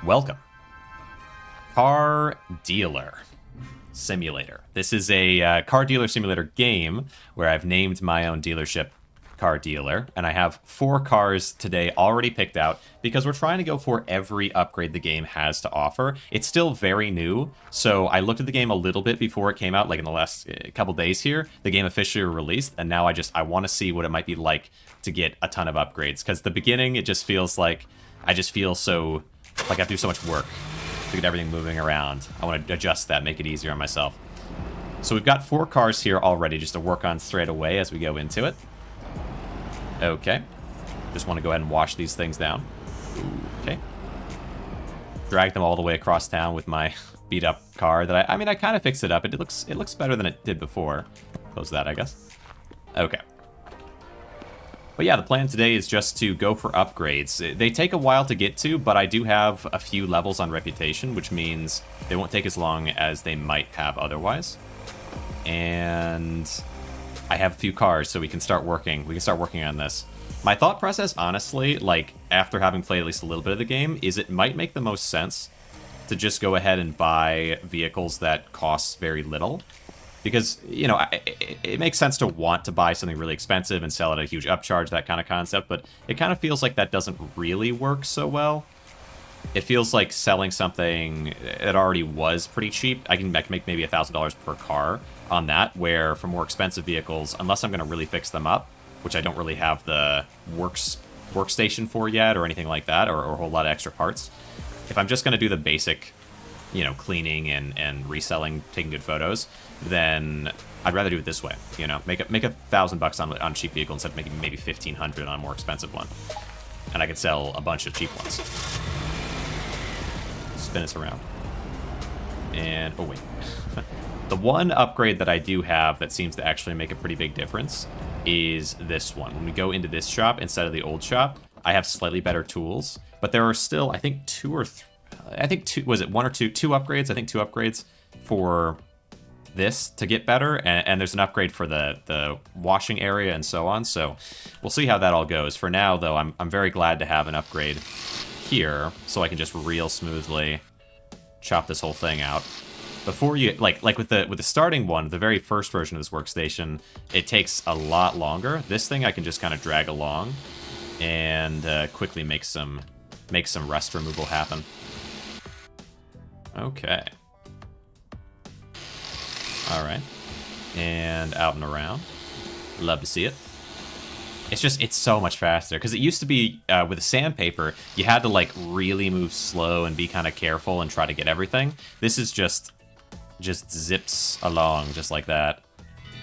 Welcome. Car Dealer Simulator. This is a car dealer simulator game where I've named my own dealership Car Dealer, and I have 4 cars today already picked out because we're trying to go for every upgrade the game has to offer. It's still very new, so I looked at the game a little bit before it came out, like in the last couple days here. The game officially released, and now I want to see what it might be like to get a ton of upgrades, because the beginning, it just feels like I just feel so like I have to do so much work to get everything moving around. I want to adjust that, make it easier on myself. So we've got 4 cars here already just to work on straight away as we go into it. Okay. Just want to go ahead and wash these things down. Okay. Drag them all the way across town with my beat up car that I kind of fixed it up. It looks better than it did before. Close that, I guess. Okay. But yeah, the plan today is just to go for upgrades. They take a while to get to, but I do have a few levels on reputation, which means they won't take as long as they might have otherwise. And I have a few cars, so we can start working. We can start working on this. My thought process, honestly, like after having played at least a little bit of the game, is it might make the most sense to just go ahead and buy vehicles that cost very little. Because, you know, it makes sense to want to buy something really expensive and sell at a huge upcharge, that kind of concept, but it kind of feels like that doesn't really work so well. It feels like selling something that already was pretty cheap. I can make maybe $1,000 per car on that, where for more expensive vehicles, unless I'm going to really fix them up, which I don't really have the workstation for yet or anything like that, or a whole lot of extra parts. If I'm just going to do the basic, you know, cleaning and reselling, taking good photos, then I'd rather do it this way. You know, make $1,000 on a cheap vehicle instead of making maybe $1,500 on a more expensive one, and I could sell a bunch of cheap ones. Spin us around, and oh wait, the one upgrade that I do have that seems to actually make a pretty big difference is this one. When we go into this shop instead of the old shop, I have slightly better tools, but there are still, I think, two upgrades? I think 2 upgrades for this to get better, and there's an upgrade for the washing area and so on, so we'll see how that all goes. For now, though, I'm very glad to have an upgrade here, so I can just real smoothly chop this whole thing out. Before you, like with the starting one, the very first version of this workstation, it takes a lot longer. This thing I can just kind of drag along and quickly make some rust removal happen. Okay. Alright. And out and around. Love to see it. It's so much faster. Because it used to be, with the sandpaper, you had to, like, really move slow and be kind of careful and try to get everything. This is just zips along, just like that.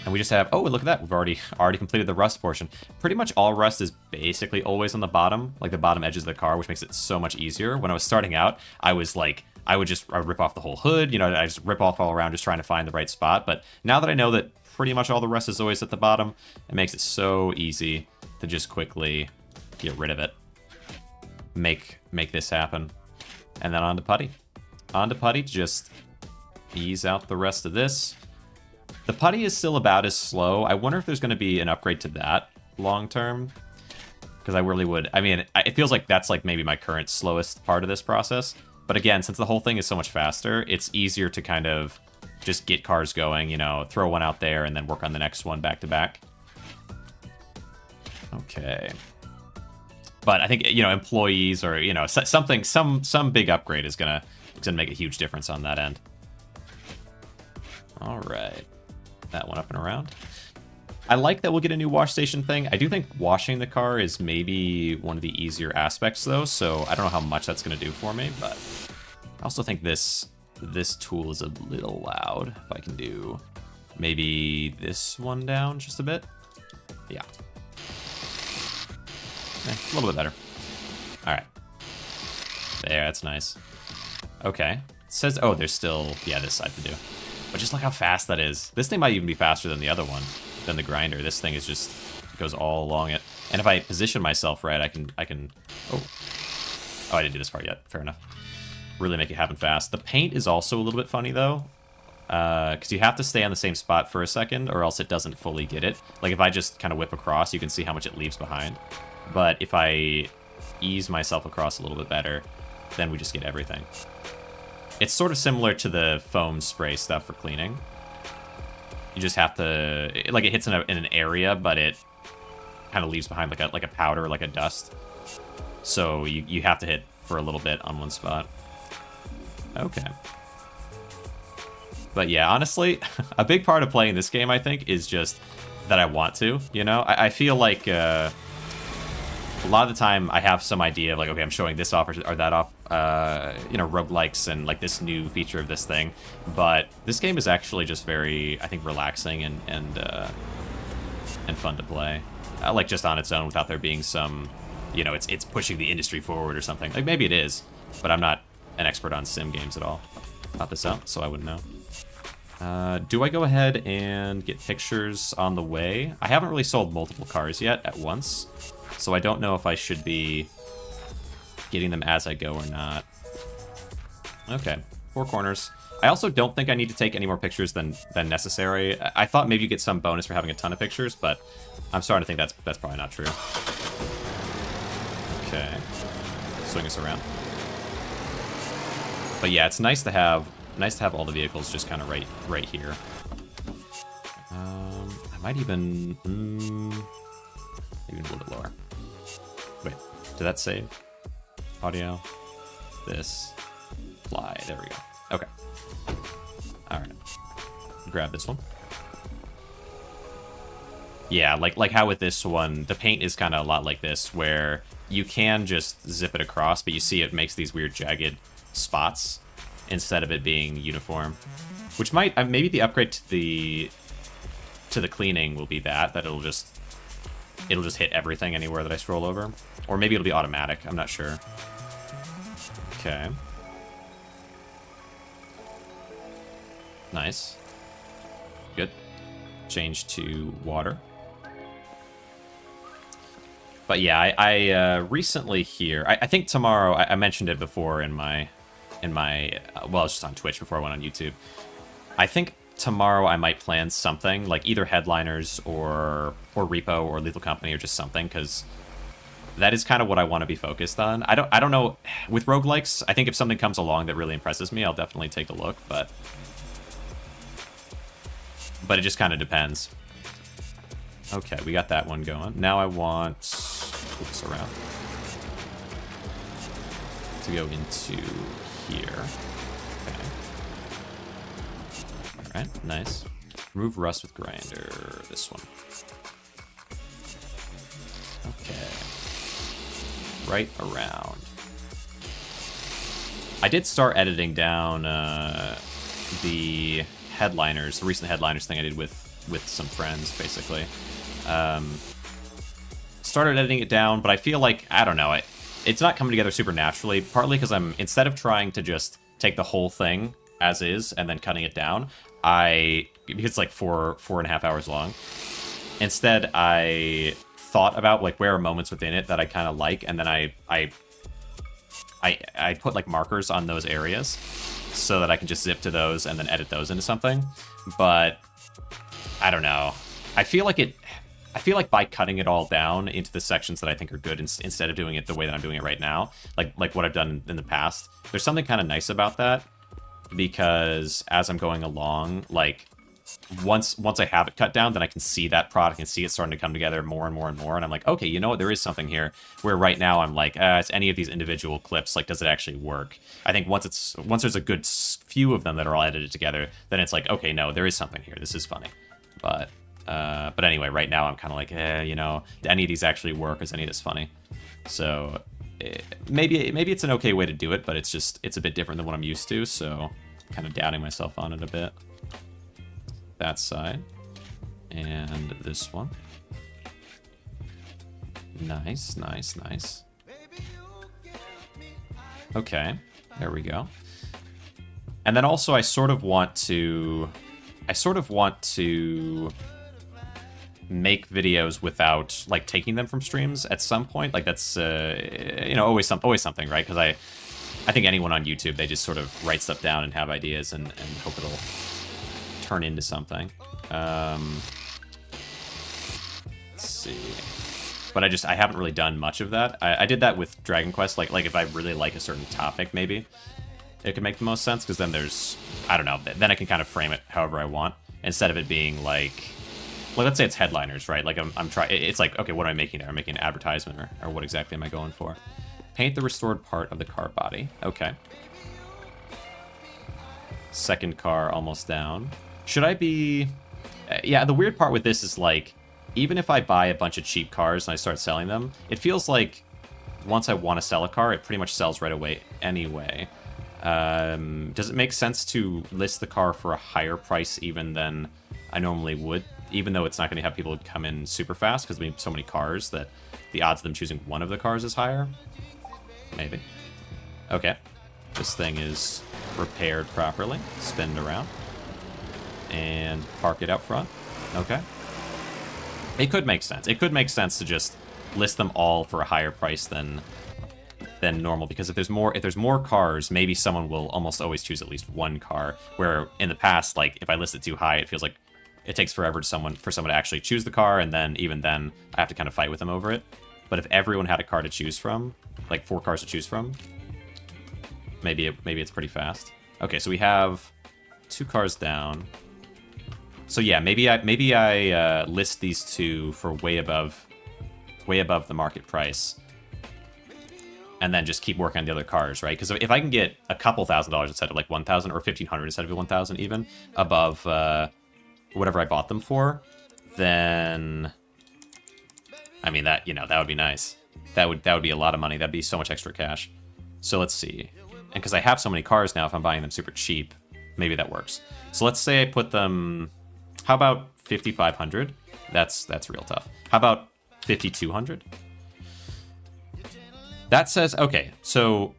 And we just have, oh, look at that. We've already completed the rust portion. Pretty much all rust is basically always on the bottom, like the bottom edges of the car, which makes it so much easier. When I was starting out, I would rip off the whole hood, you know, I just rip off all around just trying to find the right spot. But now that I know that pretty much all the rust is always at the bottom, it makes it so easy to just quickly get rid of it. Make this happen. And then on to putty. On to putty to just ease out the rest of this. The putty is still about as slow. I wonder if there's going to be an upgrade to that long term. Because I really would. I mean, it feels like that's like maybe my current slowest part of this process. But again, since the whole thing is so much faster, it's easier to kind of just get cars going, you know, throw one out there and then work on the next one back to back. Okay. But I think, you know, employees or, you know, some big upgrade is gonna make a huge difference on that end. All right. That one up and around. I like that we'll get a new wash station thing. I do think washing the car is maybe one of the easier aspects, though, so I don't know how much that's going to do for me, but I also think this tool is a little loud. If I can do maybe this one down just a bit. Yeah. A little bit better. All right. There, that's nice. Okay. It says, oh, there's still, yeah, this side to do. But just look how fast that is. This thing might even be faster than the other one, than the grinder. This thing is just, goes all along it. And if I position myself right, I can, oh, I didn't do this part yet. Fair enough. Really make it happen fast. The paint is also a little bit funny, though. Because you have to stay on the same spot for a second, or else it doesn't fully get it. Like, if I just kind of whip across, you can see how much it leaves behind. But if I ease myself across a little bit better, then we just get everything. It's sort of similar to the foam spray stuff for cleaning. You just have to, like, it hits in an area, but it kind of leaves behind like a powder, like a dust. So you have to hit for a little bit on one spot. Okay. But yeah, honestly, a big part of playing this game, I think, is just that I want to, you know? I feel like a lot of the time I have some idea of like, okay, I'm showing this off or that off, you know, roguelikes and like this new feature of this thing. But this game is actually just very, I think, relaxing and fun to play. Like just on its own without there being some, you know, it's pushing the industry forward or something. Like maybe it is, but I'm not an expert on sim games at all. Not this out, so I wouldn't know. Do I go ahead and get pictures on the way? I haven't really sold multiple cars yet at once, so I don't know if I should be getting them as I go or not. Okay, 4 corners. I also don't think I need to take any more pictures than necessary. I thought maybe you get some bonus for having a ton of pictures, but I'm starting to think that's probably not true. Okay, swing us around. But yeah, it's nice to have all the vehicles just kind of right here. I might even maybe a little bit lower. Wait, did that save? Audio. This. Fly. There we go. Okay. All right. Grab this one. Yeah, like how with this one, the paint is kind of a lot like this, where you can just zip it across, but you see it makes these weird jagged spots instead of it being uniform, which might maybe the upgrade to the cleaning will be that it'll just hit everything anywhere that I scroll over, or maybe it'll be automatic. I'm not sure. Okay. Nice. Good. Change to water. But yeah, I recently here, I think tomorrow, I mentioned it before in my well, it's just on Twitch before I went on YouTube. I think tomorrow I might plan something, like either Headliners or Repo or Lethal Company or just something, because that is kind of what I want to be focused on. I don't know, with roguelikes, I think if something comes along that really impresses me, I'll definitely take a look, but it just kind of depends. Okay, we got that one going. Now I want, oops, around, to go into here. Okay. Alright, nice. Remove rust with grinder. This one. Okay. Right around. I did start editing down the Headliners, the recent Headliners thing I did with some friends, basically. Started editing it down, but I feel like, I don't know, it's not coming together super naturally, partly because instead of trying to just take the whole thing as is and then cutting it down, because it's like 4.5 hours long, instead I thought about like where are moments within it that I kind of like, and then I put like markers on those areas so that I can just zip to those and then edit those into something. But I don't know, I feel like by cutting it all down into the sections that I think are good, instead of doing it the way that I'm doing it right now, like what I've done in the past, there's something kind of nice about that, because as I'm going along, like once I have it cut down, then I can see that product and see it starting to come together more and more and more, and I'm like, okay, you know what, there is something here. Where right now I'm like, it's any of these individual clips, like, does it actually work? I think once there's a good few of them that are all edited together, then it's like, okay, no, there is something here. This is funny. But anyway, right now I'm kind of like, you know, do any of these actually work? Is any of this funny? So maybe it's an okay way to do it, but it's a bit different than what I'm used to, so kind of doubting myself on it a bit. That side. And this one. Nice, nice, nice. Okay, there we go. And then also I sort of want to make videos without like taking them from streams at some point. Like that's you know, always something, right? Because I think anyone on YouTube, they just sort of write stuff down and have ideas and hope it'll turn into something. Let's see. but I haven't really done much of that. I did that with Dragon Quest, like if I really like a certain topic, maybe it could make the most sense, because then there's, I don't know, then I can kind of frame it however I want, instead of it being like let's say it's headliners, right? Like I'm trying, it's like, okay, what am I making there? I'm making an advertisement, or what exactly am I going for? Paint the restored part of the car body. Okay. Second car almost down. Should I be... Yeah, the weird part with this is, like, even if I buy a bunch of cheap cars and I start selling them, it feels like once I want to sell a car, it pretty much sells right away anyway. Does it make sense to list the car for a higher price even than I normally would, even though it's not going to have people come in super fast because we have so many cars that the odds of them choosing one of the cars is higher? Maybe. Okay. This thing is repaired properly. Spin it around. And park it out front. Okay. It could make sense. It could make sense to just list them all for a higher price than normal, because if there's more cars, maybe someone will almost always choose at least one car, where in the past, like, if I list it too high, it feels like it takes forever for someone to actually choose the car, and then even then I have to kind of fight with them over it. But if everyone had a car to choose from, like 4 cars to choose from, maybe it's pretty fast. Okay, so we have 2 cars down. So yeah, maybe I list these 2 for way above the market price, and then just keep working on the other cars, right? Because if I can get a couple $1,000s instead of like 1,000, or 1,500 instead of 1,000 even, above whatever I bought them for, then I mean, that would be nice. That would be a lot of money. That'd be so much extra cash. So let's see. And because I have so many cars now, if I'm buying them super cheap, maybe that works. So let's say I put them, how about 5,500? That's real tough. How about 5,200? That says, okay, so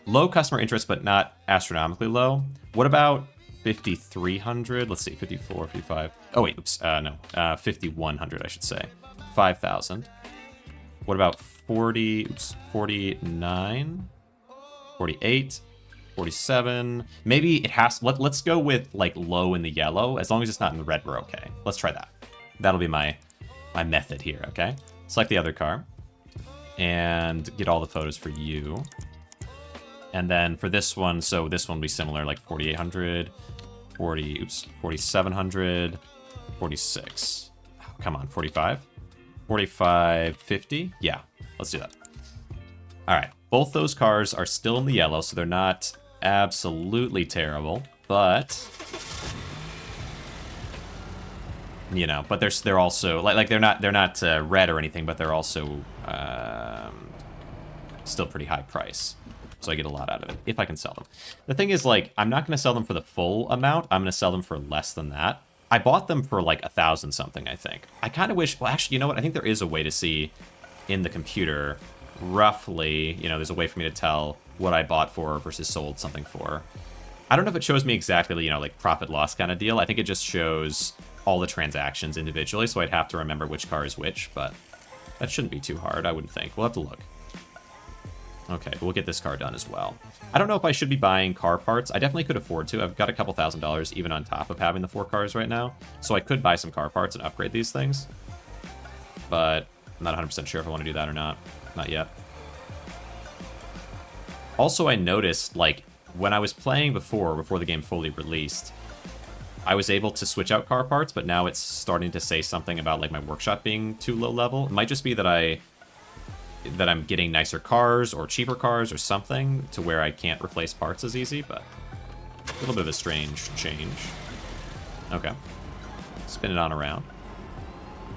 low customer interest, but not astronomically low. What about 5,300? Let's see, 54, 55. Oh, wait, oops, no. 5,100, I should say. 5,000. What about 40, oops, 49, 48, 47. Maybe it has, let's go with like low in the yellow. As long as it's not in the red, we're okay. Let's try that. That'll be my method here, okay? Select the other car and get all the photos for you. And then for this one, so this one will be similar, like 4,800, 4,700, 46. Oh, come on, 45? 45.50? Yeah, let's do that. All right, both those cars are still in the yellow, so they're not absolutely terrible, but but they're also like they're not red or anything, but they're also still pretty high price. So I get a lot out of it if I can sell them. The thing is, like, I'm not going to sell them for the full amount. I'm going to sell them for less than that. I bought them for like 1,000 something, I think. I kind of wish, well, actually, you know what? I think there is a way to see in the computer roughly, there's a way for me to tell what I bought for versus sold something for. I don't know if it shows me exactly, like profit loss kind of deal. I think it just shows all the transactions individually, so I'd have to remember which car is which, but that shouldn't be too hard, I wouldn't think. We'll have to look. Okay, we'll get this car done as well. I don't know if I should be buying car parts. I definitely could afford to. I've got a couple $1,000s even on top of having the 4 cars right now, so I could buy some car parts and upgrade these things. But I'm not 100% sure if I want to do that or not. Not yet. Also, I noticed, like, when I was playing before the game fully released, I was able to switch out car parts, but now it's starting to say something about, like, my workshop being too low level. It might just be that I'm getting nicer cars or cheaper cars or something to where I can't replace parts as easy, but a little bit of a strange change. Okay. Spin it on around.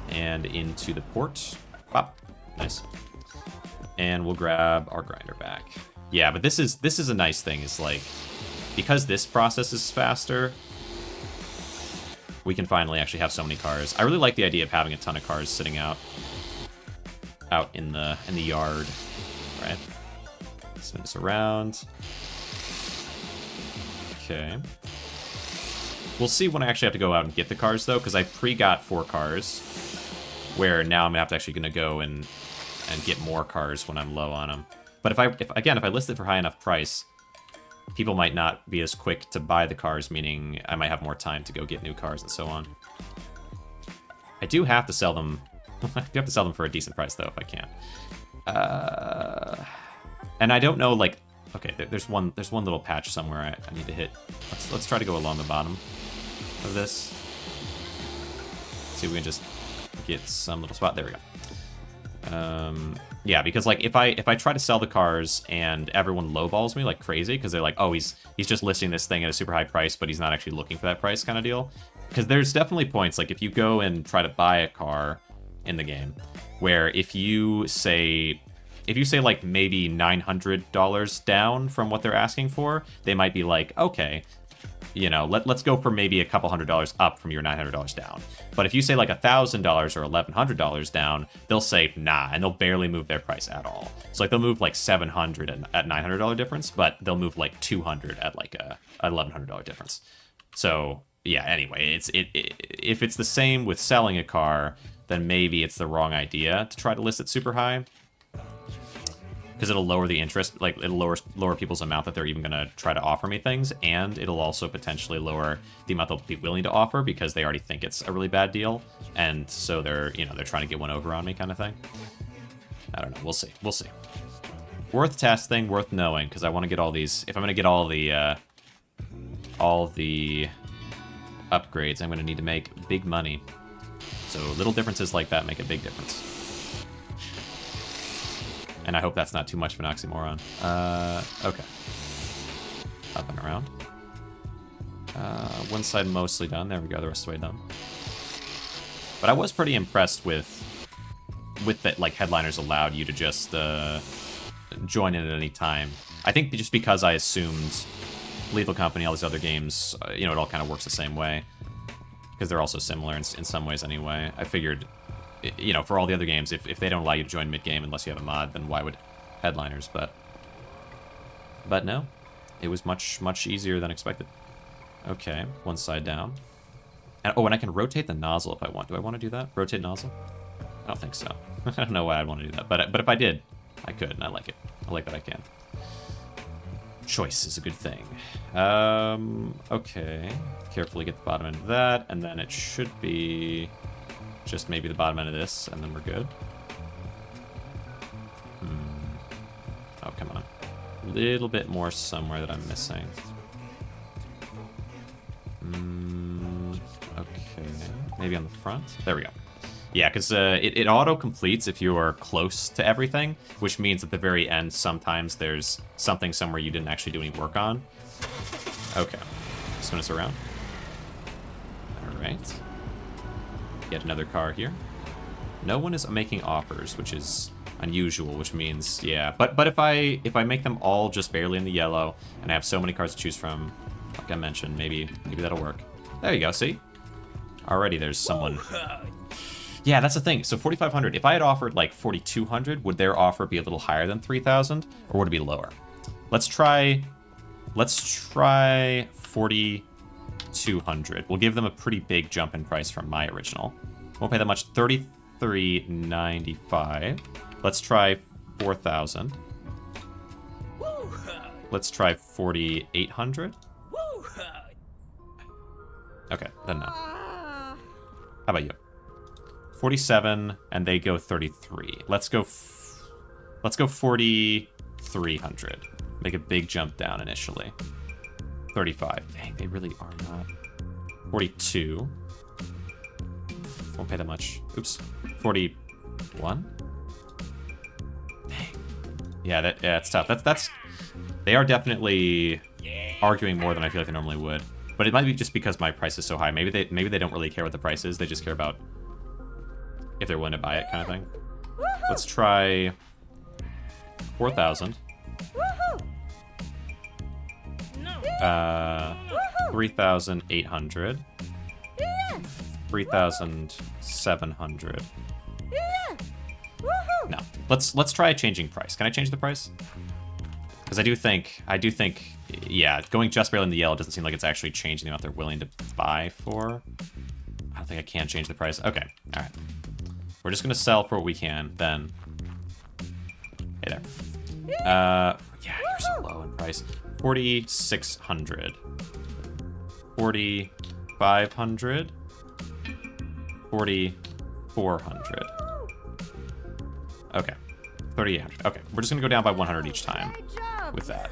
And into the port. Pop. Nice. And we'll grab our grinder back. Yeah, but this is a nice thing, is like, because this process is faster, we can finally actually have so many cars. I really like the idea of having a ton of cars sitting out in the yard, right? Spin this around. Okay. We'll see when I actually have to go out and get the cars, though, because I pre-got 4 cars, where now I'm actually gonna go and get more cars when I'm low on them. But if I list it for high enough price, people might not be as quick to buy the cars, meaning I might have more time to go get new cars and so on. I do have to sell them I do have to sell them for a decent price, though, if I can. And I don't know, like... Okay, there's one little patch somewhere I need to hit. Let's try to go along the bottom of this. See if we can just get some little spot. There we go. Yeah, because like if I try to sell the cars and everyone lowballs me like crazy because they're like, oh, he's just listing this thing at a super high price, but he's not actually looking for that price kind of deal. Because there's definitely points like if you go and try to buy a car in the game, where if you say like maybe $900 down from what they're asking for, they might be like, okay, you know, let's go for maybe a couple $100 up from your $900 down. But if you say like $1,000 or $1,100 down, they'll say nah, and they'll barely move their price at all. So like they'll move like $700 at $900 difference, but they'll move like $200 at like a $1,100 difference. So yeah, anyway, if it's the same with selling a car, then maybe it's the wrong idea to try to list it super high. Because it'll lower the interest, like it'll lower people's amount that they're even gonna try to offer me things, and it'll also potentially lower the amount they'll be willing to offer because they already think it's a really bad deal, and so they're trying to get one over on me kind of thing. I don't know. We'll see. We'll see. Worth testing, worth knowing, because I want to get all these. If I'm gonna get all the upgrades, I'm gonna need to make big money. So little differences like that make a big difference. And I hope that's not too much of an oxymoron. Okay. Up and around. One side mostly done. There we go, the rest of the way done. But I was pretty impressed with that, like, Headliners allowed you to just join in at any time. I think just because I assumed Lethal Company, all these other games, it all kind of works the same way. Because they're also similar in some ways anyway. I figured... for all the other games, if they don't allow you to join mid-game unless you have a mod, then why would Headliners? But no, it was much, much easier than expected. Okay, one side down. And I can rotate the nozzle if I want. Do I want to do that? Rotate nozzle? I don't think so. I don't know why I'd want to do that, but if I did, I could, and I like it. I like that I can. Choice is a good thing. Okay. Carefully get the bottom end of that, and then it should be... just maybe the bottom end of this, and then we're good. Oh, come on. A little bit more somewhere that I'm missing. Okay. Maybe on the front? There we go. Yeah, because it auto-completes if you're close to everything, which means at the very end, sometimes there's something somewhere you didn't actually do any work on. Okay. Spin us around. All right. Get another car here. No one is making offers, which is unusual, which means, yeah. But if I make them all just barely in the yellow, and I have so many cars to choose from, like I mentioned, maybe that'll work. There you go, see? Already there's someone. Yeah, that's the thing. So 4,500, if I had offered like 4,200, would their offer be a little higher than 3,000, or would it be lower? Let's try 4,200. We'll give them a pretty big jump in price from my original. Won't pay that much. 33.95. Let's try 4,000. Let's try 4,800. Okay, then no. How about you? 47, and they go 33. Let's go 4,300. Make a big jump down initially. 35. Dang, they really are not. 42. Won't pay that much. Oops. 41. Dang. Yeah, it's tough. That's. They are definitely arguing more than I feel like they normally would. But it might be just because my price is so high. Maybe they don't really care what the price is. They just care about if they're willing to buy it, kind of thing. Let's try 4,000. 3,800. 3,700. No. Let's try changing price. Can I change the price? Because I do think, yeah, going just barely in the yellow doesn't seem like it's actually changing the amount they're willing to buy for. I don't think I can change the price. Okay, all right. We're just gonna sell for what we can, then. Hey there. Yeah, you're so low in price. 4,600. 4,500. 4,400. 3,800. Okay, we're just gonna go down by 100 each time with that.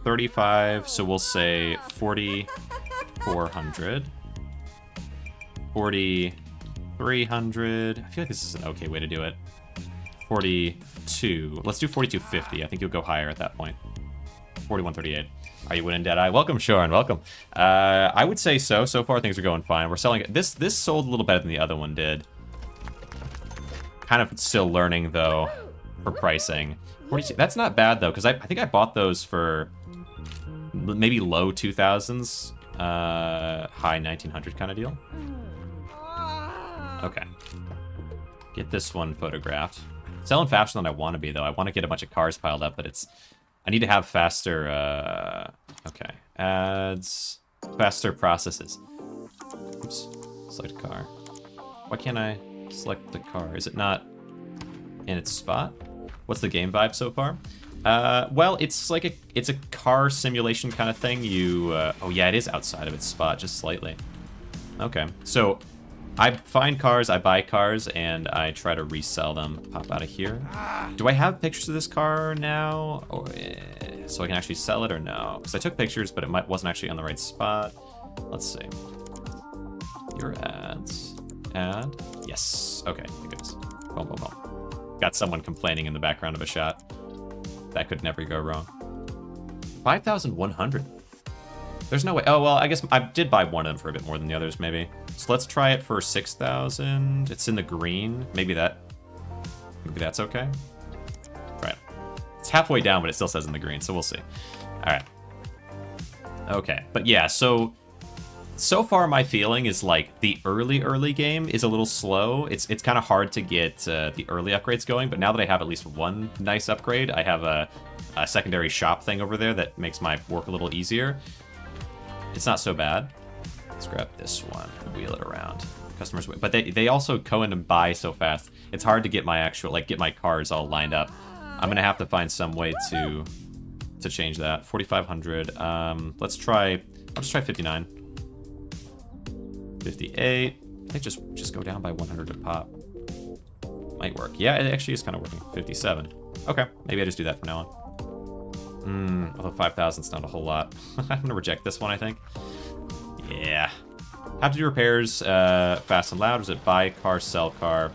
35, so we'll say 4,400. 4,300. I feel like this is an okay way to do it. 42. Let's do 4,250. I think you'll go higher at that point. 4,138. Are you winning, Deadeye? Welcome, Sean. Welcome. I would say so. So far, things are going fine. We're selling it. This sold a little better than the other one did. Kind of still learning, though, for pricing. 42. That's not bad, though, because I think I bought those for maybe low 2000s, high 1900 kind of deal. Okay. Get this one photographed. Selling faster than I want to be, though. I want to get a bunch of cars piled up, but it's... I need to have faster, okay. Ads, faster processes. Oops, select a car. Why can't I select the car? Is it not in its spot? What's the game vibe so far? Well, it's like it's a car simulation kind of thing. Oh yeah, it is outside of its spot, just slightly. Okay, so I find cars, I buy cars, and I try to resell them. Pop out of here. Do I have pictures of this car now? Or, so I can actually sell it or no? Because I took pictures, but it wasn't actually on the right spot. Let's see. Your ads. Ad. Yes. Okay, it goes. Boom, boom, boom. Got someone complaining in the background of a shot. That could never go wrong. 5,100. There's no way. Oh, well, I guess I did buy one of them for a bit more than the others, maybe. So let's try it for 6,000. It's in the green. Maybe that's okay. Try it. It's halfway down, but it still says in the green, so we'll see. All right. Okay, but yeah, so far my feeling is like the early game is a little slow. It's kind of hard to get the early upgrades going, but now that I have at least one nice upgrade, I have a secondary shop thing over there that makes my work a little easier. It's not so bad. Let's grab this one and wheel it around. Customers wait, but they also go in and buy so fast. It's hard to get my actual get my cars all lined up. I'm gonna have to find some way to change that. 4,500. Let's try. I'll just try 59. 58. I think just go down by 100 a pop. Might work. Yeah, it actually is kind of working. 57. Okay, maybe I just do that from now on. Although 5,000's not a whole lot. I'm gonna reject this one, I think. Yeah. How to do repairs fast and loud? Is it buy car, sell car?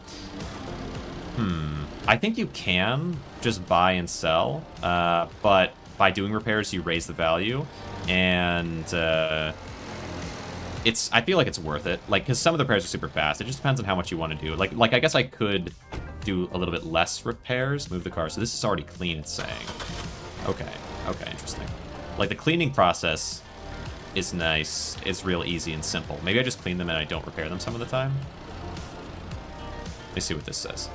I think you can just buy and sell, but by doing repairs, you raise the value, and I feel like it's worth it. Like, because some of the repairs are super fast. It just depends on how much you want to do. Like I guess I could do a little bit less repairs, move the car. So this is already clean, it's saying. Okay, interesting. Like, the cleaning process is nice. It's real easy and simple. Maybe I just clean them and I don't repair them some of the time. Let me see what this says.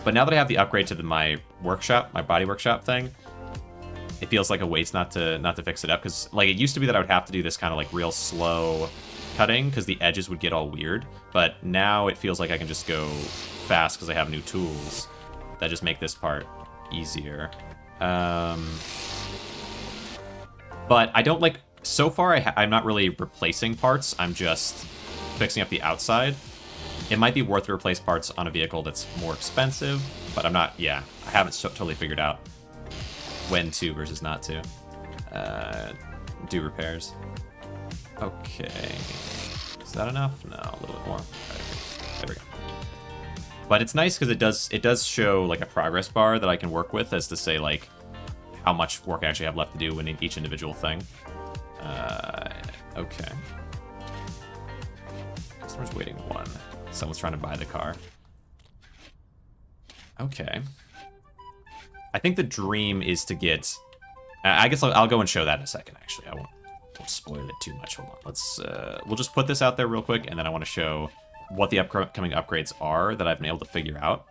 But now that I have the upgrade to my workshop, my body workshop thing, it feels like a waste not to fix it up. Because, like, it used to be that I would have to do this kind of, like, real slow cutting because the edges would get all weird. But now it feels like I can just go fast because I have new tools that just make this part easier. But I don't like... So far, I'm not really replacing parts. I'm just fixing up the outside. It might be worth to replace parts on a vehicle that's more expensive, but I'm not... Yeah, I haven't totally figured out when to versus not to do repairs. Okay. Is that enough? No, a little bit more. There we go. But it's nice because it does show like a progress bar that I can work with as to say like how much work I actually have left to do in each individual thing. Okay. Customer's waiting one. Someone's trying to buy the car. Okay. I think the dream is to get... I guess I'll go and show that in a second, actually. I won't spoil it too much. Hold on. Let's... we'll just put this out there real quick, and then I want to show what the upcoming upgrades are that I've been able to figure out.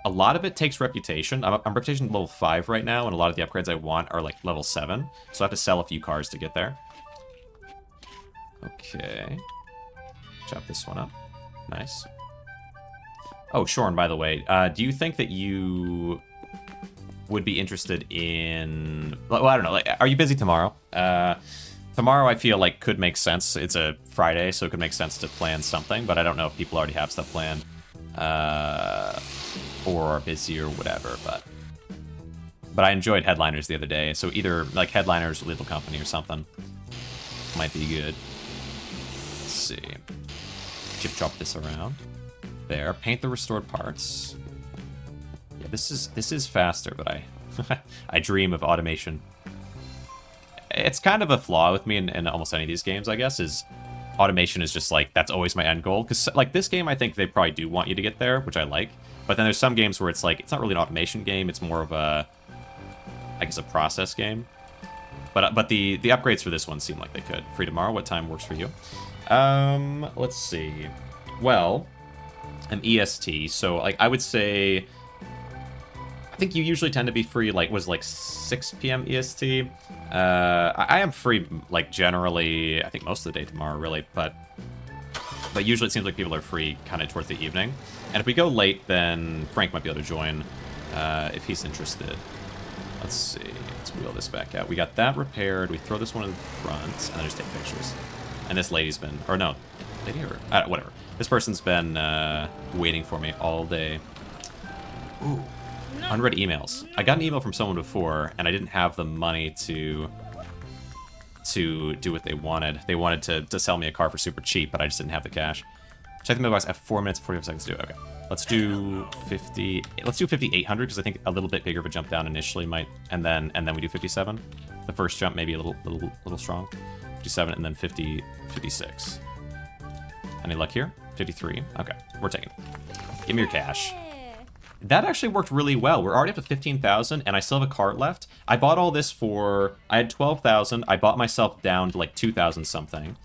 A lot of it takes reputation. I'm reputation level 5 right now, and a lot of the upgrades I want are like level 7. So I have to sell a few cars to get there. Okay. Chop this one up. Nice. Oh, Shorn, by the way, do you think that you would be interested in... Well, I don't know. Like, are you busy tomorrow? Tomorrow, I feel like could make sense. It's a Friday, so it could make sense to plan something, but I don't know if people already have stuff planned. or busy or whatever, but I enjoyed Headliners the other day, so either like Headliners or Lethal Company or something might be good. Let's see. Chip chop this around. There. Paint the restored parts. Yeah, this is faster, but I dream of automation. It's kind of a flaw with me in almost any of these games, I guess, is automation is just like, that's always my end goal. Because like this game, I think they probably do want you to get there, which I like. But then there's some games where it's like, it's not really an automation game, it's more of a, I guess, a process game. But the upgrades for this one seem like they could. Free tomorrow, what time works for you? Let's see. Well, an EST, so like I would say, I think you usually tend to be free, like, was like 6 p.m. EST. I am free, like, generally, I think most of the day tomorrow, really, but usually it seems like people are free kind of towards the evening. And if we go late, then Frank might be able to join if he's interested. Let's see. Let's wheel this back out. We got that repaired. We throw this one in front, and then just take pictures. And this lady's been, or no, lady or whatever. This person's been waiting for me all day. Ooh, unread emails. I got an email from someone before, and I didn't have the money to do what they wanted. They wanted to sell me a car for super cheap, but I just didn't have the cash. Check the mailbox. I have 4 minutes and 45 seconds to do it. Okay. Let's do 50. Let's do 5,800 because I think a little bit bigger of a jump down initially might, and then we do 57. The first jump maybe a little strong. 57 and then 56. Any luck here? 53. Okay, we're taking it. Give me your cash. That actually worked really well. We're already up to 15,000 and I still have a cart left. I bought all this for, I had 12,000. I bought myself down to like 2,000 something,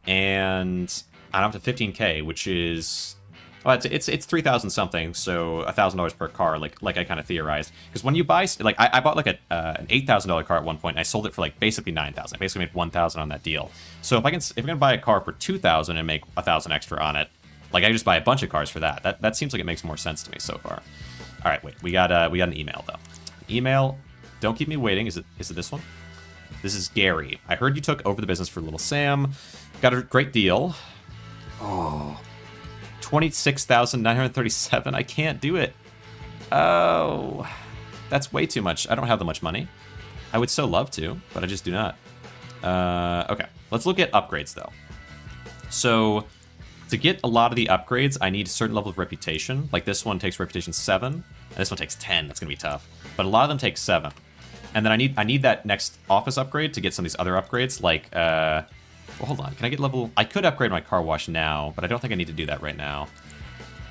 and I'm up to 15K, which is, well, it's 3,000 something, so $1,000 per car, like I kind of theorized. Because when you buy, like I bought like an $8,000 car at one point, and I sold it for like basically 9,000. I basically made 1,000 on that deal. So if I'm gonna buy a car for 2,000 and make 1,000 extra on it, like I just buy a bunch of cars for that. That seems like it makes more sense to me so far. All right, wait, we got an email though. Email, don't keep me waiting. Is it this one? This is Gary. I heard you took over the business for Little Sam. Got a great deal. Oh, 26,937. I can't do it. Oh, that's way too much. I don't have that much money. I would so love to, but I just do not. Okay, let's look at upgrades though. So to get a lot of the upgrades, I need a certain level of reputation. Like this one takes reputation 7, and this one takes 10. That's gonna be tough. But a lot of them take 7. And then I need that next office upgrade to get some of these other upgrades, like well, hold on, can I get level? I could upgrade my car wash now, but I don't think I need to do that right now.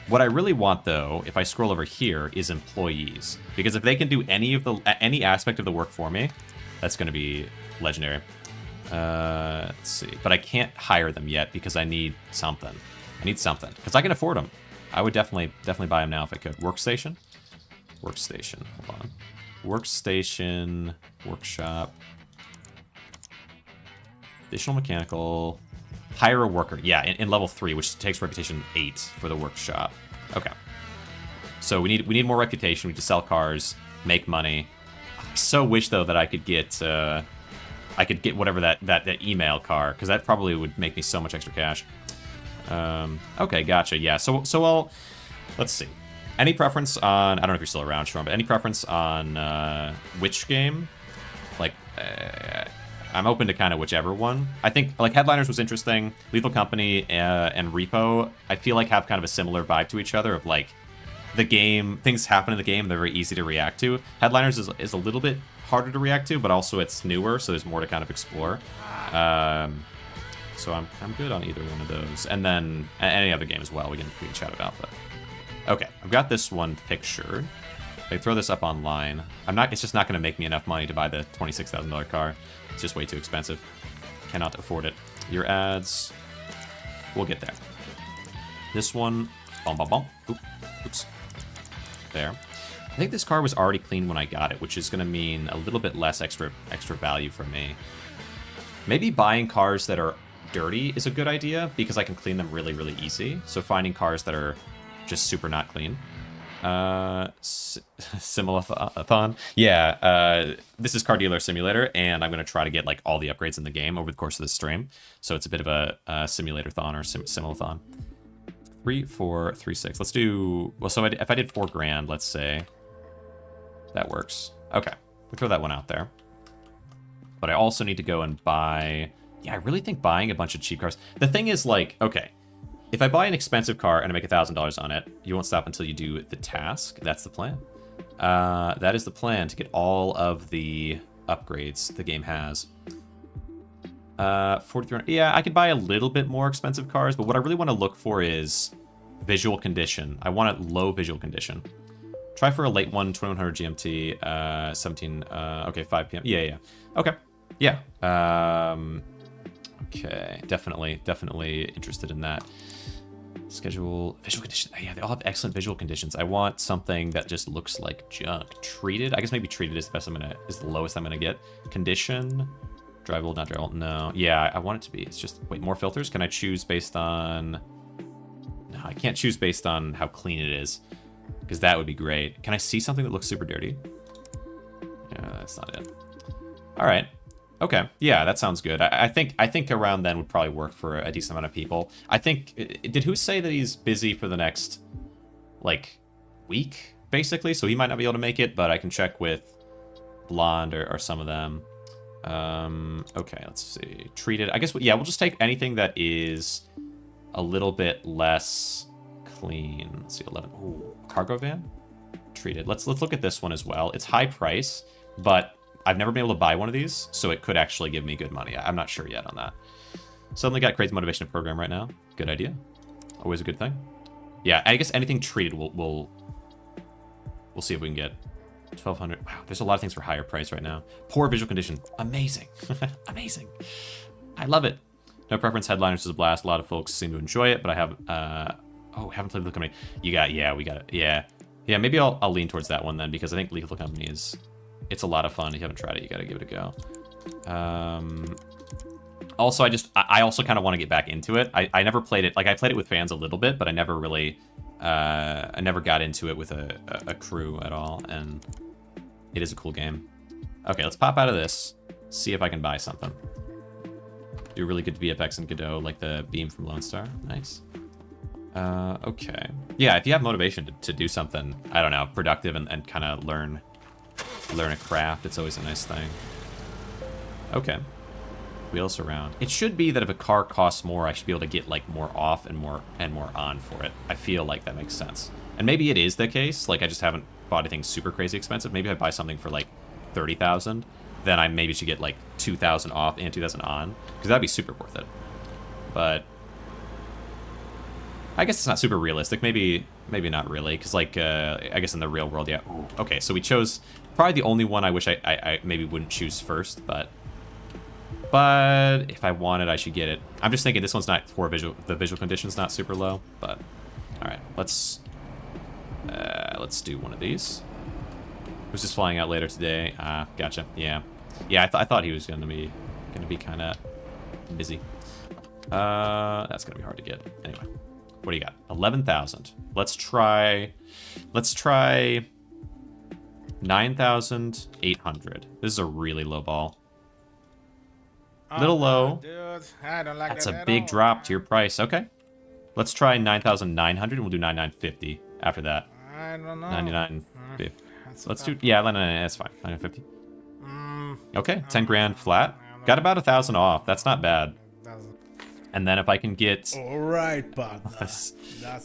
What I really want, though, if I scroll over here, is employees. Because if they can do any aspect of the work for me, that's going to be legendary. Let's see. But I can't hire them yet because I need something. I need something. Because I can afford them. I would definitely buy them now if I could. Workstation? Workstation. Hold on. Workstation. Workshop. Additional mechanical. Hire a worker. Yeah, in level 3, which takes reputation 8 for the workshop. Okay. So we need more reputation. We need to sell cars, make money. I so wish though that I could get whatever that email car, because that probably would make me so much extra cash. Okay, gotcha. Yeah. So let's see. Any preference on? I don't know if you're still around, Sean, but any preference on which game? Like. I'm open to kind of whichever one. I think, like, Headliners was interesting. Lethal Company and Repo, I feel like, have kind of a similar vibe to each other of, like, the game, things happen in the game, they're very easy to react to. Headliners is a little bit harder to react to, but also it's newer, so there's more to kind of explore. So I'm good on either one of those. And then any other game as well we can chat about. But okay, I've got this one pictured. If I throw this up online, it's just not going to make me enough money to buy the $26,000 car. It's just way too expensive. Cannot afford it. Your ads. We'll get there. This one. Bum, bum, bum. Oops. There. I think this car was already clean when I got it, which is going to mean a little bit less extra value for me. Maybe buying cars that are dirty is a good idea, because I can clean them really, really easy. So finding cars that are just super not clean. Simulathon. Yeah, this is Car Dealer Simulator, and I'm going to try to get like all the upgrades in the game over the course of this stream. So it's a bit of a simulator-thon or simulathon. 3, 4, 3, 6. Let's do... Well, so if I did 4 grand, let's say. That works. Okay. We'll throw that one out there. But I also need to go and buy... Yeah, I really think buying a bunch of cheap cars... The thing is, like, okay. If I buy an expensive car and I make $1,000 on it, you won't stop until you do the task. That's the plan. That is the plan, to get all of the upgrades the game has. 43. Yeah, I could buy a little bit more expensive cars, but what I really want to look for is visual condition. I want a low visual condition. Try for a late one, 2100 GMT, 17, okay, 5 p.m. Yeah. Okay. Yeah. Okay. Definitely interested in that. Schedule, visual condition. Yeah, they all have excellent visual conditions. I want something that just looks like junk. Treated? I guess maybe treated is the best is the lowest I'm gonna get. Condition. Drivable, not drivable. No. Yeah, I want it to be. It's just, wait, more filters? Can I choose based on... No, I can't choose based on how clean it is. Because that would be great. Can I see something that looks super dirty? Yeah, that's not it. All right. Okay. Yeah, that sounds good. I think around then would probably work for a decent amount of people. I think... Did who say that he's busy for the next, like, week, basically? So he might not be able to make it, but I can check with Blonde or some of them. Okay, let's see. Treated. I guess, yeah, we'll just take anything that is a little bit less clean. Let's see, 11. Ooh, cargo van? Treated. Let's look at this one as well. It's high price, but I've never been able to buy one of these, so it could actually give me good money. I'm not sure yet on that. Suddenly got crazy motivation to program right now. Good idea. Always a good thing. Yeah, I guess anything treated we'll see if we can get 1200. Wow, there's a lot of things for higher price right now. Poor visual condition. Amazing. Amazing. I love it. No preference. Headliners is a blast. A lot of folks seem to enjoy it, but I have haven't played Lethal Company. We got it. Yeah, maybe I'll lean towards that one then, because I think Lethal Company it's a lot of fun. If you haven't tried it, you gotta give it a go. Also, I also kind of want to get back into it. I never played it. Like, I played it with fans a little bit, but I never really I never got into it with a crew at all, and it is a cool game. Okay, let's pop out of this, see if I can buy something. Do really good VFX and Godot, like the beam from Lone Star. Nice. Okay. Yeah, if you have motivation to do something, I don't know, productive and kind of learn a craft, it's always a nice thing. Okay. Wheel surround. It should be that if a car costs more, I should be able to get like more off and more on for it. I feel like that makes sense. And maybe it is the case. Like, I just haven't bought anything super crazy expensive. Maybe if I buy something for like 30,000, then I maybe should get like 2,000 off and 2,000 on, because that'd be super worth it. But I guess it's not super realistic. Maybe not really, because like I guess in the real world, yeah. Ooh, okay, so we chose probably the only one I wish I maybe wouldn't choose first, but if I want it, I should get it. I'm just thinking this one's not for visual. The visual condition's not super low, but all right, let's do one of these. Who's just flying out later today? Gotcha. Yeah. I thought he was gonna be kind of busy. That's gonna be hard to get. Anyway, what do you got? 11,000. Let's try 9,800. This is a really low ball. Little low. Dude, I don't like That's that a at big all. drop to your price. Okay. Let's try 9,900 and we'll do 9,950 after that. I don't know. 99.50. That's Let's tough. do, yeah, that's fine. 950. Okay, 10 grand flat. Got about 1,000 off. That's not bad. And then if I can get, All right, partner.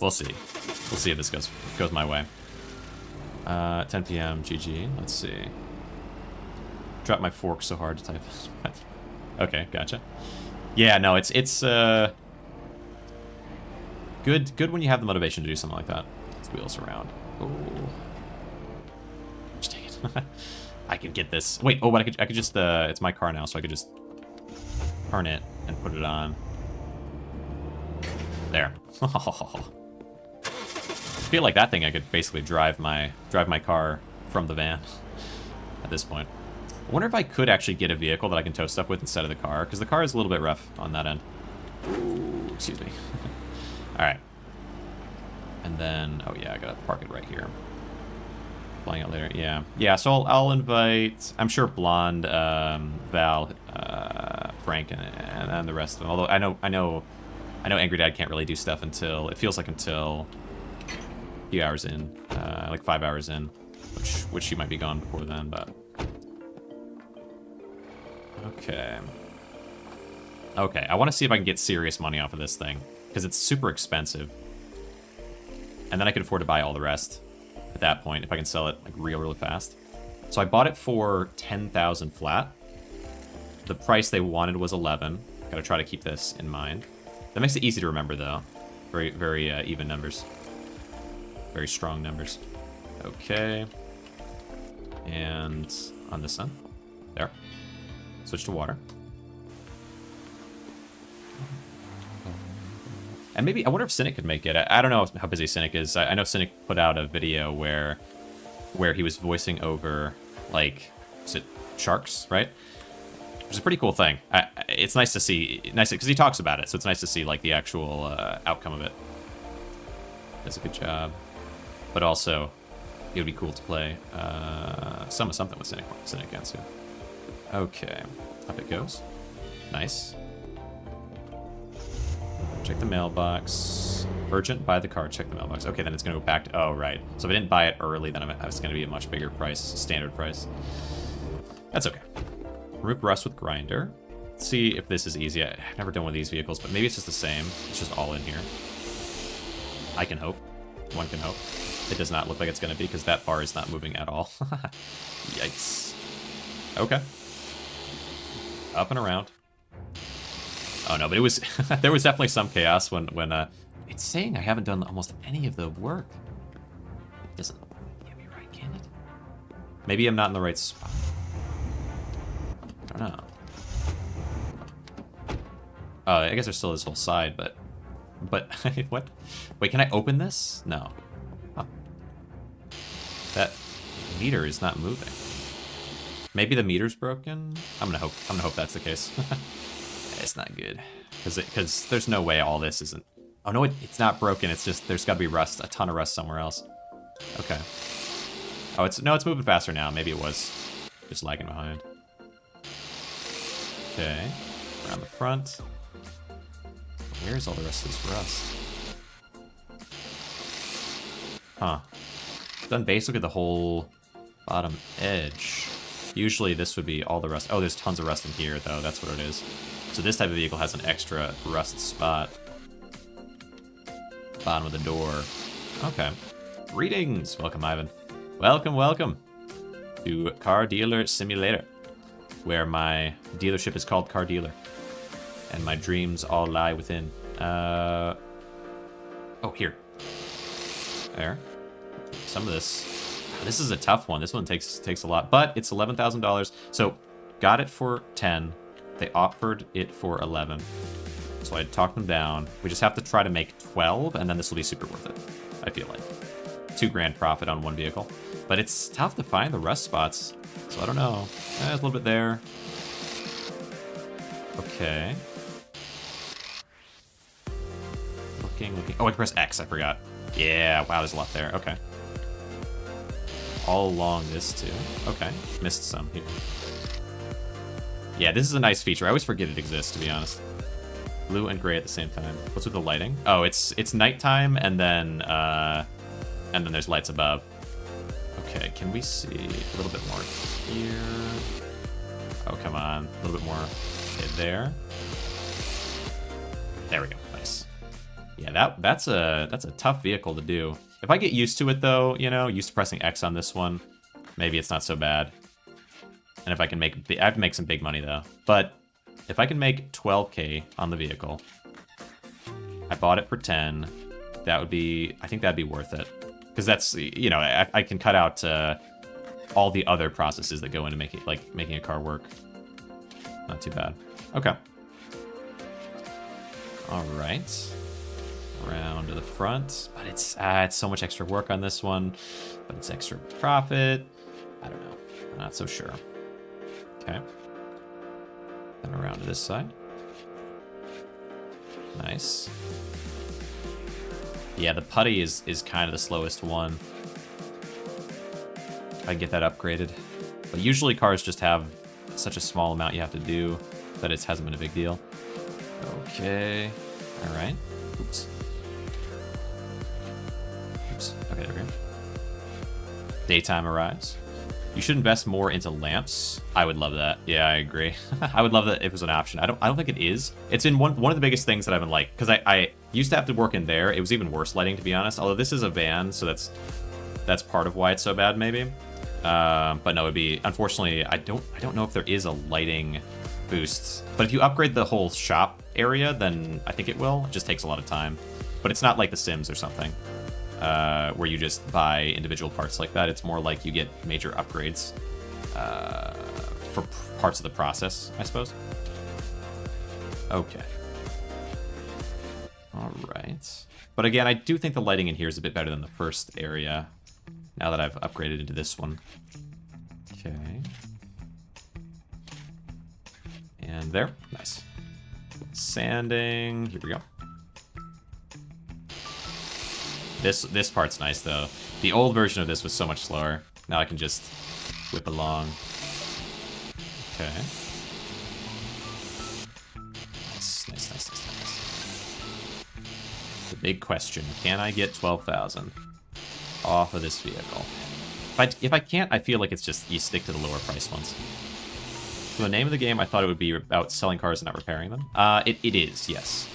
we'll see. We'll see if this goes my way. 10 p.m. GG. Let's see. Drop my fork so hard to type this. Okay, gotcha. Yeah, no, it's good when you have the motivation to do something like that. Let's wheel us around. Oh, dang it. I could get this. Wait, but I could just it's my car now, so I could just turn it and put it on. There. I feel like that thing I could basically drive my car from the van at this point. I wonder if I could actually get a vehicle that I can tow stuff with instead of the car, because the car is a little bit rough on that end. Ooh, excuse me. All right. And then, oh yeah, I gotta park it right here. Flying out later, yeah. Yeah, so I'll invite, I'm sure Blonde, Val, Frank, and the rest of them. Although I know I know Angry Dad can't really do stuff until, it feels like until a few hours in, like 5 hours in, which she might be gone before then, but. Okay. Okay, I want to see if I can get serious money off of this thing, because it's super expensive. And then I can afford to buy all the rest at that point, if I can sell it like really fast. So I bought it for 10,000 flat. The price they wanted was 11. Gotta try to keep this in mind. That makes it easy to remember, though. Very even numbers. Very strong numbers. Okay. And on this one. There. Switch to water. And maybe, I wonder if Cynic could make it. I don't know how busy Cynic is. I know Cynic put out a video where he was voicing over, like, is it sharks, right? Which is a pretty cool thing. It's nice to see, because he talks about it, so it's nice to see, like, the actual outcome of it. Does a good job. But also, it would be cool to play something with Cynic against too. Okay, up it goes. Nice. Check the mailbox. Urgent, buy the card, check the mailbox. Okay, then it's going to go back to... Oh, right. So if I didn't buy it early, then it's going to be a much bigger price, standard price. That's okay. Remove rust with grinder. Let's see if this is easy. I've never done one of these vehicles, but maybe it's just the same. It's just all in here. I can hope. One can hope. It does not look like it's going to be, because that bar is not moving at all. Yikes. Okay. Up and around. Oh no, but it was there was definitely some chaos when it's saying I haven't done almost any of the work. It doesn't can't be right, can it? Maybe I'm not in the right spot. I don't know. Oh, I guess there's still this whole side, but what? Wait, can I open this? No. Huh. That meter is not moving. Maybe the meter's broken. I'm gonna hope that's the case. It's not good, because there's no way all this isn't. Oh no, it's not broken. It's just there's got to be rust, a ton of rust somewhere else. Okay. Oh, it's moving faster now. Maybe it was just lagging behind. Okay, around the front. Where's all the rest of this rust? Huh. Done basically the whole bottom edge. Usually this would be all the rust. Oh, there's tons of rust in here though. That's what it is. So this type of vehicle has an extra rust spot. Bottom of the door. Okay. Greetings! Welcome, Ivan. Welcome to Car Dealer Simulator, where my dealership is called Car Dealer, and my dreams all lie within. Oh, here. There. Some of this. This is a tough one. This one takes a lot, but it's $11,000. So, got it for 10. They offered it for 11. So I talked them down. We just have to try to make 12, and then this will be super worth it, I feel like. $2,000 profit on one vehicle. But it's tough to find the rust spots, so I don't know. There's a little bit there. Okay. Looking. Oh, I can press X, I forgot. Yeah, wow, there's a lot there. Okay. All along this, too. Okay, missed some here. Yeah, this is a nice feature. I always forget it exists, to be honest. Blue and gray at the same time. What's with the lighting? Oh, it's nighttime, and then there's lights above. Okay, can we see a little bit more here? Oh, come on. A little bit more. Okay, there. There we go. Nice. Yeah, that's a tough vehicle to do. If I get used to it, though, you know, used to pressing X on this one, maybe it's not so bad. And if I can I have to make some big money, though. But if I can make 12K on the vehicle, I bought it for 10, that would be, I think that'd be worth it. Because that's, you know, I can cut out all the other processes that go into making a car work. Not too bad. Okay. All right. Around to the front. But it's so much extra work on this one. But it's extra profit. I don't know. I'm not so sure. Okay. Then around to this side. Nice. Yeah, the putty is kind of the slowest one. I get that upgraded. But usually cars just have such a small amount you have to do that it hasn't been a big deal. Okay. All right. Oops. Oops. Okay, there we go. Daytime arrives. You should invest more into lamps. I would love that. Yeah, I agree. I would love that if it was an option. I don't think it is. It's in one of the biggest things that I've been like, because I used to have to work in there. It was even worse lighting, to be honest. Although this is a van, so that's part of why it's so bad, maybe. But no, it'd be, unfortunately, I don't know if there is a lighting boost. But if you upgrade the whole shop area, then I think it will. It just takes a lot of time. But it's not like The Sims or something, where you just buy individual parts like that. It's more like you get major upgrades for parts of the process, I suppose. Okay. All right. But again, I do think the lighting in here is a bit better than the first area, now that I've upgraded into this one. Okay. And there. Nice. Sanding. Here we go. This part's nice, though. The old version of this was so much slower. Now I can just whip along. Okay. Nice. The big question, can I get 12,000 off of this vehicle? If I can't, I feel like it's just, you stick to the lower price ones. So the name of the game, I thought it would be about selling cars and not repairing them. It is, yes.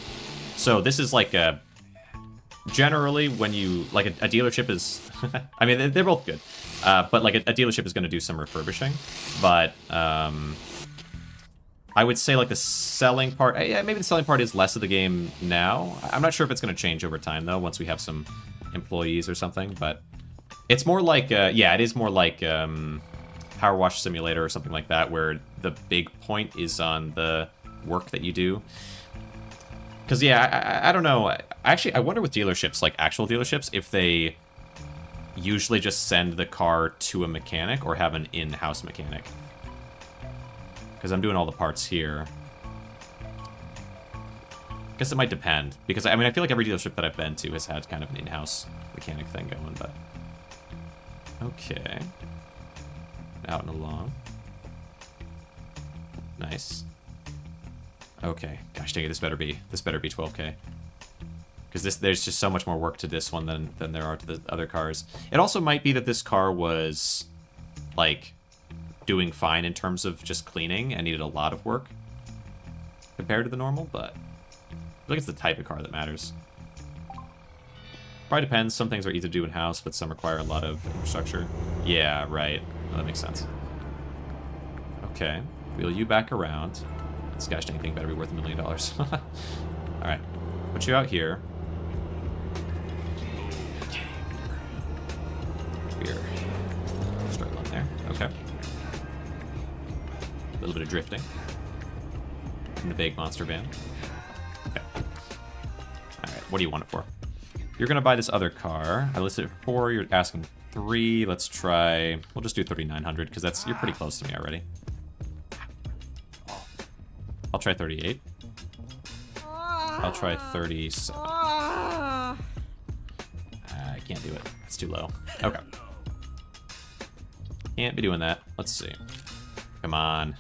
So this is like a... Generally, when you, like, a dealership is, I mean, they're both good, but, like, a dealership is going to do some refurbishing, but, I would say, like, the selling part, yeah, maybe the selling part is less of the game now. I'm not sure if it's going to change over time, though, once we have some employees or something, but it's more like, yeah, it is more like, Power Wash Simulator or something like that, where the big point is on the work that you do. Because, yeah, I don't know. Actually, I wonder with dealerships, like actual dealerships, if they usually just send the car to a mechanic or have an in-house mechanic. Because I'm doing all the parts here. I guess it might depend. Because, I mean, I feel like every dealership that I've been to has had kind of an in-house mechanic thing going, but... Okay. Out and along. Nice. Okay, gosh dang it, this better be 12K. Because there's just so much more work to this one than there are to the other cars. It also might be that this car was, like, doing fine in terms of just cleaning and needed a lot of work compared to the normal, but I feel like it's the type of car that matters. Probably depends. Some things are easy to do in-house, but some require a lot of infrastructure. Yeah, right. Well, that makes sense. Okay, wheel you back around. This gosh dang thing better be worth $1 million. Alright. Put you out here. Okay. We're struggling there. Okay. A little bit of drifting. In the big monster van. Okay. Alright, what do you want it for? You're gonna buy this other car. I listed it for 4, you're asking 3. Let's try... We'll just do 3,900, because that's... You're pretty close to me already. I'll try 38. I'll try 37. I can't do it. It's too low. Okay. Can't be doing that. Let's see. Come on.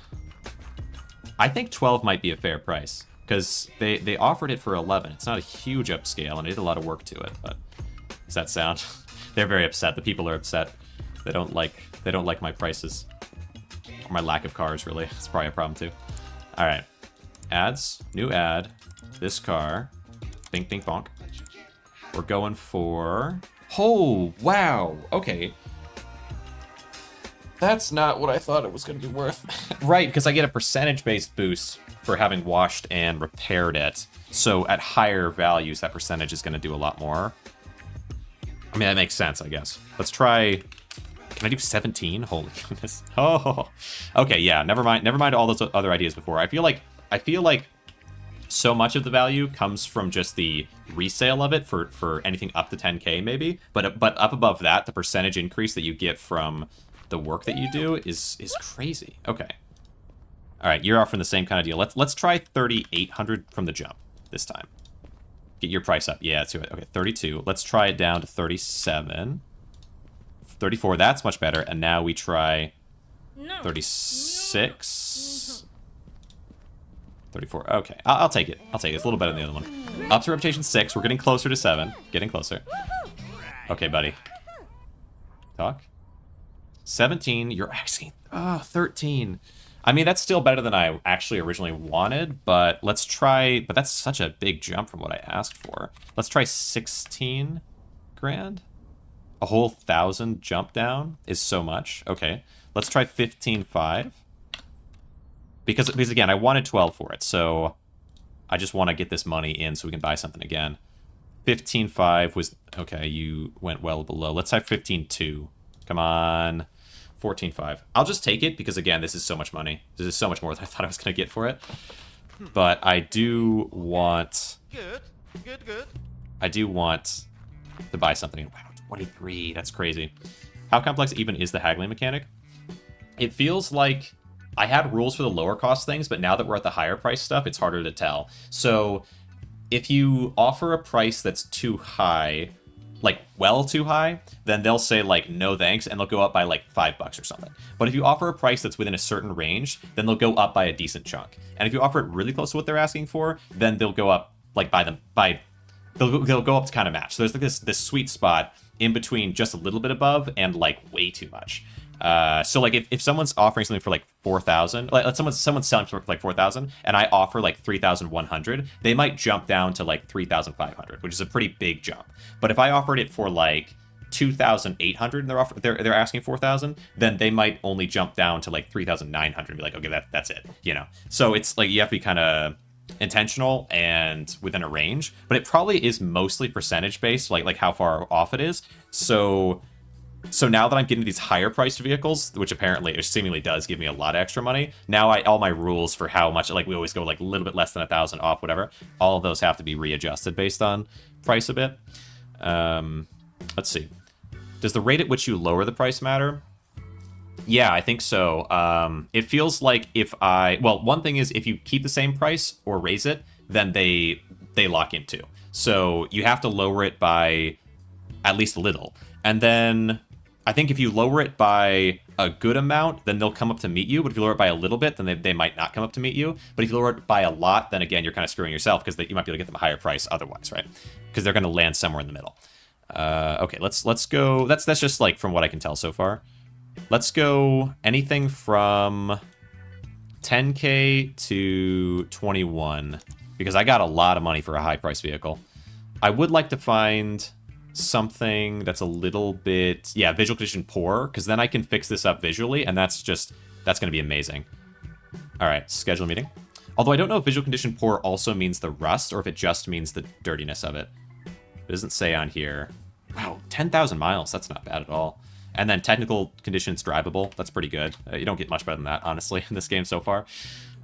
I think 12 might be a fair price, because they offered it for 11. It's not a huge upscale, and it did a lot of work to it, but... Does that sound? They're very upset. The people are upset. They don't like my prices. Or my lack of cars, really. It's probably a problem, too. Alright. Ads, new ad, this car, bink, bink, bonk. We're going for... Oh, wow, okay. That's not what I thought it was going to be worth. Right, because I get a percentage-based boost for having washed and repaired it. So at higher values, that percentage is going to do a lot more. I mean, that makes sense, I guess. Let's try... Can I do 17? Holy goodness. Oh, okay, yeah, never mind all those other ideas before. I feel like so much of the value comes from just the resale of it for anything up to 10K maybe, but up above that, the percentage increase that you get from the work that you do is crazy. Okay. All right, you're offering the same kind of deal. Let's try 3,800 from the jump this time. Get your price up. Yeah, let's do it. Okay, 32. Let's try it down to 37. 34, that's much better. And now we try 36. 34. Okay, I'll take it. I'll take it. It's a little better than the other one. Up to reputation 6. We're getting closer to 7. Getting closer. Okay, buddy. Talk. 17. You're asking. 13. I mean, that's still better than I actually originally wanted, but let's try... But that's such a big jump from what I asked for. Let's try 16 grand. A whole 1,000 jump down is so much. Okay, let's try 15.5. Because again, I wanted 12 for it, so I just want to get this money in so we can buy something again. 15.5 was... Okay, you went well below. Let's try 15.2. Come on. 14.5. I'll just take it because, again, this is so much money. This is so much more than I thought I was going to get for it. But I do want... Good. I do want to buy something. Wow, 23. That's crazy. How complex even is the haggling mechanic? It feels like I had rules for the lower cost things, but now that we're at the higher price stuff, it's harder to tell. So if you offer a price that's too high... like well too high, then they'll say like no thanks and they'll go up by like $5 or something. But if you offer a price that's within a certain range, then they'll go up by a decent chunk. And if you offer it really close to what they're asking for, then they'll go up like they'll go up to kind of match. So there's like this sweet spot in between just a little bit above and like way too much. So like if someone's offering something for like 4,000, like someone's selling for like 4,000 and I offer like 3,100, they might jump down to like 3,500, which is a pretty big jump. But if I offered it for like 2,800 and they're asking 4,000, then they might only jump down to like 3,900 and be like, okay, that's it, you know. So it's like you have to be kind of intentional and within a range, but it probably is mostly percentage based, like how far off it is. So now that I'm getting these higher priced vehicles, which apparently or seemingly does give me a lot of extra money, now all my rules for how much, like we always go like a little bit less than 1,000 off, whatever, all of those have to be readjusted based on price a bit. Let's see. Does the rate at which you lower the price matter? Yeah, I think so. It feels like one thing is if you keep the same price or raise it, then they lock in too. So you have to lower it by at least a little. And then I think if you lower it by a good amount, then they'll come up to meet you. But if you lower it by a little bit, then they might not come up to meet you. But if you lower it by a lot, then again, you're kind of screwing yourself because you might be able to get them a higher price otherwise, right? Because they're going to land somewhere in the middle. Okay, let's go. That's just like from what I can tell so far. Let's go anything from 10K to 21 because I got a lot of money for a high price vehicle. I would like to find something that's a little bit, visual condition poor, because then I can fix this up visually, and that's going to be amazing. All right, schedule a meeting. Although I don't know if visual condition poor also means the rust, or if it just means the dirtiness of it. It doesn't say on here. Wow, 10,000 miles, that's not bad at all. And then technical conditions drivable, that's pretty good. You don't get much better than that, honestly, in this game so far.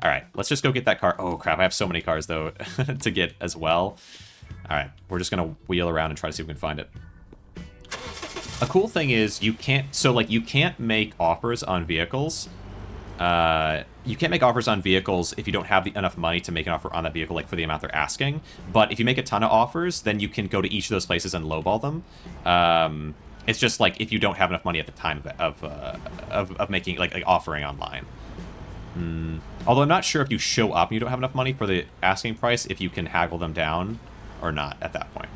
All right, let's just go get that car. Oh, crap, I have so many cars, though, to get as well. All right, we're just going to wheel around and try to see if we can find it. A cool thing is you can't make offers on vehicles. You can't make offers on vehicles if you don't have enough money to make an offer on that vehicle, like for the amount they're asking. But if you make a ton of offers, then you can go to each of those places and lowball them. It's just like if you don't have enough money at the time of making like offering online. Although I'm not sure if you show up and you don't have enough money for the asking price, if you can haggle them down or not at that point.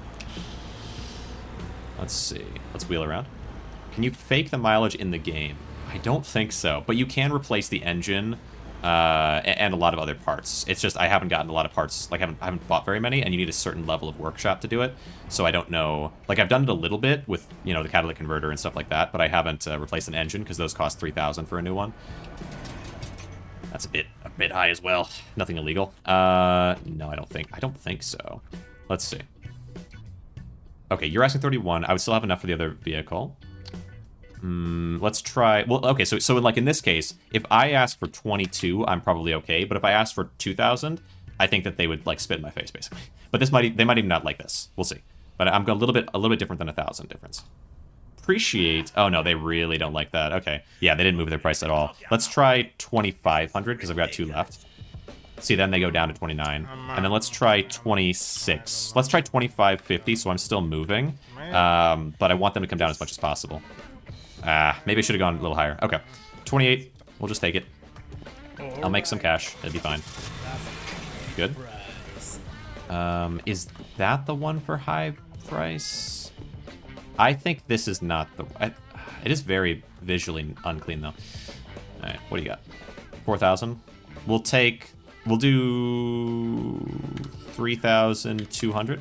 Let's see. Let's wheel around. Can you fake the mileage in the game? I don't think so, but you can replace the engine and a lot of other parts. It's just I haven't gotten a lot of parts, like I haven't bought very many, and you need a certain level of workshop to do it. So I don't know. Like I've done it a little bit with, the catalytic converter and stuff like that, but I haven't replaced an engine because those cost 3,000 for a new one. That's a bit high as well. Nothing illegal. No, I don't think so. Let's see. Okay, you're asking 31. I would still have enough for the other vehicle. Let's try... Well, okay, so like in this case, if I ask for 22, I'm probably okay. But if I ask for 2,000, I think that they would like spit in my face, basically. But they might even not like this. We'll see. But I'm a little bit different than 1,000 difference. Appreciate... Oh, no, they really don't like that. Okay. Yeah, they didn't move their price at all. Let's try 2,500, because I've got 2 left. See, then they go down to 29. And then let's try 26. Let's try 2,550, so I'm still moving. But I want them to come down as much as possible. Maybe I should have gone a little higher. Okay. 28. We'll just take it. I'll make some cash. It'll be fine. Good. Price. Is that the one for high price? I think this is not the... it is very visually unclean, though. Alright, what do you got? 4,000? We'll do 3,200.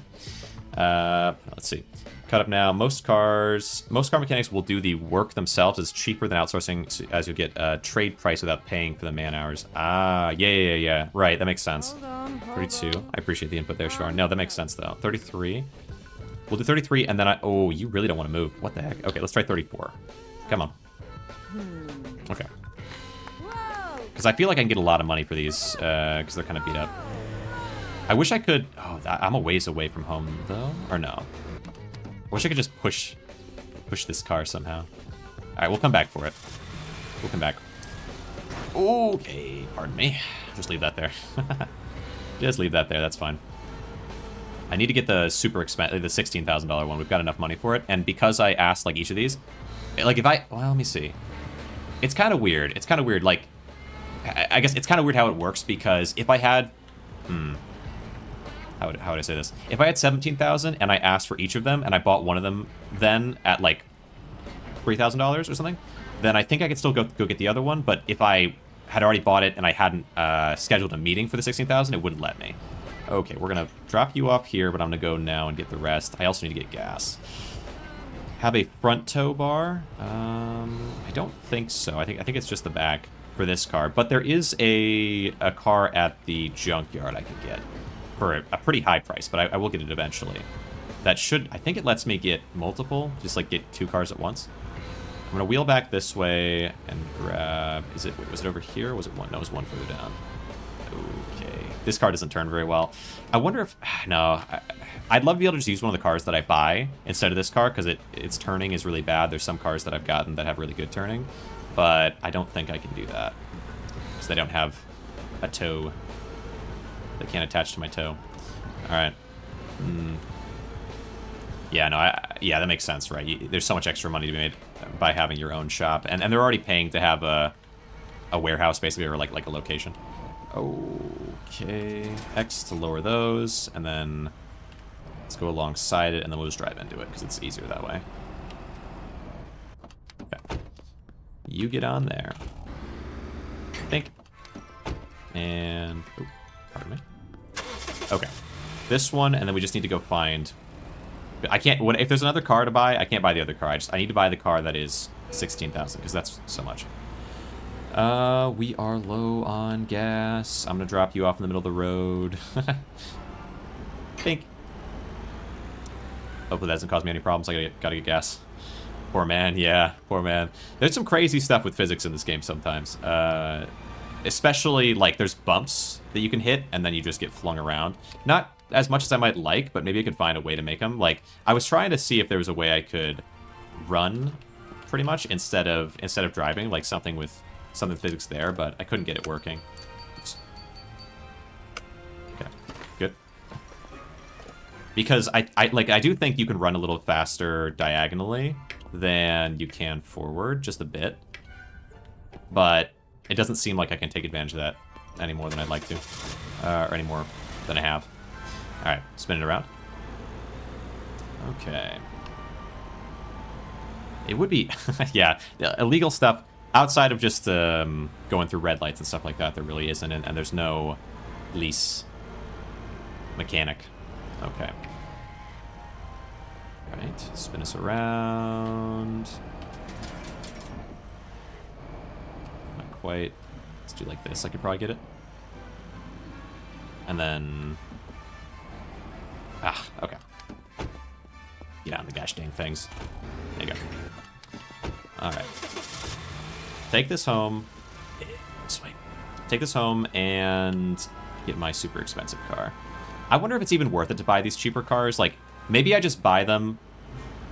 Let's see. Cut up now. Most car mechanics will do the work themselves. It's cheaper than outsourcing, as you'll get a trade price without paying for the man hours. Ah, yeah. Right, that makes sense. 32. I appreciate the input there, Sharon. No, that makes sense, though. 33. We'll do 33, and then oh, you really don't want to move. What the heck? Okay, let's try 34. Come on. Okay. Because I feel like I can get a lot of money for these, because they're kind of beat up. I wish I could... Oh, I'm a ways away from home, though. Or no. I wish I could just push this car somehow. Alright, we'll come back for it. We'll come back. Okay, pardon me. Just leave that there. Just leave that there, that's fine. I need to get the super expensive, the $16,000 one. We've got enough money for it. And because I asked, like, each of these... Like, if I... Well, let me see. It's kind of weird. It's kind of weird, like... I guess it's kind of weird how it works, because if I had... How would I say this? If I had 17,000 and I asked for each of them, and I bought one of them then at, like, $3,000 or something, then I think I could still go get the other one, but if I had already bought it and I hadn't scheduled a meeting for the 16,000, it wouldn't let me. Okay, we're going to drop you off here, but I'm going to go now and get the rest. I also need to get gas. Have a front tow bar? I don't think so. I think it's just the back for this car. But there is a car at the junkyard I could get for a pretty high price, but I will get it eventually. That should... I think it lets me get multiple, just like get 2 cars at once. I'm going to wheel back this way and grab... Was it over here or was it one? No, it was one further down. Okay. This car doesn't turn very well. I wonder if... No. I'd love to be able to just use one of the cars that I buy instead of this car, because its turning is really bad. There's some cars that I've gotten that have really good turning, but I don't think I can do that, because they don't have a tow. They can't attach to my toe. Alright. Yeah, no, yeah, that makes sense, right? There's so much extra money to be made by having your own shop, and they're already paying to have a warehouse, basically, or like a location. Okay, X to lower those, and then let's go alongside it, and then we'll just drive into it, because it's easier that way. Okay. You get on there. Think. And... Oh, pardon me. Okay. This one, and then we just need to go find... I can't... If there's another car to buy, I can't buy the other car. I need to buy the car that is 16,000, because that's so much. We are low on gas. I'm gonna drop you off in the middle of the road. Think. Hopefully that doesn't cause me any problems. I gotta get gas. Poor man, yeah, poor man. There's some crazy stuff with physics in this game sometimes. Especially, like, there's bumps that you can hit, and then you just get flung around. Not as much as I might like, but maybe I could find a way to make them. Like, I was trying to see if there was a way I could run, pretty much, instead of driving, like something with physics there, but I couldn't get it working. Oops. Okay, good. Because I do think you can run a little faster diagonally than you can forward, just a bit. But it doesn't seem like I can take advantage of that any more than I'd like to. Or any more than I have. Alright, spin it around. Okay. It would be... yeah, illegal stuff. Outside of just going through red lights and stuff like that, there really isn't, and there's no lease mechanic. Okay. Right, spin us around. Not quite. Let's do like this. I could probably get it. And then... Ah, okay. Get on the gosh dang things. There you go. Alright. Take this home. This way. Take this home and get my super expensive car. I wonder if it's even worth it to buy these cheaper cars. Like, maybe I just buy them,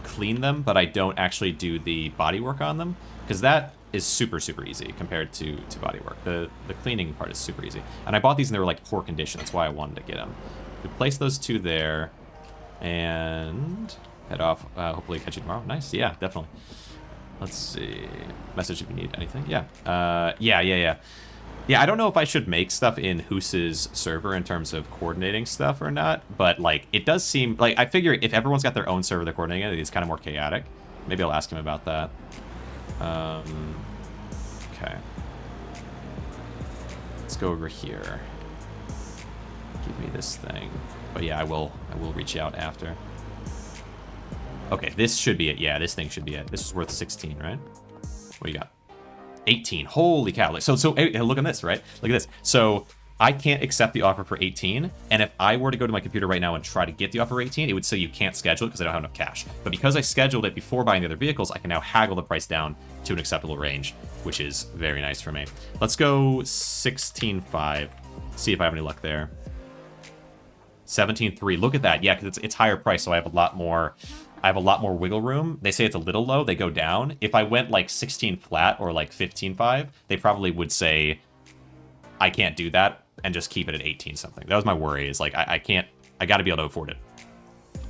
clean them, but I don't actually do the body work on them, because that is super, super easy compared to body work. The cleaning part is super easy. And I bought these and they were like poor condition. That's why I wanted to get them. We place those two there and head off. Hopefully catch you tomorrow. Nice. Yeah, definitely. Let's see. Message if you need anything. Yeah. Yeah. Yeah, I don't know if I should make stuff in Hoose's server in terms of coordinating stuff or not, but, like, it does seem... Like, I figure if everyone's got their own server they're coordinating it, it's kind of more chaotic. Maybe I'll ask him about that. Okay. Let's go over here. Give me this thing. But yeah, I will reach out after. Okay, this should be it. Yeah, this thing should be it. This is worth 16, right? What do you got? 18. Holy cow. So hey, look at this, right? Look at this. So I can't accept the offer for 18, and if I were to go to my computer right now and try to get the offer for 18, it would say you can't schedule it because I don't have enough cash. But because I scheduled it before buying the other vehicles, I can now haggle the price down to an acceptable range, which is very nice for me. Let's go 16.5. See if I have any luck there. 17.3. Look at that. Yeah, because it's higher price, so I have a lot more wiggle room. They say it's a little low. They go down. If I went like 16 flat or like 15.5, they probably would say I can't do that and just keep it at 18 something. That was my worry, is like I can't, I got to be able to afford it.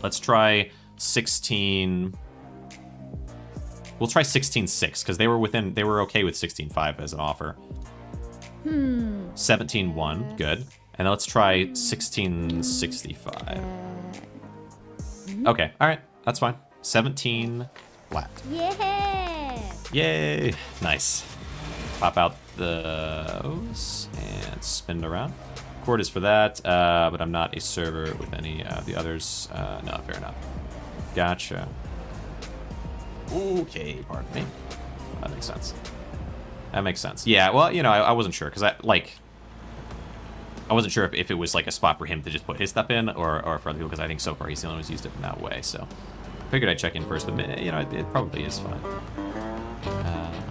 Let's try 16. We'll try 16.6 because they were okay with 16.5 as an offer. 17.1, good. And then let's try 16.65. Okay, all right, that's fine. 17 flat. Yeah. Yay, nice. Pop out those and spin it around. Cord is for that, but I'm not a server with any of the others. No, fair enough. Gotcha. Okay, pardon me. That makes sense. That makes sense. Yeah, well, you know, I wasn't sure, because I wasn't sure if it was like a spot for him to just put his stuff in, or for other people, because I think so far he's the only one who's used it in that way, so figured I'd check in first, but, you know, it probably is fine.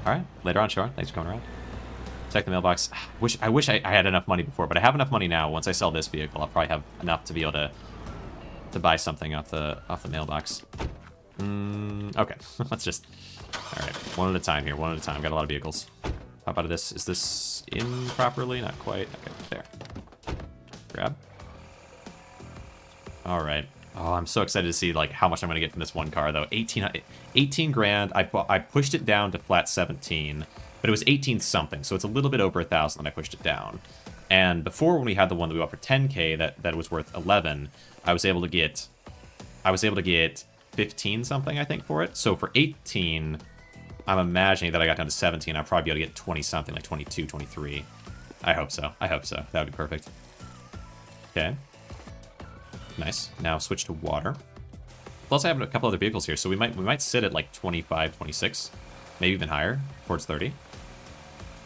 All right, later on, Sean. Thanks for coming around. Check the mailbox. I wish I had enough money before, but I have enough money now. Once I sell this vehicle, I'll probably have enough to be able to buy something off the mailbox. Okay, let's just... All right, one at a time here, one at a time. Got a lot of vehicles. How about this? Is this in properly? Not quite. Okay, there. Grab. All right. Oh, I'm so excited to see like how much I'm gonna get from this one car though. 18 grand. I pushed it down to flat 17, but it was 18 something, so it's a little bit over 1,000 that I pushed it down. And before, when we had the one that we bought for 10K that was worth 11, I was able to get 15 something, I think, for it. So for 18, I'm imagining that I got down to 17. I'll probably be able to get 20 something, like 22, 23. I hope so. I hope so. That would be perfect. Okay. Nice. Now switch to water. Plus I have a couple other vehicles here, so we might sit at like 25, 26, maybe even higher, towards 30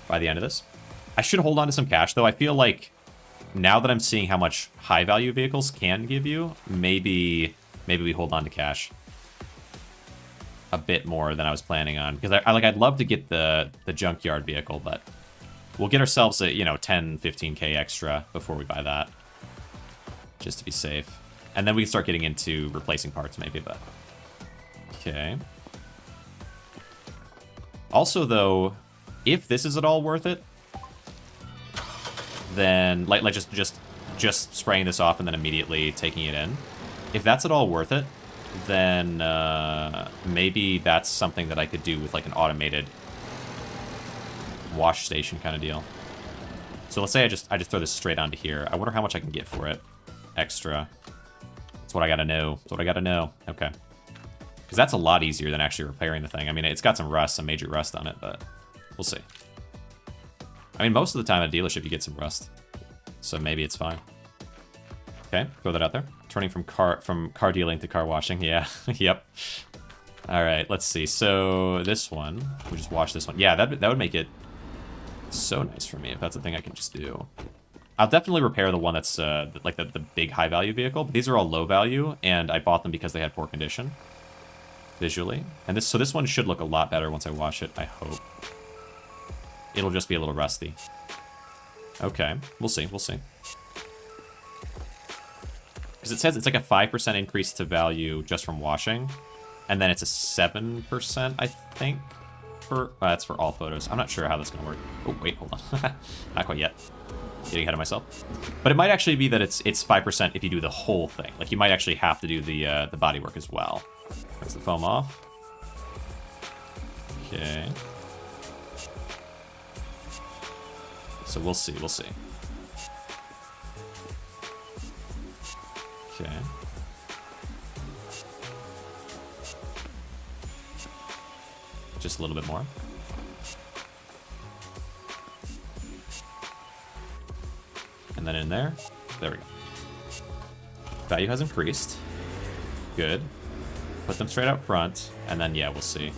by the end of this. I should hold on to some cash though. I feel like now that I'm seeing how much high value vehicles can give you, maybe we hold on to cash a bit more than I was planning on, because I'd love to get the junkyard vehicle, but we'll get ourselves a, you know, 10, 15K extra before we buy that, just to be safe. And then we can start getting into replacing parts maybe, but... Okay. Also, though, if this is at all worth it, then, like just spraying this off and then immediately taking it in. If that's at all worth it, then maybe that's something that I could do with, like, an automated wash station kind of deal. So let's say I just throw this straight onto here. I wonder how much I can get for it extra. That's what I gotta know. That's what I gotta know. Okay. Because that's a lot easier than actually repairing the thing. I mean, it's got some rust, some major rust on it, but we'll see. I mean, most of the time at a dealership you get some rust, so maybe it's fine. Okay, throw that out there. Turning from car dealing to car washing. Yeah, yep. All right, let's see. So this one, we just wash this one. Yeah, that would make it so nice for me if that's a thing I can just do. I'll definitely repair the one that's like the big high value vehicle, but these are all low value, and I bought them because they had poor condition visually. And so this one should look a lot better once I wash it, I hope. It'll just be a little rusty. Okay, we'll see, we'll see. Because it says it's like a 5% increase to value just from washing, and then it's a 7%, I think, for that's for all photos. I'm not sure how that's gonna work. Oh wait, hold on, not quite yet. Getting ahead of myself. But it might actually be that it's 5% if you do the whole thing. Like you might actually have to do the body work as well. Rinse the foam off. Okay. So we'll see, we'll see. Okay. Just a little bit more. And then in there. There we go. Value has increased. Good. Put them straight up front. And then, yeah, we'll see.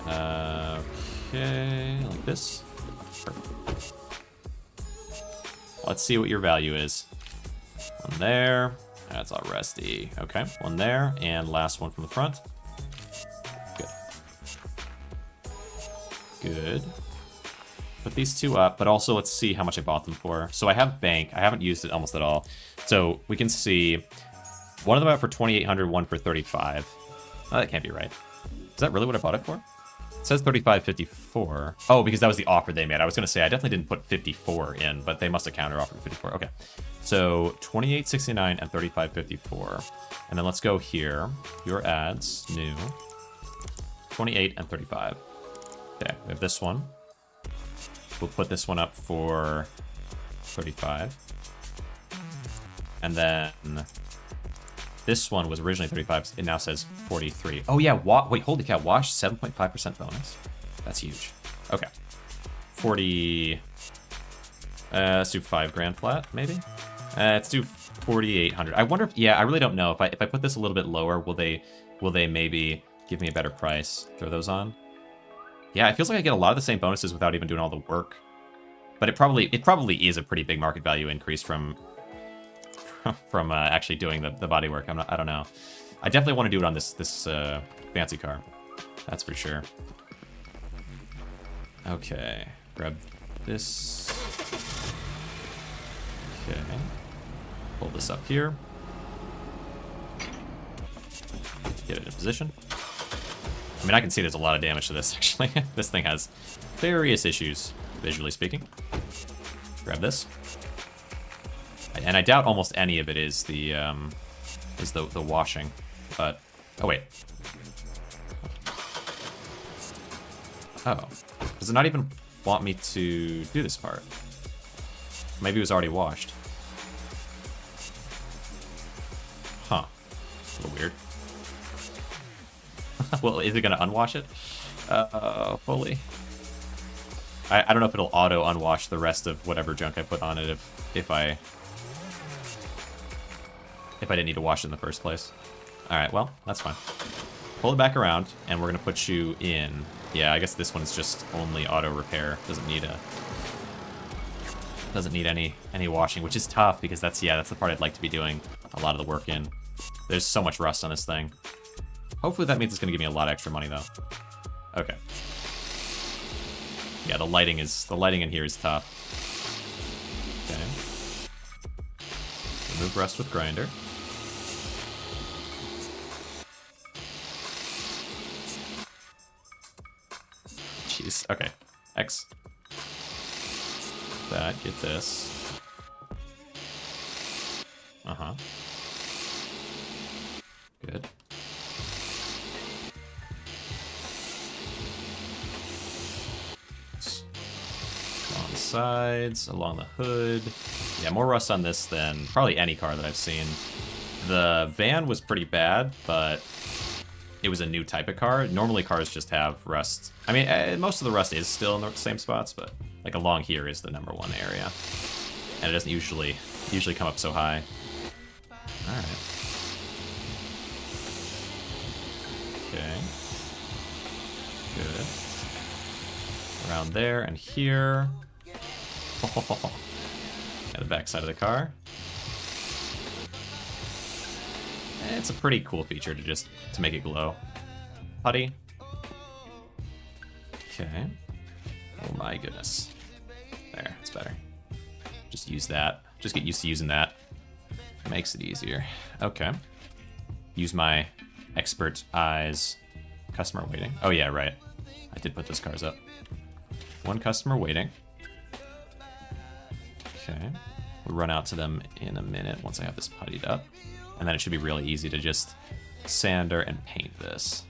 Okay, like this. Perfect. Let's see what your value is. One there. That's all rusty. Okay, one there. And last one from the front. Good. Good. Put these two up, but also let's see how much I bought them for. So I have bank. I haven't used it almost at all. So we can see one of them out for 2,800, one for 35. Oh, that can't be right. Is that really what I bought it for? It says 35.54. Oh, because that was the offer they made. I was going to say I definitely didn't put 54 in, but they must have counter offered 54. Okay. So 28.69 and 35.54. And then let's go here. Your ads, new. 28 and 35. Okay, we have this one. We'll put this one up for 35. And then this one was originally 35. It now says 43. Oh, yeah. Wait, holy cow. Wash, 7.5% bonus. That's huge. Okay. 40. Let's do 5 grand flat, maybe? Let's do 4,800. I wonder if, yeah, I really don't know. If I put this a little bit lower, will they maybe give me a better price? Throw those on? Yeah, it feels like I get a lot of the same bonuses without even doing all the work. But it probably is a pretty big market value increase from actually doing the body work. I don't know. I definitely want to do it on this fancy car. That's for sure. Okay, grab this. Okay, pull this up here. Get it in position. I mean, I can see there's a lot of damage to this, actually. This thing has various issues, visually speaking. Grab this. And I doubt almost any of it is the washing. But, oh, wait. Oh. Does it not even want me to do this part? Maybe it was already washed. Huh. A little weird. Well, is it going to unwash it? Fully. I don't know if it'll auto unwash the rest of whatever junk I put on it if I didn't need to wash it in the first place. Alright, well, that's fine. Pull it back around, and we're going to put you in. Yeah, I guess this one's just only auto repair. Doesn't need any washing, which is tough because that's the part I'd like to be doing a lot of the work in. There's so much rust on this thing. Hopefully that means it's going to give me a lot of extra money, though. Okay. Yeah, the lighting in here is tough. Okay. Remove rust with grinder. Jeez. Okay. X. That. Get this. Uh-huh. Good. On the sides, along the hood. Yeah, more rust on this than probably any car that I've seen. The van was pretty bad, but it was a new type of car. Normally cars just have rust. I mean, most of the rust is still in the same spots, but like along here is the #1 area. And it doesn't usually come up so high. All right. Okay. Good. Around there and here. At the back side of the car. It's a pretty cool feature to make it glow. Putty. Okay. Oh my goodness. There, it's better. Just use that. Just get used to using that. Makes it easier. Okay. Use my expert eyes. Customer waiting. Oh yeah, right. I did put those cars up. One customer waiting. Okay. We'll run out to them in a minute once I have this puttied up. And then it should be really easy to just sander and paint this.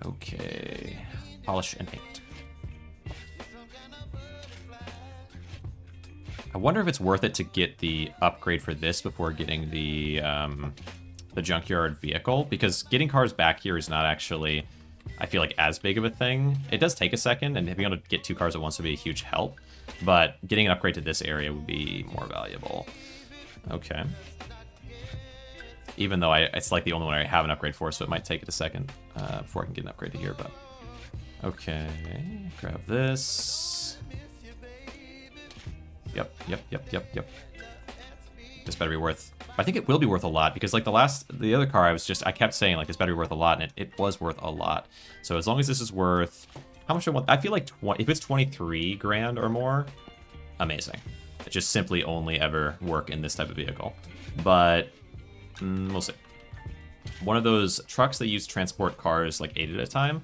Okay. Polish and paint. I wonder if it's worth it to get the upgrade for this before getting the junkyard vehicle, because getting cars back here is not actually, I feel like, as big of a thing. It does take a second, and being able to get 2 cars at once would be a huge help, but getting an upgrade to this area would be more valuable. Okay. Even though it's like the only one I have an upgrade for, so it might take it a second before I can get an upgrade to here, but... Okay, grab this. Yep. This better be worth... I think it will be worth a lot, because like the other car I kept saying like this better be worth a lot, and it was worth a lot. So as long as this is worth... How much do I want? I feel like if it's 23 grand or more, amazing. It just simply only ever work in this type of vehicle. But we'll see. One of those trucks that use transport cars like 8 at a time,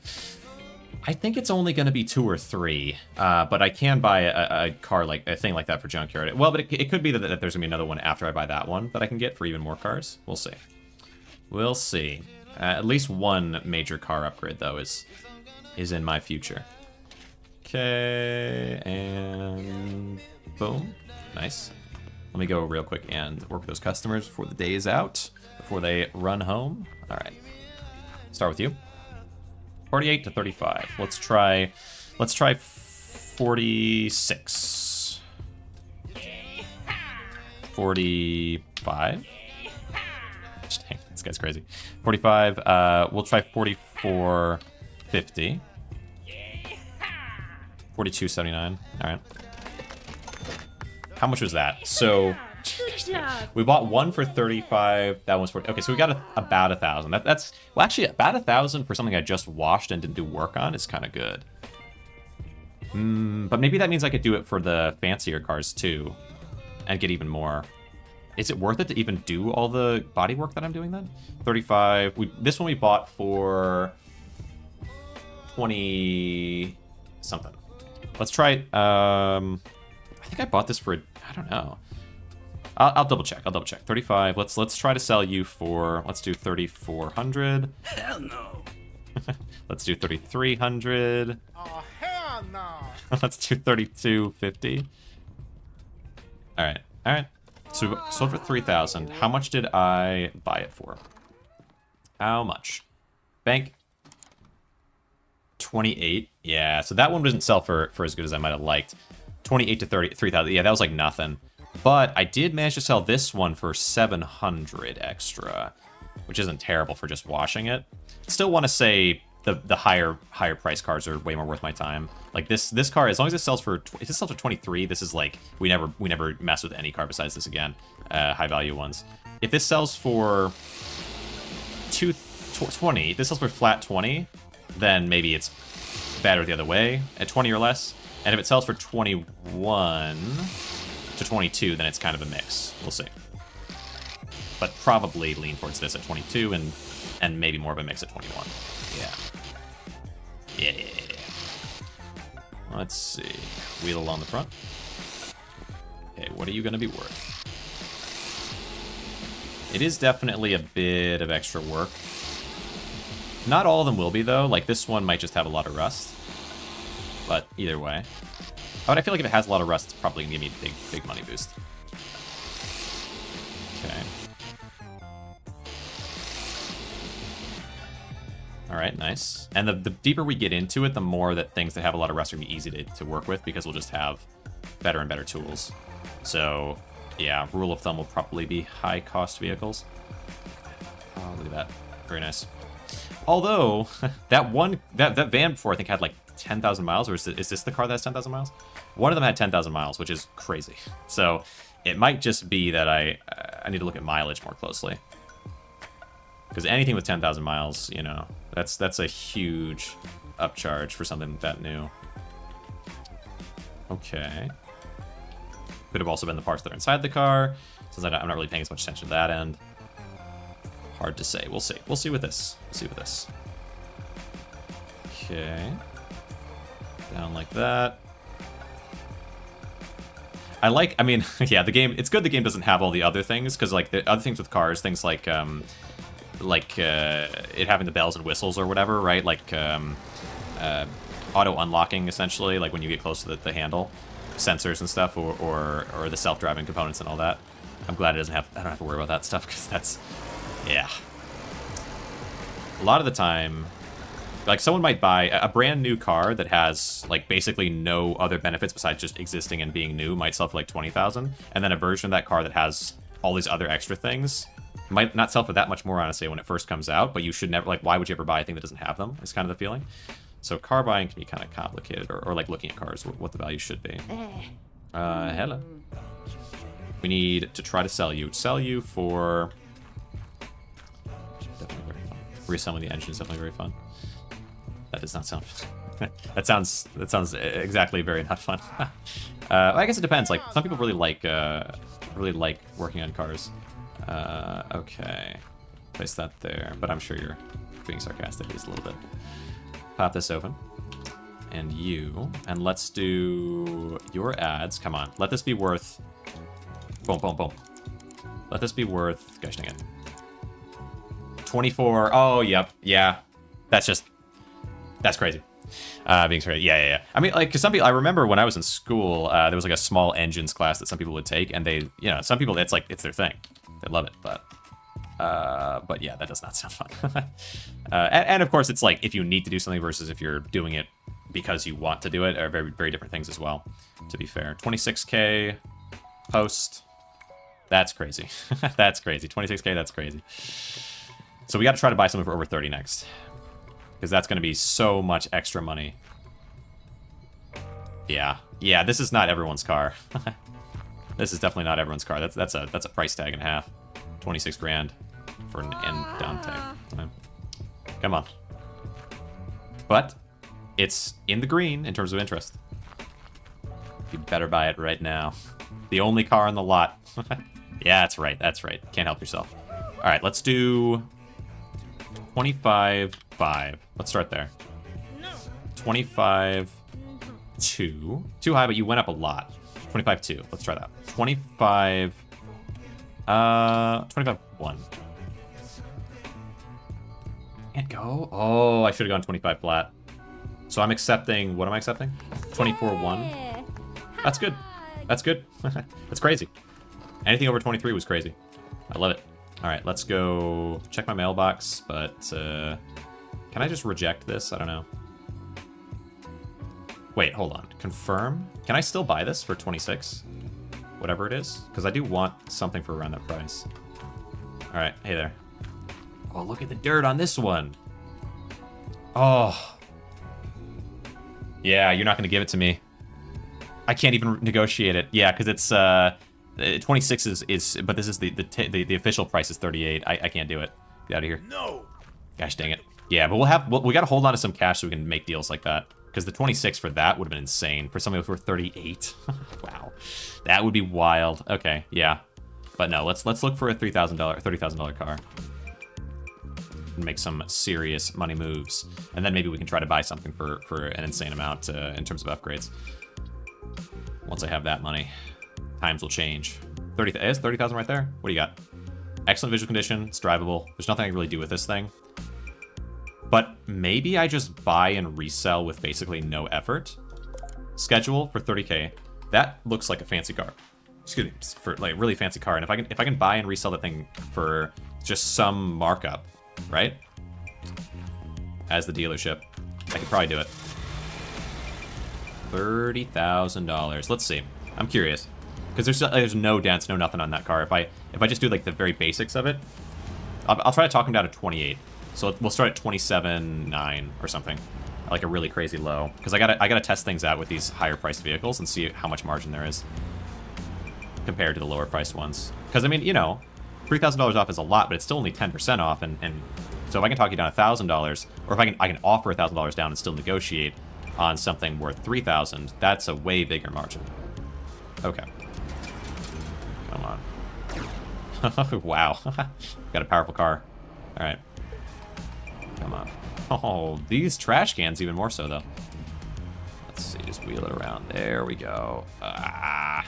I think it's only going to be 2 or 3, but I can buy a car like a thing like that for junkyard. Well, but it could be that there's going to be another one after I buy that one that I can get for even more cars. We'll see. We'll see. At least one major car upgrade though is in my future. Okay, and boom, nice. Let me go real quick and work with those customers before the day is out, before they run home. All right, start with you. 48 to 35. Let's try 46. 45. Dang, this guy's crazy. 45. We'll try 44.50. 42.79. All right. How much was that? So Good job. we bought one for 35. That one's 40. Okay, so we got about 1,000. That's well, actually about 1,000 for something I just washed and didn't do work on is kind of good. But maybe that means I could do it for the fancier cars too, and get even more. Is it worth it to even do all the body work that I'm doing then? 35. This one we bought for 20 something. Let's try. I think I bought this for. I don't know. I'll double check. 35. Let's try to sell you for. Let's do 3,400. Hell no. Let's do 3,300. Oh, hell no. Let's do 3,250. All right. So we sold for 3,000. How much did I buy it for? How much? Bank. 28. Yeah. So that one doesn't sell for as good as I might have liked. 28 to 33,000. Yeah, that was like nothing. But I did manage to sell this one for 700 extra, which isn't terrible for just washing it. Still want to say the higher price cars are way more worth my time. Like this car, as long as it sells for 23, this is like we never mess with any car besides this again. High value ones. If this sells for 20, if this sells for flat 20, then maybe it's better the other way at 20 or less. And if it sells for 21 to 22, then it's kind of a mix. We'll see. But probably lean towards this at 22 and maybe more of a mix at 21. Yeah. Let's see. Wheel along the front. Okay, what are you going to be worth? It is definitely a bit of extra work. Not all of them will be, though. Like, this one might just have a lot of rust. But either way. But I feel like if it has a lot of rust, it's probably going to give me a big money boost. Okay. Alright, nice. And the deeper we get into it, the more that things that have a lot of rust are going to be easy to work with, because we'll just have better and better tools. So, yeah, rule of thumb will probably be high-cost vehicles. Oh, look at that. Very nice. Although, that van before I think had like 10,000 miles, or is this the car that has 10,000 miles? One of them had 10,000 miles, which is crazy. So it might just be that I need to look at mileage more closely. Because anything with 10,000 miles, you know, that's a huge upcharge for something that new. Okay. Could have also been the parts that are inside the car, since I'm not really paying as much attention to that end. Hard to say. We'll see. We'll see with this. Okay. Down like that. I mean, yeah, the game, it's good the game doesn't have all the other things, because, like, the other things with cars, things like it having the bells and whistles or whatever, right? Like, auto unlocking, essentially, like when you get close to the handle. sensors and stuff, or the self-driving components and all that. I'm glad I don't have to worry about that stuff, because that's, yeah. A lot of the time, like, someone might buy a brand new car that has, like, basically no other benefits besides just existing and being new, might sell for like 20,000, and then a version of that car that has all these other extra things might not sell for that much more, honestly, when it first comes out, but you should never, like, why would you ever buy a thing that doesn't have them, is kind of the feeling. So car buying can be kind of complicated, or like looking at cars, what the value should be. Hello. We need to try to sell you. Sell you for... Definitely very fun. Reselling the engine is definitely very fun. That does not sound... that sounds exactly very not fun. I guess it depends. Like, some people really like working on cars. Okay. Place that there, but I'm sure you're being sarcastic just a little bit. Pop this open. And you. And let's do your ads. Come on. Let this be worth... Boom, boom, boom. Let this be worth... Gosh dang it. 24. Oh, yep. Yeah. That's crazy. Being straight. Yeah. I mean, like, because some people... I remember when I was in school, there was, like, a small engines class that some people would take, and they... You know, some people, it's like, it's their thing. They love it, but yeah, that does not sound fun. And of course, it's like if you need to do something versus if you're doing it because you want to do it are very, very different things as well, to be fair. 26K post. That's crazy. That's crazy. 26K, that's crazy. So we got to try to buy something for over 30 next, because that's going to be so much extra money. Yeah, this is not everyone's car. This is definitely not everyone's car. That's a price tag and a half. 26 grand for an end down tag. Come on. But it's in the green in terms of interest. You better buy it right now. The only car on the lot. Yeah, that's right. That's right. Can't help yourself. All right, let's do 25.5. Let's start there. 25.2. Too high, but you went up a lot. 25.2. Let's try that. 25. 25.1. Can't go. Oh, I should have gone 25 flat. So I'm accepting. What am I accepting? 24.1. That's good. That's good. That's crazy. Anything over 23 was crazy. I love it. All right, let's go check my mailbox. But can I just reject this? I don't know. Wait, hold on. Confirm. Can I still buy this for 26? Whatever it is, because I do want something for around that price. All right, hey there. Oh, look at the dirt on this one. Oh. Yeah, you're not going to give it to me. I can't even negotiate it. Yeah, because it's 26 is, but this is the official price is 38. I can't do it. Get out of here. No. Gosh dang it. Yeah, but we got to hold on to some cash so we can make deals like that. Because the 26 for that would have been insane. For something that's worth 38. Wow. That would be wild. Okay, yeah. But no, let's look for a $30,000 car. And make some serious money moves. And then maybe we can try to buy something for an insane amount in terms of upgrades. Once I have that money, times will change. 30,000 right there? What do you got? Excellent visual condition. It's drivable. There's nothing I can really do with this thing. But maybe I just buy and resell with basically no effort. Schedule for 30K. That looks like a fancy car. Excuse me, for like a really fancy car. And if I can buy and resell that thing for just some markup, right? As the dealership, I could probably do it. $30,000. Let's see. I'm curious, because there's no dents, no nothing on that car. If I just do like the very basics of it, I'll try to talk him down to 28. So we'll start at 27.9 or something, like a really crazy low. Because I gotta test things out with these higher priced vehicles and see how much margin there is compared to the lower priced ones. Because I mean, you know, $3,000 off is a lot, but it's still only 10% off. And so if I can talk you down $1,000, or if I can offer $1,000 down and still negotiate on something worth $3,000, that's a way bigger margin. Okay. Come on. Wow. Got a powerful car. All right. Come on. Oh, these trash cans even more so, though. Let's see, just wheel it around. There we go. Ah.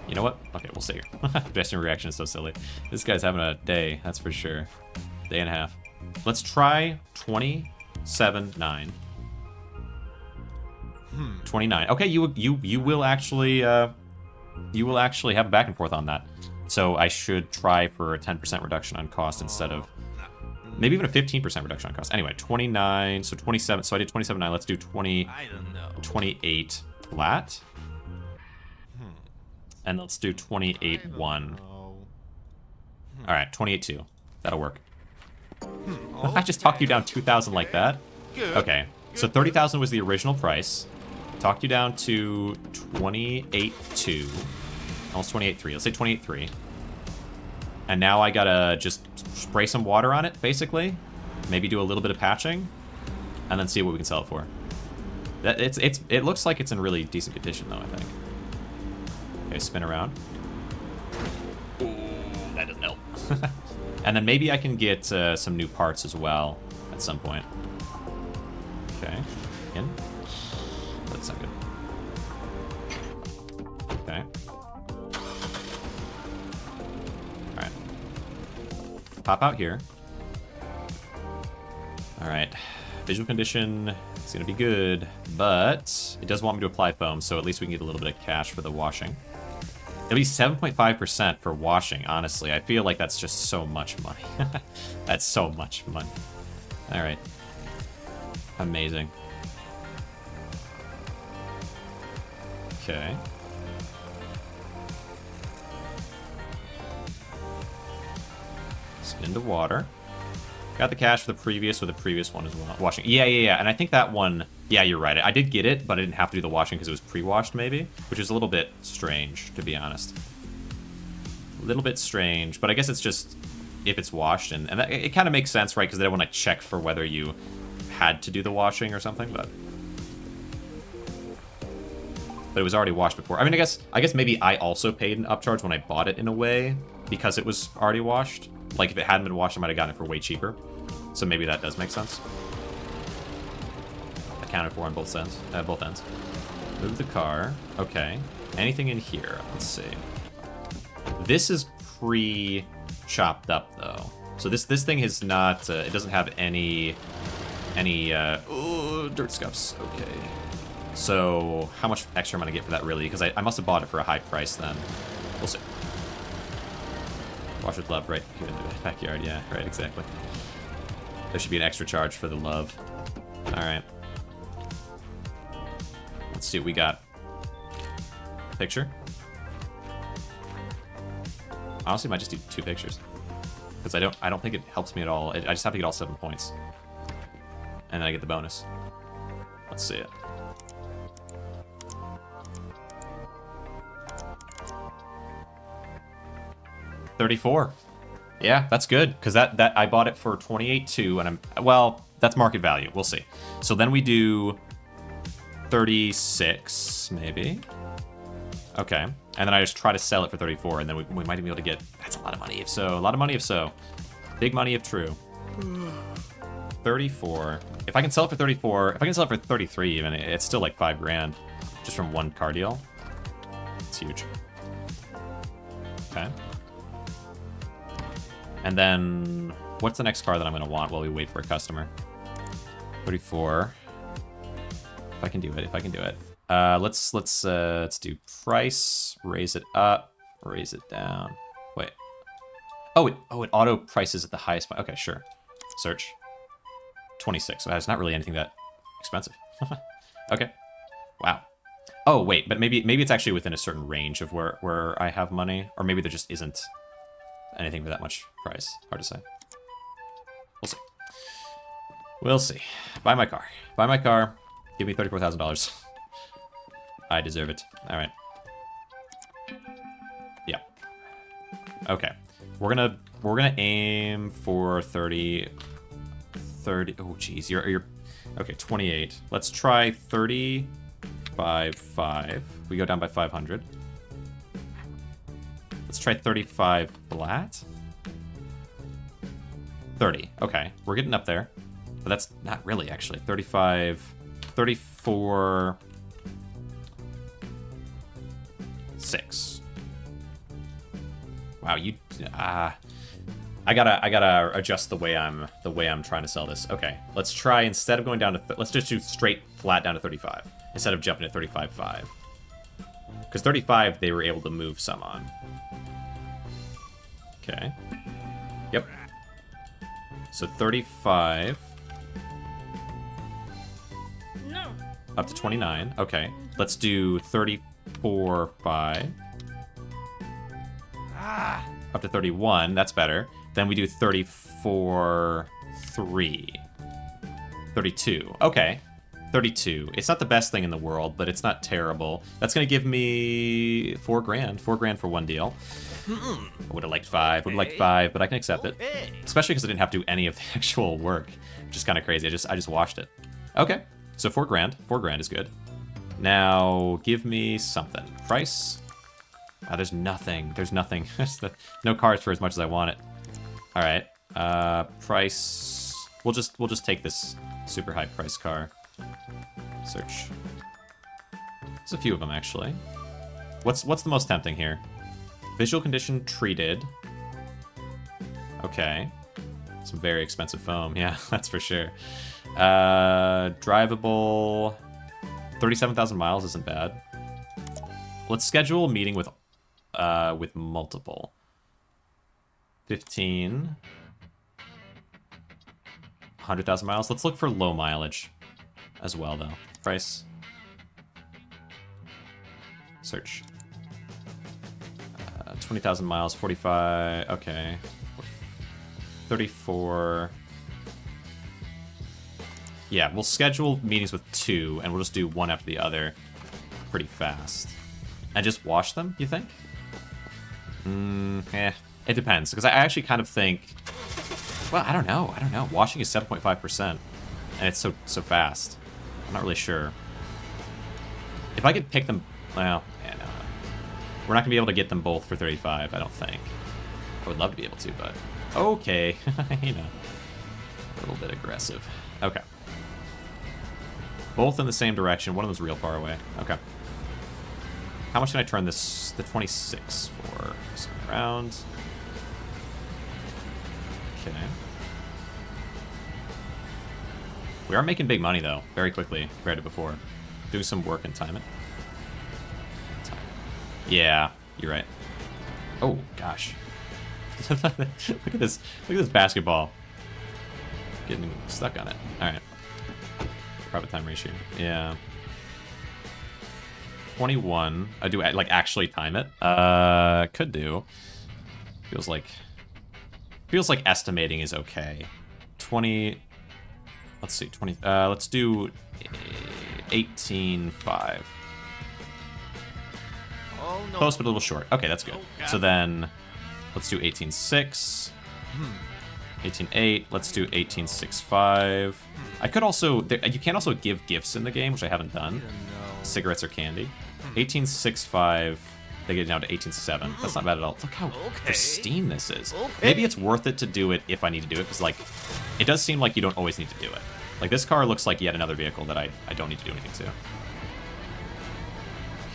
You know what? Okay, we'll see. Pedestrian reaction is so silly. This guy's having a day, that's for sure. Day and a half. Let's try 27.9. 29. Okay, you will actually have a back and forth on that. So I should try for a 10% reduction on cost instead of maybe even a 15% reduction on cost. Anyway, 29, so 27. So I did 27.9. Let's do 20, I don't know. 28 flat. And let's do 28.1. Oh. All right, 28.2. That'll work. I just talked you down 2,000 like that. Good. Okay, so 30,000 was the original price. Talked you down to 28.2. Almost 28.3. Let's say 28.3. And now I gotta just spray some water on it, basically. Maybe do a little bit of patching, and then see what we can sell it for. It looks like it's in really decent condition, though, I think. Okay, spin around. Ooh, that doesn't help. And then maybe I can get some new parts as well at some point. Okay, in. That's not good. Okay. Alright. Pop out here. Alright. Visual condition is going to be good, but it does want me to apply foam, so at least we can get a little bit of cash for the washing. It'll be 7.5% for washing, honestly. I feel like that's just so much money. That's so much money. Alright. Amazing. Okay. Spin to water. Got the cash for the previous with the previous one as well. Washing. Yeah. And I think that one... Yeah, you're right. I did get it, but I didn't have to do the washing because it was pre-washed, maybe. Which is a little bit strange, to be honest. A little bit strange, but I guess it's just if it's washed. And that, it kind of makes sense, right? Because they don't want to check for whether you had to do the washing or something, but it was already washed before. I mean, I guess maybe I also paid an upcharge when I bought it in a way because it was already washed. Like, if it hadn't been washed, I might have gotten it for way cheaper. So maybe that does make sense. Accounted for on both ends. Move the car. Okay. Anything in here? Let's see. This is pre-chopped up, though. So this thing is not... it doesn't have any dirt scuffs. Okay. So how much extra am I going to get for that, really? Because I must have bought it for a high price then. We'll see. Wash with love right here in the backyard. Yeah, right, exactly. There should be an extra charge for the love. Alright. Let's see what we got. Picture. Honestly, I might just do 2 pictures. Because I don't think it helps me at all. I just have to get all 7 points. And then I get the bonus. Let's see it. $34. Yeah, that's good, because that I bought it for 28.2, and well, that's market value. We'll see. So then we do 36, maybe. Okay, and then I just try to sell it for 34, and then we might be able to get... That's a lot of money if so. A lot of money if so. Big money if true. 34. If I can sell it for 34, if I can sell it for 33 even, it's still like 5 grand just from one car deal. It's huge. Okay. And then, what's the next car that I'm gonna want while we wait for a customer? 34. If I can do it. Let's do price, raise it up, raise it down. Wait. Oh, it auto prices at the highest. Okay, sure. Search. 26. So that's not really anything that expensive. Okay. Wow. Oh wait, but maybe it's actually within a certain range of where I have money, or maybe there just isn't anything for that much price. Hard to say. We'll see. We'll see. Buy my car. Buy my car. Give me $34,000. I deserve it. All right. Yeah. Okay. We're gonna aim for 30. Oh geez, you're okay. 28. Let's try 35.5. We go down by 500. Let's try 35 flat. 30. Okay, we're getting up there, but that's not really actually 35. 34. 6. Wow, you. I gotta adjust the way I'm trying to sell this. Okay, let's try, instead of going down to let's just do straight flat down to 35. instead of jumping at 35.5. Because 35, they were able to move some on. Okay. Yep. So 35. No. Up to 29. Okay. Let's do 34.5. Up to 31. That's better. Then we do 34.3. 32. Okay. 32. It's not the best thing in the world, but it's not terrible. That's going to give me 4 grand. 4 grand for one deal. I would have liked 5. Would have liked 5, but I can accept it. Especially because I didn't have to do any of the actual work, which is kind of crazy. I just washed it. Okay. So 4 grand. 4 grand is good. Now, give me something. Price. There's nothing. There's nothing. No cards for as much as I want it. All right. Price. We'll just take this super high price car. Search. There's a few of them actually. What's the most tempting here? Visual condition treated. Okay. Some very expensive foam. Yeah, that's for sure. Drivable. 37,000 miles isn't bad. Let's schedule a meeting with multiple. 15. 100,000 miles. Let's look for low mileage as well, though. Price. Search. 20,000 miles, 45. Okay. 34. Yeah, we'll schedule meetings with 2, and we'll just do one after the other pretty fast. And just wash them, you think? It depends, because I actually kind of think... Well, I don't know. Washing is 7.5%, and it's so fast. I'm not really sure. If I could pick them... Well, yeah, no. We're not going to be able to get them both for 35, I don't think. I would love to be able to, but... Okay. You know. A little bit aggressive. Okay. Both in the same direction. One of them's real far away. Okay. How much can I turn this... the 26 for? Spin around. Okay. We are making big money, though, very quickly compared to before. Doing some work and time it. Yeah, you're right. Oh, gosh. Look at this. Look at this basketball. Getting stuck on it. All right. Profit time ratio. Yeah. 21. I do like actually time it. Could do. Feels like estimating is okay. 20. Let's see. 20. Let's do 18.5. Oh, no. Close, but a little short. Okay, that's good. So then, let's do 18.6. 18.8. Let's do 18.65. I could also... you can also give gifts in the game, which I haven't done. Cigarettes or candy. 18.65. They get down to 18.7. That's not bad at all. Look how pristine this is. Maybe it's worth it to do it if I need to do it, because, like, it does seem like you don't always need to do it. Like, this car looks like yet another vehicle that I don't need to do anything to.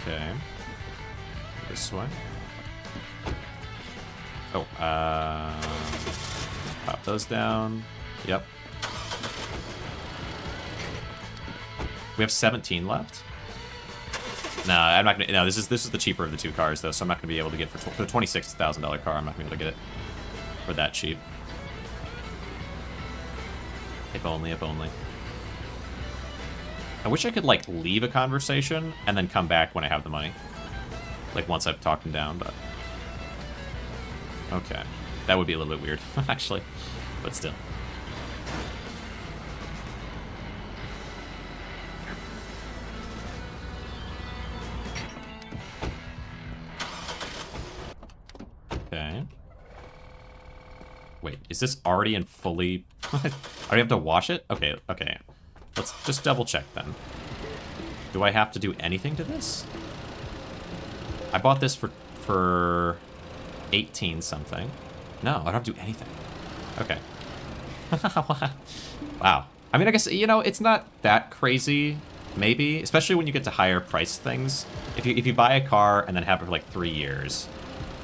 Okay. This way. Oh, pop those down. Yep. We have 17 left. No, I'm not gonna. No, this is the cheaper of the two cars though, so I'm not gonna be able to get for the $26,000 car. I'm not gonna be able to get it for that cheap. If only, if only. I wish I could like leave a conversation and then come back when I have the money. Like once I've talked him down, but okay, that would be a little bit weird actually, but still. Okay. Wait, is this already in fully... I already have to wash it? Okay, okay. Let's just double check then. Do I have to do anything to this? I bought this for 18 something. No, I don't have to do anything. Okay. Wow. I mean, I guess, you know, it's not that crazy, maybe, especially when you get to higher price things. If you buy a car and then have it for like 3 years,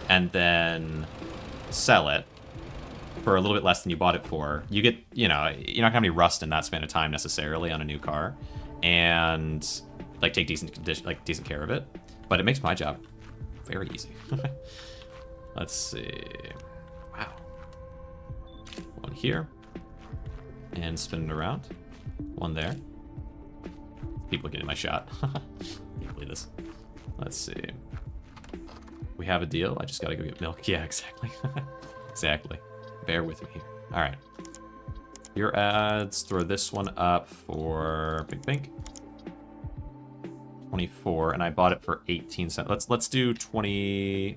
and then sell it for a little bit less than you bought it for, you get, you know, you're not gonna have any rust in that span of time necessarily on a new car. And like take decent care of it. But it makes my job very easy. Let's see. Wow. One here. And spin it around. One there. People getting my shot. Can't believe this. Let's see. We have a deal. I just gotta go get milk. Yeah, exactly. Exactly. Bear with me here. Alright. Your ads. Throw this one up for pink. 24, and I bought it for 18 cents. Let's do 20.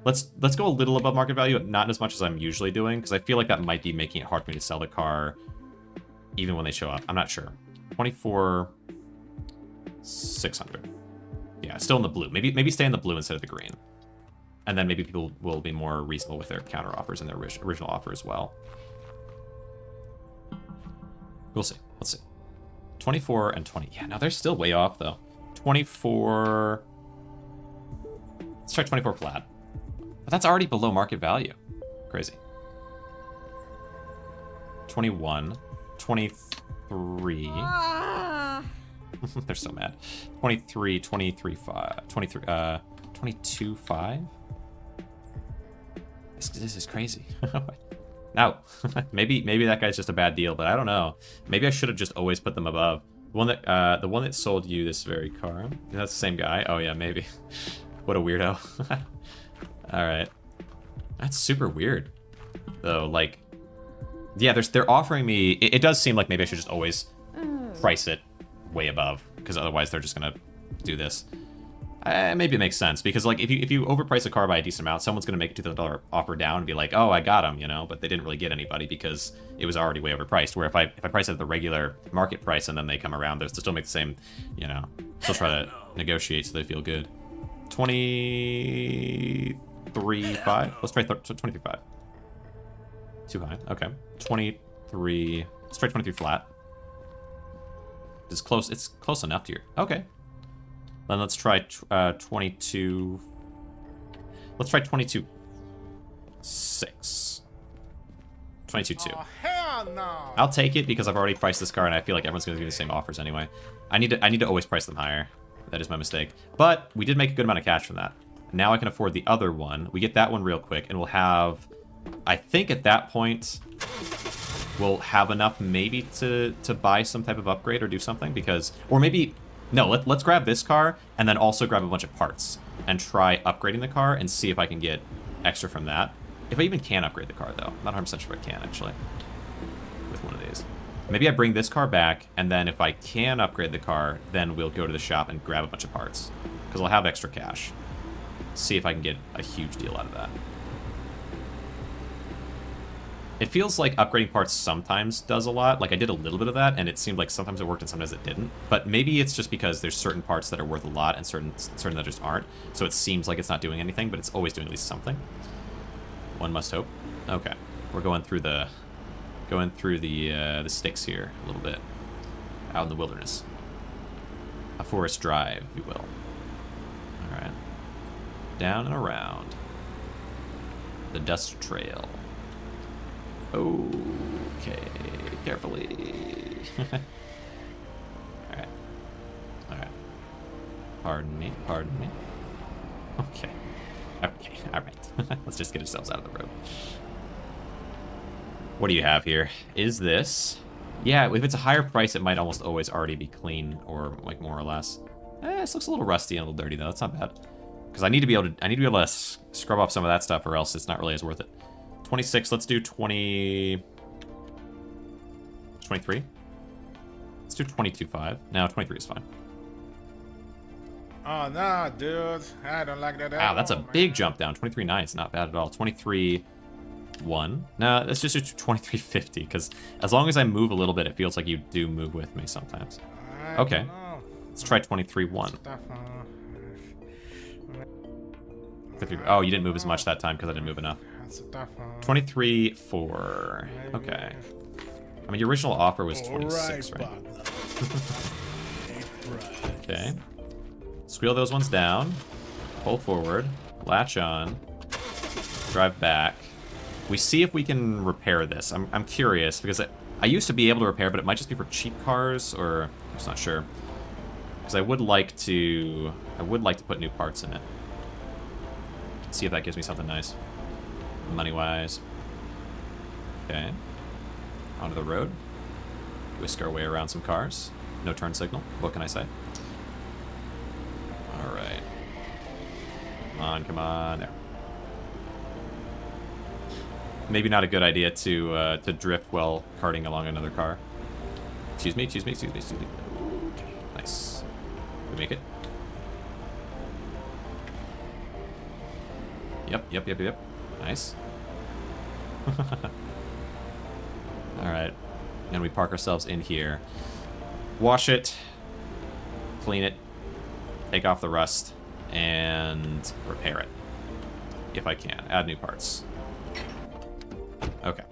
Let's go a little above market value, not as much as I'm usually doing, because I feel like that might be making it hard for me to sell the car even when they show up. I'm not sure. 24 600. Yeah, still in the blue. Maybe stay in the blue instead of the green. And then maybe people will be more reasonable with their counter offers and their original offer as well. We'll see. Let's see. 24 and 20. Yeah, no, they're still way off though. 24. Let's try 24 flat. But that's already below market value. Crazy. 21. 23. They're so mad. 23, 23, 5. 23, 22, 5. This is crazy. No. maybe that guy's just a bad deal, but I don't know. Maybe I should have just always put them above. The one that sold you this very car. That's the same guy. Oh yeah, maybe. What a weirdo. All right. That's super weird, though. Like, yeah, they're offering me. It does seem like maybe I should just always price it way above, because otherwise they're just gonna do this. Maybe it makes sense, because like if you overprice a car by a decent amount, someone's gonna make a $2,000 offer down and be like, oh, I got him, you know, but they didn't really get anybody because it was already way overpriced. Where if I price it at the regular market price and then they come around, they'll still make the same, you know, still try to negotiate so they feel good. 23.5. Let's try 23.5. Too high. Okay. 23. Let's try 23 flat. It's close. It's close enough to your. Okay. Then let's try 22. Let's try 22.6. 22.2. Oh, hell no. I'll take it because I've already priced this car and I feel like everyone's going to give me the same offers anyway. I need to always price them higher. That is my mistake. But we did make a good amount of cash from that. Now I can afford the other one. We get that one real quick and we'll have, I think at that point, we'll have enough maybe to buy some type of upgrade or do something, because, or maybe, no, let's grab this car and then also grab a bunch of parts and try upgrading the car and see if I can get extra from that. If I even can upgrade the car though. I'm not 100% sure if I can actually with one of these. Maybe I bring this car back, and then if I can upgrade the car, then we'll go to the shop and grab a bunch of parts, because I'll have extra cash. See if I can get a huge deal out of that. It feels like upgrading parts sometimes does a lot. Like I did a little bit of that, and it seemed like sometimes it worked and sometimes it didn't. But maybe it's just because there's certain parts that are worth a lot and certain that just aren't. So it seems like it's not doing anything, but it's always doing at least something. One must hope. Okay, we're going through the sticks here a little bit, out in the wilderness. A forest drive, if you will. All right, down and around the dust trail. Okay, carefully. All right. Pardon me. Okay, all right. Let's just get ourselves out of the road. What do you have here? Is this? Yeah, if it's a higher price, it might almost always already be clean, or like more or less. This looks a little rusty and a little dirty though. That's not bad. Because I need to be able to scrub off some of that stuff, or else it's not really as worth it. 26. Let's do 20. 23. Let's do 22.5. No, 23 is fine. Oh no, dude! I don't like that. Wow, that's a big jump down. 23.9 is not bad at all. 23.1. No, let's just do 23.50, because as long as I move a little bit, it feels like you do move with me sometimes. Okay. Let's try 23.1. Oh, you didn't move as much that time because I didn't move enough. 23.4. Okay. I mean, your original offer was 26, right? Okay. Squeal those ones down. Pull forward. Latch on. Drive back. We see if we can repair this. I'm curious, because I used to be able to repair, but it might just be for cheap cars, or I'm just not sure. Because I would like to put new parts in it. See if that gives me something nice. Money-wise. Okay. Onto the road. Whisk our way around some cars. No turn signal. What can I say? Alright. Come on, come on. There. Maybe not a good idea to drift while karting along another car. Excuse me, excuse me, excuse me, excuse me. Okay, nice. We make it. Yep. Nice. Alright. And we park ourselves in here. Wash it. Clean it. Take off the rust. And repair it. If I can. Add new parts. Okay.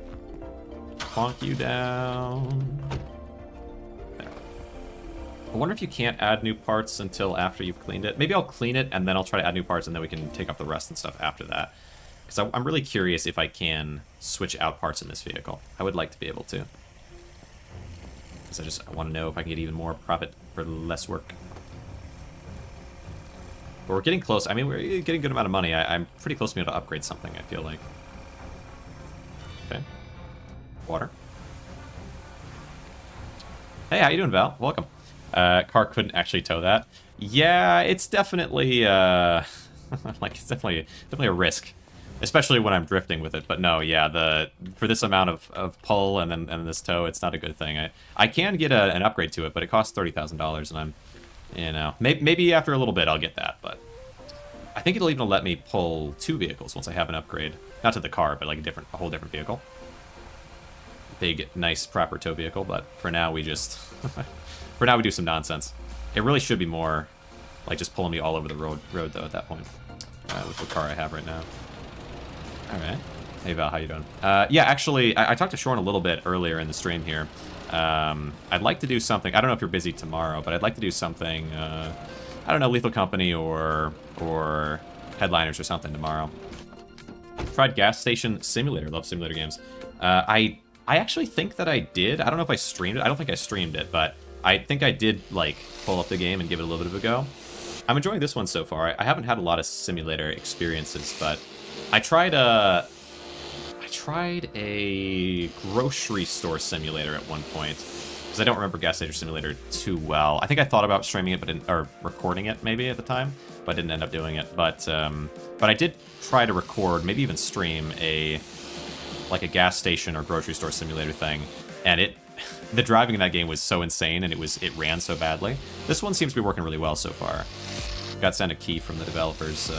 Plonk you down. There. I wonder if you can't add new parts until after you've cleaned it. Maybe I'll clean it and then I'll try to add new parts and then we can take off the rust and stuff after that. Because I'm really curious if I can switch out parts in this vehicle. I would like to be able to. Because I want to know if I can get even more profit for less work. But we're getting close. I mean, we're getting a good amount of money. I'm pretty close to being able to upgrade something, I feel like. Okay. Water. Hey, how you doing, Val? Welcome. Car couldn't actually tow that. Yeah, it's definitely like it's definitely a risk, especially when I'm drifting with it. But no, yeah, for this amount of pull and this tow, it's not a good thing. I can get an upgrade to it, but it costs $30,000, and I'm, you know, maybe after a little bit I'll get that. But I think it'll even let me pull 2 vehicles once I have an upgrade, not to the car, but like a whole different vehicle. Big, nice, proper tow vehicle. But for now, we just for now we do some nonsense. It really should be more like just pulling me all over the road though at that point with the car I have right now. All right. Hey Val, how you doing? Yeah, actually, I talked to Shorn a little bit earlier in the stream here. I'd like to do something. I don't know if you're busy tomorrow, but I'd like to do something. I don't know, Lethal Company or Headliners or something tomorrow. Tried Gas Station Simulator. Love simulator games. I actually think that I did. I don't know if I streamed it. I don't think I streamed it, but I think I did like pull up the game and give it a little bit of a go. I'm enjoying this one so far. I haven't had a lot of simulator experiences, but I tried a grocery store simulator at one point, because I don't remember Gas Station Simulator too well. I think I thought about streaming it, or recording it maybe at the time, but didn't end up doing it. But I did try to record, maybe even stream a gas station or grocery store simulator thing, and the driving in that game was so insane, and it ran so badly. This one seems to be working really well so far. Got sent a key from the developers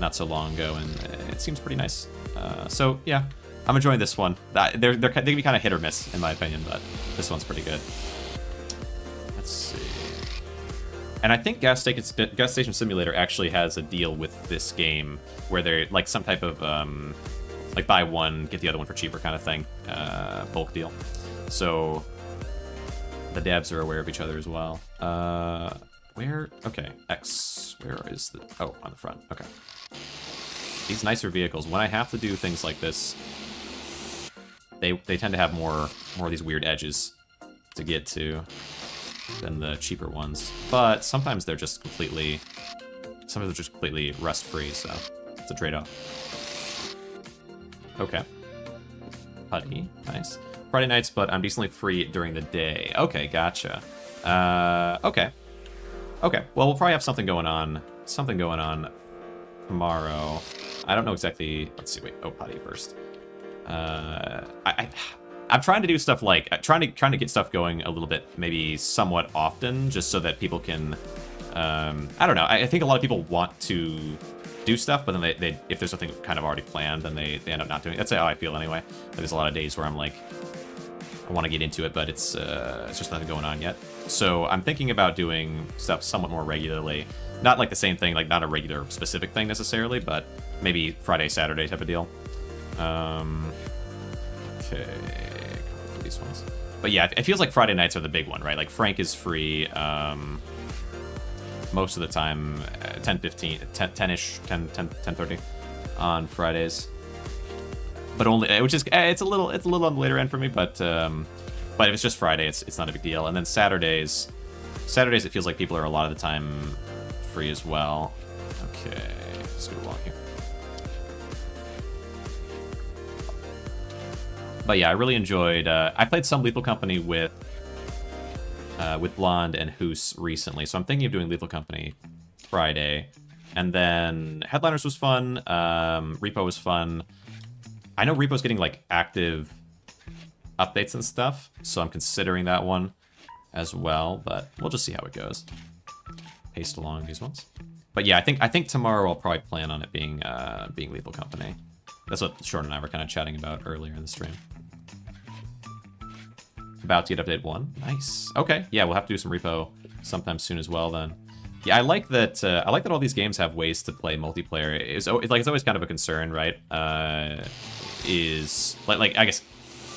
not so long ago, and it seems pretty nice. So yeah, I'm enjoying this one. They can be kind of hit or miss in my opinion, but this one's pretty good. Let's see. And I think Gas Station Simulator actually has a deal with this game where they're like some type of like buy one get the other one for cheaper kind of thing, bulk deal. So the devs are aware of each other as well. Okay, X, where is the, oh, on the front, okay. These nicer vehicles, when I have to do things like this, they tend to have more of these weird edges to get to than the cheaper ones. But sometimes they're just completely rust-free, so it's a trade-off. Okay. Putty, nice. Friday nights, but I'm decently free during the day. Okay, gotcha. Okay. Okay, well, we'll probably have something going on tomorrow. I don't know exactly. Let's see. Wait. Oh, potty first. I'm trying to do stuff like trying to get stuff going a little bit, maybe somewhat often, just so that people can. I don't know. I think a lot of people want to do stuff, but then they if there's something kind of already planned, then they end up not doing it. That's how I feel anyway. There's a lot of days where I'm like, I want to get into it, but it's just nothing going on yet. So I'm thinking about doing stuff somewhat more regularly. Not like the same thing, like not a regular specific thing necessarily, but maybe Friday, Saturday type of deal. Okay, these ones. But yeah, it feels like Friday nights are the big one, right? Like Frank is free most of the time, 10:15, 10-ish, 10:30 on Fridays. But only, which is it's a little on the later end for me, but if it's just Friday, it's not a big deal. And then Saturdays, Saturdays, it feels like people are a lot of the time free as well. Okay, let's go along here. But yeah, I really enjoyed... I played some Lethal Company with Blonde and Hoos recently, so I'm thinking of doing Lethal Company Friday. And then Headliners was fun. Repo was fun. I know Repo's getting, like, active updates and stuff, so I'm considering that one as well, but we'll just see how it goes. Paste along these ones. But yeah, I think tomorrow I'll probably plan on it being Lethal Company. That's what Short and I were kind of chatting about earlier in the stream. About to get update 1. Nice. Okay, yeah, we'll have to do some Repo sometime soon as well then. Yeah, I like that all these games have ways to play multiplayer. It's always kind of a concern, right? Is like I guess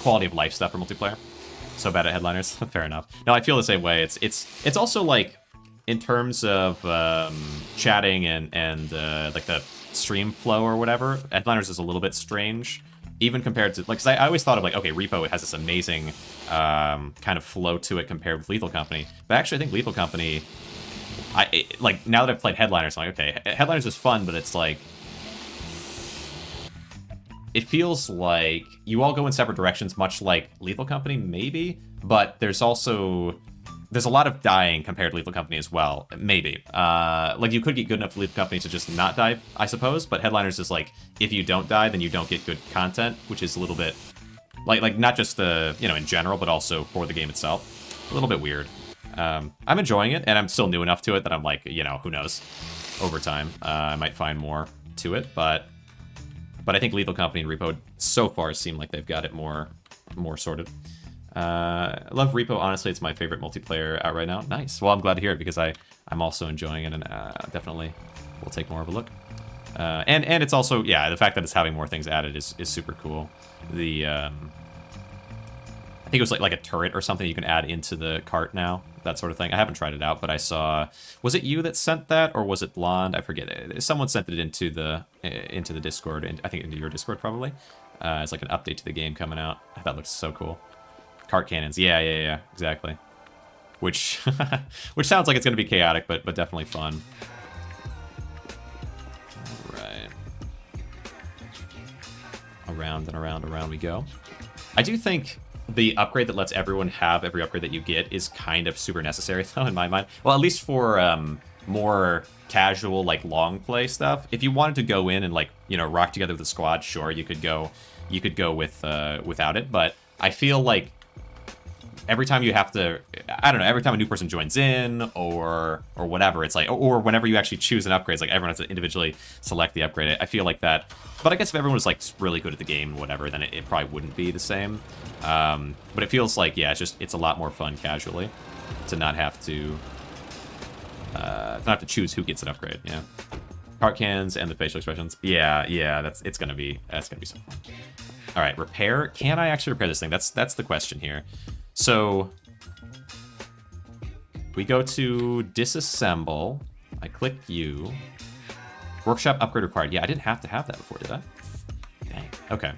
quality of life stuff for multiplayer. So bad at Headliners. Fair enough. No, I feel the same way. It's also like in terms of chatting and like the stream flow or whatever. Headliners is a little bit strange, even compared to like. Cause I always thought of like, okay, Repo, it has this amazing kind of flow to it compared with Lethal Company. But actually, I think Lethal Company, like now that I've played Headliners, I'm like, okay, Headliners is fun, but it's like. It feels like you all go in separate directions, much like Lethal Company, maybe, but there's a lot of dying compared to Lethal Company as well, maybe. Like, you could get good enough Lethal Company to just not die, I suppose, but Headliners is like, if you don't die, then you don't get good content, which is a little bit, like not just in general, but also for the game itself. A little bit weird. I'm enjoying it, and I'm still new enough to it that I'm like, who knows, over time. I might find more to it, but I think Lethal Company and Repo so far seem like they've got it more sorted. I love Repo. Honestly, it's my favorite multiplayer out right now. Nice. Well, I'm glad to hear it because I'm also enjoying it, and definitely will take more of a look. And it's also, yeah, the fact that it's having more things added is super cool. I think it was like a turret or something you can add into the cart now, that sort of thing. I haven't tried it out, but I saw... Was it you that sent that, or was it Blonde? I forget. Someone sent it into the Discord, and I think into your Discord probably. It's like an update to the game coming out. That looks so cool. Cart cannons. Yeah, exactly. Which sounds like it's going to be chaotic, but definitely fun. All right. Around and around we go. I do think the upgrade that lets everyone have every upgrade that you get is kind of super necessary, though, in my mind. Well, at least for more casual, like, long play stuff. If you wanted to go in and, like, rock together with a squad, sure, you could go with without it. But I feel like every time you have to, I don't know, every time a new person joins in or whatever, it's like, or whenever you actually choose an upgrade, it's like everyone has to individually select the upgrade. I feel like that. But I guess if everyone was like really good at the game, whatever, then it probably wouldn't be the same. But it feels like, yeah, it's a lot more fun casually to not have to choose who gets an upgrade. Yeah, cart cans and the facial expressions. Yeah, that's gonna be so fun. All right, repair. Can I actually repair this thing? That's the question here. So we go to disassemble. I click U. Workshop upgrade required. Yeah, I didn't have to have that before, did I? Dang. Okay.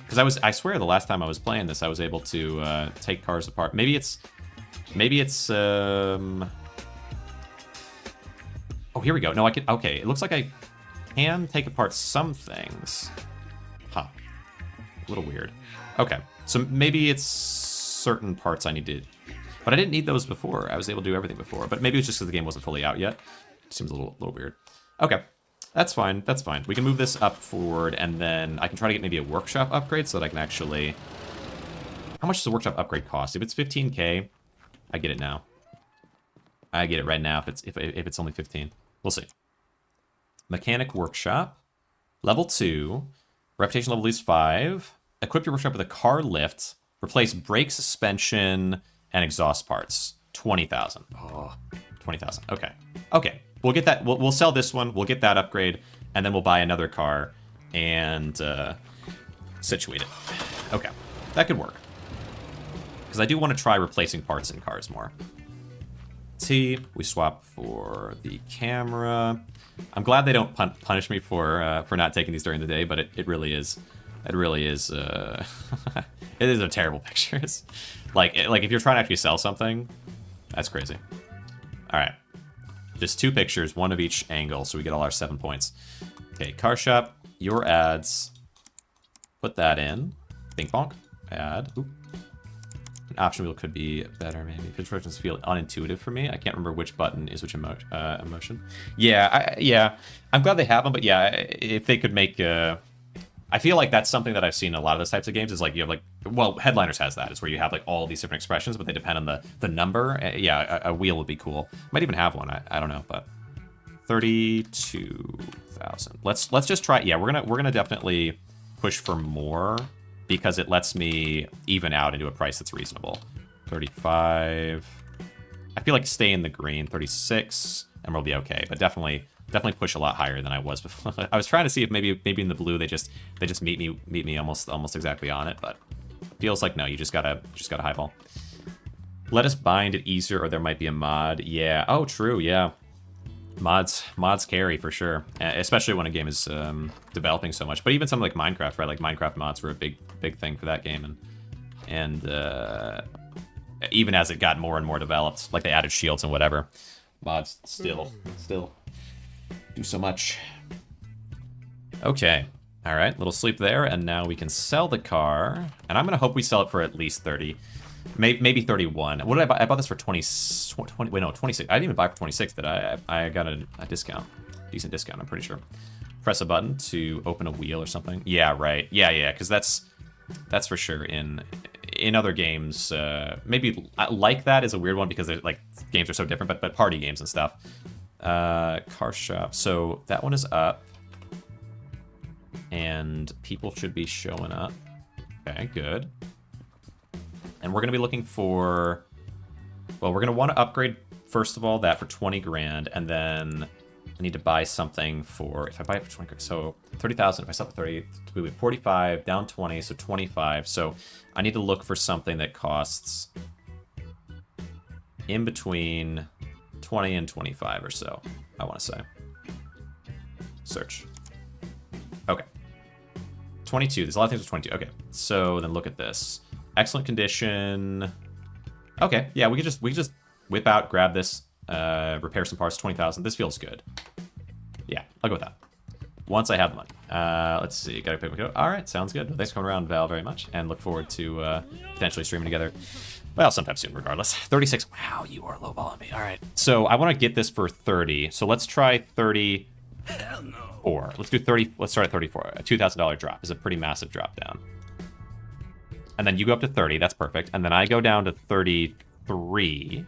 Because I swear the last time I was playing this, I was able to take cars apart. Maybe it's. Oh, here we go. No, I can. Okay, it looks like I can take apart some things. Huh. A little weird. Okay, so maybe it's certain parts I need to. But I didn't need those before. I was able to do everything before. But maybe it's just because the game wasn't fully out yet. Seems a little weird. Okay. That's fine. That's fine. We can move this up forward, and then I can try to get maybe a workshop upgrade so that I can actually... How much does a workshop upgrade cost? If it's 15k, I get it now. I get it right now if it's only 15. We'll see. Mechanic workshop. Level 2. Reputation level is 5. Equip your workshop with a car lift. Replace brake suspension and exhaust parts. 20,000. Oh, 20,000. Okay. Okay. We'll get that. We'll sell this one. We'll get that upgrade, and then we'll buy another car and situate it. Okay, that could work. Because I do want to try replacing parts in cars more. T. We swap for the camera. I'm glad they don't punish me for not taking these during the day, but it really is. It really is. It is a terrible picture. Like if you're trying to actually sell something, that's crazy. All right. Just 2 pictures, 1 of each angle, so we get all our 7 points. Okay, car shop, your ads. Put that in. Bing bonk. Add. Oop. An option wheel could be better, maybe. Instructions feel unintuitive for me. I can't remember which button is which emotion. Yeah, I'm glad they have them, but yeah, if they could make... I feel like that's something that I've seen in a lot of those types of games, is like you have like... Well, Headliners has that. It's where you have like all these different expressions, but they depend on the number. Yeah, a wheel would be cool. Might even have one. I don't know, but... 32,000. Let's just try... Yeah, we're gonna definitely push for more, because it lets me even out into a price that's reasonable. 35. I feel like stay in the green. 36, and we'll be okay. But definitely push a lot higher than I was before. I was trying to see if maybe in the blue they just meet me almost exactly on it, but it feels like no. You just gotta highball. Let us bind it easier, or there might be a mod. Yeah. Oh, true. Yeah. Mods carry for sure, especially when a game is developing so much. But even something like Minecraft, right? Like Minecraft mods were a big thing for that game, and even as it got more and more developed, like they added shields and whatever, mods still do so much. Okay, all right, little sleep there, and now we can sell the car, and I'm gonna hope we sell it for at least 30. Maybe 31. What did I buy? I bought this for 20. Wait, no, 26. I didn't even buy it for 26. Did I? I got a discount. Decent discount, I'm pretty sure. Press a button to open a wheel or something. Yeah, right. Yeah, because that's for sure in other games. Maybe like that is a weird one because like games are so different, but party games and stuff. Car shop. So that one is up, and people should be showing up. Okay, good. And we're going to be looking for... Well, we're going to want to upgrade, first of all, that for 20 grand. And then I need to buy something for... If I buy it for 20 grand... So 30,000. If I sell it for 30, we would 45, down 20, so 25. So I need to look for something that costs in between 20 and 25 or so, I want to say. Search. Okay. 22. There's a lot of things with 22. Okay. So then look at this. Excellent condition. Okay, yeah, we could just whip out, grab this, repair some parts. 20,000. This feels good. Yeah, I'll go with that. Once I have the money. Let's see. Gotta pick my code. All right, sounds good. Thanks for coming around, Val, very much, and look forward to potentially streaming together. Well, sometime soon, regardless. 36. Wow, you are lowballing me. All right. So I want to get this for 30. So let's try 30. Hell no. Or let's do 30. Let's start at 34. A $2,000 drop is a pretty massive drop down. And then you go up to 30. That's perfect. And then I go down to 33.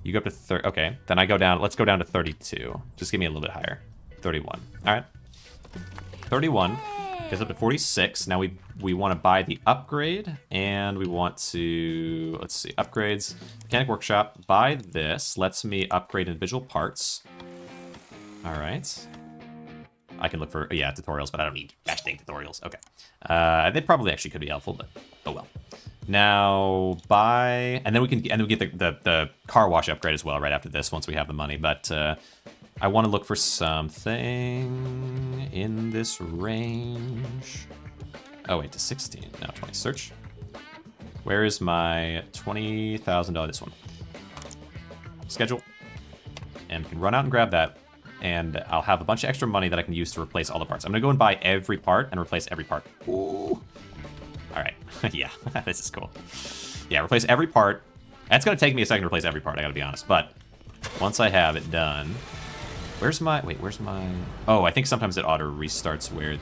You go up to 30. Okay. Then I go down. Let's go down to 32. Just give me a little bit higher. 31. All right. 31. Gets up to 46. Now we want to buy the upgrade. And we want to... Let's see. Upgrades. Mechanic Workshop. Buy this. Lets me upgrade individual parts. All right. I can look for, yeah, tutorials, but I don't need hashtag tutorials. Okay. They probably actually could be helpful, but oh well. Now, buy, and then we get the car wash upgrade as well right after this once we have the money. But I want to look for something in this range. Oh, wait, to 16. No, 20. Search. Where is my $20,000? This one. Schedule. And we can run out and grab that. And I'll have a bunch of extra money that I can use to replace all the parts. I'm going to go and buy every part and replace every part. Ooh. All right. Yeah, this is cool. Yeah, replace every part. That's going to take me a second to replace every part, I got to be honest. But once I have it done... Where's my... Oh, I think sometimes it auto restarts where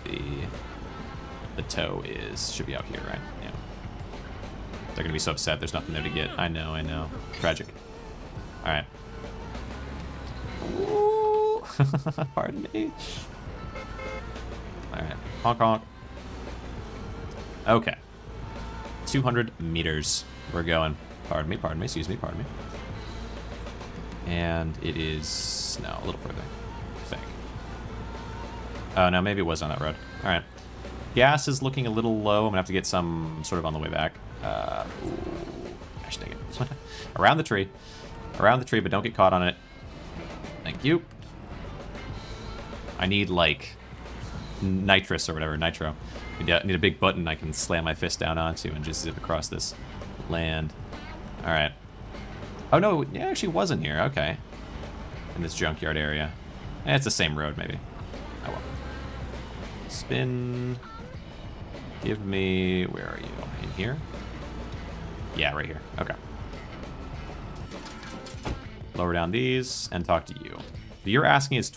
the toe is. Should be out here, right? Yeah. They're going to be so upset there's nothing there to get. I know. Tragic. All right. Ooh. Pardon me. Alright. Honk honk. Okay. 200 meters. We're going. Pardon me, excuse me, pardon me. And it is... No, a little further. I think. Oh, no, maybe it was on that road. Alright. Gas is looking a little low. I'm gonna have to get some sort of on the way back. Ooh. Gosh dang it. Around the tree. Around the tree, but don't get caught on it. Thank you. I need, like, nitrous or whatever, nitro. I need a big button I can slam my fist down onto and just zip across this land. Alright. Oh, no, it actually wasn't here. Okay. In this junkyard area. It's the same road, maybe. Oh, well. Spin. Give me... Where are you? In here? Yeah, right here. Okay. Lower down these and talk to you. You're asking is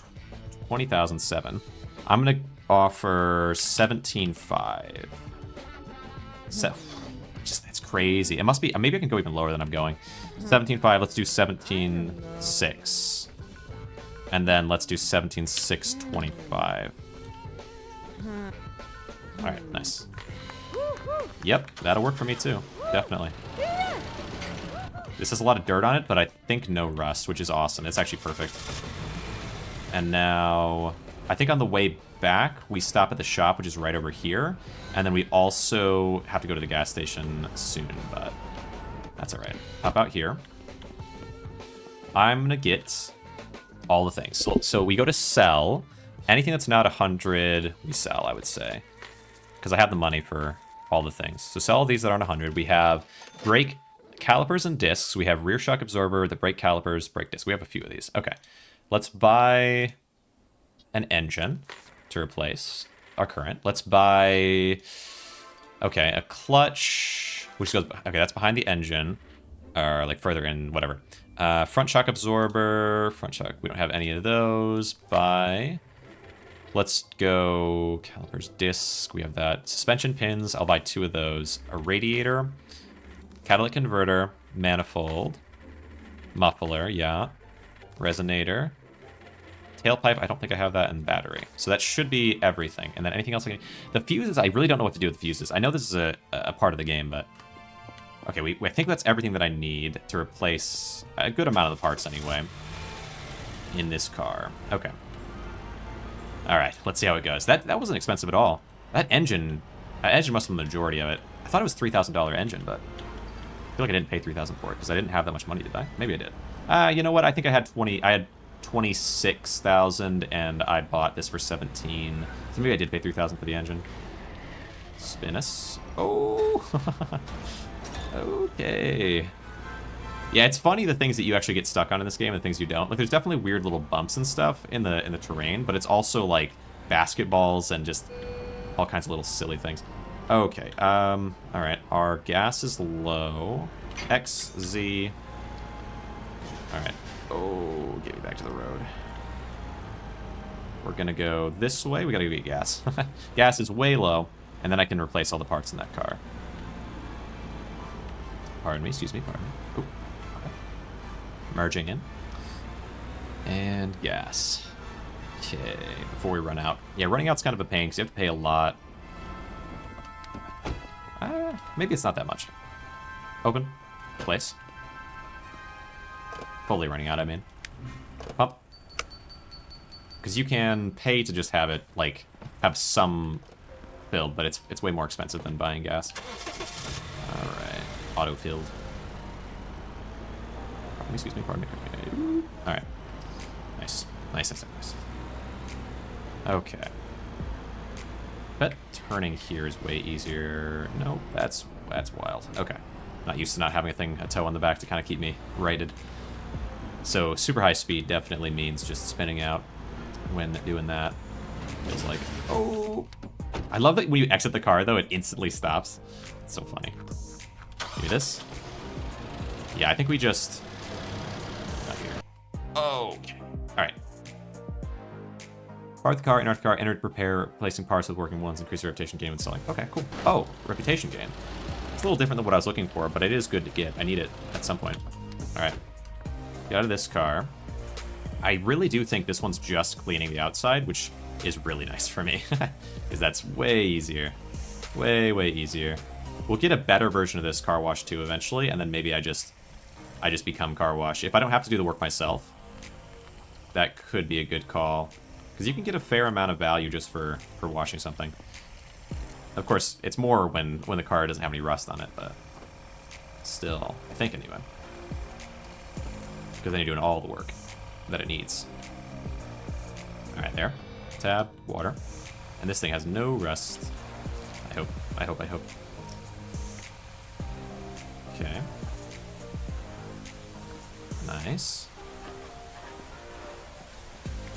20,007. I'm going to offer 17.5. So, just that's crazy. It must be... Maybe I can go even lower than I'm going. 17.5. Let's do 17.6. And then let's do 17.625. Alright, nice. Yep, that'll work for me too. Definitely. This has a lot of dirt on it, but I think no rust, which is awesome. It's actually perfect. And now, I think on the way back, we stop at the shop, which is right over here. And then we also have to go to the gas station soon, but that's alright. Hop out here. I'm gonna get all the things. So we go to sell. Anything that's not 100, we sell, I would say. Because I have the money for all the things. So sell all these that aren't 100. We have brake calipers and discs. We have rear shock absorber, the brake calipers, brake disc. We have a few of these. Okay. Let's buy an engine to replace our current. Let's buy... Okay, a clutch, which goes... Okay, that's behind the engine. Or, like, further in, whatever. Front shock absorber. Front shock. We don't have any of those. Buy... Let's go calipers, disc. We have that. Suspension pins. I'll buy 2 of those. A radiator, catalytic converter, manifold, muffler, yeah, resonator, tailpipe. I don't think I have that, and battery. So that should be everything. And then anything else I can... The fuses, I really don't know what to do with the fuses. I know this is a part of the game, but... Okay, I think that's everything that I need to replace a good amount of the parts anyway in this car. Okay. All right, let's see how it goes. That wasn't expensive at all. That engine must have been the majority of it. I thought it was $3,000 engine, but I feel like I didn't pay $3,000 for it because I didn't have that much money, did I? Maybe I did. You know what? I think I had 26,000, and I bought this for 17. So maybe I did pay 3,000 for the engine. Spin us. Oh. Okay. Yeah, it's funny the things that you actually get stuck on in this game and the things you don't. Like, there's definitely weird little bumps and stuff in the terrain, but it's also like basketballs and just all kinds of little silly things. Okay. All right. Our gas is low. X, Z. All right. Oh, get me back to the road. We're gonna go this way. We gotta go get gas. Gas is way low, and then I can replace all the parts in that car. Pardon me. Excuse me. Pardon me. Ooh. Merging in. And gas. Okay, before we run out. Yeah, running out's kind of a pain because you have to pay a lot. Maybe it's not that much. Open. Place. Fully running out, I mean. Pump. Because you can pay to just have it, like, have some filled, but it's way more expensive than buying gas. Alright. Auto-filled. Excuse me, pardon me. Alright. Nice. Nice, nice, nice. Okay. Bet turning here is way easier. No, that's wild. Okay. Not used to not having a toe on the back to kind of keep me righted. So super high speed definitely means just spinning out when doing that. Feels like, oh. I love that when you exit the car, though, it instantly stops. It's so funny. Do this. Yeah, I think we just... Okay. Alright. Part of the car, enter the car, enter repair, placing parts with working ones, increase your reputation gain when selling. Okay, cool. Oh, reputation gain. It's a little different than what I was looking for, but it is good to get. I need it at some point. Alright. Get out of this car. I really do think this one's just cleaning the outside, which is really nice for me. Because that's way easier. Way, way easier. We'll get a better version of this car wash too eventually, and then maybe I just become car wash. If I don't have to do the work myself, that could be a good call. Because you can get a fair amount of value just for washing something. Of course, it's more when the car doesn't have any rust on it, but still, I think anyway. Because then you're doing all the work that it needs. Alright, there. Tab, water. And this thing has no rust. I hope. Okay. Nice.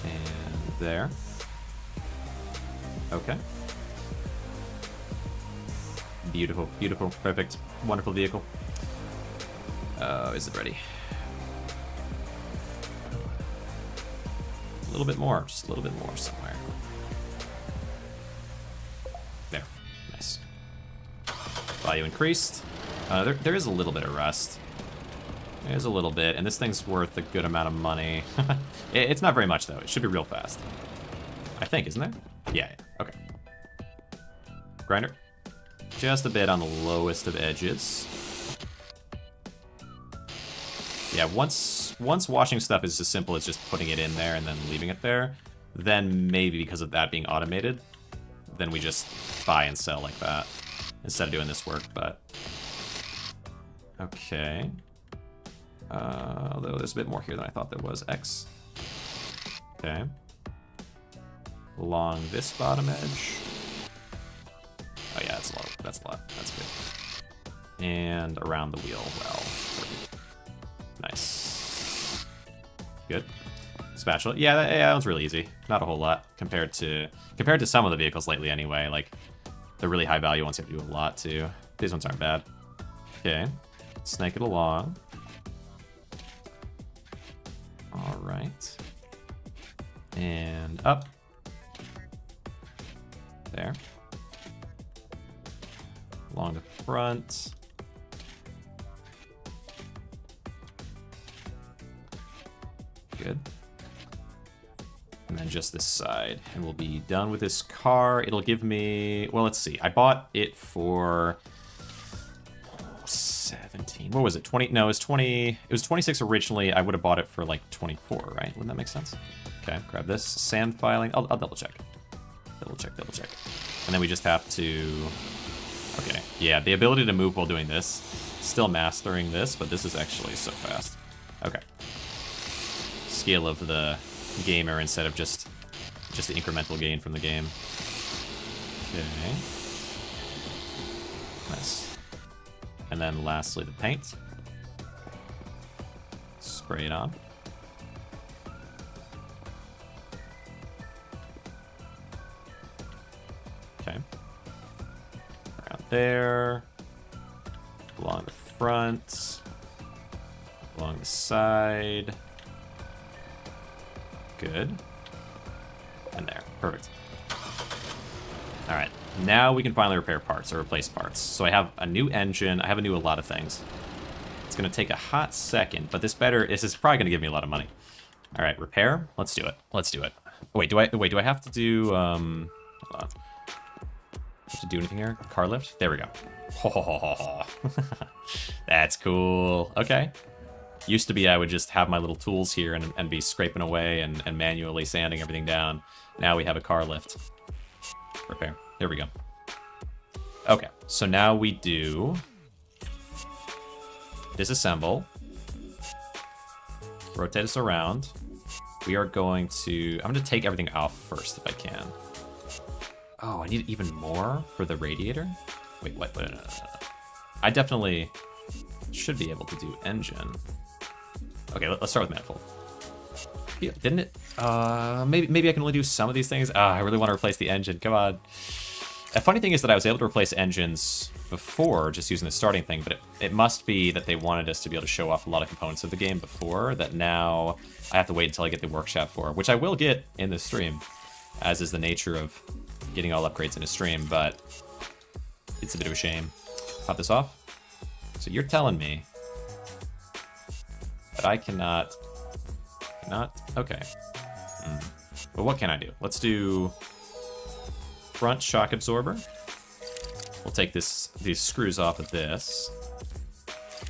And there. Okay. Beautiful, beautiful, perfect, wonderful vehicle. Oh, is it ready? A little bit more, just a little bit more somewhere. There, nice. Value increased. There is a little bit of rust. There's a little bit, and this thing's worth a good amount of money. It's not very much, though. It should be real fast. I think, isn't there? Yeah, okay. Grinder. Just a bit on the lowest of edges. Yeah, once washing stuff is as simple as just putting it in there and then leaving it there, then maybe because of that being automated, then we just buy and sell like that instead of doing this work, but... Okay. Although there's a bit more here than I thought there was. X. Okay. Along this bottom edge. Oh yeah, that's low. That's a lot. That's good. And around the wheel well. Nice. Good. Spatula. Yeah, that one's really easy. Not a whole lot compared to some of the vehicles lately anyway. Like the really high value ones you have to do a lot too. These ones aren't bad. Okay. Snake it along. All right. And up. There. Along the front. Good. And then just this side. And we'll be done with this car. It'll give me... Well, let's see. I bought it for... 17. What was it? 20? No, it was 20. It was 26 originally. I would have bought it for like 24, right? Wouldn't that make sense? Okay, grab this. Sand filing. I'll double check. Double check. And then we just have to... Okay, yeah, the ability to move while doing this. Still mastering this, but this is actually so fast. Okay. Skill of the gamer instead of just the incremental gain from the game. Okay. Nice. And then lastly, the paint. Spray it on. Okay. Around there. Along the front. Along the side. Good. And there. Perfect. Alright. Now we can finally repair parts or replace parts. So I have a new engine. I have a lot of things. It's going to take a hot second, but this is probably going to give me a lot of money. All right, repair. Let's do it. Let's do it. Wait, do I have to do hold on. Have to do anything here? Car lift? There we go. That's cool. Okay. Used to be I would just have my little tools here and be scraping away and manually sanding everything down. Now we have a car lift. Repair. There we go. Okay, so now we do disassemble, rotate us around. We are going to, I'm going to take everything off first if I can. Oh, I need even more for the radiator? Wait, what? No. I definitely should be able to do engine. Okay, let's start with manifold. Yeah, didn't it? Maybe I can only do some of these things. I really want to replace the engine. Come on. A funny thing is that I was able to replace engines before just using the starting thing, but it must be that they wanted us to be able to show off a lot of components of the game before, that now I have to wait until I get the workshop for, which I will get in this stream, as is the nature of getting all upgrades in a stream, but it's a bit of a shame. Pop this off. So you're telling me that I cannot... Okay. But what can I do? Let's do front shock absorber. We'll take these screws off of this.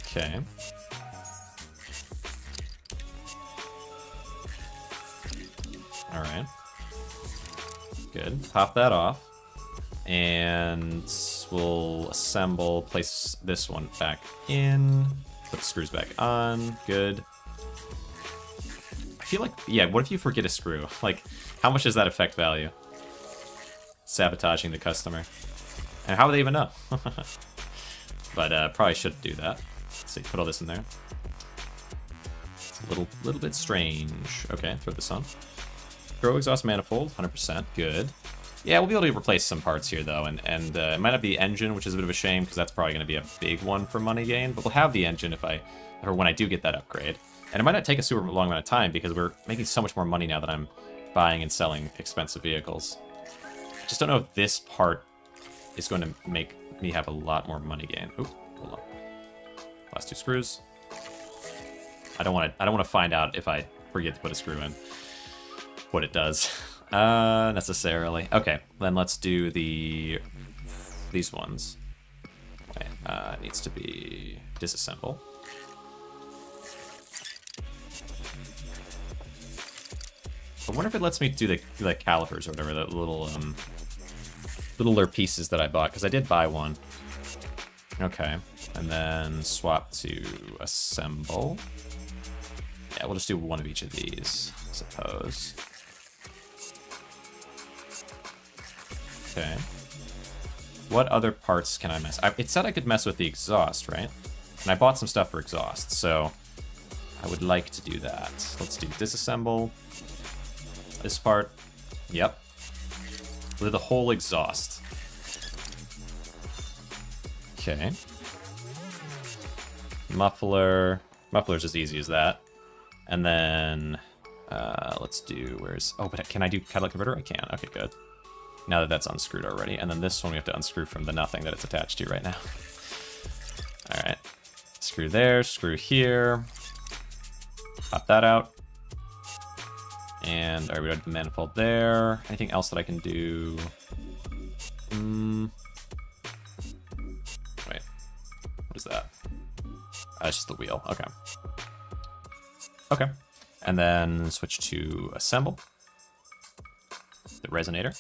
Okay. All right. Good. Pop that off. And we'll assemble, place this one back in, put the screws back on. Good. I feel like, yeah, what if you forget a screw? Like, how much does that affect value? Sabotaging the customer. And how would they even know? But probably should do that. Let's see, put all this in there. Little bit strange. Okay, throw this on. Grow exhaust manifold, 100%, good. Yeah, we'll be able to replace some parts here, though, and it might not be the engine, which is a bit of a shame, because that's probably going to be a big one for money gain, but we'll have the engine or when I do get that upgrade. And it might not take a super long amount of time, because we're making so much more money now that I'm buying and selling expensive vehicles. I just don't know if this part is going to make me have a lot more money gain. Oop, hold on. Last 2 screws. I don't want to find out if I forget to put a screw in what it does. Necessarily. Okay, then let's do these ones. Okay, it needs to be disassemble. I wonder if it lets me do the calipers or whatever, the littler pieces that I bought, because I did buy one. Okay, and then swap to assemble. Yeah, we'll just do one of each of these, I suppose. Okay. What other parts can I mess? It said I could mess with the exhaust, right? And I bought some stuff for exhaust, so I would like to do that. Let's do disassemble. This part. Yep. We'll do the whole exhaust. Okay. Muffler. Muffler's as easy as that. And then let's do, oh, but can I do catalytic converter? I can. Okay, good. Now that that's unscrewed already. And then this one we have to unscrew from the nothing that it's attached to right now. All right. Screw there, screw here. Pop that out. And all right, we have the manifold there. Anything else that I can do? Wait, what is that? It's just the wheel. Okay. Okay. And then switch to assemble. The resonator.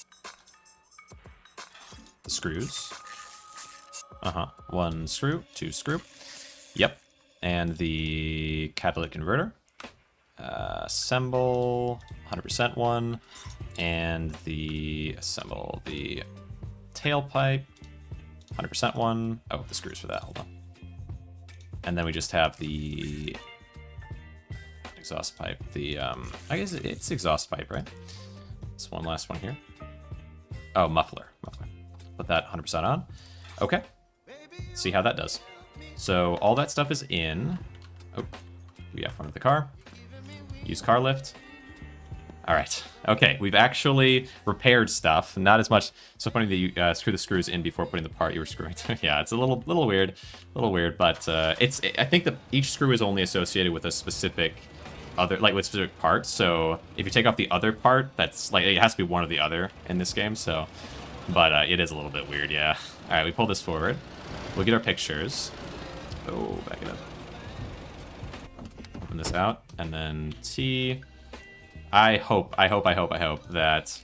The screws. 1 screw, 2 screw. Yep. And the catalytic converter. Assemble 100% one. And assemble the tailpipe. 100% one. Oh, the screws for that. Hold on. And then we just have the exhaust pipe. I guess it's exhaust pipe, right? This one last one here. Oh, muffler. Put that 100% on. Okay. See how that does. So all that stuff is in. Oh, we have one of the car. Use car lift. All right. Okay, we've actually repaired stuff. Not as much. So funny that you screw the screws in before putting the part you were screwing to. Yeah, it's a little weird, but I think that each screw is only associated with a specific with specific parts. So if you take off the other part, that's like it has to be one or the other in this game. So, but it is a little bit weird. Yeah. All right, we pull this forward. We'll get our pictures. Oh, back it up. Open this out, and then T. I hope that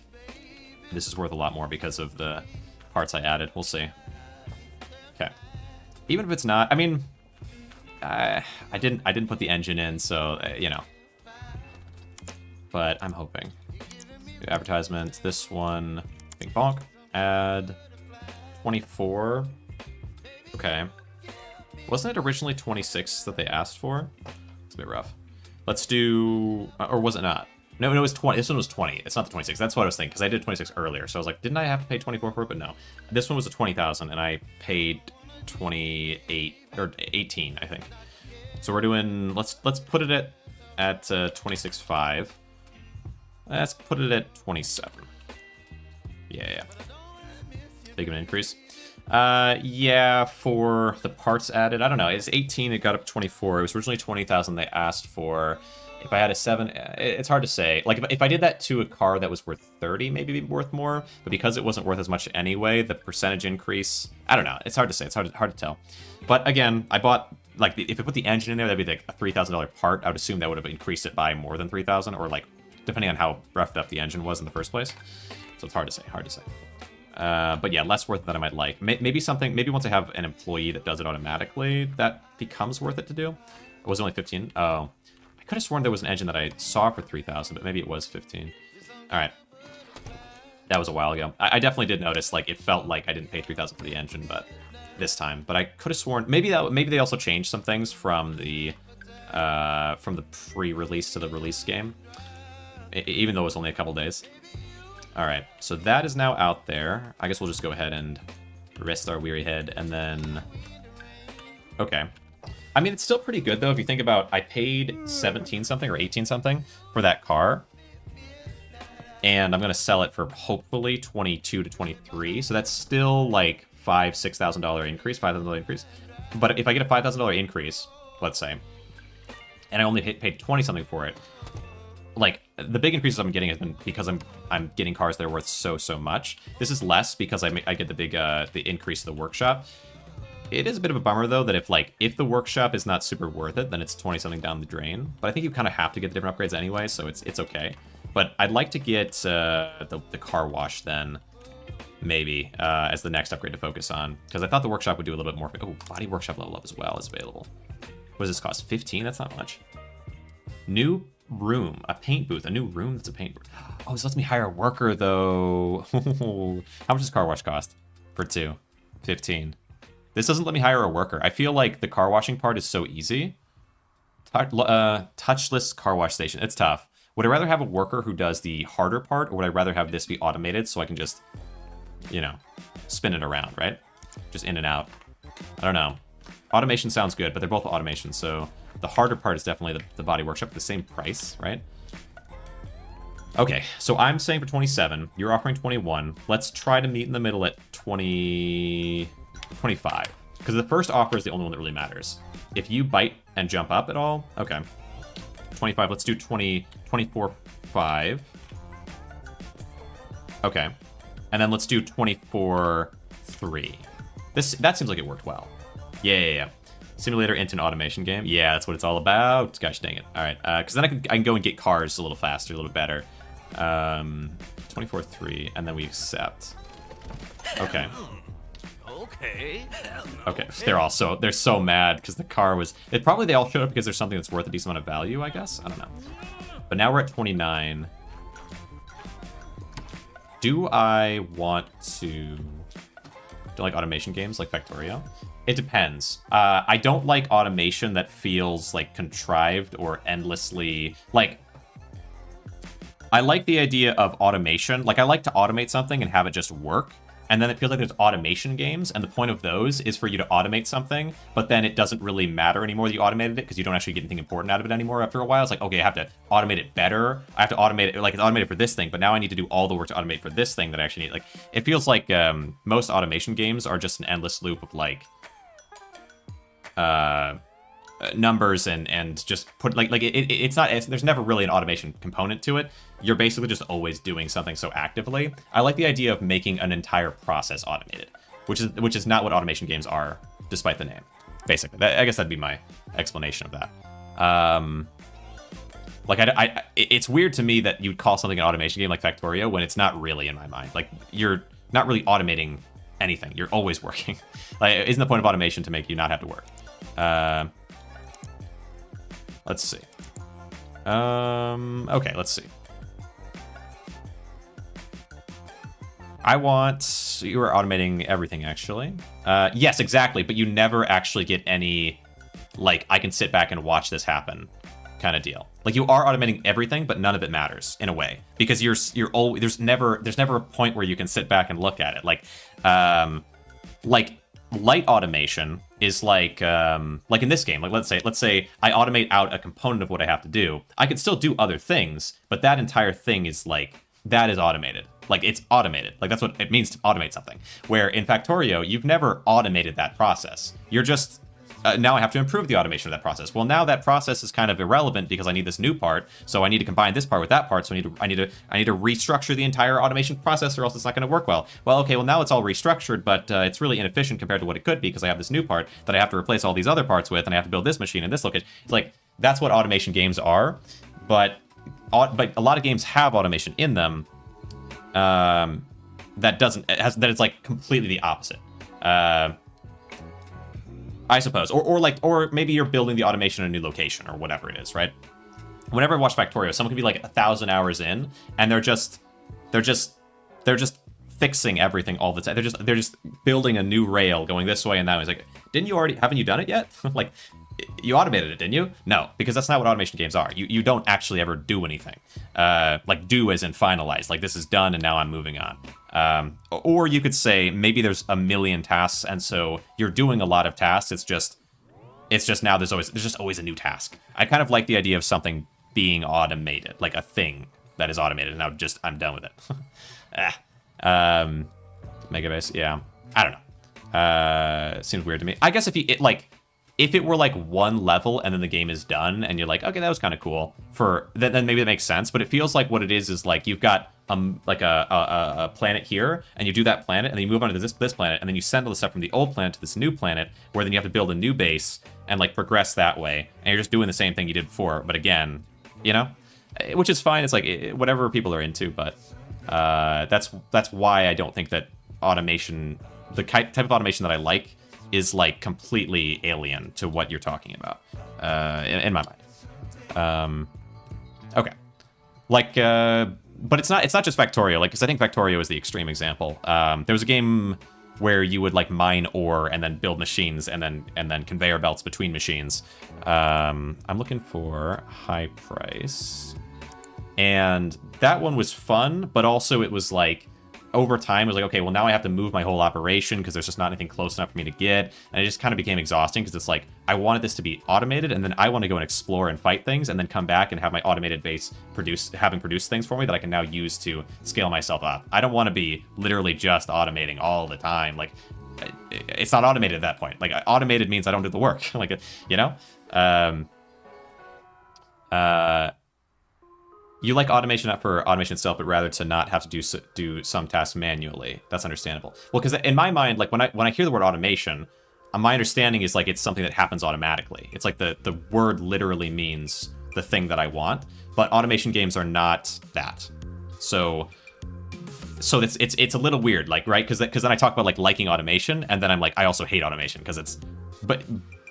this is worth a lot more because of the parts I added. We'll see. Okay. Even if it's not, I mean, I didn't put the engine in, so you know. But I'm hoping. Advertisement. This one. Bing bonk. Add 24. Okay. Wasn't it originally 26 that they asked for? It's a bit rough. Let's do, or was it not? No, it was 20. This one was 20. It's not the 26. That's what I was thinking, because I did 26 earlier. So I was like, didn't I have to pay 24 for it? But no. This one was a 20,000, and I paid 28 or 18, I think. So we're doing. Let's put it at 26.5. Let's put it at 27. Yeah. Big of an increase. Yeah, for the parts added, I don't know. It's 18. It got up to 24. It was originally 20,000 they asked for. If I had a 7, it's hard to say. Like, if I did that to a car that was worth 30, maybe it'd be worth more. But because it wasn't worth as much anyway, the percentage increase, I don't know. It's hard to say. It's hard to tell. But again, I bought, like, if I put the engine in there, that'd be like a $3,000 part. I would assume that would have increased it by more than 3,000, or like, depending on how roughed up the engine was in the first place. So it's hard to say. But yeah, less worth than I might like. Maybe once I have an employee that does it automatically, that becomes worth it to do. It was only 15. Oh. I could have sworn there was an engine that I saw for 3,000, but maybe it was 15. All right. That was a while ago. I definitely did notice, like, it felt like I didn't pay 3,000 for the engine, but this time. But I could have sworn, maybe they also changed some things from the from the pre-release to the release game, even though it was only a couple days. All right, so that is now out there. I guess we'll just go ahead and rest our weary head, and then... Okay. I mean, it's still pretty good, though, if you think about... I paid 17 something or 18 something for that car, and I'm going to sell it for, hopefully, 22 to 23, so that's still, like, $5,000-$6,000 increase, $5,000 increase. But if I get a $5,000 increase, let's say, and I only paid 20 something for it, like, the big increases I'm getting has been because I'm getting cars that are worth so much. This is less because I get the big the increase of the workshop. It is a bit of a bummer though that if the workshop is not super worth it, then it's 20 something down the drain. But I think you kind of have to get the different upgrades anyway, so it's okay. But I'd like to get the car wash then, maybe as the next upgrade to focus on, because I thought the workshop would do a little bit more. Oh, body workshop level up as well is available. What does this cost? 15? That's not much. New room, a paint booth, a new room that's a paint booth. Oh, this lets me hire a worker though. How much does car wash cost? For 2? 15. This doesn't let me hire a worker. I feel like the car washing part is so easy. Touchless car wash station. It's tough. Would I rather have a worker who does the harder part, or would I rather have this be automated so I can just, you know, spin it around, right? Just in and out. I don't know. Automation sounds good, but they're both automation, so the harder part is definitely the body workshop at the same price, right? Okay, so I'm saying for 27. You're offering 21. Let's try to meet in the middle at 25. Because the first offer is the only one that really matters. If you bite and jump up at all, okay. 25, let's do 24.5. Okay. And then let's do 24.3. That seems like it worked well. Yeah. Simulator into an automation game. Yeah, that's what it's all about. Gosh dang it. All right, because then I can go and get cars a little faster, a little bit better. 24.3, and then we accept. Okay. Okay. They're so mad because the car was. They all showed up because there's something that's worth a decent amount of value, I guess. I don't know. But now we're at 29. Do I want to? Do I like automation games like Factorio? It depends. I don't like automation that feels like contrived or endlessly like. I like the idea of automation. Like I like to automate something and have it just work. And then it feels like there's automation games, and the point of those is for you to automate something, but then it doesn't really matter anymore that you automated it because you don't actually get anything important out of it anymore after a while. It's like, okay, I have to automate it better. I have to automate it, like it's automated for this thing, but now I need to do all the work to automate for this thing that I actually need. Like, it feels like most automation games are just an endless loop of like numbers and just put it's not, there's never really an automation component to it. You're basically just always doing something so actively. I like the idea of making an entire process automated, which is not what automation games are, despite the name. Basically, I guess that'd be my explanation of that. It's weird to me that you'd call something an automation game like Factorio when it's not really in my mind. Like, you're not really automating anything. You're always working. Like, isn't the point of automation to make you not have to work? Let's see. Okay, let's see. You are automating everything, actually. Yes, exactly, but you never actually get any, like, I can sit back and watch this happen kind of deal. Like, you are automating everything, but none of it matters, in a way. Because you're always, there's never a point where you can sit back and look at it. Like light automation is like in this game. Like, let's say I automate out a component of what I have to do. I can still do other things, but that entire thing is like, that is automated. Like, it's automated. Like, that's what it means to automate something. Where in Factorio, you've never automated that process. You're just, now I have to improve the automation of that process. Well, now that process is kind of irrelevant because I need this new part, so I need to combine this part with that part, so I need to restructure the entire automation process, or else it's not going to work well. Well, okay, well, now it's all restructured, but it's really inefficient compared to what it could be because I have this new part that I have to replace all these other parts with, and I have to build this machine in this location. It's like, that's what automation games are, but a lot of games have automation in them. That it's like completely the opposite. I suppose, or maybe you're building the automation in a new location or whatever it is, right? Whenever I watch Factorio, someone can be like 1,000 hours in, and they're just fixing everything all the time. They're just building a new rail going this way and that way. It's like, haven't you done it yet? Like, you automated it, didn't you? No, because that's not what automation games are. You don't actually ever do anything. Like do as in finalize. Like this is done and now I'm moving on. Or you could say maybe there's a million tasks and so you're doing a lot of tasks. It's just now there's just always a new task. I kind of like the idea of something being automated, like a thing that is automated, and I'm done with it. Megabase, yeah. I don't know. Seems weird to me. I guess if it were like one level and then the game is done and you're like, okay, that was kind of cool, then maybe that makes sense. But it feels like what it is like you've got like a planet here, and you do that planet, and then you move on to this planet, and then you send all the stuff from the old planet to this new planet, where then you have to build a new base and like progress that way, and you're just doing the same thing you did before, but again, you know, which is fine. It's like whatever people are into, but that's why I don't think that automation, the type of automation that I like, is like completely alien to what you're talking about in my mind. Okay, like. But it's not just Factorio, like, because I think Factorio is the extreme example. There was a game where you would like mine ore and then build machines and then conveyor belts between machines. I'm looking for high price, and that one was fun, but also it was like over time it was like, okay, well now I have to move my whole operation because there's just not anything close enough for me to get, and it just kind of became exhausting because it's like I wanted this to be automated, and then I want to go and explore and fight things, and then come back and have my automated base produce things for me that I can now use to scale myself up. I don't want to be literally just automating all the time. Like, it's not automated at that point. Like, automated means I don't do the work. Like, you know. You like automation not for automation itself, but rather to not have to do some tasks manually. That's understandable. Well, because in my mind, like when I hear the word automation, my understanding is like it's something that happens automatically. It's like the word literally means the thing that I want, but automation games are not that. So it's a little weird, like, right? Because then I talk about like liking automation, and then I'm like I also hate automation because it's, but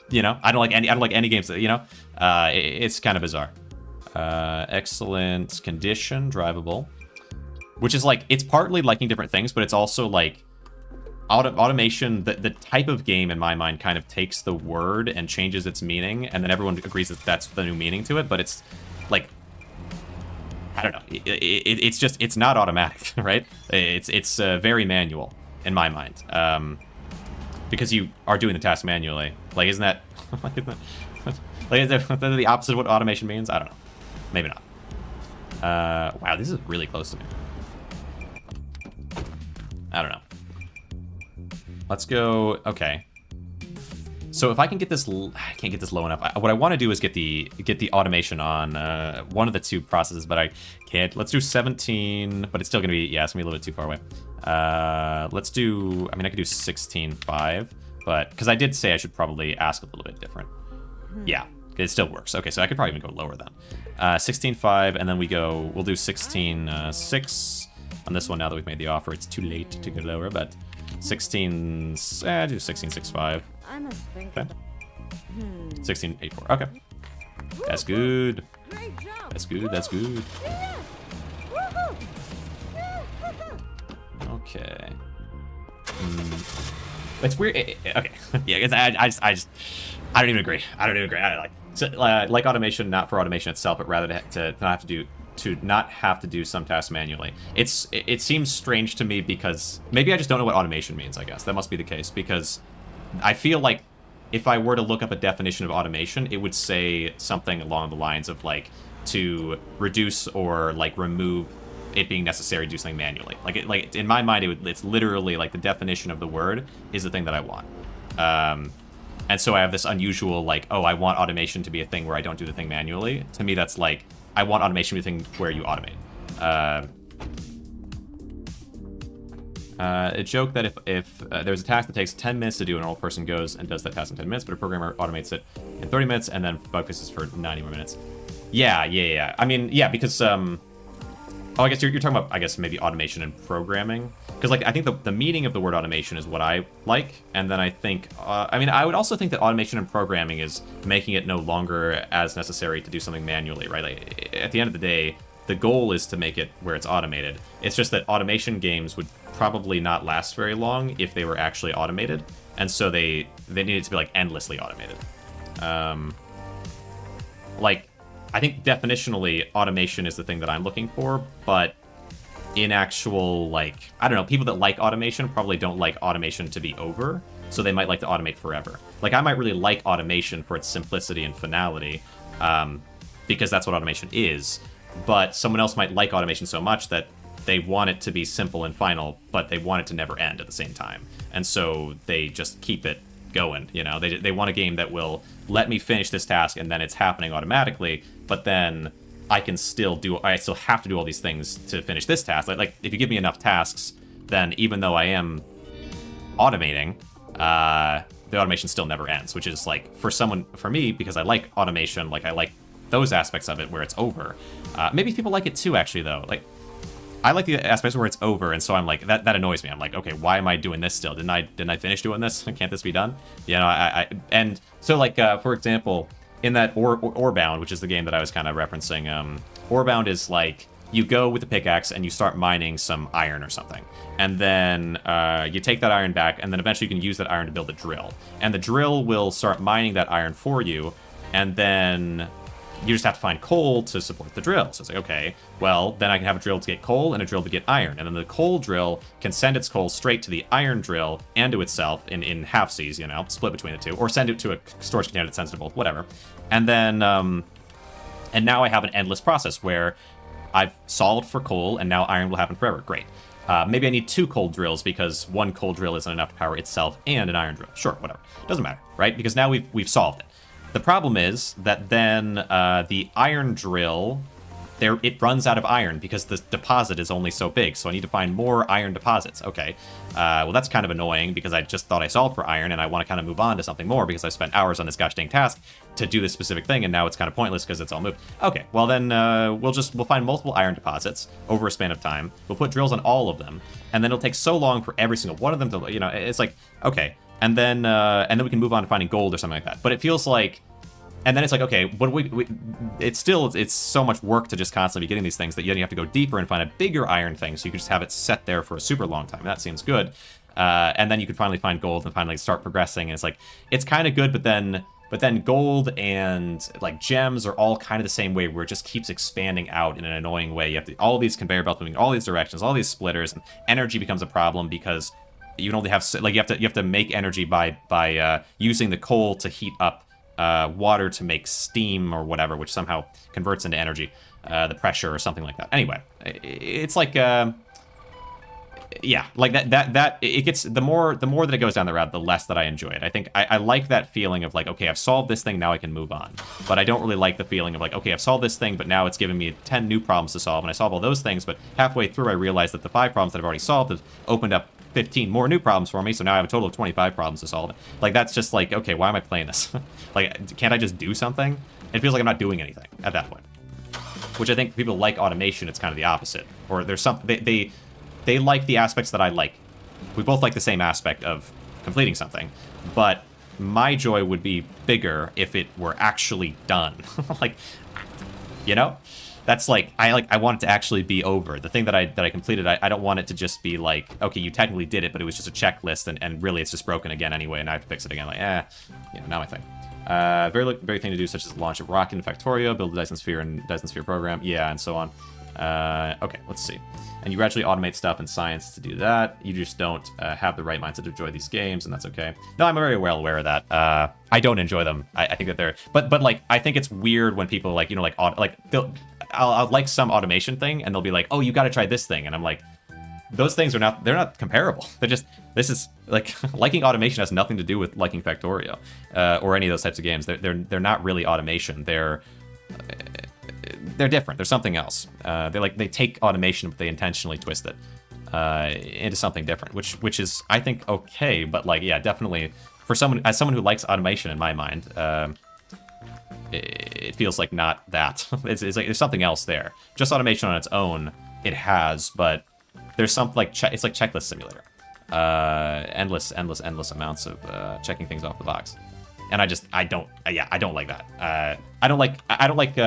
you know, I don't like any games that, you know, it's kind of bizarre. Excellent condition, drivable, which is like, it's partly liking different things, but it's also like automation, the type of game in my mind kind of takes the word and changes its meaning, and then everyone agrees that that's the new meaning to it, but it's like, I don't know, it's just, it's not automatic, right? It's very manual in my mind, because you are doing the task manually. Like, isn't that like, is that the opposite of what automation means? I don't know. Maybe not. Wow, this is really close to me. I don't know. Let's go. Okay. So if I can get this, I can't get this low enough. What I want to do is get the automation on one of the two processes, but I can't. Let's do 17, but it's still gonna be, yeah, it's gonna be a little bit too far away. Let's do. I mean, I could do 16.5, but because I did say I should probably ask a little bit different. Yeah. It still works. Okay, so I could probably even go lower then. 16.5, and then we'll do 16.6 on this one now that we've made the offer. It's too late to go lower, but 16, do 16.65. I must think. Okay. 16.84. Okay. That's good. Great job. That's good. That's good. Yeah. Woohoo. Okay. It's weird. Okay. Yeah, I don't even agree. I like automation, not for automation itself, but rather to not have to do some tasks manually. It seems strange to me because maybe I just don't know what automation means. I guess that must be the case, because I feel like if I were to look up a definition of automation, it would say something along the lines of like to reduce or like remove it being necessary to do something manually. Like in my mind, it's literally like the definition of the word is the thing that I want. And so I have this unusual, like, oh, I want automation to be a thing where I don't do the thing manually. To me, that's like, I want automation to be a thing where you automate. A joke that if there's a task that takes 10 minutes to do, an old person goes and does that task in 10 minutes, but a programmer automates it in 30 minutes and then bug fixes for 90 more minutes. Yeah. I mean, yeah, because, oh, I guess you're talking about, I guess, maybe automation and programming. Because, like, I think the meaning of the word automation is what I like. And then I think, I mean, I would also think that automation and programming is making it no longer as necessary to do something manually, right? Like, at the end of the day, the goal is to make it where it's automated. It's just that automation games would probably not last very long if they were actually automated. And so they needed to be, like, endlessly automated. Like, I think definitionally automation is the thing that I'm looking for, but in actual, like, I don't know, people that like automation probably don't like automation to be over, so they might like to automate forever. Like, I might really like automation for its simplicity and finality, because that's what automation is, but someone else might like automation so much that they want it to be simple and final, but they want it to never end at the same time. And so they just keep it going, you know? They want a game that will let me finish this task and then it's happening automatically, but then I still have to do all these things to finish this task. Like if you give me enough tasks, then even though I am automating, the automation still never ends, which is like, for me, because I like automation, like I like those aspects of it where it's over. Maybe people like it too, actually, though. Like, I like the aspects where it's over, and so I'm like, that annoys me. I'm like, okay, why am I doing this still? Didn't I finish doing this? Can't this be done? You know, and so like, for example, in that Orebound, which is the game that I was kind of referencing, Orebound is like, you go with the pickaxe and you start mining some iron or something. And then you take that iron back, and then eventually you can use that iron to build a drill. And the drill will start mining that iron for you, and then you just have to find coal to support the drill. So it's like, okay, well, then I can have a drill to get coal and a drill to get iron. And then the coal drill can send its coal straight to the iron drill and to itself in half-seas, you know, split between the two. Or send it to a storage container that's sensible, whatever. And then, and now I have an endless process where I've solved for coal, and now iron will happen forever. Great. Maybe I need 2 coal drills because 1 coal drill isn't enough to power itself and an iron drill. Sure, whatever. Doesn't matter, right? Because now we've solved it. The problem is that then the iron drill, it runs out of iron because the deposit is only so big, so I need to find more iron deposits. Okay, well, that's kind of annoying because I just thought I solved for iron, and I want to kind of move on to something more because I spent hours on this gosh dang task to do this specific thing, and now it's kind of pointless because it's all moved. Okay, well then we'll find multiple iron deposits over a span of time. We'll put drills on all of them, and then it'll take so long for every single one of them to, you know, it's like, okay. And then we can move on to finding gold or something like that. But it feels like, and then it's like, okay, what it's so much work to just constantly be getting these things that you have to go deeper and find a bigger iron thing, so you can just have it set there for a super long time. That seems good. And then you can finally find gold and finally start progressing. And it's like, it's kind of good, but then gold and like gems are all kind of the same way, where it just keeps expanding out in an annoying way. You have all these conveyor belts moving all these directions, all these splitters, and energy becomes a problem because you can only have, like, you have to make energy by using the coal to heat up water to make steam or whatever, which somehow converts into energy, the pressure or something like that. Anyway, it's like, yeah, like that it gets, the more that it goes down the route, the less that I enjoy it. I think I like that feeling of like, okay, I've solved this thing, now I can move on. But I don't really like the feeling of like, okay, I've solved this thing, but now it's giving me 10 new problems to solve, and I solve all those things, but halfway through I realize that the 5 problems that I've already solved have opened up 15 more new problems for me, so now I have a total of 25 problems to solve. Like, that's just like, okay, why am I playing this? Like, can't I just do something? It feels like I'm not doing anything at that point. Which I think people like automation, it's kind of the opposite. Or there's some, they like the aspects that I like. We both like the same aspect of completing something, but my joy would be bigger if it were actually done. Like, you know? That's like, I want it to actually be over. The thing that I completed, I don't want it to just be like, okay, you technically did it, but it was just a checklist, and really it's just broken again anyway, and I have to fix it again. Like, yeah, not my thing. Very thing to do, such as launch a rocket in Factorio, build a Dyson Sphere and Dyson Sphere program, yeah, and so on. Okay, let's see. And you gradually automate stuff in science to do that. You just don't have the right mindset to enjoy these games, and that's okay. No, I'm very well aware of that. I don't enjoy them. I think that they're, but like, I think it's weird when people like, you know, like I'll like some automation thing, and they'll be like, oh, you got to try this thing, and I'm like, those things they're not comparable. They're just, this is like, liking automation has nothing to do with liking Factorio or any of those types of games. They're not really automation. They're different. They're something else. They take automation, but they intentionally twist it into something different, which is, I think, okay. But like, yeah, definitely for someone who likes automation, in my mind, it feels like not that. It's like there's something else there. Just automation on its own, it has, but there's something like it's like checklist simulator. Endless amounts of checking things off the box. And I don't like that. I don't like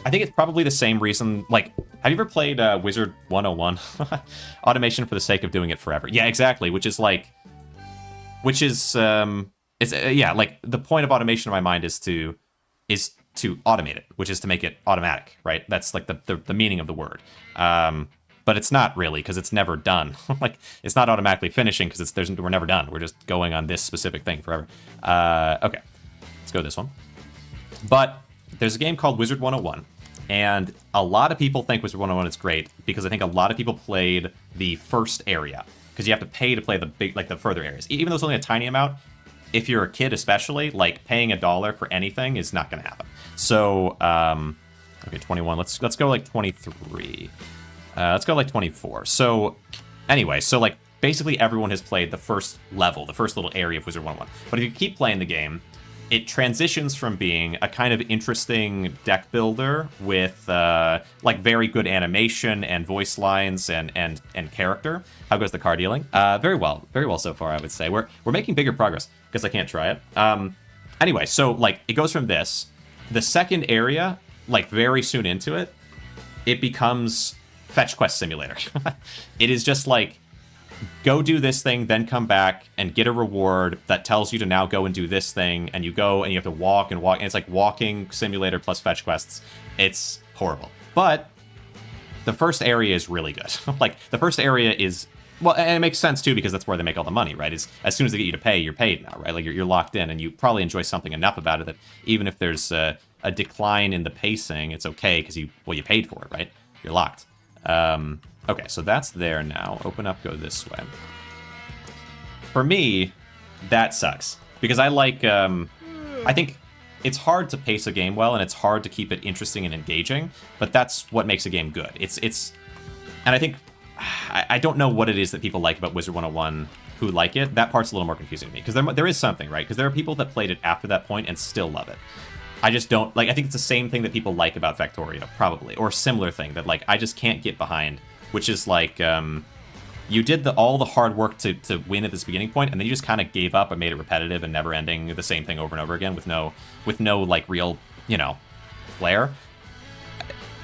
I think it's probably the same reason. Like, have you ever played Wizard 101? Automation for the sake of doing it forever. Yeah, exactly. Which is It's yeah, like the point of automation in my mind is to automate it, which is to make it automatic, right? That's like the meaning of the word. But it's not really, because it's never done. Like, it's not automatically finishing because we're never done. We're just going on this specific thing forever. Okay, let's go this one. But there's a game called Wizard 101, and a lot of people think Wizard 101 is great because I think a lot of people played the first area, because you have to pay to play the big, like the further areas. Even though it's only a tiny amount, if you're a kid especially, like paying $1 for anything is not going to happen. So, okay, 21. Let's go like 23. Let's go like 24. So, anyway, so like basically everyone has played the first level, the first little area of Wizard 101. But if you keep playing the game, it transitions from being a kind of interesting deck builder with like very good animation and voice lines and character. How goes the card dealing? Very well so far, I would say. We're making bigger progress because I can't try it. Anyway, so like it goes from this. The second area, like very soon into it, it becomes Fetch Quest Simulator. It is just like, go do this thing, then come back and get a reward that tells you to now go and do this thing, and you go and you have to walk, and it's like walking simulator plus fetch quests. It's horrible. But the first area is really good. Like, the first area is, well, and it makes sense too, because that's where they make all the money, right? Is as soon as they get you to pay, you're paid now, right? Like, you're locked in, and you probably enjoy something enough about it that even if there's a decline in the pacing, it's okay, because you paid for it, right? You're locked. Okay, so that's there now. Open up, go this way. For me, that sucks. Because I like, I think it's hard to pace a game well, and it's hard to keep it interesting and engaging, but that's what makes a game good. And I think, I don't know what it is that people like about Wizard 101 who like it. That part's a little more confusing to me, because there is something, right? Because there are people that played it after that point and still love it. I just don't, like, I think it's the same thing that people like about Factorio, probably, or similar thing that, like, I just can't get behind, which is, like, you did all the hard work to win at this beginning point, and then you just kind of gave up and made it repetitive and never-ending, the same thing over and over again with no, like, real, flair.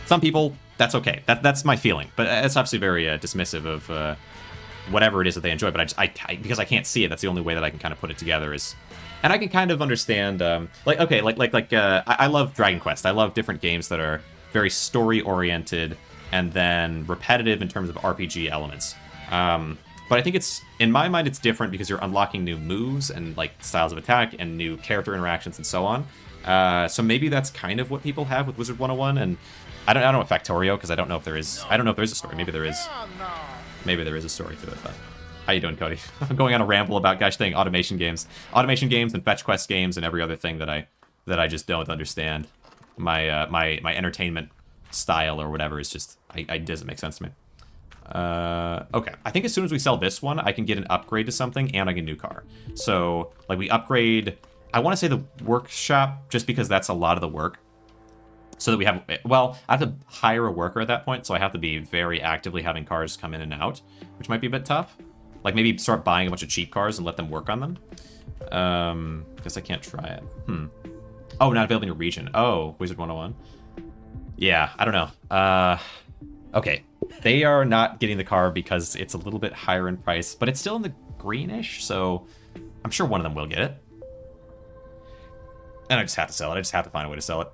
Some people, that's okay. That's my feeling, but it's obviously very dismissive of whatever it is that they enjoy, but because I can't see it, that's the only way that I can kind of put it together is... And I can kind of understand, I love Dragon Quest. I love different games that are very story-oriented and then repetitive in terms of RPG elements. But I think in my mind, it's different because you're unlocking new moves and, like, styles of attack and new character interactions and so on. So maybe that's kind of what people have with Wizard 101, and I don't know what Factorio, because I don't know if there is a story. Maybe there is. Maybe there is a story to it, but... How you doing, Cody? I'm going on a ramble about, gosh dang, automation games and fetch quest games and every other thing that I just don't understand. My my entertainment style or whatever is just it doesn't make sense to me. Okay, I think as soon as we sell this one, I can get an upgrade to something and I get a new car. So like we upgrade. I want to say the workshop just because that's a lot of the work. So that we have, well, I have to hire a worker at that point, so I have to be very actively having cars come in and out, which might be a bit tough. Like, maybe start buying a bunch of cheap cars and let them work on them. Guess I can't try it. Oh, not available in your region. Oh, Wizard 101. Yeah, I don't know. Okay. They are not getting the car because it's a little bit higher in price, but it's still in the greenish, so I'm sure one of them will get it. And I just have to sell it. I just have to find a way to sell it.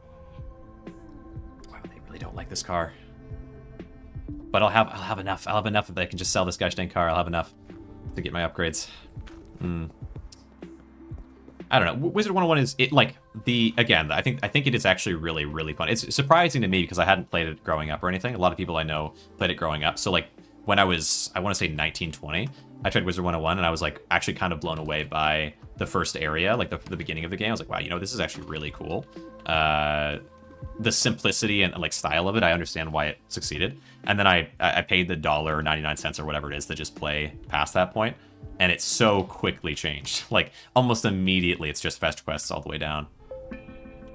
Wow, they really don't like this car. But I'll have enough. I'll have enough if I can just sell this gosh dang car. I'll have enough to get my upgrades. I don't know. Wizard 101 is again, I think it is actually really, really fun. It's surprising to me because I hadn't played it growing up or anything. A lot of people I know played it growing up. So like when I was, I want to say 19, 20, I tried Wizard 101 and I was like actually kind of blown away by the first area, like the beginning of the game. I was like, wow, this is actually really cool. The simplicity and like style of it, I understand why it succeeded. And then I paid the $1.99 or whatever it is to just play past that point, and it's so quickly changed. Like almost immediately, it's just fetch quests all the way down.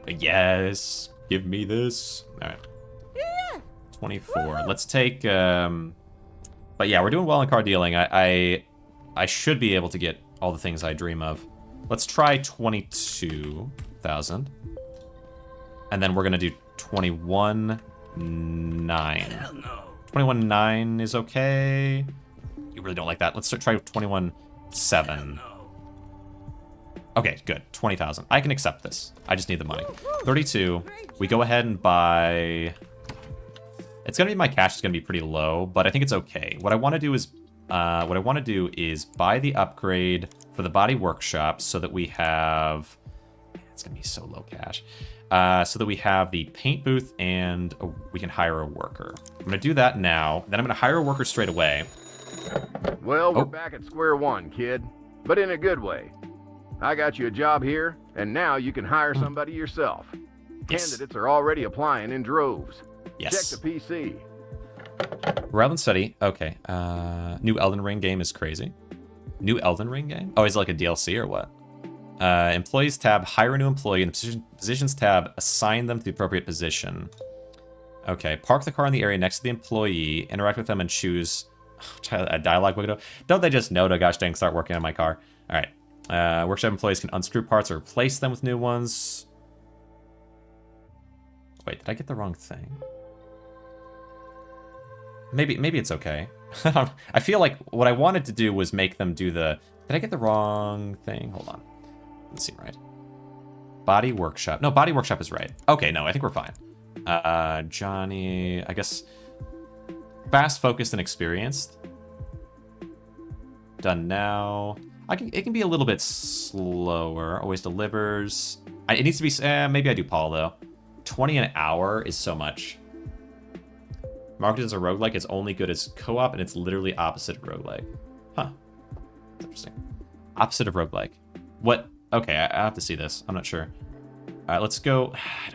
But yes, give me this. All right, 24. Let's take. But yeah, we're doing well in card dealing. I should be able to get all the things I dream of. Let's try 22,000. And then we're going to do 21.9. 21.9 is okay. You really don't like that. Let's try 21.7. Okay, good. 20,000. I can accept this. I just need the money. 32. We go ahead and buy... It's gonna be, my cash is gonna be pretty low, but I think it's okay. What I want to do is buy the upgrade for the body workshop so that we have... It's gonna be so low cash. So that we have the paint booth and we can hire a worker. I'm gonna do that now. Then I'm gonna hire a worker straight away. Well, we're back at square one, kid. But in a good way. I got you a job here, and now you can hire somebody yourself. Yes. Candidates are already applying in droves. Yes. Check the PC. Relevant study. Okay. New Elden Ring game is crazy. New Elden Ring game? Oh, is it like a DLC or what? Employees tab, hire a new employee. In the positions tab, assign them to the appropriate position. Okay. Park the car in the area next to the employee. Interact with them and choose a dialogue window. Don't they just know to gosh dang start working on my car? All right. Workshop employees can unscrew parts or replace them with new ones. Wait, did I get the wrong thing? Maybe it's okay. I feel like what I wanted to do was make them do the... Did I get the wrong thing? Hold on. Doesn't seem right. Body workshop. No, body workshop is right. Okay, no, I think we're fine. Johnny, I guess... Fast, focused, and experienced. Done now. It can be a little bit slower. Always delivers. It needs to be... maybe I do Paul, though. 20 an hour is so much. Marketed as a roguelike, it's only good as co-op, and it's literally opposite of roguelike. Huh. That's interesting. Opposite of roguelike. What? Okay, I have to see this. I'm not sure. All right, let's go.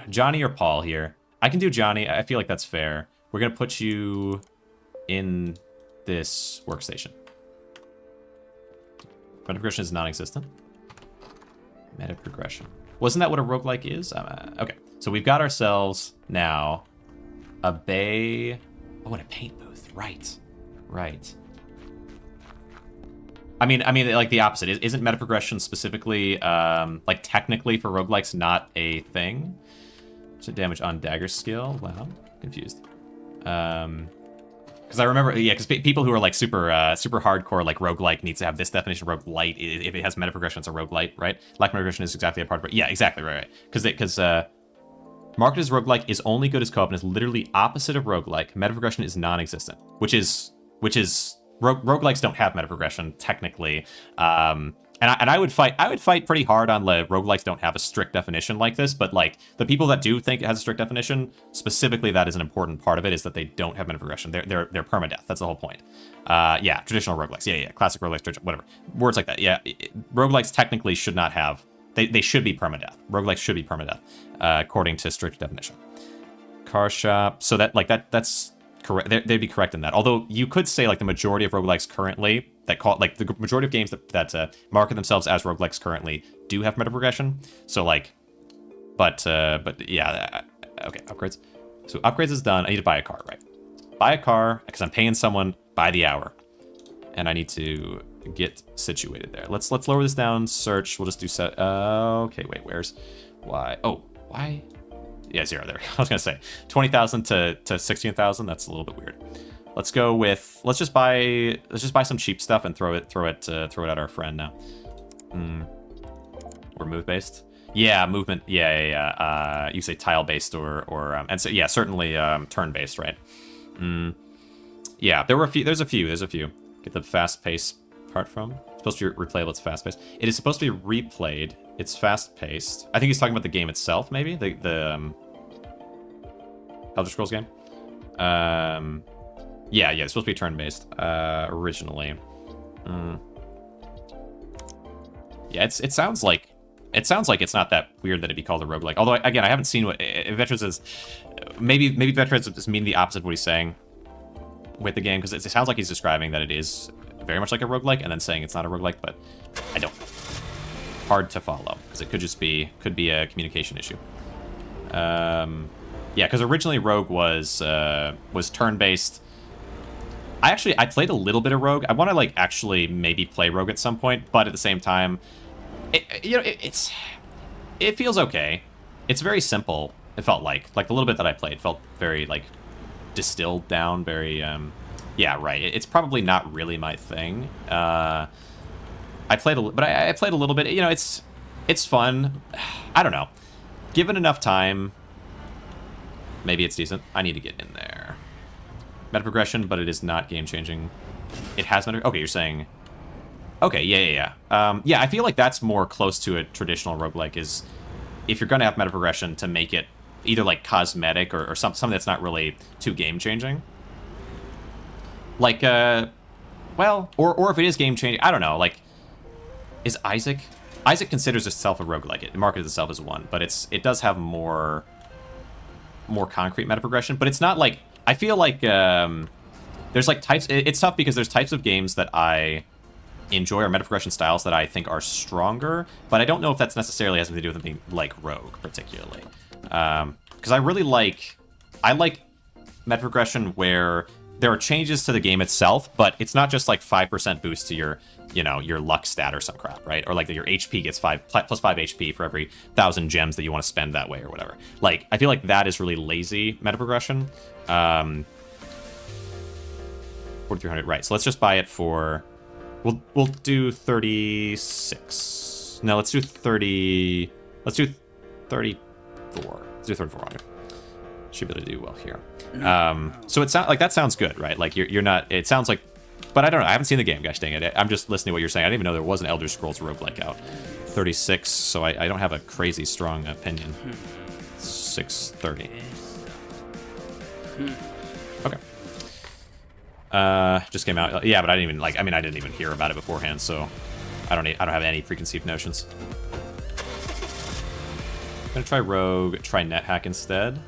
Johnny or Paul here. I can do Johnny. I feel like that's fair. We're going to put you in this workstation. Meta progression is non-existent. Meta progression. Wasn't that what a roguelike is? Okay, so we've got ourselves now a bay... Oh, and a paint booth. Right. I mean, like the opposite. Isn't meta progression specifically, like technically for roguelikes not a thing? So damage on dagger skill. Wow, confused. Because I remember, yeah, because people who are like super hardcore, like roguelike needs to have this definition of roguelite. If it has meta progression, it's a roguelite, right? Lack of meta progression is exactly a part of it. Yeah, exactly, right. Because marketed as roguelike is only good as co-op and is literally opposite of roguelike. Meta progression is non-existent, which is roguelikes don't have meta progression technically. And I would fight pretty hard on roguelikes don't have a strict definition like this, but like the people that do think it has a strict definition, specifically that is an important part of it, is that they don't have meta progression. They're permadeath. That's the whole point. Yeah, traditional roguelikes. Yeah, classic roguelikes, whatever. Words like that. Yeah, roguelikes technically should not have. They should be permadeath. Roguelikes should be permadeath, according to strict definition. Car shop. So that's correct. They'd be correct in that. Although you could say like the majority of roguelikes currently that call like the majority of games that market themselves as roguelikes currently do have meta progression. So like, but yeah. Okay, upgrades. So upgrades is done. I need to buy a car, right? Buy a car because I'm paying someone by the hour, and I need to get situated there. Let's lower this down. Search. We'll just do set. Okay, wait. Where's why? Oh, why? Yeah, 0 there. I was gonna say 20,000 to 16,000. That's a little bit weird. Let's go with. Let's just buy some cheap stuff and throw it at our friend now. We're move based. Yeah, movement. Yeah. You say tile based or and so yeah, certainly turn based, right? Yeah, there were a few. There's a few. Get the fast pace part from. It's supposed to be replayable. It's fast paced. It is supposed to be replayed. It's fast paced. I think he's talking about the game itself, maybe the Elder Scrolls game. Yeah, it's supposed to be turn based originally. Yeah, it sounds like it's not that weird that it'd be called a roguelike. Although again, I haven't seen what Veterans is. Maybe Veterans just mean the opposite of what he's saying with the game, because it sounds like he's describing that it is very much like a roguelike and then saying it's not a roguelike, but I don't know. Hard to follow because it could be a communication issue. Yeah, because originally Rogue was turn-based. I played a little bit of Rogue. I want to like actually maybe play Rogue at some point, but at the same time, it feels okay. It's very simple. It felt like the little bit that I played felt very like distilled down, very yeah, right. It's probably not really my thing. I played a little bit. You know, it's It's fun. I don't know. Given enough time, maybe it's decent. I need to get in there. Meta progression, but it is not game-changing. It has meta... Okay, you're saying... Okay, yeah. Yeah, I feel like that's more close to a traditional roguelike, is if you're going to have meta progression to make it either, like, cosmetic or something that's not really too game-changing. Like, well, or if it is game-changing, I don't know, like, is Isaac... Isaac considers itself a roguelike. It markets itself as one, but it does have more concrete meta progression, but it's not like... I feel like there's like types... It's tough because there's types of games that I enjoy, or meta progression styles that I think are stronger, but I don't know if that's necessarily has anything to do with them being like Rogue, particularly. Because I really like... I like meta progression where there are changes to the game itself, but it's not just like 5% boost to your, you know, your luck stat or some crap, right? Or like that your HP gets plus 5 HP for every 1,000 gems that you want to spend that way or whatever. Like, I feel like that is really lazy meta progression. 4,300, right? So let's just buy it for... We'll do 36. No, let's do 30. Let's do 34. Let's do 3,400. Should be able to do well here. So it sounds like that sounds good, right? Like you're not. It sounds like, but I don't know. I haven't seen the game. Gosh dang it! I'm just listening to what you're saying. I didn't even know there was an Elder Scrolls roguelike out. 36. So I don't have a crazy strong opinion. 630. Okay. Just came out. Yeah, but I didn't even like. I mean, I didn't even hear about it beforehand, so I don't have any preconceived notions. I'm gonna try Rogue. Try NetHack instead.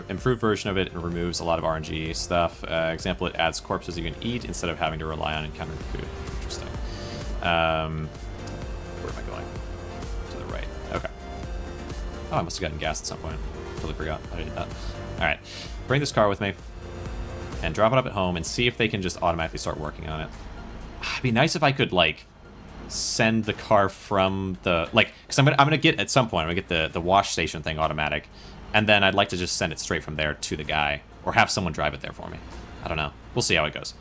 Improved version of it, and removes a lot of RNG stuff. Example: it adds corpses you can eat instead of having to rely on encountering food. Interesting. Where am I going? To the right. Okay. Oh, I must have gotten gas at some point. Totally forgot I did that. All right, bring this car with me. And drop it up at home and see if they can just automatically start working on it. It'd be nice if I could, like, send the car from the... Like, because I'm gonna get, at some point, I'm gonna get the wash station thing automatic. And then I'd like to just send it straight from there to the guy. Or have someone drive it there for me. I don't know. We'll see how it goes.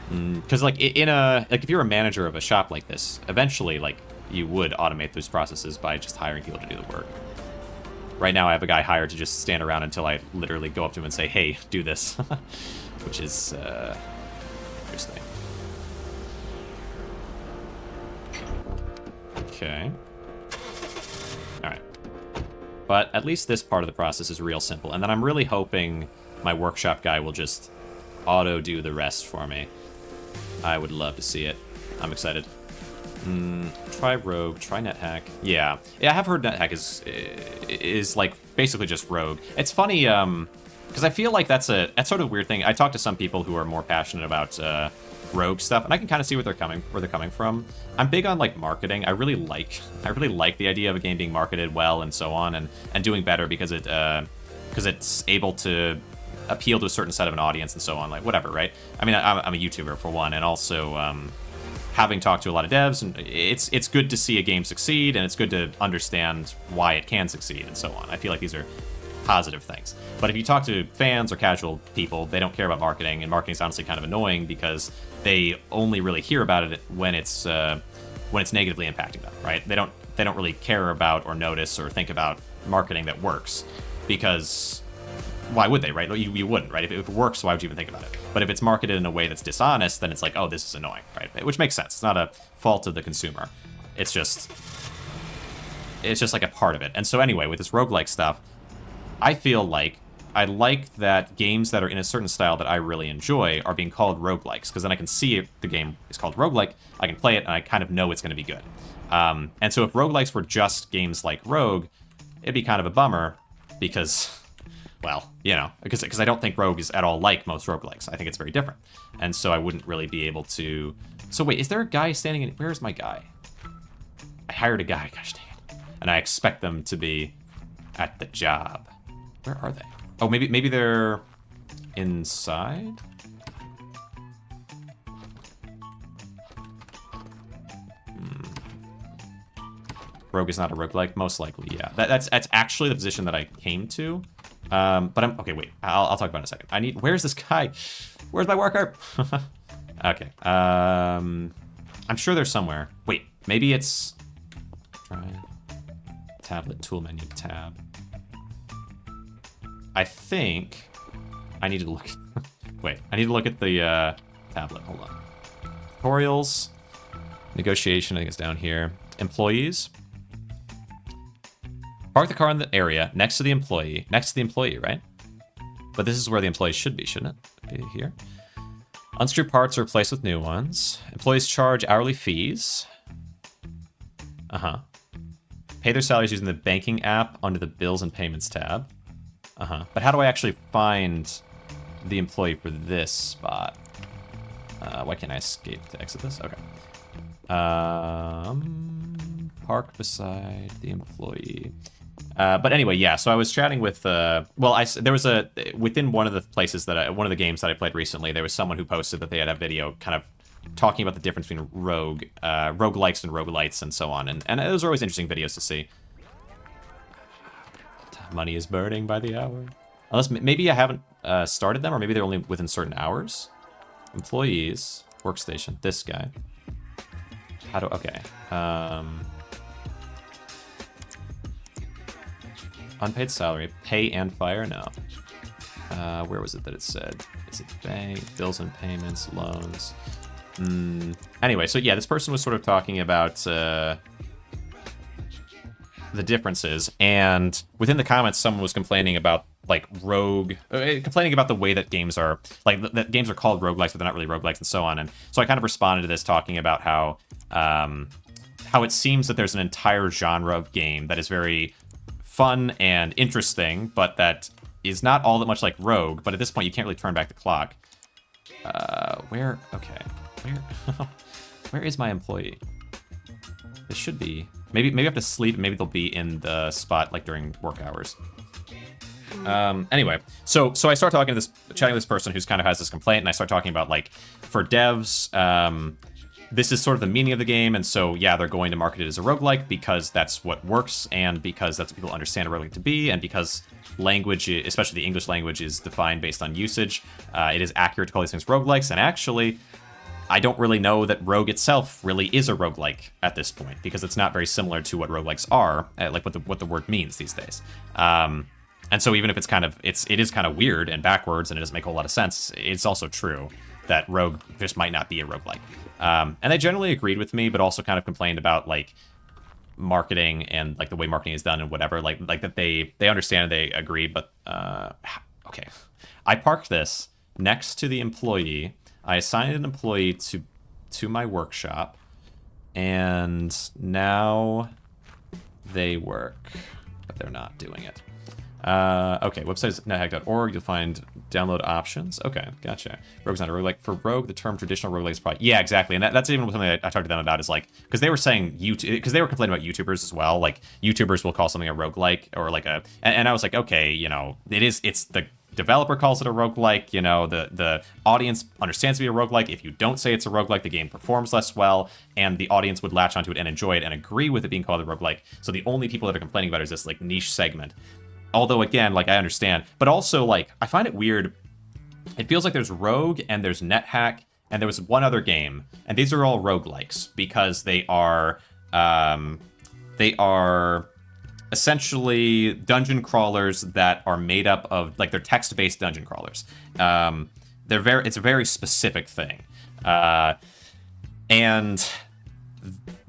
Because, like, if you're a manager of a shop like this, eventually, like, you would automate those processes by just hiring people to do the work. Right now, I have a guy hired to just stand around until I literally go up to him and say, hey, do this. Which is interesting. Okay. Alright. But at least this part of the process is real simple. And then I'm really hoping my workshop guy will just auto-do the rest for me. I would love to see it. I'm excited. Try Rogue, try NetHack. Yeah, I have heard NetHack is like basically just Rogue. It's funny, because I feel like that's sort of a weird thing. I talked to some people who are more passionate about Rogue stuff, and I can kind of see where they're coming from. I'm big on like marketing. I really like the idea of a game being marketed well and so on, and doing better because it's able to appeal to a certain set of an audience and so on, like whatever, right? I mean, I'm a YouTuber for one, and also having talked to a lot of devs, and it's good to see a game succeed, and it's good to understand why it can succeed and so on. I feel like these are positive things. But if you talk to fans or casual people, they don't care about marketing, and marketing's honestly kind of annoying because they only really hear about it when it's negatively impacting them, right? They don't really care about or notice or think about marketing that works, because why would they, right? You wouldn't, right? If it works, why would you even think about it? But if it's marketed in a way that's dishonest, then it's like, oh, this is annoying, right? Which makes sense. It's not a fault of the consumer. It's just like a part of it. And so anyway, with this roguelike stuff, I feel like I like that games that are in a certain style that I really enjoy are being called roguelikes, because then I can see if the game is called roguelike, I can play it, and I kind of know it's going to be good. And so if roguelikes were just games like Rogue, it'd be kind of a bummer, because... Well, you know, because I don't think Rogue is at all like most roguelikes. I think it's very different. And so I wouldn't really be able to... So wait, is there a guy standing in... Where's my guy? I hired a guy, gosh dang it. And I expect them to be at the job. Where are they? Oh, maybe they're inside? Rogue is not a roguelike? Most likely, yeah. That's actually the position that I came to. But I'm okay. Wait, I'll talk about it in a second. I need. Where's this guy? Where's my worker? Okay. I'm sure there's somewhere. Wait, maybe it's. Try. Tablet tool menu tab. I think I need to look. Wait, I need to look at the tablet. Hold on. Tutorials, negotiation. I think it's down here. Employees. Park the car in the area next to the employee. Next to the employee, right? But this is where the employee should be, shouldn't it? Be here. Unscrew parts are replaced with new ones. Employees charge hourly fees. Uh-huh. Pay their salaries using the banking app under the bills and payments tab. Uh-huh. But how do I actually find the employee for this spot? Why can't I escape to exit this? Okay. Park beside the employee. But anyway, yeah. So I was chatting with. There was within one of the places one of the games that I played recently. There was someone who posted that they had a video kind of talking about the difference between roguelikes and roguelites and so on, and those are always interesting videos to see. Money is burning by the hour. Unless maybe I haven't started them, or maybe they're only within certain hours. Employees, workstation. This guy. How do? Okay. Unpaid salary, pay and fire? No. Where was it that it said? Is it bank, bills and payments, loans? Anyway, so yeah, this person was sort of talking about the differences, and within the comments, someone was complaining about like complaining about the way that games are that games are called roguelikes, but they're not really roguelikes, and so on. And so I kind of responded to this, talking about how it seems that there's an entire genre of game that is very fun and interesting, but that is not all that much like Rogue. But at this point, you can't really turn back the clock. Where? Okay. Where is my employee? This should be. Maybe I have to sleep, and maybe they'll be in the spot like during work hours. Anyway, so I start chatting to this person who's kind of has this complaint, and I start talking about like for devs, this is sort of the meaning of the game, and so yeah, they're going to market it as a roguelike because that's what works, and because that's what people understand a roguelike to be, and because language, especially the English language, is defined based on usage. It is accurate to call these things roguelikes, and actually, I don't really know that Rogue itself really is a roguelike at this point, because it's not very similar to what roguelikes are, like what the word means these days. And so even if it is kind of weird and backwards and it doesn't make a whole lot of sense, it's also true that Rogue just might not be a roguelike. And they generally agreed with me, but also kind of complained about like marketing and like the way marketing is done and whatever, like that they understand and they agree, but okay. I parked this next to the employee. I assigned an employee to my workshop, and now they work, but they're not doing it. Okay, website is nethack.org. You'll find download options. Okay, gotcha. Rogue's not a roguelike. For Rogue, the term traditional roguelike is probably... Yeah, exactly. And that's even something I talked to them about, is like... Because they were saying... Because they were complaining about YouTubers as well. Like, YouTubers will call something a roguelike, or like a... And I was like, okay, you know, it's the developer calls it a roguelike, you know, the audience understands it to be a roguelike. If you don't say it's a roguelike, the game performs less well, and the audience would latch onto it and enjoy it and agree with it being called a roguelike. So the only people that are complaining about it is this, like, niche segment. Although, again, like, I understand. But also, like, I find it weird. It feels like there's Rogue, and there's NetHack, and there was one other game. And these are all roguelikes, because they are essentially dungeon crawlers that are made up of, like, they're text-based dungeon crawlers. It's a very specific thing. And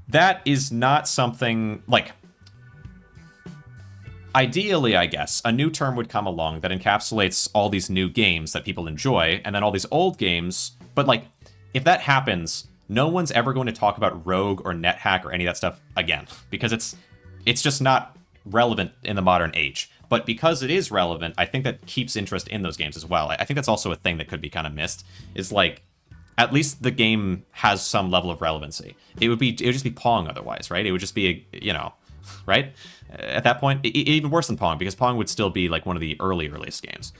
that is not something, like... Ideally, I guess, a new term would come along that encapsulates all these new games that people enjoy, and then all these old games. But, like, if that happens, no one's ever going to talk about Rogue or NetHack or any of that stuff again, because it's just not relevant in the modern age. But because it is relevant, I think that keeps interest in those games as well. I think that's also a thing that could be kind of missed, is, like, at least the game has some level of relevancy. It would just be Pong otherwise, right? It would just be right? At that point, even worse than Pong, because Pong would still be like one of the earliest games.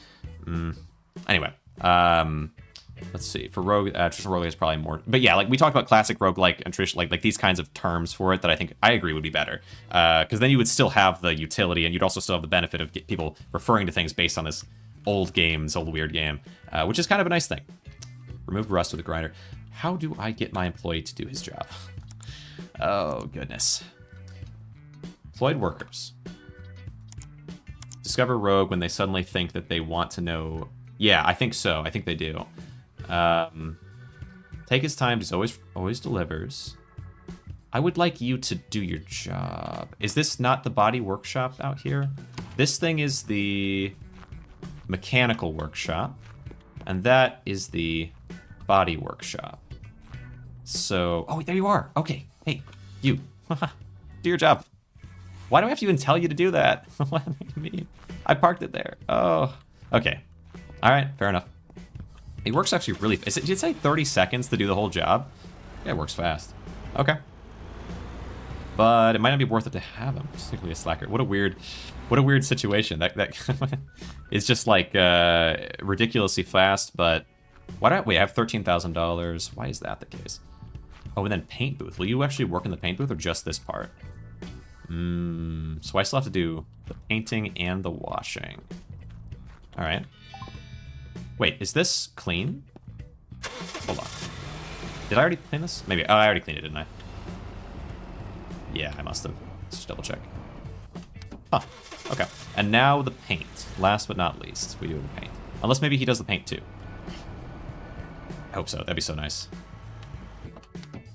Anyway, let's see. For Rogue, traditional roguelike is probably more. But yeah, like we talked about classic roguelike and traditional, like these kinds of terms for it that I think I agree would be better. Because then you would still have the utility, and you'd also still have the benefit of people referring to things based on this old weird game, which is kind of a nice thing. Remove rust with a grinder. How do I get my employee to do his job? Oh, goodness. Employed workers. Discover rogue when they suddenly think that they want to know. Yeah, I think so. I think they do. Take his time. Just always delivers. I would like you to do your job. Is this not the body workshop out here? This thing is the mechanical workshop, and that is the body workshop. So, oh, there you are. Okay, hey, you, do your job. Why do I have to even tell you to do that? What do you mean? I parked it there. Oh, okay. All right, fair enough. It works actually really. Did it say 30 seconds to do the whole job? Yeah, it works fast. Okay. But it might not be worth it to have him. Particularly a slacker. What a weird situation. That is just like ridiculously fast. But why don't we have $13,000? Why is that the case? Oh, and then paint booth. Will you actually work in the paint booth or just this part? So I still have to do the painting and the washing. All right. Wait, is this clean? Hold on. Did I already clean this? Maybe. Oh, I already cleaned it, didn't I? Yeah, I must have. Let's just double check. Huh. Okay. And now the paint. Last but not least, we do the paint. Unless maybe he does the paint too. I hope so. That'd be so nice.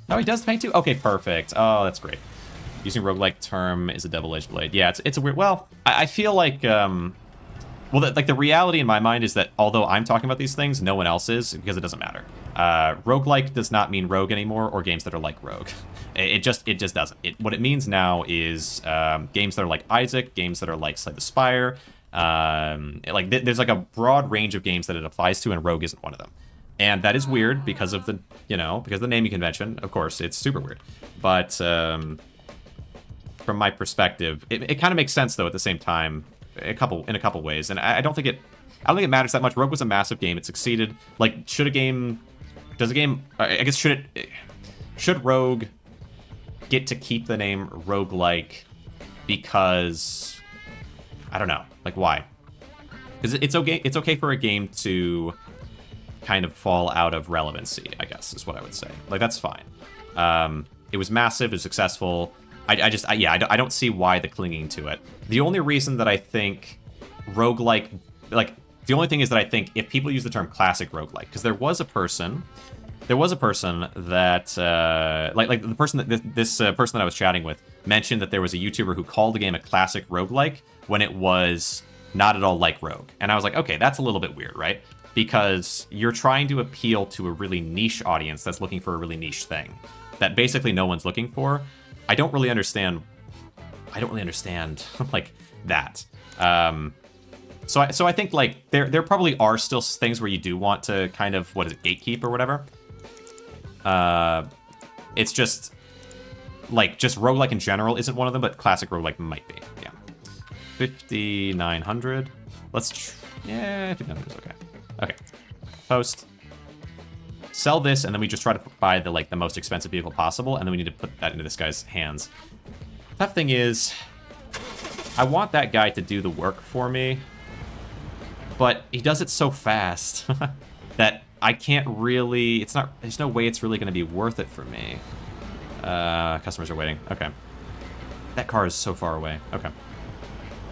No, he does the paint too? Okay, perfect. Oh, that's great. Using roguelike term is a double-edged blade. Yeah, it's a weird... Well, I feel like... Well, like the reality in my mind is that although I'm talking about these things, no one else is, because it doesn't matter. Roguelike does not mean rogue anymore, or games that are like rogue. It just doesn't. What it means now is games that are like Isaac, games that are like Slay the Spire. There's like a broad range of games that it applies to, and rogue isn't one of them. And that is weird because of the, because of the naming convention. Of course, it's super weird. But from my perspective, it kind of makes sense though at the same time. In a couple ways, and I don't think it matters that much. Rogue was a massive game. It succeeded. Like, should Rogue get to keep the name roguelike because, I don't know, like why? Because it's okay for a game to kind of fall out of relevancy, I guess, is what I would say. Like, that's fine. It was massive, it was successful. I don't see why the clinging to it. The only reason that I think roguelike, the only thing is that I think if people use the term classic roguelike, because there was a person that, the person that, this person that I was chatting with mentioned that there was a YouTuber who called the game a classic roguelike when it was not at all like Rogue. And I was like, okay, that's a little bit weird, right? Because you're trying to appeal to a really niche audience that's looking for a really niche thing that basically no one's looking for. I don't really understand like that. So I think like there probably are still things where you do want to kind of, what is it, gatekeep or whatever. It's just roguelike in general isn't one of them, but classic roguelike might be. Yeah. 5,900. Yeah, 5,900 is okay. Okay. Post. Sell this, and then we just try to buy the most expensive vehicle possible, and then we need to put that into this guy's hands. Tough thing is, I want that guy to do the work for me, but he does it so fast that I can't really, there's no way it's really going to be worth it for me. Customers are waiting. Okay. That car is so far away. Okay.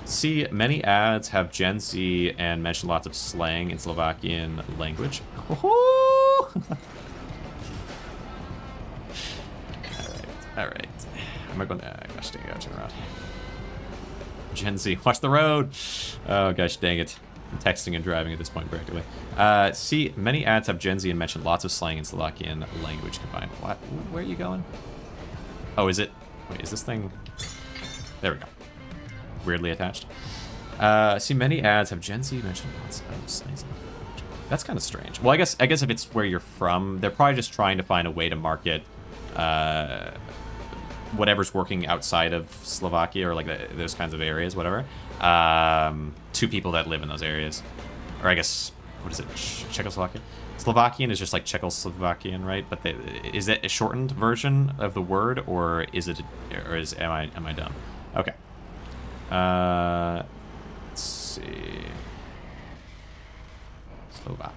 See, many ads have Gen Z and mention lots of slang in Slovakian language. Alright. Am I going to... gosh dang it, I'll turn around. Gen Z, watch the road! Oh gosh dang it. I'm texting and driving at this point practically. See, many ads have Gen Z and mention lots of slang in Slovakian language combined. What? Where are you going? Oh, is it... Wait, is this thing... There we go. Weirdly attached. See, many ads have Gen Z mention lots of slang. That's kind of strange. Well, I guess if it's where you're from, they're probably just trying to find a way to market whatever's working outside of Slovakia or like those kinds of areas, whatever, to people that live in those areas. Or I guess, what is it, Czechoslovakia? Slovakian is just like Czechoslovakian, right? But is it a shortened version of the word, or am I dumb? Okay. Let's see. Slovak.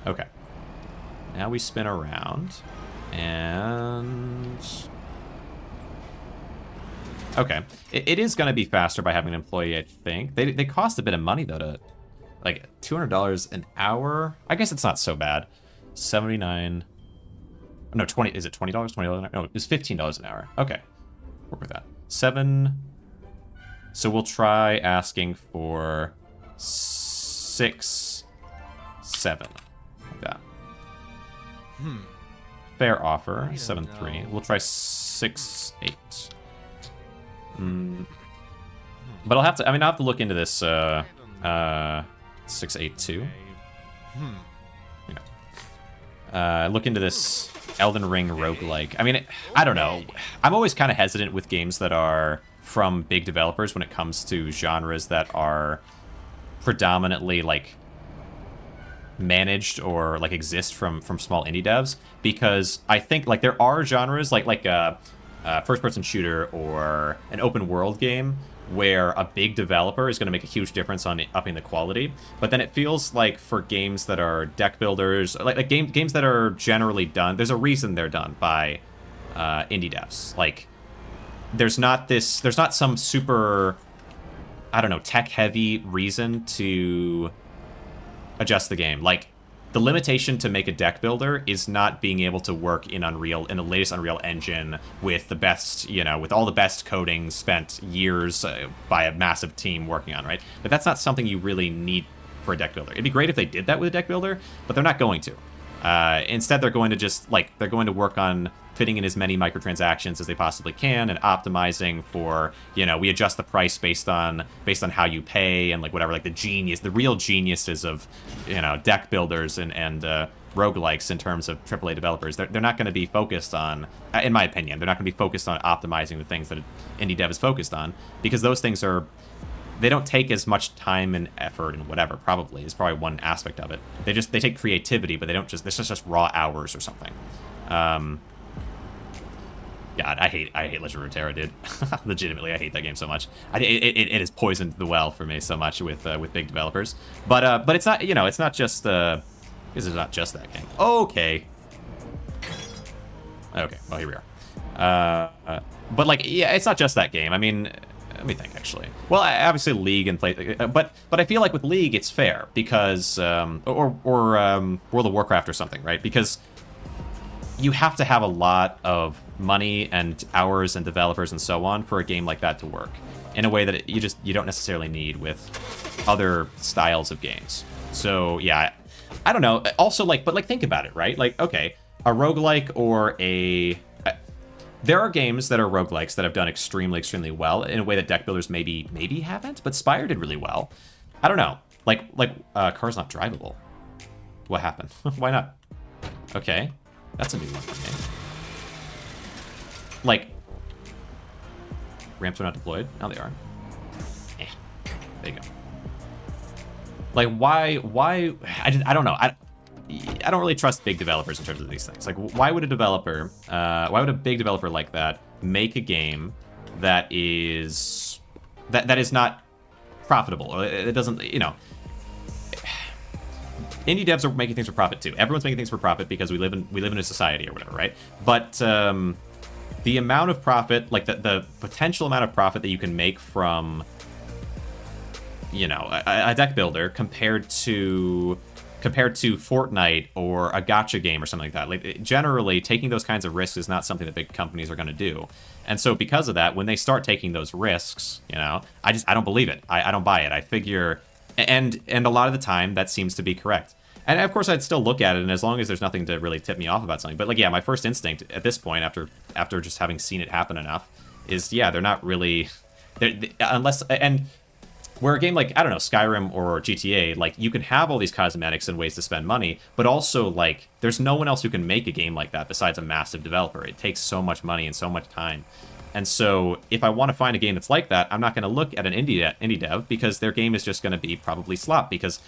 Okay. Now we spin around, and Okay. It is going to be faster by having an employee, I think. They cost a bit of money, though, to... Like, $200 an hour? I guess it's not so bad. 79... No, 20... Is it $20? $20 an hour? No, it's $15 an hour. Okay. Work with that. 7... So we'll try asking for 6... 7. Like that. Fair offer. 7.3. We'll try 6.8. But I'll have to. I mean, I'll have to look into this. 6.82. Look into this Elden Ring roguelike. I mean, I don't know. I'm always kind of hesitant with games that are from big developers when it comes to genres that are predominantly like managed or like exist from small indie devs, because I think like there are genres like a first-person shooter or an open world game where a big developer is going to make a huge difference on upping the quality. But then it feels like for games that are deck builders, like games that are generally done, there's a reason they're done by indie devs. Like there's not some super, I don't know, tech-heavy reason to adjust the game. Like, the limitation to make a deck builder is not being able to work in the latest Unreal Engine with the best, with all the best coding spent years by a massive team working on, right? But that's not something you really need for a deck builder. It'd be great if they did that with a deck builder, but they're not going to. Instead, they're going to work on fitting in as many microtransactions as they possibly can and optimizing for, we adjust the price based on how you pay and like whatever, like the real geniuses of, deck builders and roguelikes in terms of AAA developers. They're not going to be focused on, in my opinion, they're not going to be focused on optimizing the things that indie dev is focused on, because those things they don't take as much time and effort and whatever, probably, is probably one aspect of it. They take creativity, but this is just raw hours or something. God, I hate Legend of Runeterra, dude. Legitimately, I hate that game so much. It has poisoned the well for me so much with big developers. But it's not, it's not just this is not just that game. Okay. Okay, well, here we are. But like, yeah, it's not just that game. I mean, let me think, actually. Well, obviously League and but I feel like with League it's fair because or World of Warcraft or something, right? Because you have to have a lot of money and hours and developers and so on for a game like that to work in a way that you don't necessarily need with other styles of games. So yeah, I don't know. Also, but think about it, right? Like, okay, a roguelike or there are games that are roguelikes that have done extremely, extremely well in a way that deck builders maybe haven't, but Spire did really well. I don't know. Like Car's Not Drivable. What happened? Why not? Okay. That's a new one for me. Like, ramps are not deployed. Now they are. There you go. Like, why? I don't know. I don't really trust big developers in terms of these things. Like, why would a big developer like that make a game that is not profitable? It doesn't, indie devs are making things for profit too. Everyone's making things for profit because we live in a society or whatever, right? But the amount of profit, like the potential amount of profit that you can make from, a deck builder compared to Fortnite or a gacha game or something like that. Like, generally, taking those kinds of risks is not something that big companies are going to do. And so because of that, when they start taking those risks, I don't believe it. I don't buy it. I figure, and a lot of the time that seems to be correct. And of course, I'd still look at it, and as long as there's nothing to really tip me off about something. But like, yeah, my first instinct at this point, after just having seen it happen enough, is yeah, they're not really, unless and. Where a game like, I don't know, Skyrim or GTA, like, you can have all these cosmetics and ways to spend money, but also, like, there's no one else who can make a game like that besides a massive developer. It takes so much money and so much time. And so, if I want to find a game that's like that, I'm not going to look at an indie dev, because their game is just going to be probably slop, because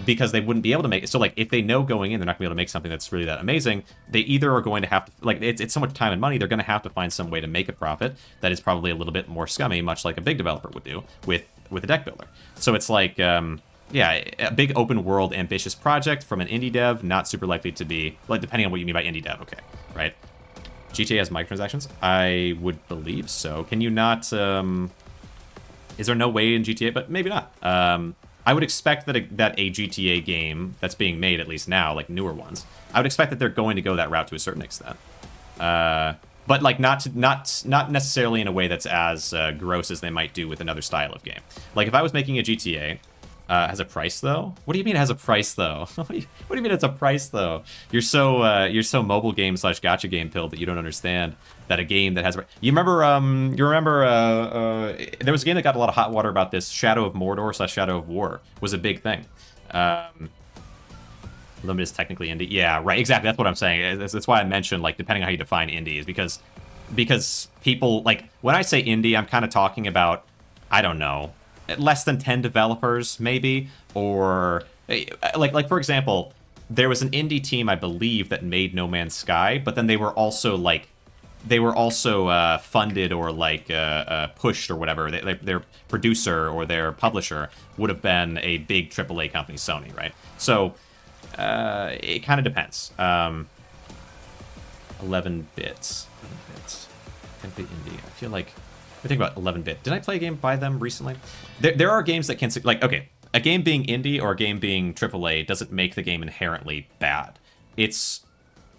they wouldn't be able to make it. So, like, if they know going in they're not going to be able to make something that's really that amazing, they either are going to have to, like, it's so much time and money, they're going to have to find some way to make a profit that is probably a little bit more scummy, much like a big developer would do with a deck builder. So it's like, yeah, a big open world ambitious project from an indie dev, not super likely to be, like, depending on what you mean by indie dev, okay, right? GTA has microtransactions? I would believe so. Can you not? Is there no way in GTA? But maybe not. I would expect that a GTA game that's being made, at least now, like newer ones, I would expect that they're going to go that route to a certain extent. But like not necessarily in a way that's as gross as they might do with another style of game. Like if I was making a GTA, has a price though? What do you mean it has a price though? What do you mean it's a price though? You're so mobile game / gacha game pilled that you don't understand that a game that has you remember there was a game that got a lot of hot water about this. Shadow of Mordor / Shadow of War was a big thing. Limited is technically indie. Yeah, right. Exactly. That's what I'm saying. That's why I mentioned, like, depending on how you define indie, is because people, like, when I say indie, I'm kind of talking about, I don't know, less than 10 developers, maybe, or like for example, there was an indie team, I believe, that made No Man's Sky, but then they were also funded or like pushed or whatever. Their producer or their publisher would have been a big AAA company, Sony, right? So it kind of depends. 11 bits. 10-bit indie. I feel like, I think about 11-bit. Did I play a game by them recently? There are games that can, like, okay, a game being indie or a game being AAA doesn't make the game inherently bad. It's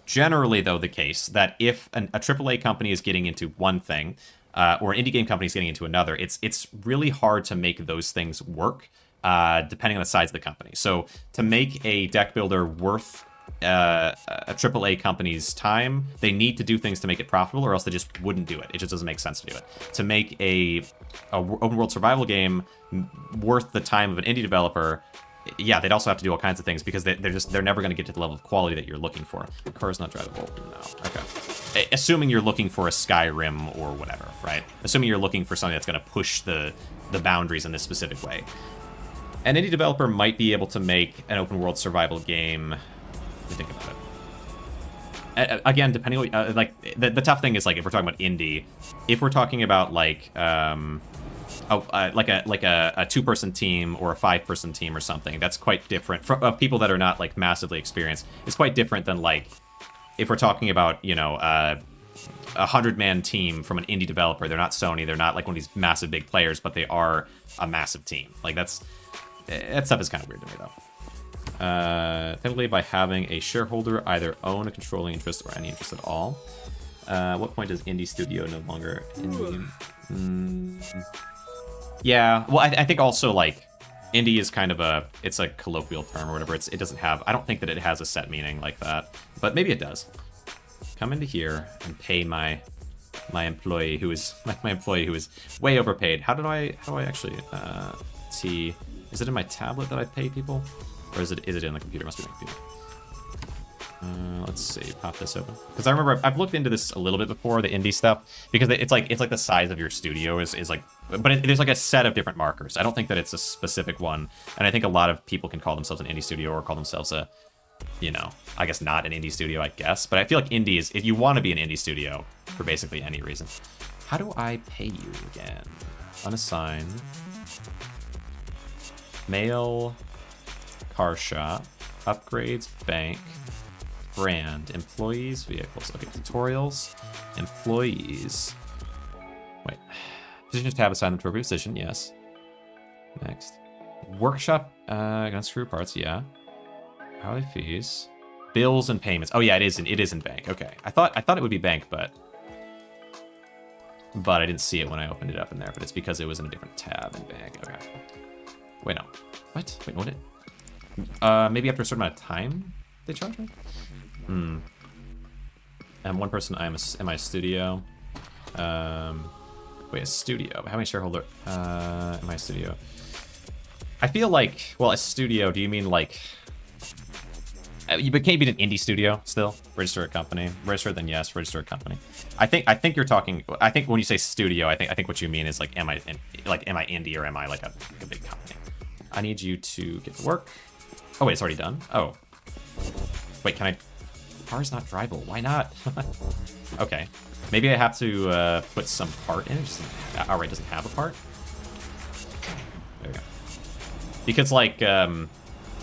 generally, though, the case that if a AAA company is getting into one thing, or an indie game company is getting into another, it's really hard to make those things work, depending on the size of the company. So to make a deck builder worth a AAA company's time, they need to do things to make it profitable, or else they just wouldn't do it. It just doesn't make sense to do it. To make a open world survival game worth the time of an indie developer, yeah, they'd also have to do all kinds of things because they're never going to get to the level of quality that you're looking for. The car is not drivable. No. Okay. Assuming you're looking for a Skyrim or whatever, right? Assuming you're looking for something that's going to push the boundaries in this specific way. An indie developer might be able to make an open world survival game. Let me think about it. Again, depending on like the tough thing is, like, if we're talking about indie, if we're talking about like like a 2-person team or a 5-person team or something, that's quite different from people that are not like massively experienced. It's quite different than like if we're talking about, you know, a 100-man team from an indie developer. They're not Sony. They're not like one of these massive big players, but they are a massive team. Like that stuff is kind of weird to me though. Typically by having a shareholder either own a controlling interest or any interest at all. What point does indie studio no longer indie? Yeah, well, I think also, like, indie is kind of it's a colloquial term or whatever. It doesn't have, I don't think that it has a set meaning like that, but maybe it does. Come into here and pay my employee who is my employee who is way overpaid. How do I actually see? Is it in my tablet that I pay people? Or is it in the computer? It must be in the computer. Let's see. Pop this open. Because I remember I've looked into this a little bit before, the indie stuff, because it's like the size of your studio is like, but there's like a set of different markers. I don't think that it's a specific one, and I think a lot of people can call themselves an indie studio or call themselves a, you know, I guess not an indie studio, I guess. But I feel like indie is, if you want to be an indie studio for basically any reason. How do I pay you again? Unassigned. Mail. Car shop, upgrades, bank, brand, employees, vehicles. Okay, tutorials, employees. Wait, positions tab assigned them to a position. Yes. Next, workshop. Gonna screw parts. Yeah. Hourly fees, bills and payments. Oh yeah, it is in bank. Okay, I thought it would be bank, but I didn't see it when I opened it up in there. But it's because it was in a different tab in bank. Okay. Wait, no. What? Wait, what? Maybe after a certain amount of time they charge me? And one person, am I a studio? Wait, a studio? How many shareholder? Am I a studio? I feel like, well, a studio, do you mean like, you can't be an indie studio still? Register a company. Register, then yes, register a company. I think you're talking, I think when you say studio, I think what you mean is like, am I indie or am I like a big company? I need you to get to work. Oh, wait, it's already done? Oh. Wait, can I... Car's not drivable. Why not? Okay. Maybe I have to put some part in it. Outright doesn't have a part. There we go. Because, like, in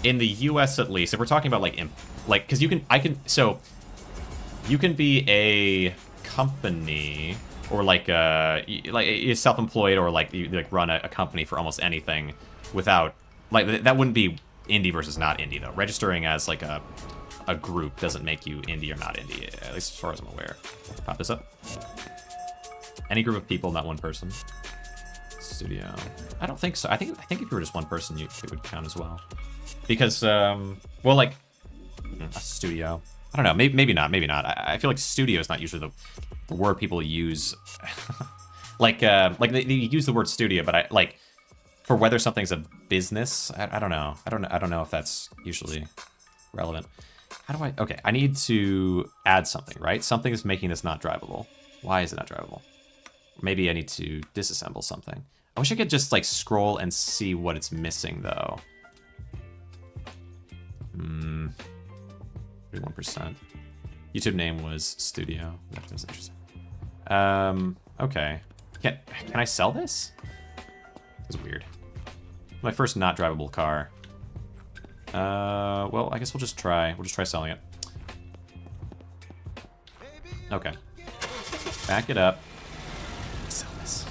the US at least, if we're talking about, like, because you can be a company or like you're self-employed or like you like run a company for almost anything without like that wouldn't be indie versus not indie though. Registering as like a group doesn't make you indie or not indie, at least as far as I'm aware. Pop this up. Any group of people, not one person. Studio. I don't think so. I think if you were just one person, it would count as well. Because well, like a studio. I don't know. Maybe not. Maybe not. I feel like studio is not usually the word people use. like they use the word studio, but I like for whether something's a business. I don't know. I don't know if that's usually relevant. How do I? Okay, I need to add something, right? Something is making this not drivable. Why is it not drivable? Maybe I need to disassemble something. I wish I could just like scroll and see what it's missing though. 31%. YouTube name was Studio. That's interesting. Okay. Can I sell this? That's weird. My first not drivable car. Well, I guess we'll just try selling it. Okay. Back it up. Sell this.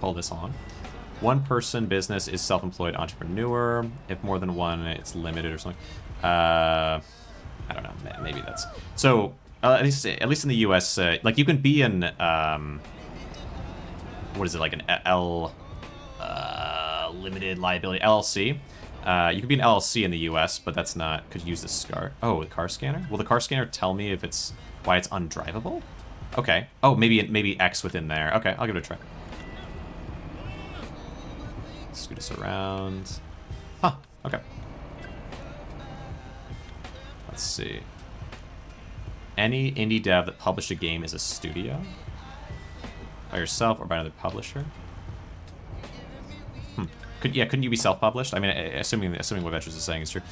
Pull this on. One person business is self-employed entrepreneur. If more than one, it's limited or something. I don't know. Maybe that's so. At least in the U.S., like you can be an what is it, like an limited liability LLC. You can be an LLC in the U.S., but that's not. Could you use the the car scanner? Will the car scanner tell me if it's why it's undrivable? Okay. Oh, maybe X within there. Okay, I'll give it a try. Scoot us around. Huh. Okay. Let's see. Any indie dev that published a game is a studio? By yourself or by another publisher? Couldn't you be self-published? I mean, assuming what Ventures is saying is true.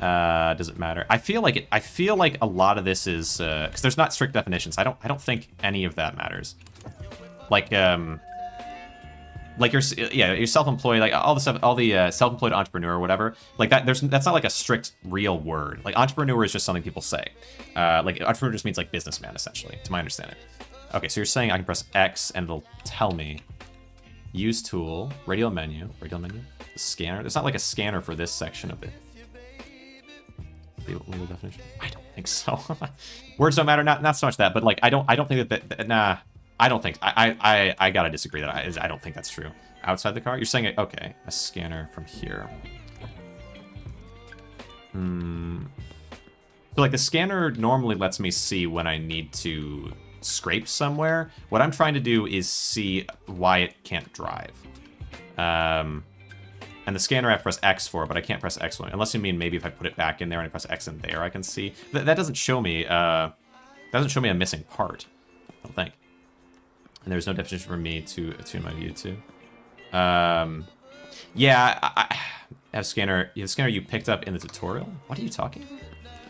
Does it matter? I feel like a lot of this is because there's not strict definitions. I don't think any of that matters. Like you're self-employed, like all the stuff, all the self-employed entrepreneur or whatever, like that. That's not like a strict real word. Like entrepreneur is just something people say. Like entrepreneur just means like businessman essentially, to my understanding. Okay, so you're saying I can press X and it'll tell me. Use tool, radial menu, the scanner. There's not like a scanner for this section of it. Legal definition? I don't think so. Words don't matter. Not so much that, but like I don't think that nah. I don't think I gotta disagree that I don't think that's true. Outside the car, you're saying okay, a scanner from here. So like the scanner normally lets me see when I need to scrape somewhere. What I'm trying to do is see why it can't drive. And the scanner I have to press X for, but I can't press X one unless you mean maybe if I put it back in there and I press X in there, I can see. That doesn't show me. A missing part. I don't think. And there's no definition for me to attune my view to. Yeah, I have scanner. You have scanner you picked up in the tutorial. What are you talking about?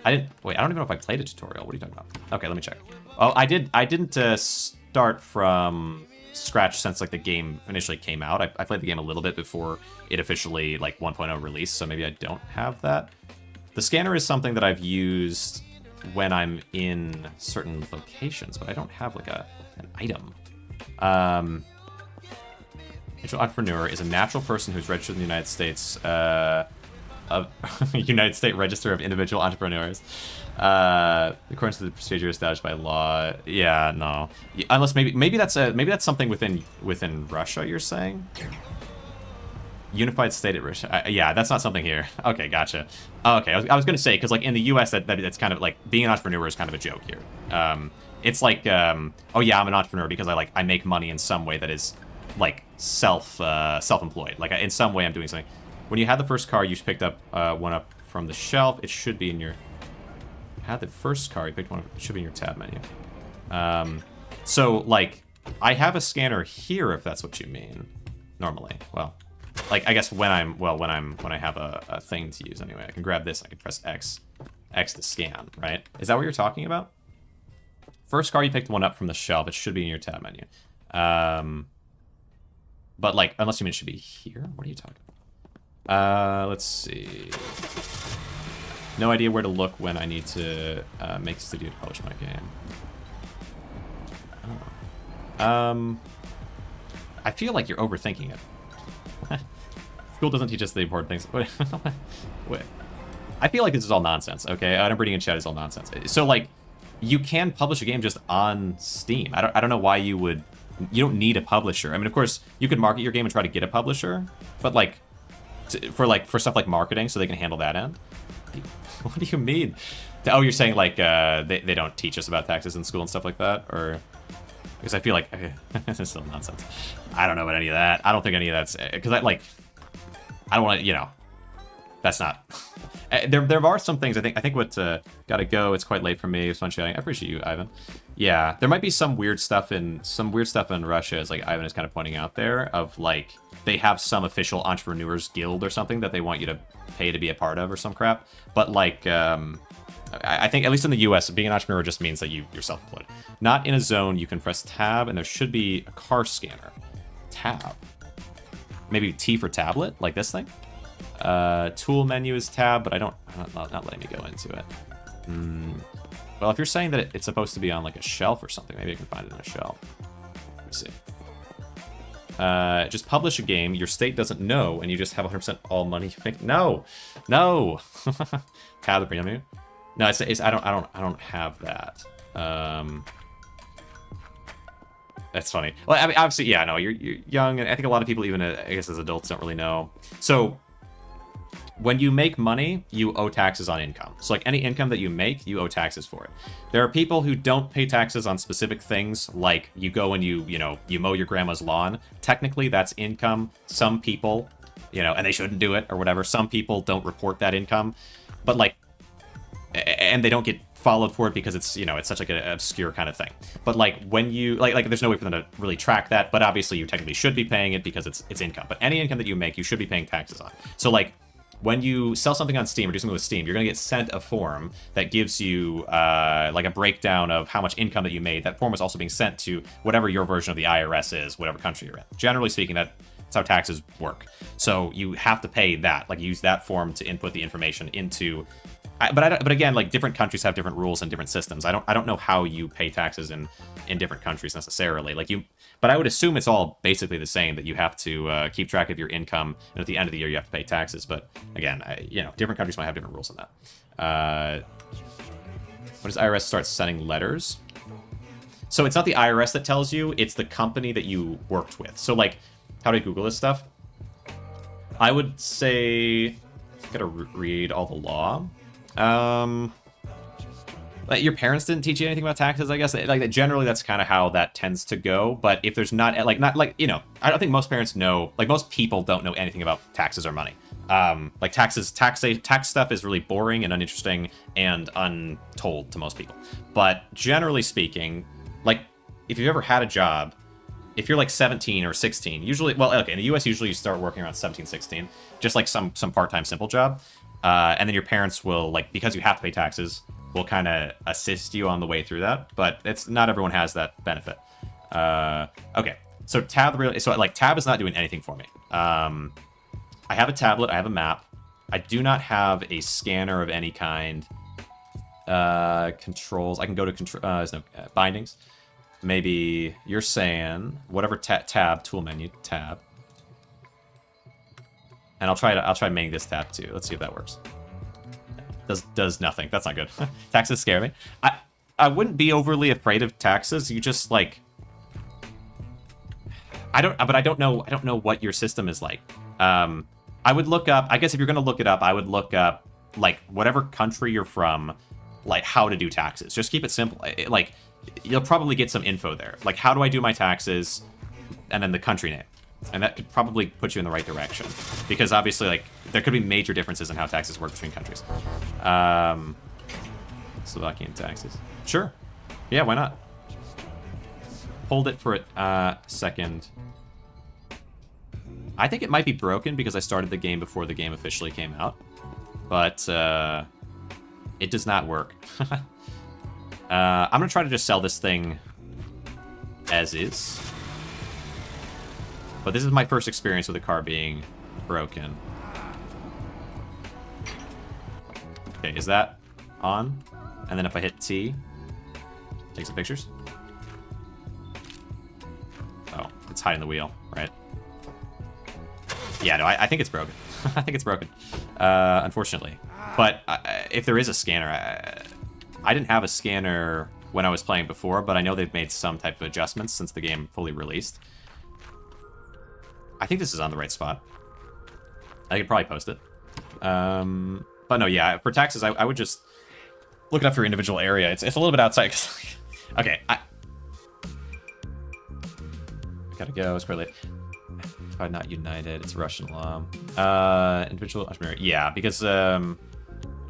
I don't even know if I played a tutorial. What are you talking about? Okay, let me check. Oh, I didn't start from scratch since like the game initially came out. I played the game a little bit before it officially like 1.0 released, so maybe I don't have that. The scanner is something that I've used when I'm in certain locations, but I don't have like an item. Individual entrepreneur is a natural person who's registered in the United States, of United States Register of Individual Entrepreneurs, according to the procedure established by law. Yeah, no. Unless maybe that's something within Russia. You're saying unified state at Russia. Yeah, that's not something here. Okay, gotcha. Okay, I was gonna say because like in the U.S. that's kind of like being an entrepreneur is kind of a joke here. It's like oh yeah, I'm an entrepreneur because I make money in some way that is like self-employed. Like in some way I'm doing something. When you had the first car, you picked up one up from the shelf. It should be in your. Had the first car, you picked one up. It should be in your tab menu. So like, I have a scanner here, if that's what you mean. Normally, well, like I guess when I have a thing to use anyway, I can grab this. I can press X to scan. Right? Is that what you're talking about? First car, you picked one up from the shelf. It should be in your tab menu. But like, unless you mean it should be here. What are you talking about? Let's see. No idea where to look when I need to make a studio to publish my game. Oh. I feel like you're overthinking it. School doesn't teach us the important things. Wait. I feel like this is all nonsense, okay? What I'm reading in chat is all nonsense. So, like, you can publish a game just on Steam. I don't know why you would... You don't need a publisher. I mean, of course, you could market your game and try to get a publisher, but, like, for stuff like marketing, so they can handle that end. What do you mean? Oh, you're saying, like, they don't teach us about taxes in school and stuff like that? Or... Because I feel like... this is still nonsense. I don't know about any of that. I don't think any of that's... Because, I don't want to, you know... That's not... There are some things, I think what... gotta go, it's quite late for me. It's fun chatting. I appreciate you, Ivan. Yeah, there might be some weird stuff in Russia, as, like, Ivan is kind of pointing out there, of, like... They have some official entrepreneurs guild or something that they want you to pay to be a part of or some crap. But, like... I think, at least in the US, being an entrepreneur just means that you're self-employed. Not in a zone, you can press tab, and there should be a car scanner. Tab. Maybe T for tablet, like this thing? Tool menu is tab, but not letting me go into it. Well, if you're saying that it's supposed to be on, like, a shelf or something, maybe I can find it on a shelf. Let's see. Just publish a game, your state doesn't know, and you just have 100% all money. No! No! Tab the premium menu? No, it's I don't have that. That's funny. Well, I mean, obviously, yeah, no, you're young, and I think a lot of people, even I guess as adults, don't really know. So, when you make money, you owe taxes on income. So, like, any income that you make, you owe taxes for it. There are people who don't pay taxes on specific things, like you go and you mow your grandma's lawn. Technically, that's income. Some people, and they shouldn't do it or whatever. Some people don't report that income, but, like, and they don't get followed for it because it's, it's such like an obscure kind of thing. But, like, when you, like there's no way for them to really track that, but obviously you technically should be paying it because it's income. But any income that you make, you should be paying taxes on. So, like, when you sell something on Steam or do something with Steam, you're going to get sent a form that gives you, like, a breakdown of how much income that you made. That form is also being sent to whatever your version of the IRS is, whatever country you're in. Generally speaking, that's how taxes work. So you have to pay that, like, use that form to input the information into... But again, like, different countries have different rules and different systems. I don't know how you pay taxes in different countries necessarily. But I would assume it's all basically the same, that you have to keep track of your income, and at the end of the year you have to pay taxes. But again, different countries might have different rules on that. When does IRS start sending letters? So it's not the IRS that tells you; it's the company that you worked with. So, like, how do I Google this stuff? I would say, gotta read all the law. Like, your parents didn't teach you anything about taxes, I guess. Like, generally, that's kind of how that tends to go. But if there's not I don't think most parents know, like, most people don't know anything about taxes or money. Like, tax stuff is really boring and uninteresting and untold to most people. But generally speaking, like, if you've ever had a job, if you're like 17 or 16, usually, well, okay, in the US, usually you start working around 17, 16, just like some part-time simple job. And then your parents will, like, because you have to pay taxes, will kind of assist you on the way through that. But it's not everyone has that benefit. Okay, so tab is not doing anything for me. I have a tablet, I have a map. I do not have a scanner of any kind. Controls, I can go to there's no bindings. Maybe you're saying whatever tab, tool menu, tab. And I'll try making this tab too. Let's see if that works. Does nothing. That's not good. Taxes scare me. I wouldn't be overly afraid of taxes. You just, like, I don't know what your system is like. I would look up, I guess if you're gonna look it up, I would look up, like, whatever country you're from, like, how to do taxes. Just keep it simple. Like, you'll probably get some info there. Like, how do I do my taxes? And then the country name. And that could probably put you in the right direction. Because obviously, like, there could be major differences in how taxes work between countries. Slovakian taxes. Sure. Yeah, why not? Hold it for a second. I think it might be broken because I started the game before the game officially came out. But it does not work. I'm going to try to just sell this thing as is. But this is my first experience with a car being broken. Okay, is that on? And then if I hit T, take some pictures. Oh, it's hiding the wheel, right? Yeah, no, I think it's broken. I think it's broken, unfortunately. But if there is a scanner, I didn't have a scanner when I was playing before, but I know they've made some type of adjustments since the game fully released. I think this is on the right spot. I could probably post it. But no, yeah, for taxes, I would just look it up for your individual area. It's a little bit outside. Okay, I gotta go. It's quite late. If not united, it's Russian law. Individual entrepreneur. Yeah, because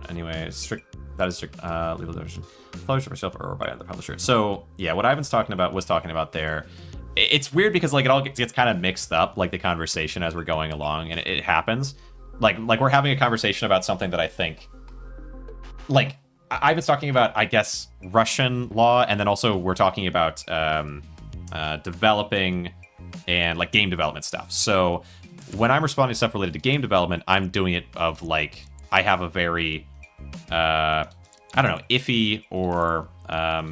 anyway, strict. That is strict legal division. Publisher myself or by the publisher. So yeah, what Ivan's talking about there. It's weird because like it all gets kind of mixed up, like the conversation as we're going along, and it happens. Like we're having a conversation about something that I think, like Ivan's talking about, I guess, Russian law, and then also we're talking about developing and like game development stuff. So when I'm responding to stuff related to game development, I'm doing it of like I have a very I don't know, iffy or I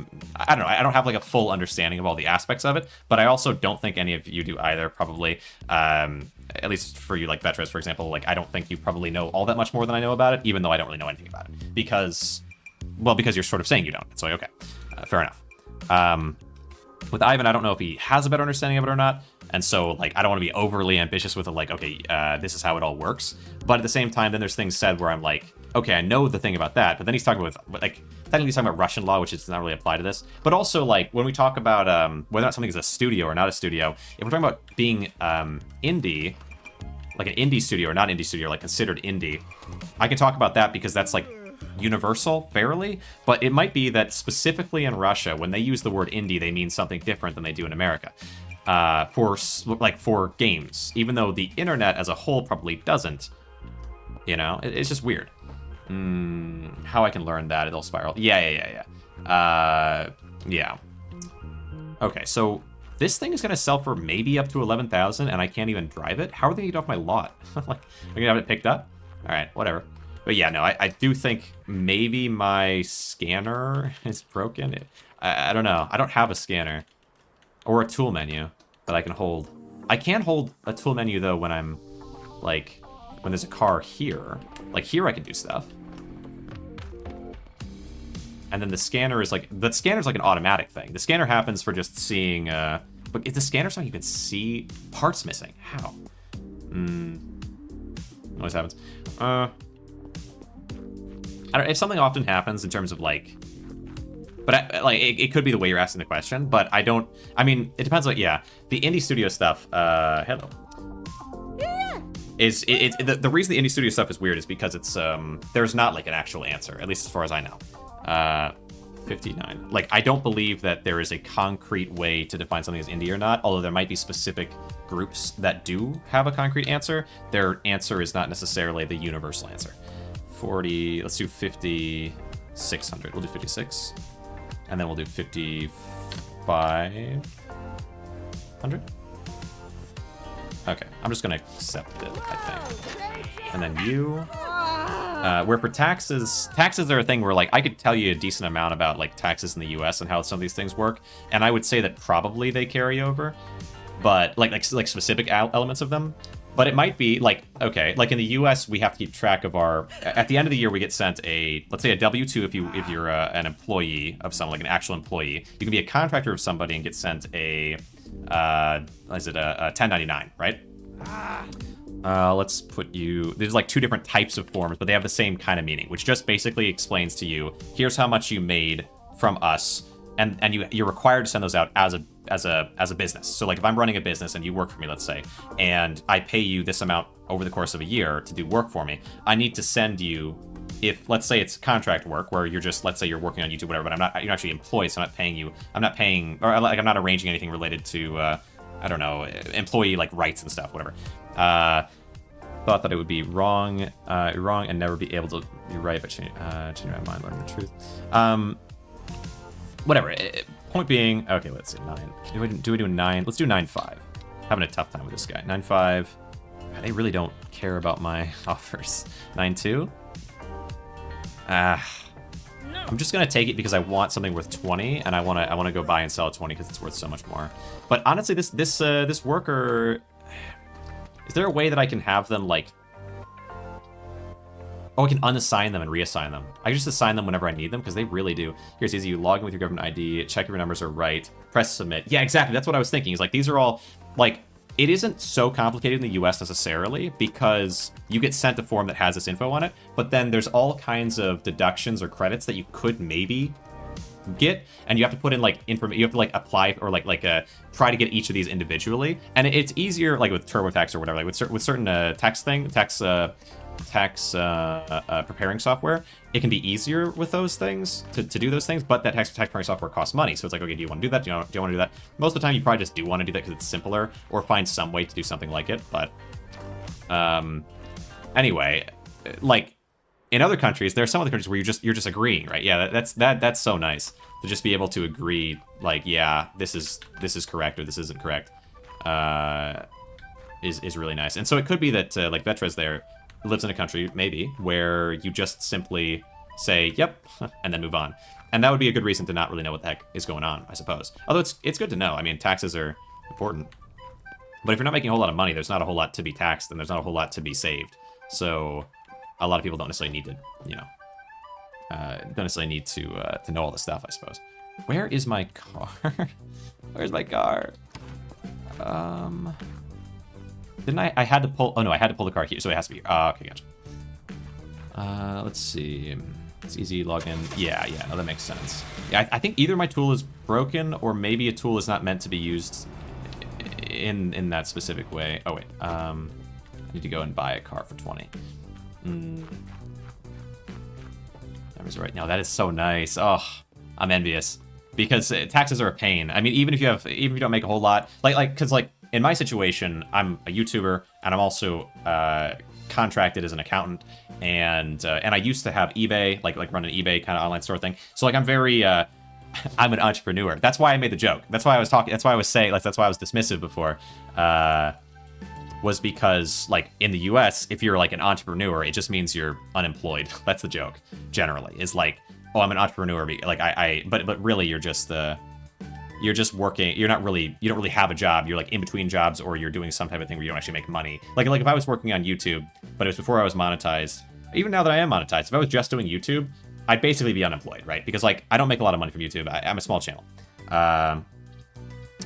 don't know. I don't have like a full understanding of all the aspects of it, but I also don't think any of you do either. Probably, at least for you, like veterans, for example. Like I don't think you probably know all that much more than I know about it, even though I don't really know anything about it because you're sort of saying you don't. It's like okay, fair enough. With Ivan, I don't know if he has a better understanding of it or not, and so like I don't want to be overly ambitious with it. Like okay, this is how it all works. But at the same time, then there's things said where I'm like, okay, I know the thing about that, but then he's talking with like technically he's talking about Russian law, which does not really apply to this. But also like when we talk about whether or not something is a studio or not a studio, if we're talking about being indie, like an indie studio or not indie studio, like considered indie, I can talk about that because that's like universal fairly, but it might be that specifically in Russia, when they use the word indie, they mean something different than they do in America. For games, even though the internet as a whole probably doesn't. You know, it's just weird. How I can learn that it'll spiral. Yeah. Okay, so this thing is gonna sell for maybe up to 11,000, and I can't even drive it. How are they gonna get off my lot? Like, I'm gonna have it picked up. All right, whatever. But yeah, no, I do think maybe my scanner is broken. I don't know. I don't have a scanner or a tool menu that I can hold. I can hold a tool menu though when I'm like when there's a car here. Like here I can do stuff. And then the scanner is like an automatic thing. The scanner happens for just seeing but if the scanner's not, you can see parts missing. How? Always happens. I don't, if something often happens in terms of like, but it could be the way you're asking the question, but I mean, it depends on, yeah. The indie studio stuff, hello. Yeah. Is the reason the indie studio stuff is weird is because it's, there's not like an actual answer, at least as far as I know. 59. Like, I don't believe that there is a concrete way to define something as indie or not, although there might be specific groups that do have a concrete answer. Their answer is not necessarily the universal answer. 40, let's do 5,600. We'll do 56. And then we'll do 5,500. Okay, I'm just gonna accept it, I think. And then you. Where for taxes are a thing where like I could tell you a decent amount about like taxes in the US and how some of these things work, and I would say that probably they carry over, but like specific elements of them. But it might be like, okay, like in the US we have to keep track of our, at the end of the year we get sent a, let's say a W-2 if you're an employee of someone, like an actual employee. You can be a contractor of somebody and get sent a 1099, right? Let's put you, there's like two different types of forms, but they have the same kind of meaning, which just basically explains to you, here's how much you made from us, and you're required to send those out as a business. So like if I'm running a business and you work for me, let's say, and I pay you this amount over the course of a year to do work for me, I need to send you, if let's say it's contract work where you're just, let's say you're working on YouTube, whatever, but you're actually employed, so I'm not paying you, or like I'm not arranging anything related to, I don't know, employee like rights and stuff, whatever. Thought that it would be wrong and never be able to be right, but changing my mind, learning the truth. Whatever. Point being, okay, let's see, 9. Do we do 9? Let's do 9.5. Having a tough time with this guy. 9.5. They really don't care about my offers. 9.2. I'm just gonna take it because I want something worth 20, and I wanna go buy and sell at 20 because it's worth so much more. But honestly, this worker, is there a way that I can have them like? Oh, I can unassign them and reassign them. I can just assign them whenever I need them because they really do. Here's easy. You log in with your government ID, check if your numbers are right, press submit. Yeah, exactly. That's what I was thinking. Is like these are all like. It isn't so complicated in the US necessarily because you get sent a form that has this info on it, but then there's all kinds of deductions or credits that you could maybe get, and you have to put in like information. You have to like apply or try to get each of these individually, and it's easier like with TurboTax or whatever, like with certain tax preparing software. It can be easier with those things to do those things, but that tax preparing software costs money. So it's like, okay, do you want to do that? Do you want to do that? Most of the time, you probably just do want to do that because it's simpler, or find some way to do something like it. But anyway, like in other countries, there are some other countries where you're just agreeing, right? Yeah, that's so nice to just be able to agree, like, yeah, this is correct or this isn't correct. Is really nice. And so it could be that like Vetrez there lives in a country, maybe, where you just simply say, yep, and then move on. And that would be a good reason to not really know what the heck is going on, I suppose. Although it's good to know. I mean, taxes are important. But if you're not making a whole lot of money, there's not a whole lot to be taxed, and there's not a whole lot to be saved. So a lot of people don't necessarily need to, you know, don't necessarily need to know all this stuff, I suppose. Where is my car? Where's my car? Didn't I had to pull... Oh, no, I had to pull the car here, so it has to be... okay, gotcha. Let's see. It's easy, log in. Yeah, no, that makes sense. Yeah, I think either my tool is broken, or maybe a tool is not meant to be used in that specific way. Oh, wait. I need to go and buy a car for 20. That was right. Now, that is so nice. Oh, I'm envious. Because taxes are a pain. I mean, even if you don't make a whole lot... Because, in my situation, I'm a YouTuber, and I'm also contracted as an accountant, and I used to have eBay, like run an eBay kind of online store thing. So like I'm very, I'm an entrepreneur. That's why I made the joke. That's why I was talking. That's why I was saying. Like that's why I was dismissive before. Was because like in the U.S., if you're like an entrepreneur, it just means you're unemployed. That's the joke. Generally, is like, oh, I'm an entrepreneur. Like but really you're just working. You don't really have a job. You're like in between jobs, or you're doing some type of thing where you don't actually make money. Like if I was working on YouTube, but it was before I was monetized. Even now that I am monetized, if I was just doing YouTube, I'd basically be unemployed, right? Because like I don't make a lot of money from YouTube. I'm a small channel,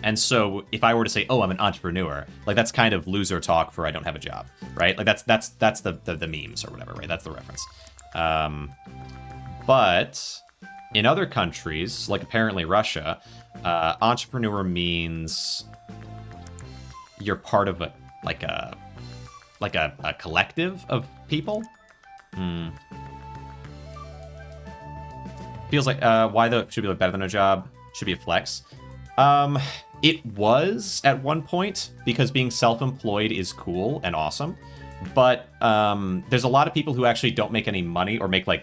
and so if I were to say, oh, I'm an entrepreneur, like that's kind of loser talk for I don't have a job, right? Like that's the memes or whatever, right? That's the reference. But in other countries, like apparently Russia. Entrepreneur means you're part of a collective of people. Feels like why though should be better than a job should be a flex. It was at one point because being self-employed is cool and awesome, but there's a lot of people who actually don't make any money or make like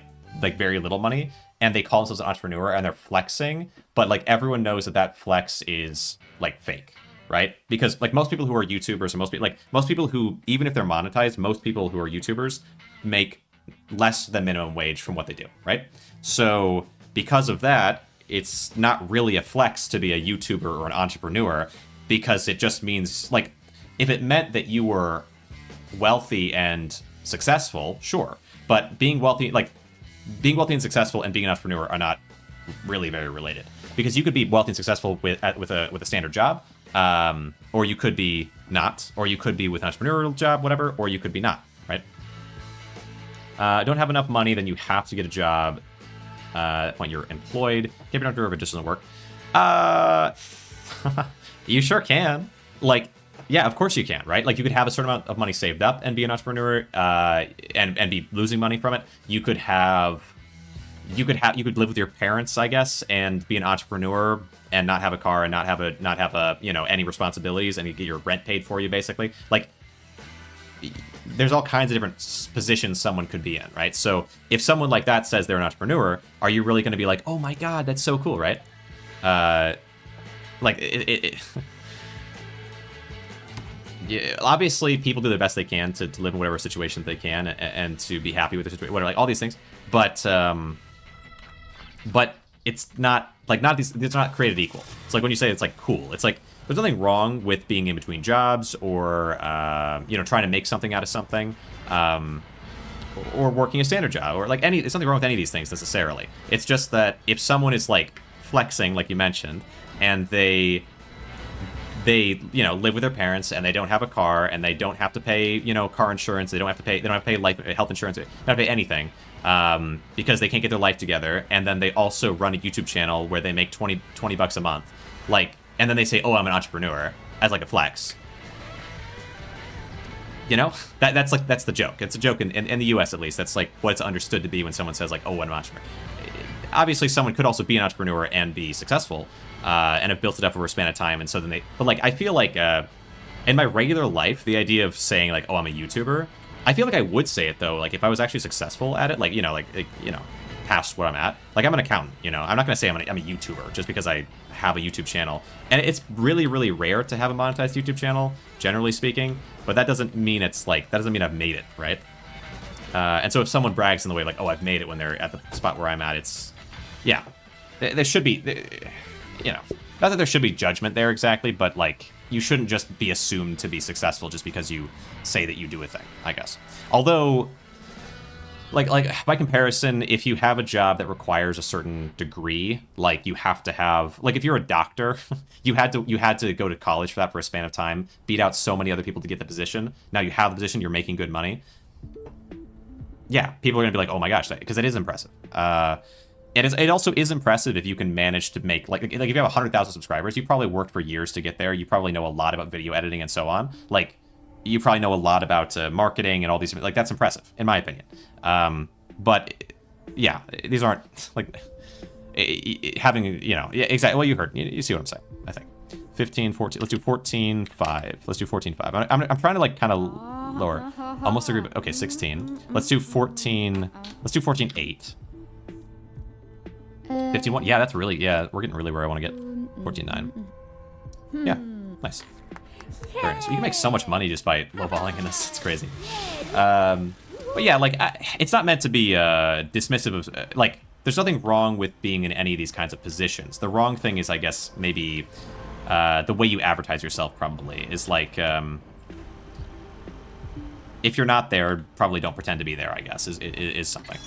very little money, and they call themselves an entrepreneur and they're flexing, but like everyone knows that flex is like fake, right? Because like most people who are YouTubers and most people who, even if they're monetized, most people who are YouTubers make less than minimum wage from what they do, right? So because of that, it's not really a flex to be a YouTuber or an entrepreneur, because it just means like if it meant that you were wealthy and successful, sure, but being wealthy and successful and being an entrepreneur are not really very related, because you could be wealthy and successful with a standard job, or you could be not, or you could be with an entrepreneurial job, whatever, or you could be not, right? Don't have enough money, then you have to get a job. At that point, you're employed. Keep it under if it just doesn't work. You sure can. Like, yeah, of course you can, right? Like you could have a certain amount of money saved up and be an entrepreneur, and be losing money from it. You could live with your parents, I guess, and be an entrepreneur and not have a car and not have a any responsibilities, and you get your rent paid for you, basically. Like there's all kinds of different positions someone could be in, right? So if someone like that says they're an entrepreneur, are you really going to be like, oh my god, that's so cool, right? yeah, obviously people do the best they can to live in whatever situation they can and to be happy with their situation, whatever, like all these things. But it's not like it's not created equal. It's like when you say it's like cool, it's like there's nothing wrong with being in between jobs or you know, trying to make something out of something, or working a standard job, or like there's nothing wrong with any of these things necessarily. It's just that if someone is like flexing, like you mentioned, and they you know, live with their parents and they don't have a car and they don't have to pay, you know, car insurance, they don't have to pay health insurance, they don't have to pay anything, because they can't get their life together, and then they also run a YouTube channel where they make 20 bucks a month, like, and then they say, oh, I'm an entrepreneur, as like a flex. You know, that's the joke. It's a joke in the US, at least. That's like what it's understood to be when someone says like, oh, I'm an entrepreneur. Obviously someone could also be an entrepreneur and be successful, and have built it up over a span of time, and so then but like I feel like in my regular life, the idea of saying like, oh, I'm a YouTuber, I feel like I would say it though, like if I was actually successful at it, like, you know, like you know, past what I'm at. Like I'm an accountant, you know, I'm not gonna say I'm a YouTuber just because I have a YouTube channel, and it's really, really rare to have a monetized YouTube channel, generally speaking, but that doesn't mean it's like, that doesn't mean I've made it, right? And so if someone brags in the way like, oh, I've made it, when they're at the spot where I'm at, it's, yeah, there should be, you know, not that there should be judgment there exactly, but like, you shouldn't just be assumed to be successful just because you say that you do a thing, I guess. Although, like by comparison, if you have a job that requires a certain degree, like you have to have, like if you're a doctor, you had to go to college for that for a span of time, beat out so many other people to get the position. Now you have the position, you're making good money. Yeah, people are gonna be like, oh my gosh, because it is impressive. It also is impressive if you can manage to make, like if you have 100,000 subscribers, you probably worked for years to get there. You probably know a lot about video editing and so on. Like, you probably know a lot about marketing and all these, like, that's impressive, in my opinion. But, yeah, these aren't, like, having, you know, yeah, exactly, well, you heard, you see what I'm saying, I think. 15, 14, let's do 14, 5. Let's do 14, 5. I'm trying to, like, kind of lower. Almost agree, but, okay, 16. Let's do 14, let's do 14, 8. 15-1, yeah, that's really, yeah, we're getting really where I want to get. 14-9. Yeah, nice. Very nice. You can make so much money just by lowballing in this, it's crazy. But yeah, like, it's not meant to be dismissive of, like, there's nothing wrong with being in any of these kinds of positions. The wrong thing is, I guess, maybe the way you advertise yourself probably is like, if you're not there, probably don't pretend to be there, I guess, is something.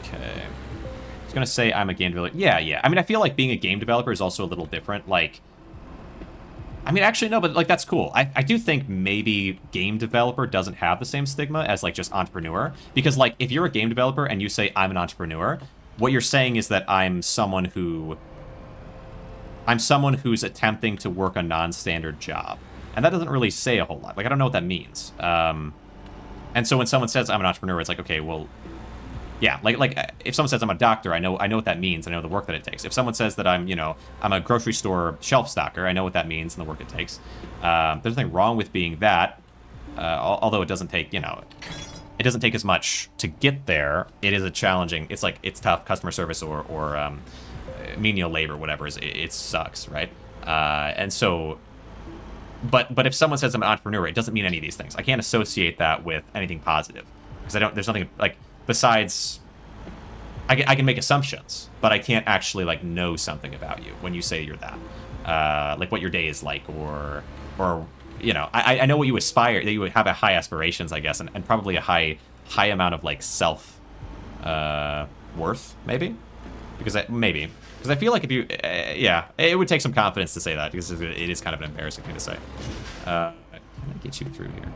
Okay. I was gonna say I'm a game developer. Yeah. I mean, I feel like being a game developer is also a little different. Like, I mean, actually, no, but, like, that's cool. I do think maybe game developer doesn't have the same stigma as, like, just entrepreneur. Because, like, if you're a game developer and you say, I'm an entrepreneur, what you're saying is that I'm someone who's attempting to work a non-standard job. And that doesn't really say a whole lot. Like, I don't know what that means. And so when someone says I'm an entrepreneur, it's like, okay, well, yeah, like if someone says I'm a doctor, I know what that means. I know the work that it takes. If someone says that I'm a grocery store shelf stocker, I know what that means and the work it takes. There's nothing wrong with being that, although it doesn't take, it doesn't take as much to get there. It is a challenging, it's tough customer service or menial labor, whatever, it sucks, right? And so, but if someone says I'm an entrepreneur, it doesn't mean any of these things. I can't associate that with anything positive because there's nothing like, besides, I can make assumptions, but I can't actually, like, know something about you when you say you're that. Like, what your day is like, or I know what you aspire, that you would have a high aspirations, I guess, and probably a high amount of, like, self worth, maybe? Because I feel like if you, yeah, it would take some confidence to say that, because it is kind of an embarrassing thing to say. Can I get you through here?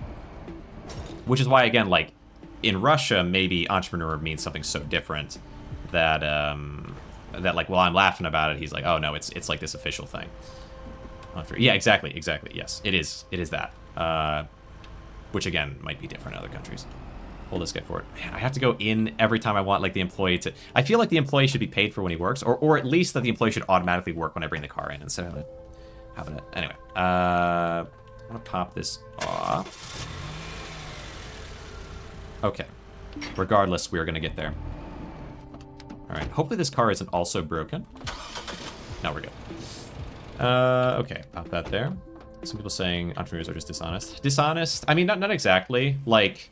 Which is why, again, like, in Russia, maybe entrepreneur means something so different that that, like, while I'm laughing about it, he's like, oh no, it's like this official thing. Yeah, exactly. Yes, it is that. Which again might be different in other countries. Pull this guy for it. Man, I have to go in every time I want, like, the employee to. I feel like the employee should be paid for when he works, or at least that the employee should automatically work when I bring the car in instead of having it. Anyway, I want to pop this off. Okay. Regardless, we're gonna get there. Alright, hopefully this car isn't also broken. No, we're good. Okay, pop that there. Some people saying entrepreneurs are just dishonest. Dishonest? I mean, not exactly. Like,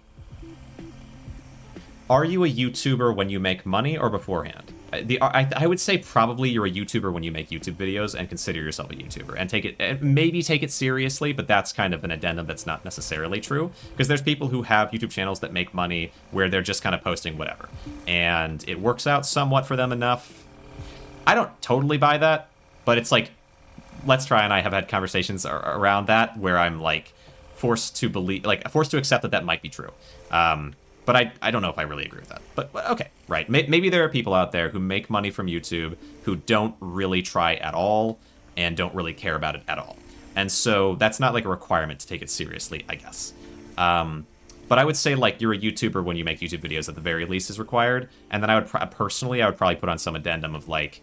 are you a YouTuber when you make money or beforehand? I would say probably you're a YouTuber when you make YouTube videos and consider yourself a YouTuber and maybe take it seriously, but that's kind of an addendum that's not necessarily true, because there's people who have YouTube channels that make money where they're just kind of posting whatever, and it works out somewhat for them enough. I don't totally buy that, but it's like, Let's Try and I have had conversations around that where I'm like forced to accept that that might be true. But I don't know if I really agree with that. But okay, right. Maybe there are people out there who make money from YouTube who don't really try at all and don't really care about it at all. And so that's not like a requirement to take it seriously, I guess. But I would say like you're a YouTuber when you make YouTube videos at the very least is required. And then I would probably put on some addendum of like,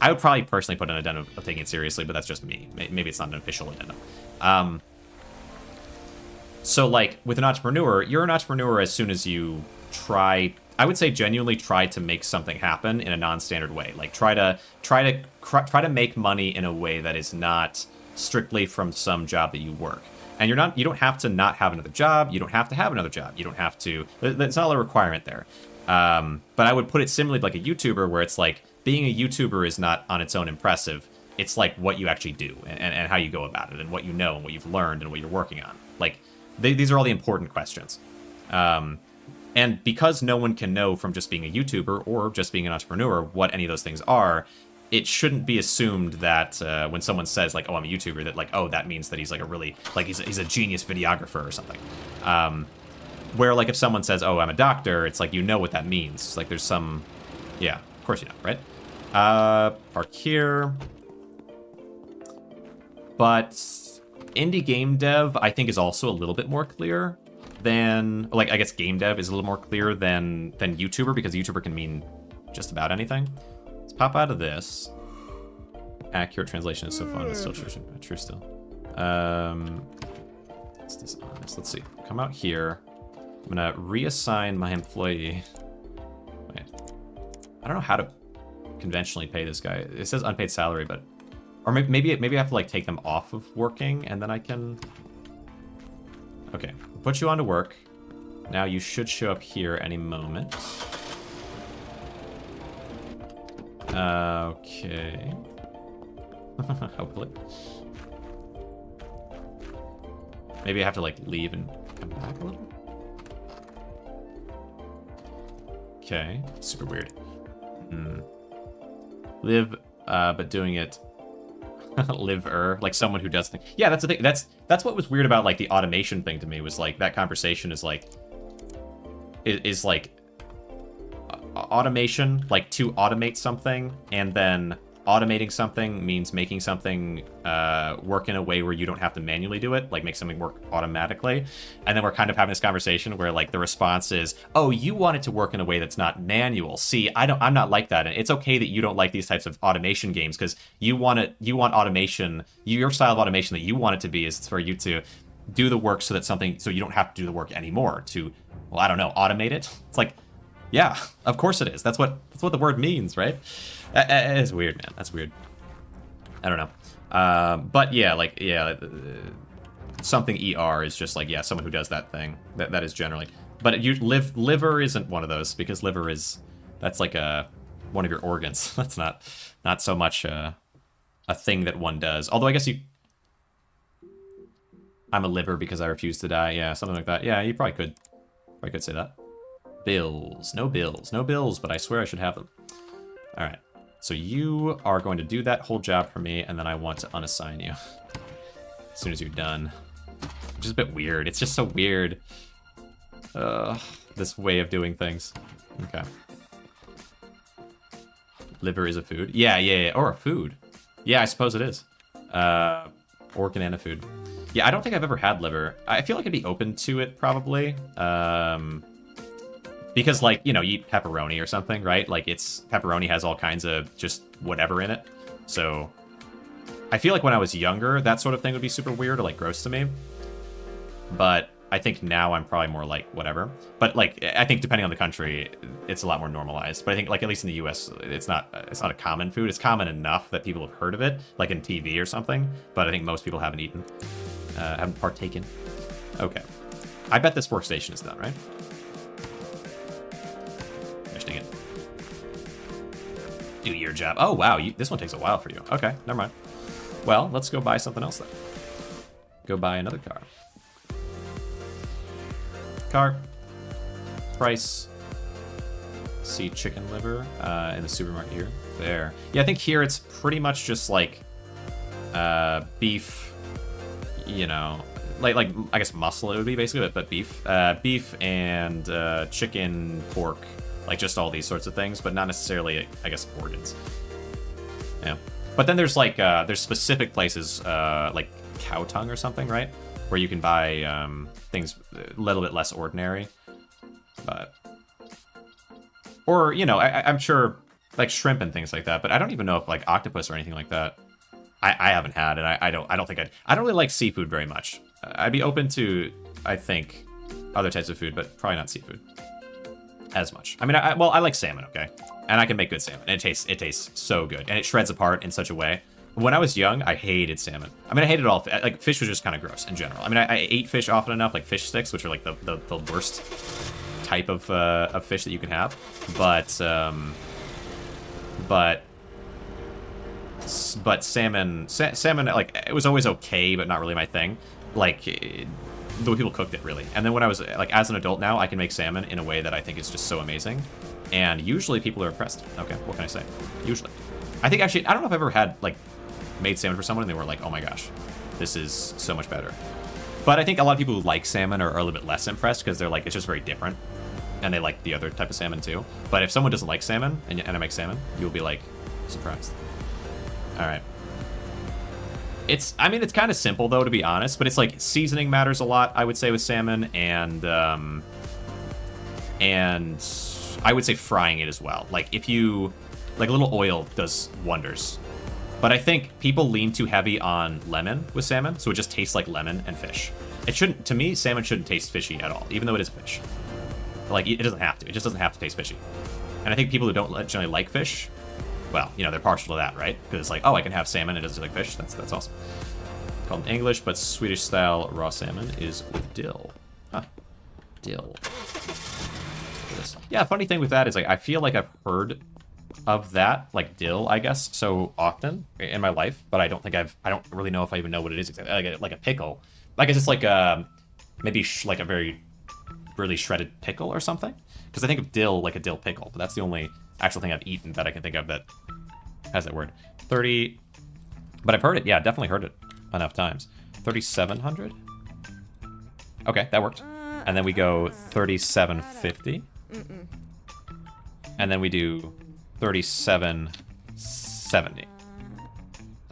I would probably personally put an addendum of taking it seriously, but that's just me. Maybe it's not an official addendum. So, like, with an entrepreneur, you're an entrepreneur as soon as you try, I would say genuinely try to make something happen in a non-standard way. Like, try to make money in a way that is not strictly from some job that you work. And you don't have to not have another job. You don't have to have another job. You don't have to, that's not a requirement there. But I would put it similarly like a YouTuber, where it's like, being a YouTuber is not on its own impressive. It's like what you actually do and how you go about it and what you know and what you've learned and what you're working on. Like, these are all the important questions. And because no one can know from just being a YouTuber or just being an entrepreneur what any of those things are, it shouldn't be assumed that when someone says, like, oh, I'm a YouTuber, that, like, oh, that means that he's, like, he's a genius videographer or something. Where, like, if someone says, oh, I'm a doctor, it's like, you know what that means. It's like, there's some... Yeah, of course you know, right? Park here. But... indie game dev, I think, is also a little bit more clear than, like, I guess game dev is a little more clear than YouTuber, because YouTuber can mean just about anything. Let's pop out of this. Accurate translation is so fun. It's still true still. Let's dishonest. Let's see. Come out here. I'm gonna reassign my employee. Wait. I don't know how to conventionally pay this guy. It says unpaid salary, but... Or maybe I have to, like, take them off of working, and then I can... Okay, put you on to work. Now you should show up here any moment. Okay. Hopefully. Maybe I have to, like, leave and come back a little. Okay, super weird. Live, but doing it... liver, like someone who does things. Yeah, that's the thing. That's what was weird about, like, the automation thing to me, was like that conversation is like automation, like to automate something, and then automating something means making something work in a way where you don't have to manually do it, like make something work automatically. And then we're kind of having this conversation where, like, the response is, oh, you want it to work in a way that's not manual. See, I'm not like that. And it's okay that you don't like these types of automation games, because you want automation, your style of automation that you want it to be is for you to do the work so you don't have to do the work anymore to, well, I don't know, automate it. It's like, yeah, of course it is. That's what the word means, right? It's weird, man. That's weird. I don't know. But yeah, like, yeah, something ER is just like, yeah, someone who does that thing. That is generally. But liver isn't one of those, because liver that's like one of your organs. That's not so much a thing that one does. Although I guess I'm a liver because I refuse to die. Yeah, something like that. Yeah, you probably could say that. Bills. No bills, but I swear I should have them. All right. So you are going to do that whole job for me, and then I want to unassign you as soon as you're done. Which is a bit weird. It's just so weird. This way of doing things. Okay. Liver is a food. Yeah. Or a food. Yeah, I suppose it is. Organ and a food. Yeah, I don't think I've ever had liver. I feel like I'd be open to it, probably. Because, like, you know, you eat pepperoni or something, right? Like, pepperoni has all kinds of just whatever in it. So, I feel like when I was younger, that sort of thing would be super weird or, like, gross to me. But I think now I'm probably more like whatever. But like I think depending on the country, it's a lot more normalized. But I think like at least in the U.S., it's not a common food. It's common enough that people have heard of it, like in TV or something. But I think most people haven't eaten, haven't partaken. Okay, I bet this workstation is done, right? Gosh dang it. Do your job. Oh wow, this one takes a while for you. Okay, never mind. Well, let's go buy something else then. Go buy another car. Car. Price. See chicken liver in the supermarket here. There. Yeah, I think here it's pretty much just like beef, you know, like I guess muscle it would be basically, but beef. Beef and chicken, pork, like just all these sorts of things, but not necessarily, I guess, organs. Yeah. But then there's like, there's specific places like cow tongue or something, right? Where you can buy things a little bit less ordinary. But, or, you know, I'm sure like shrimp and things like that, but I don't even know if like octopus or anything like that. I haven't had, and I don't think I don't really like seafood very much. I'd be open to, I think, other types of food, but probably not seafood as much. I mean, well, I like salmon, okay? And I can make good salmon. And it tastes so good. And it shreds apart in such a way. When I was young, I hated salmon. I mean, I hated all, like, fish was just kind of gross in general. I mean, I ate fish often enough, like fish sticks, which are like the worst type of fish that you can have. But salmon, like, it was always okay, but not really my thing. Like, the way people cooked it, really. And then when I was, like, as an adult now, I can make salmon in a way that I think is just so amazing. And usually people are impressed. Okay, what can I say? Usually. I think, actually, I don't know if I've ever had, like, made salmon for someone and they were like, oh my gosh, this is so much better. But I think a lot of people who like salmon are a little bit less impressed because they're like, it's just very different. And they like the other type of salmon, too. But if someone doesn't like salmon and I make salmon, you'll be, like, surprised. All right. I mean, it's kind of simple, though, to be honest, but it's like seasoning matters a lot, I would say, with salmon, and I would say frying it as well. Like, if you, like, a little oil does wonders. But I think people lean too heavy on lemon with salmon, so it just tastes like lemon and fish. It shouldn't, to me, salmon shouldn't taste fishy at all, even though it is a fish. Like, it doesn't have to. It just doesn't have to taste fishy. And I think people who don't generally like fish, well, you know, they're partial to that, right? Because it's like, oh, I can have salmon, it doesn't taste like fish. That's awesome. Called in English, but Swedish-style raw salmon is with dill. Huh. Dill. Yeah, funny thing with that is, like, I feel like I've heard of that, like dill, I guess, so often in my life, but I don't really know if I even know what it is exactly. Like a pickle. Like, is this like maybe like a very really shredded pickle or something? Because I think of dill like a dill pickle, but that's the only actual thing I've eaten that I can think of that has that word. 30, but I've heard it. Yeah, definitely heard it enough times. 3,700. Okay, that worked. And then we go 3,750. And then we do 3,770.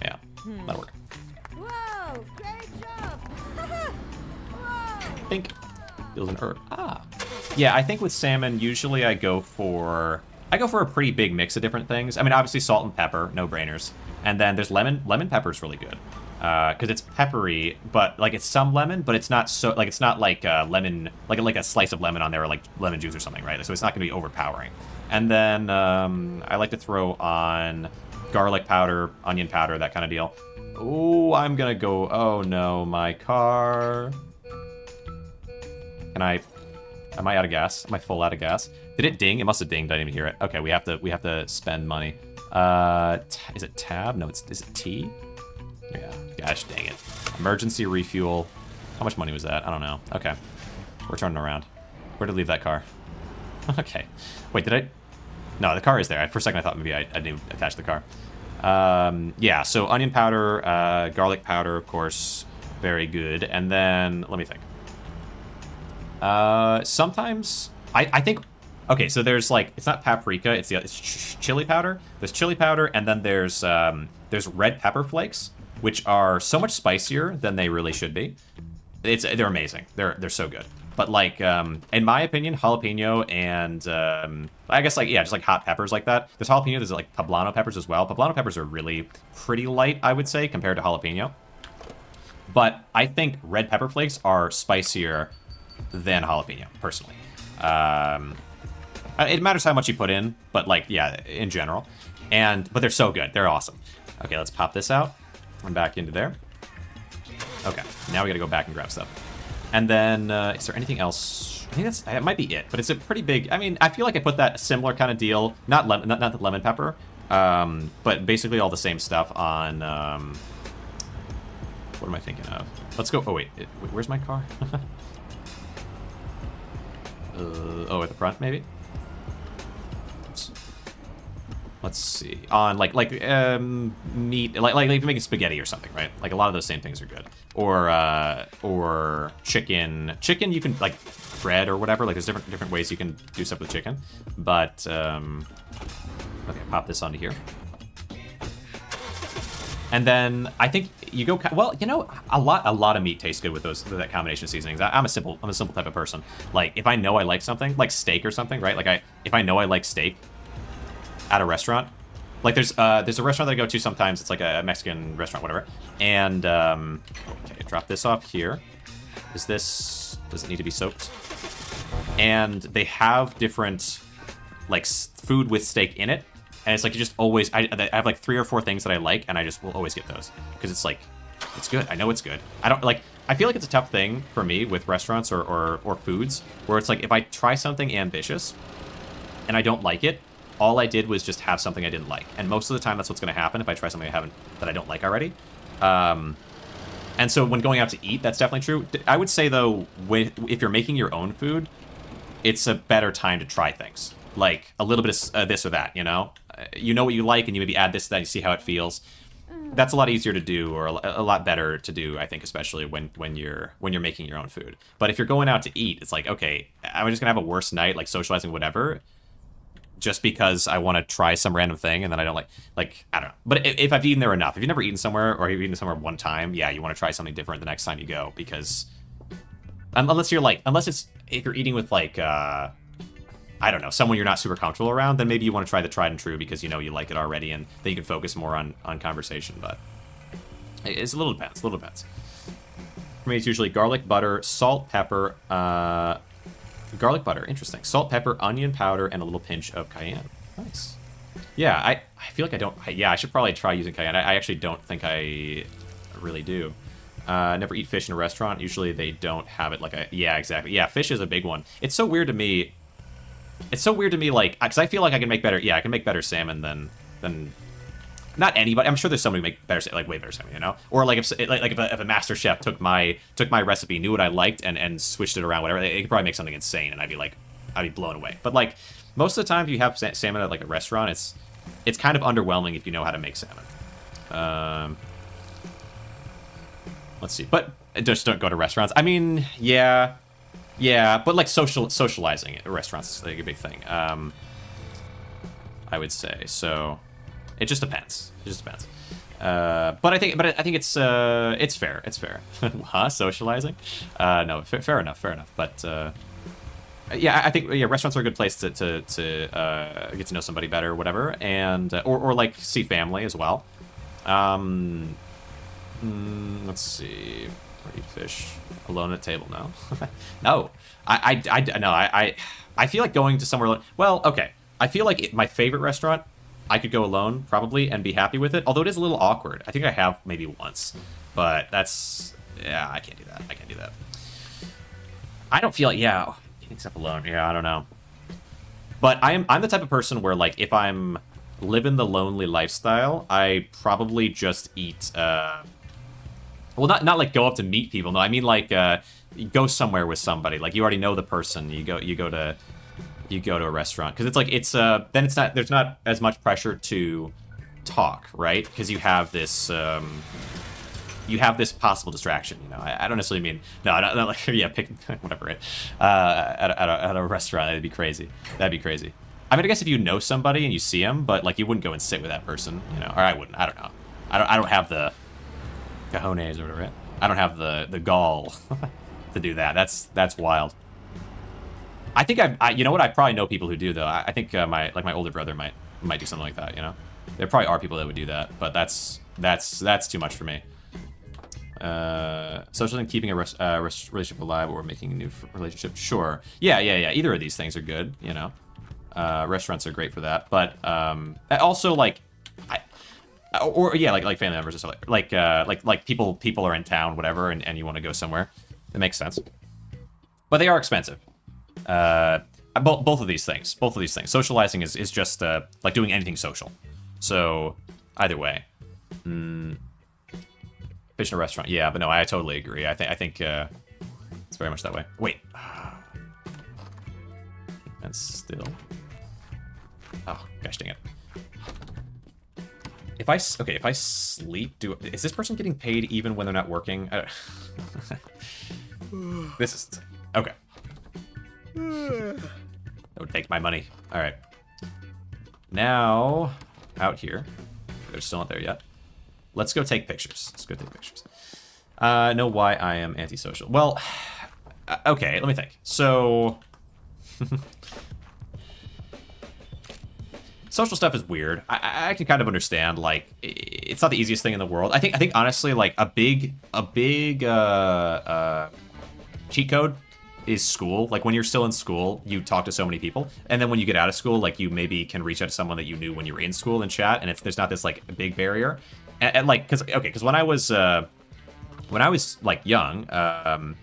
Yeah, that'll work. Whoa, great job. Whoa. Think feels an herb. Ah. Yeah, I think with salmon, usually I go for a pretty big mix of different things. I mean, obviously salt and pepper, no-brainers. And then there's lemon. Lemon pepper is really good. Because it's peppery, but like it's some lemon, but it's not so like it's not like lemon, like a slice of lemon on there, or like lemon juice or something, right? So it's not going to be overpowering. And then I like to throw on garlic powder, onion powder, that kind of deal. Oh, I'm gonna go. Oh no, my car. Am I out of gas? Am I full out of gas? Did it ding? It must have dinged. I didn't even hear it. Okay, we have to spend money. Is it tab? No, is it T? Yeah, gosh dang it. Emergency refuel. How much money was that? I don't know. Okay. We're turning around. Where did I leave that car? Okay. Wait, did I? No, the car is there. For a second I thought maybe I didn't attach the car. Yeah, so onion powder, garlic powder, of course. Very good. And then, let me think. Sometimes, I think, okay, so there's like, it's not paprika, it's chili powder. There's chili powder, and then there's red pepper flakes, which are so much spicier than they really should be. They're amazing. They're so good. But like, in my opinion, jalapeno and I guess like, yeah, just like hot peppers like that. There's jalapeno. There's like poblano peppers as well. Poblano peppers are really pretty light, I would say, compared to jalapeno. But I think red pepper flakes are spicier than jalapeno, personally. It matters how much you put in, but like, yeah, in general. But they're so good. They're awesome. Okay, let's pop this out. I'm back into there. Okay, now we gotta go back and grab stuff. And then, is there anything else? I think that might be it, but it's a pretty big, I mean, I feel like I put that similar kind of deal, not the lemon pepper, but basically all the same stuff on, what am I thinking of? Let's go, oh wait, where's my car? Oh, at the front, maybe? Let's see. On like meat, like making spaghetti or something, right? Like a lot of those same things are good. Or chicken. Chicken you can like bread or whatever. Like there's different ways you can do stuff with chicken. But okay, pop this onto here. And then I think you go well. You know, a lot of meat tastes good with that combination of seasonings. I'm a simple type of person. Like if I know I like something, like steak or something, right? Like if I know I like steak at a restaurant, like there's a restaurant that I go to sometimes. It's like a Mexican restaurant, whatever. And okay, drop this off here. Does it need to be soaked? And they have different like food with steak in it. And it's like you just always, I have like 3 or 4 things that I like, and I just will always get those. Because it's like, it's good. I know it's good. I feel like it's a tough thing for me with restaurants or foods, where it's like if I try something ambitious and I don't like it, all I did was just have something I didn't like. And most of the time that's what's going to happen if I try something that I don't like already. And so when going out to eat, that's definitely true. I would say though, if you're making your own food, it's a better time to try things. Like a little bit of this or that, you know? You know what you like, and you maybe add this, that, you see how it feels. That's a lot easier to do, or a lot better to do, I think, especially when you're making your own food. But if you're going out to eat, it's like, okay, I'm just gonna have a worse night, like socializing, whatever, just because I want to try some random thing, and then I don't like I don't know. But if I've eaten there enough, if you've never eaten somewhere, or you've eaten somewhere one time, yeah, you want to try something different the next time you go, because unless if you're eating with like I don't know, someone you're not super comfortable around, then maybe you want to try the tried and true because you know you like it already, and then you can focus more on conversation. But it's a little depends. For me, it's usually garlic, butter, salt, pepper. Garlic butter, interesting. Salt, pepper, onion powder, and a little pinch of cayenne. Nice. Yeah, I feel like I don't. I should probably try using cayenne. I actually don't think I really do. Never eat fish in a restaurant. Usually they don't have it like a. Yeah, exactly. Yeah, fish is a big one. It's so weird to me. Like, because I feel like I can make better. Yeah, I can make better salmon than not anybody. I'm sure there's somebody who make better, like way better salmon, you know. Or like if a master chef took my recipe, knew what I liked, and switched it around, whatever, they could probably make something insane, and I'd be blown away. But like most of the time, if you have salmon at like a restaurant, it's kind of underwhelming if you know how to make salmon. Let's see, but just don't go to restaurants. I mean, yeah. Yeah, but like socializing at restaurants is like a big thing. I would say. So it just depends. But I think it's fair. It's fair. Huh? Socializing? No, fair enough. But yeah, I think restaurants are a good place to get to know somebody better, or whatever, and or like see family as well. Let's see. Or eat fish alone at a table? No. No. I feel like going to somewhere alone. Well, okay. I feel like my favorite restaurant, I could go alone probably and be happy with it. Although it is a little awkward. I think I have maybe once, but that's I can't do that. I don't feel like eating stuff alone. Yeah, I don't know. But I'm the type of person where like if I'm living the lonely lifestyle, I probably just eat. Well, not like go up to meet people. No, I mean like you go somewhere with somebody. Like you already know the person. You go to a restaurant because it's like then it's not, there's not as much pressure to talk, right? Because you have this possible distraction. You know, I don't necessarily mean no. I don't like pick whatever. Right? At a restaurant, that'd be crazy. I mean, I guess if you know somebody and you see them, but like you wouldn't go and sit with that person. You know, or I wouldn't. I don't know. I don't have the cojones or whatever. I don't have the gall to do that. That's wild. I think you know what? I probably know people who do though. I think my older brother might do something like that. You know, there probably are people that would do that, but that's too much for me. Socializing, keeping a relationship alive, or making a new relationship. Sure. Yeah. Either of these things are good, you know. Restaurants are great for that, but also like, like family members and stuff like people are in town, whatever, and you want to go somewhere. It makes sense, but they are expensive. Both of these things. Socializing is just like doing anything social. So either way. Fish in a restaurant. Yeah, but no, I totally agree. I think it's very much that way. Wait. And still. Oh, gosh dang it. If I sleep, is this person getting paid even when they're not working? This is okay. That would take my money. All right. Now, out here. They're still not there yet. Let's go take pictures. Know why I am antisocial. Well, okay, let me think. So, social stuff is weird. I can kind of understand, like, it's not the easiest thing in the world. I think honestly, like, a big cheat code is school. Like, when you're still in school, you talk to so many people, and then when you get out of school, like, you maybe can reach out to someone that you knew when you were in school and chat, and there's not this, like, big barrier. And like, because when I was like young, oh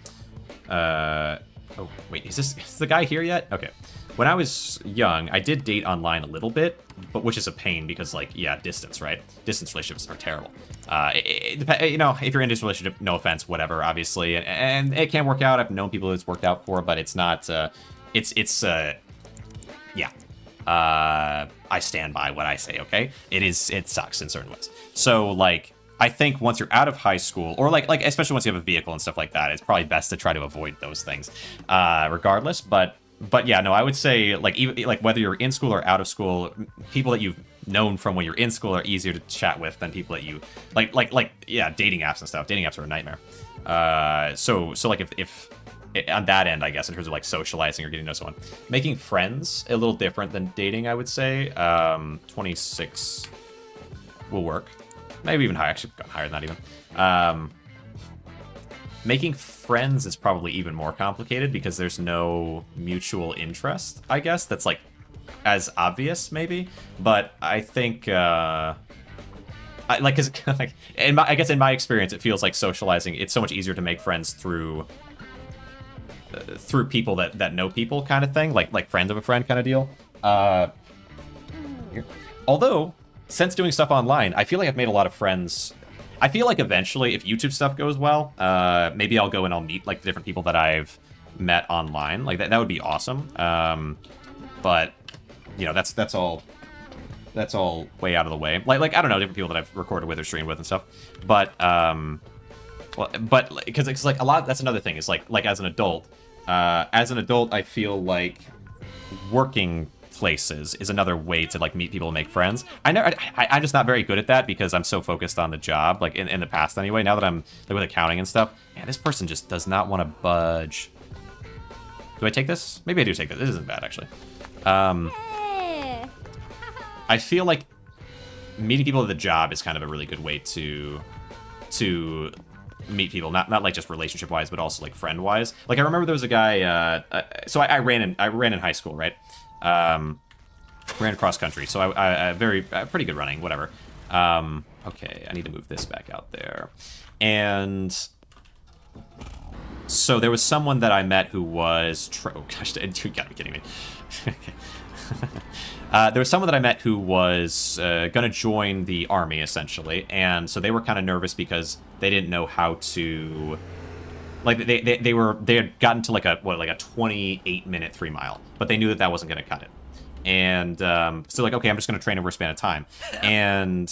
wait, is the guy here yet? Okay. When I was young, I did date online a little bit, but which is a pain because, like, yeah, distance, right? Distance relationships are terrible. You know, if you're in this relationship, no offense, whatever, obviously, and it can work out. I've known people it's worked out for, but it's not. Yeah. I stand by what I say. Okay, it sucks in certain ways. So, like, I think once you're out of high school, or like especially once you have a vehicle and stuff like that, it's probably best to try to avoid those things, regardless. But yeah, no, I would say, like, even like whether you're in school or out of school, people that you've known from when you're in school are easier to chat with than people that you like yeah, dating apps and stuff. Dating apps are a nightmare. So like if on that end, I guess, in terms of like socializing or getting to know someone, making friends a little different than dating, I would say. 26 will work. Maybe even higher. Actually, higher than that even. Making friends is probably even more complicated because there's no mutual interest, I guess, that's like as obvious, maybe. But I think, cause like, I guess in my experience, it feels like socializing, it's so much easier to make friends through people that know people, kind of thing, like friends of a friend kind of deal. Although, since doing stuff online, I feel like I've made a lot of friends. I feel like eventually, if YouTube stuff goes well, maybe I'll go and I'll meet, like, the different people that I've met online. Like, that would be awesome. But, you know, that's all way out of the way. Like I don't know, different people that I've recorded with or streamed with and stuff. But, because like a lot, that's another thing, is like as an adult, I feel like working places is another way to, like, meet people and make friends. I'm just not very good at that because I'm so focused on the job, like in the past anyway. Now that I'm like with accounting and stuff, man, this person just does not want to budge. Do I take this? Maybe I do take this. This isn't bad, actually. I feel like meeting people at the job is kind of a really good way to meet people, not like just relationship wise, but also like friend wise. Like, I remember there was a guy. So I ran in high school, right? Ran cross country, so I pretty good running, whatever. Okay, I need to move this back out there. And so there was someone that I met who was oh gosh, you gotta be kidding me. There was someone that I met who was gonna join the army, essentially, and so they were kind of nervous because they didn't know how to, like, they had gotten to like a 28-minute 3-mile, but they knew that wasn't gonna cut it, and so like, okay, I'm just gonna train over a span of time, and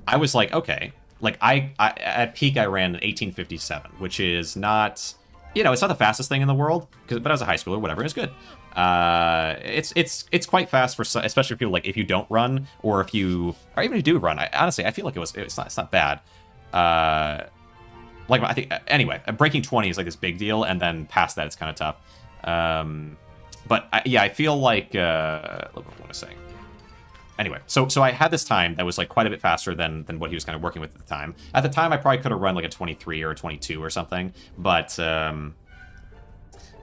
I was like, okay, like I at peak I ran an 18:57, which is not, you know, it's not the fastest thing in the world, but as a high schooler, whatever, it's good. It's quite fast for especially for people, like, if you don't run, or even if you do run. Honestly, I feel like it's not bad. Like, I think anyway, breaking 20 is like this big deal, and then past that it's kind of tough. But yeah, I feel like what am I saying? anyway, so I had this time that was like quite a bit faster than what he was kind of working with at the time. At the time, I probably could have run like a 23 or a 22 or something, but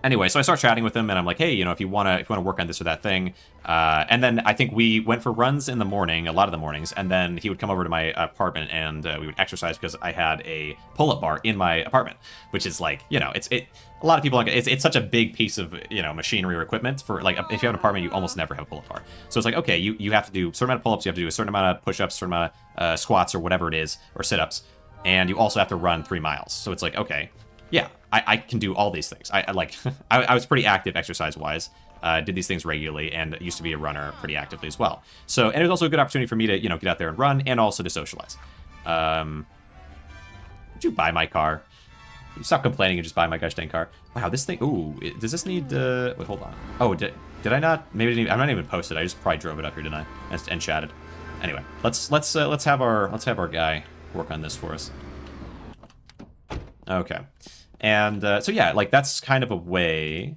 anyway, so I start chatting with him, and I'm like, hey, if you wanna work on this or that thing, and then I think we went for runs in the morning, a lot of the mornings, and then he would come over to my apartment, and we would exercise because I had a pull-up bar in my apartment, which is like, a lot of people like it's such a big piece of machinery or equipment for like if you have an apartment, you almost never have a pull-up bar. So it's like, okay, you have to do a certain amount of pull-ups, you have to do a certain amount of push-ups, a certain amount of squats or whatever it is, or sit-ups, and you also have to run 3 miles. So it's like, okay, yeah, I can do all these things. I was pretty active exercise-wise, did these things regularly, and used to be a runner pretty actively as well. So, and it was also a good opportunity for me to get out there and run, and also to socialize. Would you buy my car? Stop complaining and just buy my gosh dang car. Wow, this thing. Ooh, does this need? Wait, hold on. Oh, did I not? Maybe I'm not even posted. I just probably drove it up here, didn't I? And chatted. Anyway, let's have our guy work on this for us. Okay, and so yeah, like that's kind of a way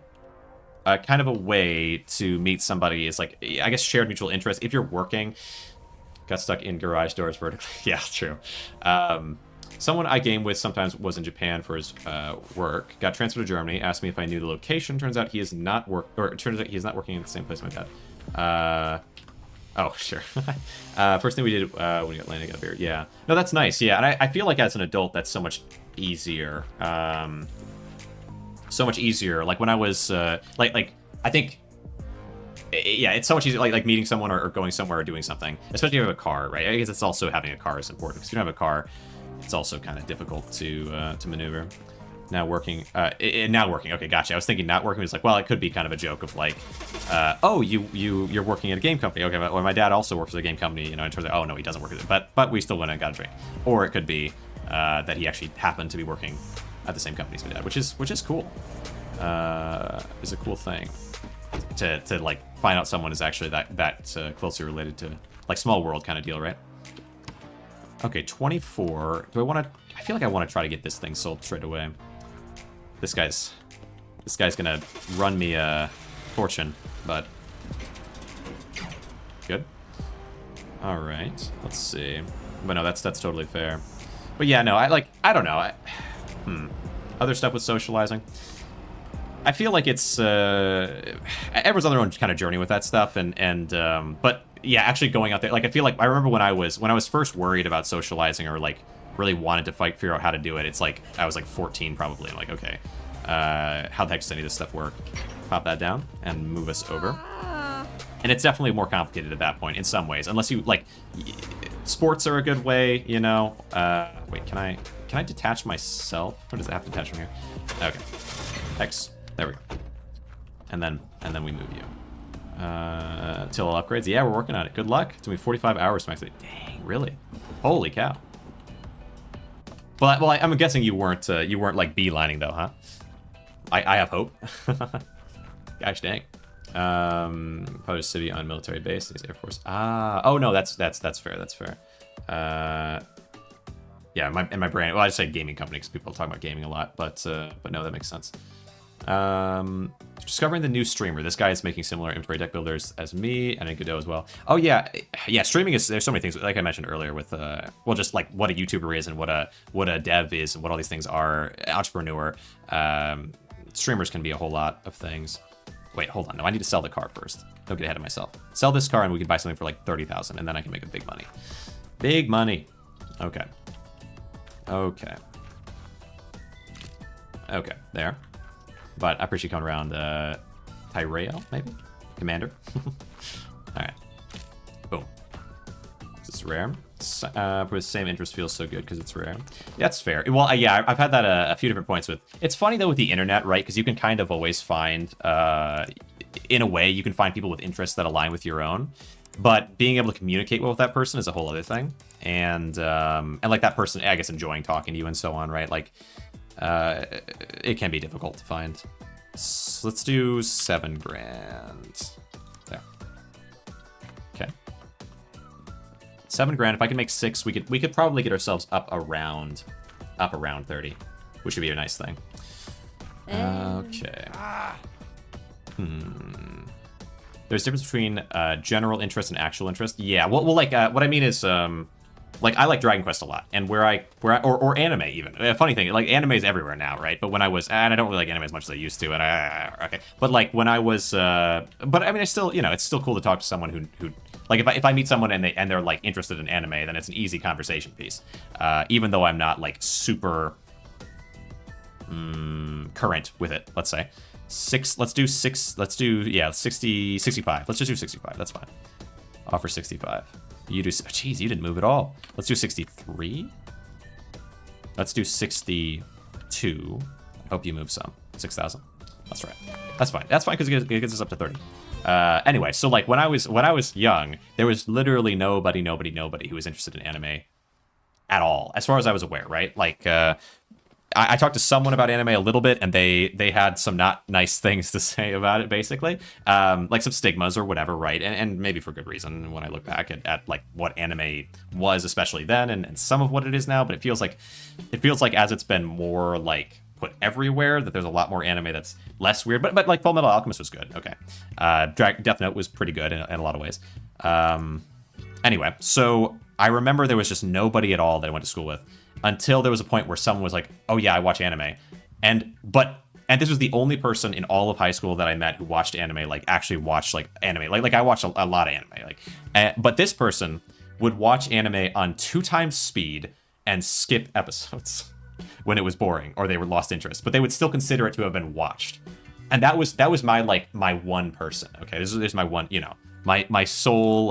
to meet somebody is like, I guess, shared mutual interest. If you're working, got stuck in garage doors vertically. Yeah, true. Someone I game with sometimes was in Japan for his work. Got transferred to Germany. Asked me if I knew the location. Turns out he is not working at the same place my dad. Oh, sure. First thing we did when we got landed, got a beer. Yeah. No, that's nice. Yeah, and I feel like as an adult, that's so much easier. So much easier. Like when I was like I think. Yeah, it's so much easier, like meeting someone or going somewhere or doing something, especially if you have a car, right? I guess it's also having a car is important. If you don't have a car, it's also kind of difficult to maneuver. Now working. Okay, gotcha. I was thinking not working was like, well, it could be kind of a joke of like, oh, you're working at a game company. Okay, well, my dad also works at a game company. In terms of, oh no, he doesn't work at it, but we still went and got a drink. Or it could be that he actually happened to be working at the same company as my dad, which is cool. Is a cool thing to like find out someone is actually that closely related to, like, small world kind of deal, right? Okay, 24. Do I want to? I feel like I want to try to get this thing sold straight away. This guy's gonna run me a fortune, but good. All right, let's see. But no, that's totally fair. But yeah, no, I don't know. Other stuff with socializing. I feel like it's everyone's on their own kind of journey with that stuff, but yeah, actually going out there, like I feel like I remember when I was first worried about socializing or like really wanted to figure out how to do it. It's like I was like 14 probably. I'm like, okay, how the heck does any of this stuff work? Pop that down and move us over. And it's definitely more complicated at that point in some ways, unless you like sports are a good way, Wait, can I detach myself? Or does it have to detach from here? Okay, X. There we go. And then we move you. Till upgrades. Yeah, we're working on it. Good luck. It's gonna be 45 hours to max. Dang, really? Holy cow. Well, I'm guessing you weren't like beelining though, huh? I have hope. Gosh dang. Probably city on military base. Air Force. Oh no, that's fair. That's fair. Yeah, in my brain. Well, I just say gaming company because people talk about gaming a lot, but no, that makes sense. Discovering the new streamer. This guy is making similar inventory deck builders as me, and a Godot as well. Oh yeah, streaming is, there's so many things, like I mentioned earlier with well, just like what a YouTuber is and what a dev is and what all these things are. Entrepreneur. Streamers can be a whole lot of things. Wait, hold on. No, I need to sell the car first. Don't get ahead of myself. Sell this car and we can buy something for like 30,000, and then I can make a big money. Big money. Okay. There. But I appreciate you coming around. Tyrell, maybe? Commander? Alright. Boom. Is this rare? With the same interest feels so good because it's rare. That's fair. Well, yeah, I've had that a few different points with. It's funny though with the internet, right? Because you can kind of always find, in a way, you can find people with interests that align with your own. But being able to communicate well with that person is a whole other thing. And like that person, I guess, enjoying talking to you and so on, right? Like, it can be difficult to find. So let's do 7 grand. There. Okay. 7 grand. If I can make 6, we could probably get ourselves up around 30, which would be a nice thing. Okay. There's a difference between general interest and actual interest. Yeah, well, like what I mean is like I like Dragon Quest a lot, and or anime even. A funny thing, like anime is everywhere now, right? But when I was, and I don't really like anime as much as I used to, and okay, but like when I was, but I mean, I still, it's still cool to talk to someone who like if I meet someone and they're like interested in anime, then it's an easy conversation piece, even though I'm not like super current with it. Let's say let's do 60, 65. Let's just do 65. That's fine. Offer 65. You do, jeez, you didn't move at all. Let's do 63. Let's do 62. I hope you move some. 6,000. That's right. That's fine. That's fine because it gets us up to 30. Anyway, so like when I was young, there was literally nobody who was interested in anime at all, as far as I was aware, right? Like, I talked to someone about anime a little bit, and they had some not nice things to say about it, basically. Like some stigmas or whatever, right? And maybe for good reason when I look back at like what anime was, especially then, and some of what it is now. But it feels like as it's been more like put everywhere, that there's a lot more anime that's less weird. But like Full Metal Alchemist was good. Okay. Death Note was pretty good in a lot of ways. Anyway, so I remember there was just nobody at all that I went to school with. Until there was a point where someone was like, "Oh yeah, I watch anime," and this was the only person in all of high school that I met who watched anime, like actually watched like anime, like I watched a lot of anime, like, but this person would watch anime on 2 times speed and skip episodes when it was boring or they were lost interest, but they would still consider it to have been watched, and that was my one person. Okay, this is my one, my sole,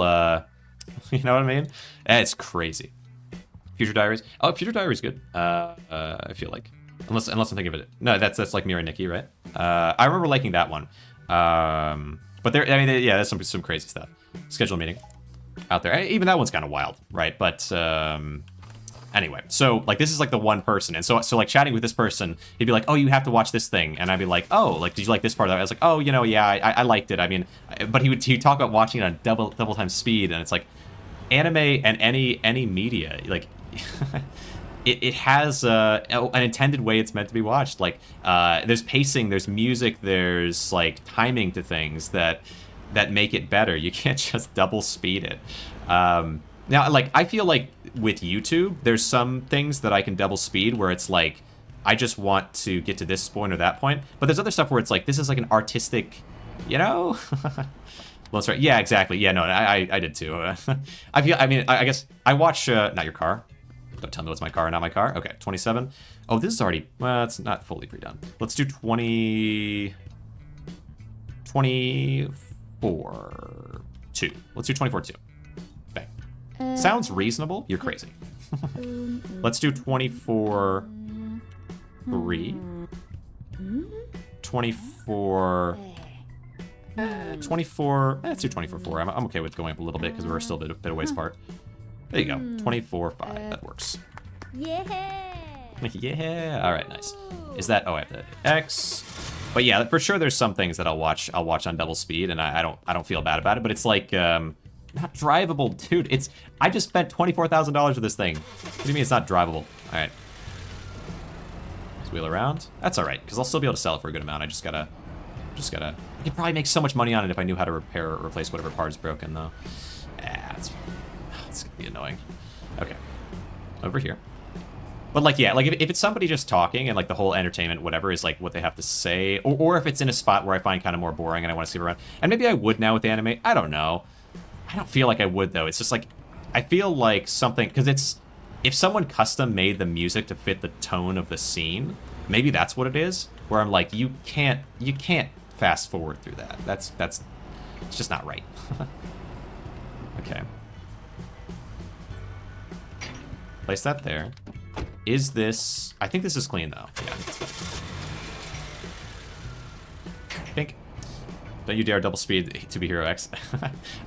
you know what I mean? It's crazy. Future Diaries. Oh, Future Diaries good. I feel like, unless I'm thinking of it. No, that's like Mira and Nikki, right? I remember liking that one. But there's some crazy stuff. Schedule a meeting out there. Even that one's kind of wild, right? But anyway, so like this is like the one person, and so like chatting with this person, he'd be like, "Oh, you have to watch this thing," and I'd be like, "Oh, like did you like this part of it?" I was like, "Oh, yeah, I liked it." I mean, but he'd talk about watching it on double time speed, and it's like anime and any media, like. it has an intended way it's meant to be watched. Like there's pacing, there's music, there's like timing to things that make it better. You can't just double speed it. Now, like I feel like with YouTube, there's some things that I can double speed where it's like I just want to get to this point or that point. But there's other stuff where it's like this is like an artistic, Well, that's right. Yeah, exactly. Yeah, no, I did too. I guess I watch not your car. Don't tell me what's my car or not my car. Okay, 27. Oh, this is already, well, it's not fully pre-done. Let's do 24, 2. Let's do 24, 2. Bang. Sounds reasonable. You're crazy. Let's do 24, 3. 24, 24, let's do 24, 4. I'm okay with going up a little bit because we're still a bit of ways apart. There you go. 24, 5. That works. Yeah. Yeah. All right, nice. Is that, oh, I have to X. But yeah, for sure there's some things that I'll watch on double speed, and I don't feel bad about it, but it's like not drivable, dude. I just spent $24,000 for this thing. What do you mean it's not drivable? All right. Let's wheel around. That's all right, because I'll still be able to sell it for a good amount. I just gotta I could probably make so much money on it if I knew how to repair or replace whatever part is broken, though. It's gonna be annoying. Okay, over here. But like, yeah, like if it's somebody just talking and like the whole entertainment, whatever, is like what they have to say, or if it's in a spot where I find kind of more boring and I want to see around, and maybe I would now with the anime. I don't know. I don't feel like I would though. It's just like I feel like something, because it's if someone custom made the music to fit the tone of the scene, maybe that's what it is. Where I'm like, you can't fast forward through that. That's it's just not right. Okay. Place that there. Is this... I think this is clean, though. Yeah, it's clean. Pink. Don't you dare double speed to be Hero X.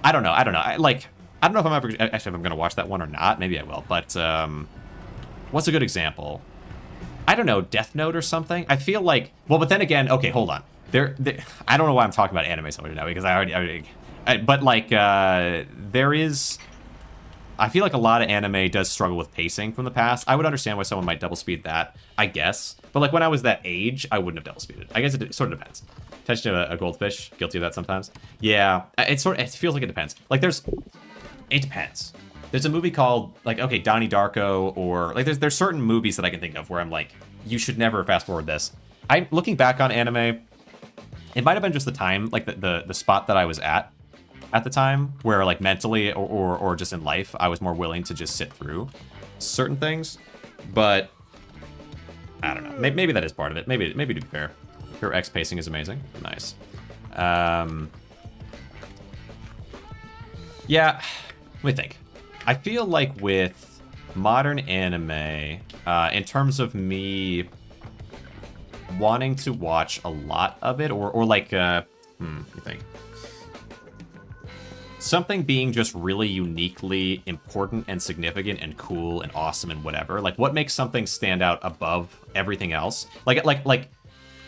I don't know. I don't know if I'm ever... Actually, if I'm going to watch that one or not. Maybe I will. But, what's a good example? I don't know. Death Note or something? I feel like... Well, but then again... Okay, hold on. I don't know why I'm talking about anime so much now, because but, like, there is... I feel like a lot of anime does struggle with pacing from the past. I would understand why someone might double speed that, I guess. But like when I was that age, I wouldn't have double speeded. I guess it sort of depends. Attention to a goldfish. Guilty of that sometimes. Yeah, it feels like it depends. Like it depends. There's a movie called like, okay, Donnie Darko, or like there's certain movies that I can think of where I'm like, you should never fast forward this. I'm looking back on anime. It might have been just the time, like the spot that I was at the time, where like mentally or just in life, I was more willing to just sit through certain things. But I don't know. Maybe that is part of it. Maybe to be fair, your X pacing is amazing. Nice. Yeah. Let me think. I feel like with modern anime, in terms of me wanting to watch a lot of it, or like, let me think. Something being just really uniquely important and significant and cool and awesome and whatever. Like, what makes something stand out above everything else? Like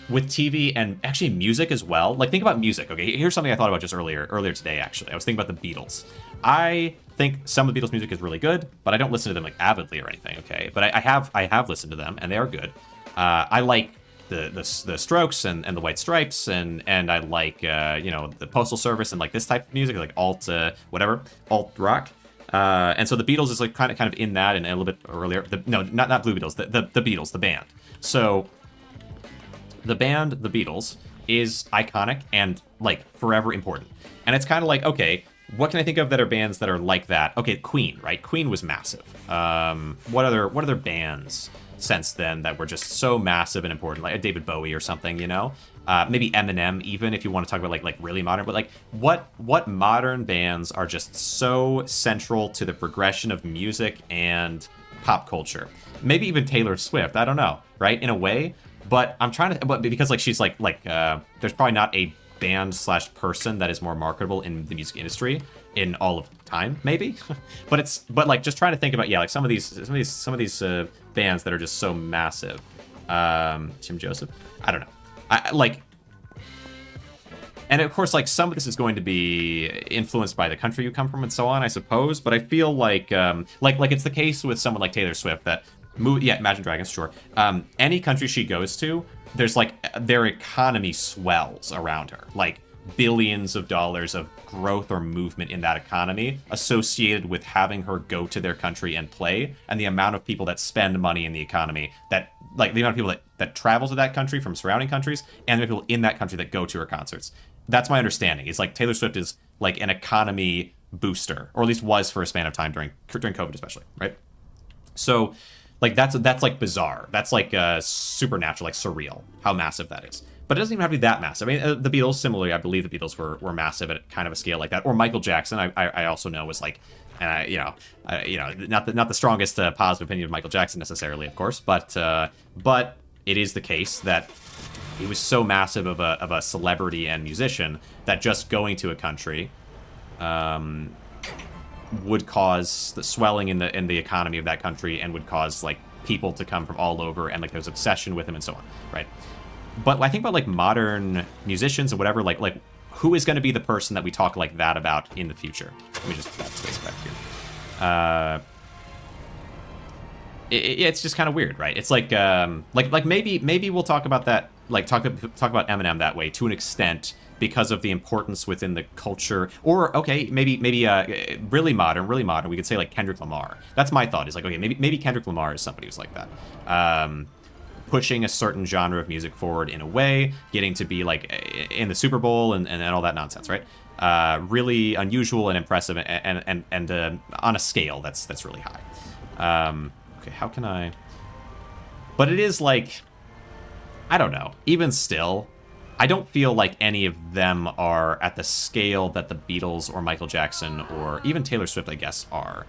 with TV and actually music as well. Like, think about music, okay? Here's something I thought about just earlier today, actually. I was thinking about the Beatles. I think some of the Beatles music is really good, but I don't listen to them like avidly or anything, okay? But I have listened to them, and they are good. I like the Strokes and the White Stripes, and I like the Postal Service and like this type of music, like alt rock. And so the Beatles is like kind of in that, and a little bit earlier. Not Blue Beatles, the Beatles, the band. So the band, the Beatles, is iconic and like forever important. And it's kind of like, okay, what can I think of that are bands that are like that? Okay, Queen, right? Queen was massive. What other bands since then that were just so massive and important, like David Bowie or something, you know? Maybe Eminem, even if you want to talk about like really modern, but like what modern bands are just so central to the progression of music and pop culture? Maybe even Taylor Swift, I don't know, right? In a way, but I'm trying to, but because like she's like there's probably not a band/person that is more marketable in the music industry in all of time, maybe. but like just trying to think about, yeah, like some of these bands that are just so massive. Tim Joseph, I don't know. I like, and of course, like some of this is going to be influenced by the country you come from and so on, I suppose. But I feel like it's the case with someone like Taylor Swift that Imagine Dragons, sure. Any country she goes to, there's like their economy swells around her, like billions of dollars of growth or movement in that economy associated with having her go to their country and play, and the amount of people that spend money in the economy, that like the amount of people that travel to that country from surrounding countries, and the people in that country that go to her concerts. That's my understanding. It's like Taylor Swift is like an economy booster, or at least was for a span of time during COVID especially, right? So like that's like bizarre. That's like supernatural, like surreal, how massive that is. But it doesn't even have to be that massive. I mean, the Beatles, similarly, I believe the Beatles were massive at kind of a scale like that. Or Michael Jackson, I also know was like, not the strongest positive opinion of Michael Jackson necessarily, of course, but it is the case that he was so massive of a celebrity and musician that just going to a country would cause the swelling in the economy of that country, and would cause like people to come from all over, and like there's obsession with him and so on, right? But when I think about like modern musicians and whatever, like who is going to be the person that we talk like that about in the future? Let me just put that space back here. It's just kind of weird, right? It's like maybe we'll talk about that, like talk about Eminem that way to an extent, because of the importance within the culture. Or okay, maybe really modern, we could say like Kendrick Lamar. That's my thought, is like, okay, maybe Kendrick Lamar is somebody who's like that. Pushing a certain genre of music forward in a way, getting to be like in the Super Bowl and all that nonsense, right? Really unusual and impressive, and on a scale that's really high. Okay, how can I? But it is like, I don't know. Even still, I don't feel like any of them are at the scale that the Beatles or Michael Jackson or even Taylor Swift, I guess, are.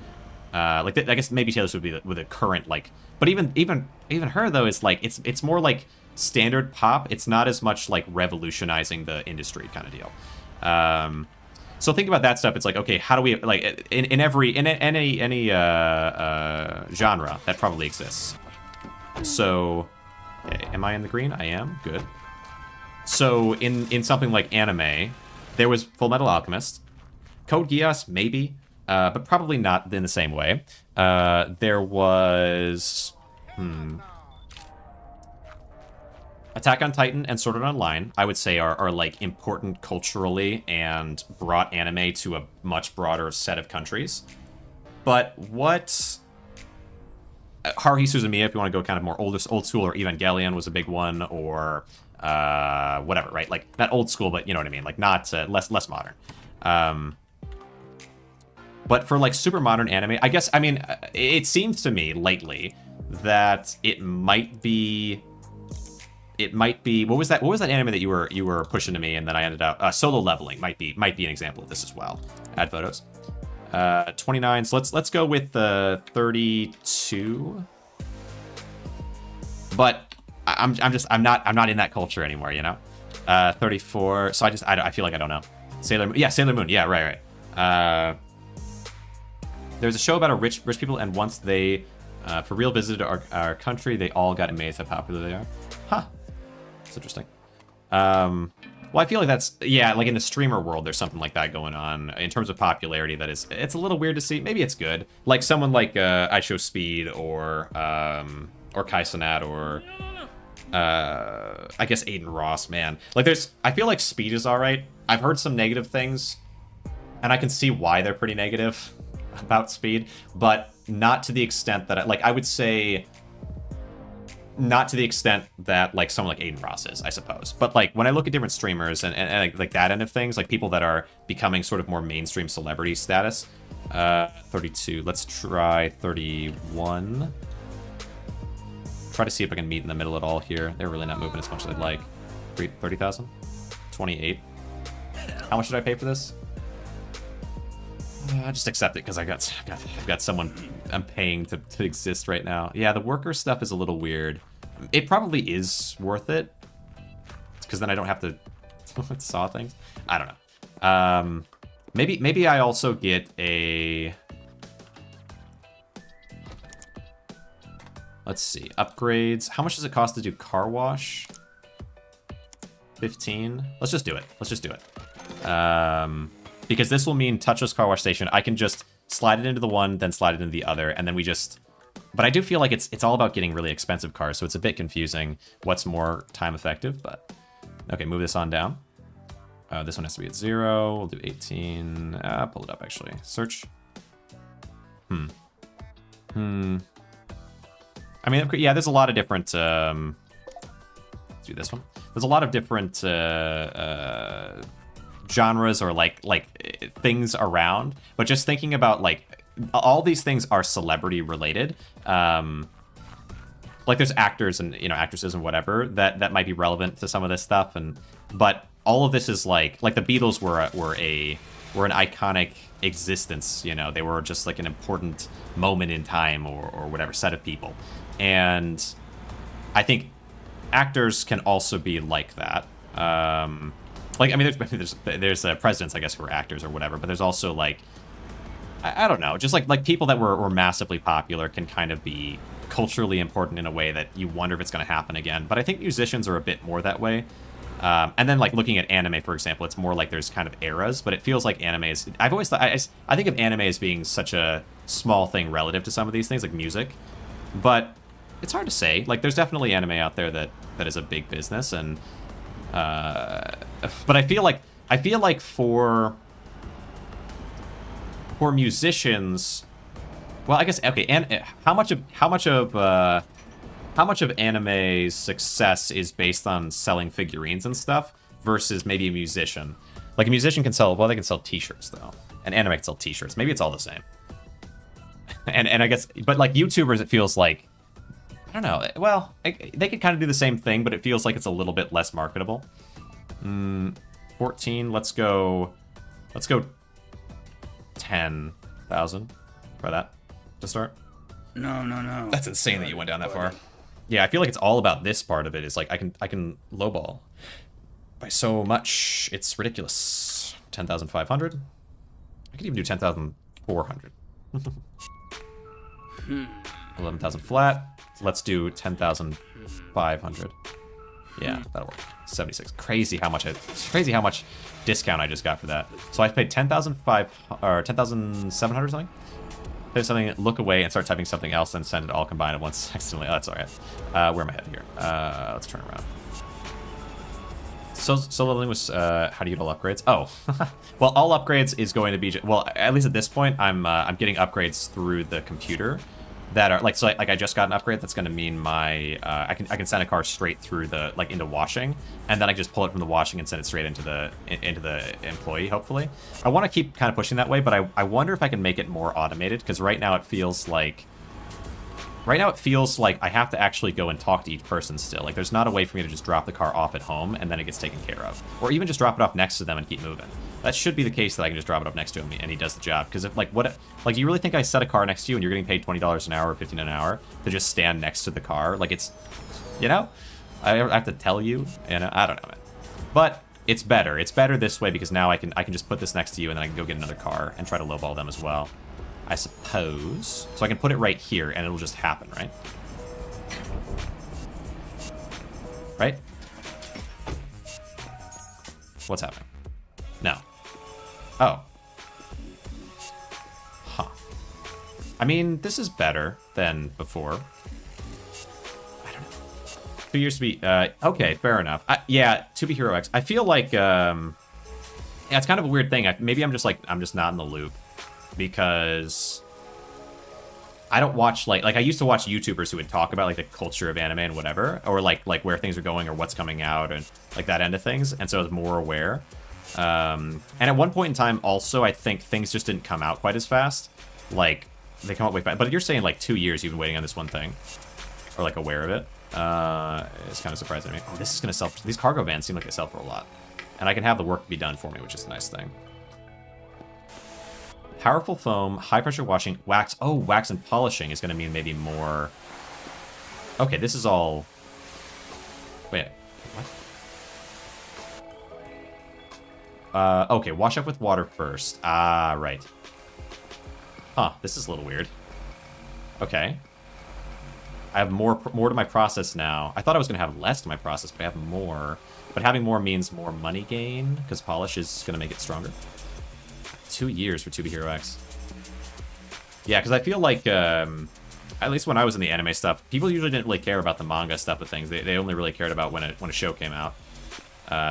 I guess maybe Taylor Swift would be with a current like, but even her though is like it's more like standard pop. It's not as much like revolutionizing the industry kind of deal. So think about that stuff. It's like, okay, how do we like in any genre that probably exists. So, okay, am I in the green? I am. Good. So in something like anime, there was Full Metal Alchemist, Code Geass, maybe. But probably not in the same way. There was... Attack on Titan and Sword Art Online, I would say, are like important culturally and brought anime to a much broader set of countries. But what Haruhi Suzumiya, if you want to go kind of more old school, or Evangelion was a big one, or whatever, right? Like not old school, but you know what I mean, like not less modern. But for like super modern anime, I guess, I mean, it seems to me lately that it might be what was that anime that you were pushing to me, and then I ended up Solo Leveling might be an example of this as well. Add photos. 29. So let's go with the 32. But I'm not in that culture anymore, you know. 34. So I feel like I don't know. Sailor Moon. Yeah, right. There's a show about rich people, and once they for real visited our country, they all got amazed how popular they are. Huh. That's interesting. Well, I feel like that's, yeah, like in the streamer world, there's something like that going on in terms of popularity. It's a little weird to see. Maybe it's good. Like someone like I Show Speed or Kai Cenat or I guess Aiden Ross, man. Like I feel like Speed is all right. I've heard some negative things, and I can see why they're pretty negative about Speed, but not to the extent that I would say. Not to the extent that like someone like Aiden Ross is, I suppose. But like when I look at different streamers and like that end of things, like people that are becoming sort of more mainstream celebrity status. 32. Let's try 31. Try to see if I can meet in the middle at all here. They're really not moving as much as I'd like. 30,000. 28. How much did I pay for this? I just accept it because I've got someone I'm paying to exist right now. Yeah, the worker stuff is a little weird. It probably is worth it because then I don't have to saw things. I don't know. Maybe I also get a. Let's see, upgrades. How much does it cost to do car wash? 15. Let's just do it. Because this will mean touchless car wash station. I can just slide it into the one, then slide it into the other, and then we just... But I do feel like it's all about getting really expensive cars, so it's a bit confusing what's more time effective, but... Okay, move this on down. This one has to be at 0. We'll do 18. Pull it up, actually. Search. I mean, yeah, there's a lot of different... let's do this one. There's a lot of different... genres or like things around, but just thinking about like all these things are celebrity related. Like there's actors and actresses and whatever that might be relevant to some of this stuff, but all of this is like the Beatles were an iconic existence. They were just like an important moment in time or whatever set of people, and I think actors can also be like that. Like, I mean, there's presidents, I guess, who are actors or whatever, but there's also, like, I don't know, just, like people that were massively popular can kind of be culturally important in a way that you wonder if it's going to happen again. But I think musicians are a bit more that way. And then, like, looking at anime, for example, it's more like there's kind of eras, but it feels like anime is... I've always thought... I think of anime as being such a small thing relative to some of these things, like music. But it's hard to say. Like, there's definitely anime out there that is a big business, and... but I feel like for musicians, well, I guess okay. And how much of anime's success is based on selling figurines and stuff versus maybe a musician? Like a musician can sell, well, they can sell T-shirts though, and anime can sell T-shirts. Maybe it's all the same. and I guess, but like YouTubers, it feels like. I don't know. Well, they could kind of do the same thing, but it feels like it's a little bit less marketable. 14. Let's go 10,000. Try that to start. No. That's insane that you went down that far. Yeah, I feel like it's all about this part of it. Is like I can lowball by so much. It's ridiculous. 10,500. I could even do 10,400. 11,000 flat. Let's do 10,500. Yeah, that'll work. 76. Crazy how much discount I just got for that. So I paid 10,500 or 10,700 or something. Type something, look away, and start typing something else, and send it all combined at once accidentally. Oh, that's all right. Where am I headed here? Let's turn around. Solo leveling was how do you get all upgrades? Oh, well, all upgrades is going to be well, at least at this point, I'm getting upgrades through the computer that are like I just got an upgrade that's going to mean my I can send a car straight through the into washing, and then I can just pull it from the washing and send it straight into the employee. Hopefully, I want to keep kind of pushing that way, but I wonder if I can make it more automated because right now it feels like. Right now, it feels like I have to actually go and talk to each person still. Like, there's not a way for me to just drop the car off at home and then it gets taken care of. Or even just drop it off next to them and keep moving. That should be the case that I can just drop it up next to him and he does the job. Because if, like, you really think I set a car next to you and you're getting paid $20 an hour or $15 an hour to just stand next to the car? Like, it's, you know? I have to tell you, I don't know, man. But it's better. It's better this way because now I can just put this next to you and then I can go get another car and try to lowball them as well. I suppose. So I can put it right here, and it'll just happen, right? Right? What's happening? No. Oh. Huh. I mean, this is better than before. I don't know. 2 years to be... okay, fair enough. Yeah, to be Hero X. I feel like... yeah, it's kind of a weird thing. Maybe I'm just not in the loop. Because I don't watch like I used to watch YouTubers who would talk about like the culture of anime and whatever, or like where things are going or what's coming out and like that end of things, and so I was more aware. And at one point in time, also I think things just didn't come out quite as fast. Like they come out way fast. But you're saying like 2 years you've been waiting on this one thing, or like aware of it. It's kind of surprising me. Oh, this is gonna sell. These cargo vans seem like they sell for a lot, and I can have the work be done for me, which is a nice thing. Powerful foam, high pressure washing, wax. Oh, wax and polishing is going to mean maybe more. Okay, this is all. Wait, what? Okay, wash up with water first. Ah, right. Huh, this is a little weird. Okay. I have more to my process now. I thought I was going to have less to my process, but I have more. But having more means more money gain, because polish is going to make it stronger. 2 years for 2B Hero X. Yeah, because I feel like, at least when I was in the anime stuff, people usually didn't really care about the manga stuff of things. They only really cared about when a show came out.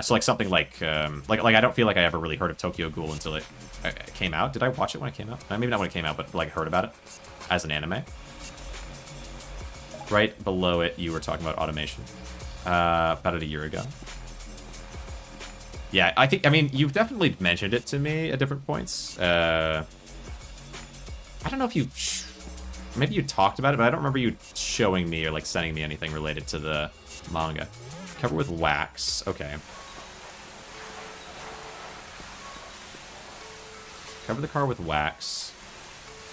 So like something like I don't feel like I ever really heard of Tokyo Ghoul until it came out. Did I watch it when it came out? Maybe not when it came out, but like heard about it as an anime. Right below it, you were talking about automation. About it a year ago. Yeah, I mean, you've definitely mentioned it to me at different points. I don't know if you... Maybe you talked about it, but I don't remember you showing me or, like, sending me anything related to the manga. Cover with wax. Okay. Cover the car with wax.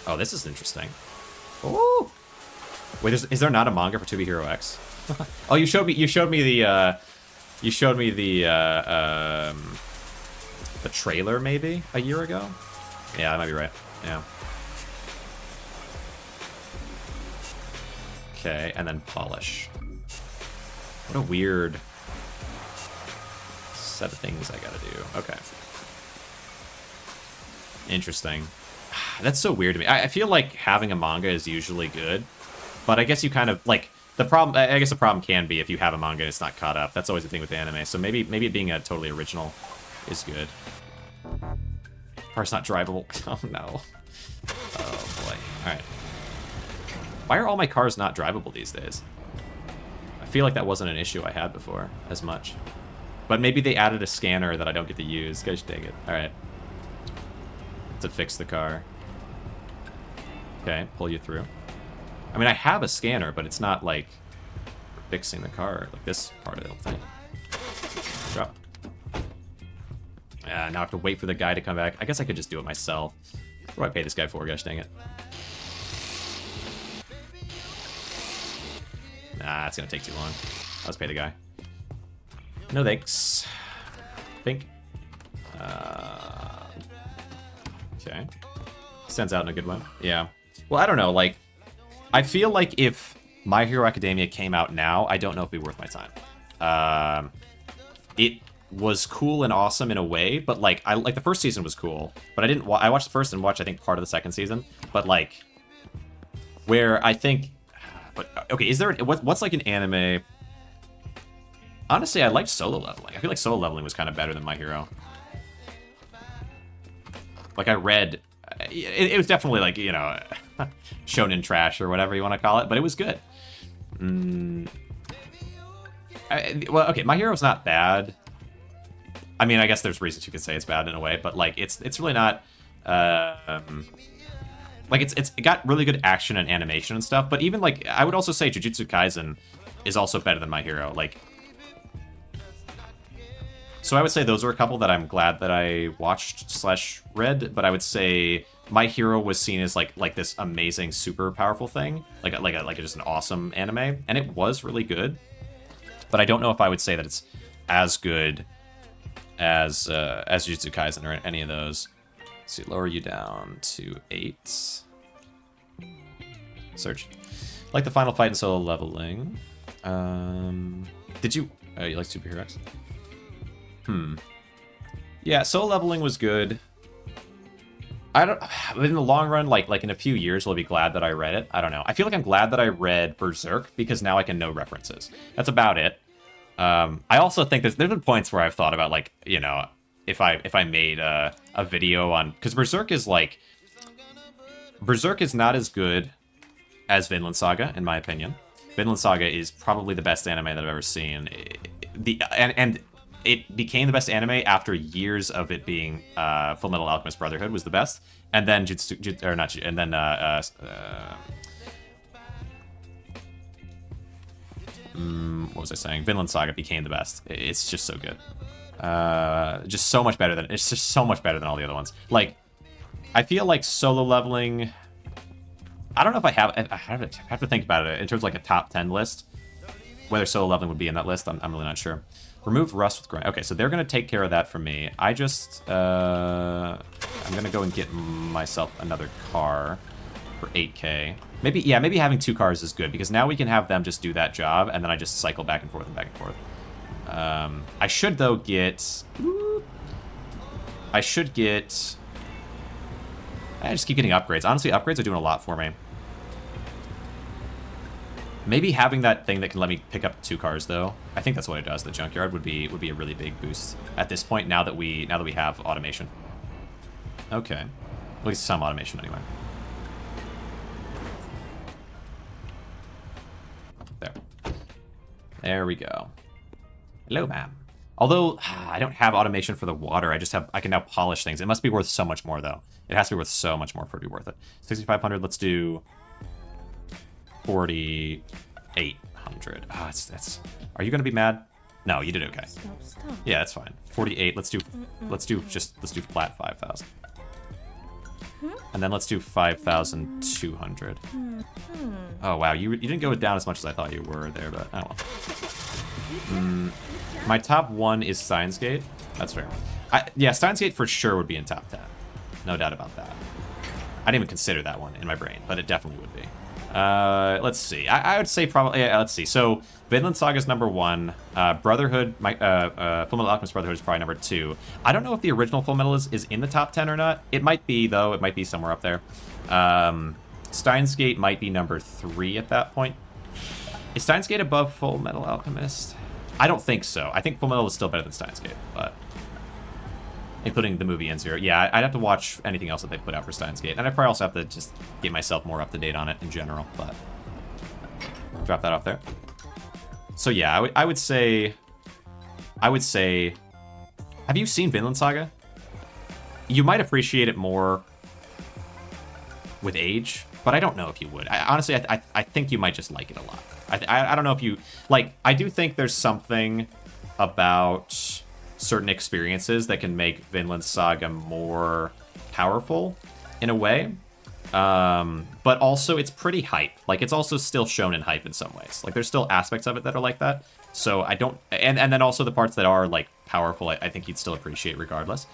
Oh, this is interesting. Oh! Wait, is there not a manga for 2B Hero X? Oh, you showed me the... You showed me the trailer, maybe, a year ago? Yeah, that might be right. Yeah. Okay, and then polish. What a weird set of things I gotta do. Okay. Interesting. That's so weird to me. I feel like having a manga is usually good, but I guess you kind of, like... I guess the problem can be if you have a manga and it's not caught up. That's always the thing with anime. So maybe it being a totally original is good. Car's not drivable. Oh, no. Oh, boy. Alright. Why are all my cars not drivable these days? I feel like that wasn't an issue I had before as much. But maybe they added a scanner that I don't get to use. Gosh dang it. Alright. To fix the car. Okay, pull you through. I mean, I have a scanner, but it's not, like, fixing the car. Like, this part of the thing. Drop. Now I have to wait for the guy to come back. I guess I could just do it myself. What do I pay this guy for? Gosh dang it. Nah, it's gonna take too long. Let's pay the guy. No thanks. Think. Okay. Stands out in a good way. Yeah. Well, I don't know, like... I feel like if My Hero Academia came out now, I don't know if it'd be worth my time. It was cool and awesome in a way, but like the first season was cool, but I didn't. I watched the first and watched I think part of the second season, but like where I think, but okay, is there what's like an anime Honestly, I liked solo leveling. I feel like solo leveling was kind of better than My Hero. Like, I read... It was definitely, like, you know, shonen trash or whatever you want to call it, but it was good. Well, okay, My Hero's not bad. I mean, I guess there's reasons you could say it's bad in a way, but, like, it's really not... like, it got really good action and animation and stuff, but even, like, I would also say Jujutsu Kaisen is also better than My Hero. Like... So I would say those are a couple that I'm glad that I watched / read, but I would say My Hero was seen as like this amazing, super powerful thing, like just an awesome anime, and it was really good. But I don't know if I would say that it's as good as Jujutsu Kaisen or any of those. Let's see, lower you down to 8. Search. Like the final fight in solo leveling. Did you? You like Superhero X? Yeah, solo leveling was good. I don't. In the long run, like in a few years, I'll be glad that I read it. I don't know. I feel like I'm glad that I read Berserk because now I can know references. That's about it. I also think there's been points where I've thought about, like, you know, if I made a video on, because Berserk is not as good as Vinland Saga in my opinion. Vinland Saga is probably the best anime that I've ever seen. And it became the best anime after years of it being Full Metal Alchemist Brotherhood was the best, and then what was I saying? Vinland Saga became the best. It's just so good. Just so much better than all the other ones. Like, I feel like solo leveling. I don't know if I have to think about it in terms of like a top 10 list. Whether solo leveling would be in that list, I'm really not sure. Remove rust with grind. Okay, so they're gonna take care of that for me. I just I'm gonna go and get myself another car for 8K. Maybe having 2 cars is good because now we can have them just do that job, and then I just cycle back and forth and back and forth. I should though get. I just keep getting upgrades. Honestly, upgrades are doing a lot for me. Maybe having that thing that can let me pick up 2 cars, though. I think that's what it does. The junkyard would be a really big boost at this point. Now that we have automation. Okay, at least some automation anyway. There we go. Hello, ma'am. Although I don't have automation for the water, I can now polish things. It must be worth so much more, though. It has to be worth so much more for it to be worth it. 6,500. Let's do 4,800. Ah, that's. Are you gonna be mad? No, you did okay. Stop. Yeah, that's fine. 48. Let's do flat 5,000. And then let's do 5,200. Oh wow, you didn't go down as much as I thought you were there, but oh well. My top 1 is Steins Gate. That's fair. Yeah, Steins Gate for sure would be in top 10. No doubt about that. I didn't even consider that one in my brain, but it definitely would be. Let's see. I would say probably. Yeah, let's see. So Vinland Saga is number 1. Brotherhood, Full Metal Alchemist Brotherhood is probably number 2. I don't know if the original Full Metal is in the top 10 or not. It might be though. It might be somewhere up there. Steins Gate might be number 3 at that point. Is Steins Gate above Full Metal Alchemist? I don't think so. I think Full Metal is still better than Steins Gate, but including the movie and Zero. Yeah, I'd have to watch anything else that they put out for Steins Gate, and I probably also have to just get myself more up to date on it in general. But drop that off there. So yeah, I would say. Have you seen Vinland Saga? You might appreciate it more with age, but I don't know if you would. Honestly, I think you might just like it a lot. I don't know if you like. I do think there's something about certain experiences that can make Vinland Saga more powerful in a way. But also it's pretty hype. Like, it's also still shown in hype in some ways. Like, there's still aspects of it that are like that. So I don't, and then also the parts that are like powerful, I think you'd still appreciate regardless.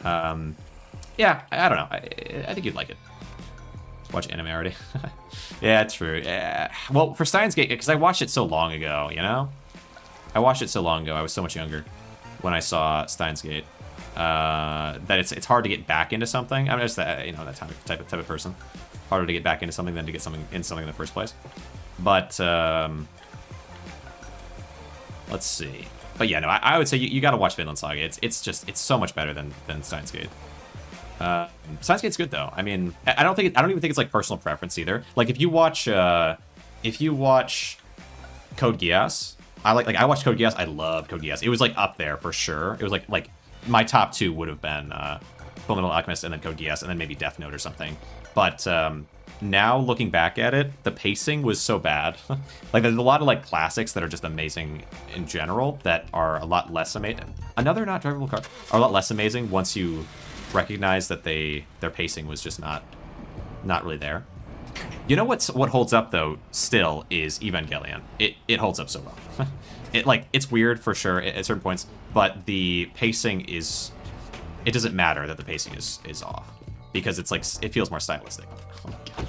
Yeah, I don't know. I think you'd like it. Watch anime already. Yeah, true. Yeah. Well, for Steins Gate, because I watched it so long ago, you know? I watched it so long ago. I was so much younger when I saw Steins Gate. That it's hard to get back into something. I'm just that, you know, that type of person. Harder to get back into something than to get something in the first place. But Let's see. But yeah, no, I would say you got to watch Vinland Saga. It's so much better than Steins Gate. Steins Gate's good though. I mean, I don't even think it's like personal preference either. Like if you watch Code Geass, I watched Code Geass. I love Code Geass. It was like up there for sure. It was like my top 2 would have been Fullmetal Alchemist and then Code Geass and then maybe Death Note or something. But now looking back at it, the pacing was so bad. Like there's a lot of like classics that are just amazing in general that are a lot less amazing. Another not drivable car are a lot less amazing once you recognize that their pacing was just not really there. You know what holds up though still is Evangelion. It holds up so well. It's weird for sure at certain points, but the pacing is, it doesn't matter that the pacing is off because it's like it feels more stylistic. Oh my god.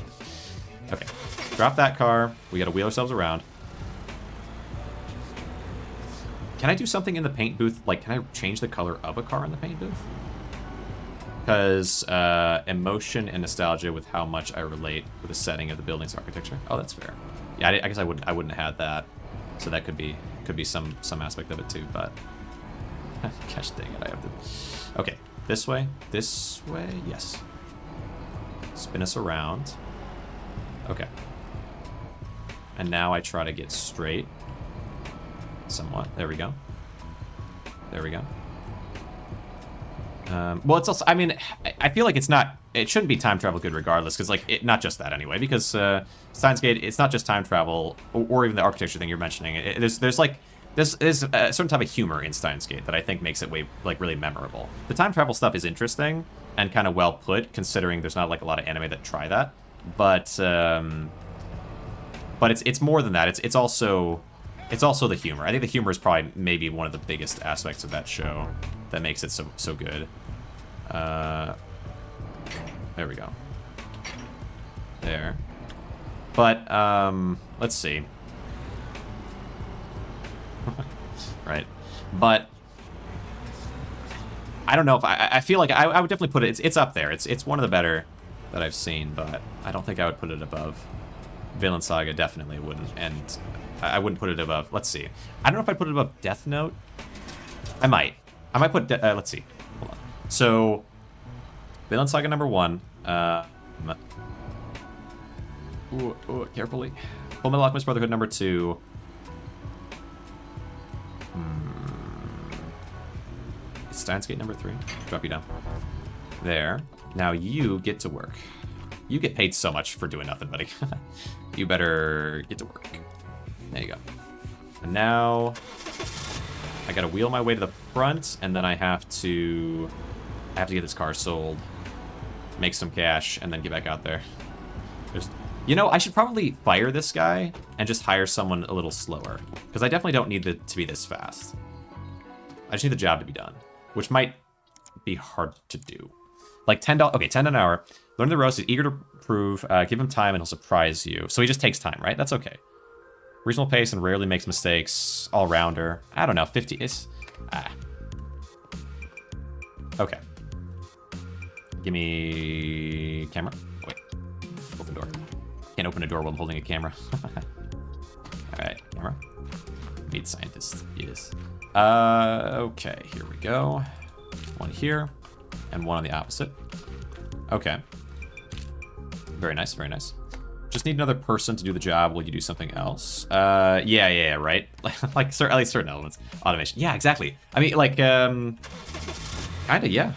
Okay, drop that car. We gotta wheel ourselves around. Can I do something in the paint booth? Like, can I change the color of a car in the paint booth? Because emotion and nostalgia with how much I relate with the setting of the building's architecture. Oh, that's fair. Yeah, I guess I wouldn't have had that. So that could be some aspect of it too. But gosh dang it, I have to. Okay, this way, yes. Spin us around. Okay. And now I try to get straight. Somewhat. There we go. There we go. Well, it's also, I mean, I feel like it shouldn't be time travel good regardless, because, like, not just that anyway, because Steins Gate, it's not just time travel, or even the architecture thing you're mentioning. There's a certain type of humor in Steins Gate that I think makes it really memorable. The time travel stuff is interesting and kind of well put, considering there's not, like, a lot of anime that try that, but it's more than that. It's also the humor. I think the humor is probably maybe one of the biggest aspects of that show that makes it so good. There we go. There. But, let's see. Right. But, I don't know if I feel like I would definitely put it, it's up there. It's one of the better that I've seen, but I don't think I would put it above. Vinland Saga definitely wouldn't, and I wouldn't put it above, let's see. I don't know if I'd put it above Death Note. I might put, let's see. Hold on. So, Vinland Saga number 1. Carefully. Fullmetal Alchemist Brotherhood number 2. Is Steins Gate number 3? Drop you down. There. Now you get to work. You get paid so much for doing nothing, buddy. You better get to work. There you go. And now I gotta wheel my way to the front, and then I have to get this car sold, make some cash, and then get back out there. You know, I should probably fire this guy and just hire someone a little slower, because I definitely don't need it to be this fast. I just need the job to be done, which might be hard to do. Like $10, okay, $10 an hour. Learn the ropes, he's eager to prove, give him time and he'll surprise you. So he just takes time, right? That's okay. Reasonable pace and rarely makes mistakes. All-rounder. I don't know, 50 is... Okay. Give me... camera? Wait. Open door. Can't open a door while I'm holding a camera. Alright, camera. Meet scientist. Yes. Okay, here we go. One here. And one on the opposite. Okay. Very nice, very nice. Just need another person to do the job. Will you do something else? Yeah, right? Like, at least certain elements. Automation. Yeah, exactly. I mean, like, kinda, yeah.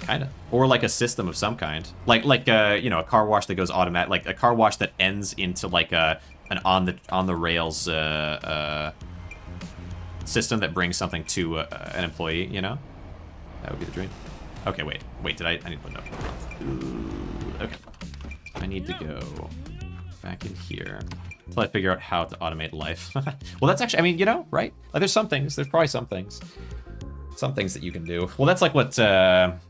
Kinda. Or like a system of some kind. Like, you know, a car wash that goes automatic. Like, a car wash that ends into, like, an on-the-rails, system that brings something to an employee, you know? That would be the dream. Okay, wait, I need to put it up. Okay. I need to go back in here until I figure out how to automate life. Well, that's actually, I mean, you know, right? Like, there's probably some things that you can do. Well, that's like what, that's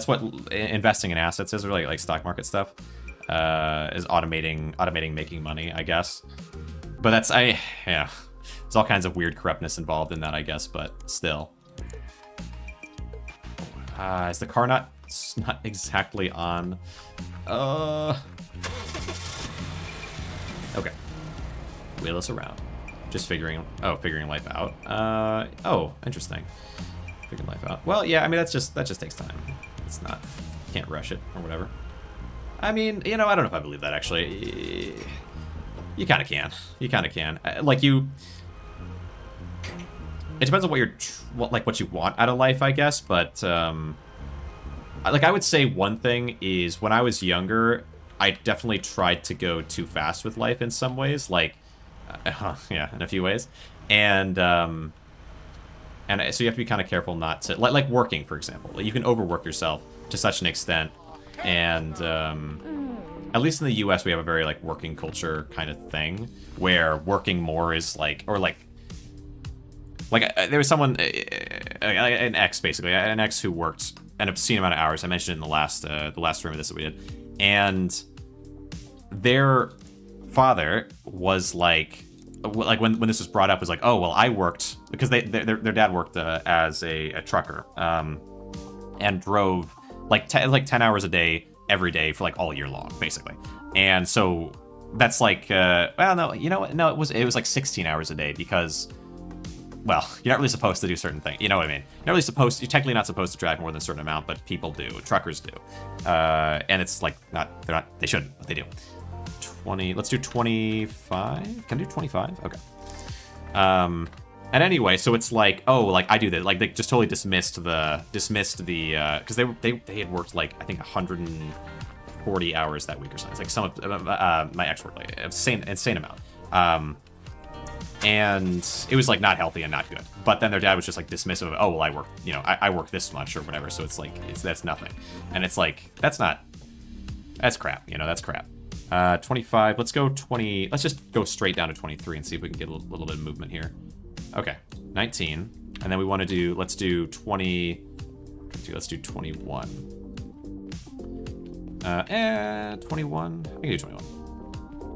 what investing in assets is, or like stock market stuff, is automating making money, I guess. But that's, yeah, there's all kinds of weird corruptness involved in that, I guess, but still. Is the car not exactly on? Okay. Wheel us around. Just figuring life out. Oh, interesting. Figuring life out. Well, yeah, I mean, that just takes time. It's not, can't rush it or whatever. I mean, I don't know if I believe that, actually. You kind of can. You kind of can. Like, it depends on what you want out of life, I guess, but, like, I would say one thing is, when I was younger, I definitely tried to go too fast with life in some ways, like, yeah, in a few ways, and so you have to be kind of careful not to, like working, for example. You can overwork yourself to such an extent, and, at least in the US, we have a very, like, working culture kind of thing, where working more is, like, or, like, there was someone, an ex, basically, an ex who worked an obscene amount of hours. I mentioned it in the last stream of this that we did. And their father was like when this was brought up, was like, oh, well, I worked, because their dad worked as a trucker, and drove like 10 hours a day every day for like all year long, basically. And so that's like, well, no, you know what? No, it was like 16 hours a day, because, well, you're not really supposed to do certain things. You know what I mean? You're technically not supposed to drive more than a certain amount, but people do. Truckers do. And it's like, they shouldn't, but they do. 20, let's do 25? Can I do 25? Okay. And anyway, so it's like, oh, like, I do that. Like, they just totally dismissed the, because they had worked, like, I think 140 hours that week or something. It's like some of my ex worked, like, insane amount. And it was, like, not healthy and not good. But then their dad was just, like, dismissive of, oh, well, I work, I work this much or whatever. So it's like, that's nothing. And it's like, that's crap. That's crap. 25, let's go 20, let's just go straight down to 23 and see if we can get a little bit of movement here. Okay, 19. And then we want to do, let's do 20, let's do 21. 21, I can do 21.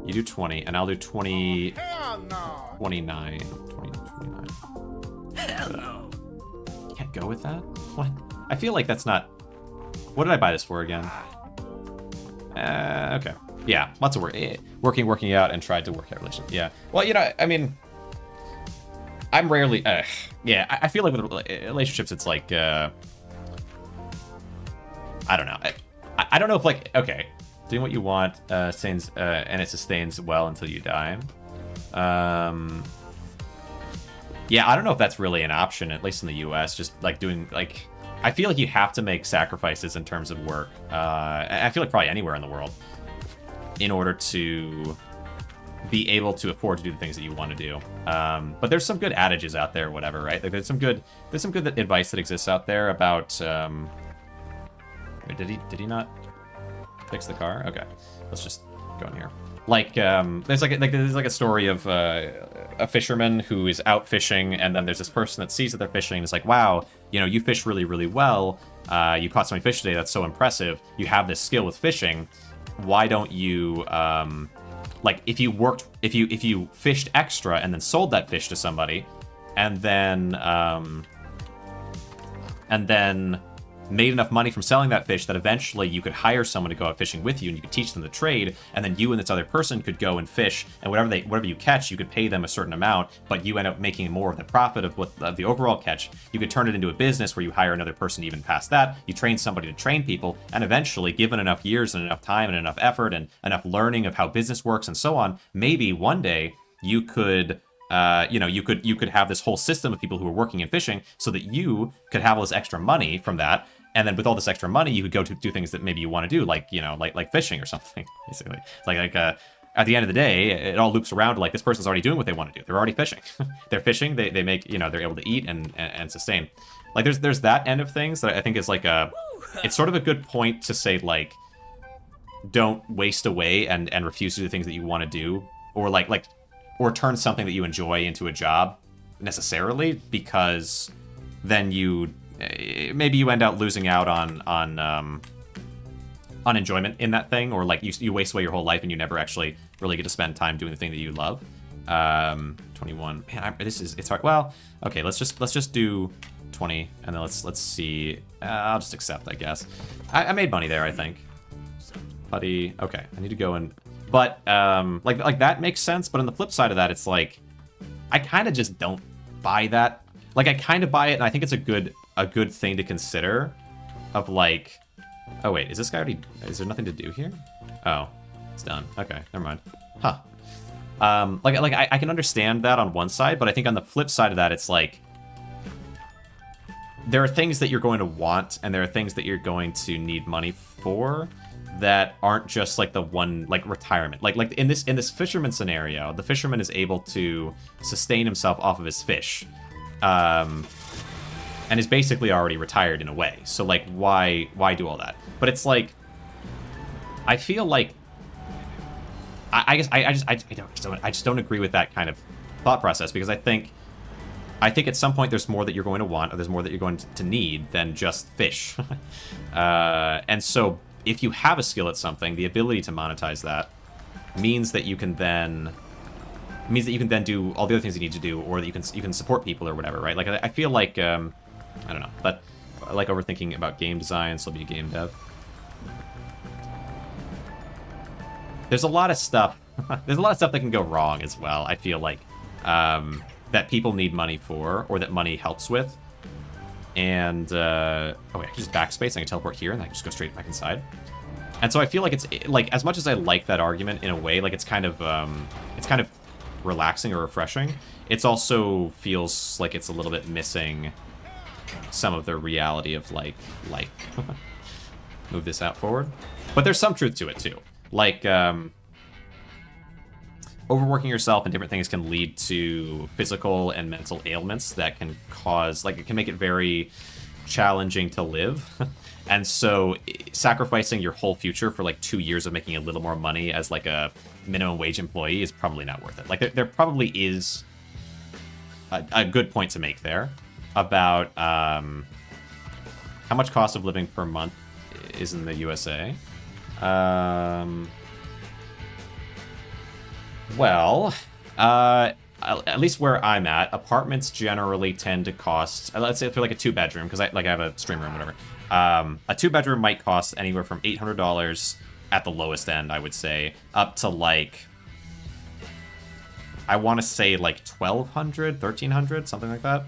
You do 20, and I'll do 20, Hell no. 29, 20, 29. Hell no. You can't go with that? What? I feel like that's not, what did I buy this for again? Okay. Yeah, lots of work. Working out, and tried to work out relationship. Yeah. Well, I mean, I'm rarely, yeah, I feel like with relationships, it's like, I don't know. I don't know if, like, okay, doing what you want, sustains, and it sustains well until you die. Yeah, I don't know if that's really an option, at least in the US, just, like, doing, like, I feel like you have to make sacrifices in terms of work. I feel like probably anywhere in the world, in order to be able to afford to do the things that you want to do. But there's some good adages out there, whatever, right? Like, there's some good advice that exists out there about, wait, did he not fix the car? Okay, let's just go in here. Like, there's like a story of a fisherman who is out fishing, and then there's this person that sees that they're fishing, and it's like, wow, you fish really, really well. You caught so many fish today. That's so impressive. You have this skill with fishing. Why don't you, like, if you fished extra and then sold that fish to somebody, and then made enough money from selling that fish that eventually you could hire someone to go out fishing with you, and you could teach them the trade, and then you and this other person could go and fish, and whatever you catch, you could pay them a certain amount, but you end up making more of the profit of the overall catch. You could turn it into a business where you hire another person even past that, you train somebody to train people, and eventually, given enough years and enough time and enough effort and enough learning of how business works and so on, maybe one day you could you could have this whole system of people who are working in fishing, so that you could have all this extra money from that. And then with all this extra money, you could go to do things that maybe you want to do, like, like fishing or something, basically. It's like at the end of the day, it all loops around to, like, this person's already doing what they want to do. They're already fishing. They're fishing, they make, they're able to eat and sustain. Like, there's that end of things that I think is like it's sort of a good point to say, like, don't waste away and refuse to do things that you want to do, or or turn something that you enjoy into a job necessarily, because then maybe you end up losing out on enjoyment in that thing, or like you waste away your whole life and you never actually really get to spend time doing the thing that you love. 21. Man, it's hard. Well, okay, let's just do 20, and then let's see. I'll just accept, I guess. I made money there, I think. Buddy, okay, I need to go and, but like that makes sense. But on the flip side of that, it's like, I kind of just don't buy that. Like, I kind of buy it, and I think it's a good thing to consider. Of like, oh wait, is this guy already? Is there nothing to do here? Oh, it's done. Okay, never mind. Huh. I can understand that on one side, but I think on the flip side of that, it's like there are things that you're going to want, and there are things that you're going to need money for that aren't just like the one, like retirement. Like in this fisherman scenario, the fisherman is able to sustain himself off of his fish, and is basically already retired in a way. So like, why do all that? But it's like, I feel like I just don't agree with that kind of thought process, because I think at some point there's more that you're going to want, or there's more that you're going to need than just fish. And so if you have a skill at something, the ability to monetize that means that you can then do all the other things you need to do, or that you can support people or whatever, right? Like I feel like I don't know, but I like overthinking about game design, so I'll be a game dev. There's a lot of stuff. There's a lot of stuff that can go wrong as well. I feel like that people need money for, or that money helps with. And oh wait, I can just backspace. I can teleport here, and I can just go straight back inside. And so I feel like it's like, as much as I like that argument in a way, like it's kind of relaxing or refreshing. It's also feels like it's a little bit missing some of the reality of like life. Move this out forward, but there's some truth to it too. Like, overworking yourself and different things can lead to physical and mental ailments that can cause, like, it can make it very challenging to live. And so sacrificing your whole future for like 2 years of making a little more money as like a minimum wage employee is probably not worth it. Like, there probably is a good point to make there about how much cost of living per month is in the USA. Well, at least where I'm at, apartments generally tend to cost, let's say for like a 2-bedroom, because I have a stream room, whatever. A 2-bedroom might cost anywhere from $800 at the lowest end, I would say, up to like, I want to say like $1,200, $1,300, something like that.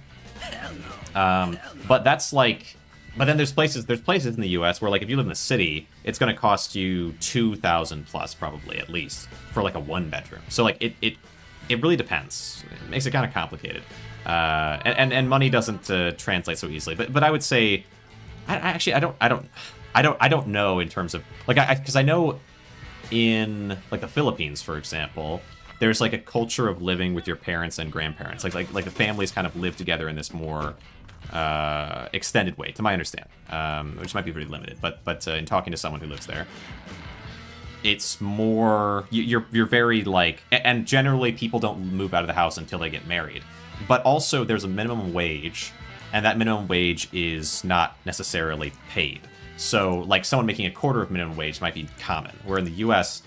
But that's like, but then there's places in the U.S. where, like, if you live in the city, it's going to cost you $2,000 plus, probably, at least, for like a 1-bedroom. So like it really depends. It makes it kind of complicated, and money doesn't translate so easily. But I would say, I don't know in terms of like, because I know in like the Philippines, for example, there's like a culture of living with your parents and grandparents. Like the families kind of live together in this more extended way, to my understanding, which might be pretty limited. But in talking to someone who lives there, it's more you're very like, and generally people don't move out of the house until they get married. But also there's a minimum wage, and that minimum wage is not necessarily paid. So like someone making a quarter of minimum wage might be common, where in the U.S.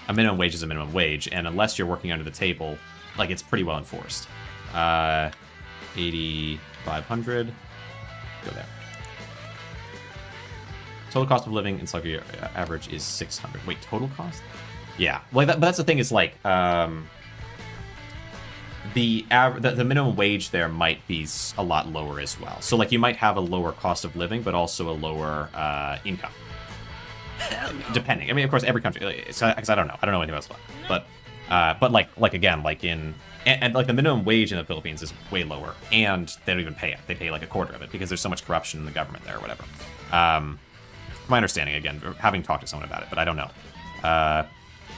a minimum wage is a minimum wage, and unless you're working under the table, like, it's pretty well enforced. 8,500. Go there. Total cost of living in Slugger average is 600. Wait, total cost? Yeah. Well, but that's the thing, is like, the minimum wage there might be a lot lower as well. So like, you might have a lower cost of living, but also a lower income. Depending. I mean, of course, every country, because I don't know anything about this, but like again, like and like the minimum wage in the Philippines is way lower, and they don't even pay it. They pay like a quarter of it because there's so much corruption in the government there or whatever. My understanding, again, having talked to someone about it, but I don't know.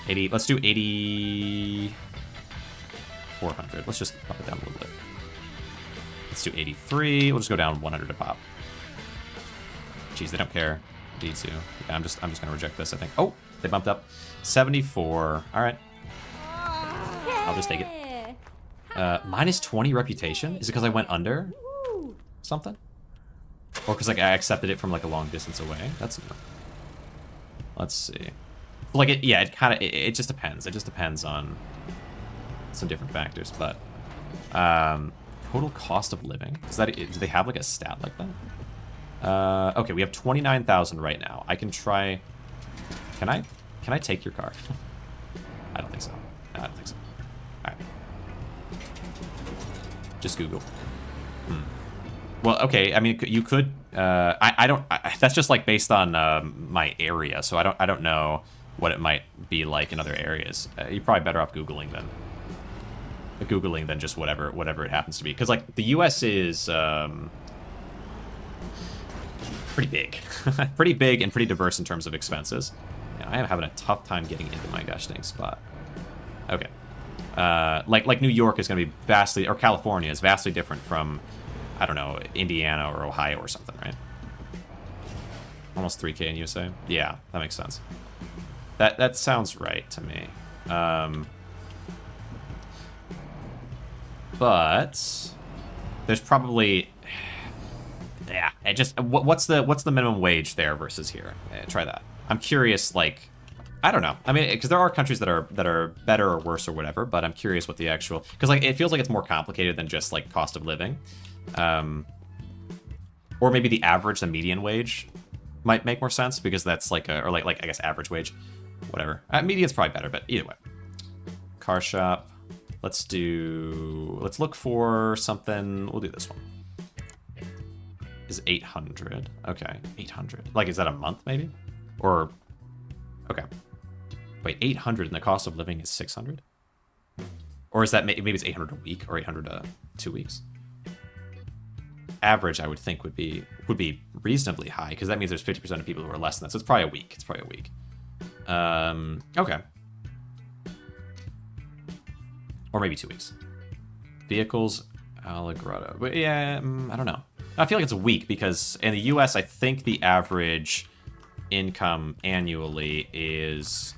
80. Let's do 8,400. Let's just bump it down a little bit. Let's do 83. We'll just go down 100 a pop. Jeez, they don't care. D2. Yeah, I'm just gonna reject this, I think. Oh, they bumped up. 74. All right. I'll just take it. Minus 20 reputation? Is it because I went under something? Or because like I accepted it from like a long distance away? That's new. Let's see. Like it, yeah. It just depends. It just depends on some different factors. But total cost of living. Do they have like a stat like that? Okay, we have 29,000 right now. I can try. Can I take your car? I don't think so. I don't think so. All right. Just Google. Well, okay. I mean, you could. I don't. That's just like based on my area, so I don't know what it might be like in other areas. You're probably better off Googling than just whatever it happens to be, because like the U.S. is pretty big, pretty big and pretty diverse in terms of expenses. Yeah, I am having a tough time getting into my gosh dang spot. Okay, like New York is going to be vastly, or California is vastly different from, I don't know, Indiana or Ohio or something, right? Almost 3K in USA. Yeah, that makes sense. That sounds right to me. But there's probably, yeah. It just what's the minimum wage there versus here? Try that. I'm curious. Like, I don't know. I mean, because there are countries that are better or worse or whatever. But I'm curious what the actual, because like it feels like it's more complicated than just like cost of living, or maybe the average, the median wage might make more sense, because that's like or like I guess average wage, whatever. Median's probably better, but either way. Car shop. Let's look for something. We'll do this one. Is 800. Okay, 800. Like, is that a month maybe? Or, okay. Wait, 800 and the cost of living is 600? Or is that, maybe it's 800 a week or 800 2 weeks? Average, I would think, would be reasonably high, because that means there's 50% of people who are less than that. So it's probably a week. It's probably a week. Okay. Or maybe 2 weeks. Vehicles, Allegrado. But yeah, I don't know. I feel like it's a week, because in the US, I think the average income annually is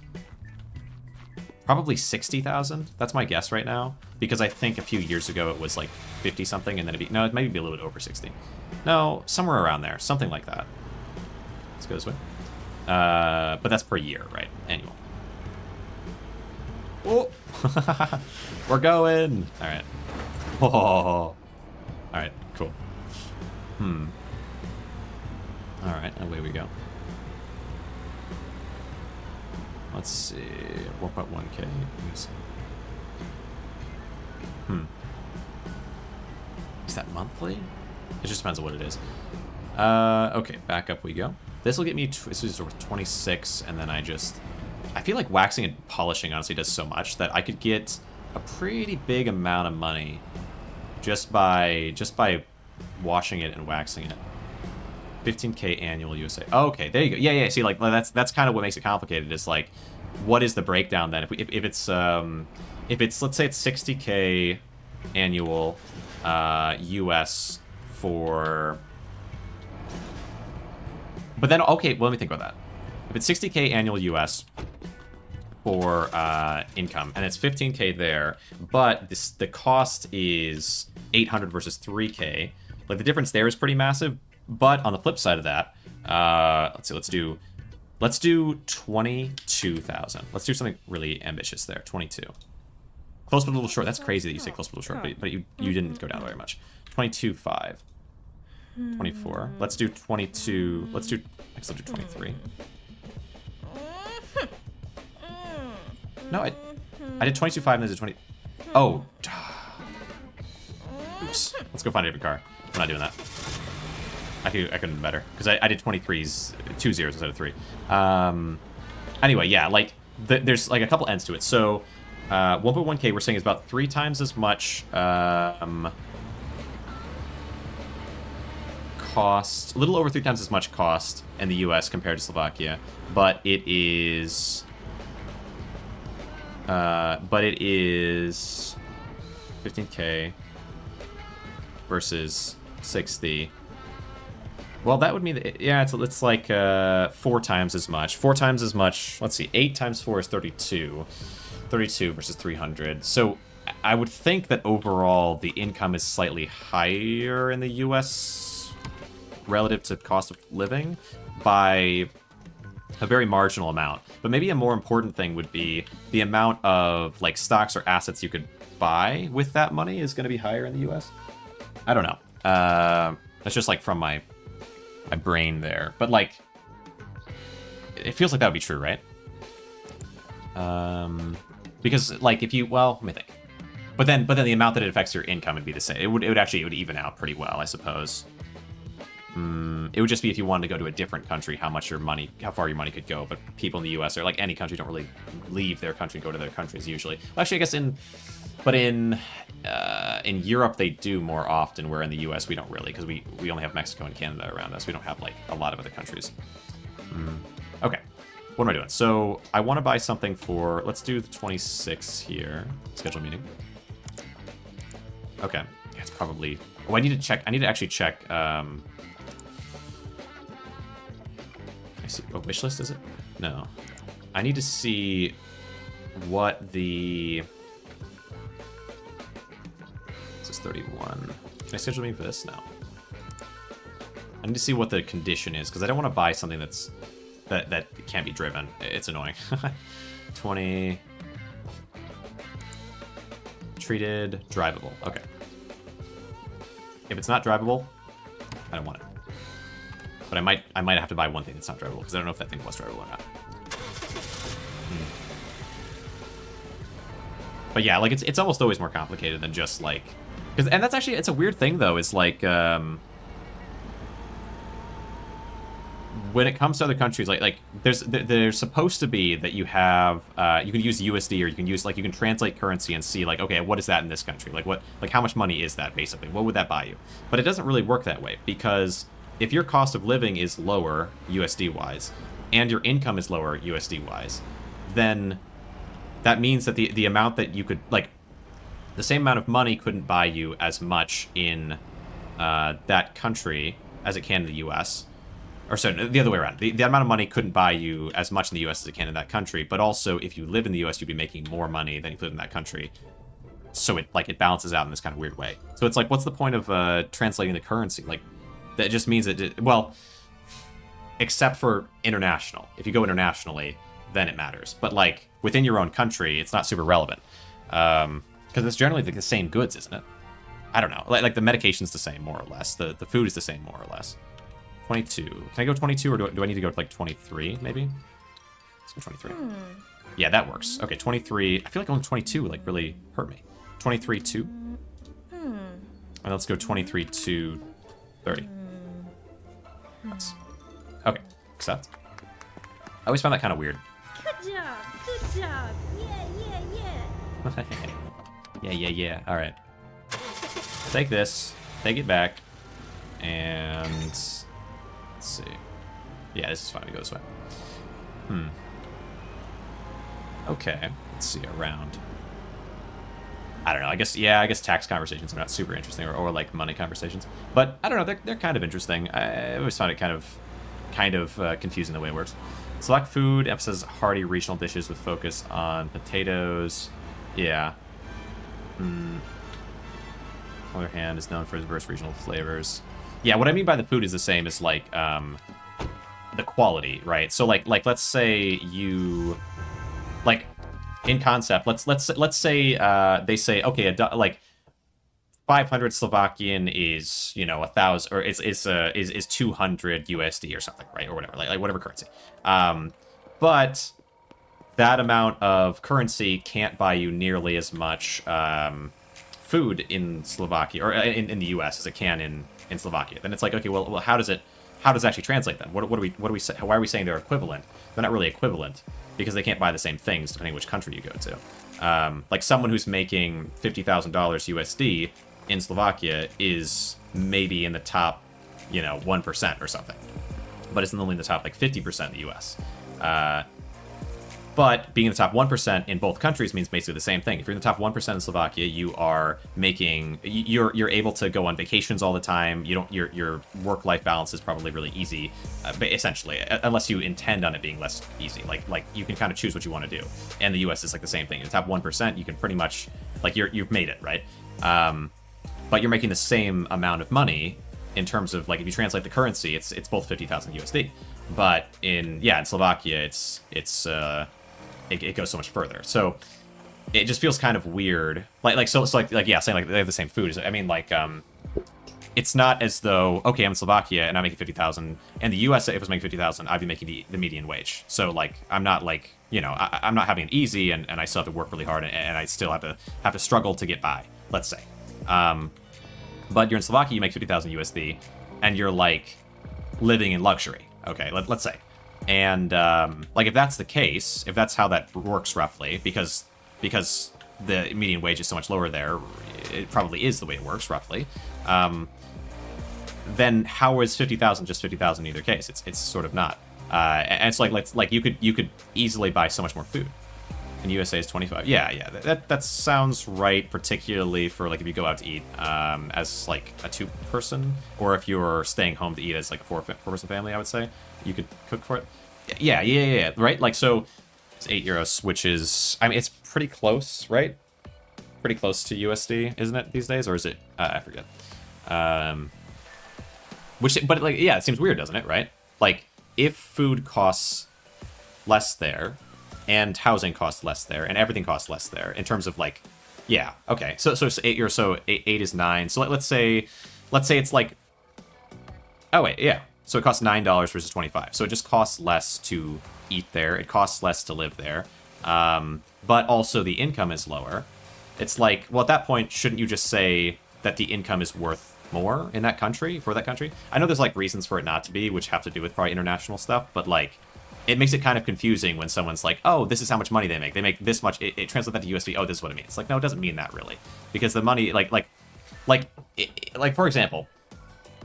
probably 60,000. That's my guess right now, because I think a few years ago it was like 50 something, and then it might be a little bit over 60. No, somewhere around there, something like that. Let's go this way. But that's per year, right? Annual. Oh, we're going. All right. Oh, all right. Cool. All right, away we go. Let's see. 1.1K. Is that monthly? It just depends on what it is. Okay, back up we go. This will get me. This is over 26, and then I feel like waxing and polishing honestly does so much that I could get a pretty big amount of money just by washing it and waxing it. 15K annual USA. Oh, okay, there you go. Yeah. See, like that's kind of what makes it complicated. Is like, what is the breakdown then? If it's let's say it's 60K annual US for. But then okay, well, let me think about that. If it's 60K annual US for income, and it's 15K there, but the cost is 800 versus 3K. Like, the difference there is pretty massive. But on the flip side of that, let's do 22,000. Let's do something really ambitious there. 22. Close but a little short. That's crazy that you say close but a little short, but you didn't go down very much. 22.5. 24. Let's do 22. Let's do 23. No, I did 22.5 and then did 20. Oh. Oops. Let's go find a different car. I'm not doing that. I could have been better, because I did 23s, 2 zeros instead of 3. Anyway, yeah, like there's like a couple ends to it. So 1.1K we're saying is about 3 times as much cost, a little over 3 times as much cost in the US compared to Slovakia, but it is 15K versus 60. Well, that would mean that, yeah, it's like 4 times as much. 4 times as much. Let's see. 8 times 4 is 32. 32 versus 300. So I would think that overall the income is slightly higher in the US relative to cost of living by a very marginal amount. But maybe a more important thing would be the amount of like stocks or assets you could buy with that money is going to be higher in the US. I don't know. That's just like from my brain there, but like it feels like that would be true, right? Because like if you, well, let me think. But then the amount that it affects your income would be the same. It would even out pretty well, I suppose. It would just be if you wanted to go to a different country, how far your money could go. But people in the U.S. or like any country don't really leave their country and go to their countries usually. Well, actually, I guess in Europe they do more often. Where in the U.S. we don't really, because we only have Mexico and Canada around us. We don't have like a lot of other countries. Okay, what am I doing? So I want to buy something for. Let's do the 26 here. Schedule meeting. Okay, yeah, it's probably. Oh, I need to check. I need to actually check. I see. What wish list is it? No. I need to see what the. This is 31. Can I schedule me for this? No. I need to see what the condition is because I don't want to buy something that can't be driven. It's annoying. 20. Treated drivable. Okay. If it's not drivable, I don't want it. But I might have to buy one thing that's not drivable because I don't know if that thing was drivable or not. But yeah, like it's almost always more complicated than just like and that's actually it's a weird thing though. Is like when it comes to other countries, like there's supposed to be that you have you can use USD or you can use you can translate currency and see like, okay, what is that in this country? Like how much money is that basically? What would that buy you? But it doesn't really work that way because if your cost of living is lower USD wise and your income is lower USD wise, then that means that the amount that you could like the same amount of money couldn't buy you as much in that country as it can in the US. Or sorry, the other way around. The amount of money couldn't buy you as much in the US as it can in that country, but also if you live in the US, you'd be making more money than if you live in that country. So it balances out in this kind of weird way. So it's like, what's the point of translating the currency? Like, that just means that, well, except for international. If you go internationally, then it matters. But like, within your own country, it's not super relevant. Because it's generally the same goods, isn't it? I don't know. Like the medication's the same, more or less. The food is the same, more or less. 22. Can I go 22 or do I need to go to like 23 maybe? Let's go 23. Yeah, that works. Okay, 23. I feel like going 22 like really hurt me. 23 2. And let's go 23 to 30. Okay, accept. I always found that kind of weird. Good job. Good job. Yeah. Yeah. All right. Take this. Take it back. And let's see. Yeah, this is fine. We go this way. Okay. Let's see. Around. I don't know. I guess tax conversations are not super interesting, or like money conversations. But I don't know. They're kind of interesting. I always find it kind of confusing the way it works. Select food. Emphasizes hearty regional dishes with focus on potatoes. Yeah. On the other hand, is known for its diverse regional flavors. Yeah, what I mean by the food is the same as like the quality, right? So like let's say you like in concept, let's say they say okay, like 500 Slovakian is 1,000 or is 200 USD or something, right? Or whatever, like whatever currency. But that amount of currency can't buy you nearly as much food in Slovakia or in the US as it can in Slovakia. Then it's like, okay, well how does it actually translate then? What do we say? Why are we saying they're equivalent? They're not really equivalent because they can't buy the same things depending which country you go to. Like someone who's making $50,000 USD in Slovakia is maybe in the top, 1% or something, but it's only in the top like 50% in the US. But being in the top 1% in both countries means basically the same thing. If you're in the top 1% in Slovakia, you are you're able to go on vacations all the time. Your work-life balance is probably really easy, essentially, unless you intend on it being less easy. Like you can kind of choose what you want to do. And the US is like the same thing. In the top 1%, you can pretty much like you've made it, right? But you're making the same amount of money in terms of like if you translate the currency, it's both 50,000 USD. But in Slovakia, it goes so much further. So it just feels kind of weird. Saying like they have the same food. I mean, like it's not as though, okay, I'm in Slovakia and I'm making 50,000, and the USA, if it was making 50,000, I'd be making the median wage. So like, I'm not like, you know, I'm not having it easy, and I still have to work really hard, and I still have to struggle to get by, let's say. But you're in Slovakia, you make 50,000 USD, and you're like living in luxury. Okay, let's say. And like, if that's the case, if that's how that works roughly, because the median wage is so much lower there, it probably is the way it works roughly. Then how is 50,000 just 50,000 in either case? It's sort of not. And it's like you could easily buy so much more food. And USA is 25. Yeah, that sounds right, particularly for like if you go out to eat as like a 2-person, or if you're staying home to eat as like a 4-person family. I would say you could cook for it. Yeah, right. Like, so it's €8, which is, I mean, it's pretty close, right? Pretty close to USD, isn't it, these days, or is it? I forget. But like, yeah, it seems weird, doesn't it? Right? Like, if food costs less there, and housing costs less there, and everything costs less there, in terms of like, yeah, okay. So it's €8, so 8 is 9. So let's say it's like, oh wait, yeah. So it costs $9 versus 25. So it just costs less to eat there. It costs less to live there. But also the income is lower. It's like, well, at that point, shouldn't you just say that the income is worth more in that country, for that country? I know there's like reasons for it not to be, which have to do with probably international stuff, but like, it makes it kind of confusing when someone's like, oh, this is how much money they make. They make this much. It translates that to USD. Oh, this is what it means. Like, no, it doesn't mean that really, because the money, like for example,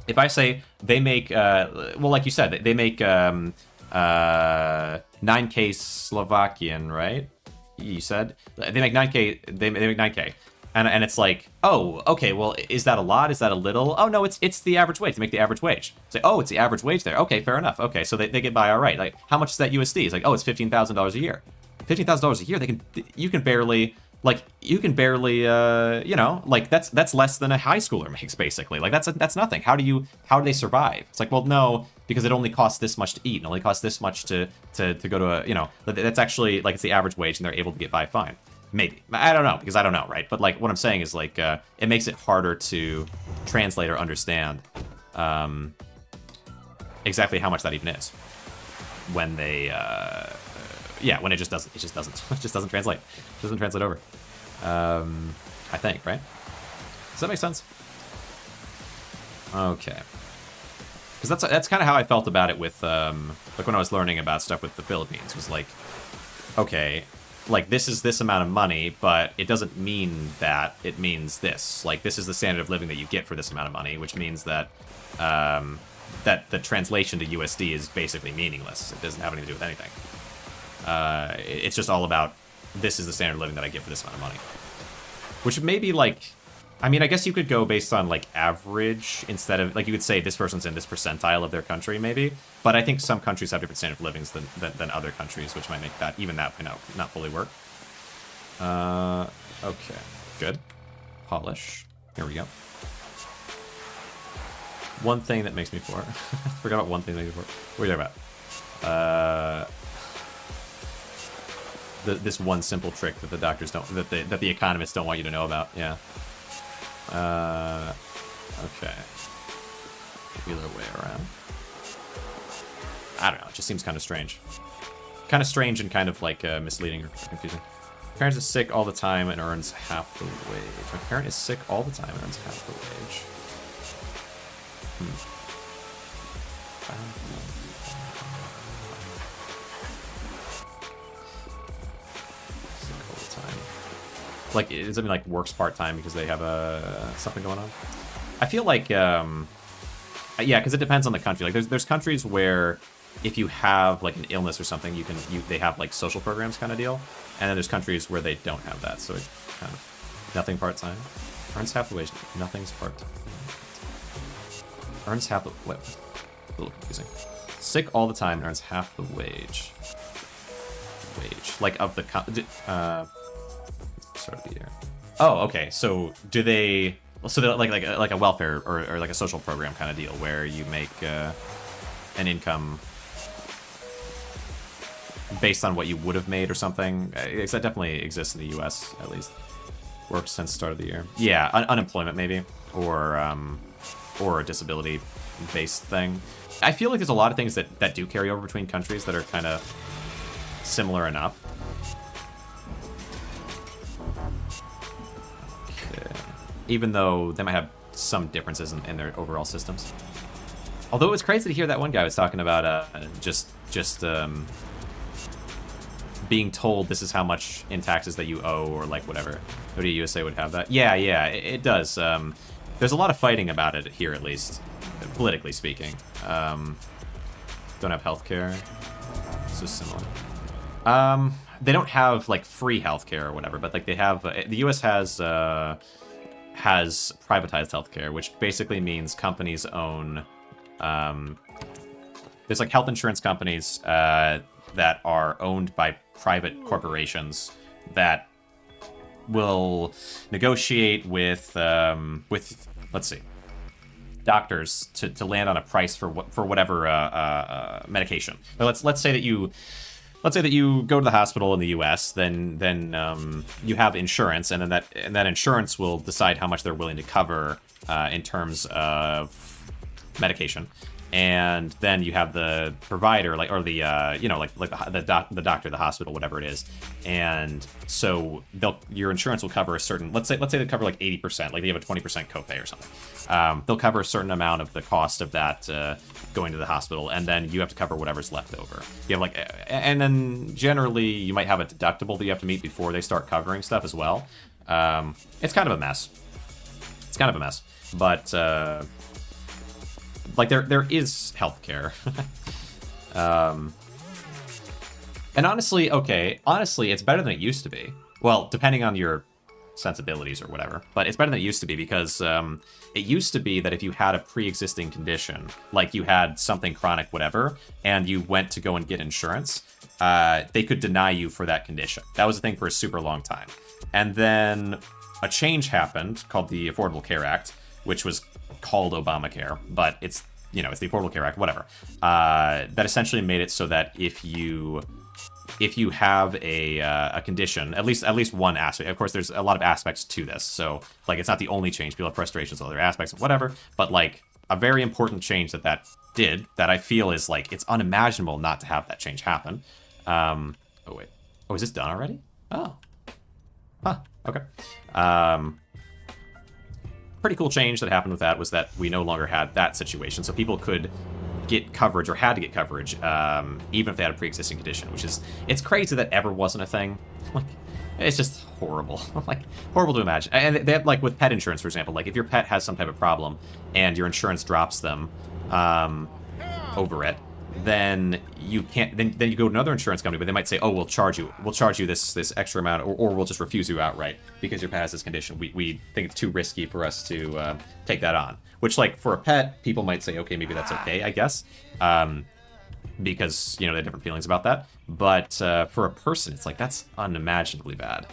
if I say they make, well, like you said, they make 9K Slovakian, right? You said they make 9K. They make 9K, and it's like, oh, okay. Well, is that a lot? Is that a little? Oh no, it's the average wage. They make the average wage. Say, oh, it's the average wage there. Okay, fair enough. Okay, so they get by all right. Like, how much is that USD? It's like, oh, it's $15,000 a year. $15,000 a year. You can barely. You know, like that's less than a high schooler makes, basically. Like, that's nothing. How do they survive? It's like, well, no, because it only costs this much to eat, and only costs this much to go to a, you know, that's actually, like, it's the average wage, and they're able to get by fine. Maybe. I don't know, because I don't know, right? But, like, what I'm saying is, like, it makes it harder to translate or understand exactly how much that even is when they, yeah, when it just doesn't translate. It doesn't translate over. I think, right? Does that make sense? Okay. Because that's kind of how I felt about it with, like, when I was learning about stuff with the Philippines. Was like, okay, like, this is this amount of money, but it doesn't mean that. It means this. Like, this is the standard of living that you get for this amount of money, which means that, that the translation to USD is basically meaningless. It doesn't have anything to do with anything. It's just all about, this is the standard of living that I get for this amount of money. Which may be like, I mean, I guess you could go based on like average instead of, like, you could say this person's in this percentile of their country maybe. But I think some countries have different standard of livings than other countries, which might make that, even that, you know, not fully work. Okay, good. Polish. Here we go. One thing that makes me poor. Forgot about one thing that makes me poor. What are you talking about? This one simple trick that the doctors don't, that the economists don't want you to know about. Yeah. Okay. Wheel our way around. I don't know. It just seems kind of strange. Kind of strange and kind of like misleading or confusing. My parent is sick all the time and earns half the wage. My parent is sick all the time and earns half the wage. Like, does it mean like works part-time because they have something going on? I feel like, yeah, because it depends on the country. Like, there's countries where if you have like an illness or something, they have like social programs kind of deal, and then there's countries where they don't have that, so it's kind of nothing part-time. Earns half the wage, nothing's part-time. Earns half the, what? A little confusing. Sick all the time and earns half the wage. Like, of the start of the year. Oh, okay. So do they? So they're like a welfare or like a social program kind of deal where you make an income based on what you would have made or something. That definitely exists in the U.S. at least. Worked since the start of the year. Yeah, unemployment maybe, or or a disability-based thing. I feel like there's a lot of things that do carry over between countries that are kind of similar enough. Okay. Even though they might have some differences in their overall systems. Although it was crazy to hear that one guy was talking about just being told this is how much in taxes that you owe, or like whatever. ODA USA would have that. Yeah, it does. There's a lot of fighting about it here, at least, politically speaking. Don't have healthcare. So similar. They don't have like free healthcare or whatever, but like they have. The U.S. has privatized healthcare, which basically means companies own. There's like health insurance companies that are owned by private corporations that will negotiate with let's see, doctors to land on a price for whatever medication. Let's say that you go to the hospital in the U.S. Then you have insurance, and then that insurance will decide how much they're willing to cover in terms of medication. And then you have the provider, like, or the the doctor, the hospital, whatever it is. And so your insurance will cover a certain, let's say they cover like 80%, like they have a 20% copay or something. They'll cover a certain amount of the cost of that going to the hospital, and then you have to cover whatever's left over. You have like, and then generally you might have a deductible that you have to meet before they start covering stuff as well. It's kind of a mess. But like there is healthcare. And honestly, it's better than it used to be. Well, depending on your sensibilities or whatever, but it's better than it used to be, because it used to be that if you had a pre-existing condition, like you had something chronic, whatever, and you went to go and get insurance, they could deny you for that condition. That was a thing for a super long time. And then a change happened called the Affordable Care Act, which was called Obamacare, but it's the Affordable Care Act, whatever. That essentially made it so that if you have a condition, at least one aspect. Of course, there's a lot of aspects to this, so like it's not the only change. People have frustrations with other aspects of whatever, but like a very important change that did, that I feel is like it's unimaginable not to have that change happen. Oh wait, is this done already? Oh, huh, okay. Pretty cool change that happened with that was that we no longer had that situation, so people could get coverage, or had to get coverage, even if they had a pre-existing condition, it's crazy that ever wasn't a thing. Like, it's just horrible. Like, horrible to imagine. And they have, like, with pet insurance, for example, like, if your pet has some type of problem and your insurance drops them over it, then you can't, then you go to another insurance company, but they might say, oh, we'll charge you this extra amount, or we'll just refuse you outright because your pet has this condition. We think it's too risky for us to take that on. Which, like, for a pet, people might say, okay, maybe that's okay, I guess, because, they have different feelings about that. But for a person, it's like, that's unimaginably bad.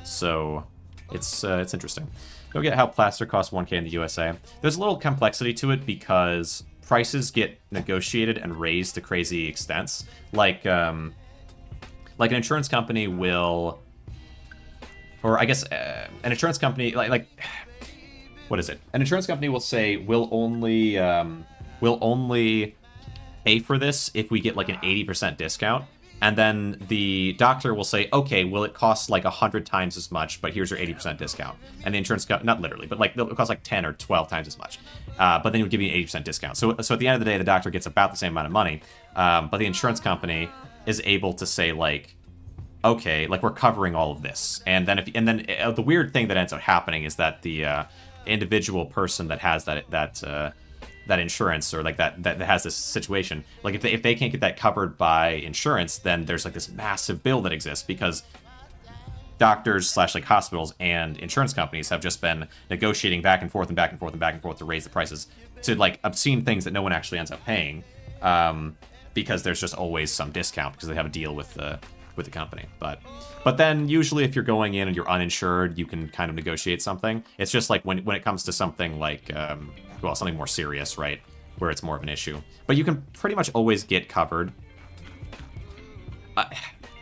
So it's interesting. Don't get how plaster costs 1K in the USA. There's a little complexity to it because prices get negotiated and raised to crazy extents. Like an insurance company will, or I guess an insurance company, like what is it? An insurance company will say, we'll only pay for this if we get like an 80% discount. And then the doctor will say, okay, well, it costs like 100 times as much, but here's your 80% discount. And the insurance company, not literally, but like it costs like 10 or 12 times as much. But then it would give you an 80% discount. So at the end of the day, the doctor gets about the same amount of money. But the insurance company is able to say, like, okay, like, we're covering all of this. And then the weird thing that ends up happening is that the individual person that has that insurance, or like that has this situation, like if they can't get that covered by insurance, then there's like this massive bill that exists because doctors / like hospitals and insurance companies have just been negotiating back and forth to raise the prices to like obscene things that no one actually ends up paying, because there's just always some discount because they have a deal with the company. But then usually if you're going in and you're uninsured, you can kind of negotiate something. It's just like when it comes to something like something more serious, right, where it's more of an issue. But you can pretty much always get covered.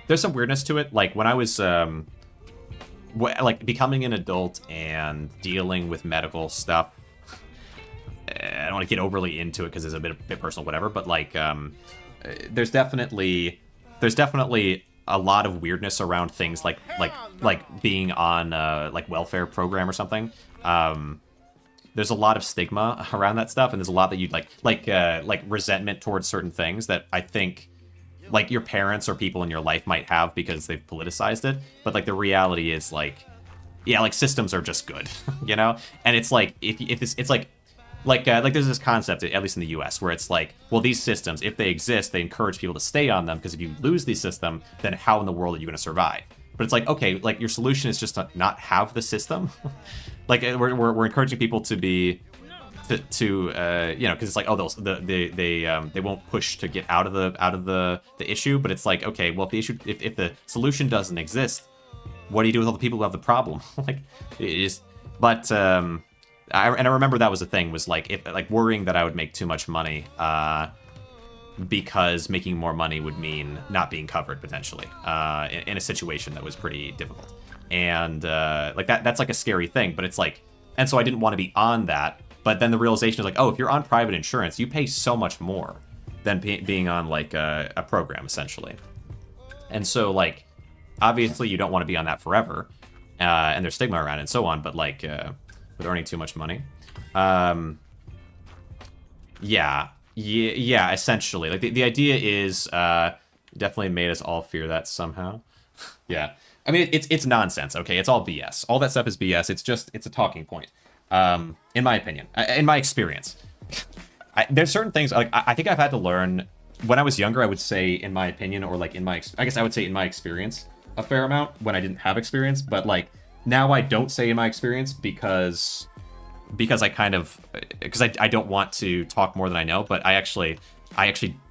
There's some weirdness to it. Like when I was like becoming an adult and dealing with medical stuff, I don't want to get overly into it because it's a bit personal, whatever. But like, there's definitely a lot of weirdness around things like being on like welfare program or something. There's a lot of stigma around that stuff, and there's a lot that you'd like resentment towards certain things that I think like your parents or people in your life might have because they've politicized it. But like the reality is like, yeah, like systems are just good, you know? And it's like if it's like there's this concept, at least in the US, where it's like, well, these systems, if they exist, they encourage people to stay on them, because if you lose the system, then how in the world are you going to survive? But it's like, okay, like your solution is just to not have the system. Like we're encouraging people to be you know, because it's like, oh, they won't push to get out of the issue. But it's like, okay, well, if the solution doesn't exist, what do you do with all the people who have the problem? Like, it is. But I remember that was the thing, was like worrying that I would make too much money, because making more money would mean not being covered potentially, in a situation that was pretty difficult. And like that's like a scary thing. But it's like, and so I didn't want to be on that. But then the realization is like, oh, if you're on private insurance, you pay so much more than being on like a program essentially. And so like, obviously you don't want to be on that forever, and there's stigma around it and so on. But like with earning too much money, yeah, essentially, like the idea is definitely made us all fear that somehow. Yeah, I mean it's nonsense. Okay, it's all BS. All that stuff is BS. It's a talking point. In my opinion, in my experience, there's certain things like I think I've had to learn. When I was younger, I would say in my opinion, or like I guess I would say in my experience a fair amount when I didn't have experience. But like now I don't say in my experience because I kind of, because I don't want to talk more than I know. But I actually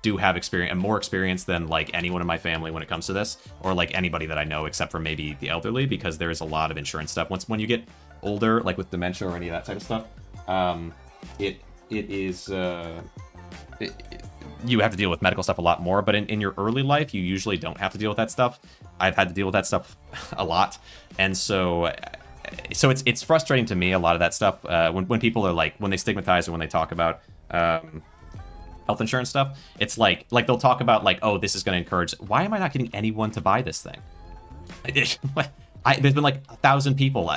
do have experience, and more experience than like anyone in my family when it comes to this, or like anybody that I know except for maybe the elderly, because there is a lot of insurance stuff. When you get older, like with dementia or any of that type of stuff, you have to deal with medical stuff a lot more. But in your early life, you usually don't have to deal with that stuff. I've had to deal with that stuff a lot, and so it's frustrating to me, a lot of that stuff, when people are like, when they stigmatize or when they talk about health insurance stuff. It's like they'll talk about like, oh, this is going to encourage. Why am I not getting anyone to buy this thing? There's been like 1,000 people.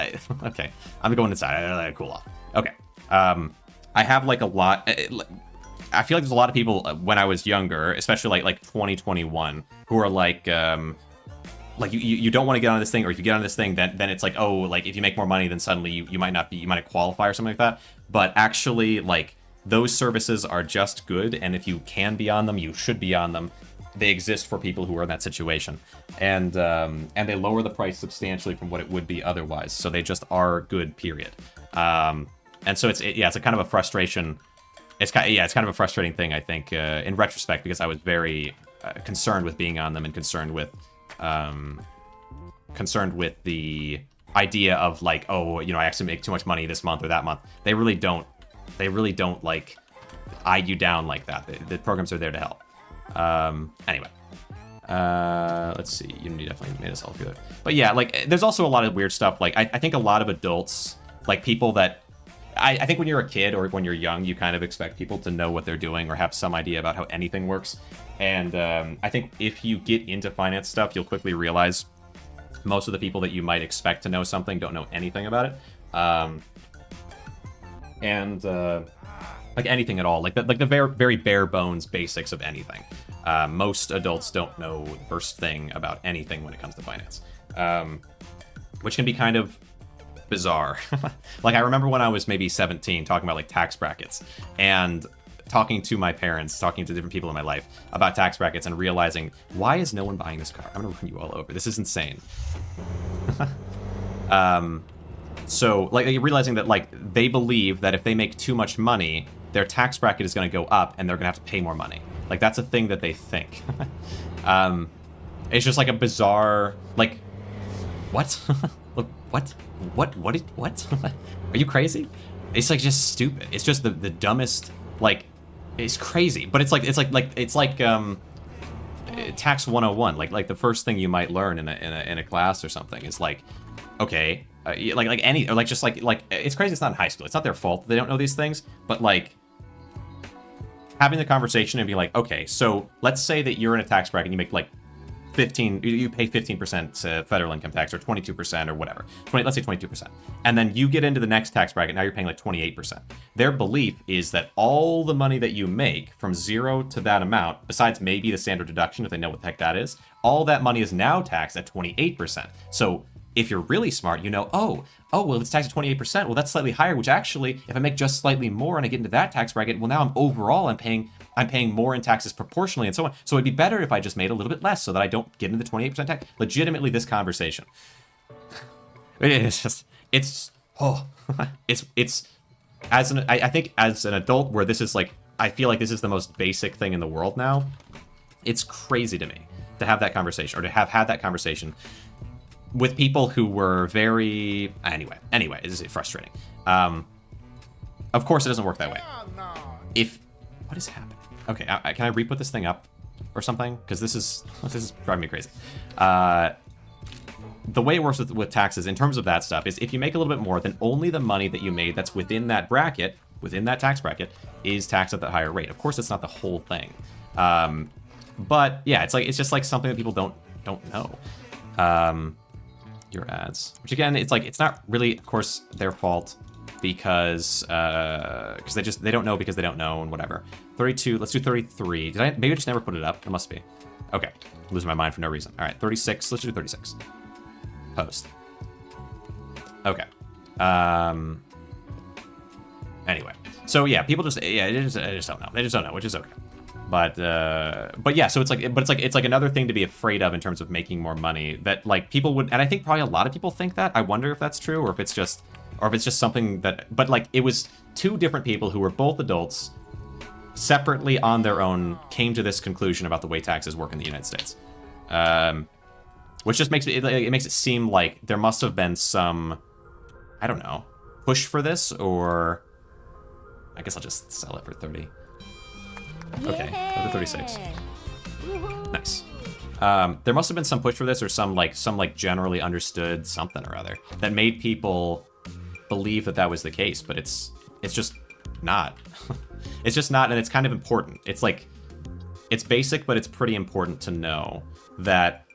Okay, I'm going inside. I cool off. Okay, I have like a lot. I feel like there's a lot of people when I was younger, especially like 2021, who are like you don't want to get on this thing, or if you get on this thing, then it's like, oh, like if you make more money, then suddenly you might not qualify or something like that. But actually, like, those services are just good, and if you can be on them, you should be on them. They exist for people who are in that situation, and they lower the price substantially from what it would be otherwise. So they just are good, period. And so it's a kind of a frustration. It's kind of a frustrating thing, I think, in retrospect, because I was very concerned with being on them, and concerned with the idea of like, oh, you know, I actually make too much money this month or that month. They really don't like eye you down like that. The programs are there to help. Anyway, let's see. Unity definitely made us all feel it. But yeah, like, there's also a lot of weird stuff. Like, I think a lot of adults, like people that, I think when you're a kid or when you're young, you kind of expect people to know what they're doing or have some idea about how anything works. And I think if you get into finance stuff, you'll quickly realize most of the people that you might expect to know something don't know anything about it. Like anything at all, like the very, very bare bones basics of anything. Most adults don't know the first thing about anything when it comes to finance, which can be kind of bizarre. Like, I remember when I was maybe 17 talking about like tax brackets, and talking to my parents, talking to different people in my life about tax brackets, and realizing, why is no one buying this car? I'm gonna run you all over. This is insane. So, like, realizing that, like, they believe that if they make too much money, their tax bracket is going to go up, and they're going to have to pay more money. Like, that's a thing that they think. It's just, like, a bizarre, like, what? What? Are you crazy? It's, like, just stupid. It's just the dumbest, like, it's crazy. But it's like tax 101, like the first thing you might learn in a class or something is like, okay, like any, or like just like it's crazy. It's not in high school. It's not their fault that they don't know these things, but like having the conversation and be like, okay, so let's say that you're in a tax bracket and you make like 15, you pay 15% federal income tax, or 22%, or whatever. Let's say 22%. And then you get into the next tax bracket, now you're paying like 28%. Their belief is that all the money that you make from 0 to that amount, besides maybe the standard deduction, if they know what the heck that is, all that money is now taxed at 28%. So if you're really smart, you know, oh, well, if it's taxed at 28%, well, that's slightly higher, which actually, if I make just slightly more and I get into that tax bracket, well, now I'm paying more in taxes proportionally and so on. So it'd be better if I just made a little bit less so that I don't get into the 28% tax. Legitimately, this conversation. It's just, I think as an adult where this is like, I feel like this is the most basic thing in the world now. It's crazy to me to have that conversation, or to have had that conversation with people who were very, anyway, it's frustrating. Of course it doesn't work that way. What is happening? Okay, can I re-put this thing up or something? Because this is driving me crazy. The way it works with taxes in terms of that stuff is if you make a little bit more, then only the money that you made that's within that bracket, within that tax bracket, is taxed at the higher rate. Of course, it's not the whole thing. But yeah, it's just like something that people don't know. Your ads, which again, it's not really, of course, their fault, because they don't know because they don't know, and whatever. 32, let's do 33. Maybe I just never put it up? It must be. Okay, losing my mind for no reason. All right, 36, let's do 36. Post. Okay. Anyway, so yeah, people just don't know. They just don't know, which is okay. But yeah, so it's like another thing to be afraid of in terms of making more money, that like people would, and I think probably a lot of people think that. I wonder if that's true, or if it's just something that, but like it was two different people who were both adults, separately on their own, came to this conclusion about the way taxes work in the United States. Which just makes it makes it seem like there must have been some, I don't know, push for this, or I guess I'll just sell it for 30. Okay, over 36. Nice. There must have been some push for this, or some generally understood something or other that made people believe that was the case, but it's just not. It's just not, and it's kind of important. It's like, it's basic, but it's pretty important to know that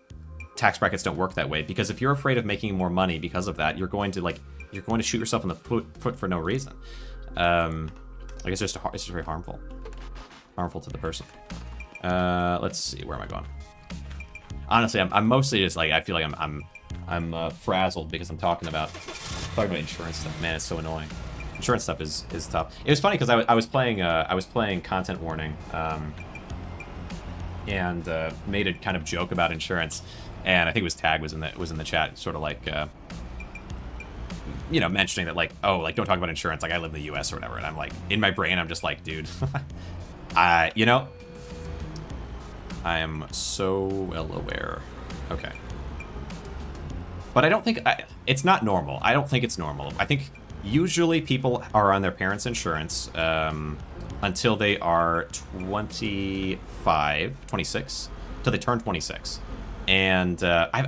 tax brackets don't work that way, because if you're afraid of making more money because of that, you're going to shoot yourself in the foot for no reason. Like it's just very harmful to the person. Let's see, where am I going? Honestly, I'm mostly just like, I feel like I'm frazzled because I'm talking about insurance stuff. Man, it's so annoying. Insurance stuff is tough. It was funny because I was playing Content Warning, and made a kind of joke about insurance, and I think it was Tag was in the chat, sort of like mentioning that, like, oh, like, don't talk about insurance, like I live in the US or whatever, and I'm like, in my brain I'm just like, dude, I am so well aware. Okay. But I don't think it's not normal. I don't think it's normal. I think usually people are on their parents' insurance until they are 26, till they turn 26. And I've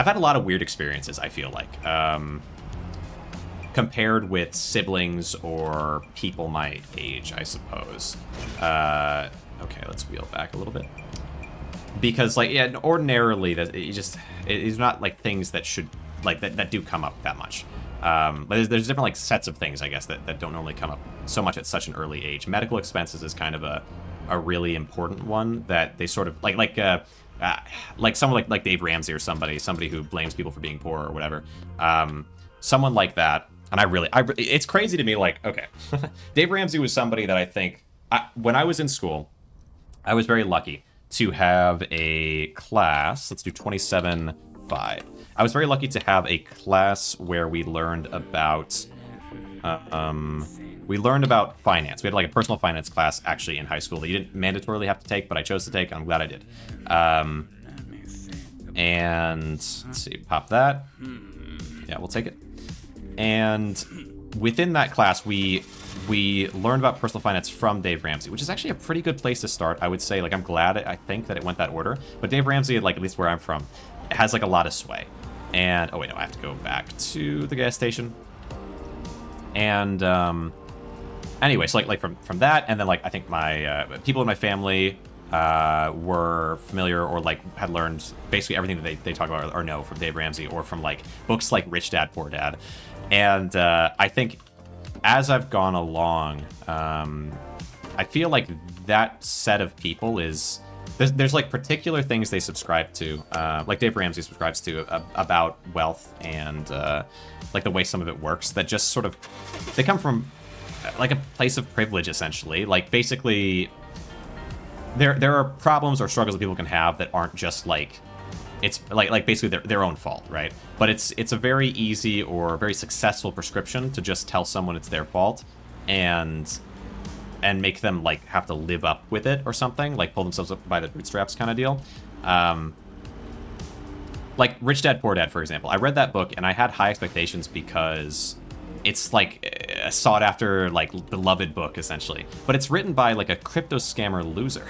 had a lot of weird experiences, I feel like, compared with siblings or people my age, I suppose. Okay, let's wheel back a little bit. Because, like, yeah, ordinarily, it's not, like, things that should, like, that do come up that much. But there's different, like, sets of things, I guess, that don't normally come up so much at such an early age. Medical expenses is kind of a really important one that they sort of, like someone like Dave Ramsey or somebody who blames people for being poor or whatever. Someone like that, and it's crazy to me, like, okay. Dave Ramsey was somebody that I think, when I was in school, I was very lucky to have a class. Let's do 27.5. I was very lucky to have a class where we learned about finance. We had like a personal finance class actually in high school that you didn't mandatorily have to take, but I chose to take. I'm glad I did. And let's see, pop that. Yeah, we'll take it. And within that class, we we learned about personal finance from Dave Ramsey, which is actually a pretty good place to start, I would say. Like, I'm glad, I think, that it went that order. But Dave Ramsey, like, at least where I'm from, has, like, a lot of sway. And, oh, wait, no, I have to go back to the gas station. And, anyway, so, like from that, and then, like, I think my, people in my family were familiar or, like, had learned basically everything that they talk about or know from Dave Ramsey or from, like, books like Rich Dad, Poor Dad. And I think as I've gone along, I feel like that set of people is... There's like particular things they subscribe to, like Dave Ramsey subscribes to about wealth and like the way some of it works that just sort of... They come from like a place of privilege, essentially. Like, basically, there are problems or struggles that people can have that aren't just like... It's like basically their own fault, right? But it's a very easy or very successful prescription to just tell someone it's their fault and make them like have to live up with it or something, like pull themselves up by the bootstraps kind of deal. Like Rich Dad Poor Dad, for example. I read that book and I had high expectations because it's like a sought after, like, beloved book essentially. But it's written by like a crypto scammer loser,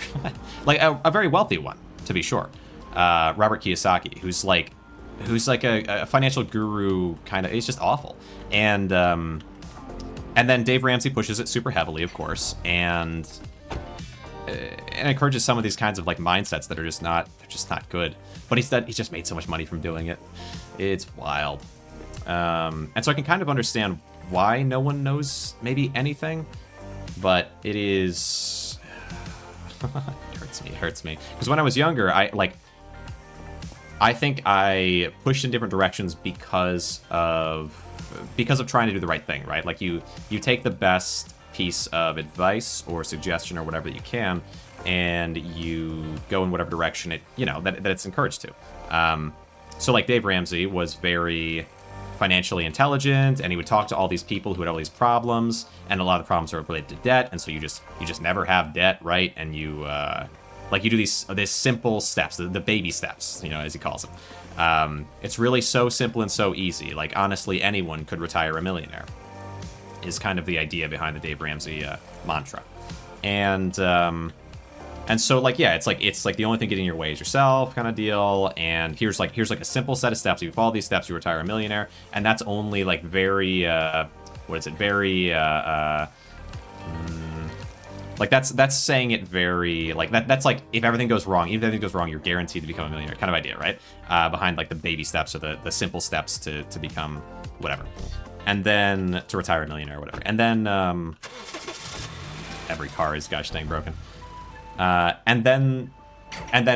like a very wealthy one, to be sure. Robert Kiyosaki, who's like a financial guru kind of. He's just awful. And then Dave Ramsey pushes it super heavily, of course, and encourages some of these kinds of like mindsets that are just not good. But he's just made so much money from doing it. It's wild. And so I can kind of understand why no one knows maybe anything, but it is it hurts me because when I was younger, I think I pushed in different directions because of trying to do the right thing, right? Like you take the best piece of advice or suggestion or whatever that you can, and you go in whatever direction that it's encouraged to. So like Dave Ramsey was very financially intelligent, and he would talk to all these people who had all these problems, and a lot of the problems are related to debt, and so you just never have debt, right? And you you do these simple steps, the baby steps, as he calls them. It's really so simple and so easy. Like, honestly, anyone could retire a millionaire, is kind of the idea behind the Dave Ramsey mantra. And so, like, yeah, it's like the only thing getting in your way is yourself kind of deal. And here's like a simple set of steps. If you follow these steps, you retire a millionaire. And that's only like very, like that's saying it very like that's like if everything goes wrong, even if everything goes wrong, you're guaranteed to become a millionaire kind of idea, right? Behind like the baby steps or the simple steps to become whatever, and then to retire a millionaire or whatever, and then every car is gosh dang broken, and then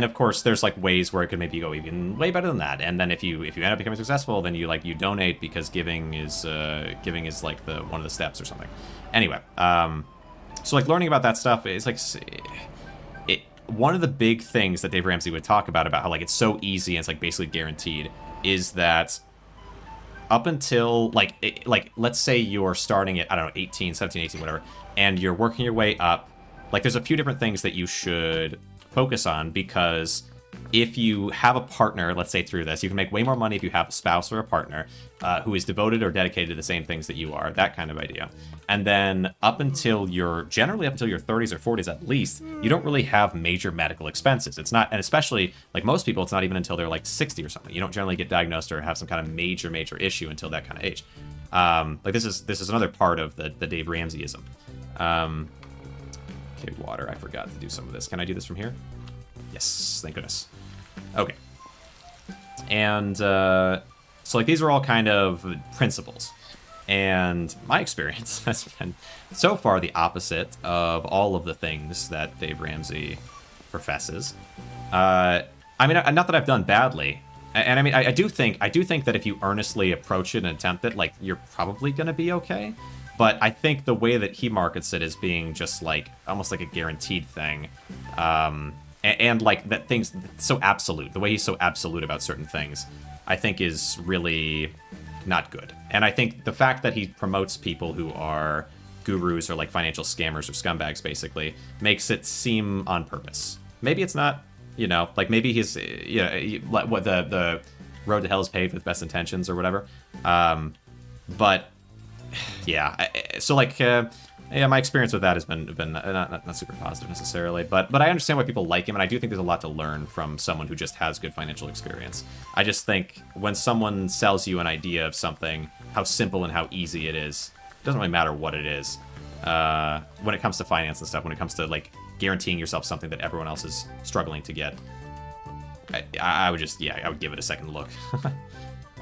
of course there's like ways where it could maybe go even way better than that, and then if you end up becoming successful, then you donate because giving is like one of the steps or something. Anyway. So, like, learning about that stuff is, like, one of the big things that Dave Ramsey would talk about how, like, it's so easy and it's, like, basically guaranteed is that up until, like, let's say you're starting at, I don't know, 18, 17, 18, whatever, and you're working your way up, like, there's a few different things that you should focus on because if you have a partner, let's say through this, you can make way more money if you have a spouse or a partner who is devoted or dedicated to the same things that you are, that kind of idea. And then generally up until your 30s or 40s at least, you don't really have major medical expenses. It's not, and especially like most people, it's not even until they're like 60 or something. You don't generally get diagnosed or have some kind of major issue until that kind of age. Like this is another part of the Dave Ramseyism. Okay, water. I forgot to do some of this. Can I do this from here? Yes, thank goodness. Okay. And so like these are all kind of principles. And my experience has been so far the opposite of all of the things that Dave Ramsey professes. I mean, not that I've done badly. And I mean, I do think that if you earnestly approach it and attempt it, like, you're probably going to be okay. But I think the way that he markets it as being just like almost like a guaranteed thing, and like that things so absolute, the way he's so absolute about certain things, I think is really not good. And I think the fact that he promotes people who are gurus or like financial scammers or scumbags basically makes it seem on purpose. Maybe it's not, like maybe he's, what the road to hell is paved with best intentions or whatever. But yeah, so like Yeah, my experience with that has been not super positive necessarily, but I understand why people like him, and I do think there's a lot to learn from someone who just has good financial experience. I just think when someone sells you an idea of something, how simple and how easy it is, it doesn't really matter what it is. When it comes to finance and stuff, when it comes to like guaranteeing yourself something that everyone else is struggling to get, I would just, yeah, I would give it a second look.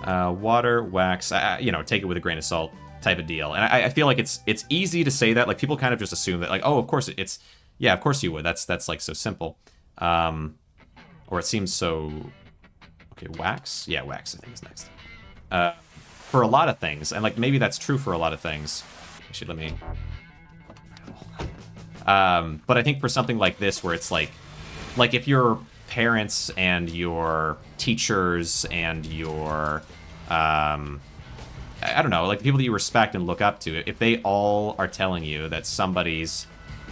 Water, wax, you know, take it with a grain of salt type of deal. And I feel like it's easy to say that. Like, people kind of just assume that, like, oh, of course it's, yeah, of course you would. That's like so simple. Or it seems so, okay, wax? Yeah, wax, I think is next. For a lot of things, and like maybe that's true for a lot of things. Actually, let me... but I think for something like this, where it's like if your parents and your teachers and your, I don't know, like the people that you respect and look up to, if they all are telling you that somebody's,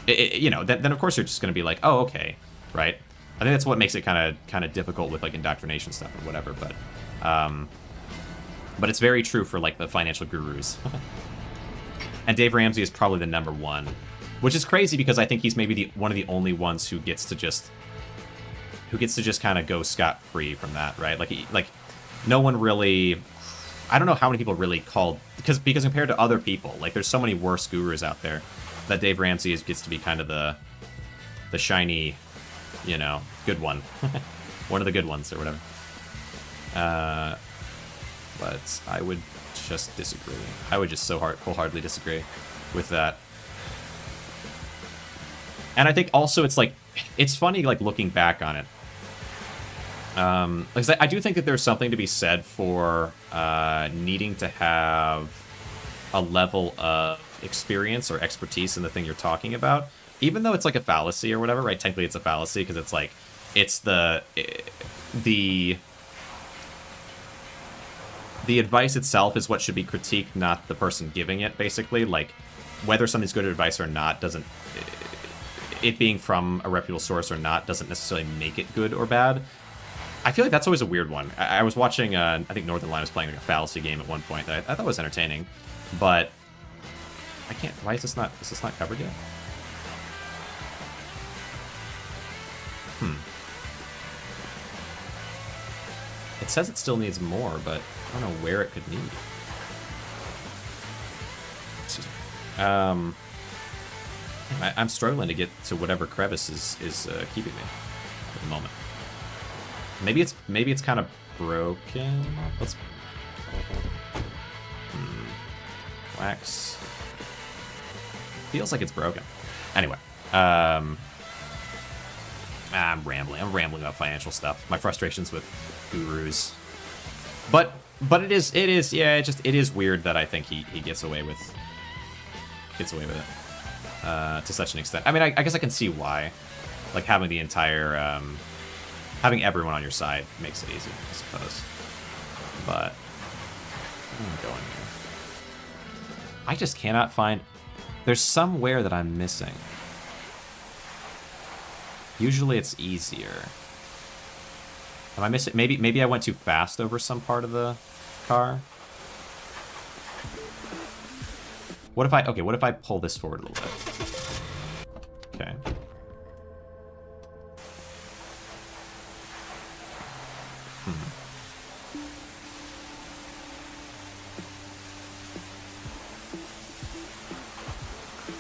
you know, then of course you're just going to be like, oh, okay, right? I think that's what makes it kind of difficult with like indoctrination stuff or whatever, but it's very true for like the financial gurus. And Dave Ramsey is probably the #1, which is crazy because I think he's maybe one of the only ones who gets to just kind of go scot-free from that, right? Like no one really, I don't know how many people really called, because compared to other people, like there's so many worse gurus out there, that Dave Ramsey gets to be kind of the shiny, you know, good one. One of the good ones or whatever. But I would just disagree. I would just wholeheartedly disagree with that. And I think also it's like, it's funny like looking back on it. Like I do think that there's something to be said for needing to have a level of experience or expertise in the thing you're talking about, even though it's like a fallacy or whatever, right? Technically it's a fallacy because it's like, it's the advice itself is what should be critiqued, not the person giving it, basically. Like, whether something's good advice or not doesn't... It being from a reputable source or not doesn't necessarily make it good or bad. I feel like that's always a weird one. I was watching, I think Northern Line was playing like a fallacy game at one point that I thought was entertaining, but I can't... Why is this not covered yet? It says it still needs more, but I don't know where it could need. Excuse me. I'm struggling to get to whatever crevice is keeping me at the moment. Maybe it's kind of broken. Let's wax. Feels like it's broken. Anyway, I'm rambling. I'm rambling about financial stuff. My frustrations with gurus. But it is yeah, it is weird that I think he gets away with it to such an extent. I mean, I guess I can see why. Like having the entire having everyone on your side makes it easy, I suppose. But I'm going here. I just cannot find. There's somewhere that I'm missing. Usually it's easier. Am I missing? Maybe I went too fast over some part of the car. What if I pull this forward a little bit? Okay.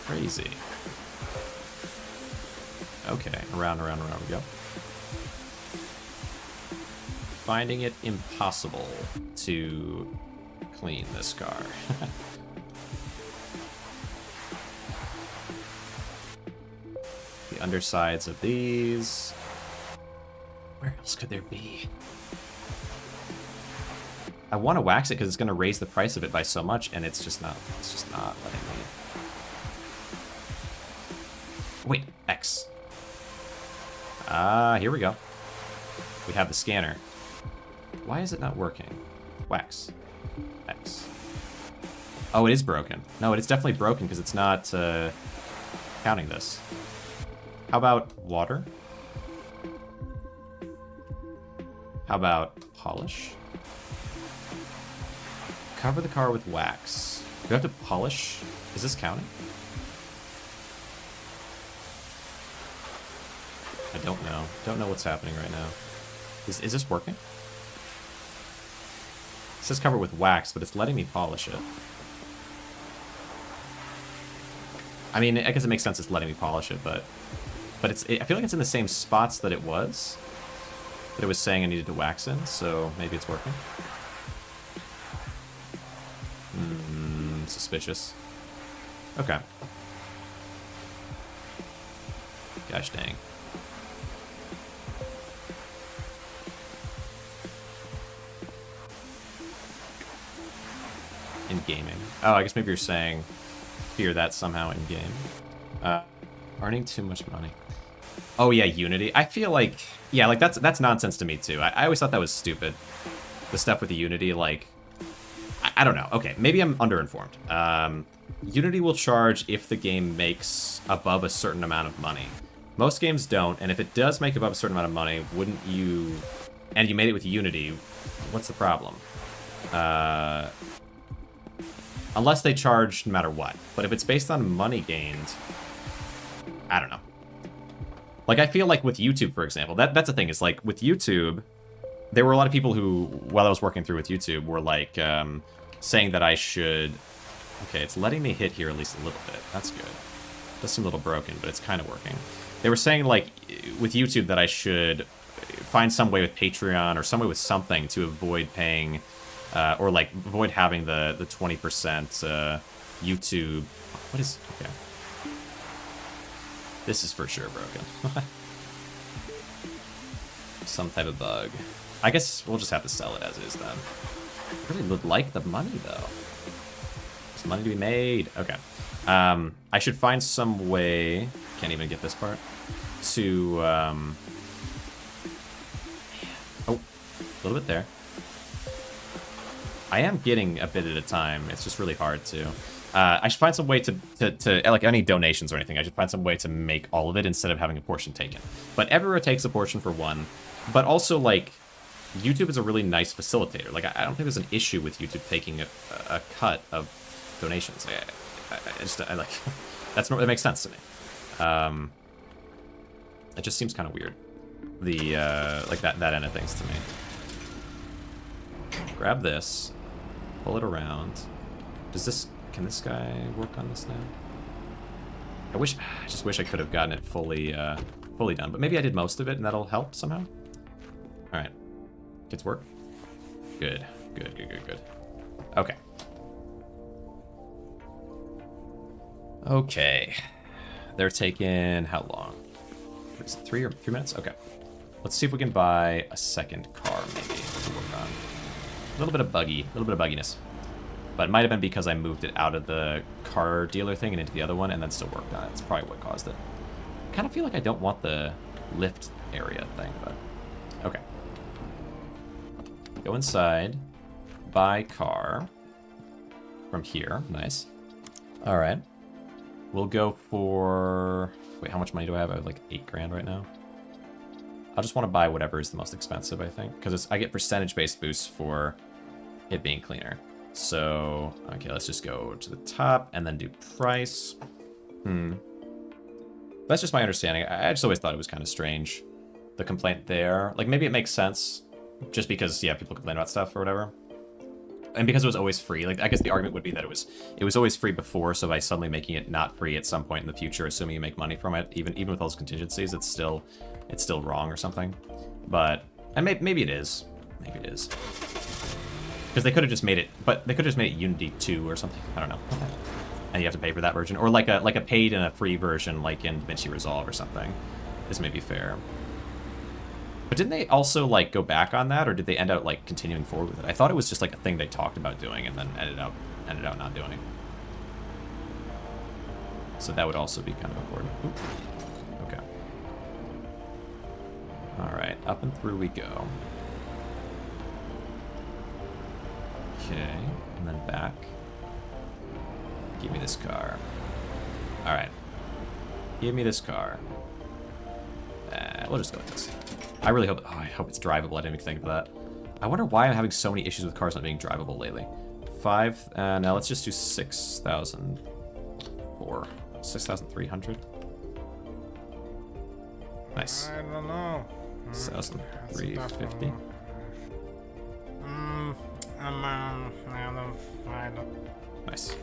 Crazy. Okay, around we go. Finding it impossible to clean this car. The undersides of these. Where else could there be? I want to wax it because it's going to raise the price of it by so much, and it's just not letting me. Wait, X. Here we go. We have the scanner. Why is it not working? Wax. X. Oh, it is broken. No, it is definitely broken because it's not counting this. How about water? How about polish? Cover the car with wax. Do we have to polish? Is this counting? I don't know. Don't know what's happening right now. Is this working? It says cover with wax, but it's letting me polish it. I mean, I guess it makes sense it's letting me polish it, but I feel like it's in the same spots that it was saying I needed to wax in, so maybe it's working. Suspicious. Okay. Gosh dang. In gaming. Oh, I guess maybe you're saying fear that somehow in game. Earning too much money. Oh yeah, Unity. I feel like, yeah, like that's nonsense to me too. I always thought that was stupid. The stuff with the Unity, like, I don't know. Okay, maybe I'm underinformed. Unity will charge if the game makes above a certain amount of money. Most games don't, and if it does make above a certain amount of money, wouldn't you... And you made it with Unity, what's the problem? Unless they charge no matter what. But if it's based on money gained, I don't know. Like, I feel like with YouTube, for example, that's the thing, is like, with YouTube, there were a lot of people who, while I was working through with YouTube, were like, saying that I should... Okay, it's letting me hit here at least a little bit. That's good. It does seem a little broken, but it's kind of working. They were saying, like, with YouTube that I should find some way with Patreon or some way with something to avoid paying, or, like, avoid having the 20% YouTube... What is... Okay. This is for sure broken. Some type of bug. I guess we'll just have to sell it as is then. I really would like the money, though. There's money to be made. Okay. I should find some way... Can't even get this part. To, Oh, a little bit there. I am getting a bit at a time. It's just really hard to... I should find some way to like, any donations or anything, I should find some way to make all of it instead of having a portion taken. But everywhere takes a portion for one. But also, like, YouTube is a really nice facilitator. Like, I don't think there's an issue with YouTube taking a cut of donations. I like... That makes sense to me. It just seems kind of weird. The, like, that end of things to me. Grab this. Pull it around. Does this... Can this guy work on this now? I just wish I could have gotten it fully done. But maybe I did most of it and that'll help somehow. Alright. Kids work? Good. Good. Okay. Okay. They're taking how long? Is it 3 minutes? Okay. Let's see if we can buy a second car, maybe, to work on. A little bit of bugginess. But it might have been because I moved it out of the car dealer thing and into the other one and then still worked on it. It's probably what caused it. I kind of feel like I don't want the lift area thing, but... Okay. Go inside. Buy car. From here. Nice. Alright. We'll go for... Wait, how much money do I have? I have like 8 grand right now. I'll just want to buy whatever is the most expensive, I think. Because I get percentage-based boosts for it being cleaner. So, okay, let's just go to the top and then do price. That's just my understanding. I just always thought it was kind of strange, the complaint there. Like, maybe it makes sense just because, yeah, people complain about stuff or whatever. And because it was always free. Like, I guess the argument would be that it was always free before, so by suddenly making it not free at some point in the future, assuming you make money from it, even with those contingencies, it's still wrong or something. But, and maybe it is. Maybe it is. Because they could have just made it, but they could have just made it Unity 2 or something. I don't know. And you have to pay for that version, or like a paid and a free version, like in DaVinci Resolve or something. This may be fair. But didn't they also like go back on that, or did they end up like continuing forward with it? I thought it was just like a thing they talked about doing and then ended up not doing. So that would also be kind of important. Oop. Okay. All right, up and through we go. Okay, and then back. Give me this car. Alright. Give me this car. We'll just go with this. I really hope... Oh, I hope it's drivable. I didn't even think of that. I wonder why I'm having so many issues with cars not being drivable lately. 5... now let's just do 6,004. 6,300. Nice. I don't know. 1,350. I don't. Nice.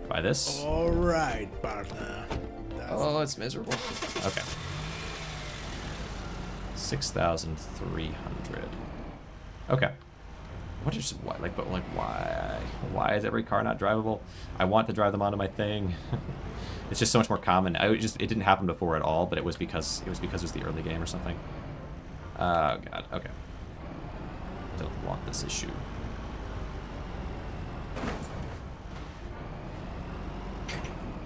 Buy this. All right, partner. Oh, it's miserable. Okay. 6,300. Okay. What is why? Like, but like, why? Why is every car not drivable? I want to drive them onto my thing. It's just so much more common. It didn't happen before at all, but it was because it was the early game or something. Oh god. Okay. Don't want this issue.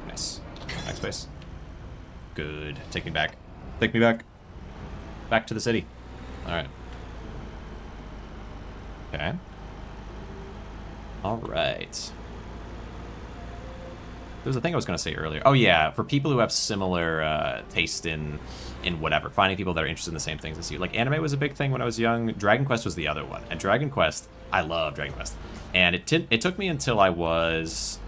Nice. Backspace. Good. Take me back. Take me back. Back to the city. Alright. Okay. Alright. There was a thing I was going to say earlier. Oh yeah, for people who have similar taste in whatever, finding people that are interested in the same things as you. Like, anime was a big thing when I was young. Dragon Quest was the other one. And Dragon Quest, I love Dragon Quest. And it took me until I was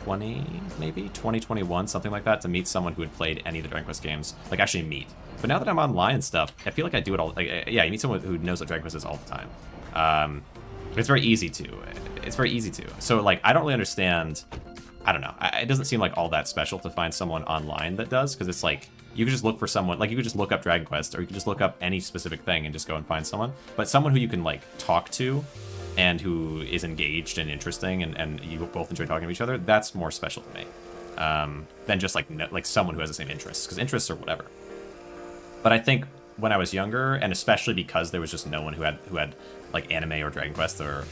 20, maybe? 2021, something like that, to meet someone who had played any of the Dragon Quest games. Like, actually meet. But now that I'm online and stuff, I feel like I do it all. Like, yeah, you meet someone who knows what Dragon Quest is all the time. It's very easy to. It's very easy to. So, like, I don't really understand. I don't know. It doesn't seem like all that special to find someone online that does, because it's like, you could just look for someone, like you could just look up Dragon Quest, or you could just look up any specific thing and just go and find someone. But someone who you can, like, talk to and who is engaged and interesting and you both enjoy talking to each other, that's more special to me than just, like someone who has the same interests, because interests are whatever. But I think when I was younger, and especially because there was just no one who had like anime or Dragon Quest or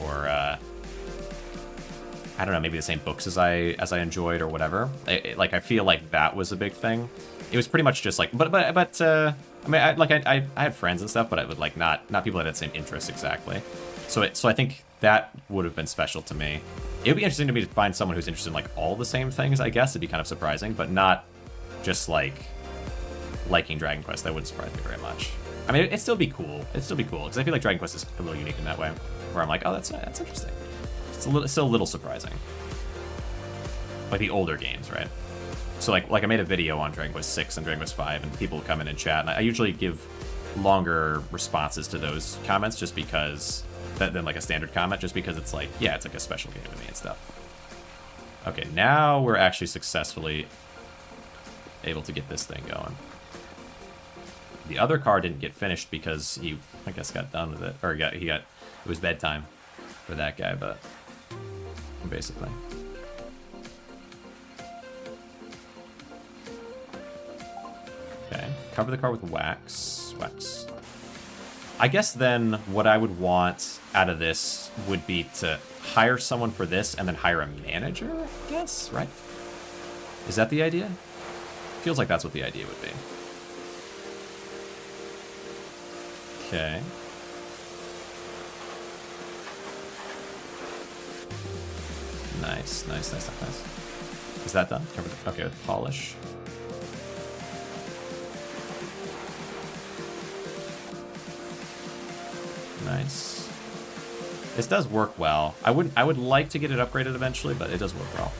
I don't know, maybe the same books as I enjoyed or whatever. Like, I feel like that was a big thing. It was pretty much just like, but I mean, I had friends and stuff, but I would like not people that had the same interests exactly. So I think that would have been special to me. It would be interesting to me to find someone who's interested in like all the same things. I guess it'd be kind of surprising, but not just like liking Dragon Quest. That wouldn't surprise me very much. I mean, it'd still be cool. It'd still be cool because I feel like Dragon Quest is a little unique in that way, where I'm like, oh, that's interesting. It's still a little surprising. Like the older games, right? So like I made a video on Dragon Quest 6 and Dragon Quest 5, and people come in and chat, and I usually give longer responses to those comments just because than like a standard comment, just because it's like, yeah, it's like a special game to me and stuff. Okay, now we're actually successfully able to get this thing going. The other car didn't get finished because he, I guess, got done with it, or it was bedtime for that guy, but basically. Okay, cover the car with wax. I guess then what I would want out of this would be to hire someone for this and then hire a manager, I guess, right? Is that the idea? Feels like that's what the idea would be. Okay. Nice. Is that done? Okay, with polish. Nice. This does work well. I would like to get it upgraded eventually, but it does work well.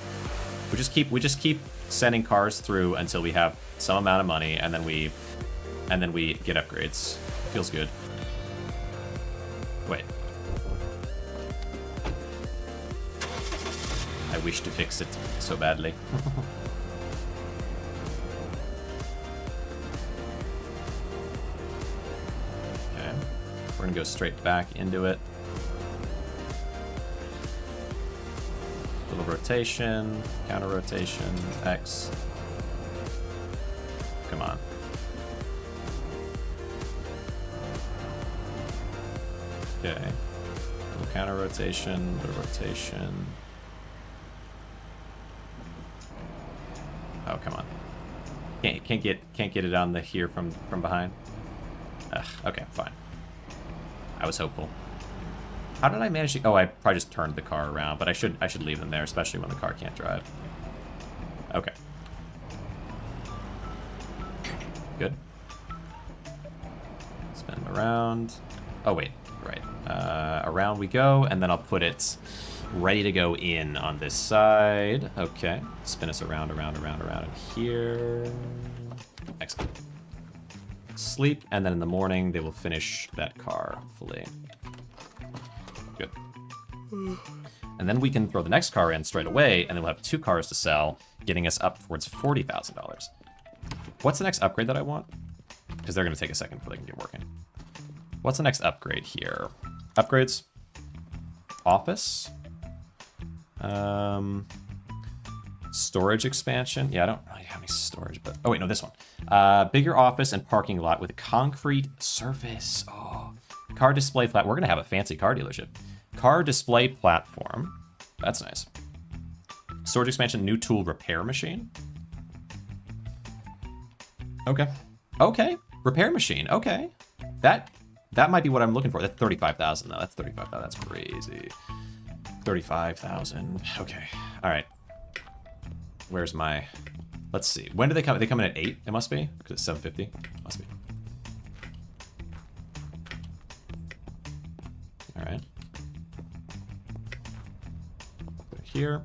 We just keep sending cars through until we have some amount of money, and then we get upgrades. Feels good. Wait. I wish to fix it so badly. Okay. We're gonna go straight back into it. Little rotation, counter rotation, X. Come on. Okay. Little counter rotation, little rotation. Oh, come on. Can't get it on the here from behind. Ugh, okay, fine. I was hopeful. How did I manage to? Oh, I probably just turned the car around, but I should leave them there, especially when the car can't drive. Okay. Good. Spin them around. Oh wait, right. Around we go, and then I'll put it ready to go in on this side. Okay. Spin us around and here. Excellent. sleep, and then in the morning they will finish that car, hopefully. Good. And then we can throw the next car in straight away, and then we'll have 2 cars to sell, getting us up towards $40,000. What's the next upgrade that I want? Because they're going to take a second before they can get working. What's the next upgrade here? Upgrades. Office. Storage expansion. Yeah, I don't really have any storage, but... Oh, wait, no, this one. Bigger office and parking lot with concrete surface. Oh. Car display flat. We're going to have a fancy car dealership. Car display platform. That's nice. Storage expansion, new tool repair machine. Okay. Okay. Repair machine. Okay. That might be what I'm looking for. That's 35,000 though. That's 35,000. That's crazy. 35,000. Okay. All right. Where's my... Let's see. When do they come? They come in at 8, it must be? Because it's 750. Must be. All right. Go here.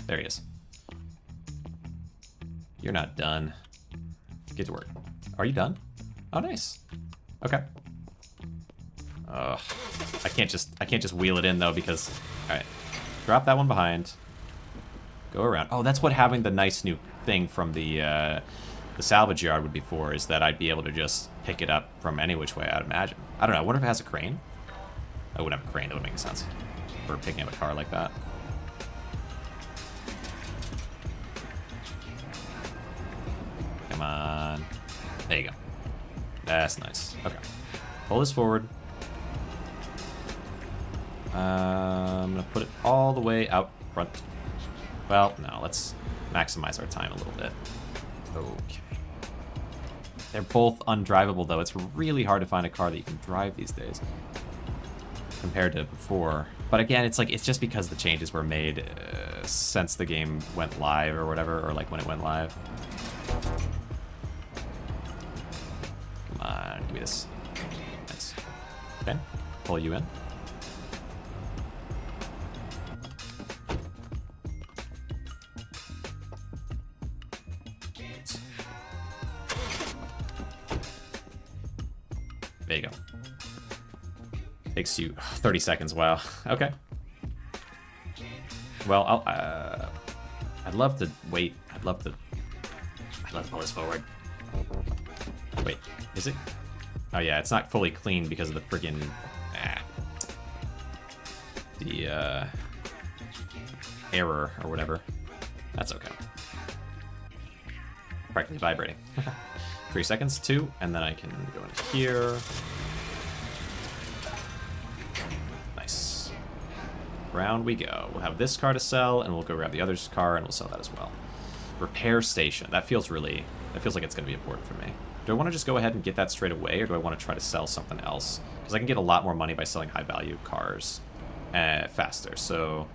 There he is. You're not done. Get to work. Are you done? Oh, nice. Okay. I can't just wheel it in though because... All right. Drop that one behind. Go around. Oh, that's what having the nice new thing from the salvage yard would be for, is that I'd be able to just pick it up from any which way, I'd imagine. I don't know. I wonder if it has a crane. I wouldn't have a crane. That would make sense for picking up a car like that. Come on. There you go. That's nice. Okay. Pull this forward. I'm going to put it all the way out front. Well, no, let's maximize our time a little bit. Okay. They're both undrivable, though. It's really hard to find a car that you can drive these days compared to before. But again, it's just because the changes were made since the game went live or whatever, or like when it went live. Come on, give me this. Nice. Okay, pull you in. There you go. Takes you 30 seconds. Wow. Okay. Well, I'd love to wait. I'd love to pull this forward. Wait, is it? Oh yeah, it's not fully clean because of the friggin' the error or whatever. That's okay. Practically vibrating. 3 seconds, 2, and then I can go in here. Nice. Round we go. We'll have this car to sell, and we'll go grab the other's car, and we'll sell that as well. Repair station. That feels like it's going to be important for me. Do I want to just go ahead and get that straight away, or do I want to try to sell something else? Because I can get a lot more money by selling high-value cars faster. So,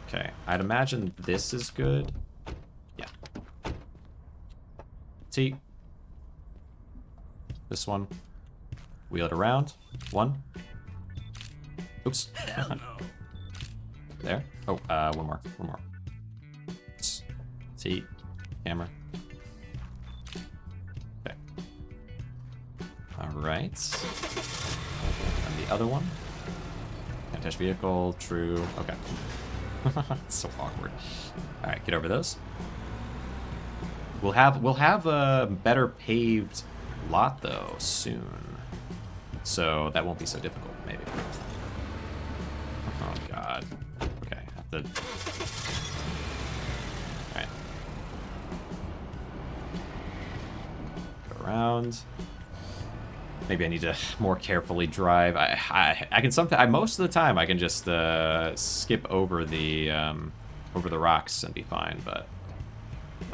okay. I'd imagine this is good. Yeah. T. This one. Wheel it around. 1. Oops. Hell no. There. Oh, one more. One more. T. Camera. Okay. Alright. And the other one. Can't touch vehicle. True. Okay. It's so awkward. Alright, get over those. We'll have a better paved lot though soon, so that won't be so difficult maybe. Oh god. Okay, I have to... Alright. Go around. Maybe I need to more carefully drive. I can sometimes, most of the time I can just skip over the rocks and be fine, but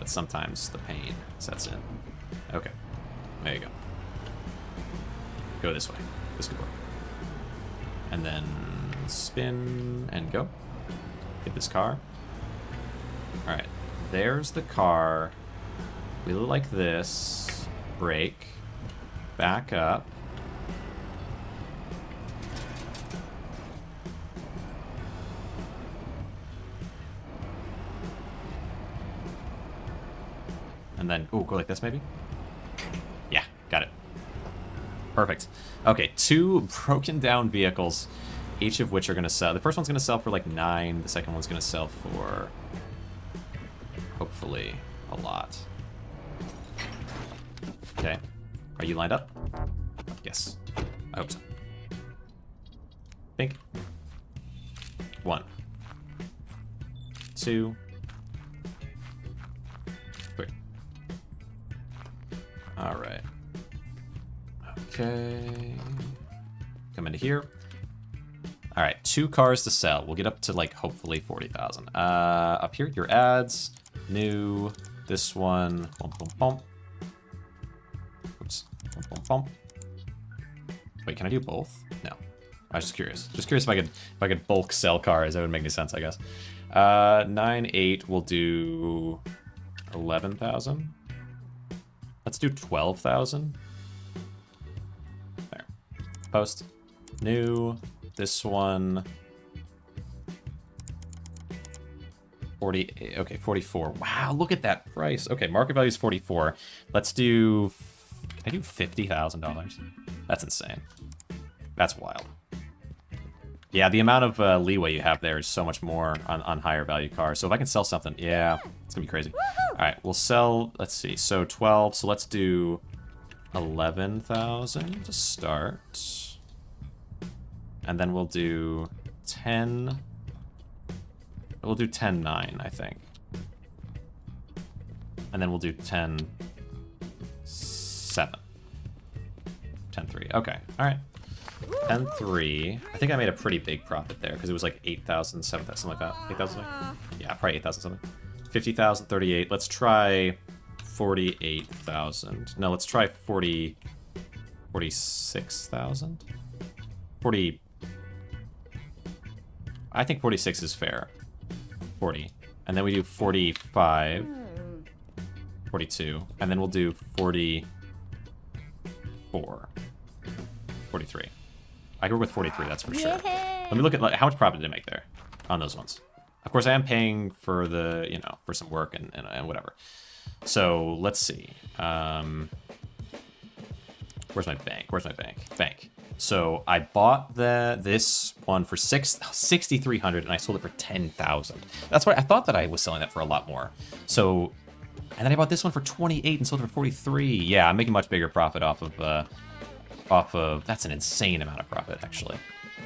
sometimes the pain sets in. Okay. There you go. Go this way. This could work. And then spin and go. Get this car. Alright. There's the car. Wheel it like this. Brake. Back up. And then, ooh, go like this maybe? Yeah, got it. Perfect. Okay, 2 broken down vehicles, each of which are going to sell. The first one's going to sell for like 9. The second one's going to sell for, hopefully, a lot. Okay. Are you lined up? Yes. I hope so. Think. 1. 2. 3. Alright. Okay. Come into here. Alright, 2 cars to sell. We'll get up to like hopefully 40,000. Up here, your ads. New. This one. Bum, bum, bum. Oops. Bum, bum, bum. Wait, can I do both? No. I was just curious. Just curious if I could bulk sell cars. That would make any sense, I guess. 9, 8. We'll do 11,000. Let's do 12,000. There. Post. New. This one. 40. Okay, 44. Wow, look at that price. Okay, market value is 44. Let's do. Can I do $50,000? That's insane. That's wild. Yeah, the amount of leeway you have there is so much more on higher value cars. So if I can sell something, yeah, it's gonna be crazy. All right, we'll sell. Let's see. So 12. So let's do 11,000 to start, and then we'll do 10. We'll do 10.9, I think, and then we'll do 10.7. 10.3. Okay. All right. 10.3. I think I made a pretty big profit there because it was like 8,000, 7,000, something like that. 8,000? Yeah, probably 8,000 something. 50,000, 38. Let's try 48,000. No, let's try 46,000. 40. I think 46 is fair. 40. And then we do 45. 42. And then we'll do 44. 43. I can work with 43, that's for sure. Let me look at how much profit did I make there on those ones. Of course, I am paying for the, you know, for some work and whatever. So let's see. Where's my bank? Where's my bank? Bank. So I bought this one for 6,300 and I sold it for 10,000. That's why I thought that I was selling that for a lot more. So, and then I bought this one for 28 and sold it for 43. Yeah, I'm making much bigger profit off of that's an insane amount of profit, actually.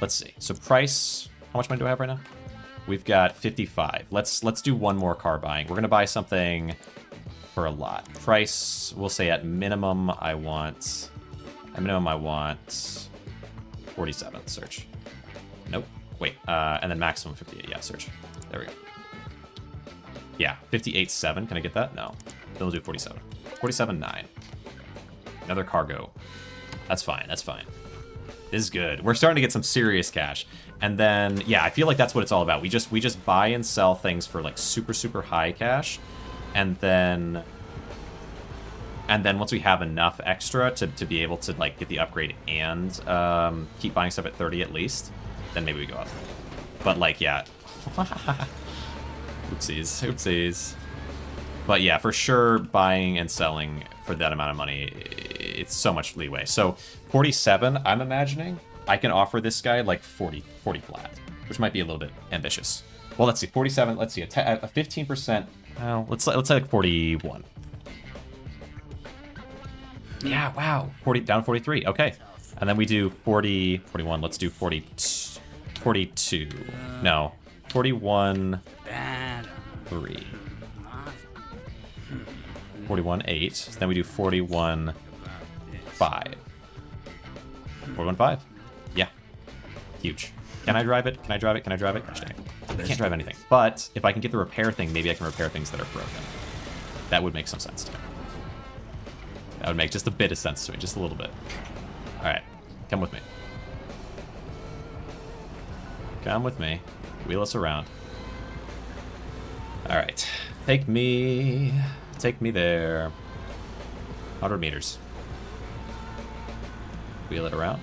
Let's see. So price, how much money do I have right now? We've got 55. Let's do one more car buying. We're gonna buy something for a lot. Price, we'll say at minimum I want 47. Search. Nope. Wait. And then maximum 58. Yeah, search. There we go. Yeah, 58.7. Can I get that? No. Then we'll do 47. 47.9. Another cargo. That's fine. That's fine. This is good. We're starting to get some serious cash. And then, yeah, I feel like that's what it's all about. We just buy and sell things for like super, super high cash. And then once we have enough extra to be able to like get the upgrade and keep buying stuff at 30 at least, then maybe we go up. But like, yeah. Oopsies. Oopsies. But yeah, for sure, buying and selling for that amount of money, it's so much leeway. So 47, I'm imagining I can offer this guy like 40 flat, which might be a little bit ambitious. Well, let's see, 47. Let's see, a 15%. Well, let's say like 41. Yeah, wow, 40 down 43. Okay, and then we do 40, 41. Let's do 42. No, 41. 3. 41.8. Then we do 41.5. 41.5. Yeah. Huge. Can I drive it? Can I drive it? Can I drive it? Gosh dang. I can't drive anything. But if I can get the repair thing, maybe I can repair things that are broken. That would make some sense to me. That would make just a bit of sense to me. Just a little bit. Alright. Come with me. Come with me. Wheel us around. Alright. Take me there. 100 meters. Wheel it around.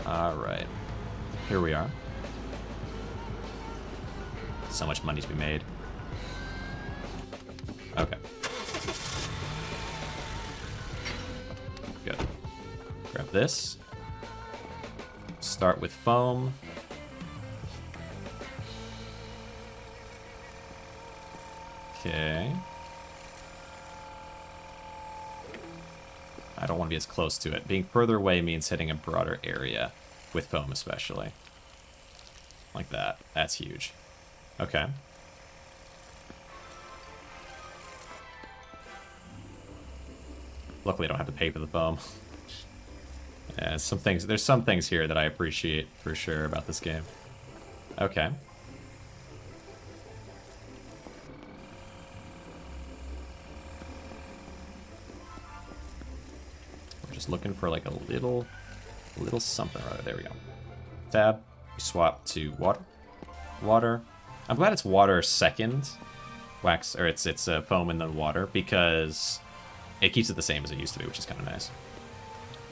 Alright. Here we are. So much money to be made. Okay. Good. Grab this. Start with foam. Okay. I don't want to be as close to it. Being further away means hitting a broader area, with foam especially. Like that. That's huge. Okay. Luckily, I don't have to pay for the foam. Yeah, there's some things here that I appreciate for sure about this game. Okay. We're just looking for like a little something right there. We go. Tab. We swap to water. Water. I'm glad it's water second. Wax, or it's foam and then water, because it keeps it the same as it used to be, which is kind of nice.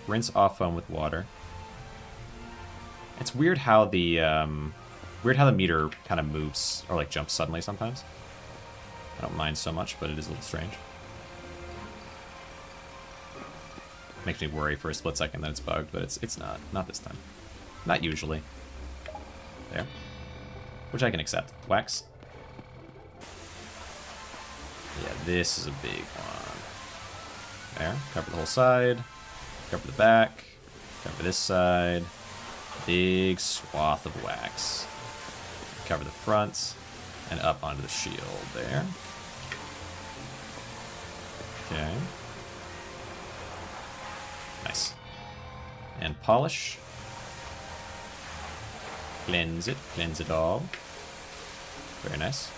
Rinse off foam with water. It's weird how the meter kind of moves or like jumps suddenly sometimes. I don't mind so much, but it is a little strange. Makes me worry for a split second that it's bugged, but it's not this time. Not usually. There. Which I can accept. Wax. Yeah, this is a big one. There. Cover the whole side. Cover the back. Cover this side. Big swath of wax. Cover the front. And up onto the shield there. Okay. Nice. And polish. Cleanse it. Cleanse it all. Very nice.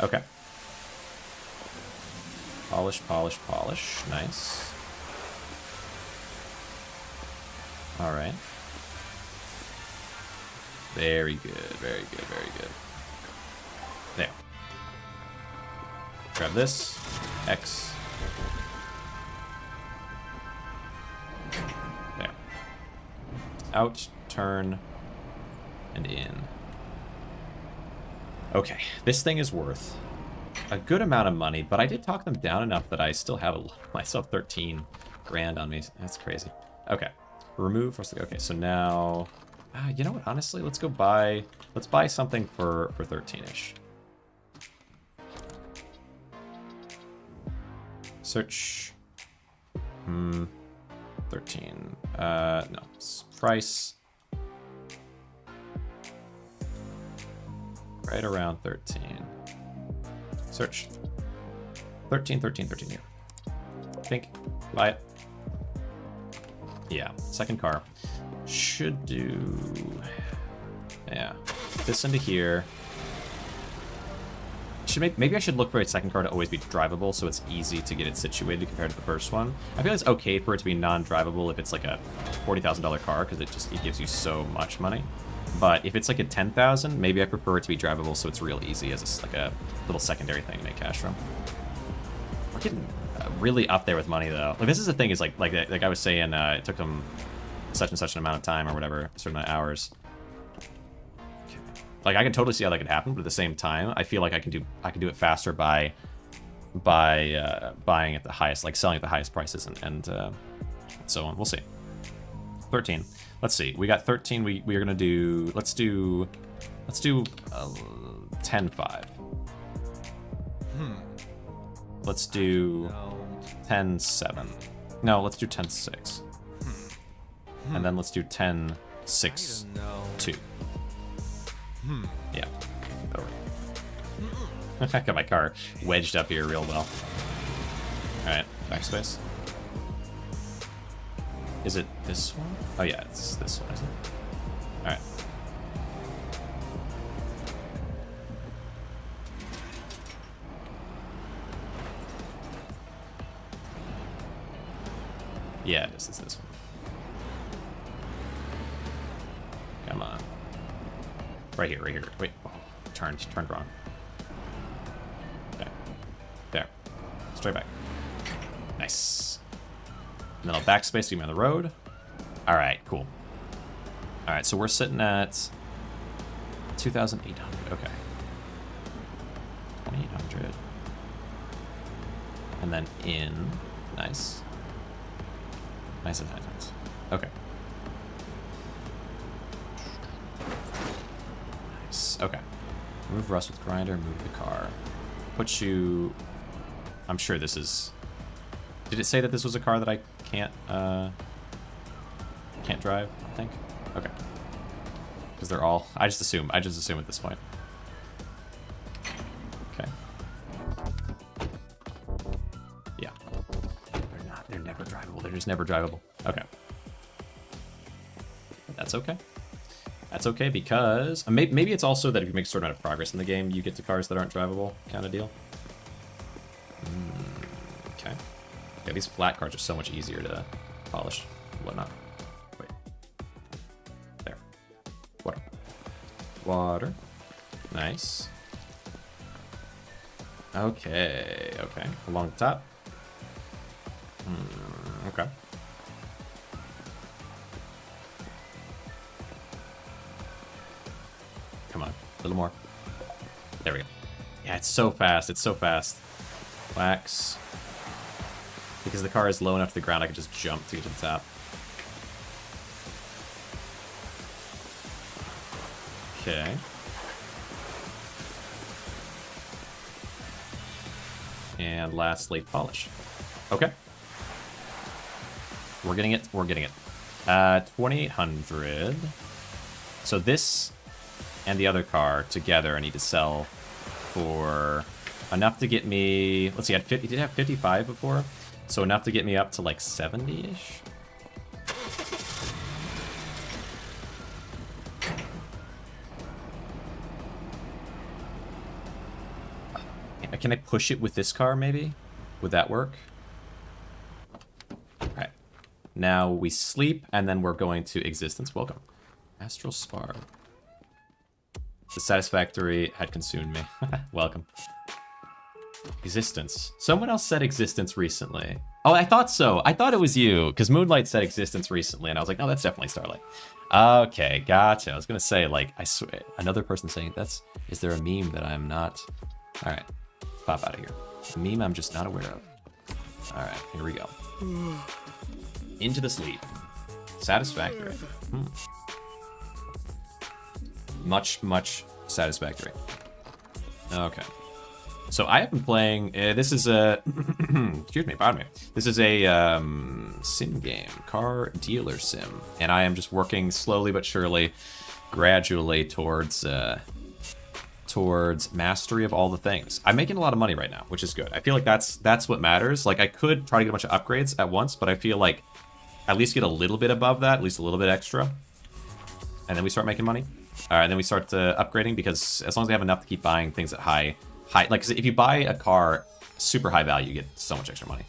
Okay. Polish, polish, polish. Nice. Alright. Very good, very good, very good. There. Grab this. X. There. Out, turn, and in. Okay, this thing is worth a good amount of money, but I did talk them down enough that I still have myself 13 grand on me. That's crazy. Okay. Remove. Okay, so now, you know what? Honestly, let's buy something for 13-ish. Search. 13. No. Price. Right around 13. Search. 13 here. Think. Buy it. Yeah, second car. Should do... Yeah. This into here. Maybe I should look for a second car to always be drivable so it's easy to get it situated compared to the first one. I feel it's okay for it to be non-drivable if it's like a $40,000 car, because it gives you so much money. But if it's like a $10,000, maybe I prefer it to be drivable so it's real easy as like a little secondary thing to make cash from. We're getting really up there with money though. Like, this is the thing, is like I was saying, it took them such and such an amount of time or whatever, a certain amount of hours. Okay. Like, I can totally see how that could happen, but at the same time, I feel like I can do it faster by buying at the highest, like selling at the highest prices and so on. We'll see. 13. Let's see. We got 13. We are gonna do. Let's do 10-5. Let's do 10-7. No, let's do 10-6. And then let's do 10-6-2. Yeah. I got my car wedged up here real well. Alright, backspace. Is it this one? Oh yeah, it's this one, isn't it? Alright. Yeah, it is. It's this one. Come on. Right here, right here. Wait. Oh, turned wrong. Okay. There. Straight back. Nice. And then I'll backspace to get me on the road. Alright, cool. Alright, so we're sitting at 2,800. Okay. 2,800. And then in. Nice. Nice and nice. Okay. Nice. Okay. Move rust with grinder, move the car. Put you... I'm sure this is... Did it say that this was a car that I can't drive, I think? Okay. Because they're all... I just assume at this point. Okay. Yeah. They're never drivable. They're just never drivable. Okay. That's okay. That's okay because... maybe it's also that if you make a certain amount of progress in the game, you get to cars that aren't drivable kind of deal. Okay. Yeah, these flat cars are so much easier to polish and whatnot. Wait. There. Water. Water. Nice. Okay. Okay. Along the top. Okay. Come on. A little more. There we go. Yeah, it's so fast. It's so fast. Wax. Because the car is low enough to the ground, I can just jump to get to the top. Okay. And lastly, polish. Okay. We're getting it. We're getting it. 2,800. So this and the other car together I need to sell for enough to get me... Let's see, I did have 55 before. So enough to get me up to like 70-ish. Can I push it with this car, maybe? Would that work? Alright. Now we sleep, and then we're going to existence. Welcome. Astral Spark. The satisfactory had consumed me. Welcome. Existence. Someone else said existence recently. Oh, I thought so. I thought it was you, because Moonlight said existence recently, and I was like, no, that's definitely Starlight. Okay, gotcha. I was going to say, like, I swear, another person saying, is there a meme that I'm not? All right, let's pop out of here. A meme I'm just not aware of. All right, here we go. Into the sleep. Satisfactory. Much, much satisfactory. Okay. So I have been playing, this is a, excuse me, pardon me. This is a sim game, car dealer sim. And I am just working slowly but surely, gradually towards mastery of all the things. I'm making a lot of money right now, which is good. I feel like that's what matters. Like I could try to get a bunch of upgrades at once, but I feel like at least get a little bit above that, at least a little bit extra. And then we start making money. All right, then we start upgrading because as long as we have enough to keep buying things at high, like 'cause if you buy a car super high value, you get so much extra money.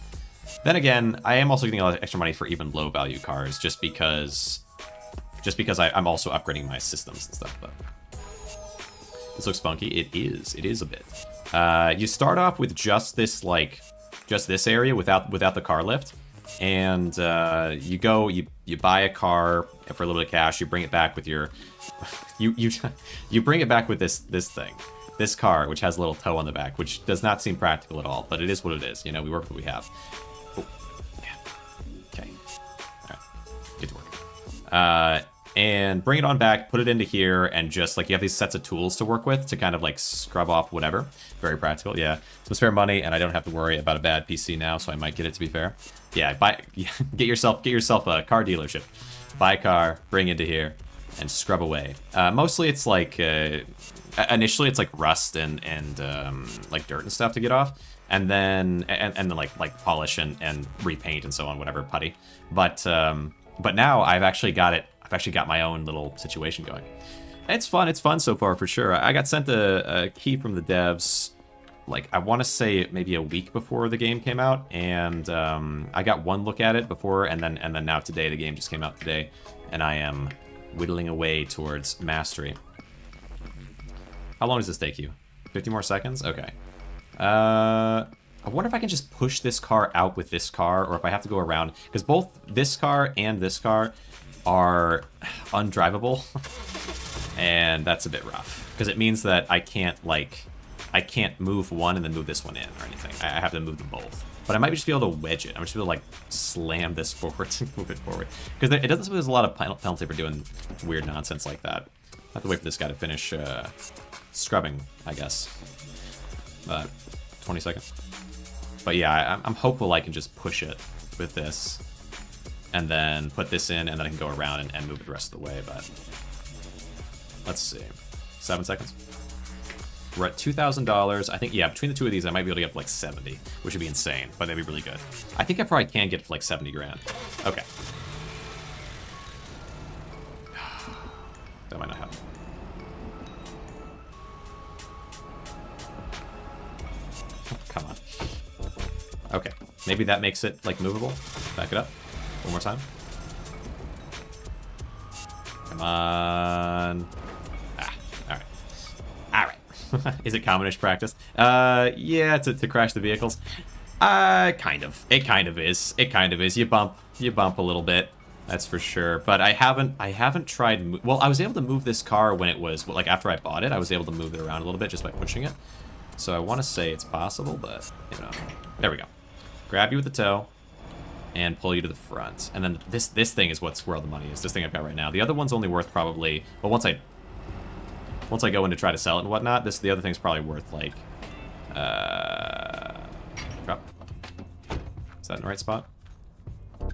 Then again, I am also getting a lot of extra money for even low value cars just because I'm also upgrading my systems and stuff. But this looks funky. It is a bit. You start off with just this area without the car lift, and you buy a car for a little bit of cash. You bring it back with your you bring it back with this thing. This car, which has a little toe on the back, which does not seem practical at all, but it is what it is. You know, we work with what we have. Oh, yeah. Okay. All right. Get to work. And bring it on back, put it into here, and just, like, you have these sets of tools to work with to kind of, like, scrub off whatever. Very practical, yeah. Some spare money, and I don't have to worry about a bad PC now, so I might get it, to be fair. Yeah, get yourself a car dealership. Buy a car, bring it into here, and scrub away. Mostly it's, like... initially it's like rust and like dirt and stuff to get off, and then like polish and repaint and so on, whatever, putty. But now I've actually got my own little situation going. It's fun so far for sure. I got sent a key from the devs, like I want to say maybe a week before the game came out, and I got one look at it before, and then now today, the game just came out today, and I am whittling away towards mastery. How long does this take you? 50 more seconds? Okay. I wonder if I can just push this car out with this car, or if I have to go around, because both this car and this car are undrivable, and that's a bit rough, because it means that I can't move one and then move this one in or anything. I have to move them both. But I might just be able to wedge it. I'm just able to like slam this forward and move it forward. Because it doesn't seem there's a lot of penalty for doing weird nonsense like that. I have to wait for this guy to finish scrubbing, I guess. 20 seconds. But yeah, I'm hopeful I can just push it with this. And then put this in, and then I can go around and move it the rest of the way, but... Let's see. 7 seconds. We're at $2,000. I think, yeah, between the two of these, I might be able to get up to like 70, which would be insane, but that'd be really good. I think I probably can get to like 70 grand. Okay. That might not happen. Come on. Okay. Maybe that makes it, like, movable. Back it up. One more time. Come on. Alright. Alright. Is it commonish practice? Yeah, to crash the vehicles. Kind of. It kind of is. It kind of is. You bump a little bit. That's for sure. But I haven't tried... Well, I was able to move this car when it was... Like, after I bought it, I was able to move it around a little bit just by pushing it. So I want to say it's possible, but, you know. There we go. Grab you with the toe. And pull you to the front. And then this thing is where all the money is. This thing I've got right now. The other one's only worth probably... Well, once I go in to try to sell it and whatnot, the other thing's probably worth, like... Drop. Is that in the right spot? No.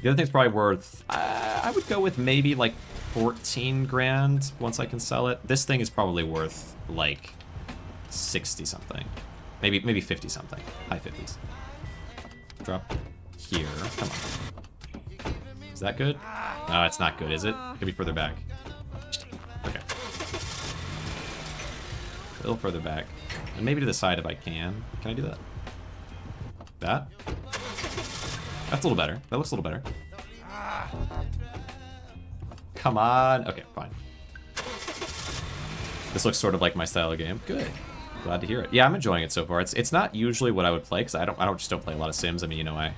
The other thing's probably worth... I would go with maybe, like, 14 grand once I can sell it. This thing is probably worth, like, 60-something. Maybe 50-something. High 50s. Drop here. Come on. Is that good? No, it's not good, is it? Could be further back. Okay. A little further back. And maybe to the side if I can. Can I do that? That? That's a little better. That looks a little better. Come on. Okay, fine. This looks sort of like my style of game. Good. Glad to hear it. Yeah, I'm enjoying it so far. It's not usually what I would play, because I don't play a lot of Sims. I mean, you know, I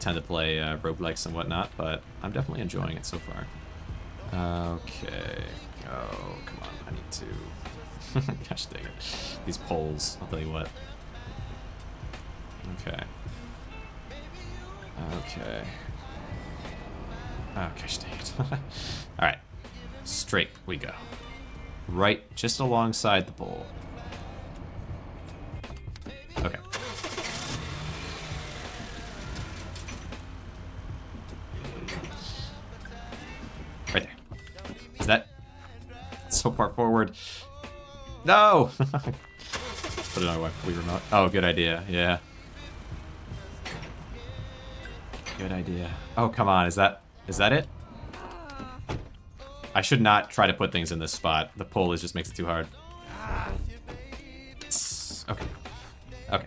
tend to play roguelikes and whatnot, but I'm definitely enjoying it so far. Okay. Oh, come on. I need to... Gosh dang it. These poles, I'll tell you what. Okay. Okay. Oh, gosh dang it. Alright. Straight we go. Right, just alongside the pole. Okay. Right there. Is that so far forward? No! Put it on my Wii remote. Oh, good idea. Yeah. Good idea. Oh, come on. Is that it? I should not try to put things in this spot. The pole just makes it too hard. Okay. Okay.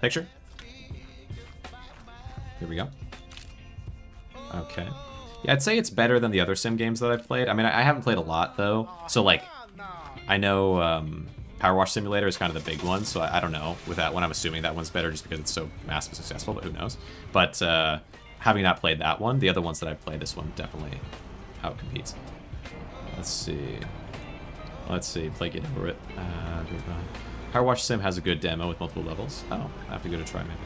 Picture. Here we go. Okay. Yeah, I'd say it's better than the other sim games that I've played. I mean, I haven't played a lot, though. So, like, I know Power Wash Simulator is kind of the big one, so I don't know with that one. I'm assuming that one's better just because it's so massively successful, but who knows. But having not played that one, the other ones that I've played, this one definitely outcompetes. Let's see. Let's see. Play Get Over It. Power Wash Sim has a good demo with multiple levels. Oh, I have to go to try maybe.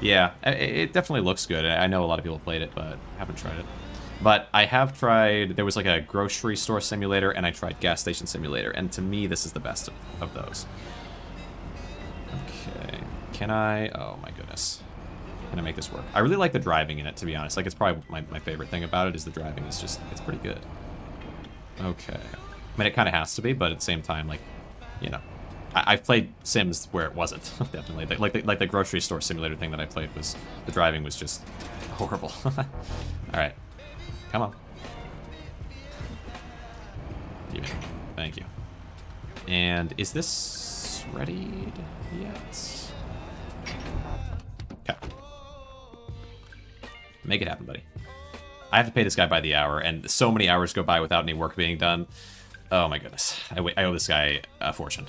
Yeah, it definitely looks good. I know a lot of people played it, but haven't tried it. But I have tried, there was like a grocery store simulator, and I tried gas station simulator, and to me, this is the best of those. Okay, can I, oh my goodness. Can I make this work? I really like the driving in it, to be honest. Like, it's probably my favorite thing about it is the driving is just, it's pretty good. Okay. I mean, it kind of has to be, but at the same time, like, you know. I've played Sims where it wasn't, definitely. Like the grocery store simulator thing that I played was, the driving was just horrible. Alright. Come on. Give me. Thank you. And is this ready yet? Okay. Make it happen, buddy. I have to pay this guy by the hour, and so many hours go by without any work being done. Oh my goodness. I owe this guy a fortune.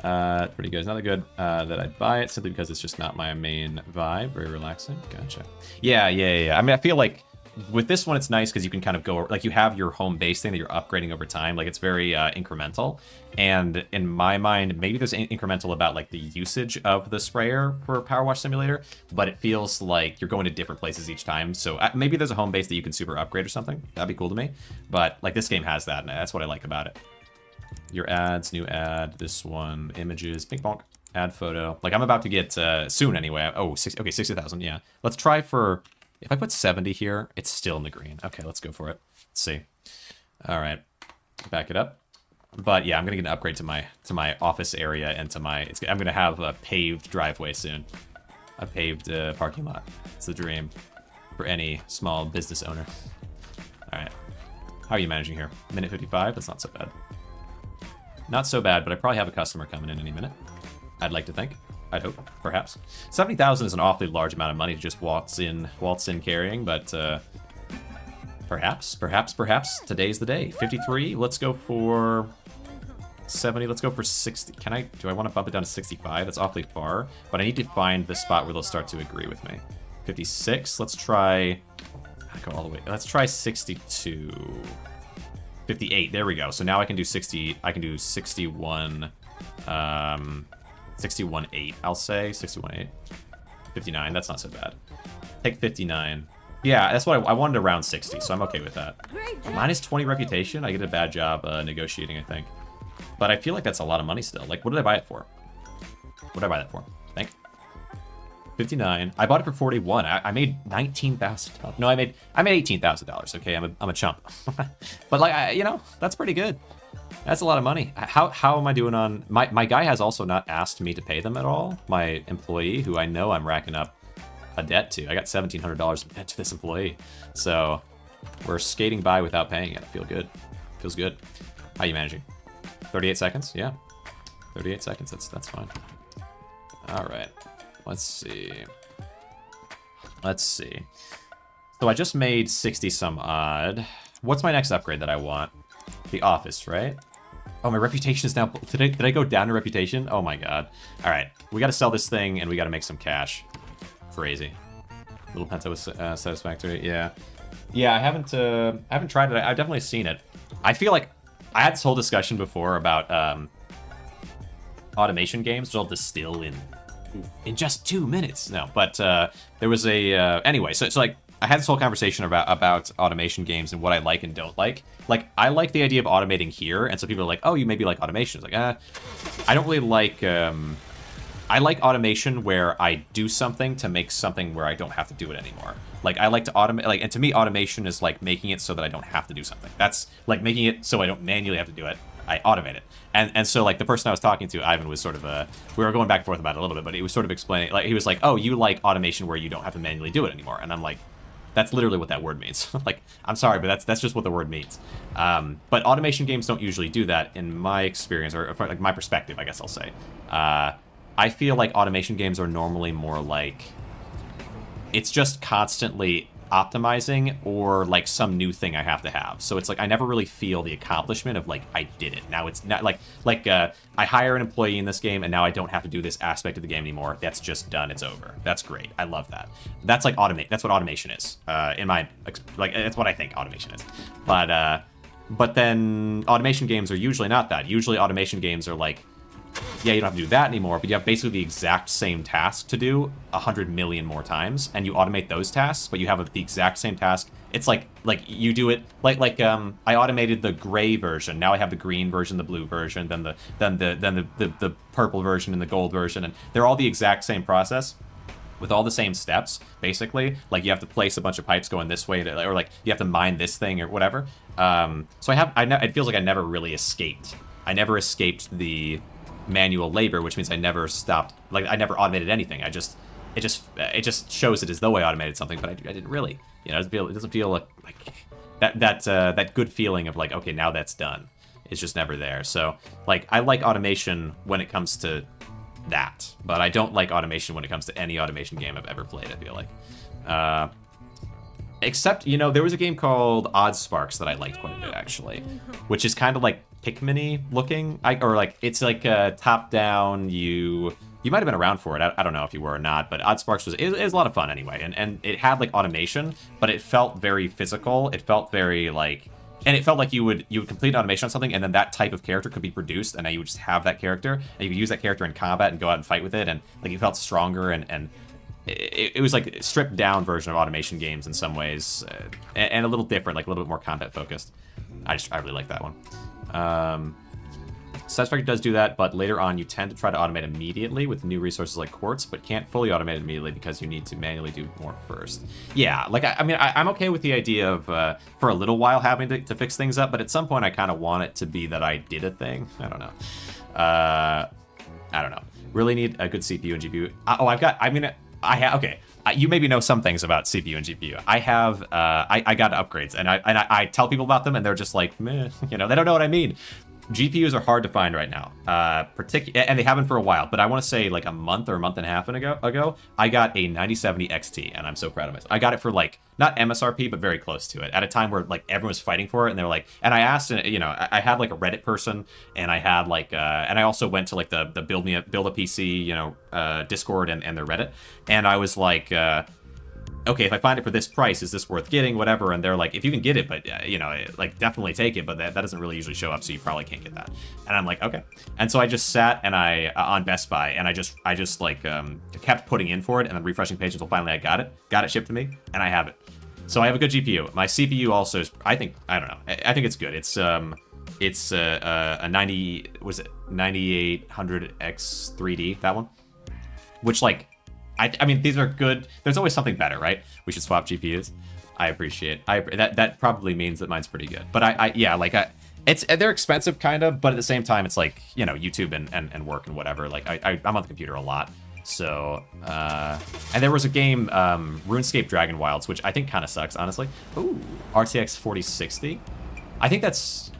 Pretty good. It's not that good that I'd buy it simply because it's just not my main vibe. Very relaxing. Gotcha. Yeah. I mean, I feel like with this one, it's nice because you can kind of go, like, you have your home base thing that you're upgrading over time. Like, it's very incremental. And in my mind, maybe there's incremental about, like, the usage of the sprayer for Power Wash Simulator, but it feels like you're going to different places each time. So maybe there's a home base that you can super upgrade or something. That'd be cool to me. But, like, this game has that, and that's what I like about it. Your ads, new ad, this one, images, ping pong, add photo. Like, I'm about to get, soon anyway. Oh, okay, 60,000, yeah. Let's try for... If I put 70 here, it's still in the green. Okay, let's go for it. Let's see. All right, back it up. But yeah, I'm gonna get an upgrade to my office area and to my. I'm gonna have a paved driveway soon, a paved parking lot. It's the dream for any small business owner. All right, how are you managing here? Minute 55. That's not so bad. Not so bad, but I probably have a customer coming in any minute. I'd like to think. I'd hope, perhaps. 70,000 is an awfully large amount of money to just waltz in carrying, but perhaps today's the day. 53. Let's go for 70. Let's go for 60. Do I want to bump it down to 65? That's awfully far, but I need to find the spot where they'll start to agree with me. 56. Let's try. Go all the way. Let's try 62. 58. There we go. So now I can do 60. I can do 61. 61.8, I'll say. 61.8. 59, that's not so bad. Take 59. Yeah, that's what I wanted around 60, so I'm okay with that. Minus 20 reputation? I get a bad job negotiating, I think. But I feel like that's a lot of money still. Like, what did I buy it for? What did I buy that for? Think. 59. I bought it for 41. I made $19,000. No, I made $18,000. Okay, I'm a chump. But like, you know, that's pretty good. That's a lot of money. How am I doing on... My guy has also not asked me to pay them at all. My employee, who I know I'm racking up a debt to. I got $1,700 in debt to this employee. So we're skating by without paying it. I feel good. Feels good. How are you managing? 38 seconds? Yeah. 38 seconds. That's fine. All right. Let's see. So I just made 60 some odd. What's my next upgrade that I want? The office, right? Oh, my reputation is now... Did I go down in reputation? Oh my god. All right. We got to sell this thing, and we got to make some cash. Crazy. Little Penta was satisfactory. Yeah. Yeah, I haven't tried it. I've definitely seen it. I feel like... I had this whole discussion before about automation games, which I'll distill in just 2 minutes. No, but there was a... anyway, so like... I had this whole conversation about automation games and what I like and don't like. Like, I like the idea of automating here, and so people are like, oh, you maybe like automation. It's like, I don't really like... I like automation where I do something to make something where I don't have to do it anymore. Like, I like to automate... Like, and to me, automation is like making it so that I don't have to do something. That's like making it so I don't manually have to do it. I automate it. And so, like, the person I was talking to, Ivan, was sort of we were going back and forth about it a little bit, but he was sort of explaining... Like, he was like, oh, you like automation where you don't have to manually do it anymore. And I'm like... That's literally what that word means. Like, I'm sorry, but that's just what the word means. But automation games don't usually do that, in my experience, or like my perspective, I guess I'll say. I feel like automation games are normally more like... It's just constantly optimizing or like some new thing I have to have. So it's like I never really feel the accomplishment of like I did it. Now it's not like I hire an employee in this game and now I don't have to do this aspect of the game anymore. That's just done. It's over. That's great. I love that. That's like automate. That's what automation is. In my like that's what I think automation is. But then automation games are usually not that. Usually automation games are like, yeah, you don't have to do that anymore, but you have basically the exact same task to do 100 million more times, and you automate those tasks, but you have the exact same task. It's like you do it like I automated the gray version. Now I have the green version, the blue version, then the purple version and the gold version, and they're all the exact same process with all the same steps, basically. Like you have to place a bunch of pipes going this way, or like you have to mine this thing or whatever. So it feels like I never really escaped. I never escaped the manual labor, which means I never stopped. Like I never automated anything. It just shows it as though I automated something, but I didn't really. You know, it doesn't feel like that good feeling of like, okay, now that's done. It's just never there. So like I like automation when it comes to that, but I don't like automation when it comes to any automation game I've ever played. I feel like, except, you know, there was a game called Odd Sparks that I liked quite a bit actually, which is kind of like Pikmin-y looking, or like it's like top down. You might have been around for it. I don't know if you were or not, but Odd Sparks was a lot of fun anyway, and it had like automation, but it felt very physical. It felt very like, and it felt like you would complete an automation on something, and then that type of character could be produced, and now you would just have that character, and you could use that character in combat and go out and fight with it, and like you felt stronger, and it was like a stripped down version of automation games in some ways, and a little different, like a little bit more combat focused. I really like that one. Satisfactory does do that, but later on you tend to try to automate immediately with new resources like quartz, but can't fully automate it immediately because you need to manually do more first. Yeah, like I mean, I'm okay with the idea of for a little while having to fix things up, but at some point I kind of want it to be that I did a thing. I don't know. I don't know. Really need a good CPU and GPU. Okay. You maybe know some things about CPU and GPU. I have, I got upgrades, and I tell people about them, and they're just like, meh, they don't know what I mean. GPUs are hard to find right now, and they haven't for a while. But I want to say like a month or a month and a half ago, I got a 9070 XT, and I'm so proud of myself. I got it for like not MSRP, but very close to it, at a time where like everyone was fighting for it, and they were like, and I asked, I had like a Reddit person, and I had like, and I also went to like the build a PC, Discord and their Reddit, and I was like, okay, if I find it for this price, is this worth getting, whatever? And they're like, if you can get it, but, like, definitely take it, but that doesn't really usually show up, so you probably can't get that. And I'm like, okay. And so I just sat and on Best Buy, and I just like, kept putting in for it, and then refreshing page until finally I got it shipped to me, and I have it. So I have a good GPU. My CPU also is, I think it's good. It's a 9800X3D, that one, which, like, I mean, these are good. There's always something better, right? We should swap GPUs. I appreciate that probably means that mine's pretty good. But they're expensive kind of, but at the same time, it's like, YouTube and work and whatever. Like I'm on the computer a lot. So, and there was a game, RuneScape Dragon Wilds, which I think kind of sucks, honestly. Ooh, RTX 4060. I think that's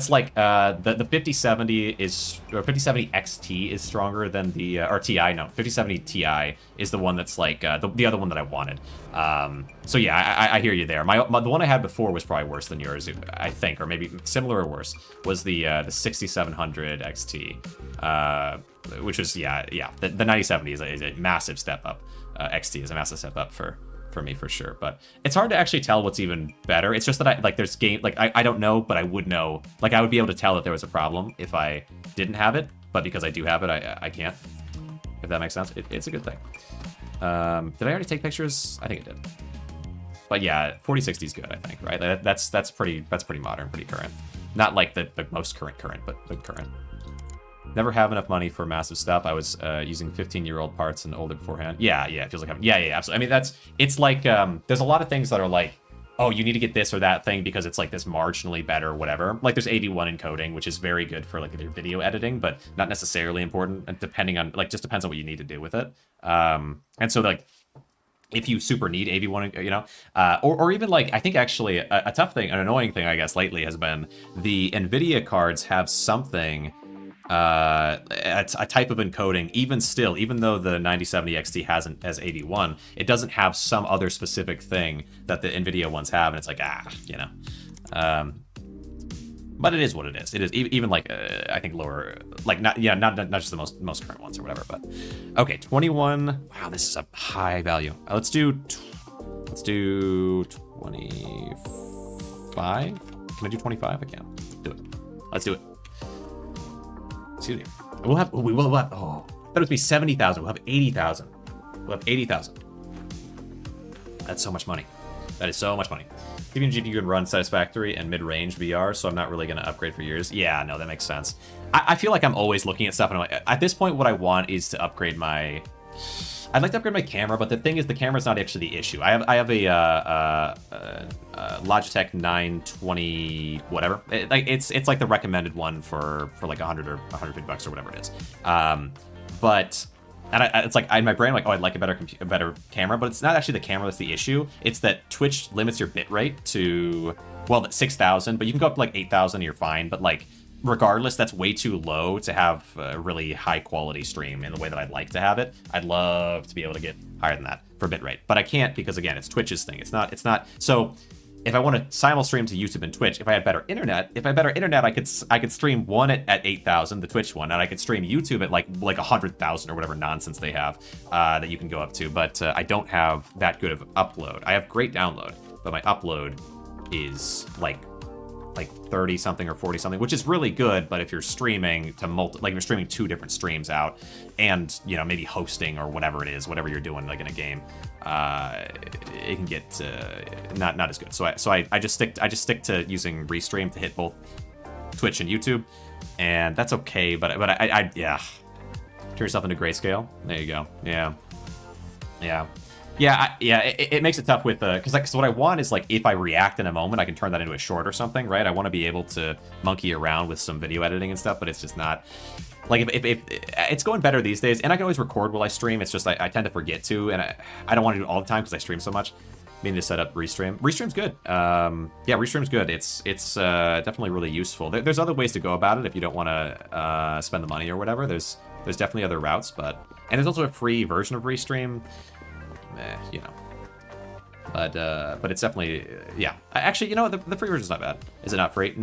like the 5070 is, or 5070 XT is stronger than the or TI. No, 5070 Ti is the one that's like the other one that I wanted. So yeah, I hear you there. The one I had before was probably worse than yours, I think, or maybe similar or worse. Was the 6700 XT, which was the 9070 is a massive step up. XT is a massive step up for me for sure, but it's hard to actually tell what's even better. It's just that there's game, like I don't know, but I would know, like I would be able to tell that there was a problem if I didn't have it, but because I do have it, I can't, if that makes sense. It's a good thing. Did I already take pictures? I think I did. But yeah, 4060 is good, I think, right? That's pretty modern, pretty current. Not like the most current, but the current. Never have enough money for massive stuff. I was using 15-year-old parts and older beforehand. Yeah, it feels like having... Yeah, absolutely. I mean, it's like, there's a lot of things that are like, oh, you need to get this or that thing because it's like this marginally better or whatever. Like there's AV1 encoding, which is very good for like if you're video editing, but not necessarily important, and depending on, like, just depends on what you need to do with it. And so like, if you super need AV1, or even like, I think actually a tough thing, an annoying thing, I guess, lately has been the NVIDIA cards have something... a type of encoding, even though the 9070 XT has AV1, it doesn't have some other specific thing that the NVIDIA ones have, and it's like, but it is what it is. It is even like, I think lower, like not just the most current ones or whatever, but okay, 21. Wow, this is a high value. Let's do 25. Can I do 25? I can. Do it. Let's do it. Excuse me. We will have, oh, that would be 70,000. We'll have 80,000. We'll have 80,000. That's so much money. That is so much money. Keeping GPU can run satisfactory and mid-range VR, so I'm not really going to upgrade for years. Yeah, no, that makes sense. I feel like I'm always looking at stuff, and at this point, what I want is to upgrade my... I'd like to upgrade my camera, but the thing is, the camera's not actually the issue. I have a Logitech 920 whatever. It's like the recommended one for like 100 or 150 bucks or whatever it is. But it's like in my brain, like, oh, I'd like a better camera, but it's not actually the camera that's the issue. It's that Twitch limits your bitrate to, well, 6,000, but you can go up to like 8,000, you're fine. But like, regardless, that's way too low to have a really high quality stream in the way that I'd like to have it. I'd love to be able to get higher than that for bitrate, but I can't because, again, it's Twitch's thing. It's not. So if I want to simul stream to YouTube and Twitch, if I had better internet, I could stream one at 8,000, the Twitch one, and I could stream YouTube at like 100,000 or whatever nonsense they have that you can go up to. But I don't have that good of upload. I have great download, but my upload is like 30 something or 40 something, which is really good. But if you're streaming to if you're streaming 2 different streams out, and maybe hosting or whatever it is, whatever you're doing like in a game, it can get not as good. So I just stick to using Restream to hit both Twitch and YouTube, and that's okay. But I yeah, turn yourself into grayscale. There you go. Yeah. It makes it tough with because so what I want is like if I react in a moment, I can turn that into a short or something, right? I want to be able to monkey around with some video editing and stuff, but it's just not like if it's going better these days, and I can always record while I stream. It's just I tend to forget to, and I don't want to do it all the time because I stream so much. I mean to set up Restream. Restream's good. Yeah, Restream's good. It's definitely really useful. There's other ways to go about it if you don't want to spend the money or whatever. There's definitely other routes, and there's also a free version of Restream. But it's definitely yeah. Actually, the free version's not bad. Is it not free?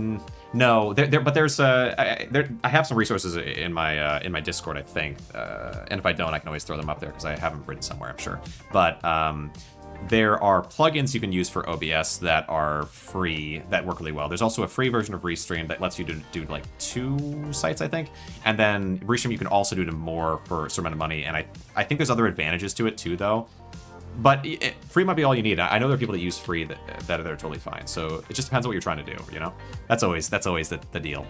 No, but there's I have some resources in my Discord, I think, and if I don't, I can always throw them up there because I have them written somewhere, I'm sure. But there are plugins you can use for OBS that are free that work really well. There's also a free version of Restream that lets you do like 2 sites, I think, and then Restream you can also do to more for a certain amount of money. And I think there's other advantages to it too, though. But free might be all you need. I know there are people that use free that are totally fine. So it just depends on what you're trying to do. That's always the deal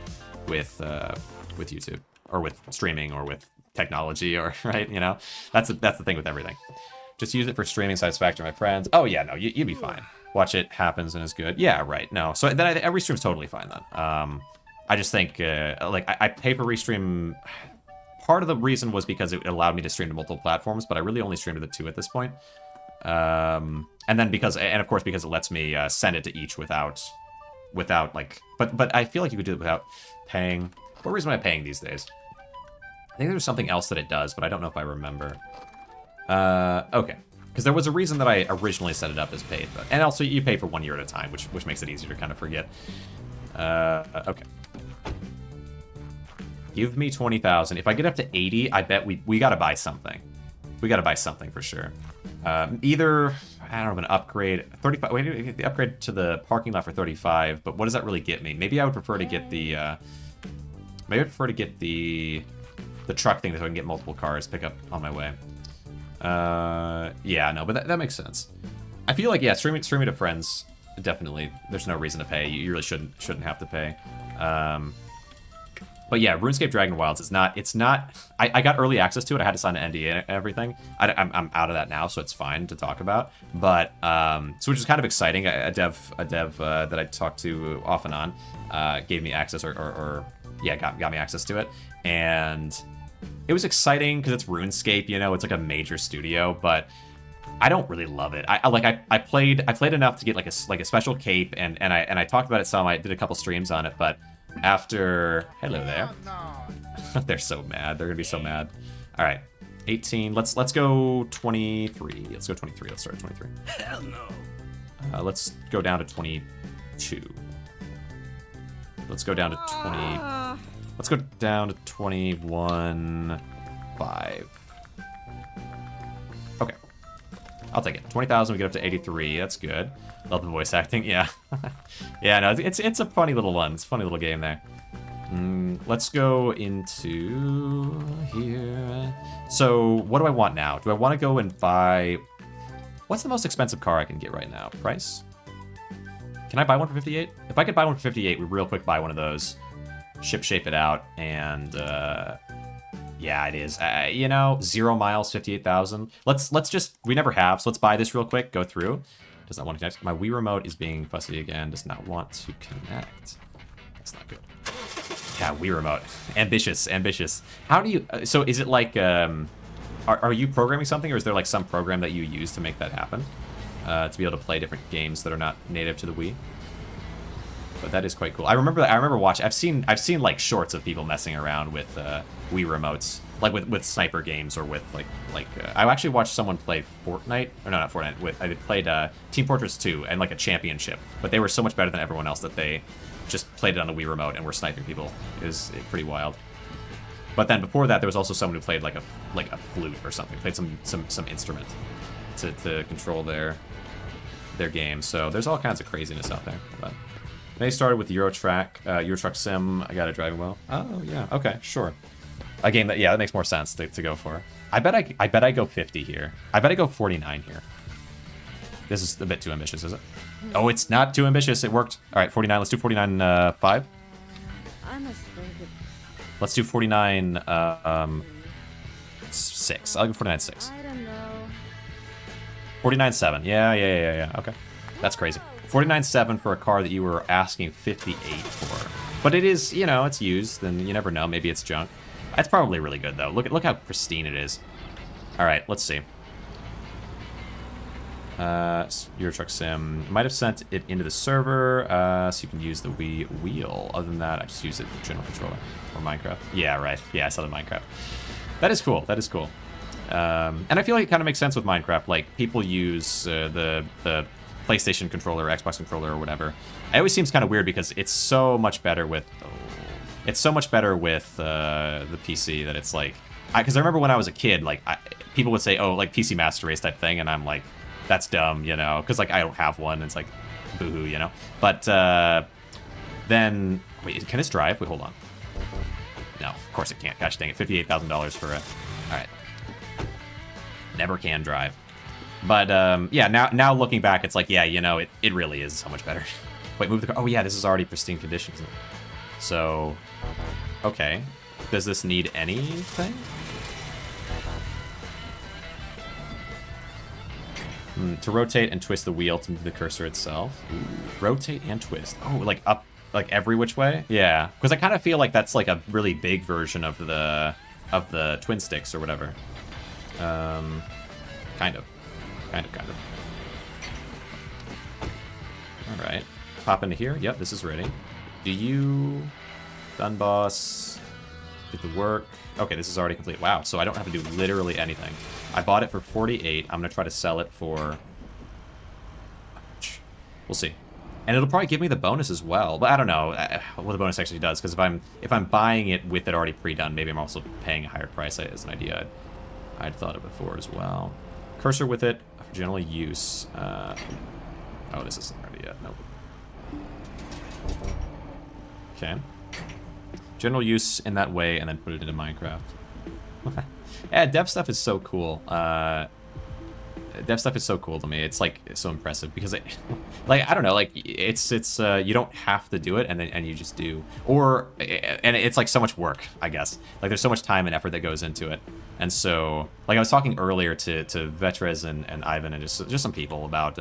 with YouTube or with streaming or with technology or right. That's the thing with everything. Just use it for streaming satisfaction, my friends. Oh yeah, no, you'd be fine. Watch it happens and is good. Yeah, right. No, so then every stream's totally fine then. I just think I pay for Restream. Part of the reason was because it allowed me to stream to multiple platforms, but I really only stream to the 2 at this point. And then of course because it lets me send it to each without like, but I feel like you could do it without paying. What reason am I paying these days? I think there's something else that it does, but I don't know if I remember. Okay, because there was a reason that I originally set it up as paid, and also you pay for 1 year at a time, which makes it easier to kind of forget. Okay. Give me 20,000. If I get up to 80, I bet we gotta buy something. We gotta buy something for sure. Either I don't know, an upgrade 35. Wait, the upgrade to the parking lot for 35. But what does that really get me? Maybe I would prefer to get the. Maybe I'd prefer to get the truck thing so I can get multiple cars pick up on my way. Yeah, no, but that makes sense. I feel like streaming to friends definitely. There's no reason to pay. You really shouldn't have to pay. But yeah, RuneScape Dragon Wilds is not. It's not. I got early access to it. I had to sign an NDA and everything. I'm out of that now, so it's fine to talk about. But so which is kind of exciting. A dev that I talked to off and on gave me access or got me access to it, and it was exciting because it's RuneScape. It's like a major studio, but I don't really love it. I played enough to get like a special cape, and I talked about it some. I did a couple streams on it, but after hello there, they're so mad. They're gonna be so mad. All right, 18. Let's go 23. Let's go 23. Let's start at 23. Hell no. Let's go down to 22. Let's go down to 20. Let's go down to 21.5. Okay. I'll take it. 20,000, we get up to 83. That's good. Love the voice acting, yeah. Yeah, no, it's a funny little one. It's a funny little game there. Let's go into here. So, what do I want now? Do I want to go and buy... What's the most expensive car I can get right now? Price? Can I buy one for 58? If I could buy one for 58, we real quick buy one of those. Shape it out, and yeah, it is. 0 miles, 58,000. Let's just, we never have, so let's buy this real quick, go through. Does not want to connect. My Wii remote is being fussy again, does not want to connect. That's not good. Yeah, Wii remote. Ambitious. How do you, so is it like, are you programming something, or is there like some program that you use to make that happen? To be able to play different games that are not native to the Wii? But that is quite cool. I remember watching. I've seen like shorts of people messing around with Wii remotes like with sniper games or with I actually watched someone play Fortnite, or no, not Fortnite. I played Team Fortress 2 and like a championship, but they were so much better than everyone else that they just played it on the Wii remote and were sniping people. It was pretty wild. But then before that, there was also someone who played like a flute or something, played some instrument to control their game. So there's all kinds of craziness out there. But they started with Euro Truck Sim. I got it driving well. Oh yeah, okay, sure. A game that that makes more sense to go for. I bet I go 50 here. I bet I go 49 here. This is a bit too ambitious, is it? Oh, it's not too ambitious. It worked. All right, 49. Let's do 49 5. I must think it. Let's do 49 6. I'll go 49 6. I don't know. 49 7. Yeah. Okay. That's crazy. 49 7 for a car that you were asking 58 for. But it is, it's used, and you never know. Maybe it's junk. That's probably really good, though. Look how pristine it is. All right, let's see. Euro Truck Sim. Might have sent it into the server, so you can use the Wii wheel. Other than that, I just use it with General Controller or Minecraft. Yeah, right. Yeah, I saw the Minecraft. That is cool. That is cool. And I feel like it kind of makes sense with Minecraft. Like, people use the PlayStation controller, or Xbox controller, or whatever. It always seems kind of weird because it's so much better with... It's so much better with the PC that it's like... Because I remember when I was a kid, like, people would say, oh, like, PC Master Race type thing, and I'm like, that's dumb, Because, like, I don't have one, and it's like, boo-hoo, But then... Wait, can this drive? Wait, hold on. No, of course it can't. Gosh dang it, $58,000 for a... Alright. Never can drive. But, yeah, now looking back, it's like, yeah, it really is so much better. Wait, move the car. Oh, yeah, this is already pristine condition, isn't it? So, okay. Does this need anything? To rotate and twist the wheel to move the cursor itself. Ooh, rotate and twist. Oh, like up, like every which way? Yeah, because I kind of feel like that's like a really big version of the twin sticks or whatever. Kind of. All right, pop into here. Yep, this is ready. Do you... Done, boss. Did the work. Okay, this is already complete. Wow, so I don't have to do literally anything. I bought it for 48. I'm going to try to sell it for... We'll see. And it'll probably give me the bonus as well. But I don't know what the bonus actually does, because if I'm buying it with it already pre-done, maybe I'm also paying a higher price as an idea I'd thought of before as well. Cursor with it for general use. Oh, this isn't ready yet. Nope. Okay. General use in that way, and then put it into Minecraft. Yeah, dev stuff is so cool. Dev stuff is so cool to me. It's like so impressive because it, like, I don't know, like it's you don't have to do it, and you just do, and it's like so much work, I guess. Like there's so much time and effort that goes into it, and so like I was talking earlier to Vetrez and Ivan and just some people about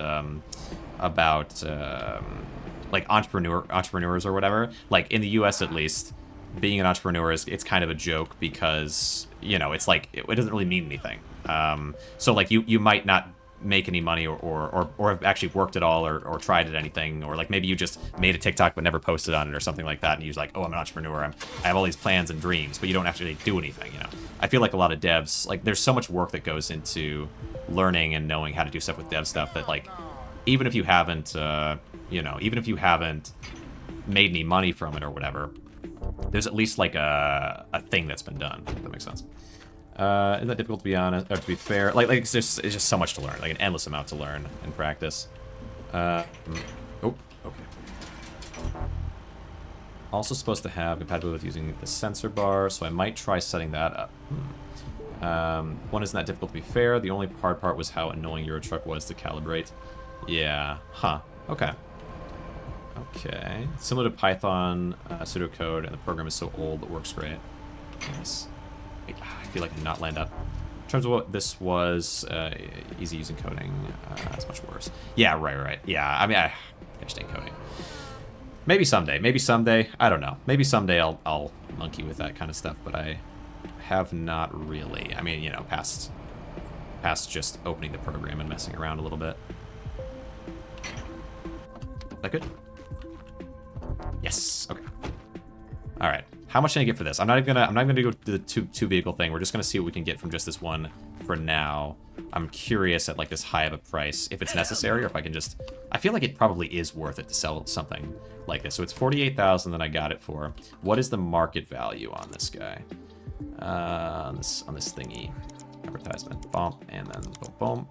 like entrepreneurs or whatever. Like in the U.S. at least, being an entrepreneur it's kind of a joke because it's like it doesn't really mean anything. So like you might not make any money or have actually worked at all or tried at anything, or like maybe you just made a TikTok but never posted on it or something like that, and you're like, oh, I'm an entrepreneur, I have all these plans and dreams, but you don't actually do anything. I feel like a lot of devs, like there's so much work that goes into learning and knowing how to do stuff with dev stuff that like even if you haven't even if you haven't made any money from it or whatever, there's at least like a thing that's been done, if that makes sense. Isn't that difficult to be honest, or to be fair? Like it's just so much to learn, like an endless amount to learn and practice. Oh, okay. Also supposed to have compatibility with using the sensor bar, so I might try setting that up. One isn't that difficult to be fair. The only hard part was how annoying Euro Truck was to calibrate. Yeah, huh, okay. Okay, similar to Python pseudocode, and the program is so old it works great. Yes. I feel like I did not land up. In terms of what this was, easy using coding, it's much worse. Yeah, right. Yeah, I mean, I understand coding. Maybe someday, I don't know. Maybe someday I'll monkey with that kind of stuff, but I have not really. I mean, past just opening the program and messing around a little bit. Is that good? Yes, okay. All right. How much can I get for this? I'm not gonna go to the two vehicle thing. We're just gonna see what we can get from just this one for now. I'm curious at like this high of a price if it's necessary or if I can just. I feel like it probably is worth it to sell something like this. So it's 48,000 that I got it for. What is the market value on this guy? On this thingy, advertisement, bump, and then boom, boom.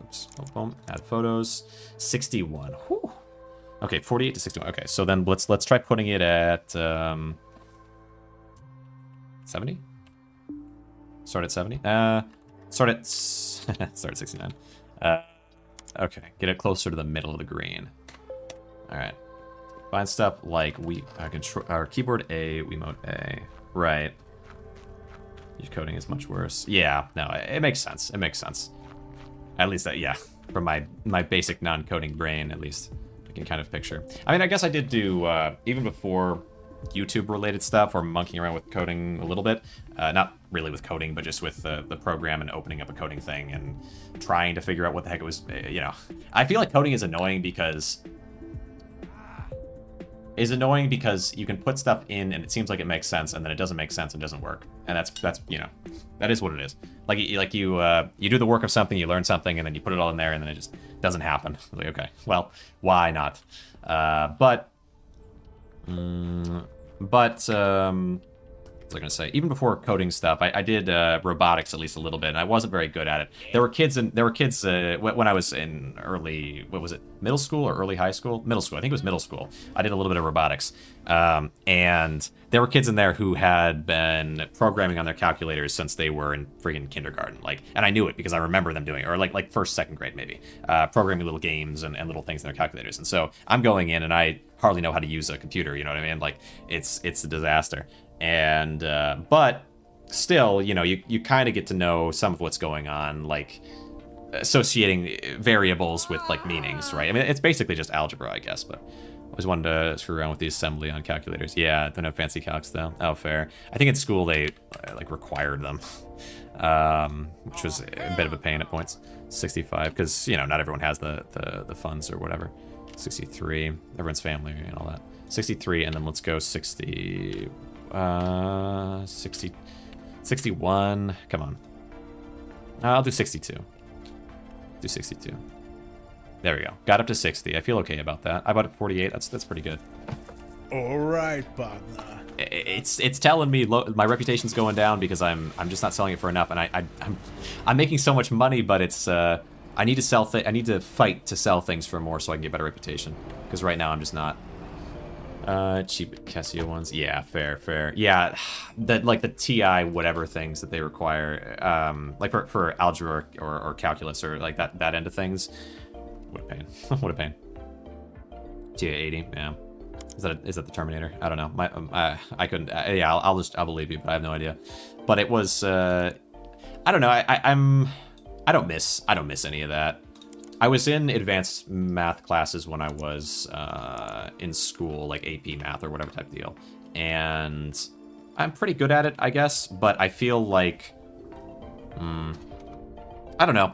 Oops, boom, boom. Add photos. 61. Whew. Okay, 48 to 61. Okay, so then let's try putting it at 70. Start at 70. Start at 69. Okay, get it closer to the middle of the green. All right. Find stuff like control our keyboard A, Wiimote A. Right. Your coding is much worse. Yeah, no, it makes sense. It makes sense. At least yeah, from my basic non-coding brain, at least I can kind of picture. I mean, I guess I did do even before YouTube-related stuff or monkeying around with coding a little bit. Not really with coding, but just with the program and opening up a coding thing and trying to figure out what the heck it was. You know, I feel like coding is annoying because you can put stuff in and it seems like it makes sense, and then it doesn't make sense and doesn't work. And that's you know, that is what it is. Like you do the work of something, you learn something, and then you put it all in there, and then it just doesn't happen. Like, okay, well, why not? What was I gonna say? Even before coding stuff, I did robotics at least a little bit, and I wasn't very good at it. There were kids when I was in early, what was it, middle school or early high school? Middle school, I think it was middle school. I did a little bit of robotics, and there were kids in there who had been programming on their calculators since they were in friggin' kindergarten. Like, and I knew it because I remember them doing it, or like first, second grade maybe, programming little games and little things in their calculators. And so I'm going in and I hardly know how to use a computer. You know what I mean? Like it's a disaster. And but still, you know, you kind of get to know some of what's going on, like associating variables with like meanings, right? I mean, it's basically just algebra, I guess, but I always wanted to screw around with the assembly on calculators. Yeah, don't have fancy calcs though. Oh, fair. I think in school they like required them, which was a bit of a pain at points. 65, because you know not everyone has the funds or whatever. 63, everyone's family and all that. 63, and then let's go 60. 61. Come on. I'll do 62. Do 62. There we go. Got up to 60. I feel okay about that. I bought it 48. That's pretty good. All right, partner. It's telling me my reputation's going down because I'm just not selling it for enough, and I'm making so much money, but it's I need to I need to fight to sell things for more so I can get better reputation, because right now I'm just not. Cheap Casio ones. Yeah, fair. Yeah, like the TI whatever things that they require, like for algebra or calculus or like that end of things. What a pain. What a pain. TI 80. Yeah. Is that the Terminator? I don't know. I couldn't. Yeah, I'll believe you, but I have no idea. But it was. I don't know. I don't miss any of that. I was in advanced math classes when I was in school, like AP math or whatever type of deal. And I'm pretty good at it, I guess, but I feel like, I don't know.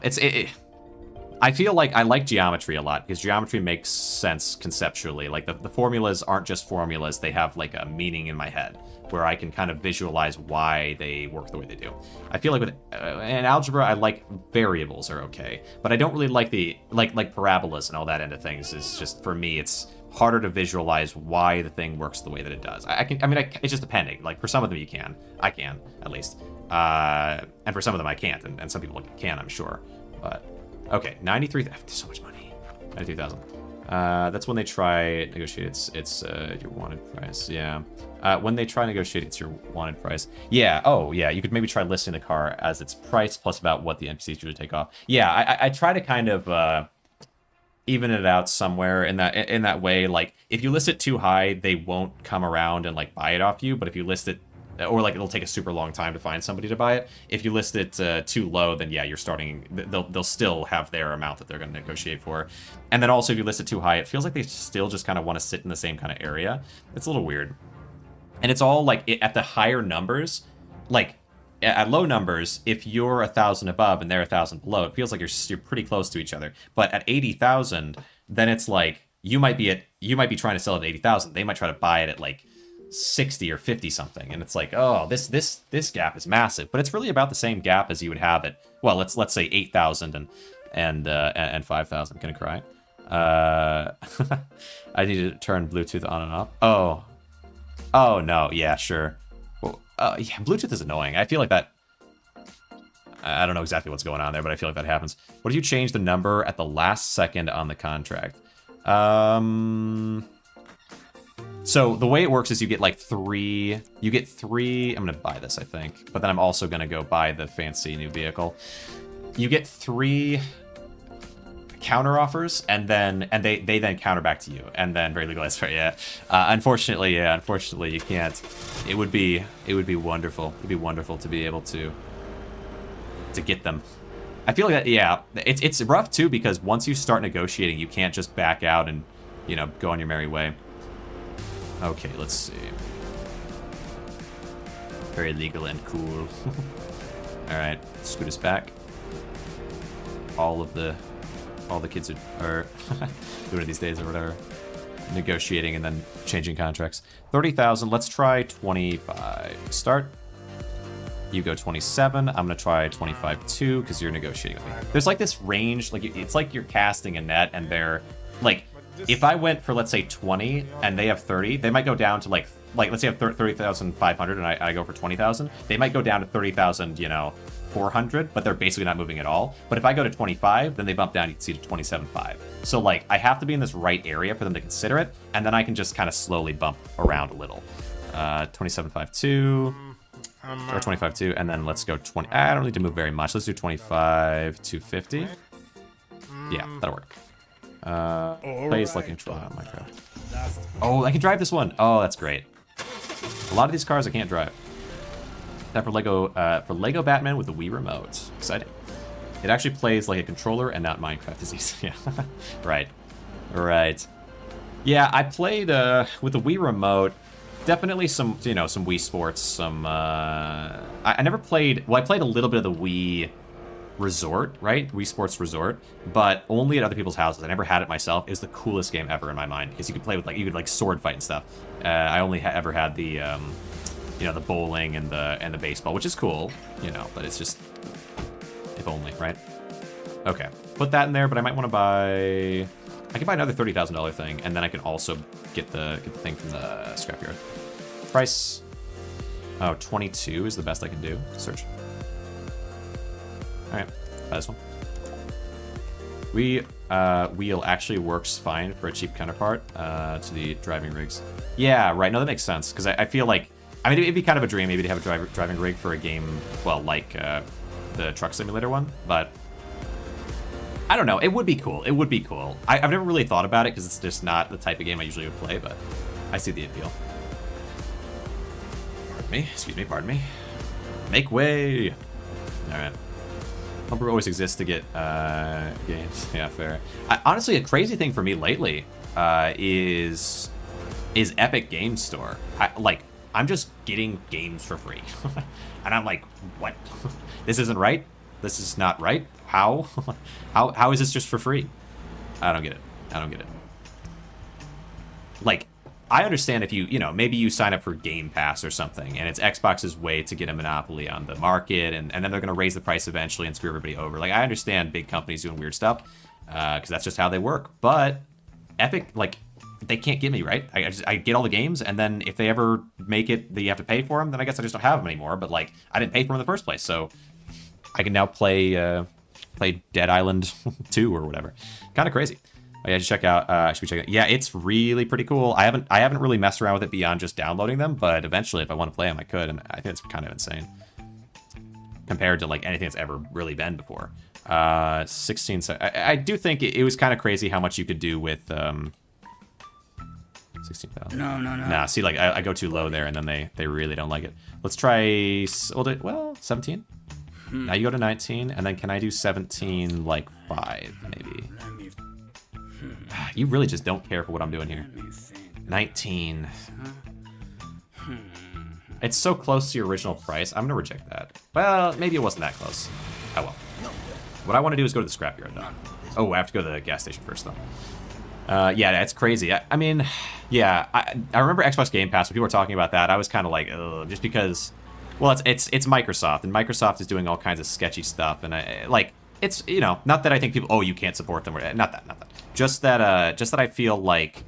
I feel like I like geometry a lot because geometry makes sense conceptually. Like the formulas aren't just formulas, they have like a meaning in my head where I can kind of visualize why they work the way they do. I feel like with in algebra, I like variables are okay, but I don't really like the like parabolas and all that end of things. Is just for me, it's harder to visualize why the thing works the way that it does. It's just depending. Like for some of them you can, I can at least, and for some of them I can't, and some people can, I'm sure. But okay, 93. So much money. 93,000. That's when they try negotiate. It's your wanted price. Yeah. When they try negotiate, it's your wanted price. Yeah. Oh, yeah. You could maybe try listing the car as its price plus about what the NPCs usually take off. Yeah. I try to kind of even it out somewhere in that way. Like if you list it too high, they won't come around and like buy it off you. But if you list it, or like it'll take a super long time to find somebody to buy it. If you list it too low, then yeah, you're starting. They'll still have their amount that they're going to negotiate for. And then also if you list it too high, it feels like they still just kind of want to sit in the same kind of area. It's a little weird. And it's all like at the higher numbers, like at low numbers, if you're 1,000 above and they're 1,000 below, it feels like you're pretty close to each other. But at 80,000, then it's like you might be trying to sell it at 80,000. They might try to buy it at like 60 or 50 something, and it's like, oh, this gap is massive, but it's really about the same gap as you would have it. Well, let's say 8,000 and 5,000. Gonna cry. I need to turn Bluetooth on and off. Oh no, yeah, sure. Well, yeah, Bluetooth is annoying. I feel like that. I don't know exactly what's going on there, but I feel like that happens. What if you change the number at the last second on the contract? So the way it works is you get like 3. You get 3. I'm gonna buy this, I think, but then I'm also gonna go buy the fancy new vehicle. You get 3 counter offers, and they then counter back to you, and then very legalized. Yeah. Unfortunately, you can't. It would be wonderful. It'd be wonderful to be able to get them. I feel like that. Yeah, it's rough too, because once you start negotiating, you can't just back out and, you know, go on your merry way. Okay, let's see. Very legal and cool. All right, scoot us back. All the kids are doing it these days or whatever. Negotiating and then changing contracts. 30,000. Let's try 25. Start. You go 27. I'm gonna try 25 too, because you're negotiating with me. There's like this range, like it's like you're casting a net, and they're like, if I went for, let's say, 20 and they have 30, they might go down to like let's say I have 30,500 and I go for 20,000. They might go down to 30,000, you know, 400, but they're basically not moving at all. But if I go to 25, then they bump down, you can see, to 27.5. So like I have to be in this right area for them to consider it, and then I can just kind of slowly bump around a little. 27.52 or 25.2, and then let's go 20. I don't need to move very much. Let's do 25.250. Yeah, that'll work. Plays like control on Minecraft. Oh, I can drive this one. Oh, that's great. A lot of these cars I can't drive. That for Lego Batman with the Wii remote. Exciting. It actually plays like a controller and not Minecraft disease. Yeah. Right. Yeah, I played with the Wii remote. Definitely some, you know, some Wii Sports. Some. I never played. Well, I played a little bit of the Wii Resort, right? Wii Sports Resort, but only at other people's houses. I never had it myself. It was the coolest game ever in my mind, because you could play with you could sword fight and stuff. I only ever had the you know, the bowling and the baseball, which is cool, you know, but it's just, if only, right? Okay, put that in there, but I might want to buy. I can buy another $30,000 thing, and then I can also get the thing from the scrapyard. Price. Oh, 22 is the best I can do. Search. Alright, buy this one. Wheel actually works fine for a cheap counterpart to the driving rigs. Yeah, right. No, that makes sense, because I feel like, I mean, it'd be kind of a dream maybe to have a driving rig for a game, well, like the truck simulator one, but I don't know. It would be cool. It would be cool. I've never really thought about it, because it's just not the type of game I usually would play, but I see the appeal. Pardon me. Excuse me. Pardon me. Make way. All right. Homebrew always exists to get games. Yeah, fair. Honestly, a crazy thing for me lately is Epic Games Store. I'm just getting games for free, and I'm like, what? This isn't right. This is not right. How? How is this just for free? I don't get it. I don't get it. Like, I understand if you know, maybe you sign up for Game Pass or something, and it's Xbox's way to get a monopoly on the market, and then they're going to raise the price eventually and screw everybody over. Like, I understand big companies doing weird stuff, because that's just how they work. But Epic, like, they can't get me, right? I get all the games, and then if they ever make it that you have to pay for them, then I guess I just don't have them anymore. But, like, I didn't pay for them in the first place, so I can now play Dead Island 2 or whatever. Kind of crazy. Oh, yeah, check out. I should be checking. Yeah, it's really pretty cool. I haven't really messed around with it beyond just downloading them, but eventually, if I want to play them, I could, and I think it's kind of insane compared to like anything that's ever really been before. 16. I do think it was kind of crazy how much you could do with 16,000. No. Nah, see, like I go too low there, and then they really don't like it. Let's try. Well, 17. Now you go to 19, and then can I do 17 like 5 maybe? You really just don't care for what I'm doing here. 19. It's so close to your original price. I'm gonna reject that. Well, maybe it wasn't that close. Oh well. What I want to do is go to the scrapyard though. Oh, I have to go to the gas station first though. Yeah, it's crazy. I mean, yeah, I remember Xbox Game Pass when people were talking about that. I was kind of like, ugh, just because. Well, it's Microsoft, and Microsoft is doing all kinds of sketchy stuff, and it's not that I think people you can't support them or not that just that I feel like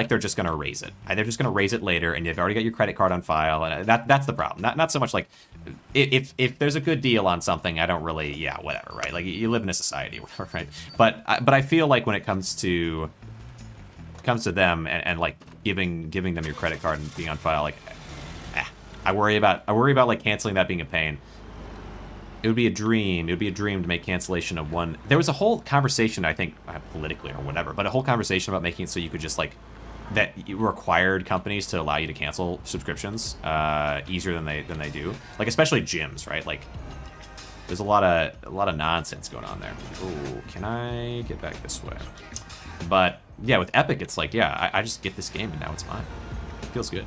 they're just gonna raise it. They're just gonna raise it later, and you've already got your credit card on file, and that's the problem. Not so much like if there's a good deal on something, I don't really whatever, right? Like you live in a society, whatever, right? But I feel like when it comes to them and like giving them your credit card and being on file, like I worry about like canceling that being a pain. It would be a dream. It would be a dream to make cancellation of one. There was a whole conversation, I think, politically or whatever, but a whole conversation about making it so you could just like that you required companies to allow you to cancel subscriptions easier than they do. Like especially gyms, right? Like there's a lot of nonsense going on there. Ooh, can I get back this way? But yeah, with Epic, it's like I just get this game and now it's mine. It feels good.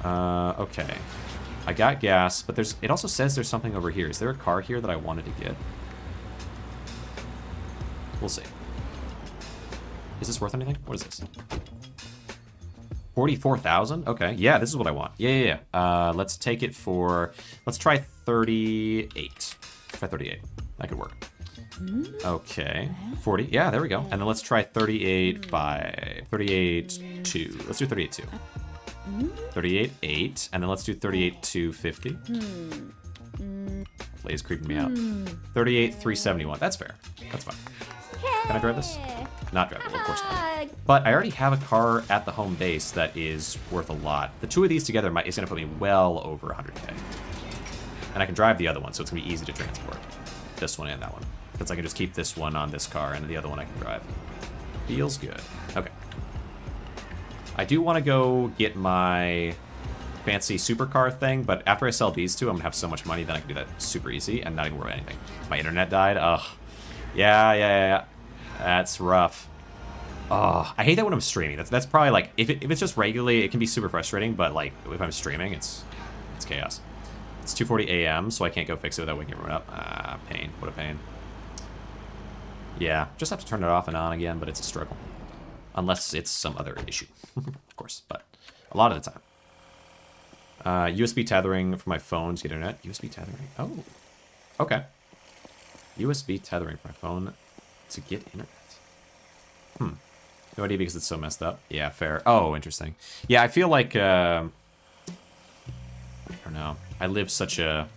Okay. I got gas, but it also says there's something over here. Is there a car here that I wanted to get? We'll see. Is this worth anything? What is this? 44,000? Okay. Yeah, this is what I want. Yeah. Let's take it for... Let's try 38. Try 38. That could work. Okay. 40. Yeah, there we go. And then let's try 38 by... 38.2. Let's do 38.2. 38.8, and then let's do 38.250. Play is creeping me out. 38.371. That's fair. That's fine. Can I drive this? Not drive it, well, of course not. But I already have a car at the home base that is worth a lot. The two of these together is going to put me well over 100k. And I can drive the other one, so it's going to be easy to transport. This one and that one. Because I can just keep this one on this car, and the other one I can drive. Feels good. Okay. I do want to go get my fancy supercar thing, but after I sell these two, I'm going to have so much money that I can do that super easy and not even worry about anything. My internet died. Ugh. Yeah. That's rough. Oh, I hate that when I'm streaming. That's probably like, if it's just regularly, it can be super frustrating, but like, if I'm streaming, it's chaos. It's 2:40 a.m., so I can't go fix it without waking everyone up. Ah, pain. What a pain. Yeah, just have to turn it off and on again, but it's a struggle. Unless it's some other issue, of course, but a lot of the time. USB tethering for my phone to get internet. USB tethering. Oh, okay. USB tethering for my phone to get internet. No idea because it's so messed up. Yeah, fair. Oh, interesting. Yeah, I feel like I don't know. I live such a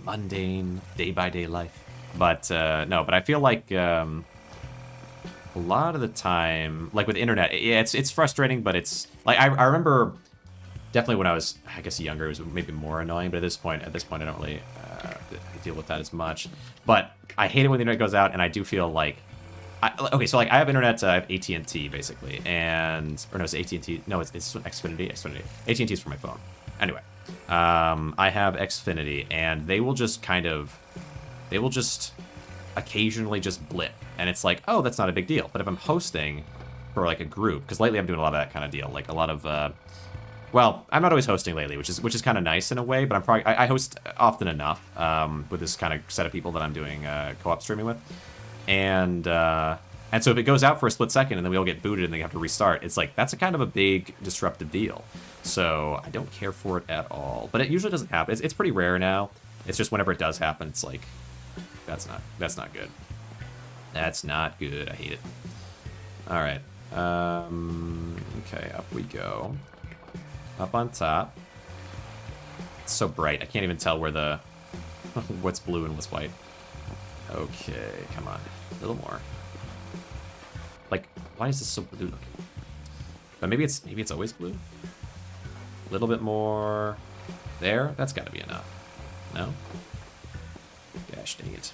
mundane day-by-day life, but no. But I feel like. A lot of the time, like with internet, yeah, it's frustrating, but it's like I remember definitely when I was, I guess, younger, it was maybe more annoying. But at this point, I don't really deal with that as much. But I hate it when the internet goes out, and I do feel like, okay, so like I have internet, I have AT&T basically, or no, it's AT&T. No, it's Xfinity. AT&T is for my phone. Anyway, I have Xfinity, and they will just occasionally just blip. And it's like, oh, that's not a big deal. But if I'm hosting for like a group, because lately I'm doing a lot of that kind of deal, like a lot of, well, I'm not always hosting lately, which is kind of nice in a way. But I host often enough with this kind of set of people that I'm doing co-op streaming with, and so if it goes out for a split second and then we all get booted and they have to restart, it's like that's a kind of a big disruptive deal. So I don't care for it at all. But it usually doesn't happen. It's pretty rare now. It's just whenever it does happen, it's like that's not good. That's not good. I hate it. All right. Okay, up we go. Up on top. It's so bright. I can't even tell where the what's blue and what's white. Okay, come on. A little more. Like, why is this so blue looking? But maybe it's always blue. A little bit more. There. That's got to be enough. No? Gosh dang it.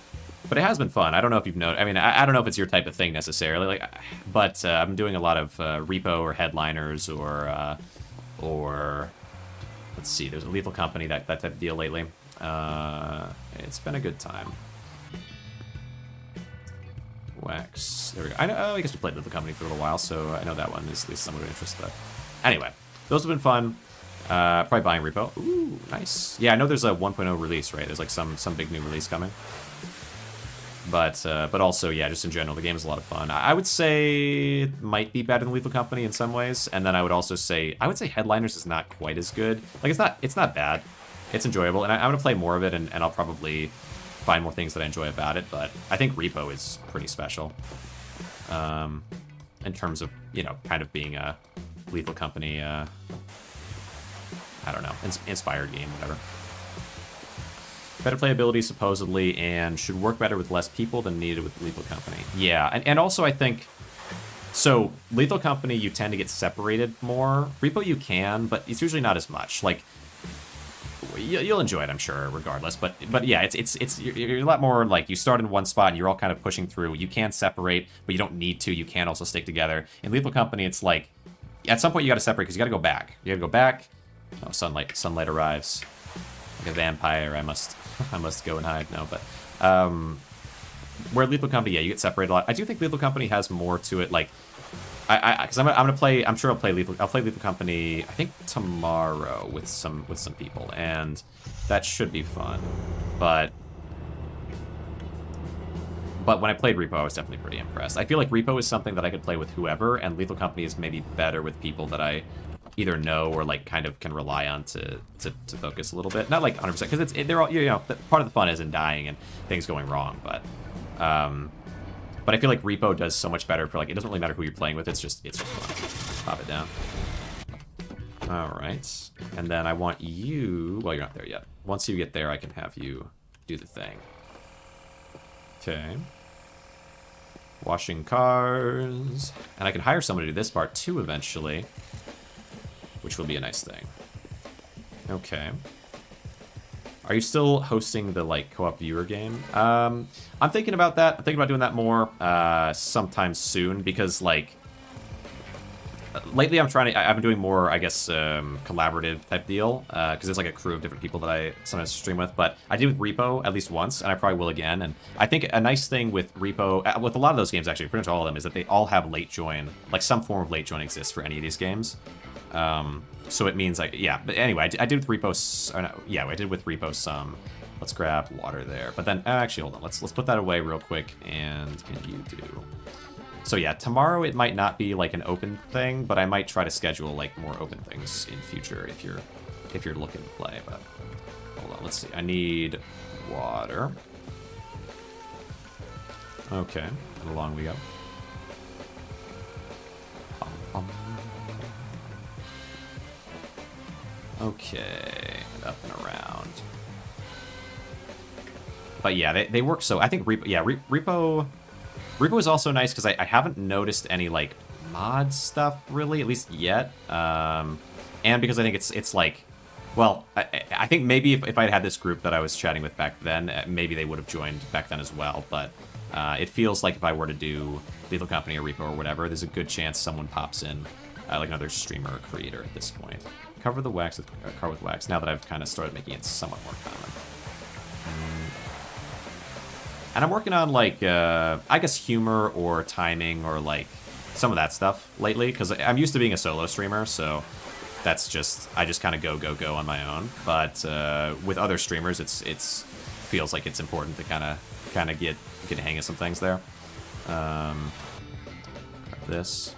But it has been fun. I don't know if you've noticed. I mean, I don't know if it's your type of thing necessarily. Like, but I'm doing a lot of repo or headliners or let's see. There's a Lethal Company that type of deal lately. It's been a good time. Wax. There we go. I know. Oh, I guess we played Lethal Company for a little while, so I know that one is at least somewhat of interest. But anyway, those have been fun. Probably buying repo. Ooh, nice. Yeah, I know there's a 1.0 release, right? There's like some big new release coming. But also, yeah, just in general, the game is a lot of fun. I would say it might be better than Lethal Company in some ways, and then I would say Headliners is not quite as good. Like, it's not bad. It's enjoyable, and I'm going to play more of it, and I'll probably find more things that I enjoy about it, but I think Repo is pretty special. In terms of, you know, kind of being a Lethal Company, I don't know, inspired game, whatever. Better playability, supposedly, and should work better with less people than needed with Lethal Company. Yeah, and also I think... So, Lethal Company, you tend to get separated more. Repo, you can, but it's usually not as much. Like, you'll enjoy it, I'm sure, regardless. But yeah, you're a lot more, like, you start in one spot, and you're all kind of pushing through. You can separate, but you don't need to. You can also stick together. In Lethal Company, it's like, at some point you got to separate, because you got to go back. You got to go back. Oh, sunlight arrives. Like a vampire, I must go and hide. No, but where Lethal Company, yeah, you get separated a lot. I do think Lethal Company has more to it. Like, because I'm gonna play. I'm sure I'll play Lethal Company. I think tomorrow with some people, and that should be fun. But when I played Repo, I was definitely pretty impressed. I feel like Repo is something that I could play with whoever, and Lethal Company is maybe better with people that I either know or like kind of can rely on to focus a little bit. Not like 100%, because they're all, you know, part of the fun is in dying and things going wrong, but I feel like Repo does so much better for, like, it doesn't really matter who you're playing with, it's just fun. Pop it down. Alright. And then I want you, well, you're not there yet. Once you get there, I can have you do the thing. Okay. Washing cars. And I can hire somebody to do this part too eventually, which will be a nice thing. Okay. Are you still hosting the, like, co-op viewer game? I'm thinking about that. I'm thinking about doing that more sometime soon, because, like, lately I've been doing more, I guess, collaborative type deal, because there's, like, a crew of different people that I sometimes stream with, but I did with Repo at least once, and I probably will again, and I think a nice thing with Repo, with a lot of those games, actually, pretty much all of them, is that they all have late join, like, some form of late join exists for any of these games. So it means, like, yeah, but anyway, I did with Repo, I did with Repo some. Let's grab water there, but then, actually, hold on, let's put that away real quick, and can you do... So yeah, tomorrow it might not be, like, an open thing, but I might try to schedule, like, more open things in future if you're looking to play, but... Hold on, let's see, I need water. Okay, and along we go. Okay, and up and around. But yeah, they work so... I think Repo... Yeah, Repo is also nice because I haven't noticed any, like, mod stuff, really, at least yet. And because I think it's like... Well, I think maybe if I'd had this group that I was chatting with back then, maybe they would have joined back then as well. But it feels like if I were to do Lethal Company or Repo or whatever, there's a good chance someone pops in, like another streamer or creator at this point. Cover the wax with, car with wax, now that I've kind of started making it somewhat more common. And I'm working on, like, I guess humor or timing or, like, some of that stuff lately, because I'm used to being a solo streamer, so that's just, I just kind of go on my own. But with other streamers, it's feels like it's important to kind of get a hang of some things there. This.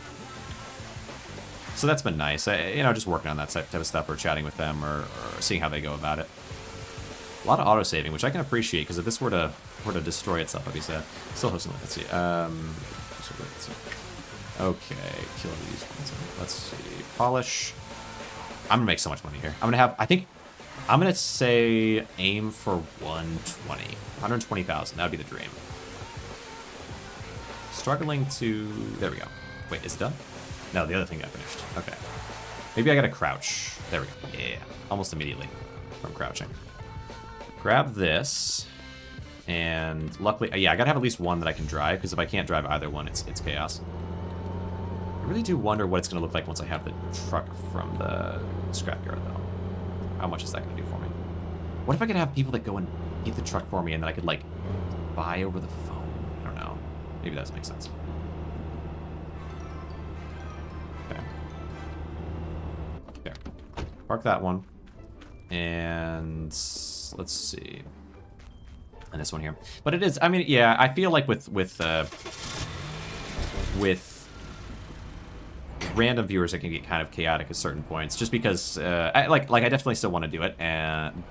So that's been nice. You know, just working on that type of stuff, or chatting with them, or seeing how they go about it. A lot of auto-saving, which I can appreciate, because if this were to destroy itself, I'd be sad. Still hosting. Let's see. Okay, kill these ones. Let's see. Polish. I'm gonna make so much money here. I'm gonna say aim for 120,000. That would be the dream. Struggling to. There we go. Wait, is it done? No, the other thing got finished. Okay. Maybe I gotta crouch. There we go. Yeah, almost immediately from crouching. Grab this, and luckily, yeah, I gotta have at least one that I can drive, because if I can't drive either one, it's chaos. I really do wonder what it's gonna look like once I have the truck from the scrapyard, though. How much is that gonna do for me? What if I could have people that go and get the truck for me, and then I could, like, buy over the phone? I don't know. Maybe that doesn't make sense. There. Park that one. And let's see. And this one here. But it is, I mean, yeah, I feel like with random viewers, it can get kind of chaotic at certain points, just because I definitely still want to do it, and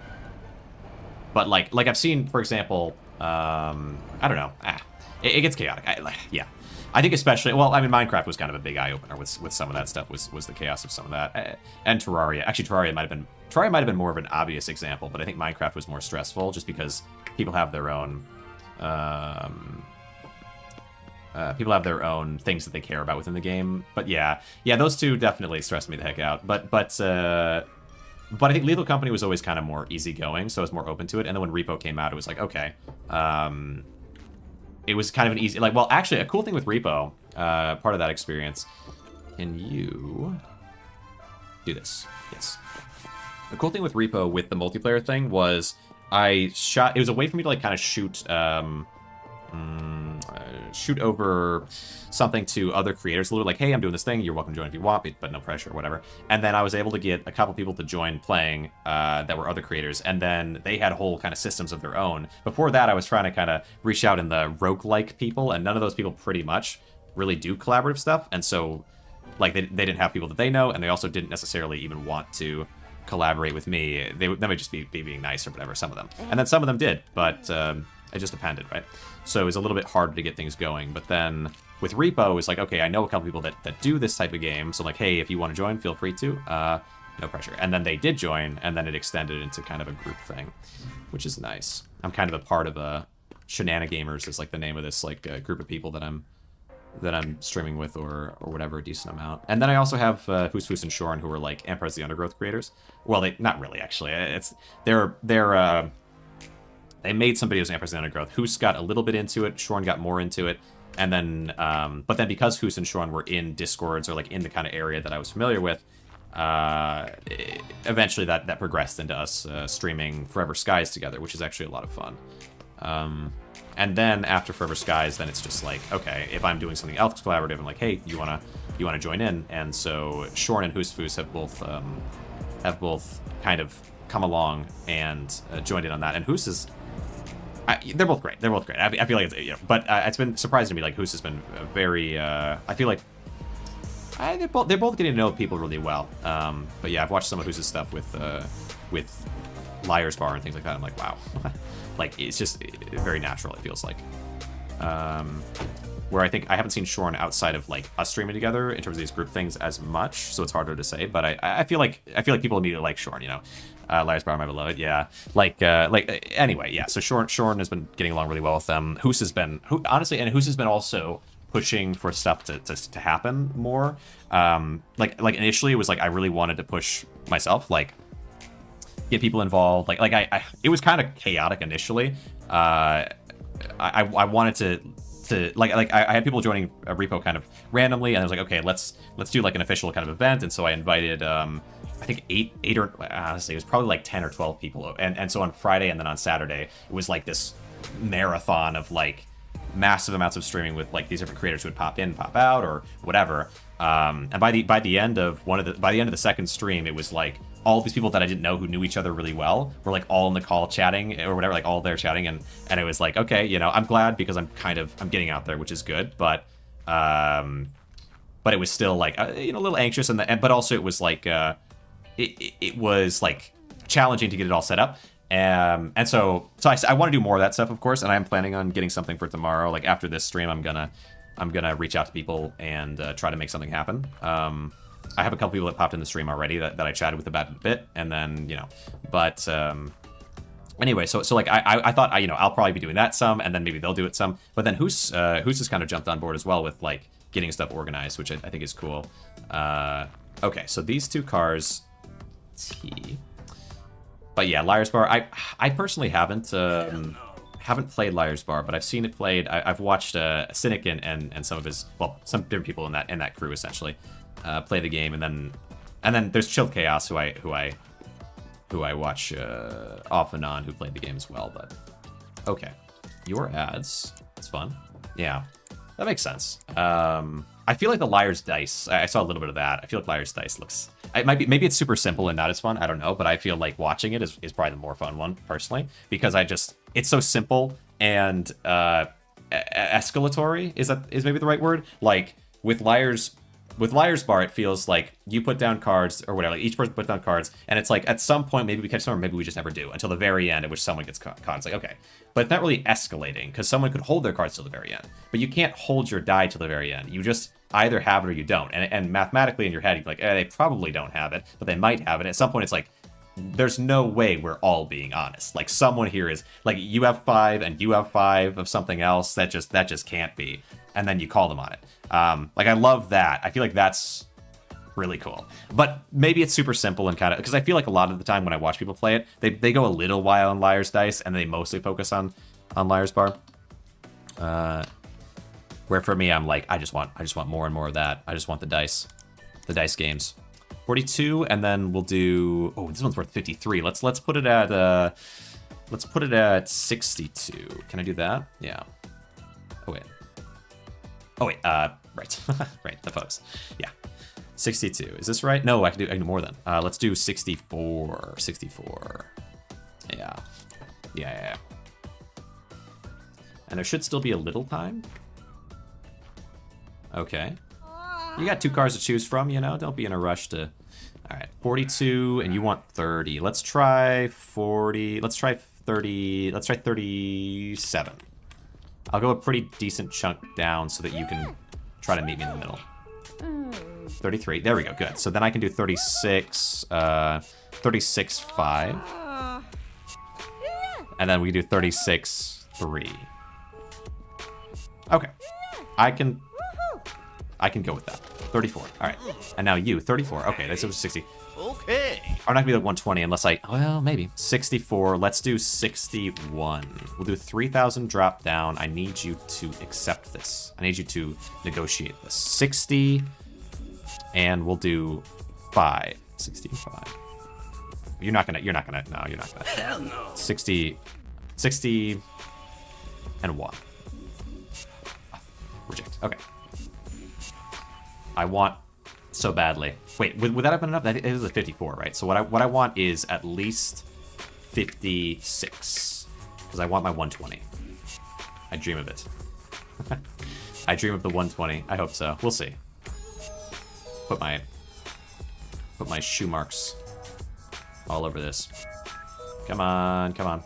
but like I've seen, for example, I don't know, it gets chaotic. Yeah, I think especially, well, I mean, Minecraft was kind of a big eye opener with some of that stuff, was the chaos of some of that, and Terraria. Actually, Terraria might have been more of an obvious example, but I think Minecraft was more stressful just because people have their own things that they care about within the game. But yeah, those two definitely stressed me the heck out. But I think Lethal Company was always kind of more easygoing, so I was more open to it. And then when Repo came out, it was like, okay, it was kind of an easy, like, well, actually, a cool thing with Repo, part of that experience. Can you do this? Yes. The cool thing with Repo with the multiplayer thing was it was a way for me to like kind of shoot over something to other creators, a little like, hey, I'm doing this thing, you're welcome to join if you want, but no pressure or whatever. And then I was able to get a couple people to join playing that were other creators, and then they had whole kind of systems of their own. Before that, I was trying to kind of reach out in the roguelike people, and none of those people pretty much really do collaborative stuff, and so like they didn't have people that they know, and they also didn't necessarily even want to collaborate with me. They might just be being nice or whatever, some of them. And then some of them did, but it just depended, right? So it was a little bit harder to get things going. But then with Repo, it's like, okay, I know a couple people that do this type of game, so like, hey, if you want to join, feel free to. No pressure. And then they did join, and then it extended into kind of a group thing, which is nice. I'm kind of a part of a Shenanigamers is like the name of this like group of people that I'm streaming with or whatever, a decent amount. And then I also have Who's and Shorn, who are like Empires of the Undergrowth creators. Well, they not really actually. They made some videos on Empires of the Undergrowth. Who's got a little bit into it, Shorn got more into it, and then but then because Who's and Shorn were in Discords or like in the kind of area that I was familiar with, eventually that progressed into us streaming Forever Skies together, which is actually a lot of fun. And then after Forever Skies, then it's just like, okay, if I'm doing something else collaborative, I'm like, hey, you wanna join in? And so Shorn and Hoosfoos have both kind of come along and joined in on that. And Hoos is, they're both great. They're both great. I feel like it's, but it's been surprising to me. Like Hoos has been very. I feel like they're both getting to know people really well. But yeah, I've watched some of Hoos's stuff with Liar's Bar and things like that. I'm like, wow. Like, it's just very natural, it feels like. Where I think I haven't seen Shorn outside of, like, us streaming together in terms of these group things as much, so it's harder to say, but I feel like people immediately like Shorn, you know? Liar's Bar, my beloved, yeah. Anyway, yeah, so Shorn has been getting along really well with them. Hoos has been also pushing for stuff to happen more. Like initially, it was like I really wanted to push myself, like, get people involved. It was kind of chaotic initially. I wanted to I had people joining a repo kind of randomly, and I was like, okay, let's do like an official kind of event. And so I invited I think eight or honestly, it was probably like 10 or 12 people. And so on Friday and then on Saturday, it was like this marathon of like massive amounts of streaming with like these different creators who would pop in, pop out, or whatever. And by the end of the second stream, it was like all these people that I didn't know who knew each other really well were like all in the call chatting or whatever, like all there chatting, and it was like, okay, you know, I'm glad because I'm getting out there, which is good, but it was still like you know, a little anxious, but also it was like it was like challenging to get it all set up. And so I want to do more of that stuff, of course, and I'm planning on getting something for tomorrow. Like after this stream, I'm gonna reach out to people and try to make something happen. I have a couple people that popped in the stream already that I chatted with about a bit, and then, you know, but anyway, so like I thought, you know, I'll probably be doing that some, and then maybe they'll do it some, but then Who's just kind of jumped on board as well with like getting stuff organized, which I think is cool. Okay, so these two cars, T. But yeah, Liar's Bar. I personally haven't played Liar's Bar, but I've seen it played. I've watched Cynic and some of his, well, some different people in that crew essentially play the game, and then there's Chilled Chaos who I watch off and on, who played the game as well. But okay, your ads. It's fun. Yeah, that makes sense. I feel like the Liar's Dice. I saw a little bit of that. I feel like Liar's Dice looks It might be, maybe it's super simple and not as fun. I don't know, but I feel like watching it is probably the more fun one personally, because it's so simple and escalatory is maybe the right word. Like with Liar's Bar, it feels like you put down cards or whatever. Like each person puts down cards, and it's like at some point maybe we catch someone, maybe we just never do until the very end, at which someone gets caught. It's like okay, but it's not really escalating because someone could hold their cards till the very end, but you can't hold your die till the very end. You just either have it or you don't, and mathematically in your head you're like, they probably don't have it, but they might have it. At some point it's like, there's no way we're all being honest. Like someone here is like, you have 5 and you have 5 of something else that just can't be, and then you call them on it. Like I love that. I feel like that's really cool. But maybe it's super simple and kind of, because I feel like a lot of the time when I watch people play it, they go a little while on Liar's Dice and they mostly focus on Liar's Bar. Where for me, I'm like, I just want more and more of that. I just want the dice games. 42, and then we'll do. Oh, this one's worth 53. Let's put it at 62. Can I do that? Yeah. Oh wait. Right. Right. The photos. Yeah. 62. Is this right? No, I can do more than. Let's do 64. 64. Yeah. Yeah. And there should still be a little time. Okay. You got 2 cards to choose from, don't be in a rush to... Alright, 42, and you want 30. Let's try 40, let's try 30, let's try 37. I'll go a pretty decent chunk down so that you can try to meet me in the middle. 33, there we go, good. So then I can do 36, 36, 5. And then we do 36, 3. Okay. I can go with that. 34. All right. And now you, 34. Okay, this was 60. Okay. I'm not gonna be like 120 unless well, maybe. 64. Let's do 61. We'll do 3,000 drop down. I need you to accept this. I need you to negotiate this. 60, and we'll do 5. 65. You're not gonna. No, you're not gonna. Hell no. 60, and 1. Reject. Okay. I want so badly. Wait, would that have been enough? It is a 54, right? So what I want is at least 56, because I want my 120. I dream of it. I dream of the 120. I hope so. We'll see. Put my shoe marks all over this. Come on, come on.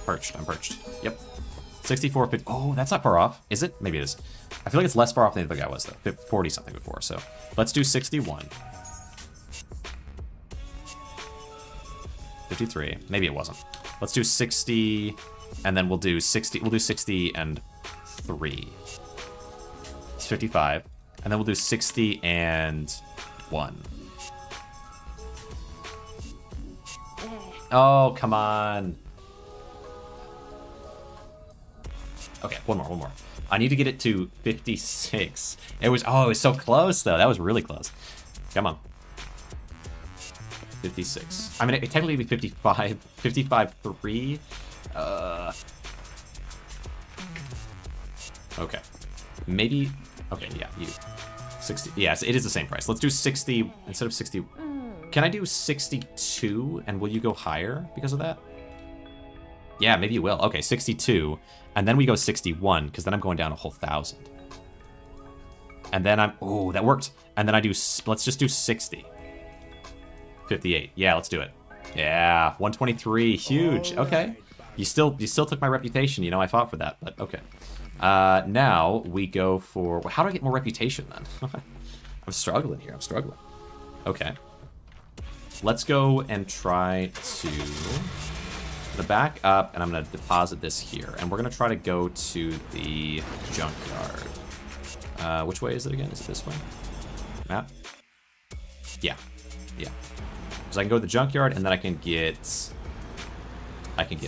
Perched. I'm perched. Yep. 64, 50. Oh, that's not far off. Is it? Maybe it is. I feel like it's less far off than the guy was, though. 40 something before, so let's do 61. 53. Maybe it wasn't. Let's do 60, and then we'll do 60. We'll do 60 and 3. It's 55. And then we'll do 60 and 1. Oh, come on. Okay, one more. I need to get it to 56. It was so close, though. That was really close. Come on. 56. I mean, it technically be 55. 55, 3. Okay. Maybe... Okay, yeah, you. 60. Yes, it is the same price. Let's do 60 instead of 60. Can I do 62, and will you go higher because of that? Yeah, maybe you will. Okay, 62. And then we go 61, because then I'm going down a whole 1,000. And then I'm... Oh, that worked. And then I do... Let's just do 60. 58. Yeah, let's do it. Yeah, 123. Huge. Okay. You still took my reputation. I fought for that, but okay. Now we go for... How do I get more reputation, then? I'm struggling here. Okay. Let's go and try to... The back up, and I'm going to deposit this here. And we're going to try to go to the junkyard. Which way is it again? Is it this way? Map? Yeah. Yeah. So I can go to the junkyard, and then I can get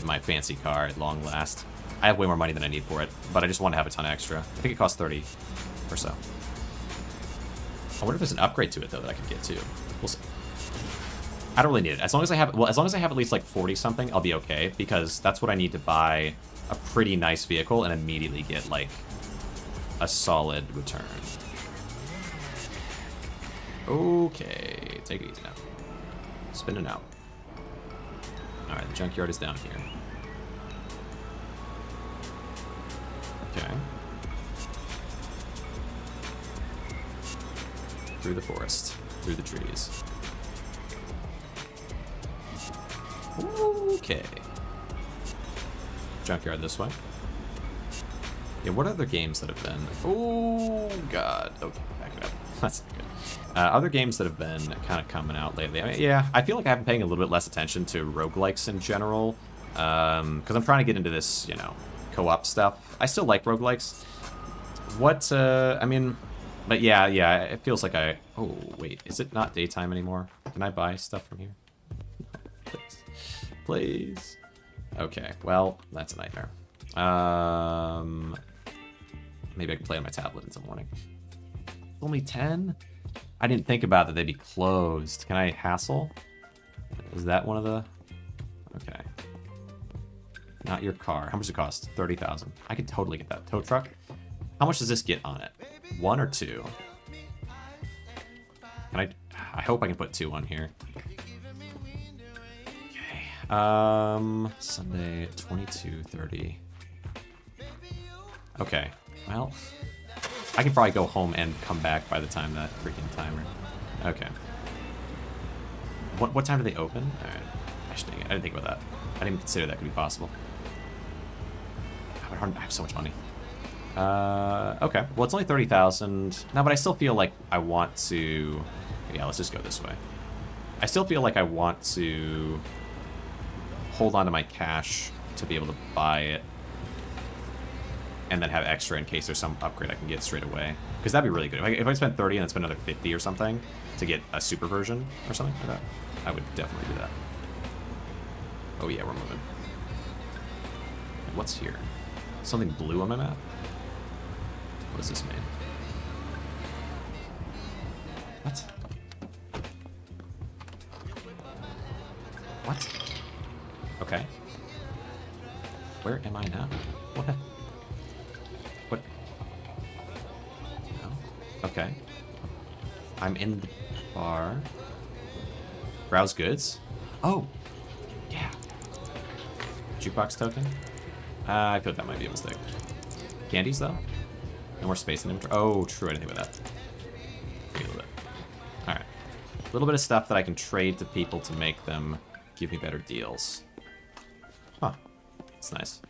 my fancy car at long last. I have way more money than I need for it, but I just want to have a ton extra. I think it costs 30 or so. I wonder if there's an upgrade to it, though, that I could get, too. We'll see. I don't really need it. As long as I have at least like 40 something, I'll be okay, because that's what I need to buy a pretty nice vehicle and immediately get like a solid return. Okay, take it easy now. Spinning out. Alright, the junkyard is down here. Okay. Through the forest. Through the trees. Okay. Junkyard this way. Yeah, what other games that have been... Oh, God. Okay, back it up. That's not good. Other games that have been kind of coming out lately. I mean, yeah, I feel like I've been paying a little bit less attention to roguelikes in general. Because I'm trying to get into this, you know, co-op stuff. I still like roguelikes. What, I mean... But yeah, it feels like I... Oh, wait, is it not daytime anymore? Can I buy stuff from here? Please. Please. Okay, well, that's a nightmare. Maybe I can play on my tablet until morning. Only 10? I didn't think about that they'd be closed. Can I hassle? Is that one of the... Okay. Not your car. How much does it cost? 30,000. I could totally get that. Tow truck? How much does this get on it? 1 or 2? Can I hope I can put 2 on here. Okay. Sunday, 22:30. Okay. Well, I can probably go home and come back by the time that freaking timer. Okay. What time do they open? Alright. I didn't think about that. I didn't even consider that could be possible. I have so much money. Okay. Well, it's only 30,000. No, but I still feel like I want to... Yeah, let's just go this way. I still feel like I want to hold on to my cash to be able to buy it. And then have extra in case there's some upgrade I can get straight away. Because that'd be really good. If I spend 30 and then spend another 50 or something to get a super version or something like that, I would definitely do that. Oh yeah, we're moving. What's here? Something blue on my map? What does this mean? What? What? Okay. Where am I now? What? What? No? Okay. I'm in the bar. Browse goods? Oh! Yeah. Jukebox token? I feel like that might be a mistake. Candies, though? No more space in inventory. Oh, true. I didn't think about that. A little bit. Alright. A little bit of stuff that I can trade to people to make them give me better deals. Huh. That's nice.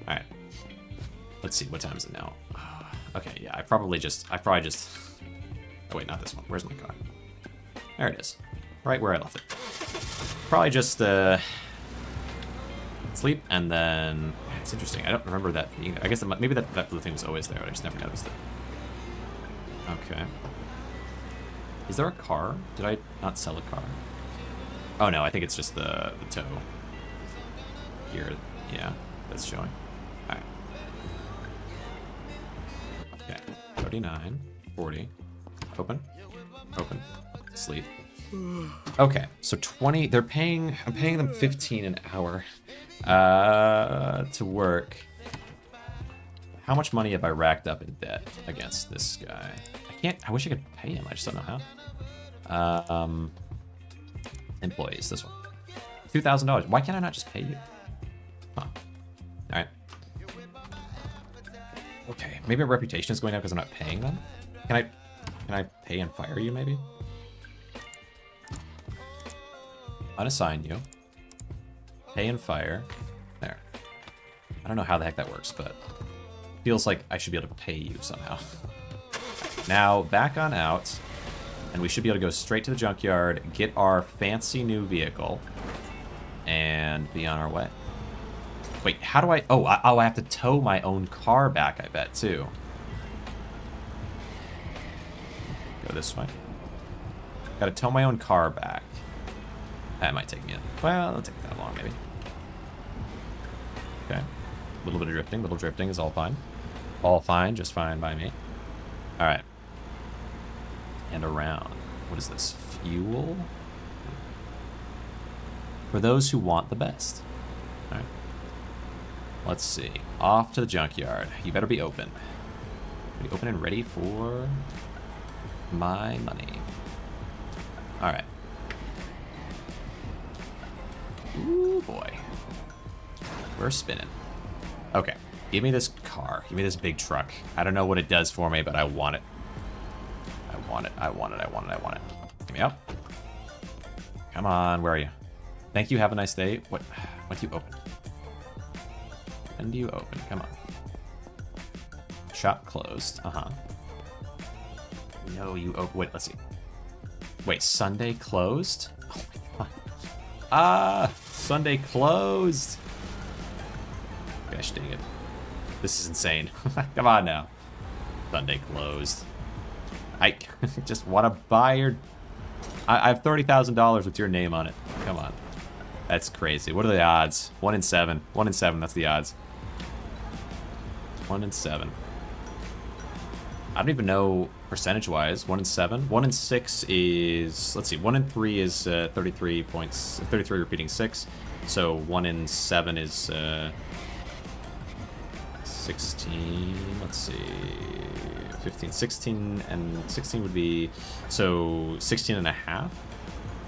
Alright. Let's see. What time is it now? Okay, yeah. I probably just... Oh, wait. Not this one. Where's my car? There it is. Right where I left it. Probably just, sleep, and then... It's interesting. I don't remember that either. I guess maybe that blue thing was always there, but I just never noticed it. Okay. Is there a car? Did I not sell a car? Oh, no. I think it's just the tow. Here. Yeah. That's showing. Alright. Okay. 39. 40. Open. Open. Sleep. Okay, so 20, I'm paying them 15 an hour to work. How much money have I racked up in debt against this guy? I wish I could pay him, I just don't know how. Employees, this one. $2,000, why can't I not just pay you? Huh, alright. Okay, maybe my reputation is going up because I'm not paying them? Can I pay and fire you, maybe? Unassign you. Pay and fire. There. I don't know how the heck that works, but feels like I should be able to pay you somehow. Now, back on out, and we should be able to go straight to the junkyard, get our fancy new vehicle, and be on our way. Wait, how do I... Oh, I have to tow my own car back, I bet, too. Go this way. Gotta tow my own car back. That might take me in. Well, it'll take that long, maybe. Okay. A little bit of drifting. Little drifting is all fine. All fine. Just fine by me. Alright. And around. What is this? Fuel? For those who want the best. Alright. Let's see. Off to the junkyard. You better be open. Be open and ready for my money. All right. Ooh, boy. We're spinning. Okay. Give me this car. Give me this big truck. I don't know what it does for me, but I want it. I want it. I want it. I want it. I want it. Give me up. Come on. Where are you? Thank you. Have a nice day. What do you open? When do you open? Come on. Shop closed. Uh-huh. No, you open. Wait, let's see. Wait, Sunday closed? Oh my god. Sunday closed. Gosh dang it. This is insane. Come on now. Sunday closed. I just want to buy your... I have $30,000 with your name on it. Come on. That's crazy. What are the odds? 1 in 7. 1 in 7, that's the odds. 1 in 7. I don't even know percentage-wise. 1 in 7. 1 in 6 is... Let's see. 1 in 3 is 33 points. 33 repeating 6. So 1 in 7 is... 16, let's see, 15, 16, and 16 would be, so 16 and a half,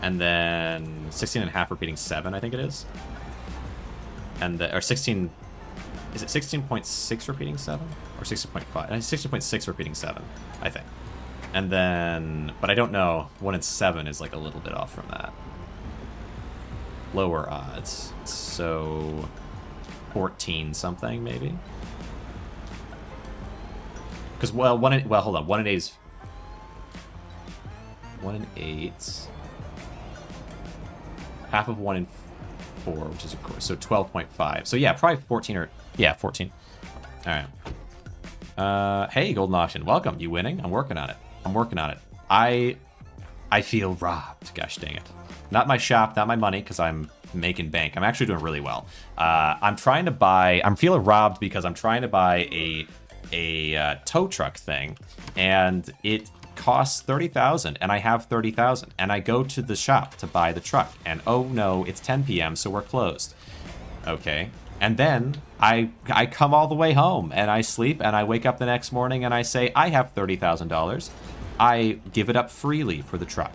and then 16 and a half repeating 7, I think it is, and or 16, is it 16.6 repeating 7, or 16.5, 16.6 repeating 7, I think, and then, but I don't know, 1 in 7 is like a little bit off from that, lower odds, so 14 something, maybe? Because, well, hold on. 1 in 8 is... 1 in 8... Half of 1 in 4, which is, of course, so 12.5. So, yeah, probably 14 or... Yeah, 14. Alright. Hey, Golden Auction. Welcome. You winning? I'm working on it. I'm working on it. I feel robbed. Gosh dang it. Not my shop, not my money, because I'm making bank. I'm actually doing really well. I'm trying to buy... I'm feeling robbed because I'm trying to buy a tow truck thing, and it costs 30,000, and I have 30,000, and I go to the shop to buy the truck, and oh no, it's 10 p.m., so we're closed. Okay, and then I come all the way home, and I sleep, and I wake up the next morning, and I say, I have $30,000. I give it up freely for the truck,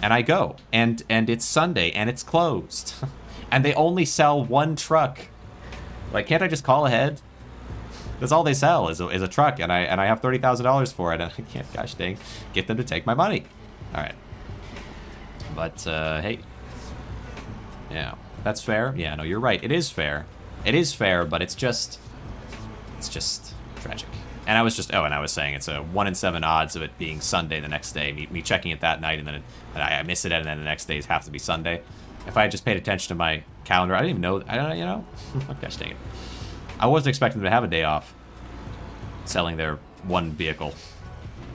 and I go, and it's Sunday, and it's closed, and they only sell one truck. Like, can't I just call ahead? That's all they sell is a truck, and I have $30,000 for it, and I can't, gosh dang, get them to take my money. All right. But, hey. Yeah, that's fair. Yeah, no, you're right. It is fair. It is fair, but it's just tragic. And I was just, and I was saying it's a 1 in 7 odds of it being Sunday the next day. Me checking it that night, and then I miss it, and then the next days have to be Sunday. If I had just paid attention to my calendar, I didn't even know, I don't know, you know? Gosh dang it. I wasn't expecting them to have a day off. Selling their one vehicle.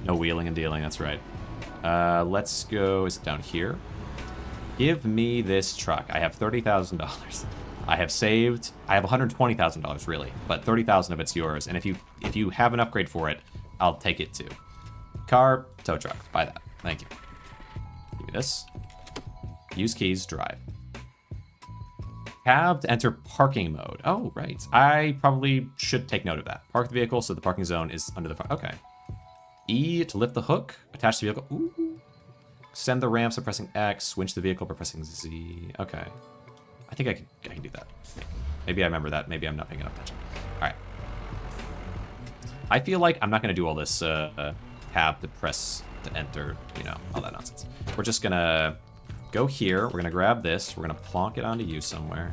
No wheeling and dealing, that's right. Let's go, is it down here? Give me this truck. I have $30,000. I have saved, I have $120,000 really, but 30,000 of it's yours. And if you have an upgrade for it, I'll take it too. Car, tow truck, buy that. Thank you. Give me this. Use keys, drive. Cab to enter parking mode. Oh, right. I probably should take note of that. Park the vehicle so the parking zone is under the front. Okay. E to lift the hook. Attach the vehicle. Ooh. Extend the ramps by pressing X. Winch the vehicle by pressing Z. Okay. I think I can do that. Maybe I remember that. Maybe I'm not paying enough attention. All right. I feel like I'm not going to do all this tab to press to enter, you know, all that nonsense. We're just going to... go here, we're gonna grab this, we're gonna plonk it onto you somewhere.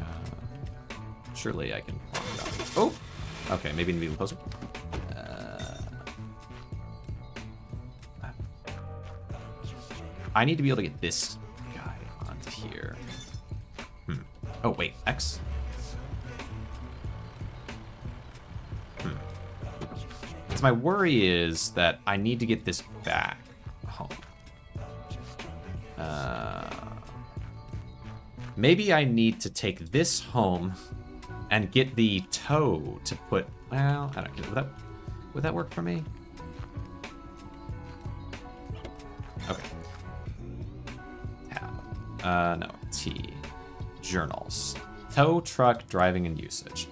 Surely I can plonk it on you. Oh! Okay, maybe need to be closer. I need to be able to get this guy onto here. Oh, wait, X? Because my worry is that I need to get this back home. Maybe I need to take this home and get the tow to put... Well, I don't get it. Would that work for me? Okay. Tab. No. T. Journals. Tow truck driving and usage.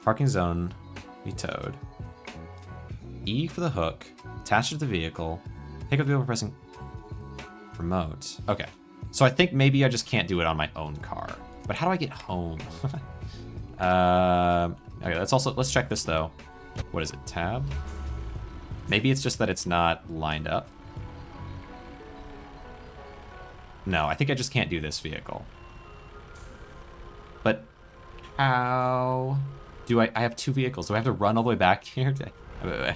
Parking zone. Be towed. E for the hook. Attach it to the vehicle. Pick up the vehicle by pressing... Remote. Okay. So I think maybe I just can't do it on my own car. But how do I get home? Okay, let's check this though. What is it? Tab? Maybe it's just that it's not lined up. No, I think I just can't do this vehicle. But how do I have 2 vehicles? Do I have to run all the way back here? I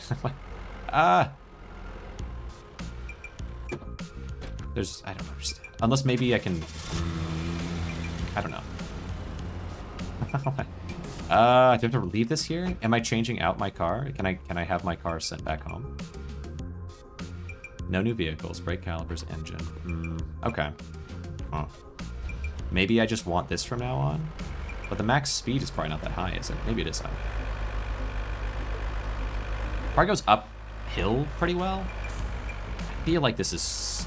don't understand. Unless maybe I can, I don't know. Do I have to leave this here? Am I changing out my car? Can I have my car sent back home? No new vehicles, brake calipers, engine. Okay. Huh. Maybe I just want this from now on? But the max speed is probably not that high, is it? Maybe it is high. Probably goes uphill pretty well. I feel like this is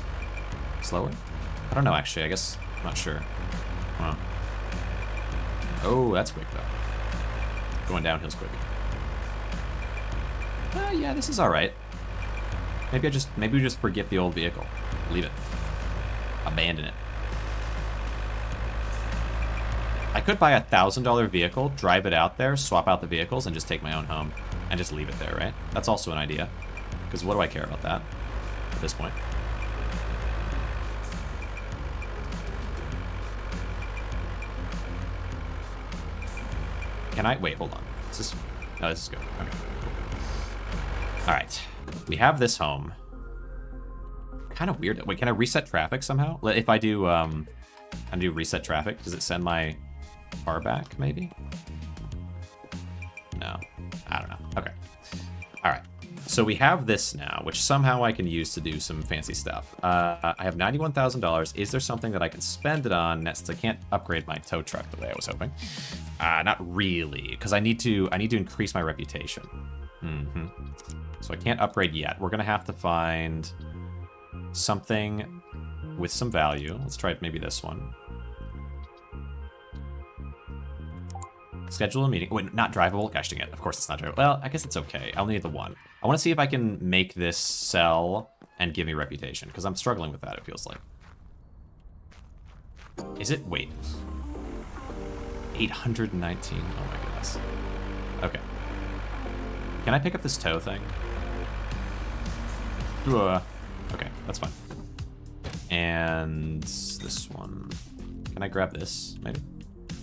slower. I don't know, actually. I guess I'm not sure. Huh. Oh, that's quick, though. Going downhill's quick. Yeah, this is all right. Maybe we just forget the old vehicle. Leave it. Abandon it. I could buy a $1,000 vehicle, drive it out there, swap out the vehicles, and just take my own home. And just leave it there, right? That's also an idea. Because what do I care about that at this point? Can I? Wait, hold on. Is this... No, this is good. Okay, cool. Alright. We have this home. Kind of weird. Wait, can I reset traffic somehow? If I do, reset traffic, does it send my car back, maybe? No. I don't know. Okay. Alright. So we have this now, which somehow I can use to do some fancy stuff. I have $91,000. Is there something that I can spend it on since I can't upgrade my tow truck the way I was hoping? Not really, because I need to increase my reputation. So I can't upgrade yet. We're gonna have to find something with some value. Let's try maybe this one. Schedule a meeting. Wait, not drivable? Gosh dang it. Of course it's not drivable. Well, I guess it's okay. I only need the one. I want to see if I can make this sell and give me reputation, because I'm struggling with that, it feels like. Is it? Wait. 819. Oh my goodness. Okay. Can I pick up this tow thing? Okay, that's fine. And this one. Can I grab this, maybe?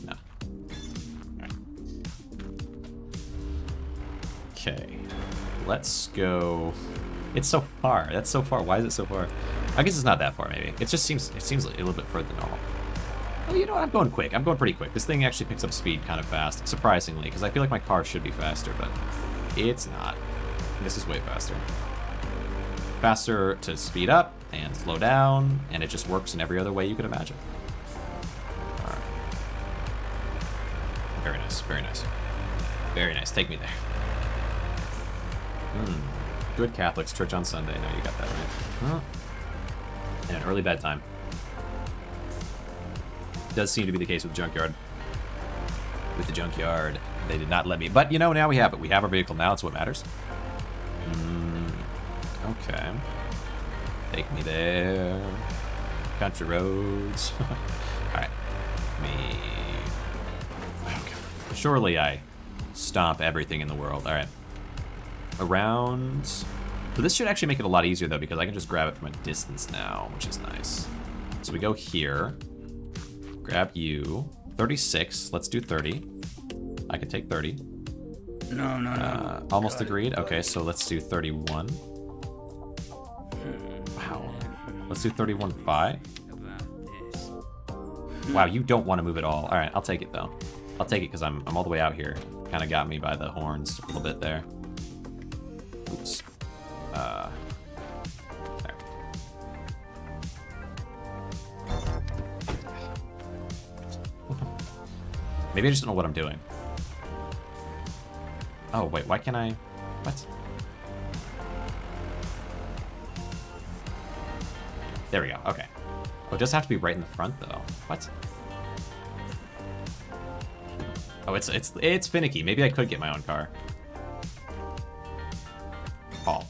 No. Alright. Okay. Let's go. It's so far. That's so far. Why is it so far? I guess it's not that far, maybe. It seems a little bit further than normal. Oh, you know what? I'm going quick. I'm going pretty quick. This thing actually picks up speed kind of fast, surprisingly, because I feel like my car should be faster, but it's not. This is way faster. Faster to speed up and slow down, and it just works in every other way you could imagine. All right. Very nice. Very nice. Very nice. Take me there. Good Catholics, church on Sunday. No, you got that right. Huh. And an early bedtime. Does seem to be the case with the junkyard. With the junkyard, they did not let me. But, you know, now we have it. We have our vehicle now. It's what matters. Okay. Take me there. Country roads. Alright. Me. Okay. Surely I stomp everything in the world. Alright. Around. So this should actually make it a lot easier, though, because I can just grab it from a distance now, which is nice. So we go here. Grab you. 36. Let's do 30. I can take 30. No. Almost agreed. Okay, so let's do 31. Wow. Let's do 31.5. Wow, you don't want to move at all. All right, I'll take it though. I'll take it because I'm all the way out here. Kind of got me by the horns a little bit there. Oops. There. Maybe I just don't know what I'm doing. Oh, wait, why can't I... What? There we go, okay. Oh, it does have to be right in the front, though. What? Oh, it's finicky. Maybe I could get my own car. Paul.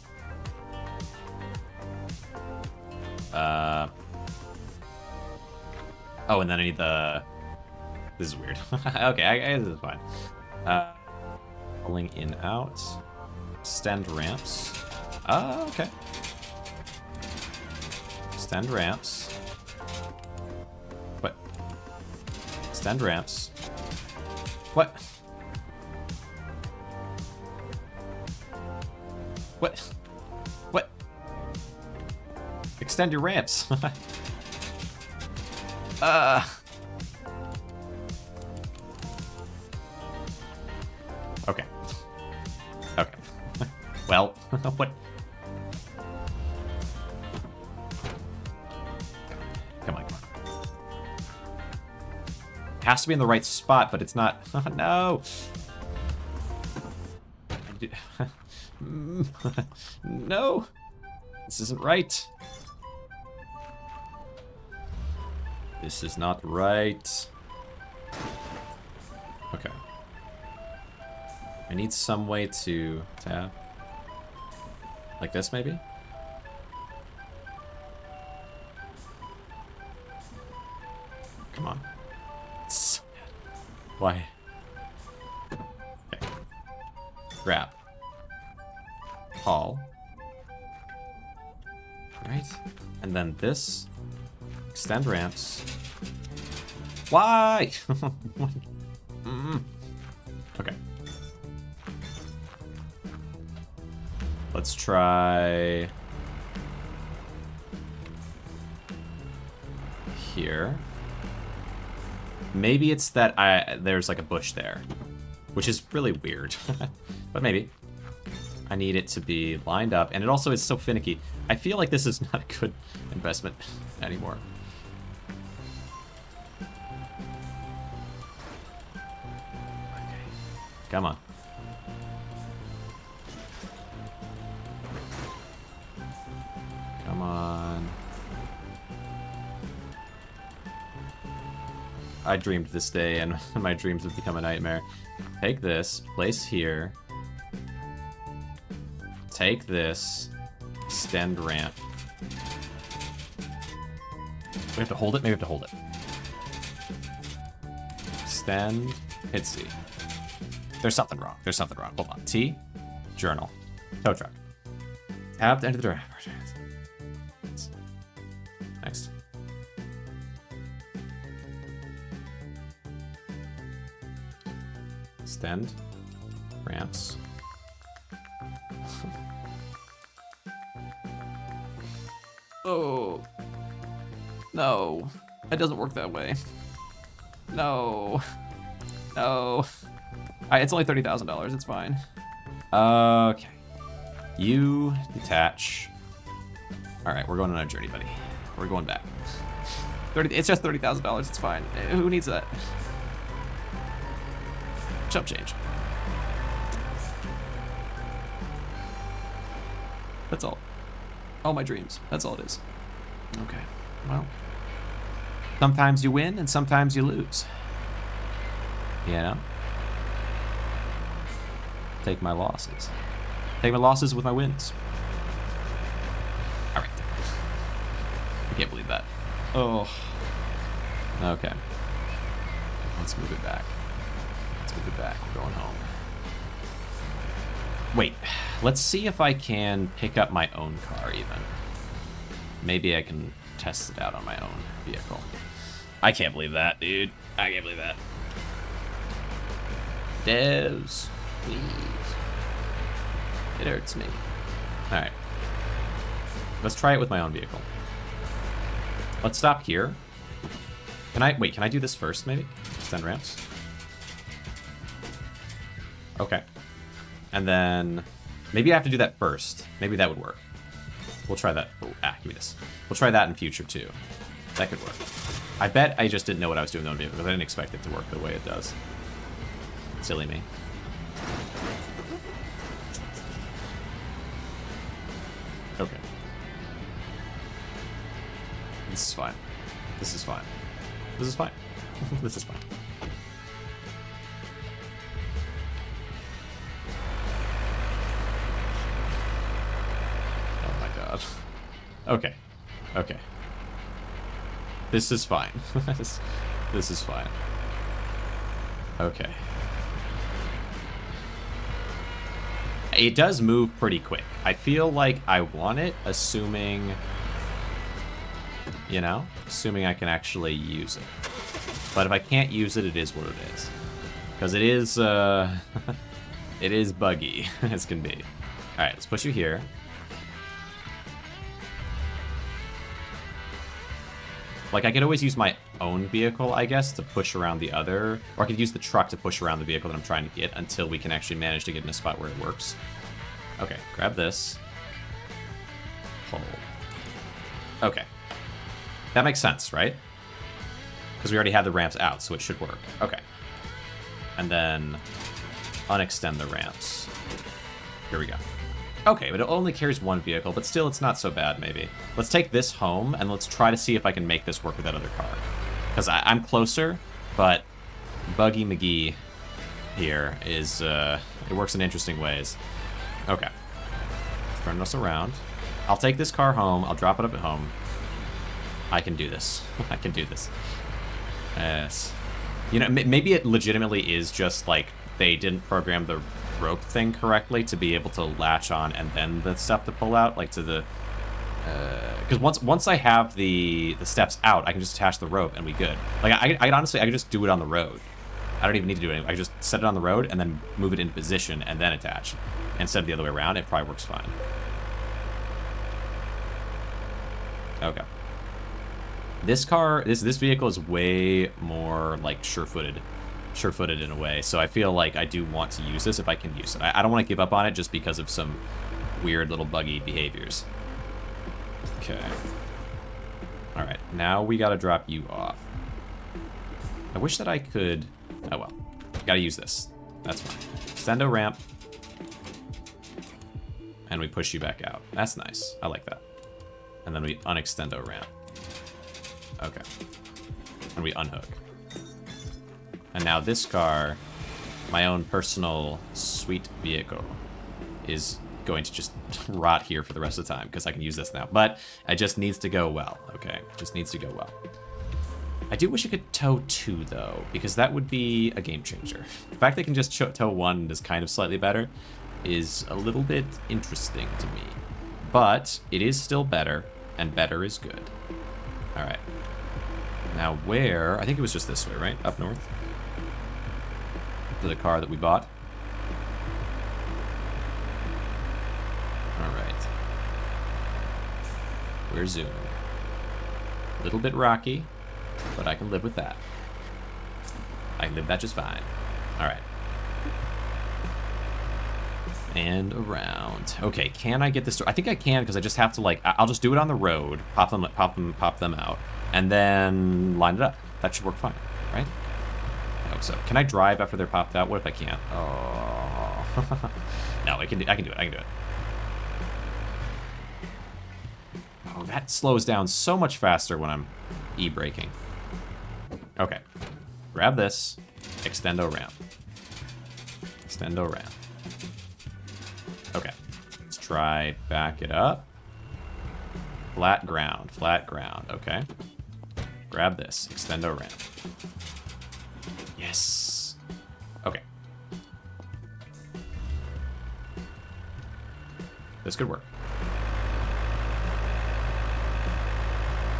Oh, and then I need the... This is weird. Okay, this is fine. Pulling in, out. Extend ramps. Okay. Extend ramps. What? Extend ramps. What? What? What? Extend your ramps. Okay. Okay. Well, what? Come on, come on. It has to be in the right spot, but it's not. No. No. This isn't right. This is not right. Okay. I need some way to tab. Like this, maybe? Come on. So bad. Why? Okay. Grab. Haul. Right? And then this. Extend ramps. Why? Okay. Let's try here. Maybe it's that there's like a bush there, which is really weird, but maybe. I need it to be lined up, and it also is so finicky. I feel like this is not a good investment anymore. Okay. Come on. Come on. I dreamed this day, and my dreams have become a nightmare. Take this, place here. Take this, extend ramp. We have to hold it? Maybe we have to hold it. Extend, hit C. There's something wrong. There's something wrong. Hold on. T, journal, tow truck. Tab to enter the driver. Next. Extend, ramps. Oh. No. It doesn't work that way. No. No. Alright, it's only $30,000. It's fine. Okay. You detach. Alright, we're going on a journey, buddy. We're going back. It's just $30,000. It's fine. Who needs that? Chump change. That's all. All my dreams. That's all it is. Okay. Well. Sometimes you win and sometimes you lose. You know? Take my losses. Take my losses with my wins. Alright. I can't believe that. Oh. Okay. Let's move it back. Let's move it back. We're going home. Wait. Let's see if I can pick up my own car even. Maybe I can test it out on my own vehicle. I can't believe that, dude. I can't believe that. Devs, please. It hurts me. Alright. Let's try it with my own vehicle. Let's stop here. Can I do this first, maybe? Extend ramps? Okay. And then, maybe I have to do that first. Maybe that would work. We'll try that. Oh, give me this. We'll try that in future, too. That could work. I bet I just didn't know what I was doing on the vehicle, because I didn't expect it to work the way it does. Silly me. Okay. This is fine. This is fine. This is fine. This is fine. Oh my god. Okay. Okay. This is fine. This is fine. Okay. It does move pretty quick. I feel like I want it, assuming... You know? Assuming I can actually use it. But if I can't use it, it is what it is. Because it is, it is buggy, as can be. Alright, let's push you here. Like, I could always use my own vehicle, I guess, to push around the other... Or I could use the truck to push around the vehicle that I'm trying to get until we can actually manage to get in a spot where it works. Okay, grab this. Pull. Okay. That makes sense, right? Because we already have the ramps out, so it should work. Okay. And then unextend the ramps. Here we go. Okay, but it only carries one vehicle, but still it's not so bad, maybe. Let's take this home, and let's try to see if I can make this work with that other car. Because I'm closer, but Buggy McGee here is, it works in interesting ways. Okay. Turn us around. I'll take this car home, I'll drop it up at home. I can do this. I can do this. Yes. You know, maybe it legitimately is just, like, they didn't program the rope thing correctly to be able to latch on and then the stuff to pull out, like to the because once I have the steps out, I can just attach the rope and we good. Like I honestly I could just do it on the road. I don't even need to do it anymore. I can just set it on the road and then move it into position and then attach instead of the other way around. It probably works fine. Okay. This car, this vehicle is way more like sure-footed in a way, so I feel like I do want to use this if I can use it. I don't want to give up on it just because of some weird little buggy behaviors. Okay. Alright, now we gotta drop you off. I wish that I could... Oh well. Gotta use this. That's fine. Extendo ramp. And we push you back out. That's nice. I like that. And then we unextendo ramp. Okay. And we unhook. And now this car, my own personal sweet vehicle, is going to just rot here for the rest of the time because I can use this now. But it just needs to go well, okay? Just needs to go well. I do wish I could tow 2, though, because that would be a game changer. The fact that I can just tow 1 is kind of slightly better is a little bit interesting to me. But it is still better, and better is good. All right. Now where? I think it was just this way, right? Up north? To the car that we bought. Alright. We're zooming. A little bit rocky, but I can live with that. I can live that just fine. Alright. And around. Okay, can I get this? I think I can because I just have to like. I'll just do it on the road, pop them out, and then line it up. That should work fine, right? I hope so. Can I drive after they're popped out? What if I can't? Oh, no, I can do it. Oh, that slows down so much faster when I'm e-braking. Okay, grab this. Extendo ramp. Extendo ramp. Okay, let's try back it up. Flat ground, okay. Grab this, extendo ramp. Yes. Okay. This could work.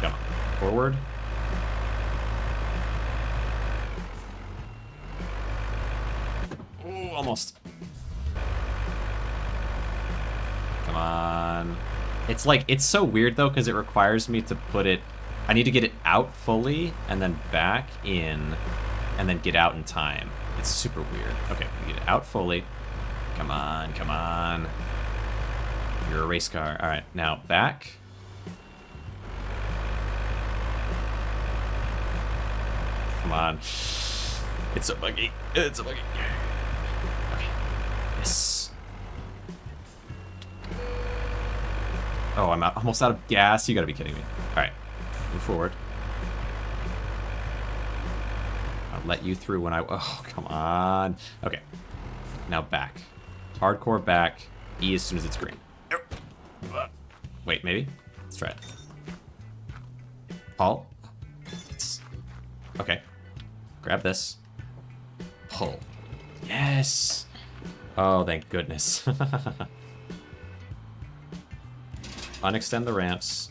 Come on, forward. Oh, almost. Come on. It's like, it's so weird though, because it requires me to put it, I need to get it out fully, and then back in, and then get out in time. It's super weird. Okay, we get it out fully. Come on, come on. You're a race car. All right, now back. Come on. It's so buggy. It's so buggy. Okay. Yes. Oh, I'm almost out of gas. You gotta be kidding me. All right, move forward. I'll let you through when I... Oh, come on. Okay, now back. Hardcore back. E as soon as it's green. Wait, maybe? Let's try it. Halt. Okay. Grab this. Pull. Yes! Oh, thank goodness. Unextend the ramps.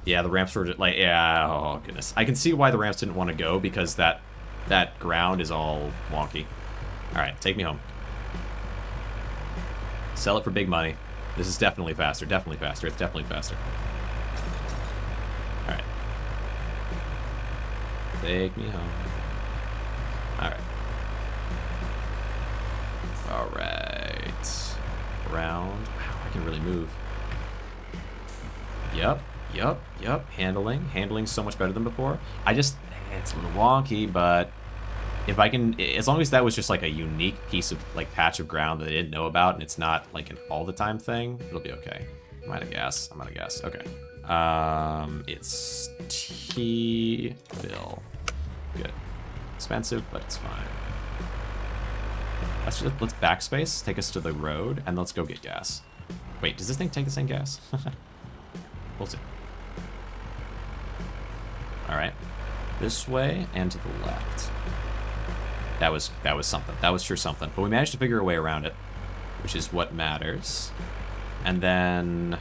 Yeah, the ramps were just like, yeah, oh goodness. I can see why the ramps didn't want to go, because that ground is all wonky. Alright, take me home. Sell it for big money. This is definitely faster, definitely faster. It's definitely faster. Alright. Take me home. Alright. Alright. Round. Wow, I can really move. Yep. Handling's so much better than before. It's a little wonky, but if I can, as long as that was just like a unique piece of like patch of ground that I didn't know about, and it's not like an all the time thing, it'll be okay. I'm out of gas. Okay. It's T-fill. Good. Expensive, but it's fine. Let's backspace, take us to the road, and let's go get gas. Wait, does this thing take the same gas? We'll see. Alright. This way and to the left. That was something. That was sure something. But we managed to figure a way around it, which is what matters. And then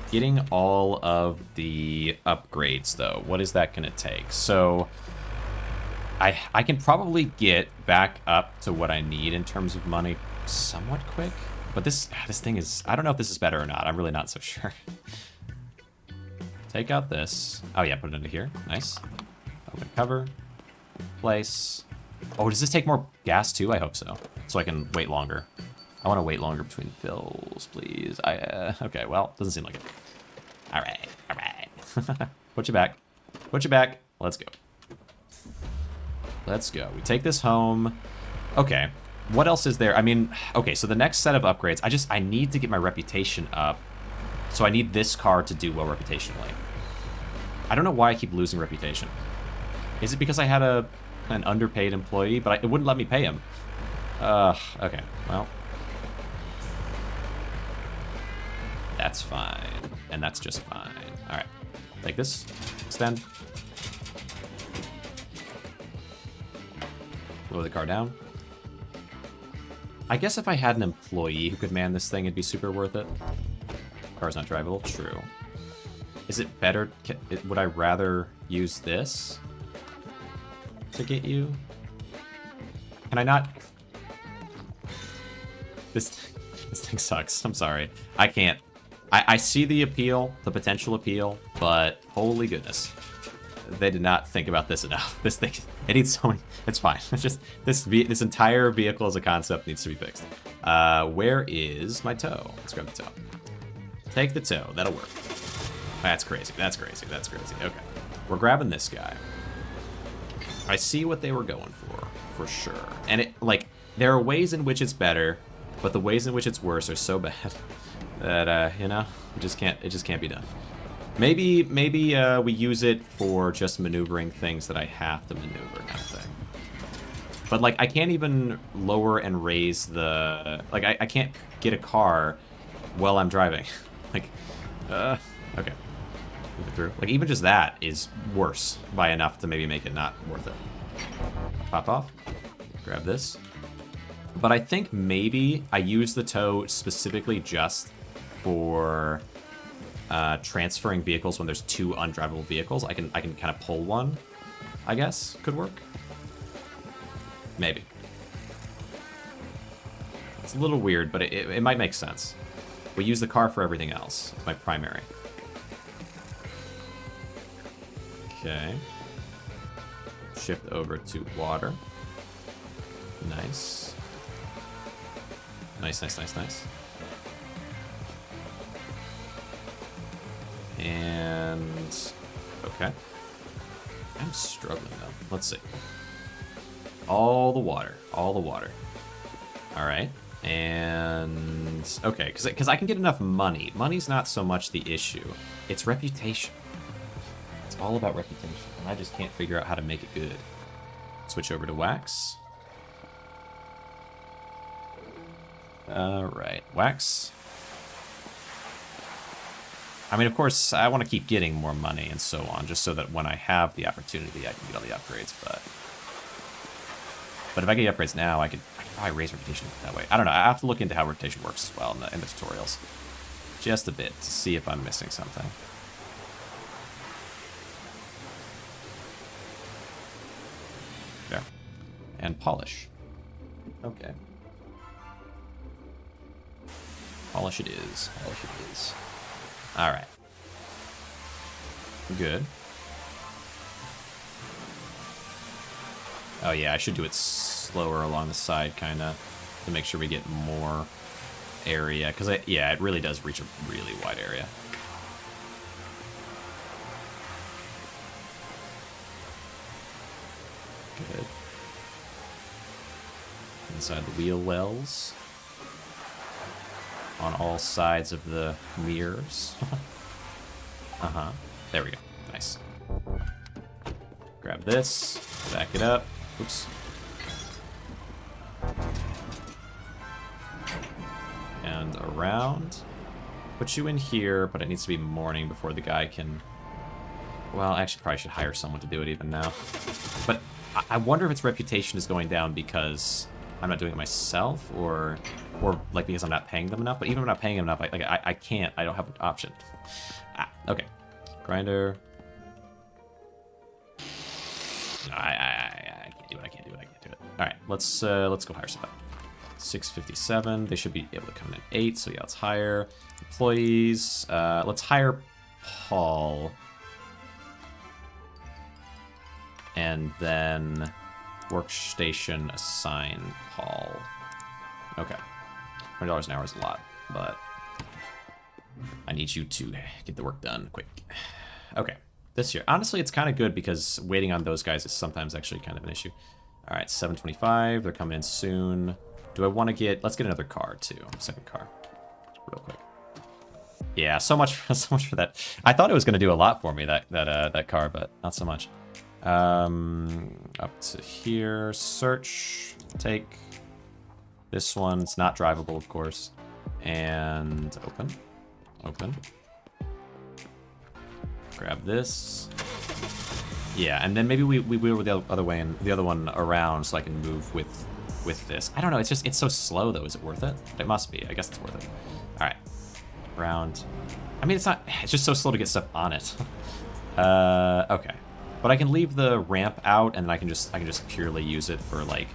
getting all of the upgrades, though. What is that going to take? So I can probably get back up to what I need in terms of money somewhat quick. But this thing is... I don't know if this is better or not. I'm really not so sure. Take out this. Oh, yeah, put it into here. Nice. Open cover. Place. Oh, does this take more gas, too? I hope so. So I can wait longer. I want to wait longer between fills, please. Okay, well, doesn't seem like it. All right. Put you back. Let's go. We take this home. Okay. What else is there? I mean, okay, so the next set of upgrades, I need to get my reputation up. So I need this car to do well reputationally. I don't know why I keep losing reputation. Is it because I had an underpaid employee, but it wouldn't let me pay him? Okay, well. That's fine. And that's just fine. Alright. Take this. Extend. Lower the car down. I guess if I had an employee who could man this thing, it'd be super worth it. Car's not drivable. True. Is it better? Would I rather use this to get you? Can I not? This thing sucks. I'm sorry. I can't. I see the appeal, the potential appeal, but holy goodness. They did not think about this enough. This thing, it needs so many. It's fine. It's just this entire vehicle as a concept needs to be fixed. Where is my tow? Let's grab the tow. Take the tow. That'll work. That's crazy. Okay. We're grabbing this guy. I see what they were going for sure. And there are ways in which it's better, but the ways in which it's worse are so bad that it just can't be done. Maybe we use it for just maneuvering things that I have to maneuver, kind of thing. But I can't even lower and raise the I can't get a car while I'm driving. Okay. Move it through. Even just that is worse by enough to maybe make it not worth it. Pop off. Grab this. But I think maybe I use the tow specifically just for transferring vehicles when there's two undrivable vehicles. I can kind of pull one, I guess. Could work. Maybe. It's a little weird, but it might make sense. We use the car for everything else. It's my primary. Okay. Shift over to water. Nice. Nice. And... okay. I'm struggling, though. Let's see. All the water. Alright. And... okay, because I can get enough money. Money's not so much the issue. It's reputation. It's all about reputation, and I just can't figure out how to make it good. Switch over to wax. Alright, wax. I mean, of course, I want to keep getting more money and so on, just so that when I have the opportunity, I can get all the upgrades, but if I get upgrades now, I could probably raise reputation that way. I don't know. I have to look into how reputation works as well in the tutorials. Just a bit, to see if I'm missing something. There. And polish. Okay. Polish it is. Polish it is. Alright. Good. Oh yeah, I should do it slower along the side, kind of, to make sure we get more area. Because, yeah, it really does reach a really wide area. Good. Inside the wheel wells. On all sides of the mirrors. Uh-huh. There we go. Nice. Grab this. Back it up. Oops. And around. Put you in here, but it needs to be morning before the guy can... Well, I actually probably should hire someone to do it even now. But I wonder if its reputation is going down because I'm not doing it myself, or like because I'm not paying them enough. But even if I'm not paying them enough, I can't. I don't have an option. Okay. Grinder. No, I can't do it. I can't do it. I can't do it. All right, let's go hire somebody. 657. They should be able to come in at 8. So yeah, let's hire employees. Let's hire Paul. And then workstation assign Paul. Okay. $20 an hour is a lot, but I need you to get the work done quick. Okay. This year. Honestly, it's kind of good because waiting on those guys is sometimes actually kind of an issue. All right, 725. They're coming in soon. Do I want to get... Let's get another car, too. Second car. Real quick. Yeah, so much for that. I thought it was going to do a lot for me, that car, but not so much. Up to here. Search. Take. This one's not drivable, of course. And open. Open. Grab this. Yeah, and then maybe we wheel the other way and the other one around so I can move with this. I don't know, it's so slow though. Is it worth it? It must be. I guess it's worth it. Alright. Round. I mean, it's just so slow to get stuff on it. Okay. But I can leave the ramp out and then I can just purely use it for like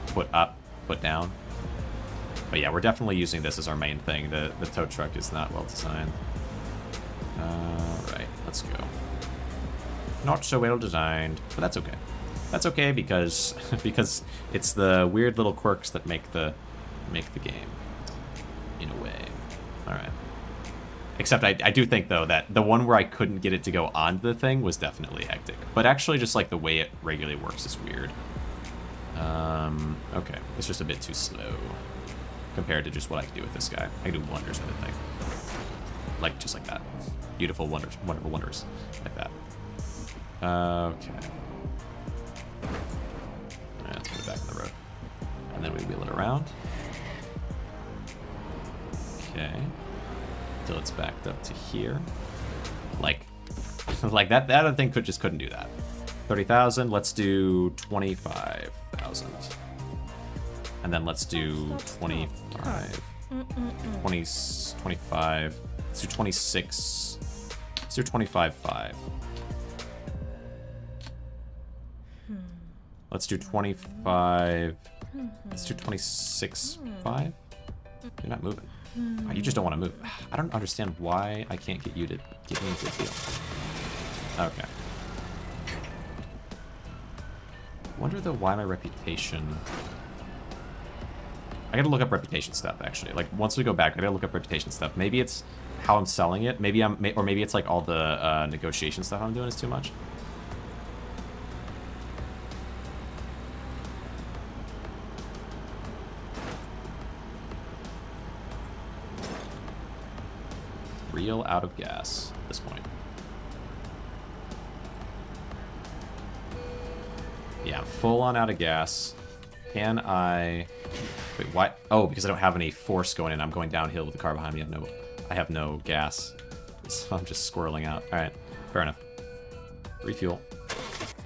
put up, put down. But yeah, we're definitely using this as our main thing. The tow truck is not well designed. Right, let's go. Not so well designed, but that's okay. That's okay because because it's the weird little quirks that make the game, in a way. All right. Except I do think though that the one where I couldn't get it to go onto the thing was definitely hectic. But actually, just like the way it regularly works is weird. Okay, it's just a bit too slow compared to just what I can do with this guy. I can do wonders with the thing, like just like that. Beautiful wonders, wonderful wonders, like that. Okay. Let's put it back on the road. And then we wheel it around. Okay. Until it's backed up to here. Like that other thing couldn't do that. 30,000, let's do 25,000. And then let's do 25. 25. Let's do 26. Let's do 25.5. Let's do 25. Let's do 26.5. You're not moving. Oh, you just don't want to move. I don't understand why I can't get you to get me into a deal. Okay. Wonder though why my reputation... I gotta look up reputation stuff actually. Like once we go back, I gotta look up reputation stuff. Maybe it's how I'm selling it. Maybe or maybe it's like all the negotiation stuff I'm doing is too much. Real out of gas at this point. Yeah, full on out of gas. Can I... Wait, what? Oh, because I don't have any force going in. I'm going downhill with the car behind me. I have no gas. So I'm just squirreling out. Alright, fair enough. Refuel.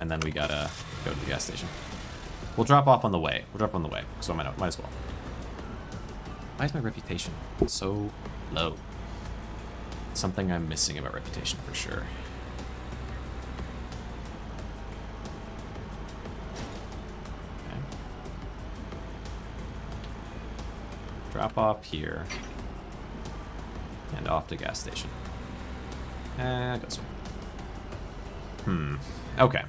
And then we gotta go to the gas station. We'll drop off on the way. So might as well. Why is my reputation so low? Something I'm missing about reputation for sure. Okay. Drop off here. And off to gas station. Goes away. Okay.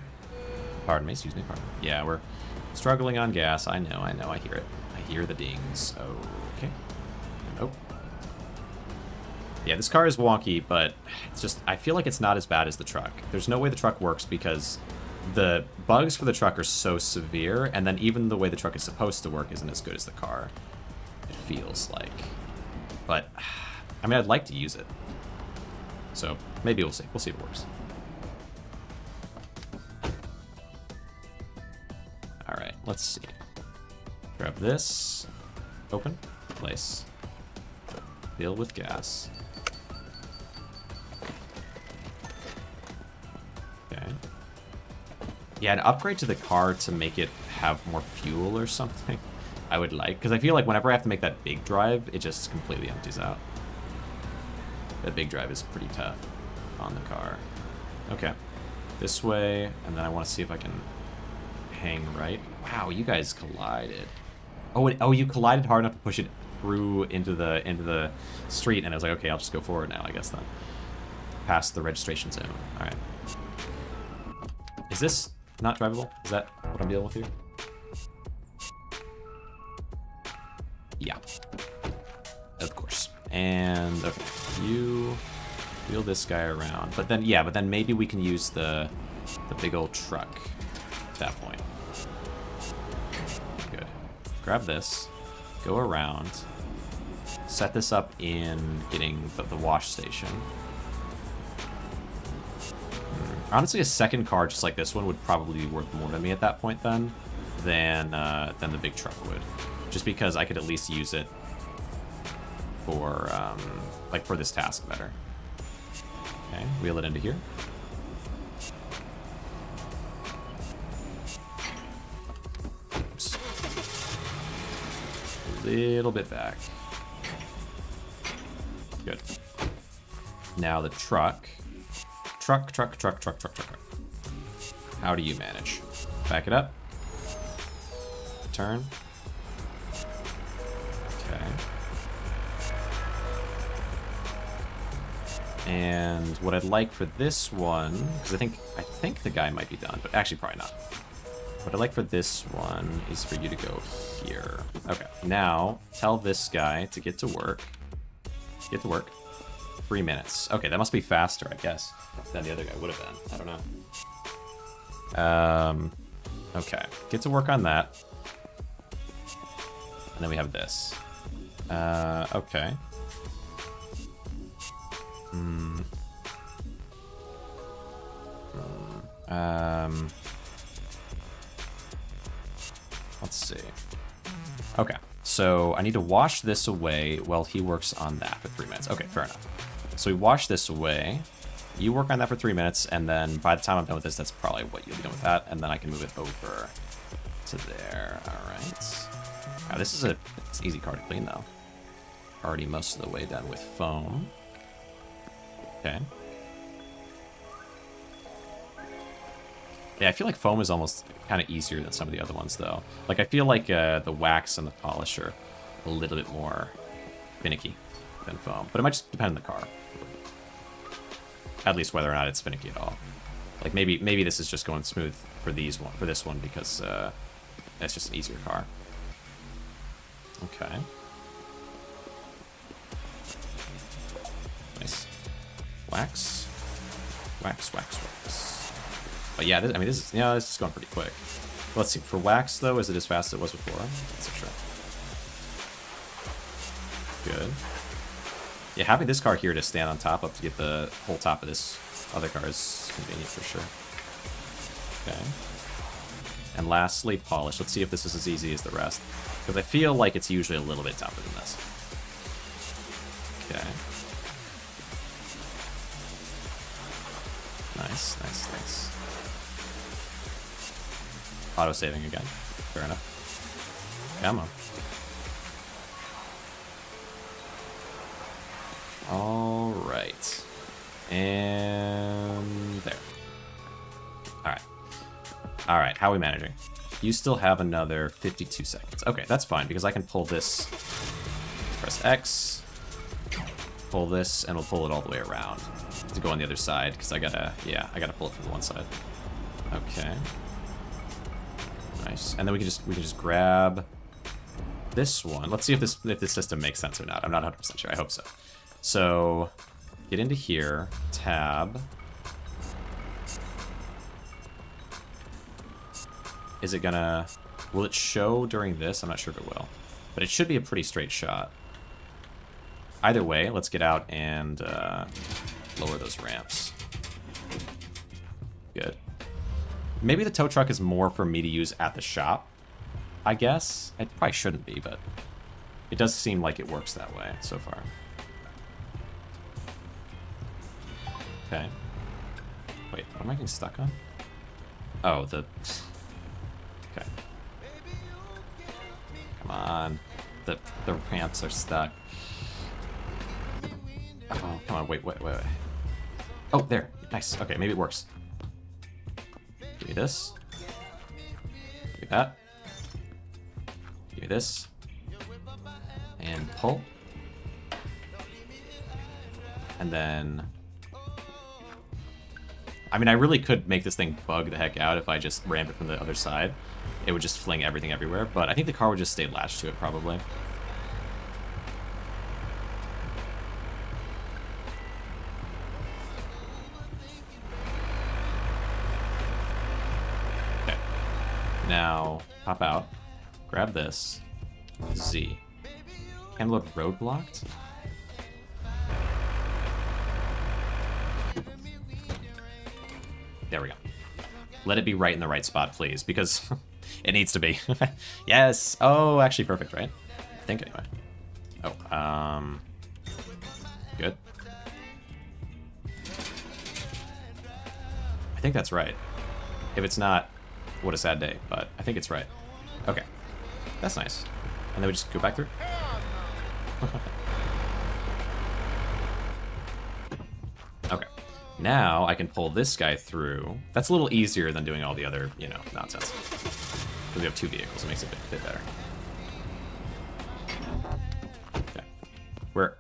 Pardon me, excuse me, pardon me. Yeah, we're struggling on gas. I know, I hear it. I hear the dings. Okay. Nope. Yeah, this car is wonky, but it's just, I feel like it's not as bad as the truck. There's no way the truck works because the bugs for the truck are so severe, and then even the way the truck is supposed to work isn't as good as the car. It feels like. But, I mean, I'd like to use it. So, maybe we'll see. We'll see if it works. Alright, let's see. Grab this. Open. Place. Fill with gas. Okay. Yeah, an upgrade to the car to make it have more fuel or something, I would like. Because I feel like whenever I have to make that big drive, it just completely empties out. That big drive is pretty tough on the car. Okay. This way, and then I want to see if I can hang right. Wow, you guys collided. Oh, you collided hard enough to push it through into the street, and I was like, okay, I'll just go forward now, I guess then. Past the registration zone. Alright. Is this not drivable? Is that what I'm dealing with here? Yeah. Of course. And okay, you wheel this guy around. But then maybe we can use the big old truck at that point. Good. Grab this, go around, set this up in getting the wash station. Honestly, a second car just like this one would probably be worth more to me at that point then than the big truck would. Just because I could at least use it for like for this task better. Okay, wheel it into here. Oops. A little bit back. Good. Now the truck. Truck. How do you manage? Back it up. Turn. Okay. And what I'd like for this one, because I think the guy might be done, but actually probably not. What I'd like for this one is for you to go here. Okay. Now tell this guy to get to work. Get to work. 3 minutes. Okay, that must be faster, I guess, than the other guy would have been. I don't know. Okay. Get to work on that. And then we have this. Okay. Let's see. Okay. So I need to wash this away while he works on that for 3 minutes. Okay, fair enough. So we wash this away. You work on that for 3 minutes, and then by the time I'm done with this, that's probably what you'll be done with that, and then I can move it over to there. All right. Now this is it's an easy car to clean though. Already most of the way done with foam. Okay. Yeah, I feel like foam is almost kind of easier than some of the other ones though. Like I feel like the wax and the polish are a little bit more finicky than foam, but it might just depend on the car. At least whether or not it's finicky at all. Like maybe this is just going smooth for this one because it's just an easier car. Okay. Nice. Wax. But yeah, this is going pretty quick. Let's see. For wax though, is it as fast as it was before? That's for sure. Good. Yeah, having this car here to stand on top of to get the whole top of this other car is convenient for sure. Okay. And lastly, polish. Let's see if this is as easy as the rest. Because I feel like it's usually a little bit tougher than this. Okay. Nice, nice, nice. Auto-saving again. Fair enough. Come on. All right. And there. All right. All right, how are we managing? You still have another 52 seconds. Okay, that's fine, because I can pull this. Press X. Pull this, and we'll pull it all the way around to go on the other side, because I gotta pull it from the one side. Okay. Nice. And then we can just grab this one. Let's see if this system makes sense or not. I'm not 100% sure. I hope so. So, get into here, tab. Is it gonna... Will it show during this? I'm not sure if it will. But it should be a pretty straight shot. Either way, let's get out and lower those ramps. Good. Maybe the tow truck is more for me to use at the shop, I guess. It probably shouldn't be, but it does seem like it works that way so far. Okay. Wait, what am I getting stuck on? Oh, the... Okay. Come on. The ramps are stuck. Oh, come on, wait. Oh, there. Nice. Okay, maybe it works. Give me this. Give me that. Give me this. And pull. And then... I mean, I really could make this thing bug the heck out if I just rammed it from the other side. It would just fling everything everywhere, but I think the car would just stay latched to it, probably. Okay. Now, pop out. Grab this. Z. Can look roadblocked? There we go. Let it be right in the right spot, please, because it needs to be. Yes. Oh, actually perfect, right? I think anyway. Oh, good. I think that's right. If it's not, what a sad day, but I think it's right. Okay. That's nice. And then we just go back through. Okay. Now I can pull this guy through. That's a little easier than doing all the other, you know, nonsense. Because we have two vehicles, it makes it a bit better. Okay. Where'd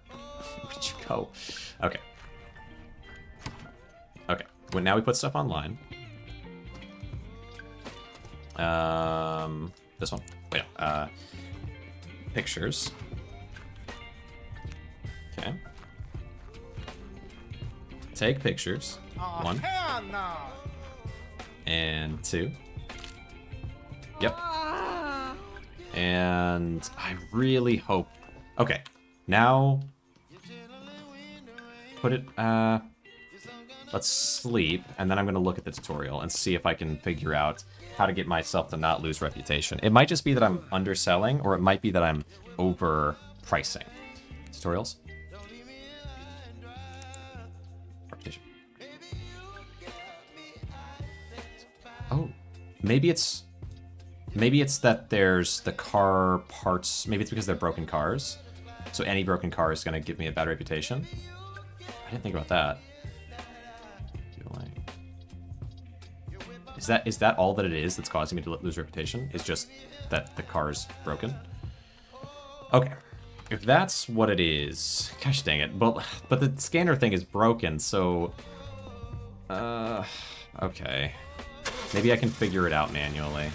you go? Okay. Okay. Well, now we put stuff online. This one. Wait, pictures. Okay. Take pictures. Oh, 1. Hell no. And 2. Yep. And I really hope... Okay. Now... Put it... Let's sleep, and then I'm going to look at the tutorial and see if I can figure out how to get myself to not lose reputation. It might just be that I'm underselling, or it might be that I'm overpricing. Tutorials? Reputation. Oh, maybe it's that there's the car parts. Maybe it's because they're broken cars. So any broken car is going to give me a bad reputation. I didn't think about that. Is that all that it is that's causing me to lose reputation? Is just that the car's broken? Okay. If that's what it is... Gosh dang it. But the scanner thing is broken, so... Okay. Maybe I can figure it out manually.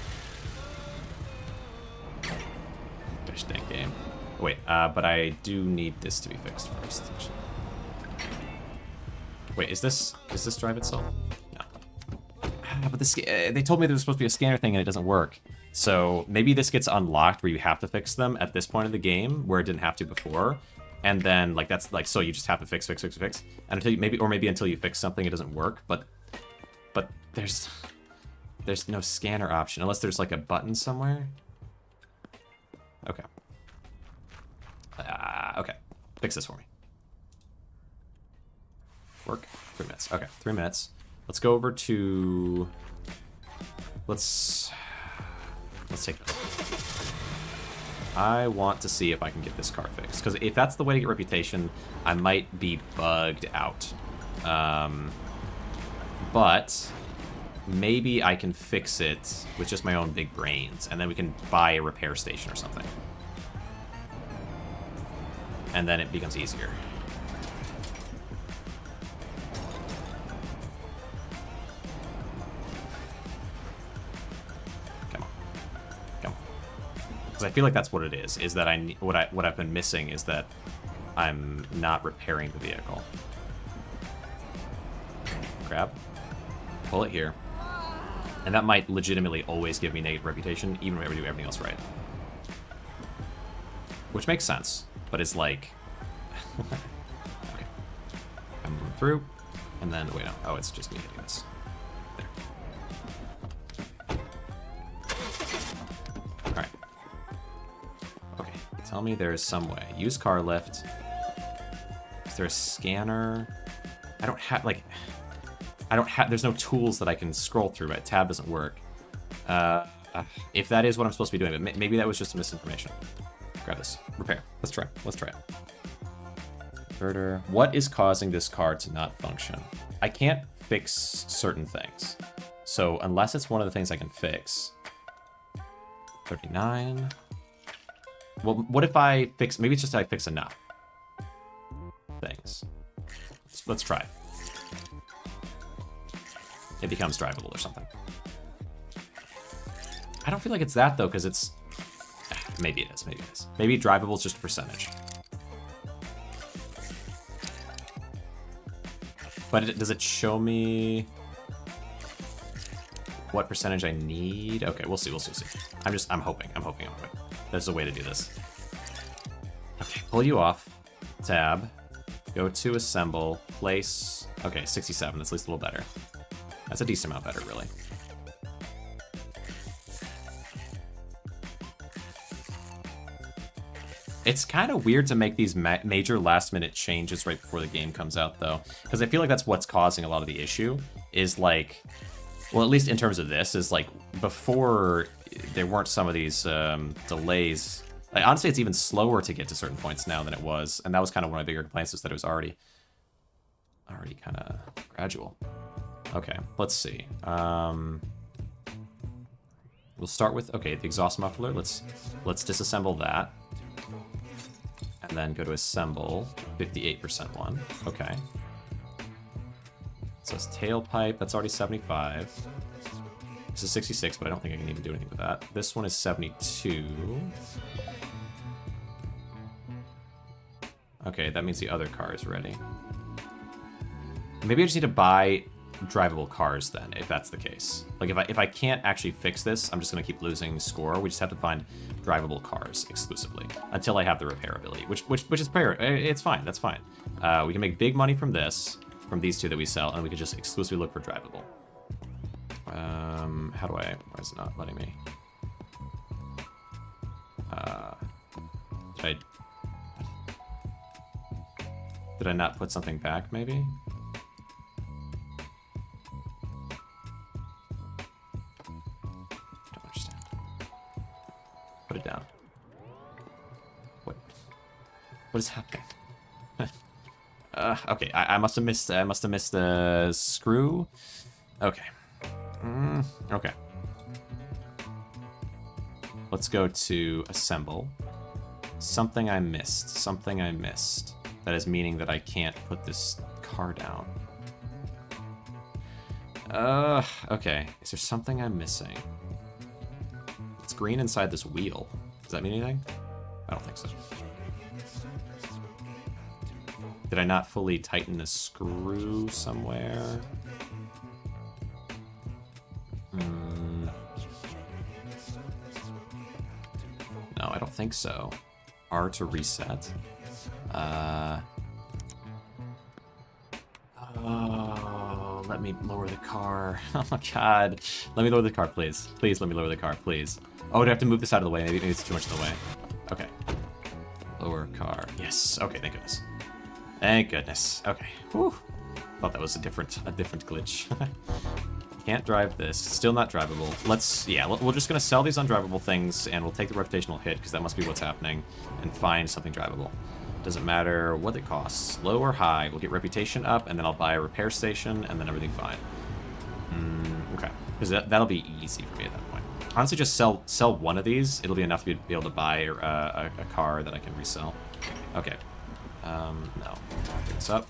Gosh dang game. Wait, but I do need this to be fixed first. Wait, does this drive itself? But they told me there was supposed to be a scanner thing and it doesn't work. So maybe this gets unlocked where you have to fix them at this point of the game where it didn't have to before. And then like that's like so you just have to fix. And until you, maybe until you fix something it doesn't work, but there's no scanner option unless there's like a button somewhere. Okay. Okay. Fix this for me. Work. 3 minutes. Okay, 3 minutes. Let's go over to... Let's take this. I want to see if I can get this car fixed. Because if that's the way to get reputation, I might be bugged out. But maybe I can fix it with just my own big brains. And then we can buy a repair station or something. And then it becomes easier. Because I feel like that's what it is that what I've been missing is that I'm not repairing the vehicle. Grab. Pull it here. And that might legitimately always give me negative reputation, even when I do everything else right. Which makes sense, but it's like... Okay. I'm moving through, and then... Wait, no. Oh, it's just me hitting this. There. Alright. Okay, tell me there's some way. Use car lift. Is there a scanner? I don't have, like... there's no tools that I can scroll through, but tab doesn't work. If that is what I'm supposed to be doing, but maybe that was just misinformation. Grab this. Repair. Let's try. Let's try it. Inverter. What is causing this car to not function? I can't fix certain things. So unless it's one of the things I can fix. 39. Well, what if I fix... Maybe it's just I fix enough things. Let's try it. It becomes drivable or something. I don't feel like it's that, though, because it's... Maybe it is, maybe it is. Maybe drivable is just a percentage. But does it show me what percentage I need? Okay, we'll see, we'll see, we'll see. I'm hoping. There's a way to do this. Okay, pull you off. Tab. Go to assemble. Place. Okay, 67. That's at least a little better. That's a decent amount better, really. It's kind of weird to make these major last-minute changes right before the game comes out, though. Because I feel like that's what's causing a lot of the issue, is like... Well, at least in terms of this, is like, before there weren't some of these delays... Like, honestly, it's even slower to get to certain points now than it was, and that was kind of one of my bigger complaints, was that it was already kind of gradual. Okay, let's see. We'll start with, okay, the exhaust muffler. Let's disassemble that. And then go to assemble, 58% one. Okay. So it's tailpipe, that's already 75. This is 66, but I don't think I can even do anything with that. This one is 72. Okay, that means the other car is ready. Maybe I just need to buy drivable cars then, if that's the case. Like if I can't actually fix this, I'm just gonna keep losing score. We just have to find drivable cars exclusively until I have the repair ability, which is fair. It's fine. That's fine. We can make big money from this, from these two that we sell, and we can just exclusively look for drivable. How do I? Why is it not letting me? Did I not put something back? Maybe. Put it down. What is happening? Okay, I must have missed. I must have missed the screw. Okay. Okay. Let's go to assemble. Something I missed. Something I missed. That is meaning that I can't put this car down. Okay. Is there something I'm missing? It's green inside this wheel. Does that mean anything? I don't think so. Did I not fully tighten the screw somewhere? No, I don't think so. R to reset. Oh, let me lower the car. Oh my god. Let me lower the car, please. Please let me lower the car, please. Oh, do I have to move this out of the way? Maybe it's too much in the way. Okay. Lower car. Yes. Okay, thank goodness. Thank goodness. Okay. Whew. Thought that was a different glitch. Can't drive this. Still not drivable. We're just gonna sell these undrivable things, and we'll take the reputational hit, because that must be what's happening, and find something drivable. Doesn't matter what it costs. Low or high. We'll get reputation up, and then I'll buy a repair station, and then everything fine. Okay. Because that'll be easy for me at that point. Honestly, just sell one of these. It'll be enough to be able to buy a car that I can resell. Okay. No. Pick this up.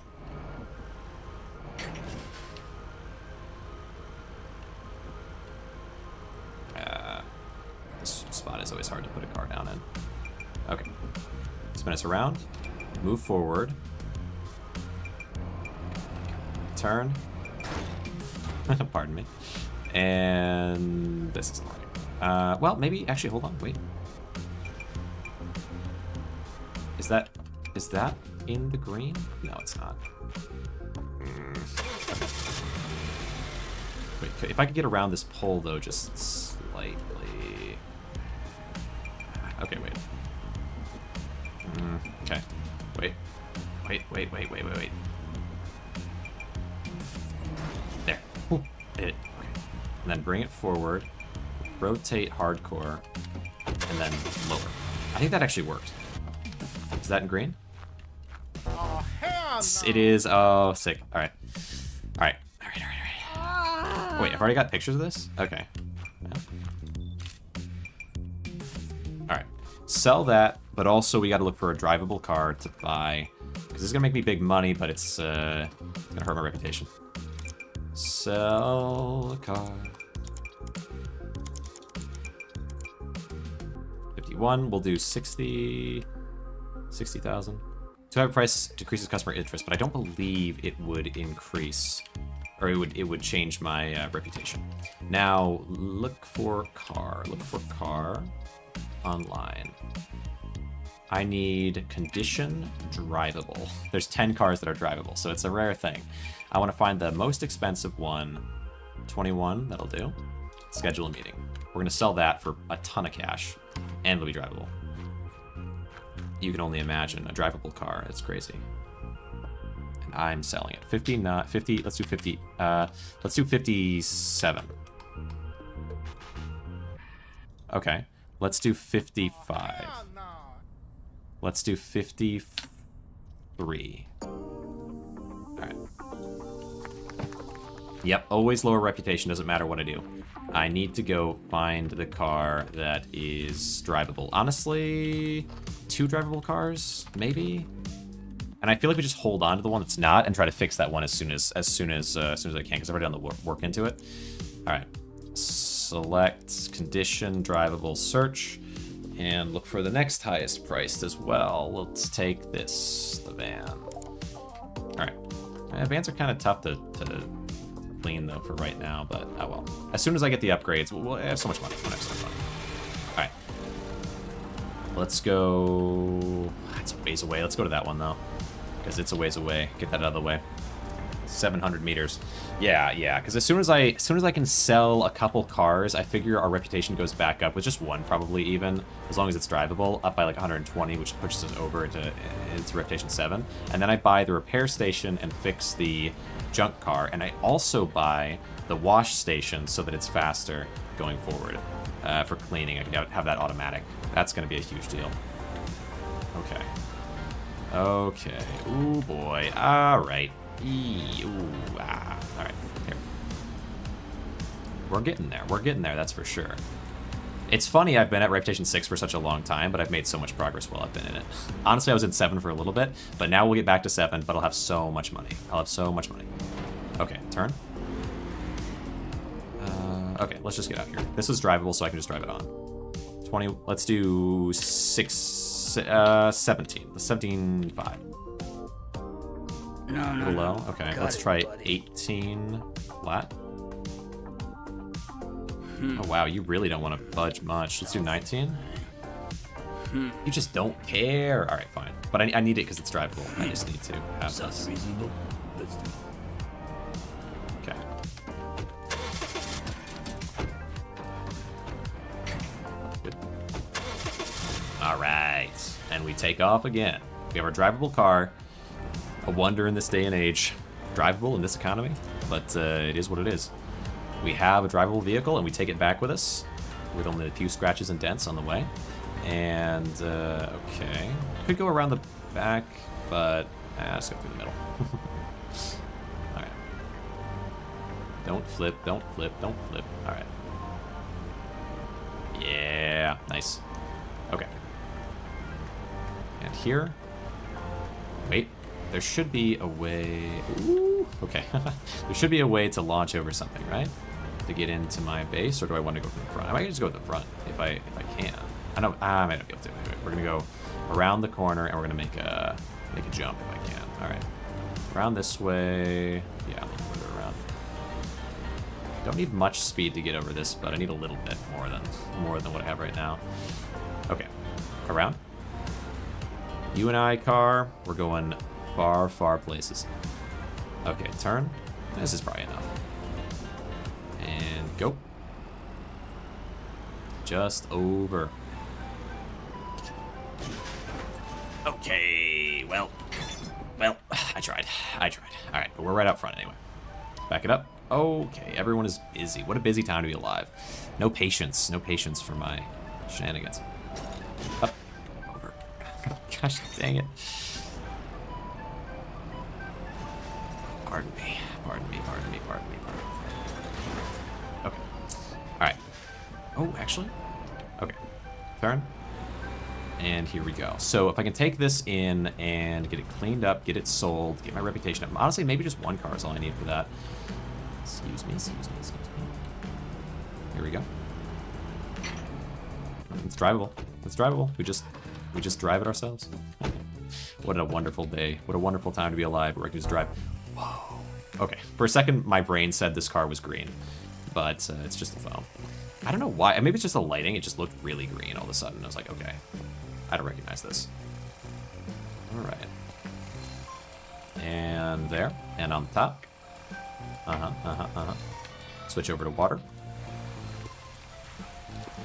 This spot is always hard to put a car down in. Okay. Spin us around. Move forward. Turn. Pardon me. And this is annoying. Well, maybe actually hold on, wait. Is that in the green? No, it's not. Wait, if I could get around this pole though, just slightly. Okay, wait. Okay. Wait. There. Ooh, hit it. Okay. And then bring it forward. Rotate hardcore. And then lower. I think that actually worked. Is that in green? Oh, hell no. It is. Oh, sick. Alright. Alright. Wait, I've already got pictures of this? Okay. Alright. Sell that, but also we gotta look for a drivable car to buy. Because this is gonna make me big money, but it's gonna hurt my reputation. Sell a car. 51, we'll do 60,000. 2 high price decreases customer interest, but I don't believe it would increase, or it would change my reputation. Now, look for car. Look for car online. I need condition drivable. There's 10 cars that are drivable, so it's a rare thing. I want to find the most expensive one. 21, that'll do. Schedule a meeting. We're going to sell that for a ton of cash, and it'll be drivable. You can only imagine a drivable car. It's crazy. And I'm selling it. 50, not 50. Let's do 50. Let's do 57. Okay. Let's do 55. Let's do 53. Alright. Yep, always lower reputation, doesn't matter what I do. I need to go find the car that is drivable. Honestly, 2 drivable cars, maybe? And I feel like we just hold on to the one that's not and try to fix that one as soon as I can, because I've already done the work into it. Alright. Select condition, drivable, search. And look for the next highest priced as well. Let's take this, the van. Alright. Vans are kind of tough to clean, though, for right now, but oh well. As soon as I get the upgrades, we'll have so much money. We'll have so much money. Alright. Let's go... That's a ways away. Let's go to that one, though. Because it's a ways away. Get that out of the way. 700 meters. Yeah, because as soon as I can sell a couple cars, I figure our reputation goes back up with just one, probably even, as long as it's drivable, up by like 120, which pushes us over to its reputation 7. And then I buy the repair station and fix the junk car, and I also buy the wash station so that it's faster going forward for cleaning. I can have that automatic. That's going to be a huge deal. Okay. Ooh boy. All right. Alright, here. We're getting there, that's for sure. It's funny, I've been at Reputation 6 for such a long time, but I've made so much progress while I've been in it. Honestly, I was in 7 for a little bit, but now we'll get back to 7, but I'll have so much money. Okay, turn. Okay, let's just get out here. This is drivable, so I can just drive it on. 20, let's do 17. The 17.5. No. A little low? Okay, Got let's it, try buddy. 18 flat. Oh wow, you really don't want to budge much. Let's do 19. You just don't care. Alright, fine. But I need it because it's drivable. I just need to have Sounds this. reasonable. Let's do Okay. Good. Alright. And we take off again. We have our drivable car. A wonder in this day and age. drivable in this economy, but it is what it is. We have a drivable vehicle, and we take it back with us, with only a few scratches and dents on the way. And, okay. Could go around the back, but let's go through the middle. Alright. Don't flip, don't flip, don't flip. Alright. Yeah, nice. Okay. And here. Wait, there should be a way... Ooh, okay. There should be a way to launch over something, right? To get into my base, or do I want to go from the front? I might just go to the front if I can. I might not be able to. Anyway, we're gonna go around the corner, and we're gonna make a jump if I can. All right, around this way. Yeah, a little further around. Don't need much speed to get over this, but I need a little bit more than what I have right now. Okay, around. You and I, car. We're going far, far places. Okay, turn. This is probably enough. And go. Just over. Okay, well, I tried. All right, but we're right up front anyway. Back it up. Okay, everyone is busy. What a busy time to be alive. No patience for my shenanigans. Up, over. Gosh, dang it. Pardon me. Okay. All right. Oh, actually. Okay. Turn. And here we go. So if I can take this in and get it cleaned up, get it sold, get my reputation up. Honestly, maybe just one car is all I need for that. Excuse me. Here we go. It's drivable. We just drive it ourselves. What a wonderful day. What a wonderful time to be alive where I can just drive. Whoa. Okay. For a second, my brain said this car was green, but it's just the foam. I don't know why. Maybe it's just the lighting. It just looked really green all of a sudden. I was like, okay, I don't recognize this. All right. And there. And on top. Switch over to water.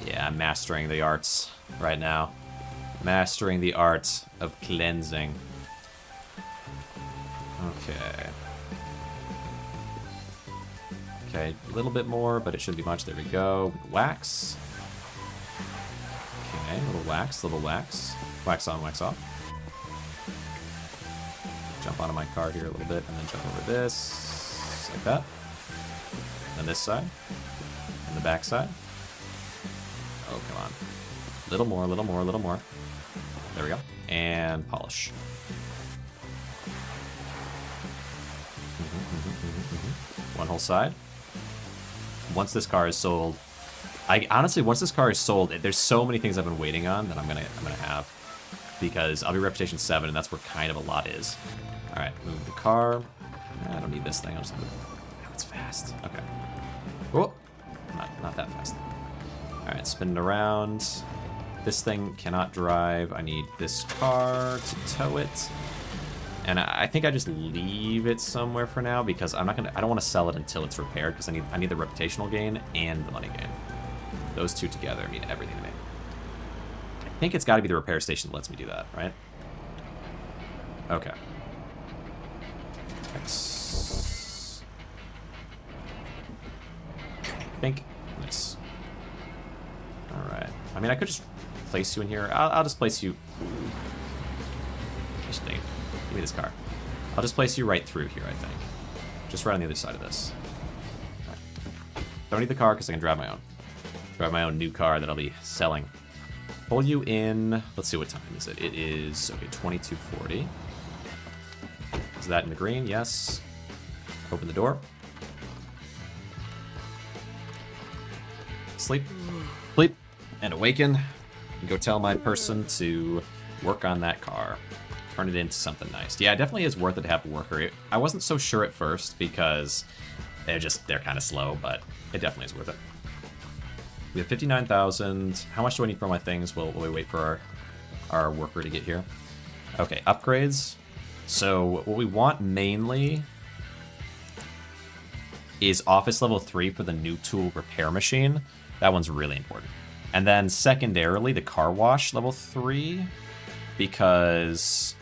Yeah, I'm mastering the arts right now. Mastering the art of cleansing. Okay. Okay, a little bit more, but it shouldn't be much. There we go. Wax. Okay, little wax. Wax on, wax off. Jump onto my car here a little bit, and then jump over this. Like that. And this side. And the back side. Oh, come on. Little more. There we go. And polish. One whole side. Once this car is sold, once this car is sold, there's so many things I've been waiting on that I'm gonna have, because I'll be reputation 7, and that's where kind of a lot is. All right, move the car. I don't need this thing. I'll just move. Oh, it's fast. Okay. Oh, not that fast. All right, spin it around. This thing cannot drive. I need this car to tow it. And I think I just leave it somewhere for now, because I don't want to sell it until it's repaired, because I need the reputational gain and the money gain. Those two together mean everything to me. I think it's got to be the repair station that lets me do that, right? Okay. X. Think. Nice. All right. I mean, I could just place you in here. I'll just place you. Gosh dang it. Give me this car. I'll just place you right through here, I think. Just right on the other side of this. Right. Don't need the car because I can drive my own. Drive my own new car that I'll be selling. Pull you in. Let's see, what time is it? It is, okay, 22:40. Is that in the green? Yes. Open the door. Sleep. Sleep. And awaken. And go tell my person to work on that car. Turn it into something nice. Yeah, it definitely is worth it to have a worker. I wasn't so sure at first because they're kind of slow, but it definitely is worth it. We have 59,000. How much do I need for my things? Will we wait for our worker to get here? Okay, upgrades. So what we want mainly is office level 3 for the new tool repair machine. That one's really important. And then secondarily, the car wash level 3, because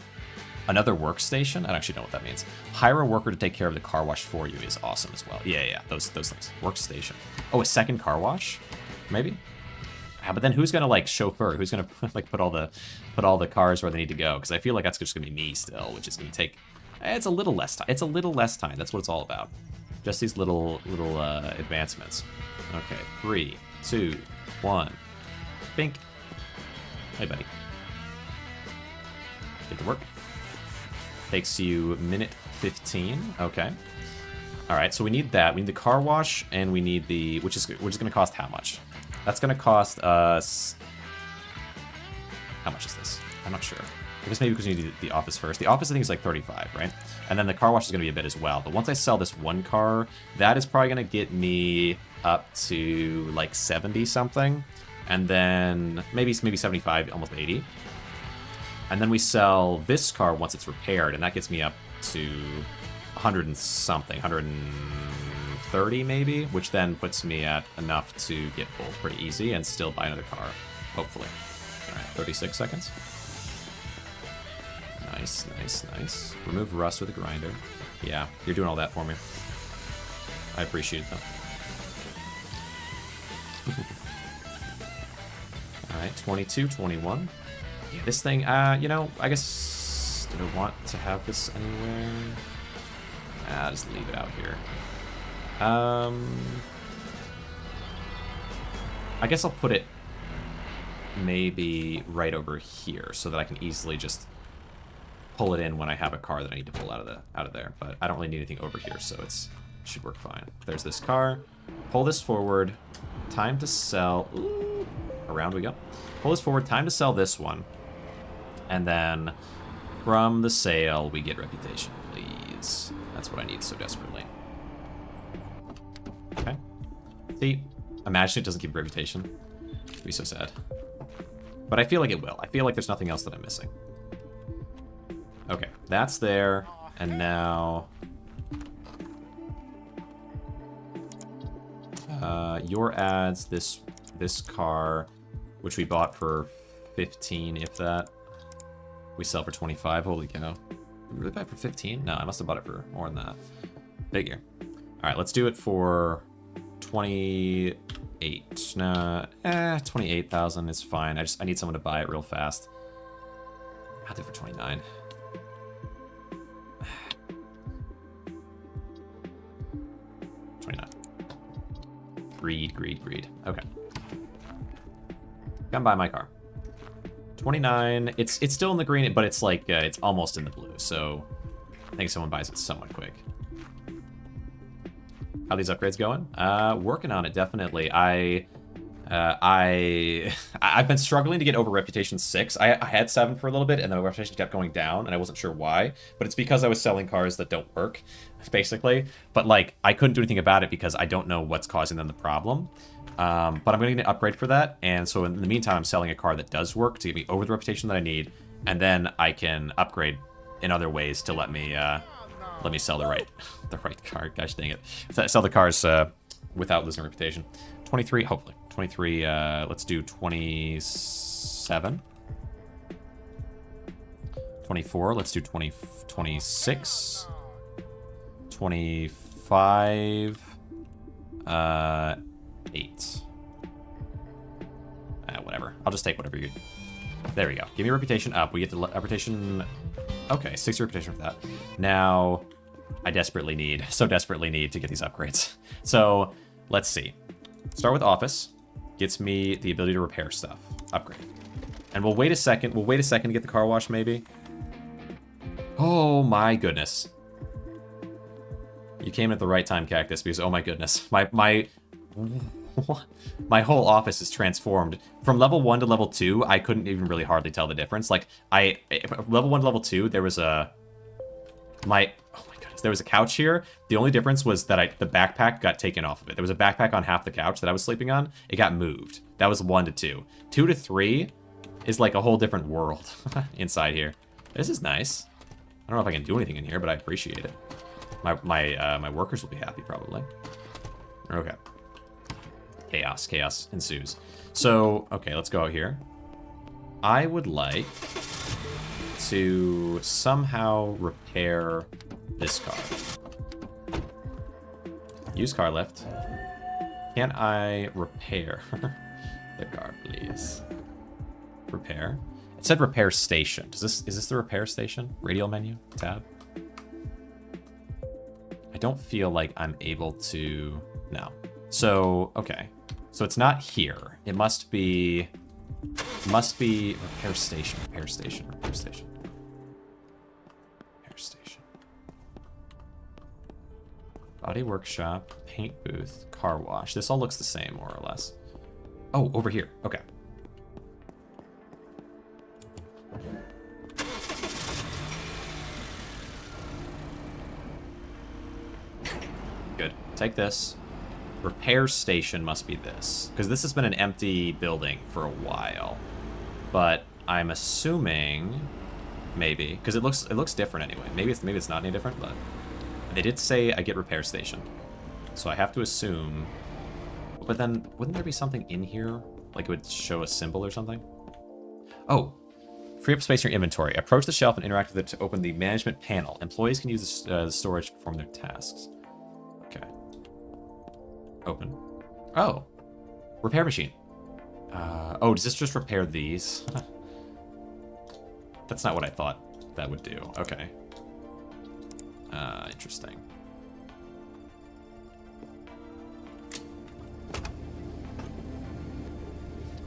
Another workstation? I don't actually know what that means. Hire a worker to take care of the car wash for you is awesome as well. Yeah, those things. Workstation. Oh, a second car wash? Maybe? Yeah, but then who's gonna like chauffeur? Who's gonna like put all the cars where they need to go? Because I feel like that's just gonna be me still, which is gonna take. It's a little less time. It's a little less time. That's what it's all about. Just these little advancements. Okay, 3, 2, 1. Bink. Hey, buddy. Get to work. Takes you minute 15. Okay. All right, so we need that. We need the car wash, and we need the which is going to cost how much? That's going to cost us. How much is this? I'm not sure. I guess maybe because we need the office first. The office I think is like 35, right? And then the car wash is going to be a bit as well. But once I sell this one car, that is probably going to get me up to like 70 something, and then maybe 75, almost 80. And then we sell this car once it's repaired, and that gets me up to 100 and something, 130 maybe, which then puts me at enough to get both pretty easy and still buy another car, hopefully. All right, 36 seconds. Nice, nice, nice. Remove rust with a grinder. Yeah, you're doing all that for me. I appreciate it, though. All right, 22, 21. Yeah, this thing, you know, I guess, do I want to have this anywhere? I'll just leave it out here. I guess I'll put it maybe right over here so that I can easily just pull it in when I have a car that I need to pull out of there. But I don't really need anything over here, so it should work fine. There's this car. Pull this forward. Time to sell. Ooh, around we go. Pull this forward. Time to sell this one. And then from the sale, we get reputation, please. That's what I need so desperately. Okay. See, imagine it doesn't give reputation. It'd be so sad. But I feel like it will. I feel like there's nothing else that I'm missing. Okay, that's there. And now... your ads, this car, which we bought for 15, if that. We sell for 25. Holy cow. Did we really buy it for 15? No, I must have bought it for more than that. Figure. Alright, let's do it for 28. Nah, 28,000 is fine. I need someone to buy it real fast. I'll do it for 29. Greed. Okay. Come buy my car. 29. It's still in the green, but it's like it's almost in the blue. So I think someone buys it somewhat quick. How these upgrades going? Working on it definitely. I've been struggling to get over reputation 6. I had 7 for a little bit, and then my reputation kept going down, and I wasn't sure why. But it's because I was selling cars that don't work, basically. But like, I couldn't do anything about it because I don't know what's causing them the problem. But I'm going to get an upgrade for that, and so in the meantime, I'm selling a car that does work to get me over the reputation that I need, and then I can upgrade in other ways to let me sell the right car. Gosh dang it! Sell the cars without losing reputation. 23, hopefully. 23, let's do 27. 24, let's do 26. 25. 8. Whatever. I'll just take whatever you... There we go. Give me reputation up. We get the reputation... Okay, 60 reputation for that. Now, I so desperately need to get these upgrades. So, let's see. Start with office. Gets me the ability to repair stuff. Upgrade. And we'll wait a second. We'll wait a second to get the car wash, maybe. Oh my goodness. You came at the right time, Cactus, because oh my goodness. My whole office is transformed. From level 1 to level 2, I couldn't even really hardly tell the difference. Like, level 1 to level 2, there was a... oh my goodness, there was a couch here. The only difference was that the backpack got taken off of it. There was a backpack on half the couch that I was sleeping on. It got moved. That was 1 to 2. 2 to 3 is like a whole different world inside here. This is nice. I don't know if I can do anything in here, but I appreciate it. My workers will be happy, probably. Okay. Chaos ensues. So, okay, let's go out here. I would like to somehow repair this car. Use car lift. Can I repair the car, please? Repair. It said repair station. Is this the repair station? Radial menu? Tab? I don't feel like I'm able to... No. So, okay. So it's not here. It must be... repair station, repair station, repair station. Repair station. Body workshop, paint booth, car wash. This all looks the same, more or less. Oh, over here. Okay. Good. Take this. Repair station must be this. Because this has been an empty building for a while. But I'm assuming... Maybe. Because it looks different anyway. Maybe it's not any different, but... They did say I get repair station. So I have to assume... But then, wouldn't there be something in here? Like it would show a symbol or something? Oh. Free up space in your inventory. Approach the shelf and interact with it to open the management panel. Employees can use the storage to perform their tasks. Okay. Open. Oh. Repair machine. Oh, does this just repair these? That's not what I thought that would do. Okay. Interesting.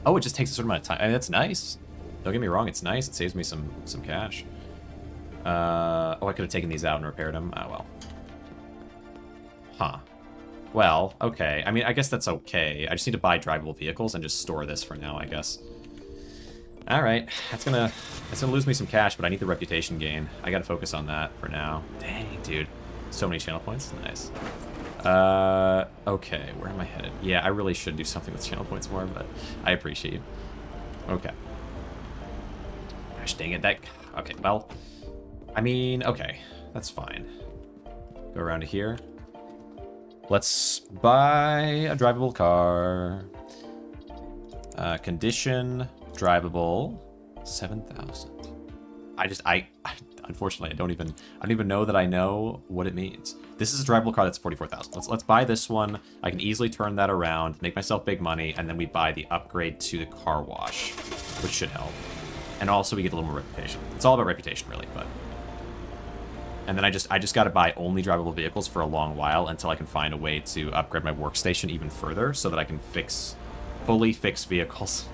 Oh, it just takes a certain amount of time. I mean, that's nice. Don't get me wrong, it's nice. It saves me some cash. Oh, I could have taken these out and repaired them. Oh, well. Huh. Well, okay. I mean, I guess that's okay. I just need to buy drivable vehicles and just store this for now, I guess. Alright. That's gonna lose me some cash, but I need the reputation gain. I gotta focus on that for now. Dang, dude. So many channel points. Nice. Okay. Where am I headed? Yeah, I really should do something with channel points more, but I appreciate you. Okay. Gosh dang it, that... Okay, well... I mean, okay. That's fine. Go around to here. Let's buy a drivable car. Condition, drivable, 7,000. I unfortunately, I don't even know that I know what it means. This is a drivable car that's 44,000. Let's buy this one. I can easily turn that around, make myself big money, and then we buy the upgrade to the car wash, which should help. And also we get a little more reputation. It's all about reputation, really, but... And then I just got to buy only drivable vehicles for a long while until I can find a way to upgrade my workstation even further so that I can fully fix vehicles.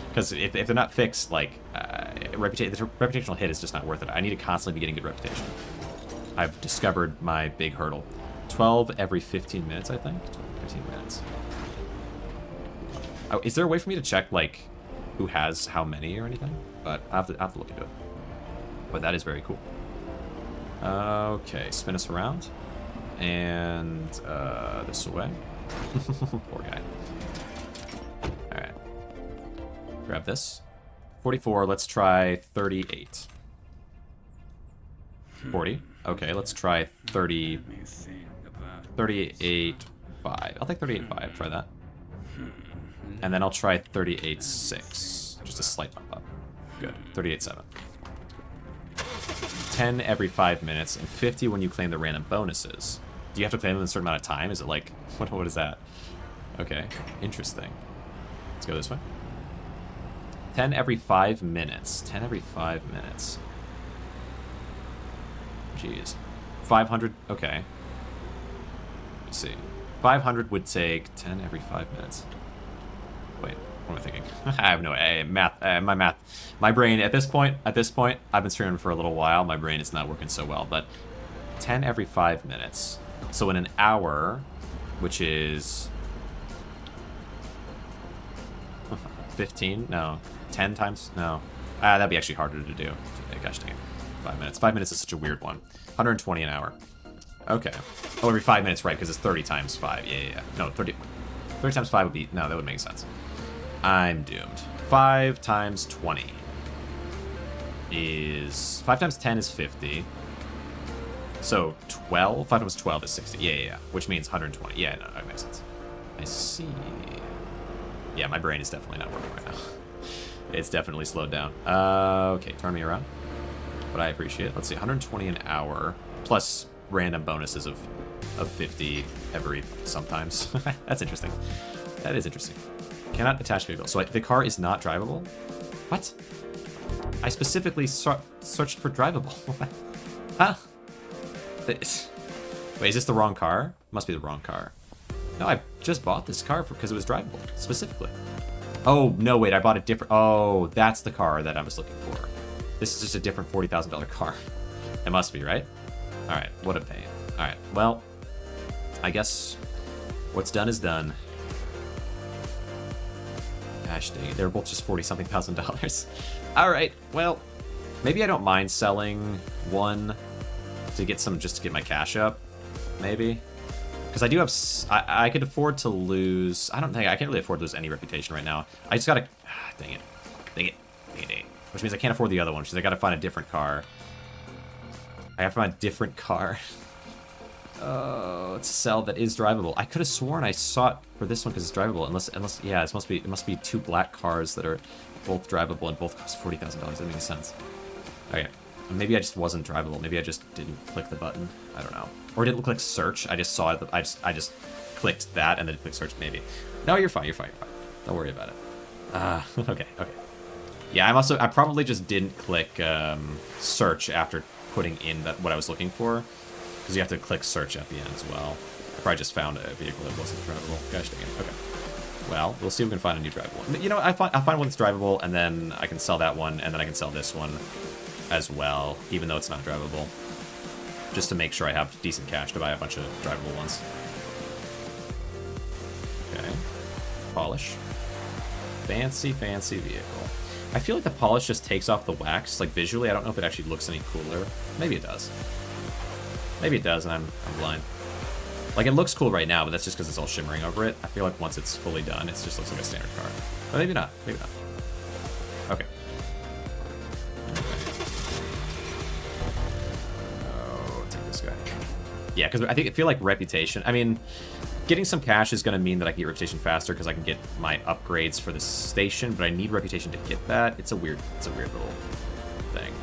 Because if they're not fixed, like, the reputational hit is just not worth it. I need to constantly be getting good reputation. I've discovered my big hurdle. 12 every 15 minutes, I think? 12, 15 minutes. Oh, is there a way for me to check, like, who has how many or anything? But I have to look into it. But that is very cool. Okay, spin us around. And, this way. Poor guy. Alright. Grab this. 44, let's try 38. 40. Okay, let's try 30... 38.5. I'll take 38.5, try that. And then I'll try 38.6. Just a slight bump up. Good. 38.7. 10 every 5 minutes, and 50 when you claim the random bonuses. Do you have to claim them in a certain amount of time? Is it like... What is that? Okay. Interesting. Let's go this way. 10 every 5 minutes. 10 every 5 minutes. Jeez. 500... Okay. Let's see. 500 would take 10 every 5 minutes. Wait, what am I thinking? I have no math. My brain at this point, I've been streaming for a little while. My brain is not working so well, but 10 every 5 minutes. So in an hour, which is 15? No, 10 times? No. That'd be actually harder to do. Gosh dang it. 5 minutes. 5 minutes is such a weird one. 120 an hour. Okay. Oh, every 5 minutes, right? Because it's 30 times 5. Yeah. No, 30 times 5 would be... No, that would make sense. I'm doomed. 5 times 20 is... 5 times 10 is 50. So 12? 5 times 12 is 60. Yeah. Which means 120. Yeah, no, that makes sense. I see. Yeah, my brain is definitely not working right now. It's definitely slowed down. Okay, turn me around. but I appreciate it. Let's see, 120 an hour, plus random bonuses of 50 every sometimes. That's interesting. That is interesting. Cannot attach vehicle. So the car is not drivable? What? I specifically searched for drivable. Huh? Wait, is this the wrong car? Must be the wrong car. No, I just bought this car because it was drivable, specifically. Oh, no, wait, I bought a different... Oh, that's the car that I was looking for. This is just a different $40,000 car. It must be, right? All right, what a pain. All right, well, I guess what's done is done. Gosh dang it, they're both just $40-something thousand. All right, well, maybe I don't mind selling one to get some, just to get my cash up, maybe. Because I do have, I could afford to lose, I can't really afford to lose any reputation right now. I just gotta, dang it. Which means I can't afford the other one, which means I gotta find a different car. I have to find a different car. Oh, it's a cell that is drivable. I could have sworn I saw it for this one because it's drivable. Unless, yeah, it must be two black cars that are both drivable and both cost $40,000. That makes any sense. Okay, maybe I just wasn't drivable. Maybe I just didn't click the button. I don't know. Or didn't click search. I just saw it. I just clicked that and then clicked search. Maybe. No, you're fine. You're fine. Don't worry about it. Okay. Yeah, I probably just didn't click search after putting in what I was looking for. Because you have to click search at the end as well. I probably just found a vehicle that wasn't drivable. Gosh dang it. Okay. Well, we'll see if we can find a new drivable one. You know, I'll find one that's drivable, and then I can sell that one, and then I can sell this one as well, even though it's not drivable. Just to make sure I have decent cash to buy a bunch of drivable ones. Okay. Polish. Fancy vehicle. I feel like the polish just takes off the wax, like visually. I don't know if it actually looks any cooler. Maybe it does. Maybe it does, and I'm blind. Like, it looks cool right now, but that's just because it's all shimmering over it. I feel like once it's fully done, it just looks like a standard car. But maybe not. Maybe not. Okay. Oh, take this guy. Yeah, because I feel like reputation. I mean, getting some cash is going to mean that I can get reputation faster because I can get my upgrades for the station, but I need reputation to get that. It's a weird little thing.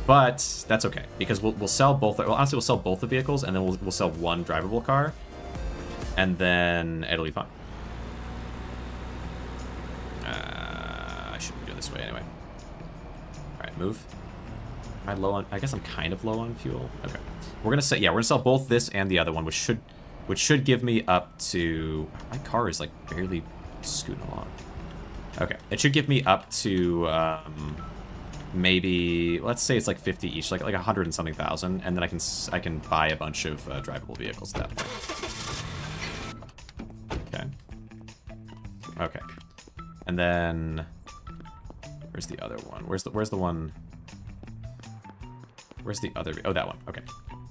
But that's okay, because we'll sell both. Well, honestly, we'll sell both the vehicles, and then we'll sell one drivable car, and then it'll be fine. I shouldn't do it this way anyway. All right, move. Am I low on? I guess I'm kind of low on fuel. Okay, we're gonna sell both this and the other one, which should give me up to. My car is like barely scooting along. Okay, it should give me up to. Maybe let's say it's like 50 each, like 100 and something thousand, and then I can buy a bunch of drivable vehicles at that point. Okay, and then where's the other one? Where's the one? Where's the other? Oh, that one. Okay,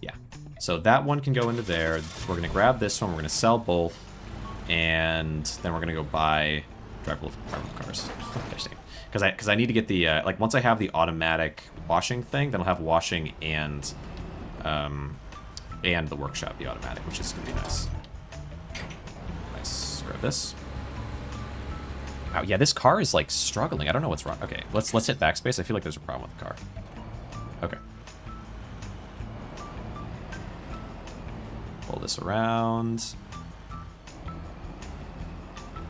yeah. So that one can go into there. We're gonna grab this one. We're gonna sell both, and then we're gonna go buy drivable cars. Because I need to get the like once I have the automatic washing thing, then I'll have washing and the workshop be automatic, which is gonna be nice. Nice. Grab this. Wow, yeah, this car is like struggling. I don't know what's wrong. Okay, let's hit backspace. I feel like there's a problem with the car. Okay. Pull this around.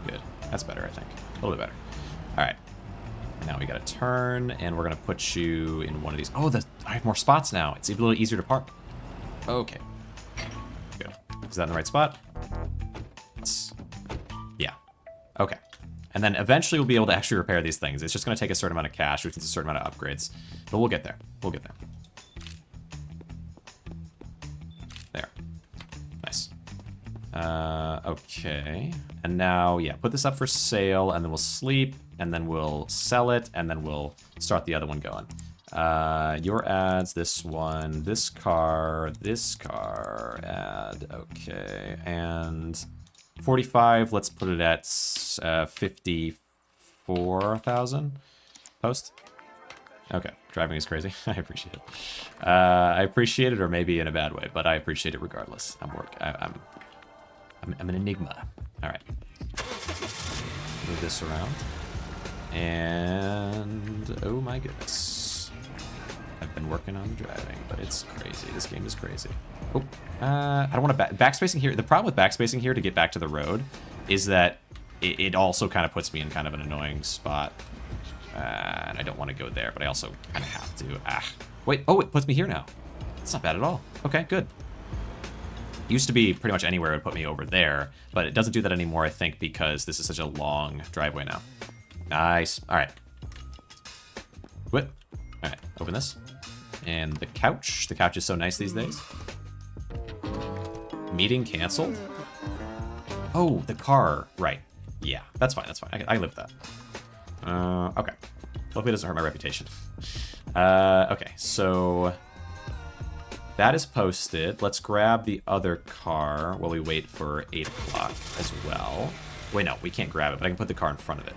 Good. That's better, I think. A little bit better. All right. Now we gotta turn, and we're gonna put you in one of these. Oh, I have more spots now. It's a little easier to park. Okay. Good. Is that in the right spot? Yeah. Okay. And then eventually we'll be able to actually repair these things. It's just gonna take a certain amount of cash, which is a certain amount of upgrades. But we'll get there. We'll get there. There. Nice. Okay. And now, yeah, put this up for sale, and then we'll sleep, and then we'll sell it, and then we'll start the other one going. Your ads, this one, this car, ad, okay, and 45, let's put it at 54,000 post. Okay, driving is crazy. I appreciate it. I appreciate it, or maybe in a bad way, but I appreciate it regardless. I'm an enigma. All right. Move this around. And oh my goodness. I've been working on the driving, but it's crazy. This game is crazy. Oh, I don't want to backspacing here. The problem with backspacing here to get back to the road is that it also kind of puts me in kind of an annoying spot. And I don't want to go there, but I also kind of have to. Wait, oh, it puts me here now. It's not bad at all. Okay, good. Used to be pretty much anywhere it would put me over there, but it doesn't do that anymore, I think, because this is such a long driveway now. Nice. All right. What? All right, open this. And the couch. The couch is so nice these days. Meeting canceled? Oh, the car. Right. Yeah, that's fine. That's fine. I live with that. Okay. Hopefully it doesn't hurt my reputation. Okay, so that is posted. Let's grab the other car while we wait for 8 o'clock as well. Wait, no, we can't grab it, but I can put the car in front of it.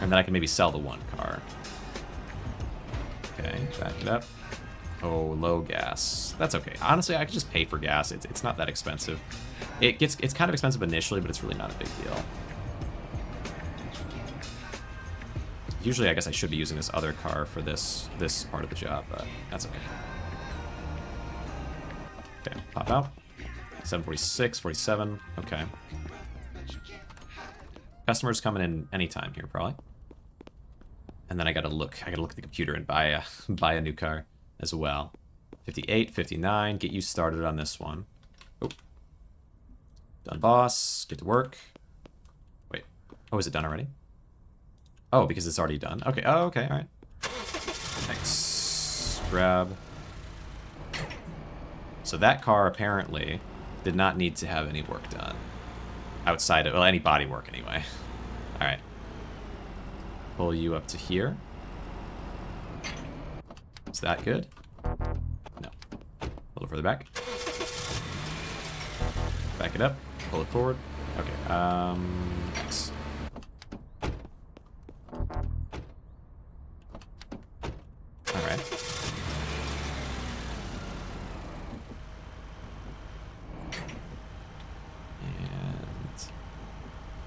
And then I can maybe sell the one car. Okay, back it up. Oh, low gas. That's okay. Honestly, I could just pay for gas. It's not that expensive. It's kind of expensive initially, but it's really not a big deal. Usually, I guess I should be using this other car for this part of the job, but that's okay. Okay, pop out. 746, 47. Okay. Customers coming in anytime here, probably. And then I gotta look at the computer and buy a new car as well. 58, 59. Get you started on this one. Oh. Done, boss. Get to work. Wait. Oh, is it done already? Oh, because it's already done. Okay. Oh, okay. All right. Thanks. Grab. So that car apparently did not need to have any work done. Outside of, well, any body work anyway. All right. Pull you up to here. Is that good? No. A little further back. Back it up. Pull it forward. Okay. X. All right. And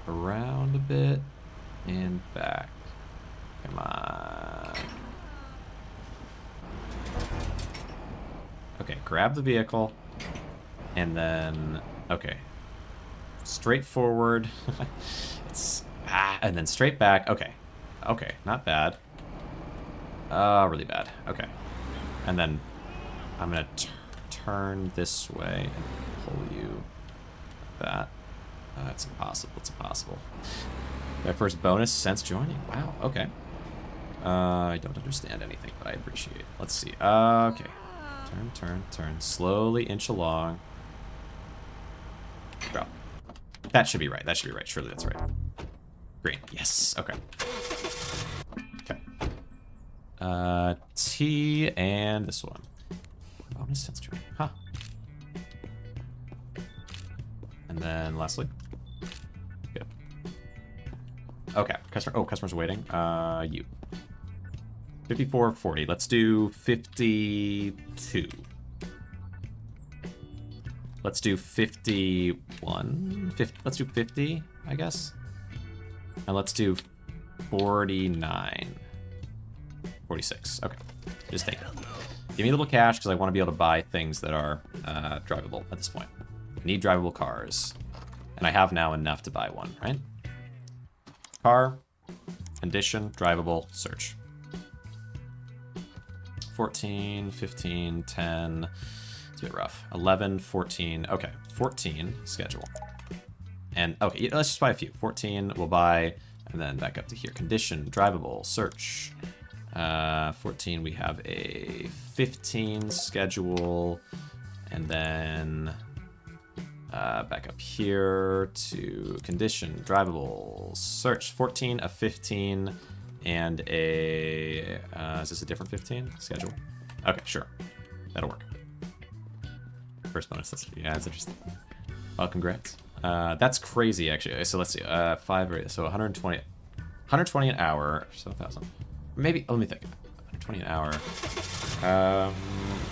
around a bit and back. Come on. Okay, grab the vehicle. And then, okay. Straight forward. And then straight back. Okay. Okay, not bad. Really bad. Okay. And then I'm gonna turn this way and pull you like that. It's impossible. It's impossible. My first bonus since joining. Wow, okay. I don't understand anything, but I appreciate it. Let's see. Okay. Turn, turn, turn. Slowly inch along. Go. That should be right. That should be right. Surely that's right. Green. Yes. Okay. Okay. T and this one. Bonus since joining. Huh. And then lastly. Good. Okay. Customer's waiting. You. 54, 40. Let's do 52. Let's do 51. Let's do 50, I guess. And let's do 49. 46. Okay. Just take it. Give me a little cash because I want to be able to buy things that are drivable at this point. I need drivable cars. And I have now enough to buy one, right? Car, condition, drivable, search. 14, 15, 10. It's a bit rough. 11, 14. Okay, 14, schedule. And, okay, let's just buy a few. 14, we'll buy, and then back up to here. Condition, drivable, search. 14, we have a 15 schedule. And then back up here to condition, drivable, search. 14, a 15, and a... is this a different 15? Schedule. Okay, sure. That'll work. First bonus. Yeah, that's interesting. Well, congrats. That's crazy, actually. So let's see. 5, so 120. 120 an hour. So 1,000. Maybe, let me think. 120 an hour.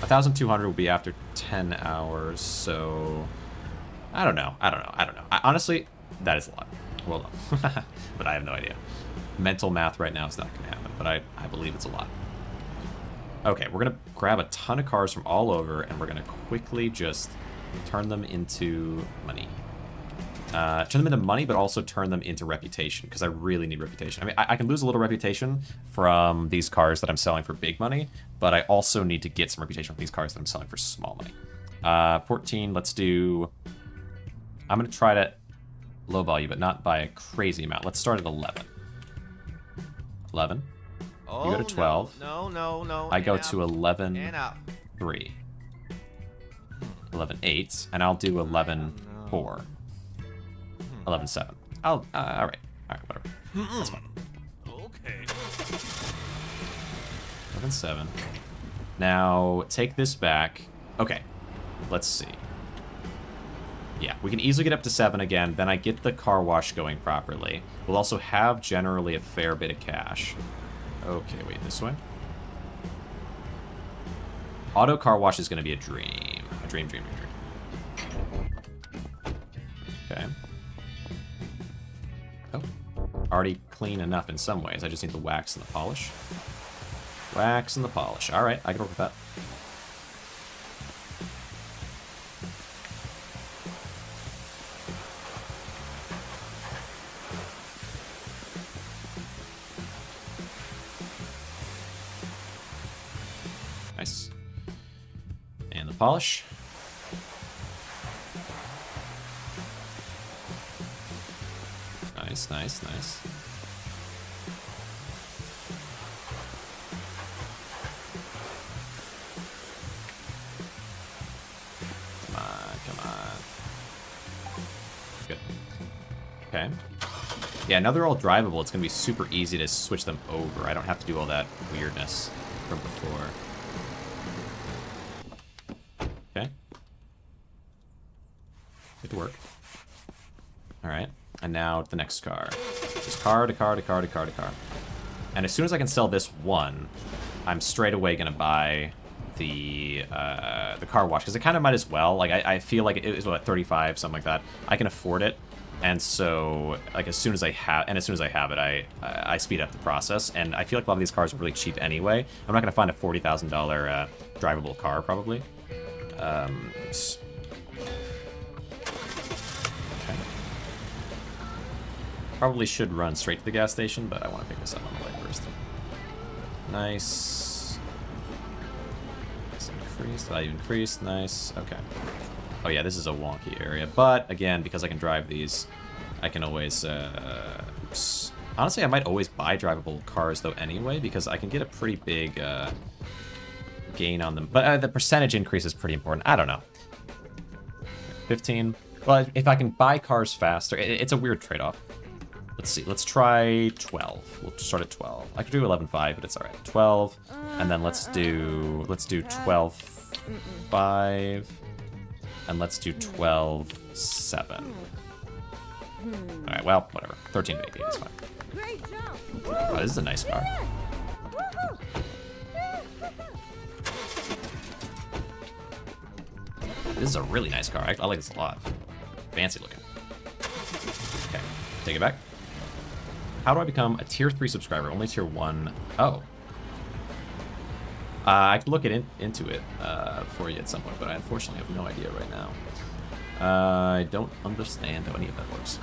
1,200 will be after 10 hours, so... I don't know. Honestly, that is a lot. Well done. But I have no idea. Mental math right now is not going to happen, but I believe it's a lot. Okay, we're gonna grab a ton of cars from all over, and we're gonna quickly just turn them into money. Turn them into money, but also turn them into reputation, because I really need reputation. I mean, I can lose a little reputation from these cars that I'm selling for big money, but I also need to get some reputation from these cars that I'm selling for small money. 14, let's do... I'm going to try to lowball you, but not by a crazy amount. Let's start at 11. 11. Oh, You go to 12. No. I go to 11, And up. 3. 11, 8. And I'll do 11, 4. 11, 7. All right, whatever. That's fine. Okay. 11, 7. Now, take this back. Okay, let's see. Yeah, we can easily get up to 7 again. Then I get the car wash going properly. We'll also have generally a fair bit of cash. Okay, wait, this way? Auto car wash is going to be a dream. A dream. Okay. Oh, already clean enough in some ways. I just need the wax and the polish. Wax and the polish. All right, I can work with that. Nice. And the polish. Nice. Come on. Good. Okay. Yeah, now they're all drivable. It's going to be super easy to switch them over. I don't have to do all that weirdness from before. Okay. Good work. Alright. And now the next car. Just car to car. And as soon as I can sell this one, I'm straight away going to buy the car wash. Because I kind of might as well. Like, I feel like it was, what, 35, something like that. I can afford it. And so, like, as soon as I have it, I speed up the process. And I feel like a lot of these cars are really cheap anyway. I'm not going to find a $40,000 drivable car, probably. Oops. Okay. Probably should run straight to the gas station, but I want to pick this up on the way first. Nice. Nice increased. Value increased. Nice. Okay. Oh yeah, this is a wonky area. But, again, because I can drive these, I can always... oops. Honestly, I might always buy drivable cars, though, anyway, because I can get a pretty big gain on them. But the percentage increase is pretty important. I don't know. 15. Well, if I can buy cars faster, it's a weird trade-off. Let's see. Let's try 12. We'll start at 12. I could do 11.5, but it's all right. 12, and then let's do 12.5. And let's do 12.7. Alright, well, whatever. 13.8 is fine. Oh, this is a nice car. This is a really nice car. I like this a lot. Fancy looking. Okay, take it back. How do I become a tier 3 subscriber? Only tier 1. Oh. I could look into it for you at some point, but I unfortunately have no idea right now. I don't understand how any of that works.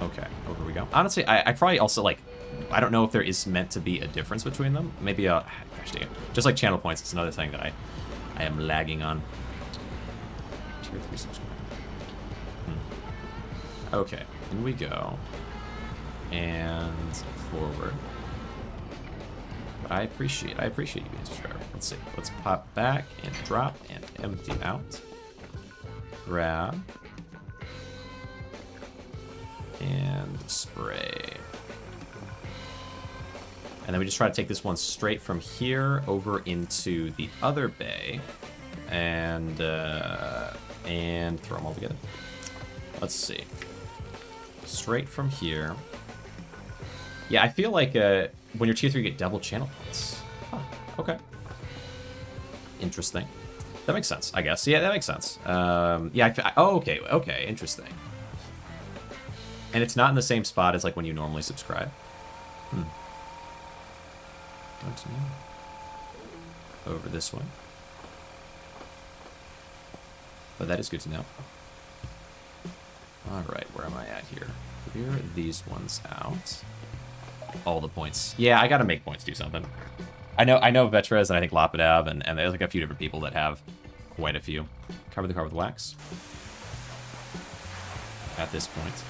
Okay, over we go. Honestly, I probably also, like, I don't know if there is meant to be a difference between them. Maybe, gosh dang it. Just like channel points, it's another thing that I am lagging on. Tier 3 subscriber. Okay, in we go. And forward. But I appreciate you being a subscriber. Let's see. Let's pop back and drop and empty out. Grab. And spray. And then we just try to take this one straight from here over into the other bay. And throw them all together. Let's see. Straight from here. Yeah, I feel like when you're tier 3, you get double channel points. Huh, okay. Interesting. That makes sense, I guess. Yeah, that makes sense. Yeah, oh, okay, interesting. And it's not in the same spot as like when you normally subscribe. Don't know. over this way. But that is good to know. Alright, where am I at here? Clear these ones out. All the points. Yeah, I gotta make points do something. I know Vetrez and I think Lapidav and there's like a few different people that have quite a few. Cover the car with wax. At this point.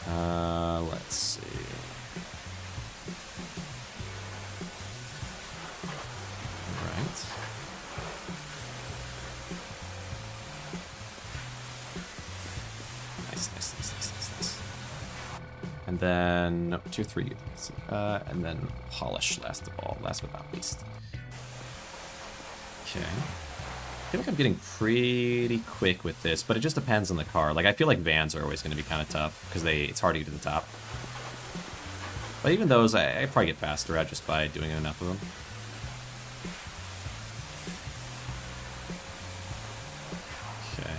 Let's see. Alright. Nice. And then, no, 2, 3. And then polish last but not least. Okay. I feel like I'm getting pretty quick with this, but it just depends on the car. Like, I feel like vans are always going to be kind of tough, because it's hard to get to the top. But even those, I probably get faster at just by doing enough of them. Okay.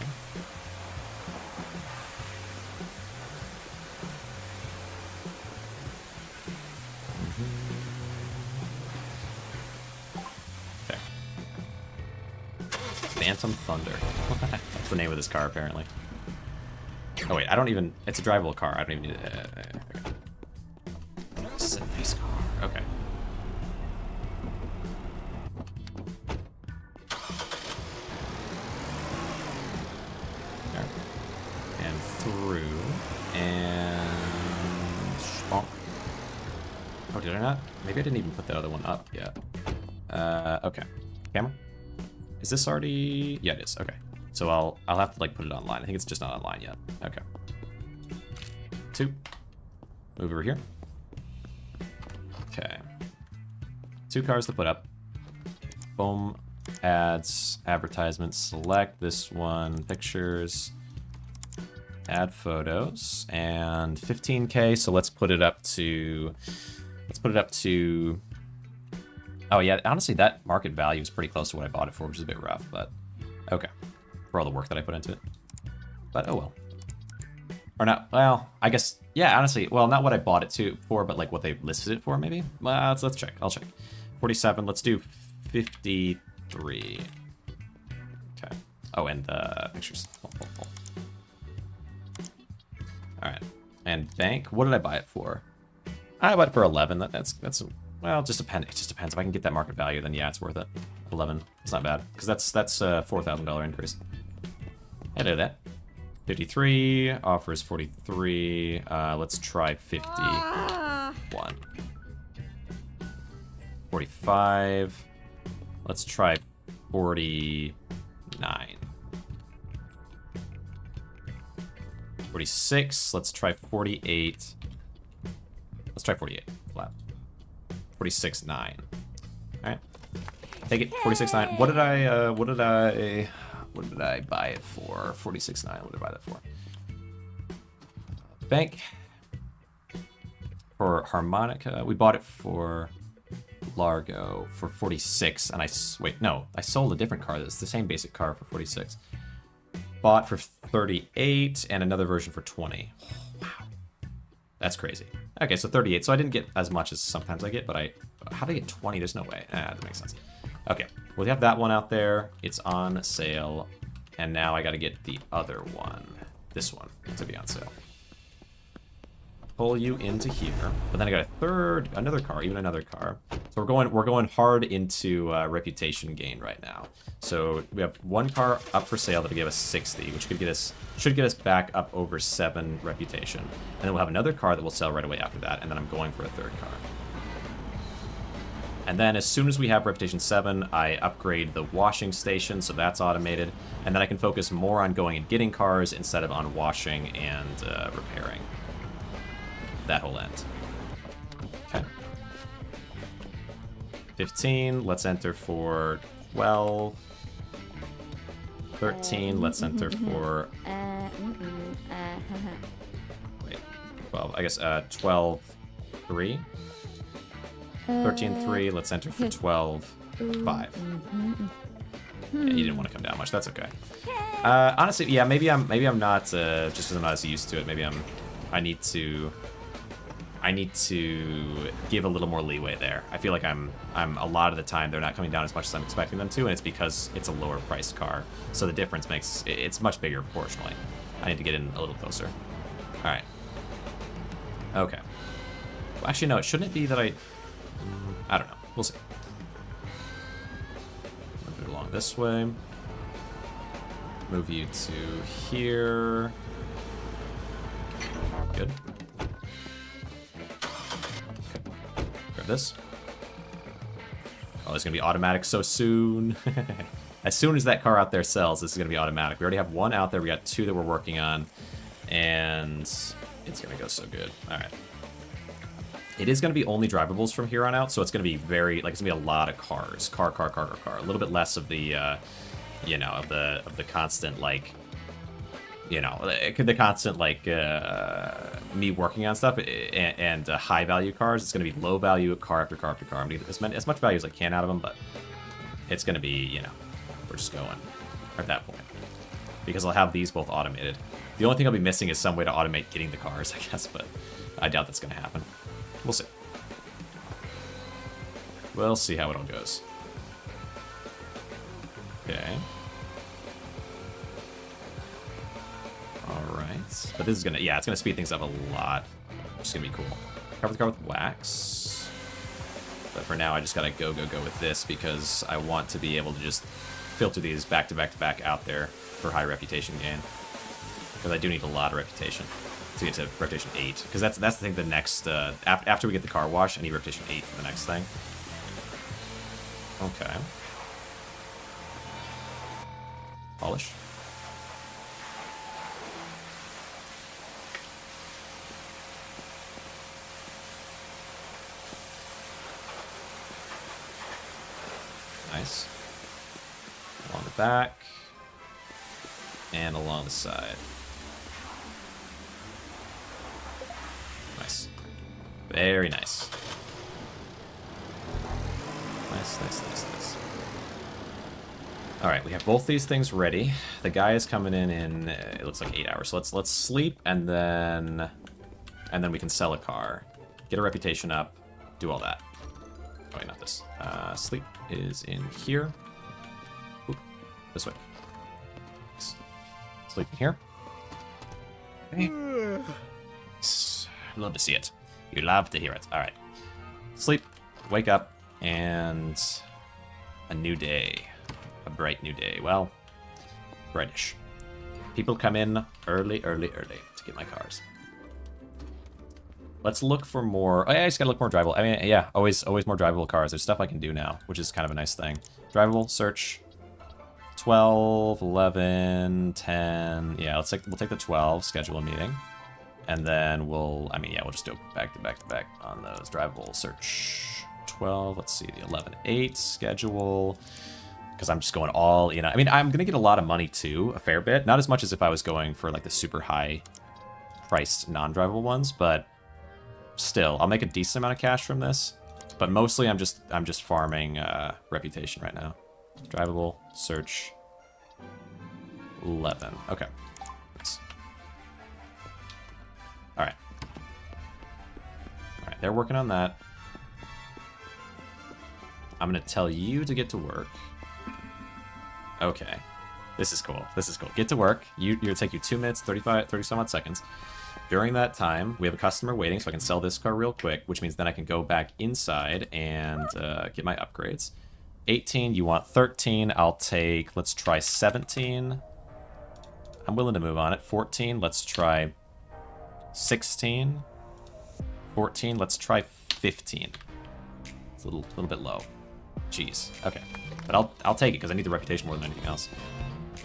Okay. Phantom Thunder. That's the name of this car, apparently. Oh wait, I don't even... It's a drivable car. I don't even need it. Okay. This is a nice car. Okay. There. And through. And... Bonk. Oh, did I not? Maybe I didn't even put the other one up yet. Okay. Camera? Is this already... Yeah, it is. Okay. So I'll have to like put it online. I think it's just not online yet. Okay. 2. Move over here. Okay. 2 cars to put up. Boom. Ads. Advertisements. Select this one. Pictures. Add photos. And 15K. So let's put it up to... Oh yeah, honestly that market value is pretty close to what I bought it for, which is a bit rough, but okay. For all the work that I put into it. But oh well. Or not, well, I guess, yeah, honestly, well, not what I bought it for, but like what they listed it for, maybe? Well, let's check, I'll check. 47, let's do 53. Okay. Oh, and the pictures. Alright. And bank, what did I buy it for? I bought it for 11, that's well, it just depends. It just depends. If I can get that market value, then yeah, it's worth it. 11, it's not bad, because that's a $4,000 increase. I do that. 53 offers 43. Let's try 51. 45. Let's try 49. 46. Let's try 48. Let's try 48. Flat. 46.9. All right. Take it. 46.9. What did I buy it for? 46.9. What did I buy that for? Bank. For harmonica, we bought it for Largo for 46, and I sold a different car. It's the same basic car for 46. Bought for 38, and another version for 20. Wow, that's crazy. Okay, so 38. So I didn't get as much as sometimes I get, but how did I get 20? There's no way. That makes sense. Okay, well, we have that one out there. It's on sale, and now I got to get the other one, this one, to be on sale. Pull you into here, but then I got another car. So we're going hard into reputation gain right now. So we have one car up for sale that'll give us 60, which should get us back up over 7 reputation, and then we'll have another car that will sell right away after that, and then I'm going for a third car. And then as soon as we have reputation 7, I upgrade the washing station, so that's automated, and then I can focus more on going and getting cars instead of on washing and repairing. That whole end. Okay. 15, let's enter for 12. 13, let's enter for... Wait, 12, I guess 12, 3. 13, 3, let's enter for 12, 5. Yeah, you didn't want to come down much, that's okay. Honestly, yeah, maybe I'm not, just because I'm not as used to it, maybe I I need to give a little more leeway there. I feel like I'm a lot of the time they're not coming down as much as I'm expecting them to, and it's because it's a lower priced car. So the difference makes it's much bigger proportionally. I need to get in a little closer. All right. Okay. Well, actually, no. Shouldn't it be that I don't know. We'll see. Move it along this way. Move you to here. Good. Grab this. Oh, it's gonna be automatic so soon. As soon as that car out there sells, this is gonna be automatic. We already have one out there. We got two that we're working on, and it's gonna go so good. All right. It is gonna be only drivables from here on out, so it's gonna be very it's gonna be a lot of cars. Car. A little bit less of the, you know, of the constant you know, the constant me working on stuff and high value cars. It's gonna be low value car after car after car. I'm gonna get as much value as I can out of them, but it's gonna be, you know, we're just going at that point because I'll have these both automated. The only thing I'll be missing is some way to automate getting the cars, I guess, but I doubt that's gonna happen. We'll see. We'll see how it all goes. Okay. Alright. But this is gonna, yeah, it's gonna speed things up a lot. Which is gonna be cool. Cover the car with wax. But for now, I just gotta go with this because I want to be able to just filter these back to back out there for high reputation gain. Because I do need a lot of reputation to get to reputation 8. Because that's the thing, the next, after we get the car wash, I need reputation 8 for the next thing. Okay. Polish. Nice. Along the back. And along the side. Nice. Very nice. Nice. Alright, we have both these things ready. The guy is coming in it looks like 8 hours. So let's sleep and then we can sell a car. Get a reputation up. Do all that. Oh wait, not this. Sleep is in here. Oop, this way. Sleep in here. Okay. Love to see it. You love to hear it. Alright. Sleep, wake up, and a new day. A bright new day. Well, brightish. People come in early to get my cars. Let's look for more. Oh yeah, I just gotta look more drivable. I mean, yeah, always more drivable cars. There's stuff I can do now, which is kind of a nice thing. Drivable, search. 12, 11, 10. Yeah, we'll take the 12, schedule a meeting. And then we'll just do it back to back on those. Drivable, search 12. Let's see, the 11, 8, schedule. Because I'm just going all, you know. I mean, I'm going to get a lot of money too, a fair bit. Not as much as if I was going for like the super high priced non-drivable ones, but still, I'll make a decent amount of cash from this. But mostly I'm just farming reputation right now. Drivable, search 11. Okay. Nice. Alright. Alright, they're working on that. I'm going to tell you to get to work. Okay. This is cool. Get to work. It'll take you 2 minutes, 30 some odd seconds. During that time, we have a customer waiting, so I can sell this car real quick, which means then I can go back inside and get my upgrades. 18, you want 13. I'll take, let's try 17. I'm willing to move on it. 14, let's try 16. 14, let's try 15. It's a little bit low. Jeez. Okay. But I'll take it because I need the reputation more than anything else.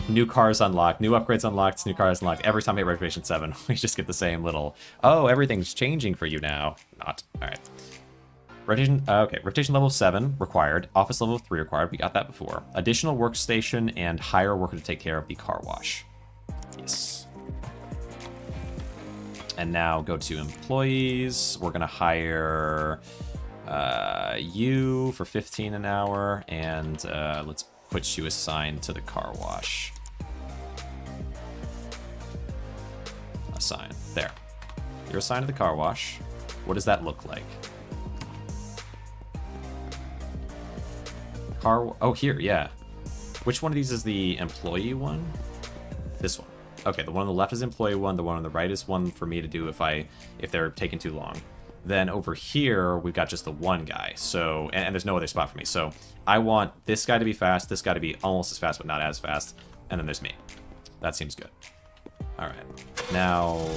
New cars unlocked, new upgrades unlocked, new cars unlocked. Every time I hit reputation 7, we just get the same little, oh, everything's changing for you now. Not. Alright. Reputation, okay, reputation level 7 required. Office level 3 required. We got that before. Additional workstation and hire a worker to take care of the car wash. Yes. And now go to employees. We're going to hire you for 15 an hour, and let's put you assigned to the car wash. Assign. There. You're assigned to the car wash. What does that look like? Car... Oh, here, yeah. Which one of these is the employee one? This one. Okay, the one on the left is employee one. The one on the right is one for me to do if they're taking too long. Then over here, we've got just the one guy. So, and there's no other spot for me. So I want this guy to be fast, this guy to be almost as fast, but not as fast. And then there's me. That seems good. All right. Now,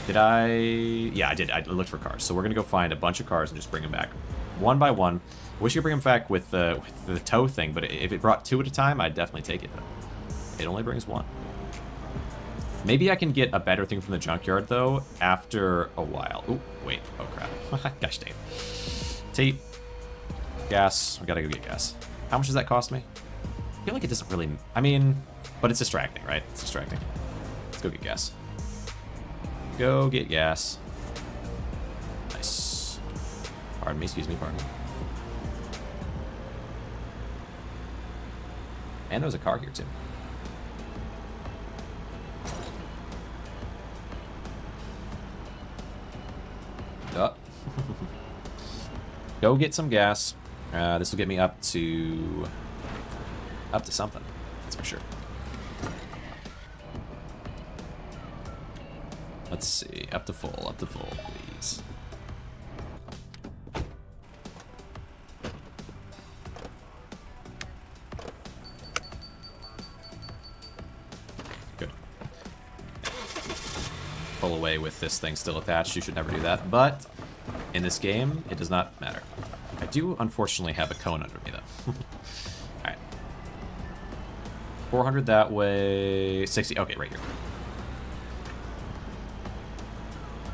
did I... Yeah, I did. I looked for cars. So we're going to go find a bunch of cars and just bring them back one by one. Wish you could bring them back with the tow thing, but if it brought 2 at a time, I'd definitely take it. It only brings 1. Maybe I can get a better thing from the junkyard, though, after a while. Ooh, wait. Oh, crap. Gosh dang. Tape. Gas. We gotta go get gas. How much does that cost me? I feel like it doesn't really... I mean, but it's distracting, right? It's distracting. Let's go get gas. Go get gas. Nice. Pardon me, excuse me, pardon me. And there was a car here, too. Go get some gas. This will get me up to something. That's for sure. Let's see. Up to full, please. Good. Pull away with this thing still attached. You should never do that, but in this game, it does not matter. I do, unfortunately, have a cone under me, though. Alright. 400 that way. 60. Okay, right here.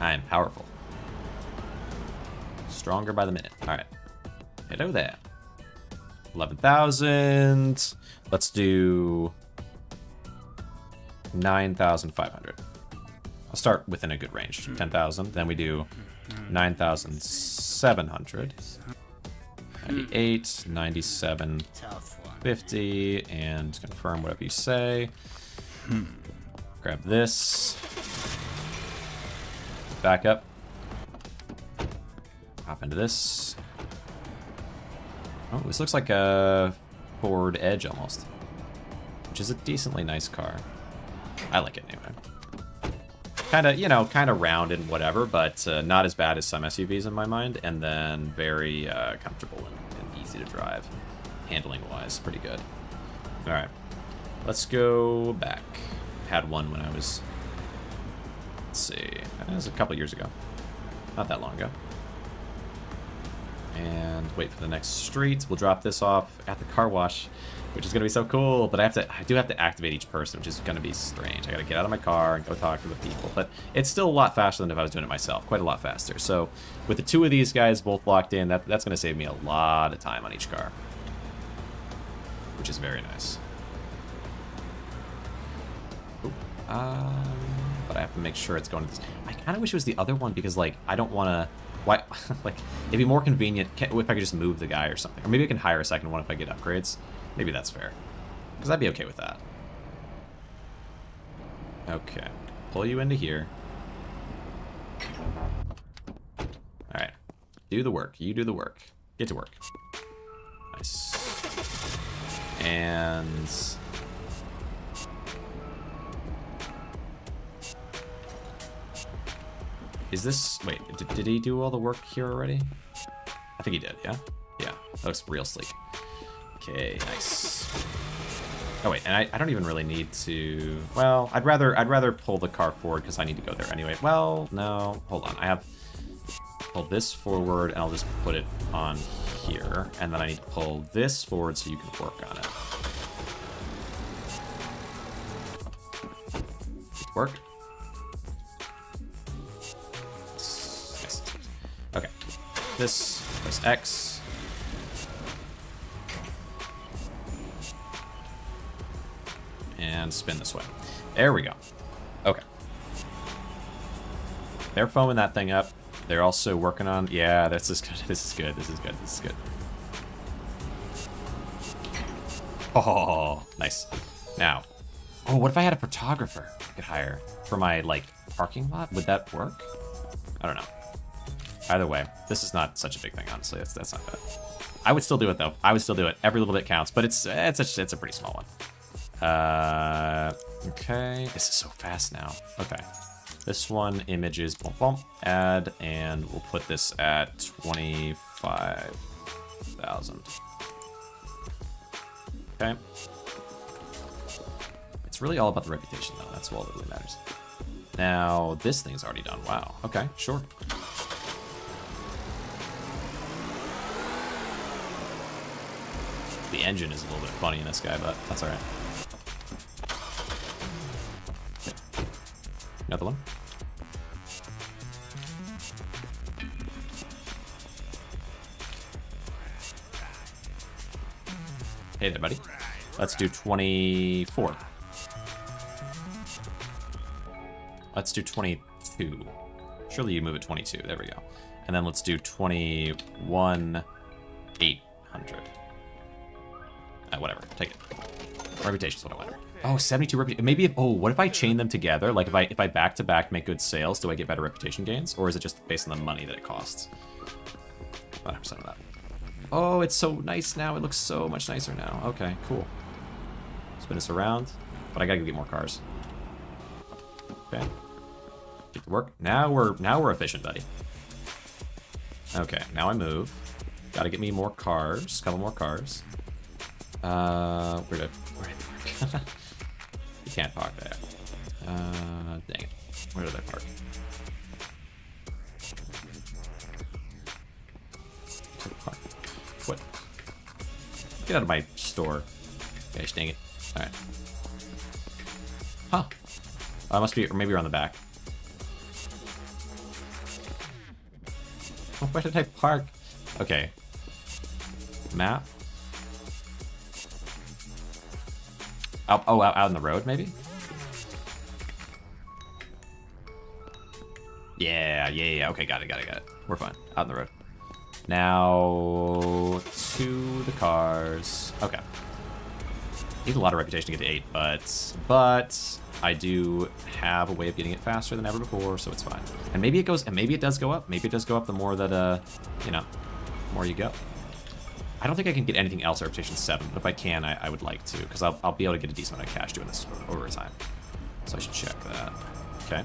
I am powerful. Stronger by the minute. Alright. Hello there. 11,000. Let's do 9,500. I'll start within a good range. 10,000. Then we do 9,700. 98, 97, 50, and confirm whatever you say. Grab this. Back up. Hop into this. Oh, this looks like a Ford Edge almost, which is a decently nice car. I like it anyway. Kind of, you know, kind of round and whatever, but not as bad as some SUVs in my mind, and then very comfortable and easy to drive, handling-wise. Pretty good. All right, let's go back. Had one when I was, let's see, it was a couple years ago. Not that long ago. And wait for the next street. We'll drop this off at the car wash, which is going to be so cool, but I do have to activate each person, which is going to be strange. I got to get out of my car and go talk to the people, but it's still a lot faster than if I was doing it myself, quite a lot faster. So with the 2 of these guys both locked in, that's going to save me a lot of time on each car, which is very nice. Ooh, but I have to make sure it's going to this. I kind of wish it was the other one because, like, I don't want to... Why? Like, it'd be more convenient if I could just move the guy or something. Or maybe I can hire a second one if I get upgrades. Maybe that's fair. Because I'd be okay with that. Okay. Pull you into here. Alright. Do the work. You do the work. Get to work. Nice. And... is this... wait, did he do all the work here already? I think he did, yeah? Yeah, that looks real sleek. Okay, nice. Oh wait, and I don't even really need to... well, I'd rather pull the car forward because I need to go there anyway. Well, no, hold on. I have... pull this forward, and I'll just put it on here. And then I need to pull this forward so you can work on it. Work. Okay, this, press X. And spin this way. There we go. Okay. They're foaming that thing up. They're also working on... yeah, this is good. This is good. This is good. This is good. Oh, nice. Now, oh, what if I had a photographer I could hire for my, like, parking lot? Would that work? I don't know. Either way, this is not such a big thing, honestly. That's not bad. I would still do it, though. I would still do it. Every little bit counts, but it's a pretty small one. Okay. This is so fast now. Okay. This one, images, boom, boom, add, and we'll put this at 25,000. Okay. It's really all about the reputation, though. That's all that really matters. Now, this thing's already done. Wow. Okay, sure. The engine is a little bit funny in this guy, but that's alright. Another one. Hey there, buddy. Let's do 24. Let's do 22. Surely you move at 22. There we go. And then let's do 21,800. Whatever. Take it. Reputation's what I want. Oh, 72 reputation. Maybe if, what if I chain them together? Like if I back to back make good sales, do I get better reputation gains? Or is it just based on the money that it costs? 100% of that. Oh, it's so nice now. It looks so much nicer now. Okay, cool. Spin this around. But I gotta go get more cars. Okay. Get to work. Now we're efficient, buddy. Okay, now I move. Gotta get me more cars. Couple more cars. Where did they park? You can't park there. Dang it. Where did I park? What? Get out of my store. Gosh, dang it. Alright. Huh. Oh, it must be, or maybe you're on the back. Oh, where did I park? Okay. Map. Out in the road, maybe? Yeah. Okay, got it. We're fine. Out in the road. Now, to the cars. Okay. Need a lot of reputation to get to 8, but I do have a way of getting it faster than ever before, so it's fine. And maybe it goes, and maybe it does go up. Maybe it does go up the more that, the more you go. I don't think I can get anything else at reputation 7, but if I can, I would like to, because I'll be able to get a decent amount of cash doing this over time. So I should check that. Okay.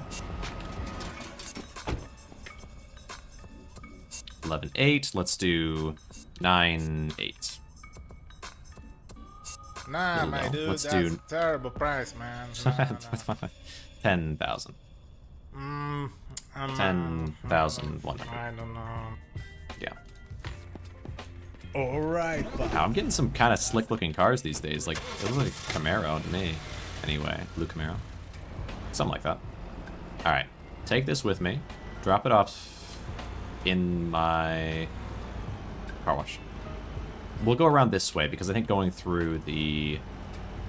11,8. Let's do 9,8. Nah, my dude, Let's that's do a terrible price, man. Nah. 10,000. 10,100. I don't know. Yeah. All right, but Wow, I'm getting some kind of slick-looking cars these days. Like, it looks like a Camaro to me. Anyway, blue Camaro. Something like that. All right, take this with me. Drop it off in my car wash. We'll go around this way because I think going through the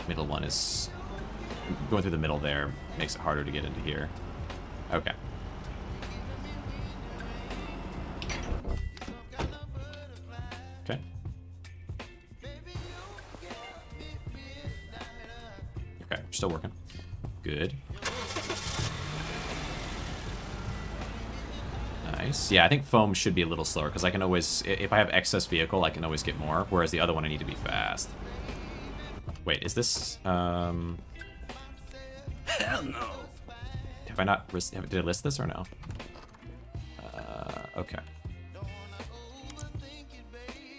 middle one is... Going through the middle there makes it harder to get into here. Okay. Okay. Okay, still working. Good. Nice. Yeah, I think foam should be a little slower because I can always, if I have excess vehicle, I can always get more, whereas the other one I need to be fast. Wait, is this, Hell no. have I not, did I list this or no? Okay.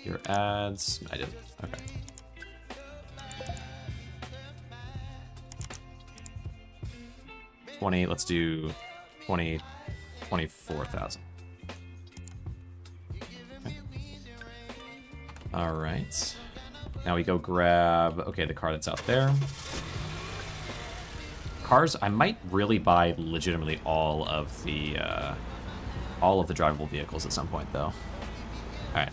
Your ads, I didn't, okay. Let's do 24,000. Okay. All right. Now we go grab, okay, the car that's out there. Cars, I might really buy legitimately all of the drivable vehicles at some point, though. All right.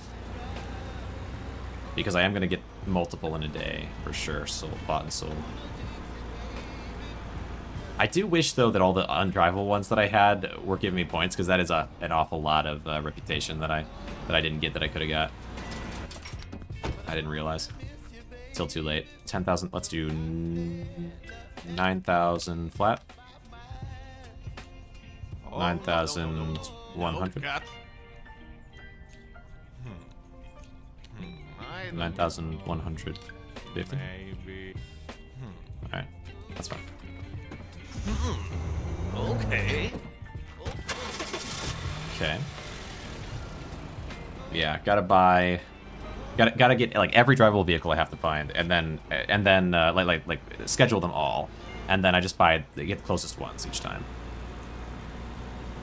Because I am going to get multiple in a day, for sure, bought and sold. I do wish, though, that all the undrivable ones that I had were giving me points, because that is an awful lot of reputation that I didn't get that I could have got. I didn't realize. Till too late. 10,000. Let's do 9,000 flat. Oh, 9,100. God. 9,150. Maybe. Alright, that's fine. Okay. Okay. Yeah, gotta buy... Gotta get, like, every drivable vehicle I have to find, and then like, schedule them all. And then I just get the closest ones each time.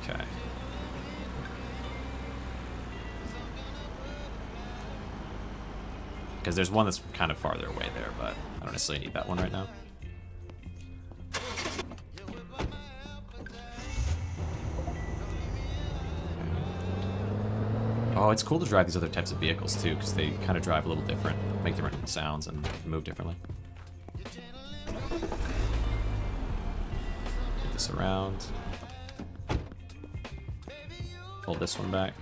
Okay. Because there's one that's kind of farther away there, but I don't necessarily need that one right now. Oh, it's cool to drive these other types of vehicles too, because they kind of drive a little different, make different sounds, and move differently. Get this around. Pull this one back.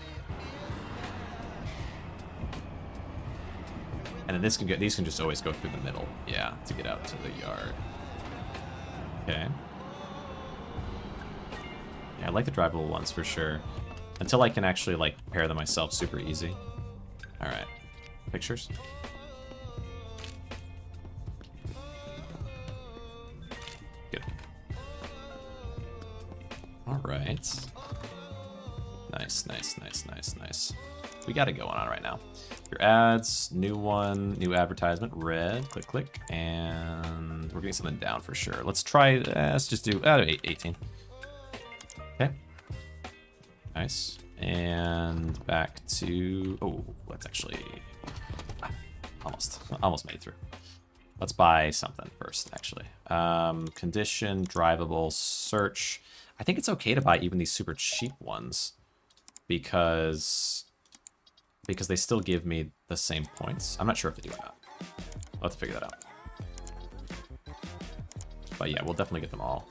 And then these can just always go through the middle, yeah, to get out to the yard. Okay. Yeah, I like the drivable ones for sure. Until I can actually, like, pair them myself super easy. Alright. Pictures? Good. Alright. Nice, nice, nice, nice, nice. We got it going on right now. Your ads, new one, new advertisement, red, click, click, and we're getting something down for sure. Let's try, let's just do 18. Okay. Nice. And back to, oh, let's actually, almost made it through. Let's buy something first, actually. Condition, drivable, search. I think it's okay to buy even these super cheap ones because they still give me the same points. I'm not sure if they do or not. I'll have to figure that out. But yeah, we'll definitely get them all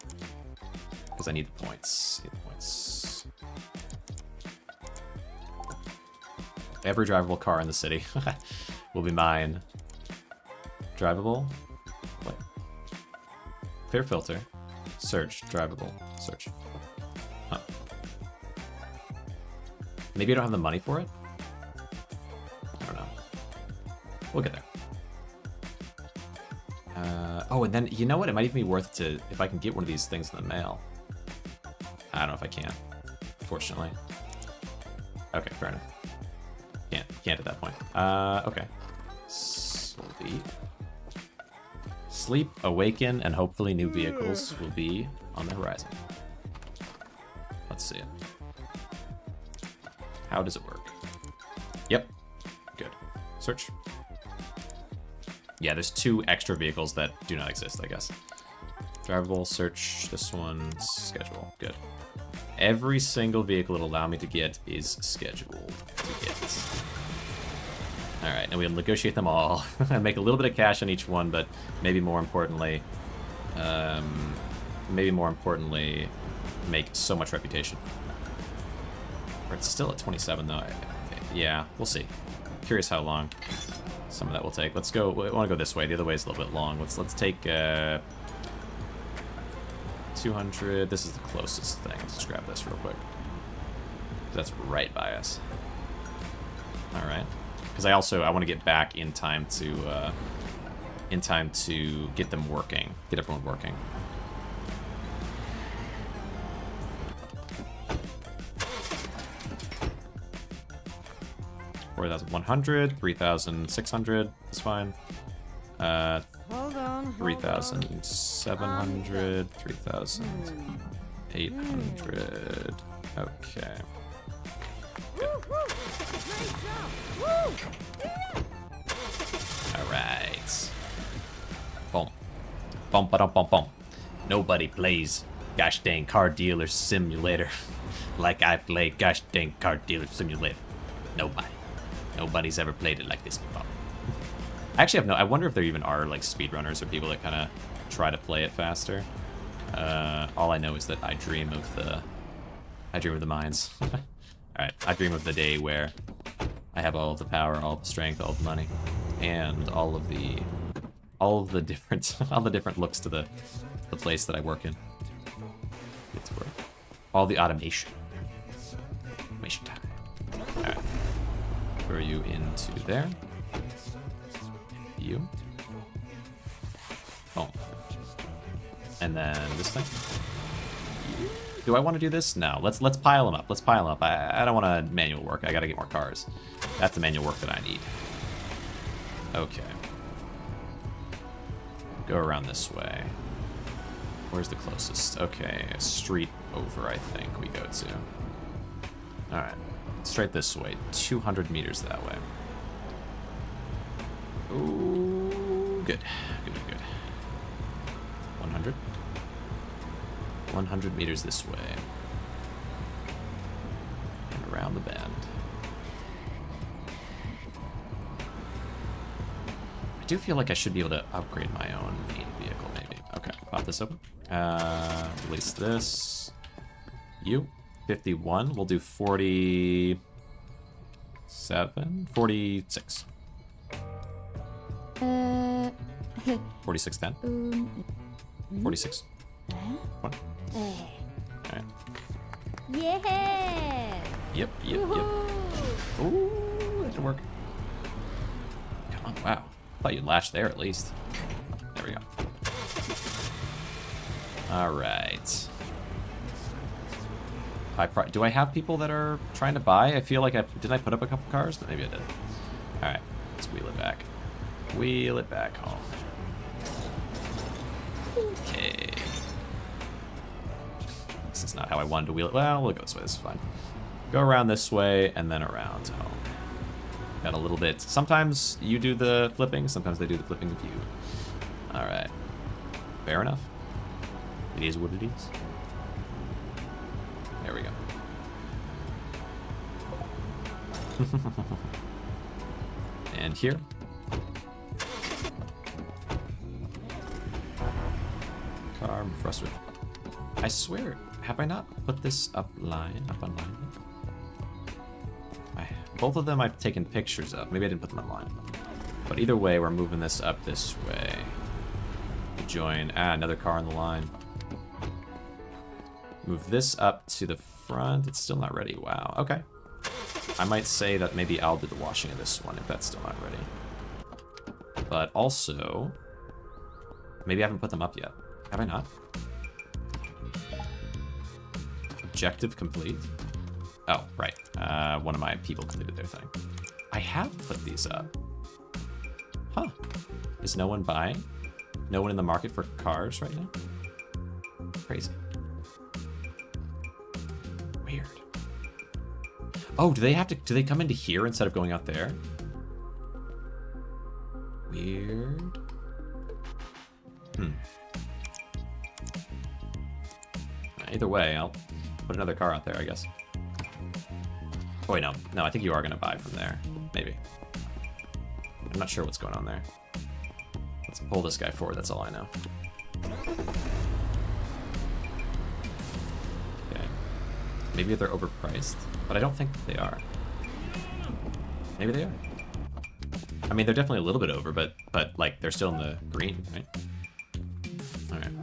because I need the points. Every drivable car in the city will be mine. Drivable? What? Clear filter. Search. Drivable. Search. Huh. Maybe I don't have the money for it? I don't know. We'll get there. Oh, and then, you know what? It might even be worth to, if I can get one of these things in the mail. I don't know if I can, unfortunately. Okay, fair enough. Can't at that point. Okay. Sleep, awaken, and hopefully new vehicles will be on the horizon. Let's see it. How does it work? Yep. Good. Search. Yeah, there's 2 extra vehicles that do not exist, I guess. Drivable, search, this one, schedule. Good. Every single vehicle it'll allow me to get is scheduled to get. Alright, and we'll negotiate them all. And make a little bit of cash on each one, but maybe more importantly, make so much reputation. Or it's still at 27 though. Yeah, we'll see. Curious how long some of that will take. Let's go. We want to go this way. The other way is a little bit long. Let's take 200. This is the closest thing. Let's just grab this real quick. That's right by us. All right. Because I want to get back in time to get them working, get everyone working. $4,100, 3,600 is fine. Hold on. 3,700, 3,800. Okay. Alright. Boom. Bum ba dum bum bum. Nobody plays gosh dang car dealer simulator like I play gosh dang car dealer simulator. Nobody. Nobody's ever played it like this before. I actually have I wonder if there even are like speedrunners or people that kind of try to play it faster. All I know is that I dream of the mines. Alright, I dream of the day where I have all of the power, all the strength, all the money, and all of the different looks to the place that I work in. It's work. All the automation. Automation time. Alright. Throw you into there. You. Boom. And then this thing. Do I want to do this? No. Let's pile them up. Let's pile them up. I don't want to manual work. I got to get more cars. That's the manual work that I need. Okay. Go around this way. Where's the closest? Okay, a street over, I think we go to. Alright. Straight this way. 200 meters that way. Ooh, good. Good, good, good. 100. 100 meters this way. And around the bend. I do feel like I should be able to upgrade my own main vehicle, maybe. Okay, pop this open. Release this. You. 51. We'll do 47. 46. 46 10. 46. What? Alright. Yeah! Yep, yep, yep. Ooh, that didn't work. Come on, wow. Thought you'd latch there at least. There we go. Alright. Do I have people that are trying to buy? I feel like didn't I put up a couple cars? Maybe I did. Alright, let's wheel it back. Wheel it back home. Okay. This is not how I wanted to wheel it. Well, we'll go this way. This is fine. Go around this way and then around home. Got a little bit. Sometimes you do the flipping. Sometimes they do the flipping with you. All right. Fair enough. It is what it is. There we go. And here. Car, I'm frustrated. I swear, have I not put this up online? Both of them I've taken pictures of. Maybe I didn't put them online. But either way, we're moving this up this way. To join. Another car on the line. Move this up to the front. It's still not ready. Wow. Okay. I might say that maybe I'll do the washing of this one if that's still not ready. But also, maybe I haven't put them up yet. Have I not? Objective complete. Oh, right. One of my people completed their thing. I have put these up. Huh. Is no one buying? No one in the market for cars right now? Crazy. Weird. Oh, do they come into here instead of going out there? Weird. Either way, I'll put another car out there, I guess. Oh, wait, no. No, I think you are going to buy from there. Maybe. I'm not sure what's going on there. Let's pull this guy forward, that's all I know. Okay. Maybe they're overpriced, but I don't think they are. Maybe they are. I mean, they're definitely a little bit over, but like, they're still in the green, right? Alright.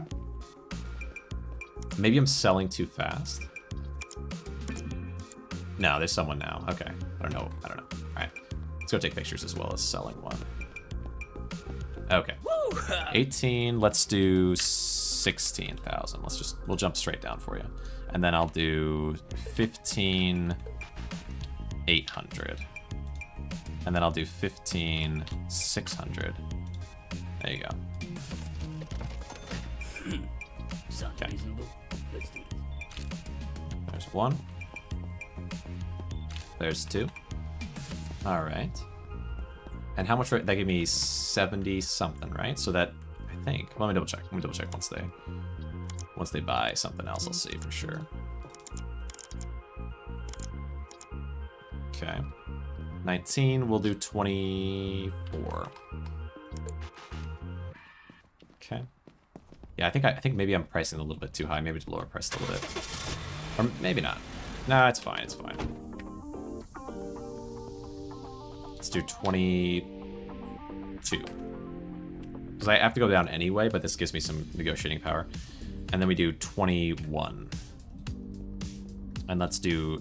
Maybe I'm selling too fast. No, there's someone now. Okay. I don't know. Alright. Let's go take pictures as well as selling one. Okay. 18. Let's do 16,000. We'll jump straight down for you. And then I'll do 15,800. And then I'll do 15,600. There you go. Okay. There's one. There's two. All right. And how much? That gave me 70 something, right? So that, I think. Let me double check. Once they buy something else, I'll see for sure. Okay. 19. We'll do 24. Okay. Yeah, I think maybe I'm pricing a little bit too high. Maybe to lower price a little bit, or maybe not. Nah, it's fine. It's fine. Let's do 22. Because I have to go down anyway, but this gives me some negotiating power. And then we do 21. And let's do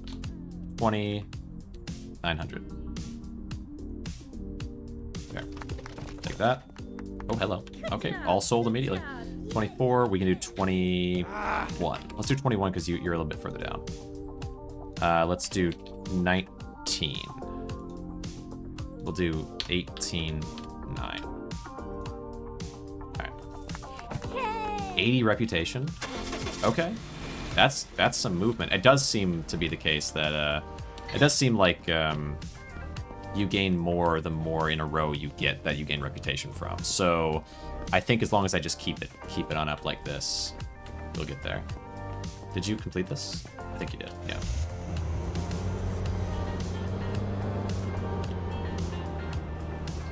20,900. There. Take like that. Oh, hello. Okay, all sold immediately. 24, we can do 21. Let's do 21 because you're a little bit further down. Let's do 19. We'll do 18, 9. Alright. 80 reputation. Okay. That's some movement. It does seem to be the case that, it does seem like, you gain more the more in a row you get that you gain reputation from. So I think as long as I just keep it on up like this, you'll get there. Did you complete this? I think you did, yeah.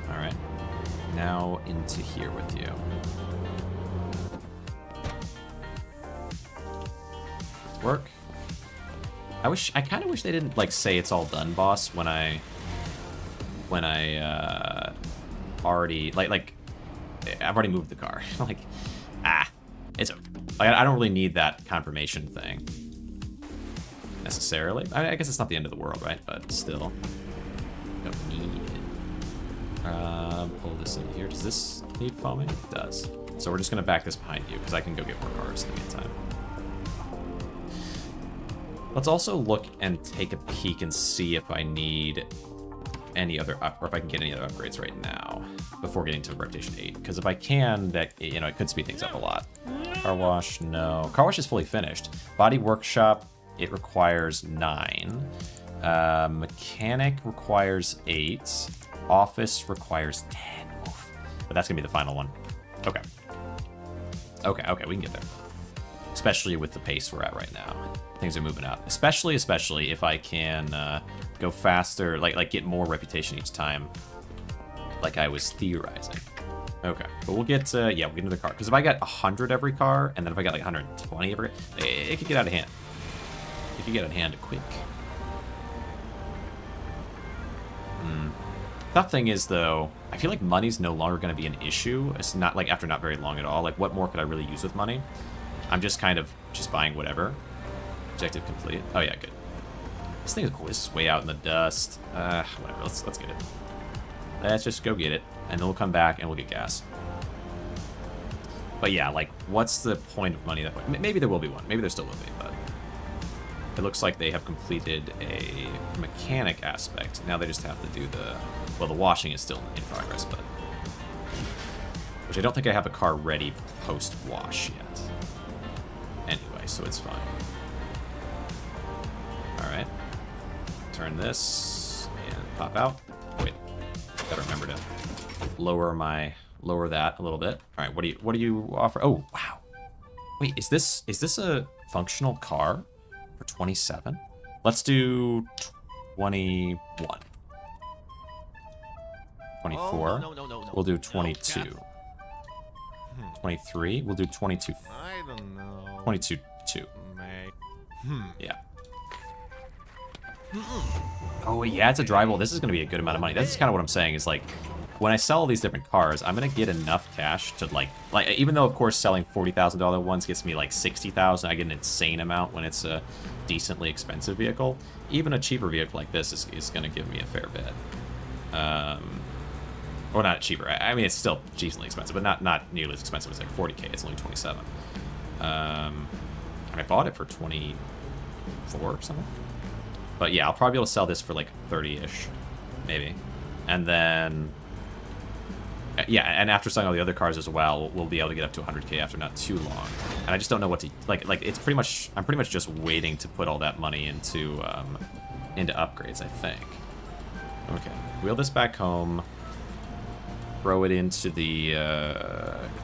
Alright. Now into here with you. Work. I kind of wish they didn't like say it's all done, boss, when I already like I've already moved the car. Like, it's okay. Like, I don't really need that confirmation thing necessarily. I guess it's not the end of the world, right? But still, don't need it. Pull this in here. Does this need foaming? It does. So we're just gonna back this behind you because I can go get more cars in the meantime. Let's also look and take a peek and see if I need any other or if I can get any other upgrades right now before getting to Reputation 8. Because if I can, that, you know, it could speed things up a lot. Car wash, no. Car wash is fully finished. Body workshop, it requires 9. Mechanic requires 8. Office requires 10. Oof. But that's gonna be the final one. Okay. Okay, we can get there. Especially with the pace we're at right now. Things are moving up. Especially if I can go faster, like get more reputation each time, like I was theorizing. Okay, but we'll get, we'll get another car. Because if I got 100 every car, and then if I got like 120 every, it could get out of hand. It could get out of hand quick. Tough thing is, though, I feel like money's no longer going to be an issue. It's not like after not very long at all. Like, what more could I really use with money? I'm just kind of just buying whatever. Objective complete. Oh yeah, good. This thing is, oh, this is way out in the dust. Whatever. Let's get it. Let's just go get it, and then we'll come back and we'll get gas. But yeah, like, what's the point of money that way? Maybe there will be one. Maybe there still will be, but it looks like they have completed a mechanic aspect. Now they just have to do the, well, the washing is still in progress, but which I don't think I have a car ready post-wash yet. Anyway, so it's fine. Alright. Turn this and pop out. Wait. Gotta remember to lower that a little bit. Alright, what do you offer? Oh, wow. Wait, is this a functional car for 27? Let's do 21. 24. No. We'll do 22. No, 23. We'll do 22. I don't know. 22. 2. Yeah. Oh, yeah, it's a drivable. This is going to be a good amount of money. This is kind of what I'm saying is, like, when I sell all these different cars, I'm going to get enough cash to, like, even though, of course, selling $40,000 ones gets me, like, $60,000, I get an insane amount when it's a decently expensive vehicle. Even a cheaper vehicle like this is going to give me a fair bit. Or not cheaper. I mean, it's still decently expensive, but not nearly as expensive as, like, 40K. It's only 27. And I bought it for 24 or something. But yeah, I'll probably be able to sell this for like 30-ish, maybe. And then, yeah, and after selling all the other cars as well, we'll be able to get up to 100K after not too long. And I just don't know what to, like it's pretty much, I'm pretty much just waiting to put all that money into upgrades, I think. Okay, wheel this back home, throw it into the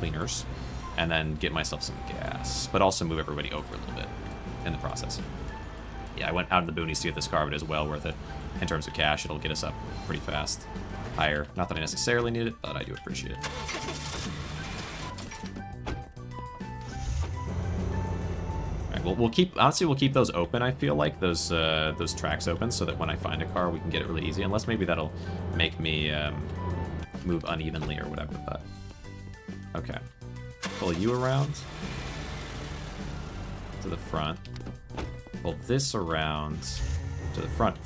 cleaners, and then get myself some gas, but also move everybody over a little bit in the process. Yeah, I went out in the boonies to get this car, but it is well worth it. In terms of cash, it'll get us up pretty fast. Higher. Not that I necessarily need it, but I do appreciate it. Alright, we'll keep, honestly, we'll keep those open, I feel like, those tracks open, so that when I find a car, we can get it really easy. Unless maybe that'll make me move unevenly or whatever, but... Okay. Pull you around to the front. Pull this around to the front.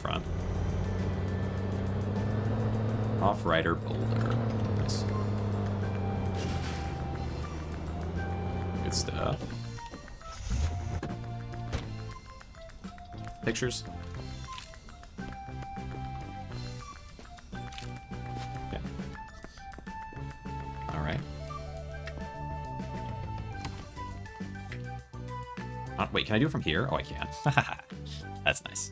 Off-rider boulder. Nice. stuff. Pictures. Okay. All right. Wait, can I do it from here? Oh, I can. That's nice.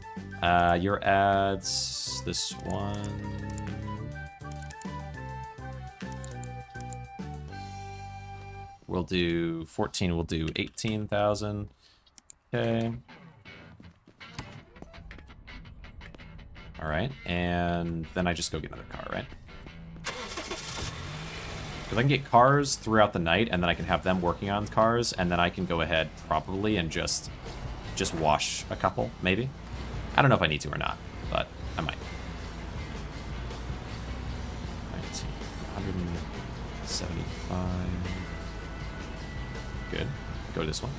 Your ads. This one. We'll do 14. We'll do 18,000. Okay. All right, and then I just go get another car, right? Because I can get cars throughout the night, and then I can have them working on cars, and then I can go ahead probably and just wash a couple, maybe. I don't know if I need to or not, but I might. 175. Good. Go to this one.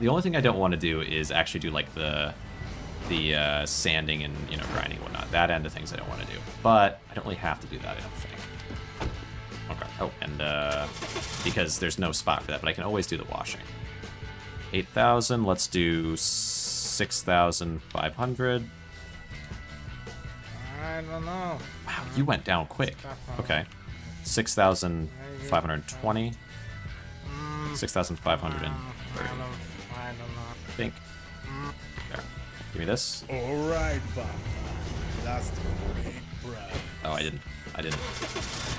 The only thing I don't want to do is actually do like the sanding and, you know, grinding and whatnot. That end of things I don't want to do. But I don't really have to do that, I don't think. Okay. Oh, and because there's no spot for that, but I can always do the washing. 8,000. Let's do 6,500. I don't know. Wow, you went down quick. Okay. 6,520. 6,530. I don't know. I think. There. Give me this. Alright, Batman. That's the way, bro. Oh, I didn't.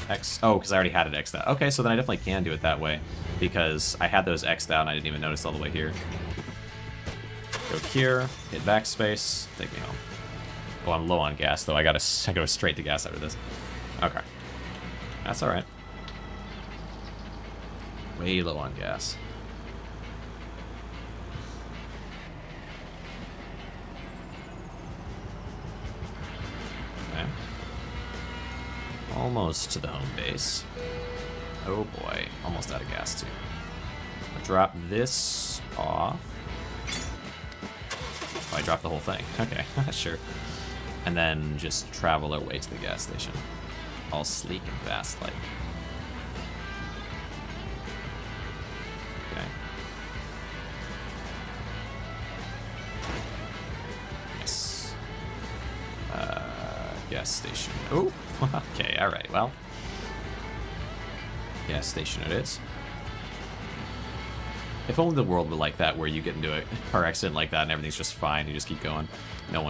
X. Oh, because I already had it X'd out. Okay, so then I definitely can do it that way. Because I had those X'd out and I didn't even notice all the way here. Go here, hit backspace, take me home. Oh, I'm low on gas, though. I go straight to gas after this. Okay. That's alright. Way low on gas. Okay. Almost to the home base. Oh boy, almost out of gas too. I'll drop this off. Oh, I dropped the whole thing. Okay, sure. And then just travel our way to the gas station. All sleek and fast like. Okay. Yes. Gas station. Oh, okay, alright, well. Gas station it is. If only the world were like that, where you get into a car accident like that and everything's just fine, you just keep going. No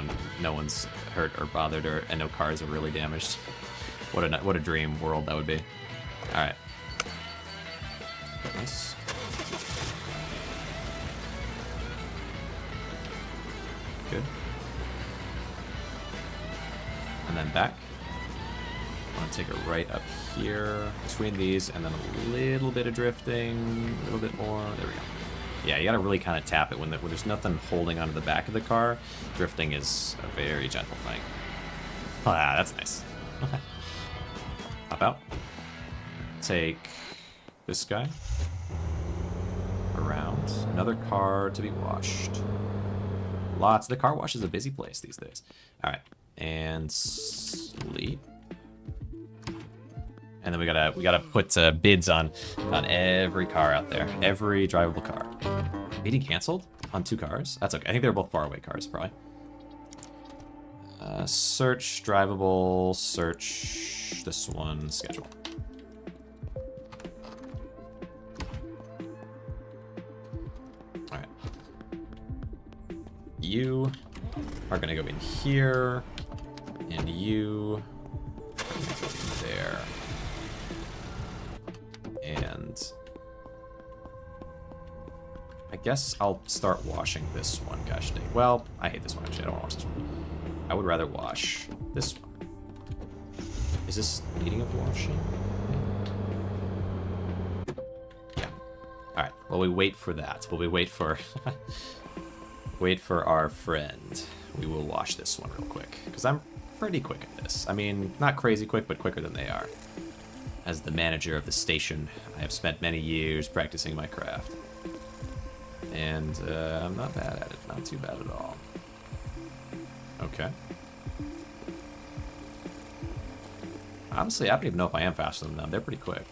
one's hurt or bothered, and no cars are really damaged. What a dream world that would be. All right. Nice. Good. And then back. I want to take it right up here between these, and then a little bit of drifting, a little bit more. There we go. Yeah, you gotta really kind of tap it when there's nothing holding onto the back of the car. Drifting is a very gentle thing. Ah, that's nice. Hop out. Take this guy around. Another car to be washed. Lots. The car wash is a busy place these days. All right, and sleep. And then we gotta put bids on every car out there, every drivable car. Meeting canceled on 2 cars. That's okay. I think they're both faraway cars, probably. Search drivable. Search this one. Schedule. All right. You are gonna go in here, and you are gonna go in there. And I guess I'll start washing this one. Gosh dang. Well, I hate this one actually. I don't want to wash this one. I would rather wash this one. Is this needing of washing? Yeah. All right. Well, we wait for that. Well, we wait for our friend. We will wash this one real quick because I'm pretty quick at this. I mean, not crazy quick, but quicker than they are. As the manager of the station, I have spent many years practicing my craft. And I'm not bad at it. Not too bad at all. Okay. Honestly, I don't even know if I am faster than them. They're pretty quick.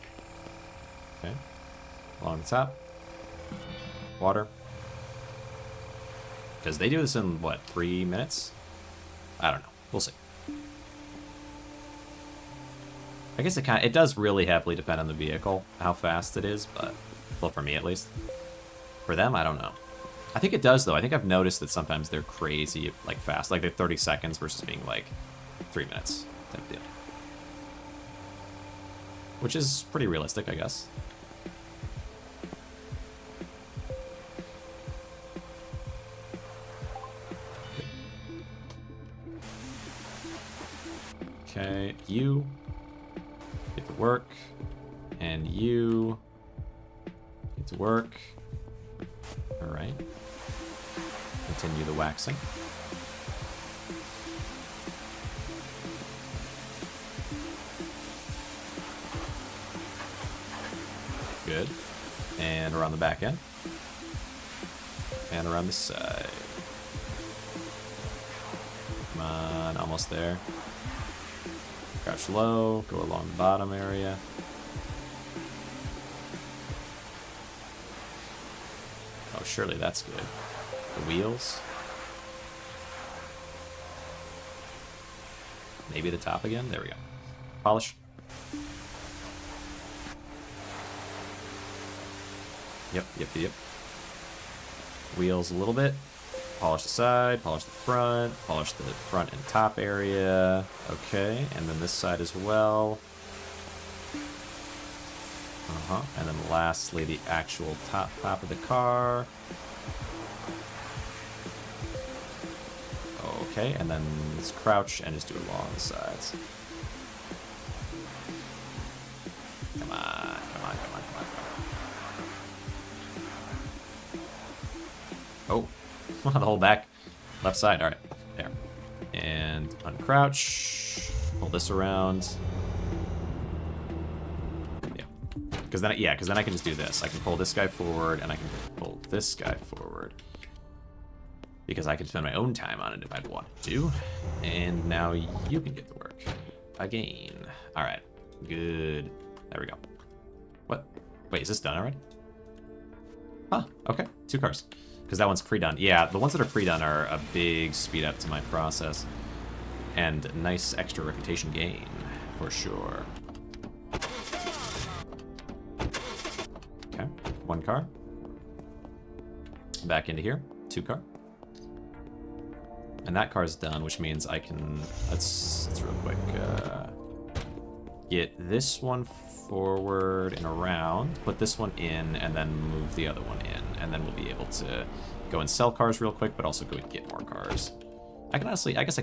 Okay. Along the top. Water. Because they do this in, what, 3 minutes? I don't know. We'll see. I guess it does really heavily depend on the vehicle, how fast it is, but, well, for me at least. For them, I don't know. I think it does, though. I think I've noticed that sometimes they're crazy, like, fast. Like, they're 30 seconds versus being, like, 3 minutes type deal. Which is pretty realistic, I guess. Okay, you get to work, and you get to work. All right. Continue the waxing. Good. And around the back end. And around the side. Come on, almost there. Crouch low, go along the bottom area. Oh, surely that's good. The wheels. Maybe the top again? There we go. Polish. Yep. Wheels a little bit. Polish the side, polish the front and top area. Okay, and then this side as well. And then lastly, the actual top of the car. Okay, and then let's crouch and just do it along the sides. Come on. Oh, the whole back left side. All right, there. And uncrouch. Pull this around. Because then I can just do this. I can pull this guy forward, and I can pull this guy forward. Because I can spend my own time on it if I'd want to. And now you can get to work. Again. Alright. Good. There we go. What? Wait, is this done already? Huh, okay. 2 cars. Because that one's pre-done. Yeah, the ones that are pre-done are a big speed up to my process. And nice extra reputation gain, for sure. Okay, 1 car. Back into here, 2 car. And that car's done, which means I can, let's real quick, get this one forward and around, put this one in, and then move the other one in. And then we'll be able to go and sell cars real quick, but also go and get more cars. I can honestly, I guess I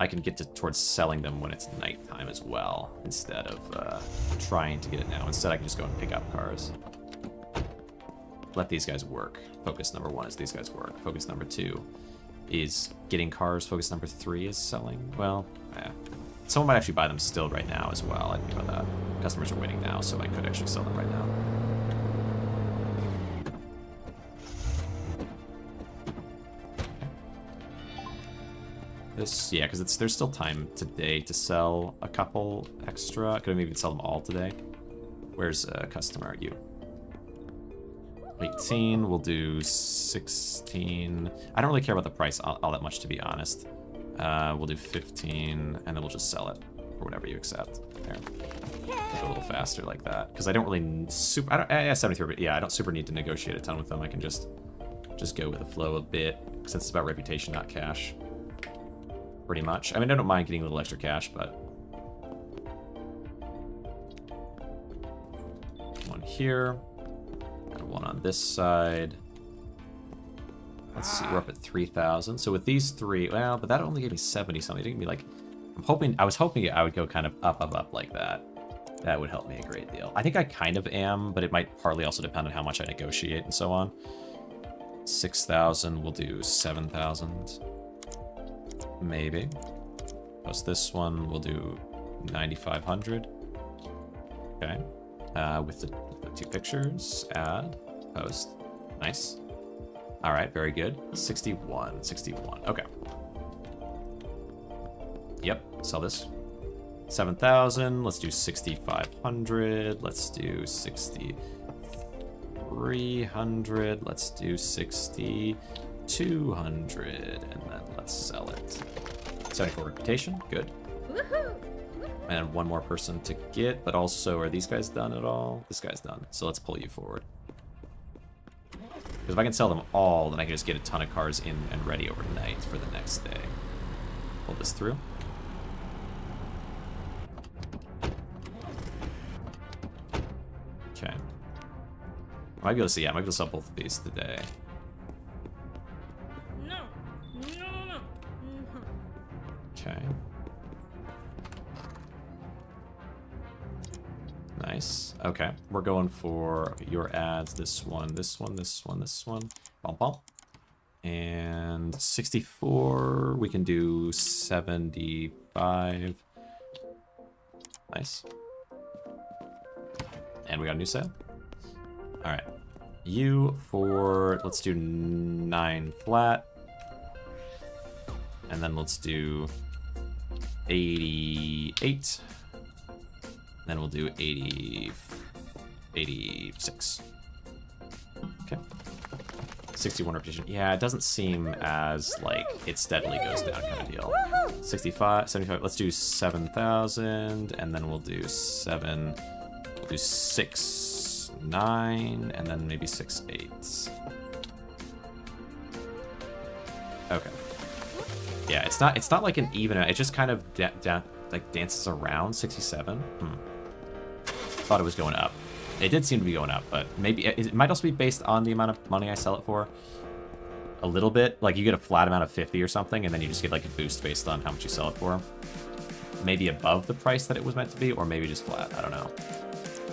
can get towards selling them when it's nighttime as well, instead of trying to get it now. Instead, I can just go and pick up cars. Let these guys work. Focus number 1 is these guys work. Focus number 2 is getting cars. Focus number 3 is selling. Well, someone might actually buy them still right now as well. I think about that. Customers are waiting now, so I could actually sell them right now. This, yeah, because there's still time today to sell a couple extra. I could maybe sell them all today. Where's a customer? You. 18, we'll do 16. I don't really care about the price all that much, to be honest. We'll do 15, and then we'll just sell it for whatever you accept. There. Go a little faster like that, because I don't really I 73, but yeah, I don't super need to negotiate a ton with them. I can just go with the flow a bit, since it's about reputation, not cash. Pretty much. I mean, I don't mind getting a little extra cash, but 1 here. And 1 on this side. Let's see, we're up at 3,000. So with these 3, well, but that only gave me 70 something. It didn't give me like, I was hoping I would go kind of up like that. That would help me a great deal. I think I kind of am, but it might partly also depend on how much I negotiate and so on. 6,000, we'll do 7,000. Maybe. Plus this one, we'll do 9,500. Okay. With the 2 pictures, add, post. Nice. All right, very good. 61. Okay. Yep, sell this. 7,000. Let's do 6,500. Let's do 6,300. Let's do 6,200. And then let's sell it. 74 reputation. Good. Woohoo! And one more person to get, but also, are these guys done at all? This guy's done. So let's pull you forward. Because if I can sell them all, then I can just get a ton of cars in and ready overnight for the next day. Pull this through. Okay. I might be able to see, yeah, I might be able to sell both of these today. No. No. Okay. Nice. Okay. We're going for your ads. This one, this one, this one, this one. Bump, bump. And 64. We can do 75. Nice. And we got a new sale. Alright. You for, let's do 9 flat. And then let's do 88. Then we'll do 86. Okay. 61 reputation. Yeah, it doesn't seem as like it steadily goes down kind of deal. 65, 75. Let's do 7,000, and then we'll do 7. We'll do 6, 9, and then maybe 6, 8. Okay. Yeah, it's not like an even. It just kind of like dances around 67. Thought it was going up. It did seem to be going up, but maybe it might also be based on the amount of money I sell it for. A little bit, like you get a flat amount of 50 or something, and then you just get like a boost based on how much you sell it for. Maybe above the price that it was meant to be, or maybe just flat. I don't know.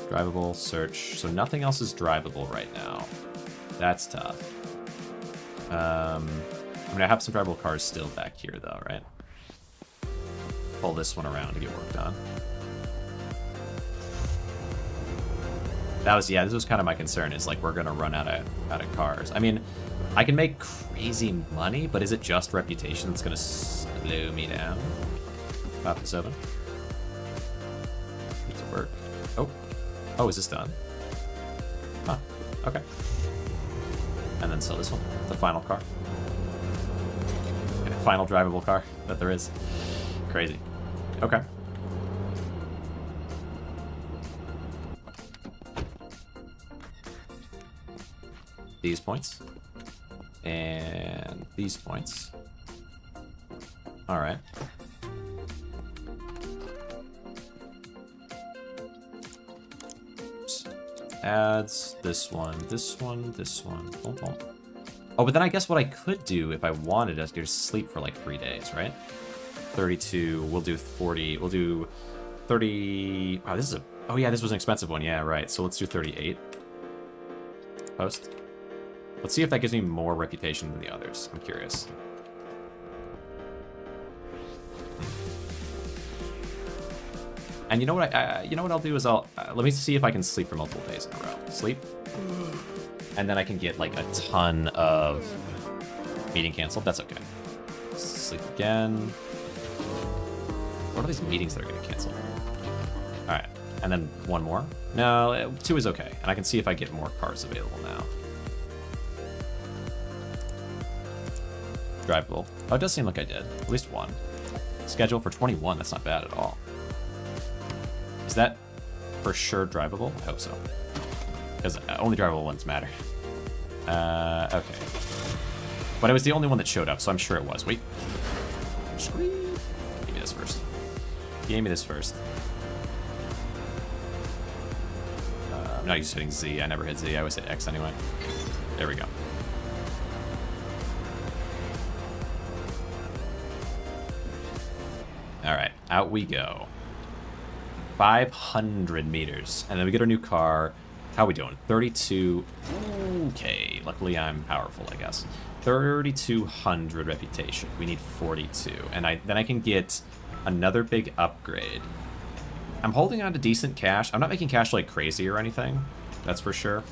Drivable, search. So nothing else is drivable right now. That's tough. I mean, I have some drivable cars still back here, though, right? Pull this one around to get work done. That was, yeah, this was kind of my concern, is like we're gonna run out of cars. I mean, I can make crazy money, but is it just reputation that's gonna slow me down? Pop this open. Need to work. Oh, is this done? Huh. Okay. And then sell this one, the final car. Okay, final drivable car that there is. Crazy. Okay. These points. And these points. Alright. Ads, this one, this one, this one. Oh, but then I guess what I could do if I wanted is just sleep for like 3 days, right? 32, we'll do 40, we'll do 30. Wow, this is a, oh yeah, this was an expensive one. Yeah, right. So let's do 38. Post. Let's see if that gives me more reputation than the others. I'm curious. And you know what? You know what I'll do is I'll let me see if I can sleep for multiple days in a row. Sleep, and then I can get like a ton of meeting canceled. That's okay. Sleep again. What are these meetings that are getting canceled? All right, and then one more. No, 2 is okay, and I can see if I get more cars available now. Drivable. Oh, it does seem like I did. At least 1. Schedule for 21. That's not bad at all. Is that for sure drivable? I hope so. Because only drivable ones matter. Okay. But it was the only one that showed up, so I'm sure it was. Wait. Squeeze. Give me this first. Give me this first. I'm not used to hitting Z. I never hit Z. I always hit X anyway. There we go. Alright, out we go. 500 meters. And then we get our new car. How are we doing? 32. Okay, luckily I'm powerful, I guess. 3,200 reputation. We need 42. And then I can get another big upgrade. I'm holding on to decent cash. I'm not making cash like crazy or anything. That's for sure.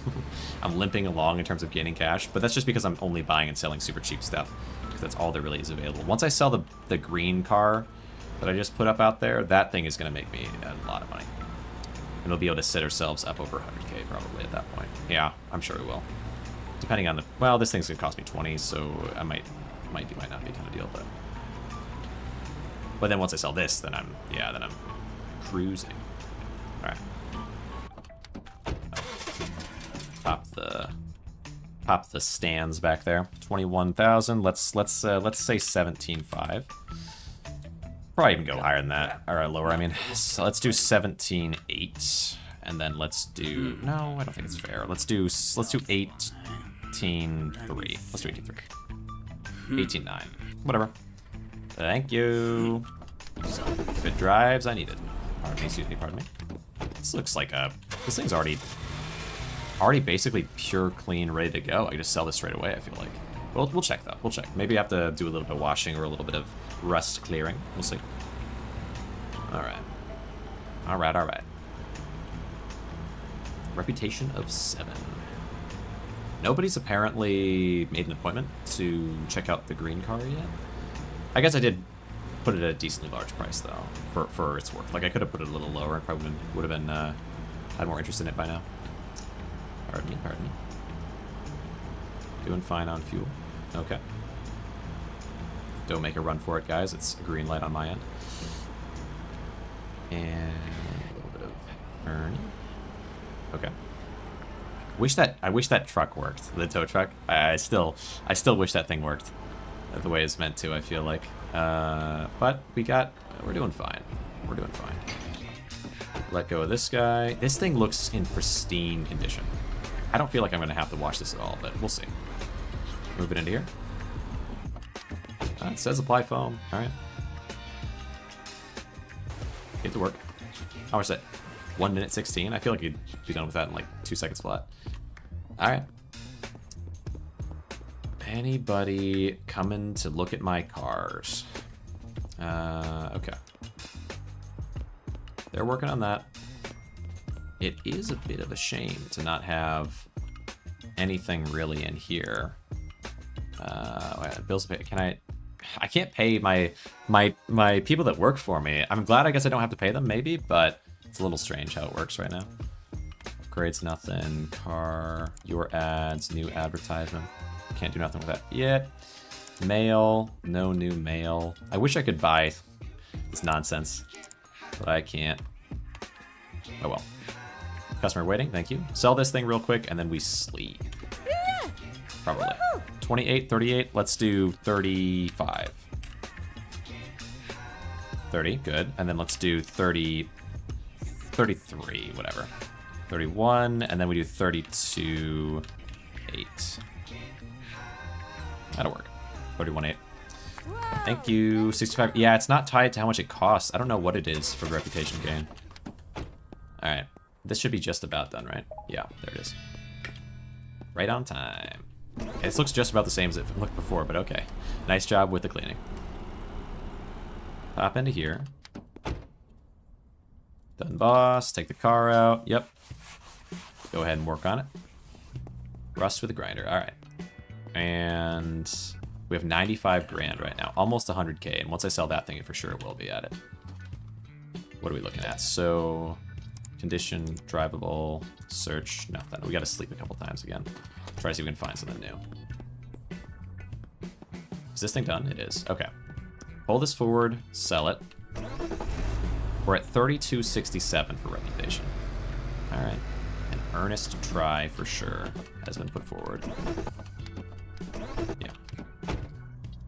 I'm limping along in terms of gaining cash, but that's just because I'm only buying and selling super cheap stuff. Because that's all there really is available. Once I sell the green car, that I just put up out there, that thing is going to make me a lot of money. And we'll be able to set ourselves up over 100k probably at that point. Yeah, I'm sure we will. Depending on the... Well, this thing's going to cost me 20, so I might be, might not be kind of deal, but... But then once I sell this, then I'm... Yeah, then I'm cruising. Alright. Pop the stands back there. 21,000. Let's say 17.5. Probably even go higher than that, or lower. I mean, so let's do 17.8, and then let's do. No, I don't think it's fair. Let's do 18.3. Let's do 18.3. 18.9. Whatever. Thank you. If it drives, I need it. Pardon me. Excuse me. Pardon me. This looks like a. This thing's already basically pure, clean, ready to go. I can just sell this straight away, I feel like. We'll check, though. We'll check. Maybe I have to do a little bit of washing or a little bit of rust clearing. We'll see. Alright. Alright. Reputation of 7. Nobody's apparently made an appointment to check out the green car yet. I guess I did put it at a decently large price, though, for its worth. Like, I could have put it a little lower and probably would have been, had more interest in it by now. Pardon me. Doing fine on fuel. Okay. Don't make a run for it, guys. It's a green light on my end. And a little bit of turn. Okay. I wish that truck worked. The tow truck. I still wish that thing worked the way it's meant to, I feel like. But we're doing fine. We're doing fine. Let go of this guy. This thing looks in pristine condition. I don't feel like I'm going to have to wash this at all, but we'll see. Move it into here. It says apply foam. All right. Get to work. How much is that? 1 minute 16? I feel like you'd be done with that in like 2 seconds flat. All right. Anybody coming to look at my cars? Okay. They're working on that. It is a bit of a shame to not have anything really in here. Bills to pay. Can I can't pay my people that work for me. I'm glad I guess I don't have to pay them, maybe, but it's a little strange how it works right now. Upgrades, nothing. Car, your ads, new advertisement. Can't do nothing with that yet. Mail, no new mail. I wish I could buy this nonsense, but I can't. Oh well. Customer waiting, thank you. Sell this thing real quick, and then we sleep. Probably. 28, 38, let's do 35. 30, good. And then let's do 30, 33, whatever. 31, and then we do 32, 8. That'll work. 31, 8. Thank you. 65. Yeah, it's not tied to how much it costs. I don't know what it is for reputation gain. Alright. This should be just about done, right? Yeah, there it is. Right on time. Okay, this looks just about the same as it looked before, but okay. Nice job with the cleaning. Pop into here. Done, boss. Take the car out. Yep. Go ahead and work on it. Rust with the grinder. All right. And we have 95 grand right now. Almost 100k. And once I sell that thing, for sure it will be at it. What are we looking at? So, condition, drivable, search, nothing. We got to sleep a couple times again. Try to see if we can find something new. Is this thing done? It is. Okay. Pull this forward, sell it. We're at 3267 for reputation. All right. An earnest try for sure has been put forward.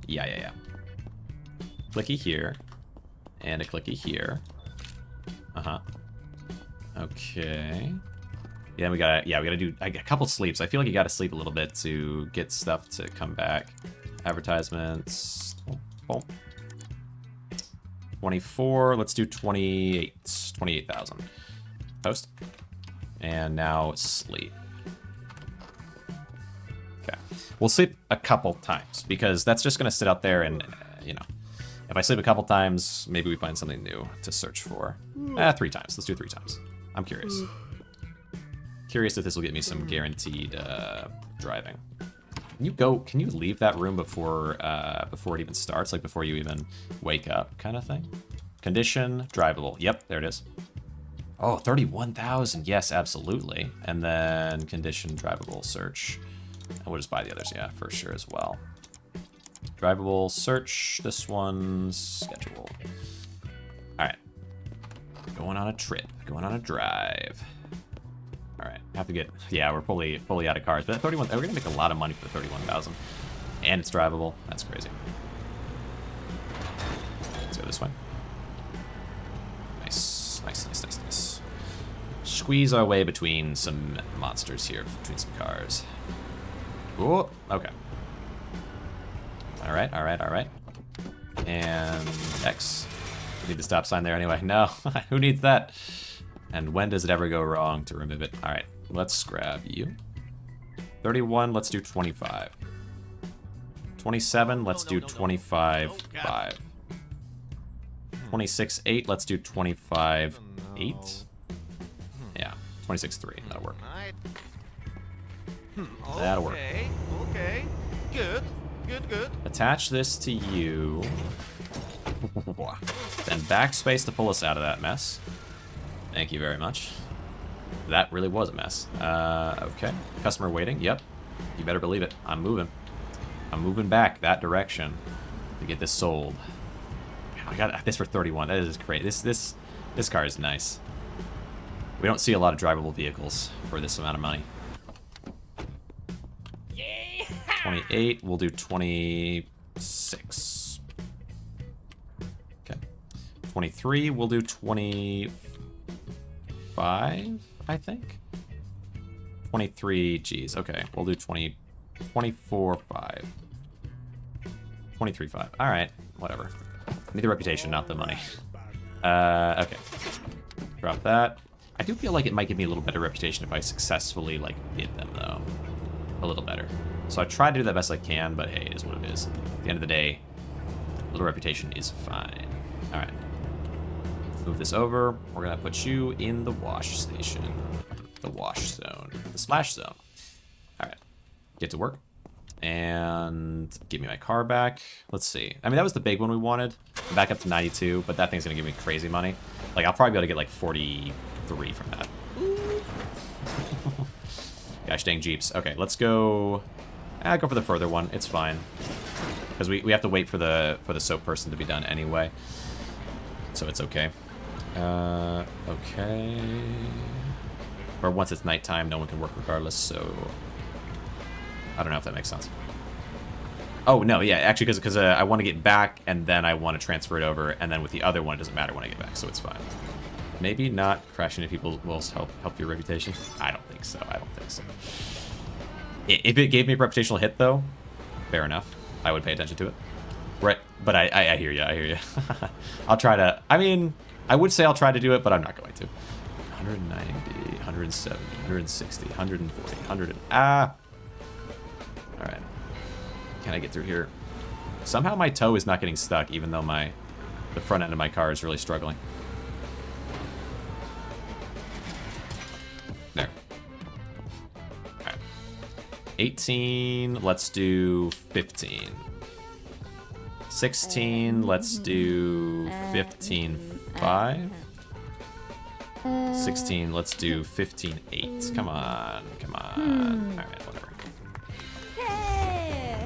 Yeah. Yeah. Clicky here. And a clicky here. Uh-huh. Okay. Yeah, we gotta do a couple sleeps. I feel like you gotta sleep a little bit to get stuff to come back. Advertisements. Boom. 24. Let's do 28. 28,000. Post. And now sleep. Okay. We'll sleep a couple times because that's just gonna sit out there and, you know, if I sleep a couple times, maybe we find something new to search for. 3 times. Let's do 3 times. I'm curious. Curious if this will get me some guaranteed driving. Can you leave that room before it even starts? Like before you even wake up, kind of thing. Condition drivable. Yep, there it is. Oh, 31,000. Yes, absolutely. And then condition drivable search. And we'll just buy the others, yeah, for sure as well. Drivable search. This one's schedule. All right. Going on a trip. Going on a drive. All right. Have to get. Yeah, we're fully out of cars. But at 31, we're gonna make a lot of money for 31,000. And it's drivable. That's crazy. Let's go this way. Nice, nice, nice, nice, nice. Squeeze our way between some monsters here, between some cars. Oh, okay. All right, all right, all right. And X. We need the stop sign there anyway. No, who needs that? And when does it ever go wrong to remove it? All right, let's grab you. 31, let's do 25. 27, let's do 25.5. 26.8, let's do 25.8. Yeah, 26.3, that'll work. That'll work. Okay. Good. Attach this to you. Then backspace to pull us out of that mess. Thank you very much. That really was a mess. Okay. Customer waiting. Yep. You better believe it. I'm moving. I'm moving back that direction to get this sold. I got this for 31. That is great. This car is nice. We don't see a lot of drivable vehicles for this amount of money. 28, we'll do 26. Okay. 23, we'll do 25, I think. 23, geez, okay. We'll do 24.5. 23.5. All right, whatever. I need the reputation, not the money. Okay. Drop that. I do feel like it might give me a little better reputation if I successfully, like, bid them, though. A little better. So I try to do the best I can, but hey, it is what it is. At the end of the day, a little reputation is fine. All right. Move this over. We're going to put you in the wash station. The wash zone. The splash zone. All right. Get to work. And give me my car back. Let's see. I mean, that was the big one we wanted. Back up to 92, but that thing's going to give me crazy money. Like, I'll probably be able to get like 43 from that. Gosh dang Jeeps. Okay, let's go. Go for the further one. It's fine. Because we have to wait for the soap person to be done anyway. So it's okay. Okay. Or once it's nighttime, no one can work regardless, so... I don't know if that makes sense. Oh, no, yeah, actually, because I want to get back, and then I want to transfer it over, and then with the other one, it doesn't matter when I get back, so it's fine. Maybe not crashing into people will help your reputation. I don't think so. I don't think so. If it gave me a reputational hit, though, fair enough. I would pay attention to it. Right, but I hear you. I hear you. I'll try to... I mean, I would say I'll try to do it, but I'm not going to. 190, 170, 160, 140, 100... Ah! Alright. Can I get through here? Somehow my toe is not getting stuck, even though the front end of my car is really struggling. There. Alright. 18, let's do 15. 16, let's do 15.5. 16, let's do 15.8. Come on, come on. Alright, whatever. Hey!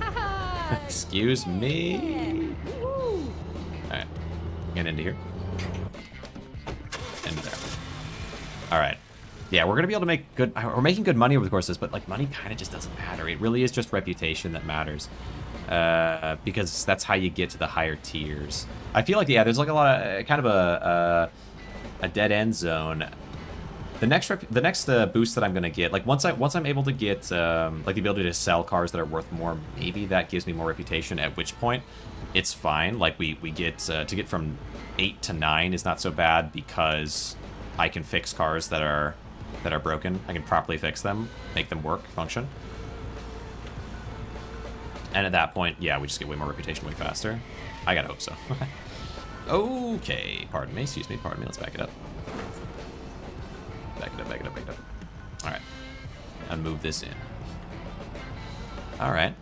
Haha! Excuse me. Alright. Get into here. Into there. Alright. Yeah, we're gonna be able to make good... We're making good money over the course of this, but, like, money kind of just doesn't matter. It really is just reputation that matters. Because that's how you get to the higher tiers. I feel like, yeah, there's, like, a lot of... kind of a dead-end zone. The next boost that I'm gonna get, like once I'm able to get like the ability to sell cars that are worth more, maybe that gives me more reputation. At which point, it's fine. Like we get to get from 8 to 9 is not so bad because I can fix cars that are broken. I can properly fix them, make them work, function. And at that point, yeah, we just get way more reputation way faster. I gotta hope so. Okay, pardon me, excuse me, pardon me. Let's back it up. Back it up, back it up, back it up. All right, and move this in. Alright.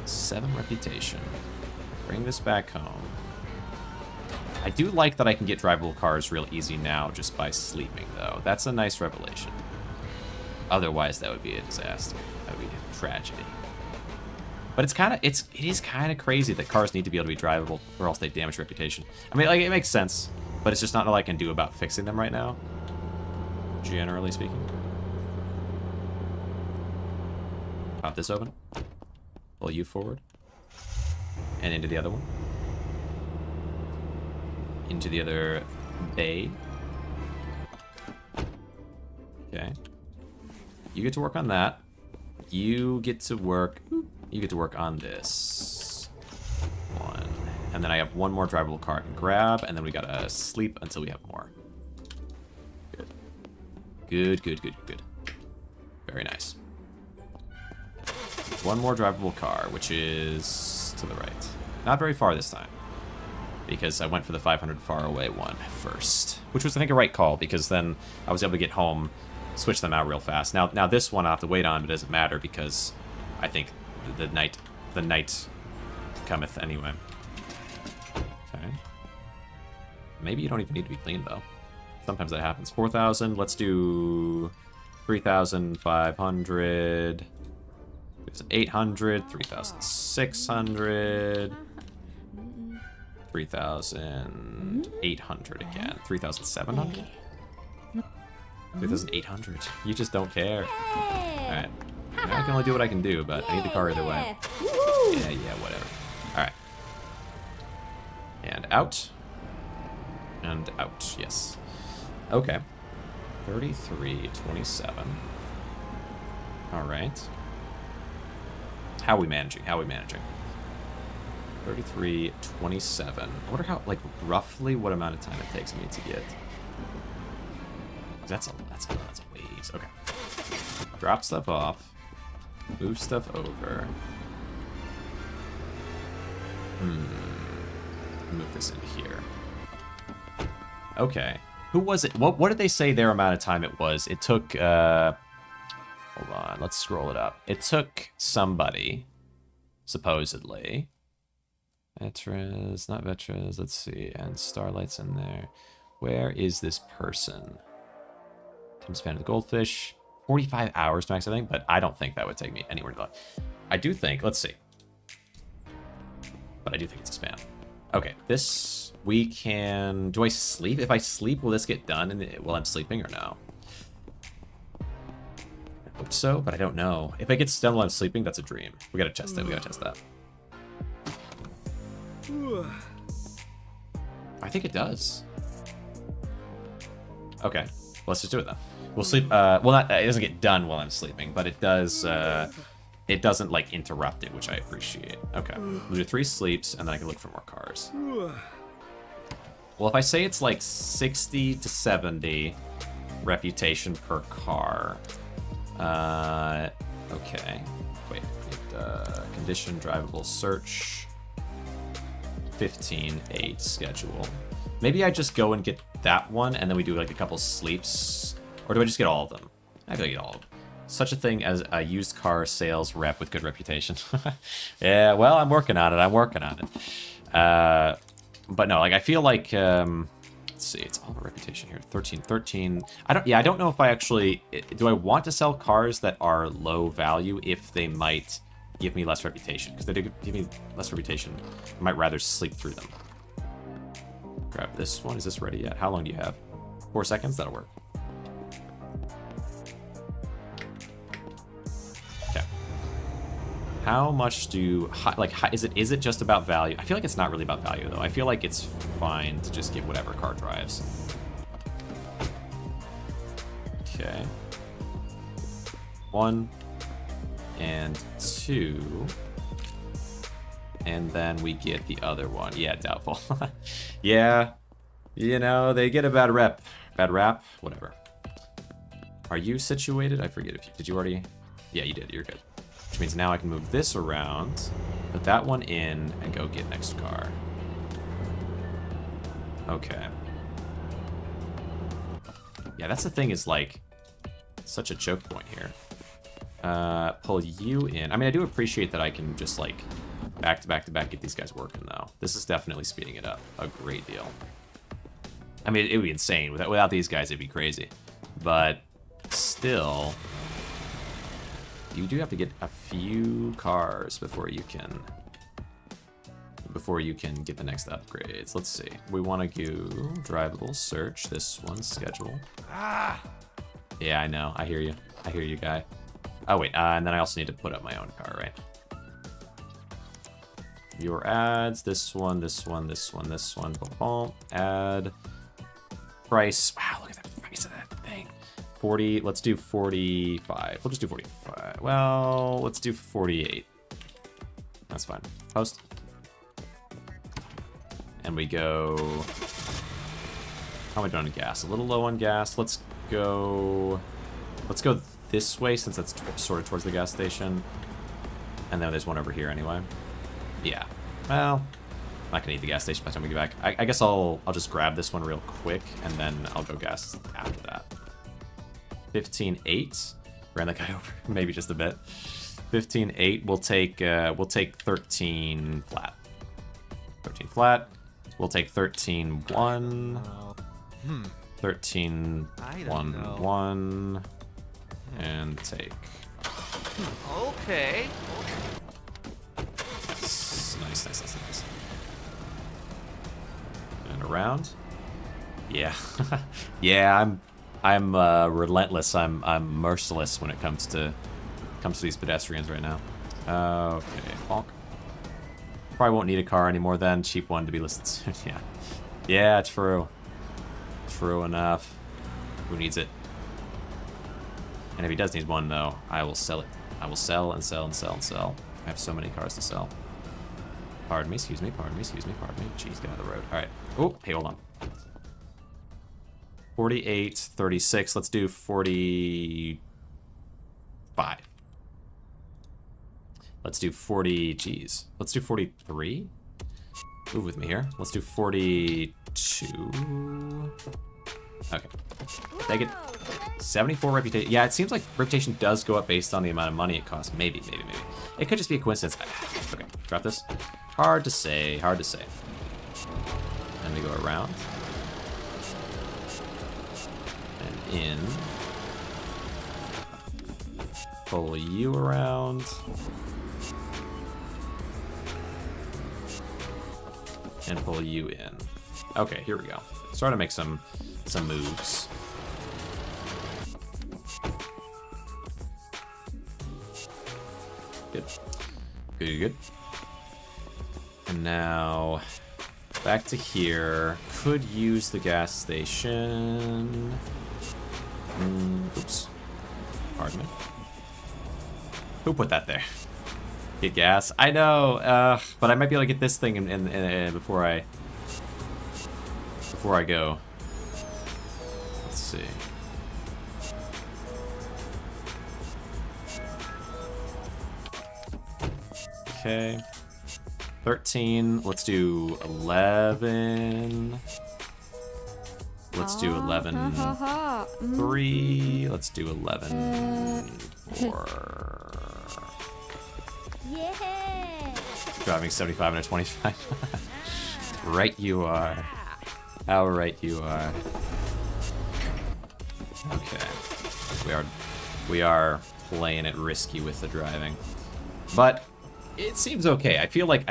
7 reputation. Bring this back home. I do like that I can get drivable cars real easy now just by sleeping, though. That's a nice revelation. Otherwise, that would be a disaster. That would be a tragedy. But it is kind of crazy that cars need to be able to be drivable, or else they damage reputation. I mean, like, it makes sense, but it's just not all I can do about fixing them right now. Generally speaking. Pop this open. Pull you forward. And into the other one. Into the other bay. Okay. You get to work on that. You get to work on this one. And then I have one more drivable car I can grab, and then we gotta sleep until we have more. Good. Good, good, good, good. Very nice. One more drivable car, which is to the right. Not very far this time, because I went for the 500 far away one first, which was, I think, a right call, because then I was able to get home, switch them out real fast. Now this one I'll have to wait on, but it doesn't matter, because I think the night cometh anyway. Okay. Maybe you don't even need to be clean, though. Sometimes that happens. 4,000. Let's do 3,500. 3,800. 3,600. 3,800 again. 3,700. 3,800. You just don't care. Alright. I can only do what I can do, but I need the car either way. Yeah, whatever. Alright. And out. And out, yes. Okay. 33.27. Alright. How are we managing? 33.27. I wonder how, like, roughly what amount of time it takes me to get. That's a ways. Okay. Drop stuff off. Move stuff over. Move this into here. Okay. Who was it? What did they say their amount of time it was? It took, hold on, let's scroll it up. It took somebody, supposedly. Vetras, not Vetras, let's see, and Starlight's in there. Where is this person? Time span of the goldfish. 45 hours max, I think, but I don't think that would take me anywhere near that. I do think, let's see. But I do think it's a spam. Okay, this, we can, do I sleep? If I sleep, will this get done while I'm sleeping or no? I hope so, but I don't know. If it gets done while I'm sleeping, that's a dream. We gotta test it, we gotta test that. I think it does. Okay, let's just do it then. We'll sleep, well, it doesn't get done while I'm sleeping, but it does, it doesn't, like, interrupt it, which I appreciate. Okay, we'll do 3 sleeps, and then I can look for more cars. Well, if I say it's, like, 60 to 70 reputation per car, okay, wait, condition, drivable, search, 15.8 schedule. Maybe I just go and get that one, and then we do, like, a couple sleeps. Or do I just get all of them? I feel like I get all of them. Such a thing as a used car sales rep with good reputation. Yeah, well, I'm working on it. But no, like, I feel like, let's see, it's all about reputation here. 13. I don't know if I actually, do I want to sell cars that are low value if they might give me less reputation? Because they give me less reputation, I might rather sleep through them. Grab this one. Is this ready yet? How long do you have? 4 seconds? That'll work. How much do, like, is it just about value? I feel like it's not really about value, though. I feel like it's fine to just get whatever car drives. Okay. 1 and 2. And then we get the other one. Yeah, doubtful. Yeah. You know, they get a bad rep. Bad rap? Whatever. Are you situated? I forget if you, did you already? Yeah, you did. You're good. Which means now I can move this around, put that one in, and go get next car. Okay. Yeah, that's the thing is, like, such a choke point here. pull you in. I mean, I do appreciate that I can just, like, back to back to back get these guys working, though. This is definitely speeding it up a great deal. I mean, it would be insane. Without these guys, it'd be crazy. But still, you do have to get a few cars before you can get the next upgrades. Let's see. We want to go drivable, search. This one, schedule. Yeah, I know. I hear you. I hear you, guy. Oh, wait. And then I also need to put up my own car, right? Your ads. This one, this one, this one, this one. Boom, boom. Add. Price. Wow, look at the price of that thing. 40. Let's do 45. We'll just do 45. Well, let's do 48. That's fine. Post. And we go... How am I doing on gas? A little low on gas. Let's go this way, since that's sort of towards the gas station. And then there's one over here anyway. Yeah. Well, I'm not gonna need the gas station by the time we get back. I guess I'll just grab this one real quick, and then I'll go gas after that. 15.8. Ran that guy over, maybe just a bit. 15.8. We'll take 13 flat. 13 flat. We'll take 13.1. 13.1.1. And take. Okay. Nice. And around. Yeah. Yeah, I'm relentless. I'm merciless when it comes to these pedestrians right now. Okay, bonk. Probably won't need a car anymore then. Cheap one to be listed soon. Yeah. Yeah, true. True enough. Who needs it? And if he does need one, though, I will sell it. I will sell and sell and sell and sell. I have so many cars to sell. Pardon me, excuse me, pardon me, excuse me, pardon me. Jeez, get out of the road. All right. Oh, hey, hold on. 48, 36. Let's do 45. Let's do 40. Geez. Let's do 43. Move with me here. Let's do 42. Okay. Take it. 74 reputation. Yeah, it seems like reputation does go up based on the amount of money it costs. Maybe. It could just be a coincidence. Okay, drop this. Hard to say. Hard to say. And we go around. And in. Pull you around. And pull you in. Okay, here we go. Starting to make some moves. Good. And now back to here. Could use the gas station. Oops. Pardon me. Who put that there? Get gas. I know, but I might be able to get this thing in before I go. Let's see. Okay. 13. Let's do 11. Let's do 11. 3. Let's do 11. 4. Yeah. Driving 75 and a 25. Right you are. How right you are. Okay. We are playing it risky with the driving. But it seems okay. I feel like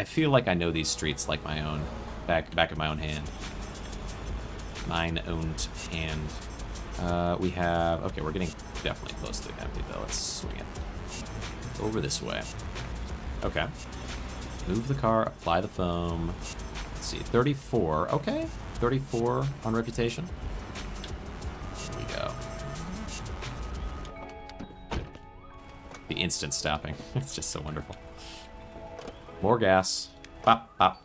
I know these streets like my own. Back of my own hand. Mine owned hand. We have, okay, we're getting definitely close to empty though. Let's swing it over this way. Okay. Move the car, apply the foam. Let's see, 34. Okay, 34 on reputation. Here we go. The instant stopping. It's just so wonderful. More gas. Pop, pop.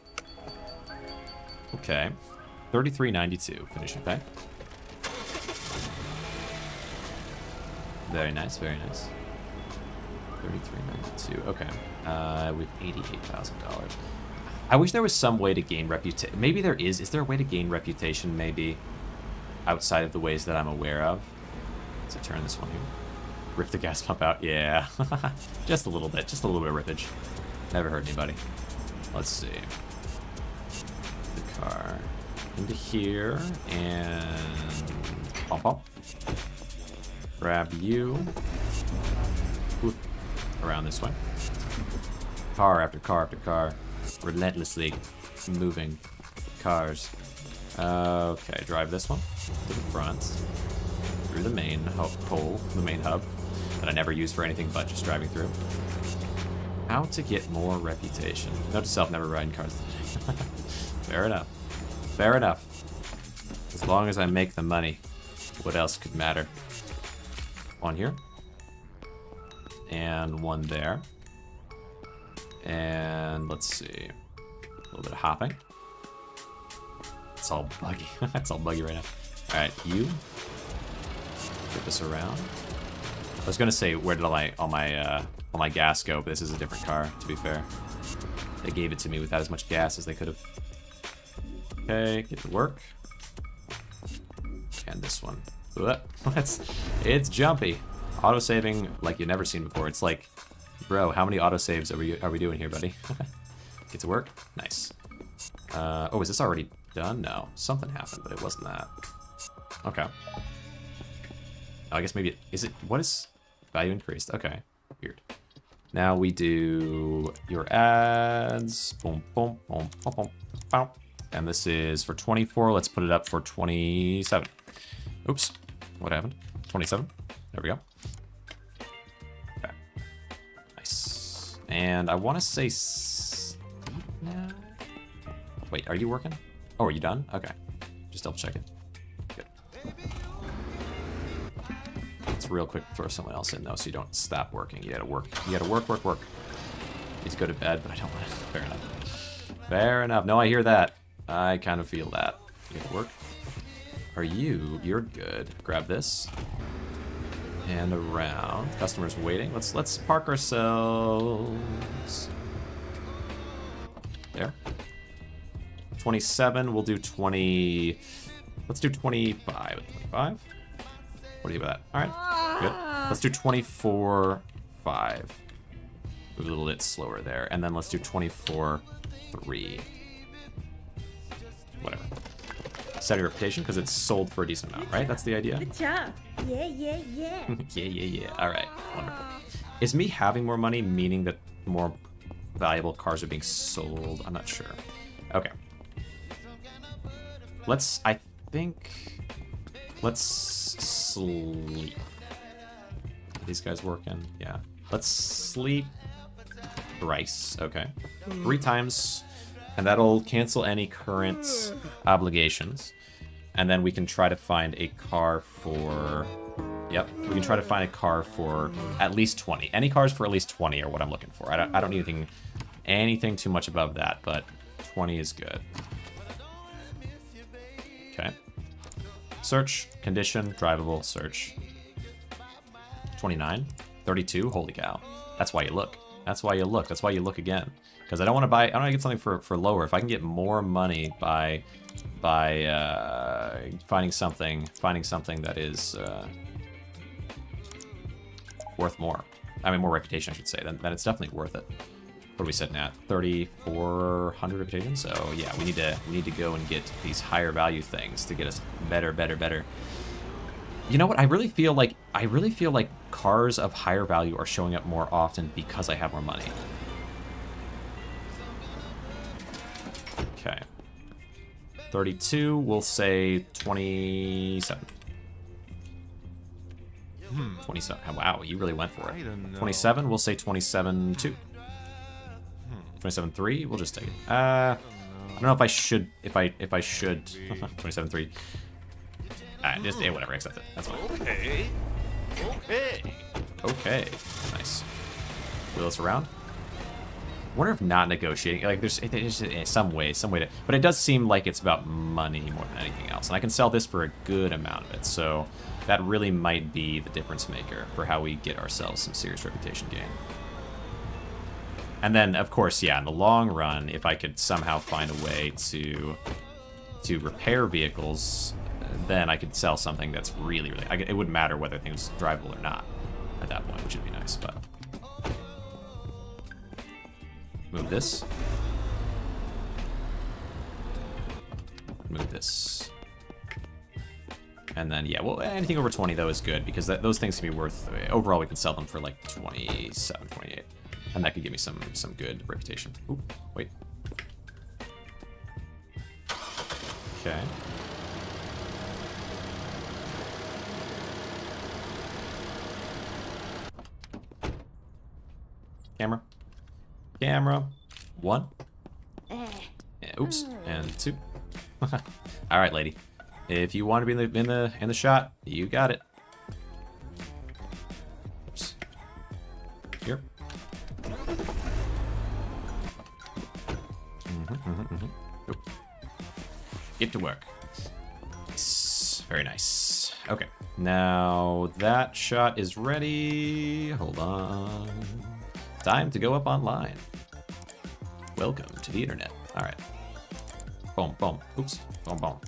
Okay. 33.92. Finishing pay. Very nice, very nice. 33.92. Okay. With $88,000. I wish there was some way to gain reputation. Maybe there is. Is there a way to gain reputation, maybe, outside of the ways that I'm aware of? Let's turn this one here. Rip the gas pump out. Yeah. Just a little bit. Just a little bit of rippage. Never hurt anybody. Let's see. The car into here and pump pump. Grab you. Ooh. Around this way. Car after car after car. Relentlessly moving cars. Okay, drive this one to the front. Through the main hole, the main hub. That I never use for anything but just driving through. How to get more reputation. Note to self, never ride in cars. Fair enough. Fair enough. As long as I make the money, what else could matter? One here. And one there. And let's see. A little bit of hopping. It's all buggy. It's all buggy right now. Alright, you. Get this around. I was gonna say, where did all my gas go, but this is a different car, to be fair. They gave it to me without as much gas as they could have. Okay, get to work. And this one. It's jumpy. Auto-saving like you've never seen before. It's like, bro, how many auto-saves are we doing here, buddy? Get to work. Nice. Oh, is this already done? No. Something happened, but it wasn't that. Okay. Oh, I guess maybe what is value increased? Okay. Weird. Now we do your ads. Boom, boom, boom, boom, boom, boom. And this is for 24. Let's put it up for 27. Oops. What happened? 27. There we go. Okay. Nice. And I want to say now. Wait, are you working? Oh, are you done? Okay. Just double check it. Good. Let's real quick throw someone else in though, so you don't stop working. You gotta work. You gotta work, work, work. Need to go to bed, but I don't want to. Fair enough. Fair enough. No, I hear that. I kind of feel that. You gotta work. Are you? You're good. Grab this. And around. Customers waiting. Let's park ourselves. There. 27. We'll do 20. Let's do 25. 25? What do you about that? Alright. Good. Let's do 24, 5. Move a little bit slower there. And then let's do 24, 3. Whatever. Set your reputation because it's sold for a decent amount, right? That's the idea? Good job. Yeah. Yeah. Alright. Wonderful. Is me having more money meaning that more valuable cars are being sold? I'm not sure. Okay. Let's sleep. Are these guys working? Yeah. Let's sleep thrice. Okay. 3 times. And that'll cancel any current obligations. And then we can try to find a car for... Yep. We can try to find a car for at least 20. Any cars for at least 20 are what I'm looking for. I don't need anything too much above that, but 20 is good. Okay. Search, condition, drivable, search. 29, 32, holy cow. That's why you look. That's why you look. That's why you look again. Because I don't want to buy, I don't want to get something for lower. If I can get more money by finding something that is worth more. I mean, more reputation, I should say. Then it's definitely worth it. What are we sitting at? 3,400 reputation. So yeah, we need to go and get these higher value things to get us better. You know what? I really feel like cars of higher value are showing up more often because I have more money. Okay. 32. We'll say 27. 27. Wow, you really went for it. 27. We'll say 27.2. 27.3. We'll just take it. I don't know if I should. If I should. 27.3. Just whatever. Accept it. That's fine. Okay. Nice. Wheel us around. Wonder if not negotiating, like there's some way to, but it does seem like it's about money more than anything else, and I can sell this for a good amount of it, so that really might be the difference maker for how we get ourselves some serious reputation gain. And then, of course, yeah, in the long run, if I could somehow find a way to repair vehicles, then I could sell something that's really, it wouldn't matter whether things drivable or not. at that point, which would be nice, but... Move this. Move this. And then, yeah, well, anything over 20, though, is good, because those things can be worth... Overall, we can sell them for, like, 27, 28. And that could give me some good reputation. Ooh, wait. Okay. Camera. Camera. 1. Oops. And 2. All right, lady. If you want to be in the shot, you got it. Oops. Here. Oop. Get to work. Very nice. Okay. Now that shot is ready. Hold on. Time to go up online. Welcome to the internet. All right. Boom, boom. Oops. Boom, boom.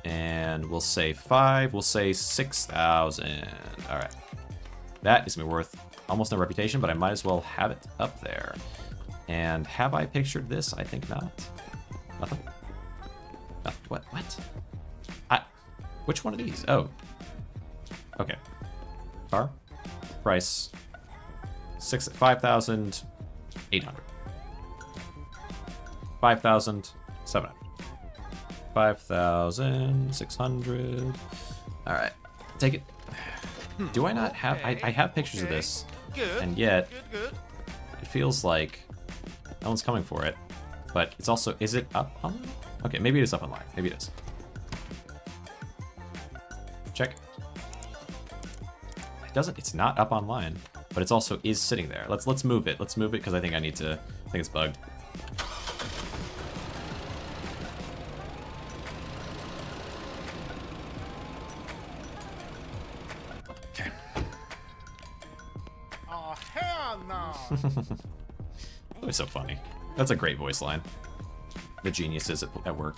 And we'll say 5. We'll say 6,000. All right. That is me worth almost no reputation, but I might as well have it up there. And have I pictured this? I think not. Nothing. Nothing. What? Which one of these? Oh. Okay. Car. Price. 5,800. 5,700. 5,600. All right. Take it. Do I not have... I have pictures of this. Good. And yet, Good. it feels like no one's coming for it. But it's also... Is it up online? Okay, maybe it is up online. Maybe it is. Check. It doesn't... It's not up online. But it's also is sitting there. Let's move it. Let's move it because I think I need to... I think it's bugged. Okay. Oh, hell no! That was so funny. That's a great voice line. The geniuses at work.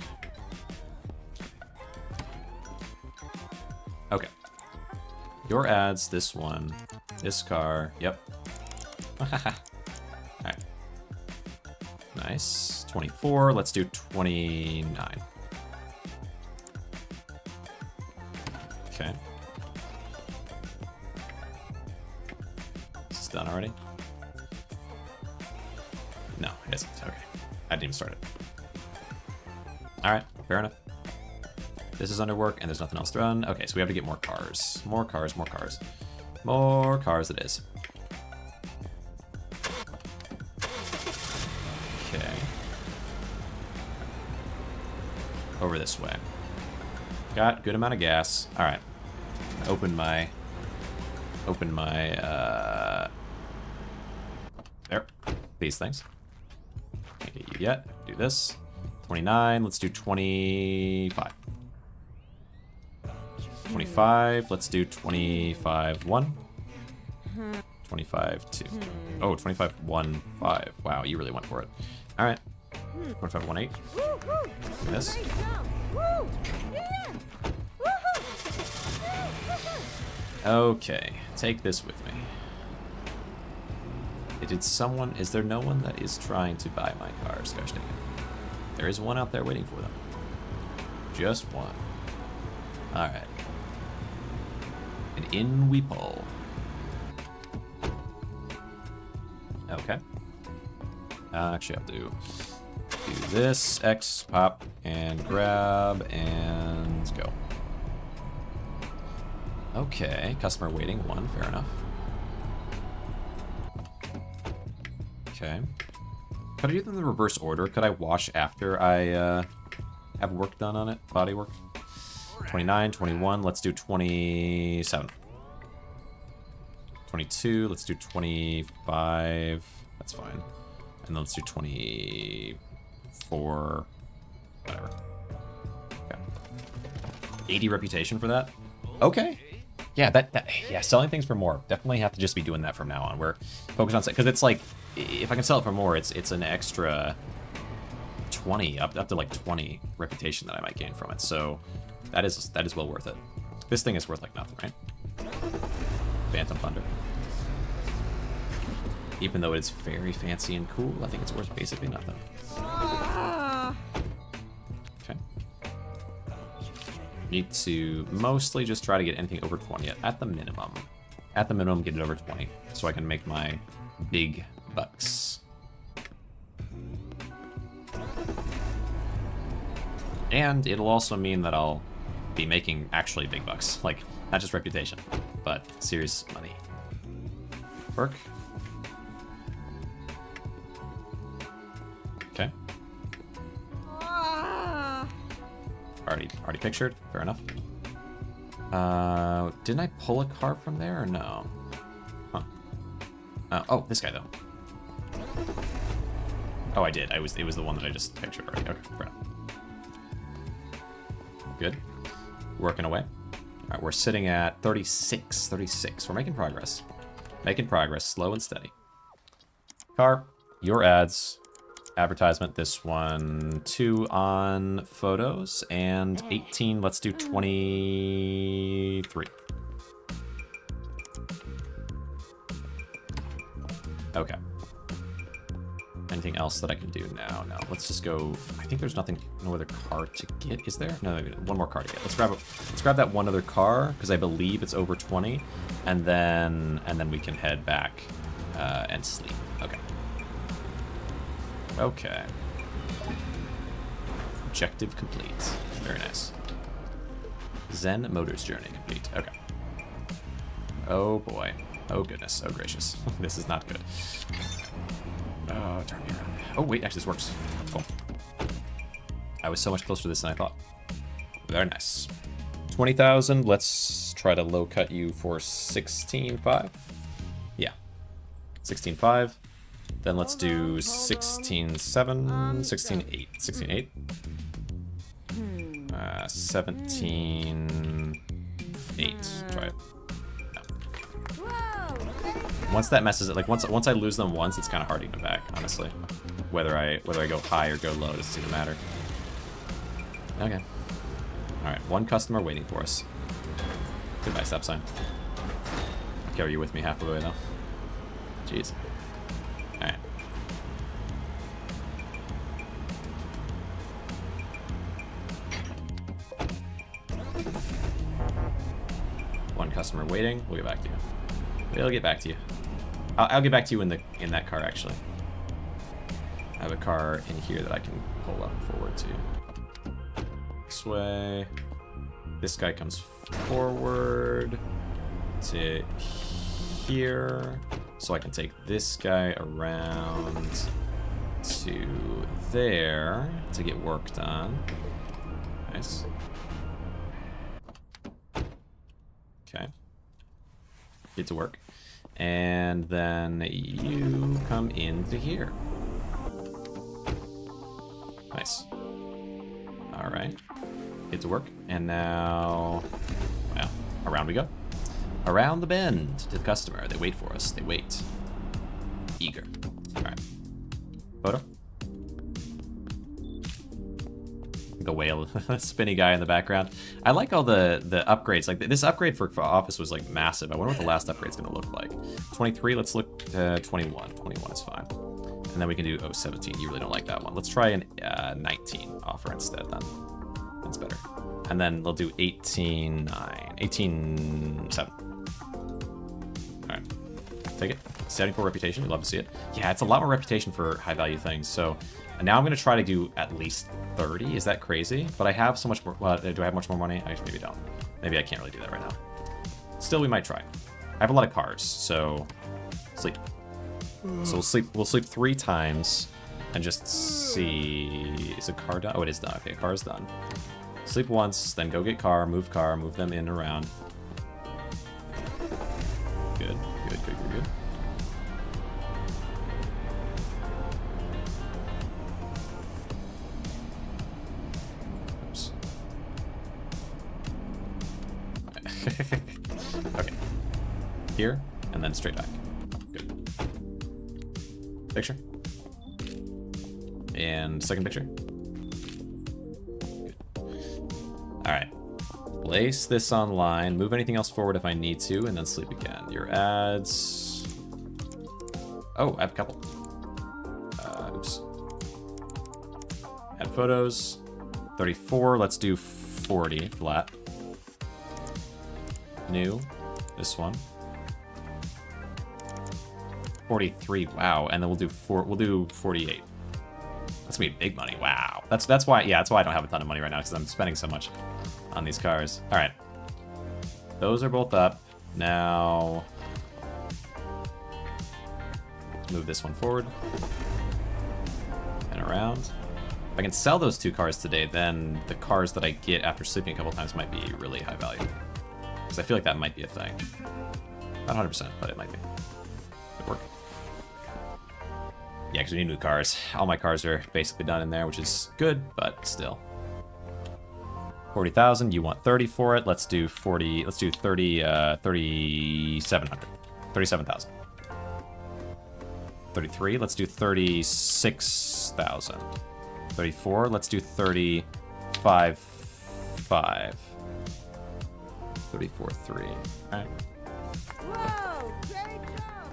Okay. Your ads, this one, this car, yep. Alright. Nice. 24, let's do 29. Okay. Is this done already? No, it isn't. Okay. I didn't even start it. Alright, fair enough. This is under work, and there's nothing else to run. Okay, so we have to get more cars. More cars, more cars. More cars it is. Okay. Over this way. Got good amount of gas. Alright. Open my... There. These things. Can't get you yet. Do this. 29. Let's do 25. 25. Let's do 25 1. 25 2. Oh, 25 1 5. Wow, you really went for it. All right. 25 1 8. This. Okay, take this with me. Is there no one that is trying to buy my cars, gosh dang it. There is one out there waiting for them. Just one. Alright. And in we pull. Okay. Actually, I have to do this, X, pop, and grab, and go. Okay, customer waiting, 1, fair enough. Okay. Could I do them in the reverse order? Could I wash after I have work done on it? Body work? 29, 21, let's do 27. 22, let's do 25. That's fine. And then let's do 24. Whatever. Okay. 80 reputation for that? Okay. Yeah, yeah, selling things for more. Definitely have to just be doing that from now on. We're focused on... Because it's like, if I can sell it for more, it's an extra 20, up to like 20 reputation that I might gain from it. So that is well worth it. This thing is worth like nothing, right? Phantom Thunder. Even though it's very fancy and cool, I think it's worth basically nothing. Okay. Need to mostly just try to get anything over 20 at the minimum. At the minimum, get it over 20 so I can make my big bucks. And it'll also mean that I'll be making actually big bucks. Like, not just reputation, but serious money. Work. Okay. Already pictured. Fair enough. Didn't I pull a car from there or no? Huh. Oh, this guy though. Oh, I did. It was the one that I just pictured already. Okay, fair enough. Good. Working away. All right, we're sitting at 36. 36. We're making progress. Making progress, slow and steady. Car, your ads. Advertisement, this one, 2 on photos, and 18, let's do 23. Okay. Anything else that I can do now? No, let's just go. I think there's nothing, no other car to get. Is there? No, one more car to get. Let's grab that one other car, because I believe it's over 20, and then we can head back and sleep. Okay. Okay. Objective complete. Very nice. Zen Motors journey complete. Okay. Oh boy. Oh goodness. Oh gracious. This is not good. Oh, turn me around. Oh wait, actually this works. Cool. I was so much closer to this than I thought. Very nice. 20,000. Let's try to low cut you for 16.5. Yeah. 16.5. Then let's do 16.7, 16.8, 16.8. 17.8. Try it. No. Once that messes it, like once I lose them once, it's kind of hard to get them back, honestly. Whether I go high or go low doesn't seem to matter. Okay. All right, one customer waiting for us. Goodbye, stop sign. Okay, are you with me half the way though? Jeez. Alright. One customer waiting. We'll get back to you. We'll get back to you. I'll get back to you in that car actually. I have a car in here that I can pull up forward to. This way. This guy comes forward to here. So I can take this guy around to there to get work done. Nice. Okay. Get to work. And then you come into here. Nice. Alright. Get to work. And now, well, around we go. Around the bend to the customer. They wait for us. They wait. Eager. Alright. Photo. The whale, spinny guy in the background. I like all the upgrades. Like this upgrade for Office was like massive. I wonder what the last upgrade's gonna look like. 23, let's look 21. 21 is fine. And then we can do 17. You really don't like that one. Let's try an 19 offer instead then. That's better. And then we'll do 18.9. 18.7. Alright. Take it. Setting for reputation. We'd love to see it. Yeah, it's a lot more reputation for high value things. So now I'm going to try to do at least 30. Is that crazy? But I have so much more. Well, do I have much more money? I maybe don't. Maybe I can't really do that right now. Still, we might try. I have a lot of cars, so sleep. So we'll sleep 3 times and just see. Is a car done? Oh, it is done. Okay, car's done. Sleep once, then go get car, move them in around. Good. Oops. Okay. Here, and then straight back. Good. Picture. And second picture. Alright. Place this online. Move anything else forward if I need to, and then sleep again. Your ads. Oh, I have a couple. Oops. Add photos. 34. Let's do 40 flat. New. This one. 43. Wow. And then we'll do 48. That's gonna be big money. Wow. That's why. Yeah, that's why I don't have a ton of money right now, because I'm spending so much on these cars. All right. Those are both up. Now, move this one forward and around. If I can sell those 2 cars today, then the cars that I get after sleeping a couple times might be really high value. Because I feel like that might be a thing. Not 100%, but it might be. Could work. Yeah, because we need new cars. All my cars are basically done in there, which is good, but still. 40,000. You want 30 for it. Let's do 40. Let's do 30. 3,700. 37,000. 33. Let's do 36,000. 34. Let's do 35,500. 34,300. All right. Whoa, great job.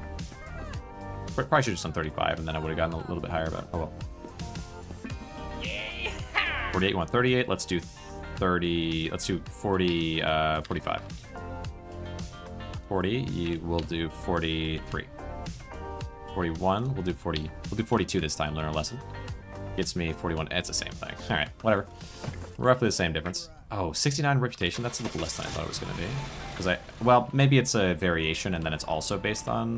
Probably should have done 35, and then I would have gotten a little bit higher, but oh well. 48. You want 38. Let's do 30. Let's do 40. 45. 40. You will do 43. 41. We'll do 40. We'll do 42 this time. Learn our lesson. Gets me 41. It's the same thing. All right, whatever. Roughly the same difference. Oh, 69 reputation. That's a little less than I thought it was going to be. Because well, maybe it's a variation, and then it's also based on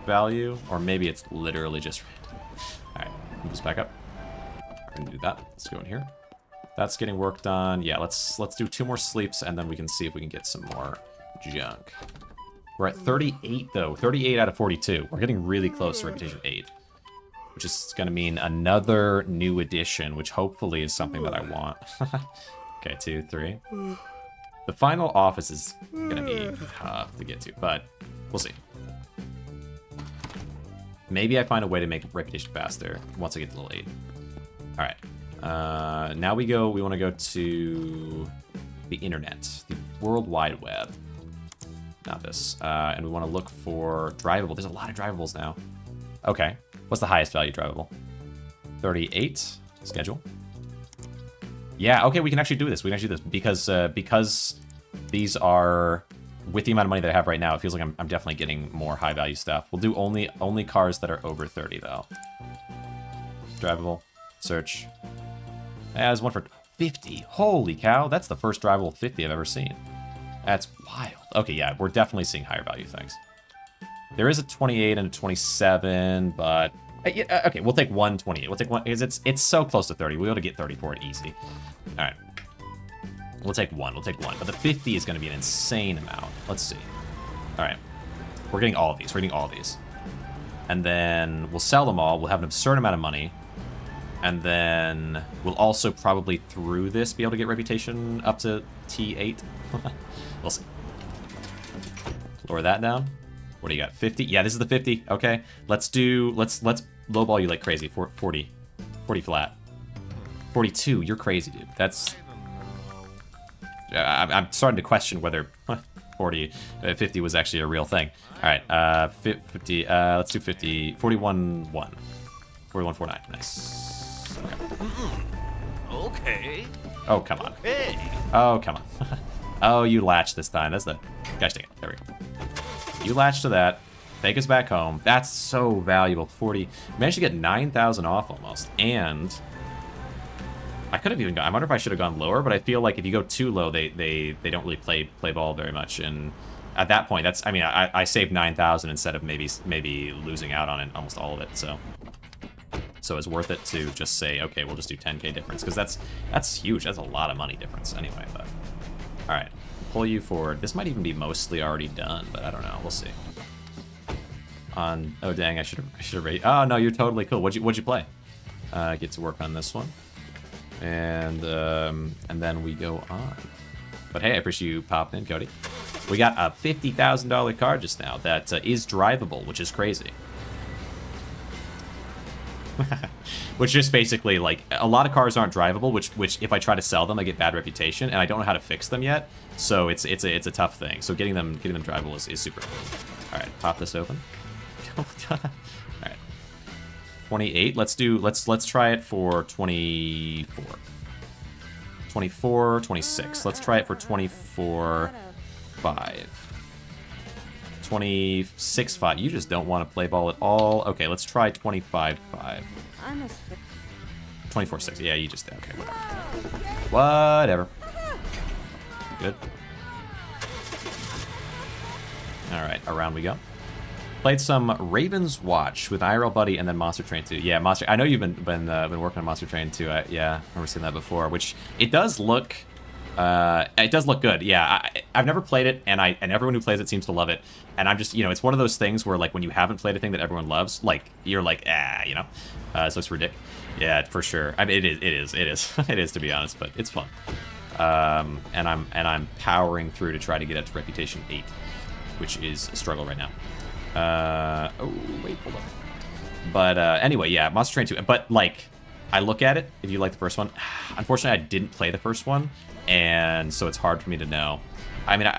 value, or maybe it's literally just random. All right, move this back up. We're gonna do that. Let's go in here. That's getting worked on. Yeah, let's do 2 more sleeps, and then we can see if we can get some more junk. We're at 38 though. 38 out of 42. We're getting really close to reputation 8. Which is going to mean another new addition, which hopefully is something that I want. Okay, 2, 3. The final office is going to be tough to get to, but we'll see. Maybe I find a way to make reputation faster once I get to level 8. All right. Now we want to go to the internet, the World Wide Web. Not this. And we want to look for drivable. There's a lot of drivables now. Okay. What's the highest value drivable? 38. Schedule. Yeah, okay, we can actually do this. We can actually do this because these are, with the amount of money that I have right now, it feels like I'm definitely getting more high value stuff. We'll do only cars that are over 30 though. Drivable. Search. Yeah, there's one for 50. Holy cow, that's the first drivable 50 I've ever seen. That's wild. Okay, yeah, we're definitely seeing higher value things. There is a 28 and a 27, but yeah, okay, we'll take 128. We'll take one because it's so close to 30. We'll be able to get 30 for it easy. All right, we'll take one. We'll take one, but the 50 is going to be an insane amount. Let's see. All right, we're getting all of these. We're getting all of these, and then we'll sell them all. We'll have an absurd amount of money, and then we'll also probably through this be able to get reputation up to T8. We'll see. Lower that down. What do you got? 50? Yeah, this is the 50. Okay. Let's lowball you like crazy. 40 flat. 42. You're crazy, dude. That's... I'm starting to question whether 50 was actually a real thing. All right. 50. Let's do 50. 41.1. 41.49. Nice. Okay. Okay. Oh, come on. Hey. Oh, come on. Oh, you latched this time. That's the... Gosh dang it. There we go. You latch to that. Take us back home. That's so valuable. 40. Managed to get 9,000 off almost. And I could have even gone. I wonder if I should have gone lower, but I feel like if you go too low, they don't really play ball very much. And at that point, that's, I mean, I saved 9,000 instead of maybe losing out on it, almost all of it. So it's worth it to just say, okay, we'll just do 10K difference, because that's huge. That's a lot of money difference anyway. But all right. Pull you forward. This might even be mostly already done, but I don't know. We'll see. Oh dang, I should have rated. Oh no, you're totally cool. What'd you play? Get to work on this one, and then we go on. But hey, I appreciate you popping in, Cody. We got a $50,000 car just now that is drivable, which is crazy. Which just basically, like, a lot of cars aren't drivable, which if I try to sell them, I get bad reputation, and I don't know how to fix them yet, so it's a tough thing. So getting them drivable is super important. All right, pop this open. All right, 28. Let's try it for 24. 24, 26. Let's try it for 24, 5. 26, 5. You just don't want to play ball at all. Okay, let's try 25, 5. 24, 6. Yeah, you just... Okay, whatever. Whatever. Good. Alright, around we go. Played some Raven's Watch with IRL Buddy and then Monster Train 2. Yeah, I know you've been working on Monster Train 2. Yeah, I've never seen that before, which it does look... it does look good. Yeah, I've never played it, and everyone who plays it seems to love it. And I'm just, you know, it's one of those things where, like, when you haven't played a thing that everyone loves, like, you're like, you know. So it's ridiculous. Yeah, for sure. I mean, it is, to be honest, but it's fun. And I'm powering through to try to get up to Reputation 8, which is a struggle right now. Oh wait, hold on. But anyway, yeah, Monster Train 2. But like, I look at it. If you like the first one, unfortunately, I didn't play the first one. And so it's hard for me to know. I mean,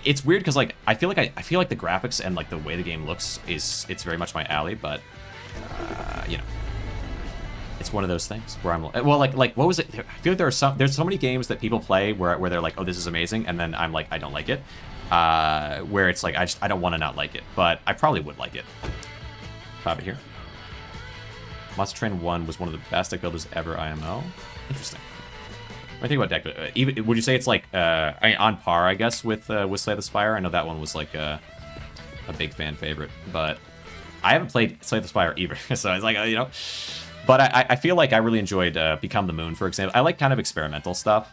it's weird because like I feel like the graphics and like the way the game looks it's very much my alley, but you know, it's one of those things where I'm well, like what was it? I feel like there's so many games that people play where they're like, oh, this is amazing, and then I'm like, I don't like it. Where it's like I don't want to not like it, but I probably would like it. Pop it here. Monster Train 1 was one of the best deck builders ever. IMO. Interesting. I think about deck. Even would you say it's like I mean, on par, I guess, with Slay the Spire? I know that one was like a big fan favorite, but I haven't played Slay the Spire either. So it's like you know, but I feel like I really enjoyed Become the Moon, for example. I like kind of experimental stuff,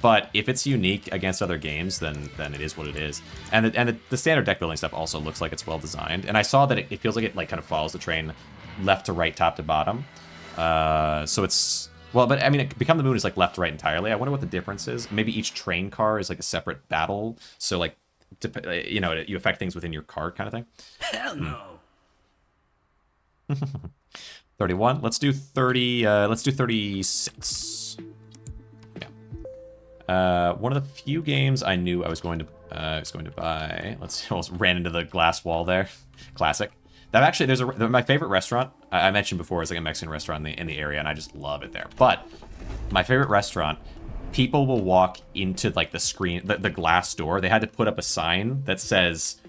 but if it's unique against other games, then it is what it is. And the standard deck building stuff also looks like it's well designed. And I saw that it feels like it like kind of follows the train left to right, top to bottom. So it's. Well, but I mean, Become the Moon is like left to right entirely. I wonder what the difference is. Maybe each train car is like a separate battle. So like, you know, you affect things within your card kind of thing. Hell no. 31. Let's do 30. Let's do 36. Yeah. One of the few games I knew I was going to buy. Let's almost ran into the glass wall there. Classic. That actually, my favorite restaurant I mentioned before is like a Mexican restaurant in the area, and I just love it there. But my favorite restaurant, people will walk into like the screen, the glass door. They had to put up a sign that says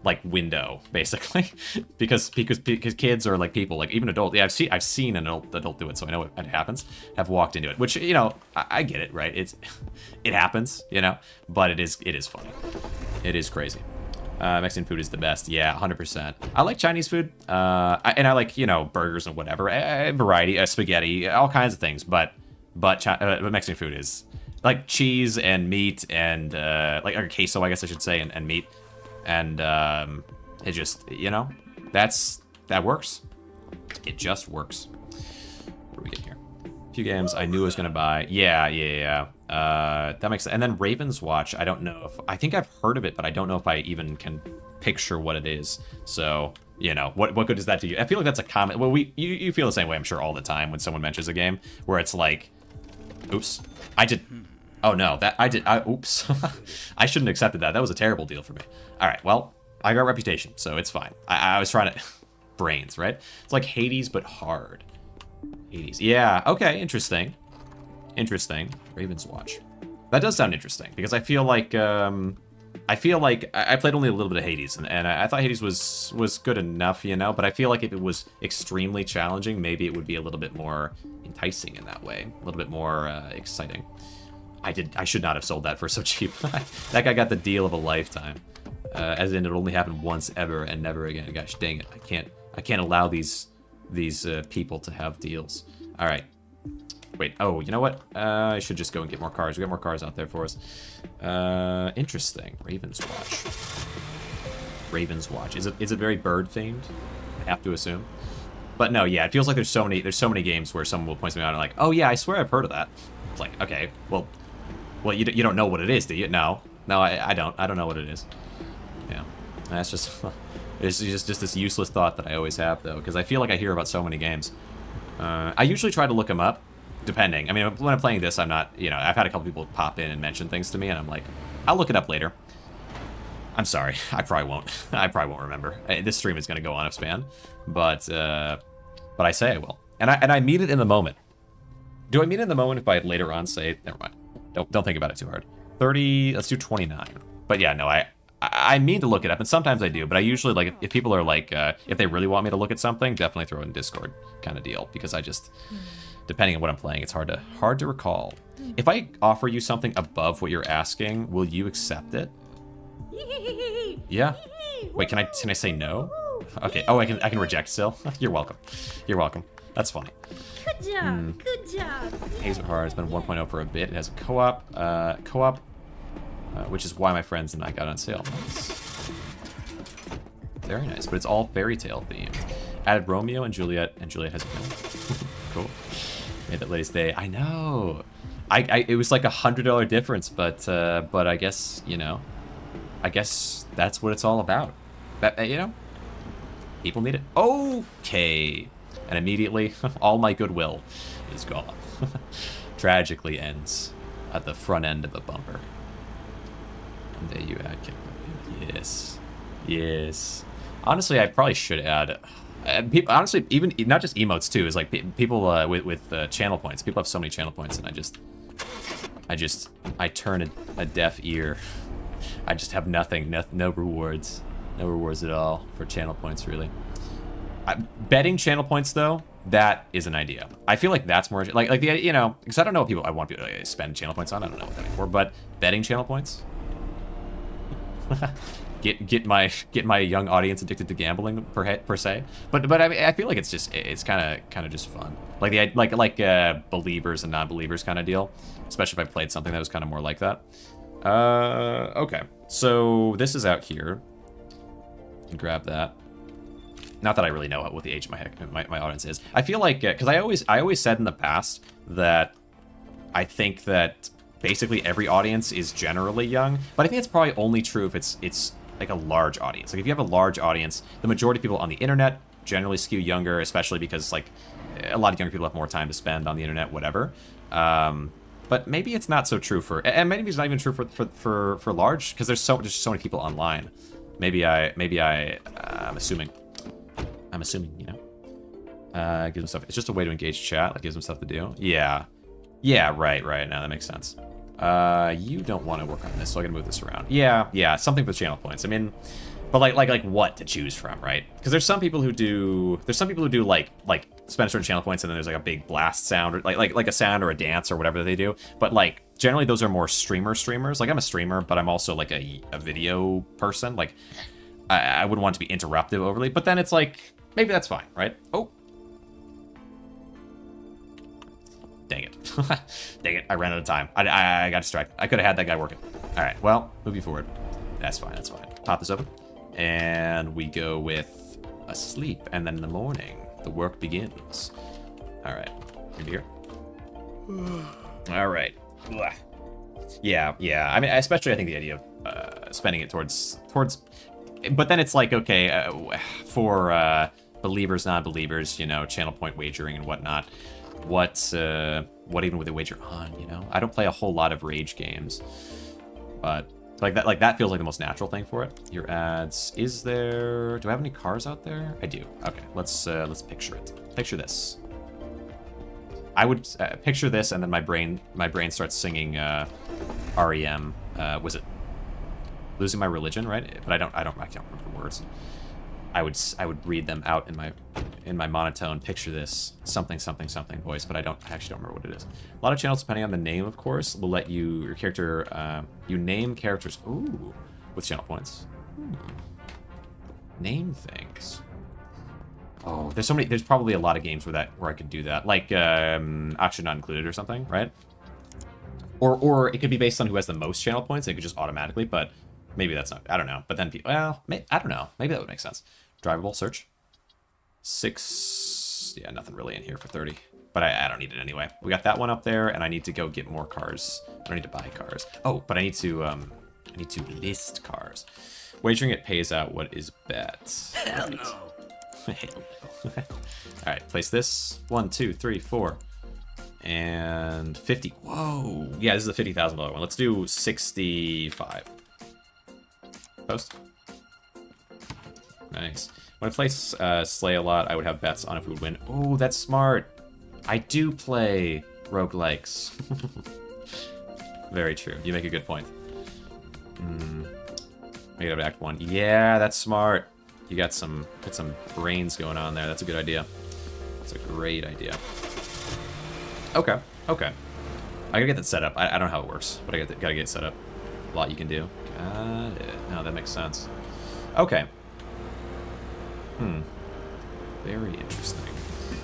like window, basically, because kids or like people, like even adult. Yeah, I've seen an adult do it, so I know it happens. Have walked into it, which you know I get it, right? It happens, you know, but it is funny. It is crazy. Mexican food is the best. Yeah, 100%. I like Chinese food, and I like, you know, burgers and whatever, variety, spaghetti, all kinds of things. But Mexican food is like cheese and meat and like or queso, I guess I should say, and meat, and it just, you know, that works. It just works. What do we get here? A few games I knew I was gonna buy. Yeah. That makes sense. And then Raven's Watch, I don't know if... I think I've heard of it, but I don't know if I even can picture what it is. So, you know, what good does that do you? I feel like that's a comment... Well, you feel the same way, I'm sure, all the time when someone mentions a game where it's like, oops, I did... Oh, no, oops. I shouldn't have accepted that. That was a terrible deal for me. All right, well, I got Reputation, so it's fine. I was trying to... Brains, right? It's like Hades, but hard. Hades. Yeah, okay, interesting. Interesting. Raven's Watch. That does sound interesting, because I feel like I played only a little bit of Hades, and I thought Hades was good enough, you know, but I feel like if it was extremely challenging, maybe it would be a little bit more enticing in that way, a little bit more exciting. I should not have sold that for so cheap. That guy got the deal of a lifetime, as in it only happened once ever and never again. Gosh dang it, I can't allow these people to have deals. All right. Wait, oh, you know what? I should just go and get more cars. We got more cars out there for us. Interesting. Raven's Watch. Raven's Watch. Is it very bird themed? I have to assume. But no, yeah, it feels like there's so many games where someone will point something out and like, oh yeah, I swear I've heard of that. It's like, okay, well, you don't know what it is, do you? No, I don't know what it is. Yeah, that's just It's just this useless thought that I always have, though, because I feel like I hear about so many games. I usually try to look them up, depending. I mean, when I'm playing this, I'm not, you know, I've had a couple people pop in and mention things to me, and I'm like, I'll look it up later. I'm sorry, I probably won't. I probably won't remember. This stream is going to go on span, but I say I will, and I mean it in the moment. Do I mean it in the moment if I later on say, never mind? Don't think about it too hard. 30. Let's do 29. But yeah, no, I mean to look it up, and sometimes I do, but I usually, like, if people are like, if they really want me to look at something, definitely throw it in Discord kind of deal, because I just, depending on what I'm playing, it's hard to recall. If I offer you something above what you're asking, will you accept it? Yeah. Wait, can I say no? Okay. Oh, I can reject still. You're welcome. You're welcome. That's funny. Good job. Good job. Hazel Hard has been 1.0 for a bit. It has a co-op, which is why my friends and I got on sale. Nice. Very nice, but it's all fairy tale themed. Added Romeo and Juliet has been cool. Made that latest day. I know. It was like $100 difference, but I guess, you know, I guess that's what it's all about. That, you know, people need it. Okay. And immediately, all my goodwill is gone. Tragically ends at the front end of a bumper. And there you add kickback. Yes. Yes. Honestly, I probably should add... people, honestly, even not just emotes too, is like people with channel points. People have so many channel points, and I turn a deaf ear. I just have nothing, no rewards. No rewards at all for channel points, really. Betting channel points, though, that is an idea. I feel like that's more like the, you know, because I don't know what people I want people to spend channel points on. I don't know what that is for, but betting channel points. get my young audience addicted to gambling per se. But I mean, I feel like it's kind of just fun. Like the believers and non-believers kind of deal. Especially if I played something that was kind of more like that. Okay, so this is out here. Grab that. Not that I really know what the age of my audience is. I feel like, because I always said in the past that I think that basically every audience is generally young, but I think it's probably only true if it's like a large audience. Like if you have a large audience, the majority of people on the internet generally skew younger, especially because like a lot of younger people have more time to spend on the internet, whatever. But maybe it's not so true for, and maybe it's not even true for large, because there's so many people online. Maybe I'm assuming. You know. Gives them stuff. It's just a way to engage chat. That gives them stuff to do. Yeah. Yeah, right. Now that makes sense. You don't want to work on this, so I'm gonna move this around. Yeah, something for channel points. I mean, but like what to choose from, right? Because there's some people who do like spend a certain channel points, and then there's like a big blast sound, or like a sound or a dance or whatever they do. But like generally those are more streamers. Like I'm a streamer, but I'm also like a video person. Like I wouldn't want to be interruptive overly, but then it's like maybe that's fine, right? Oh. Dang it. Dang it, I ran out of time. I got distracted. I could have had that guy working. All right, well, moving forward. That's fine. Pop this open. And we go with asleep, and then in the morning, the work begins. All right, good to hear. All right. Yeah. I mean, especially I think the idea of spending it towards, but then it's like, okay, for believers, non-believers, you know, channel point wagering and whatnot. What even would they wager on, you know? I don't play a whole lot of rage games, but like that feels like the most natural thing for it. Your ads. Do I have any cars out there? I do. Okay, let's picture it. Picture this. I would picture this, and then my brain starts singing REM. Was it Losing My Religion, right? But I can't remember the words. I would read them out in my monotone, picture this something voice, but I actually don't remember what it is. A lot of channels, depending on the name, of course, will let your character you name characters. Ooh, with channel points. Name things. Oh, there's so many. There's probably a lot of games where I could do that, like Action Not Included or something, right? Or it could be based on who has the most channel points. It could just automatically, but maybe that's not. I don't know. But then people, well, I don't know. Maybe that would make sense. Drivable search. 6. Yeah, nothing really in here for 30. But I don't need it anyway. We got that one up there, and I need to go get more cars. I don't need to buy cars. Oh, but I need to list cars. Wagering it pays out. What is bet? Hell no. Hell no. Alright, place this. 1, 2, 3, 4. And 50. Whoa. Yeah, this is a $50,000 one. Let's do 65. Post. Nice. When I play Slay a lot, I would have bets on if we would win. Oh, that's smart. I do play roguelikes. Very true. You make a good point. Make it up to Act 1. Yeah, that's smart. You got some brains going on there. That's a good idea. That's a great idea. Okay, okay. I gotta get that set up. I don't know how it works, but I gotta get it set up. A lot you can do. Got it. No, that makes sense. Okay. Very interesting.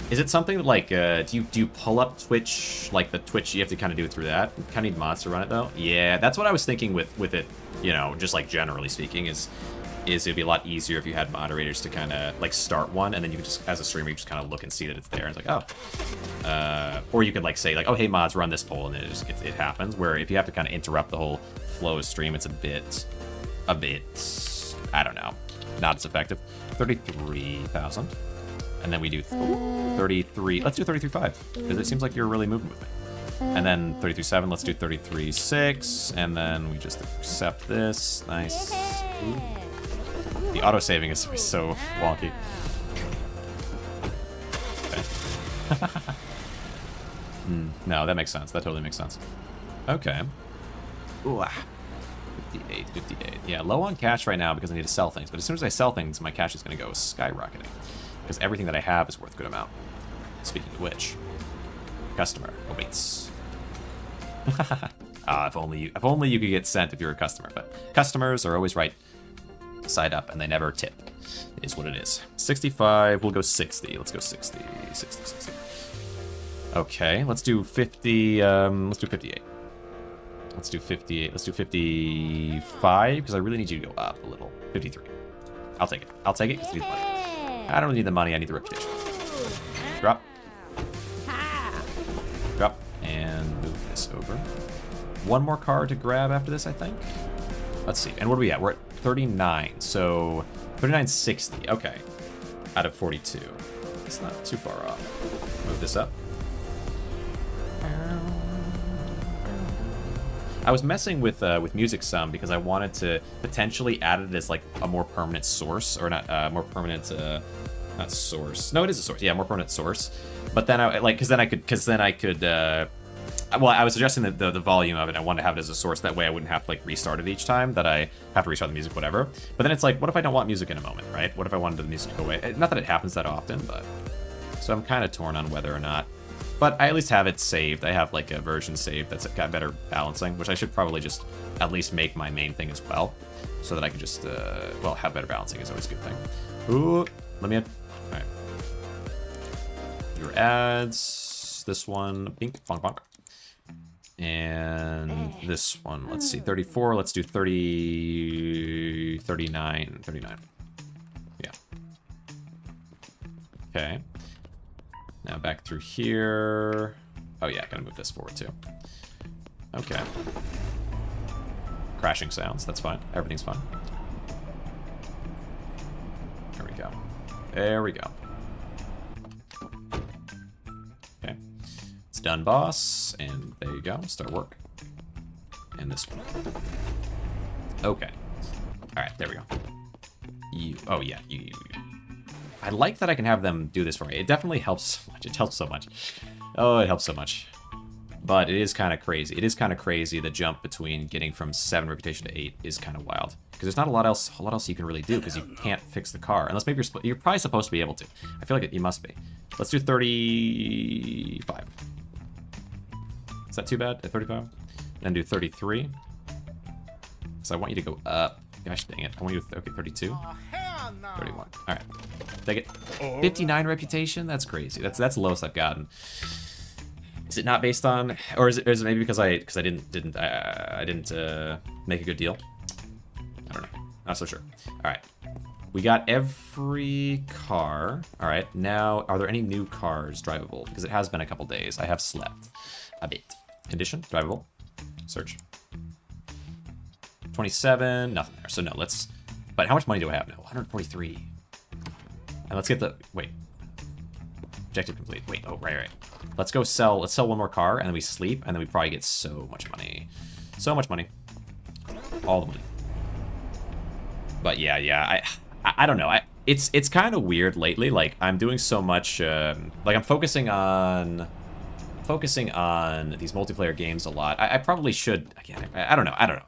Is it something that, like, do you pull up Twitch, like the Twitch, you have to kind of do it through that? You kind of need mods to run it, though? Yeah, that's what I was thinking with it, you know, just, like, generally speaking, is it'd be a lot easier if you had moderators to kind of, like, start one, and then you could just, as a streamer, you just kind of look and see that it's there, and it's like, oh. Or you could, like, say, like, oh, hey, mods, run this poll, and then it happens, where if you have to kind of interrupt the whole flow of stream, it's a bit, I don't know, not as effective. 33,000. And then we do 33. Let's do 33.5 because it seems like you're really moving with me. And then 33.7. Let's do 33.6. And then we just accept this. Nice. Ooh. The auto saving is so wonky. Okay. No, that makes sense. That totally makes sense. Okay. Ooh, 58. Yeah, low on cash right now because I need to sell things. But as soon as I sell things, my cash is going to go skyrocketing. Because everything that I have is worth a good amount. Speaking of which, customer awaits. If only you could get sent if you're a customer. But customers are always right side up, and they never tip. It is what it is. 65. We'll go 60. Let's go 60. 60. Okay, let's do 50. Let's do 58. Let's do 58. Let's do 55 because I really need you to go up a little. 53. I'll take it. I'll take it because I need the money. I don't need the money, I need the reputation. Drop. Drop. And move this over. One more card to grab after this, I think. Let's see. And what are we at? We're at 39. So 39.60. Okay. Out of 42. It's not too far off. Move this up. I was messing with music some because I wanted to potentially add it as like a more permanent source, or not more permanent, not source. No, it is a source. Yeah, more permanent source. But then I like because then I could. Well, I was adjusting the volume of it. I wanted to have it as a source. That way, I wouldn't have to like restart it each time that I have to restart the music, whatever. But then it's like, what if I don't want music in a moment, right? What if I wanted the music to go away? Not that it happens that often, but so I'm kind of torn on whether or not. But I at least have it saved. I have like a version saved that's got better balancing, which I should probably just at least make my main thing as well, so that I can just well, have better balancing is always a good thing. Ooh, let me. All right. Your ads. This one, bink, bonk, bonk. And this one, let's see, 34. Let's do 30, 39, 39. Yeah. Okay. Now back through here. Oh yeah, gotta move this forward too. Okay. Crashing sounds, that's fine. Everything's fine. There we go. There we go. Okay. It's done, boss. And there you go. Start work. And this one. Okay. Alright, there we go. You. Oh yeah, you. I like that I can have them do this for me. It definitely helps so much. It helps so much. Oh, it helps so much. But it is kind of crazy. It is kind of crazy. The jump between getting from 7 reputation to 8 is kind of wild. Because there's not a lot else you can really do because you can't fix the car. Unless maybe you're probably supposed to be able to. I feel like you must be. Let's do 35. Is that too bad at 35? Then do 33. So I want you to go up. Gosh dang it. I want you to, okay, 32. Oh, hell no. 31. All right. Take it. 59 reputation? That's crazy. That's the lowest I've gotten. Is it not based on, or is it maybe because I didn't make a good deal? I don't know. Not so sure. All right. We got every car. All right. Now, are there any new cars drivable? Because it has been a couple days. I have slept a bit. Condition, drivable. Search. 27, nothing there. So no, let's But how much money do I have now? 143. And let's get the... Wait. Objective complete. Wait, oh, right. Let's go sell... Let's sell one more car, and then we sleep, and then we probably get so much money. So much money. All the money. But yeah, I don't know. It's kind of weird lately. Like, I'm doing so much... like, I'm focusing on these multiplayer games a lot. I probably should... Again, I don't know.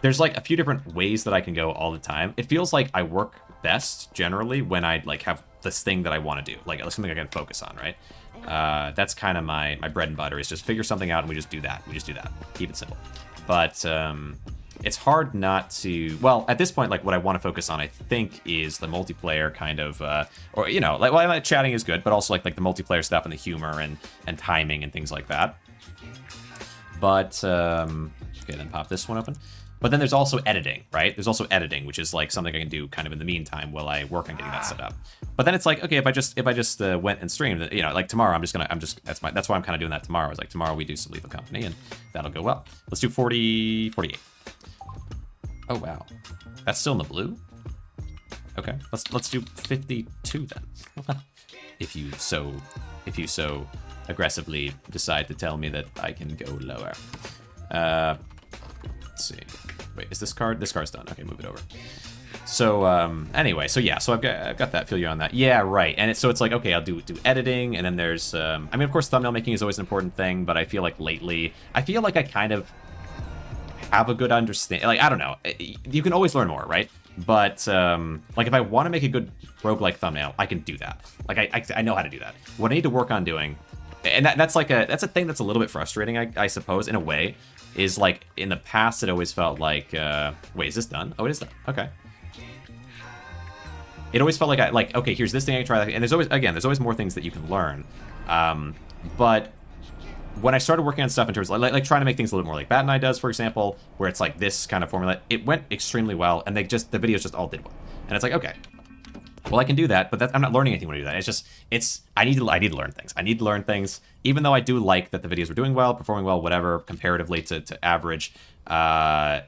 There's, like, a few different ways that I can go all the time. It feels like I work best, generally, when I, like, have this thing that I want to do. Like, something I can focus on, right? That's kind of my bread and butter, is just figure something out and we just do that. Keep it simple. But, it's hard not to... Well, at this point, like, what I want to focus on, I think, is the multiplayer kind of... or, you know, like chatting is good, but also, like the multiplayer stuff and the humor and timing and things like that. But, okay, then pop this one open. But then there's also editing, right? There's also editing, which is like something I can do kind of in the meantime while I work on getting that set up. But then it's like, okay, if I just went and streamed, you know, like tomorrow, that's why I'm kind of doing that tomorrow. Is like tomorrow we do some Lethal Company and that'll go well. Let's do 48. Oh wow, that's still in the blue. Okay, let's do 52 then. if you so aggressively decide to tell me that I can go lower. Let's see. Wait, is this card? This card's done. Okay, move it over. So, anyway, so yeah, so I've got that. Feel you on that. Yeah, right. And so it's like, okay, I'll do editing, and then there's, I mean, of course, thumbnail making is always an important thing, but I feel like lately, I kind of have a good understanding. Like, I don't know. You can always learn more, right? But, like, if I want to make a good roguelike thumbnail, I can do that. Like, I know how to do that. What I need to work on doing, and that's a thing that's a little bit frustrating, I suppose, in a way, is like in the past it always felt like wait, is this done? Oh, it is done. Okay. It always felt like okay, here's this thing I can try, and there's always more things that you can learn. But when I started working on stuff in terms of like trying to make things a little bit more like Bat and I does, for example, where it's like this kind of formula, it went extremely well, and the videos just all did well. And it's like, okay, well, I can do that, but I'm not learning anything when I do that. I need to learn things. I need to learn things, even though I do like that the videos were doing well, performing well, whatever, comparatively to average. And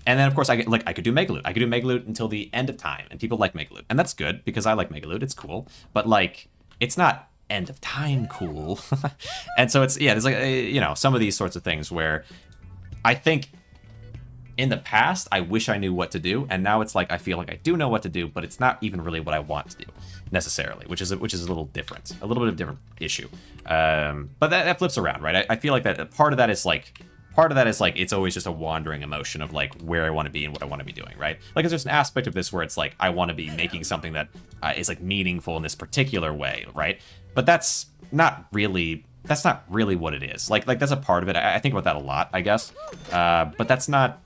then, of course, I could do Megaloot. I could do Megaloot until the end of time, and people like Megaloot. And that's good, because I like Megaloot. It's cool. But, like, it's not end of time cool. And so there's, like, you know, some of these sorts of things where I think... In the past, I wish I knew what to do, and now it's like I feel like I do know what to do, but it's not even really what I want to do necessarily, which is a little different, a little bit of a different issue. But that flips around, right? I feel like that part of that is like it's always just a wandering emotion of like where I want to be and what I want to be doing, right? Like there's an aspect of this where it's like I want to be making something that is like meaningful in this particular way, right? But that's not really what it is. Like that's a part of it. I think about that a lot, I guess. But that's not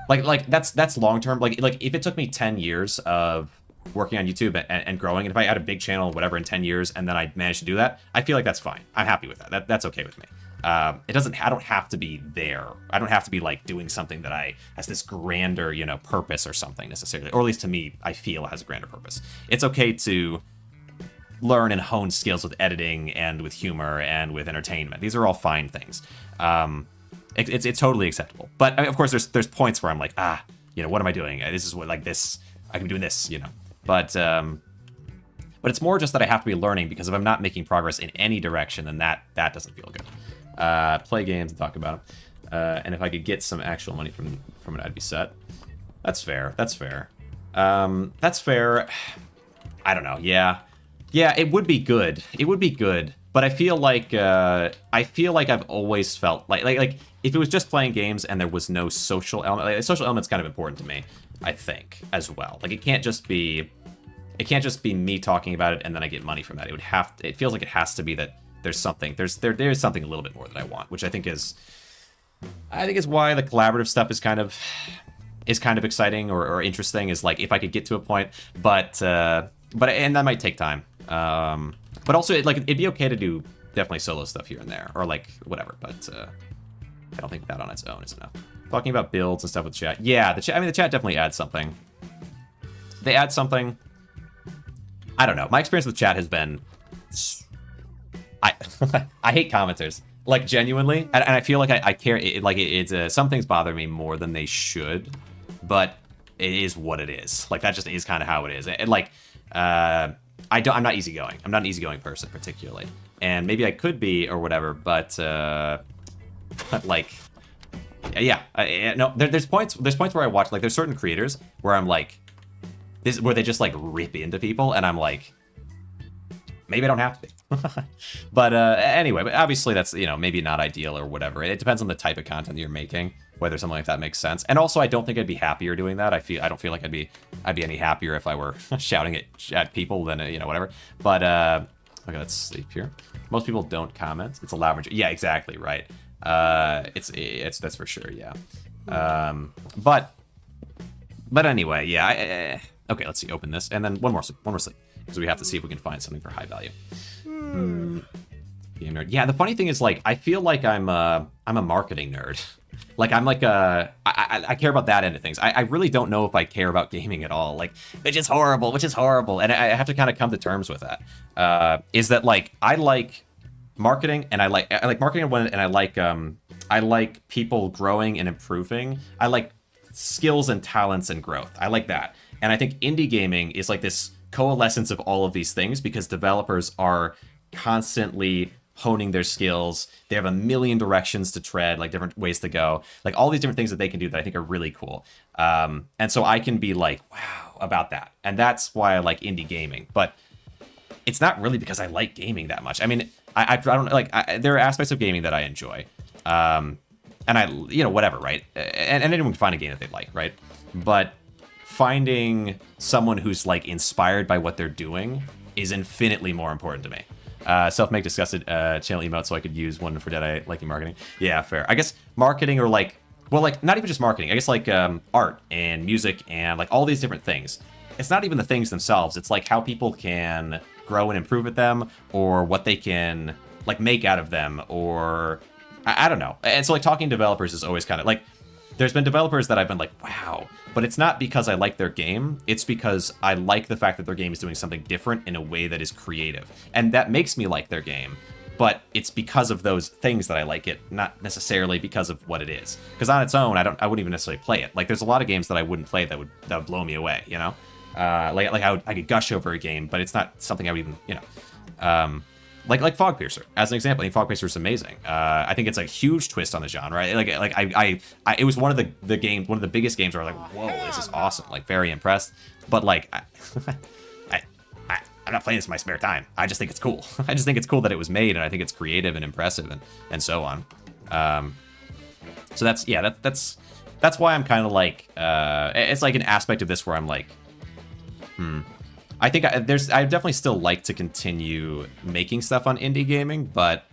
like that's long term. Like if it took me 10 years of working on YouTube and growing, and if I had a big channel, whatever, in 10 years, and then I managed to do that, I feel like that's fine. I'm happy with that. That's okay with me. I don't have to be there. I don't have to be like doing something that has this grander, you know, purpose or something necessarily, or at least to me, I feel it has a grander purpose. It's okay to learn and hone skills with editing and with humor and with entertainment. These are all fine things. It's totally acceptable. But I mean, of course, there's points where I'm like, you know, what am I doing? This is what, like this, I can be doing this, you know. But it's more just that I have to be learning, because if I'm not making progress in any direction, then that doesn't feel good. Play games and talk about them. And if I could get some actual money from it, I'd be set. That's fair. That's fair. That's fair. I don't know. Yeah, it would be good. It would be good. But I feel like I've always felt like if it was just playing games and there was no social element, like, the social element's kind of important to me, I think, as well. Like it can't just be me talking about it and then I get money from that. It feels like it has to be that there's something there's something a little bit more that I want, which I think is why the collaborative stuff is kind of exciting or interesting, is like if I could get to a point, but and that might take time. But also, it'd be okay to do definitely solo stuff here and there, or like whatever. But I don't think that on its own is enough. Talking about builds and stuff with chat, yeah, the chat definitely adds something. They add something. I don't know. My experience with chat has been, I hate commenters. Like genuinely, and I feel like I care. Some things bother me more than they should, but it is what it is. Like that just is kind of how it is. And like, I'm not easygoing. I'm not an easygoing person particularly, and maybe I could be or whatever. But like, yeah, no. There's points where I watch like there's certain creators where I'm like, where they just like rip into people, and I'm like, maybe I don't have to be. But anyway, but obviously that's, you know, maybe not ideal or whatever. It depends on the type of content you're making, whether something like that makes sense. And also, I don't think I'd be happier doing that. I don't feel like I'd be any happier if I were shouting at people than, you know, whatever. But okay, let's sleep here. Most people don't comment. It's a loud majority. Yeah, exactly right. It's that's for sure. Yeah. But anyway, yeah. Okay, let's see. Open this, and then one more sleep, because we have to see if we can find something for high value. Game nerd. Yeah, the funny thing is, like, I feel like I'm a marketing nerd. Like, I'm like I care about that end of things. I really don't know if I care about gaming at all. Like, which is horrible. And I have to kind of come to terms with that. Is that, like, I like marketing, and I like marketing, and I like people growing and improving. I like skills and talents and growth. I like that. And I think indie gaming is like this coalescence of all of these things, because developers are constantly honing their skills. They have a million directions to tread, like different ways to go, like all these different things that they can do that I think are really cool. And so I can be like, wow, about that. And that's why I like indie gaming. But it's not really because I like gaming that much. I mean, I don't like, there are aspects of gaming that I enjoy. And I, you know, whatever, right? And anyone can find a game that they like, right? But finding someone who's like inspired by what they're doing is infinitely more important to me. Self-make disgusted channel emote, so I could use one for Dead Eye liking marketing. Yeah, fair. I guess marketing, or like, well, like not even just marketing. I guess like art and music and like all these different things. It's not even the things themselves. It's like how people can grow and improve at them, or what they can like make out of them, or I don't know. And so like talking to developers is always kind of like, there's been developers that I've been like, wow, but it's not because I like their game. It's because I like the fact that their game is doing something different in a way that is creative. And that makes me like their game, but it's because of those things that I like it, not necessarily because of what it is. Because on its own, I wouldn't even necessarily play it. Like there's a lot of games that I wouldn't play that would blow me away, you know? I could gush over a game, but it's not something I would even, you know, like Fog Piercer as an example. I think Fog Piercer is amazing. I think it's a huge twist on the genre. It was one of the biggest games where I was like, whoa, this is awesome. Like very impressed. But like, I'm not playing this in my spare time. I just think it's cool. I just think it's cool that it was made, and I think it's creative and impressive and so on. So that's why I'm kind of like, it's like an aspect of this where I'm like, I think I definitely still like to continue making stuff on indie gaming, but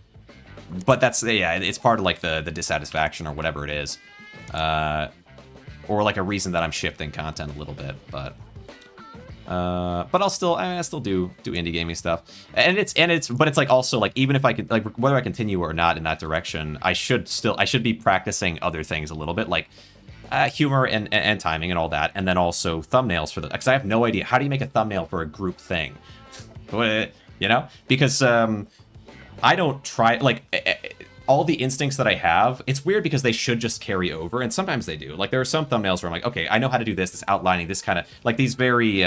that's, yeah, it's part of like the dissatisfaction or whatever it is, or like a reason that I'm shifting content a little bit, but I'll still do indie gaming stuff, but it's like also like, even if I could, like, whether I continue or not in that direction, I should be practicing other things a little bit, like humor and timing and all that, and then also thumbnails for the, because I have no idea how do you make a thumbnail for a group thing, you know, because I don't try, like, all the instincts that I have, it's weird because they should just carry over, and sometimes they do. Like there are some thumbnails where I'm like, okay, I know how to do this outlining, this kind of like these very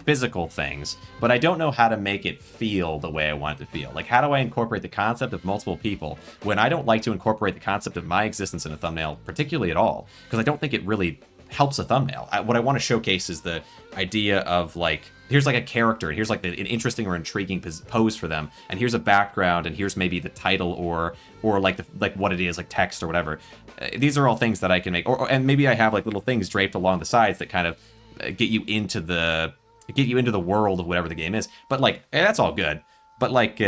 physical things, but I don't know how to make it feel the way I want it to feel. Like, how do I incorporate the concept of multiple people when I don't like to incorporate the concept of my existence in a thumbnail particularly at all? Because I don't think it really helps a thumbnail. What I want to showcase is the idea of like, here's like a character, and here's like an interesting or intriguing pose for them, and here's a background, and here's maybe the title or like what it is, like text or whatever. These are all things that I can make, and maybe I have like little things draped along the sides that kind of get you into the world of whatever the game is. But like, that's all good. But like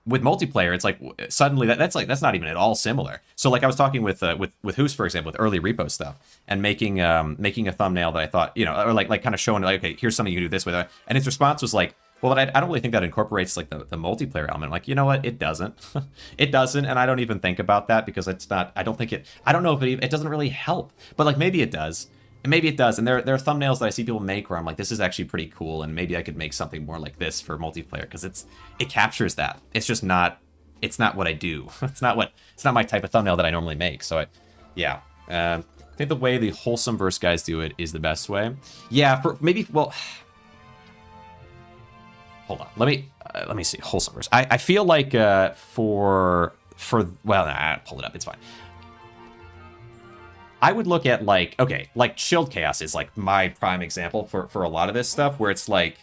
with multiplayer, it's like suddenly that's not even at all similar. So like I was talking with Hoos, for example, with early repo stuff, and making a thumbnail that I thought, you know, or like kind of showing like, okay, here's something you can do this with, and his response was like, well, I don't really think that incorporates like the multiplayer element. I'm like, you know what, it doesn't. It doesn't, and I don't even think about that because it's not, I don't know if it doesn't really help, but like maybe it does. And maybe it does, and there are thumbnails that I see people make where I'm like, this is actually pretty cool, and maybe I could make something more like this for multiplayer, because it captures that. It's just not it's not what I do. It's not my type of thumbnail that I normally make. So yeah. I think the way the wholesome verse guys do it is the best way. Yeah, well, hold on. Let me see. Wholesome verse. I feel like well, nah, pull it up. It's fine. I would look at like, okay, like Chilled Chaos is like my prime example for a lot of this stuff, where it's like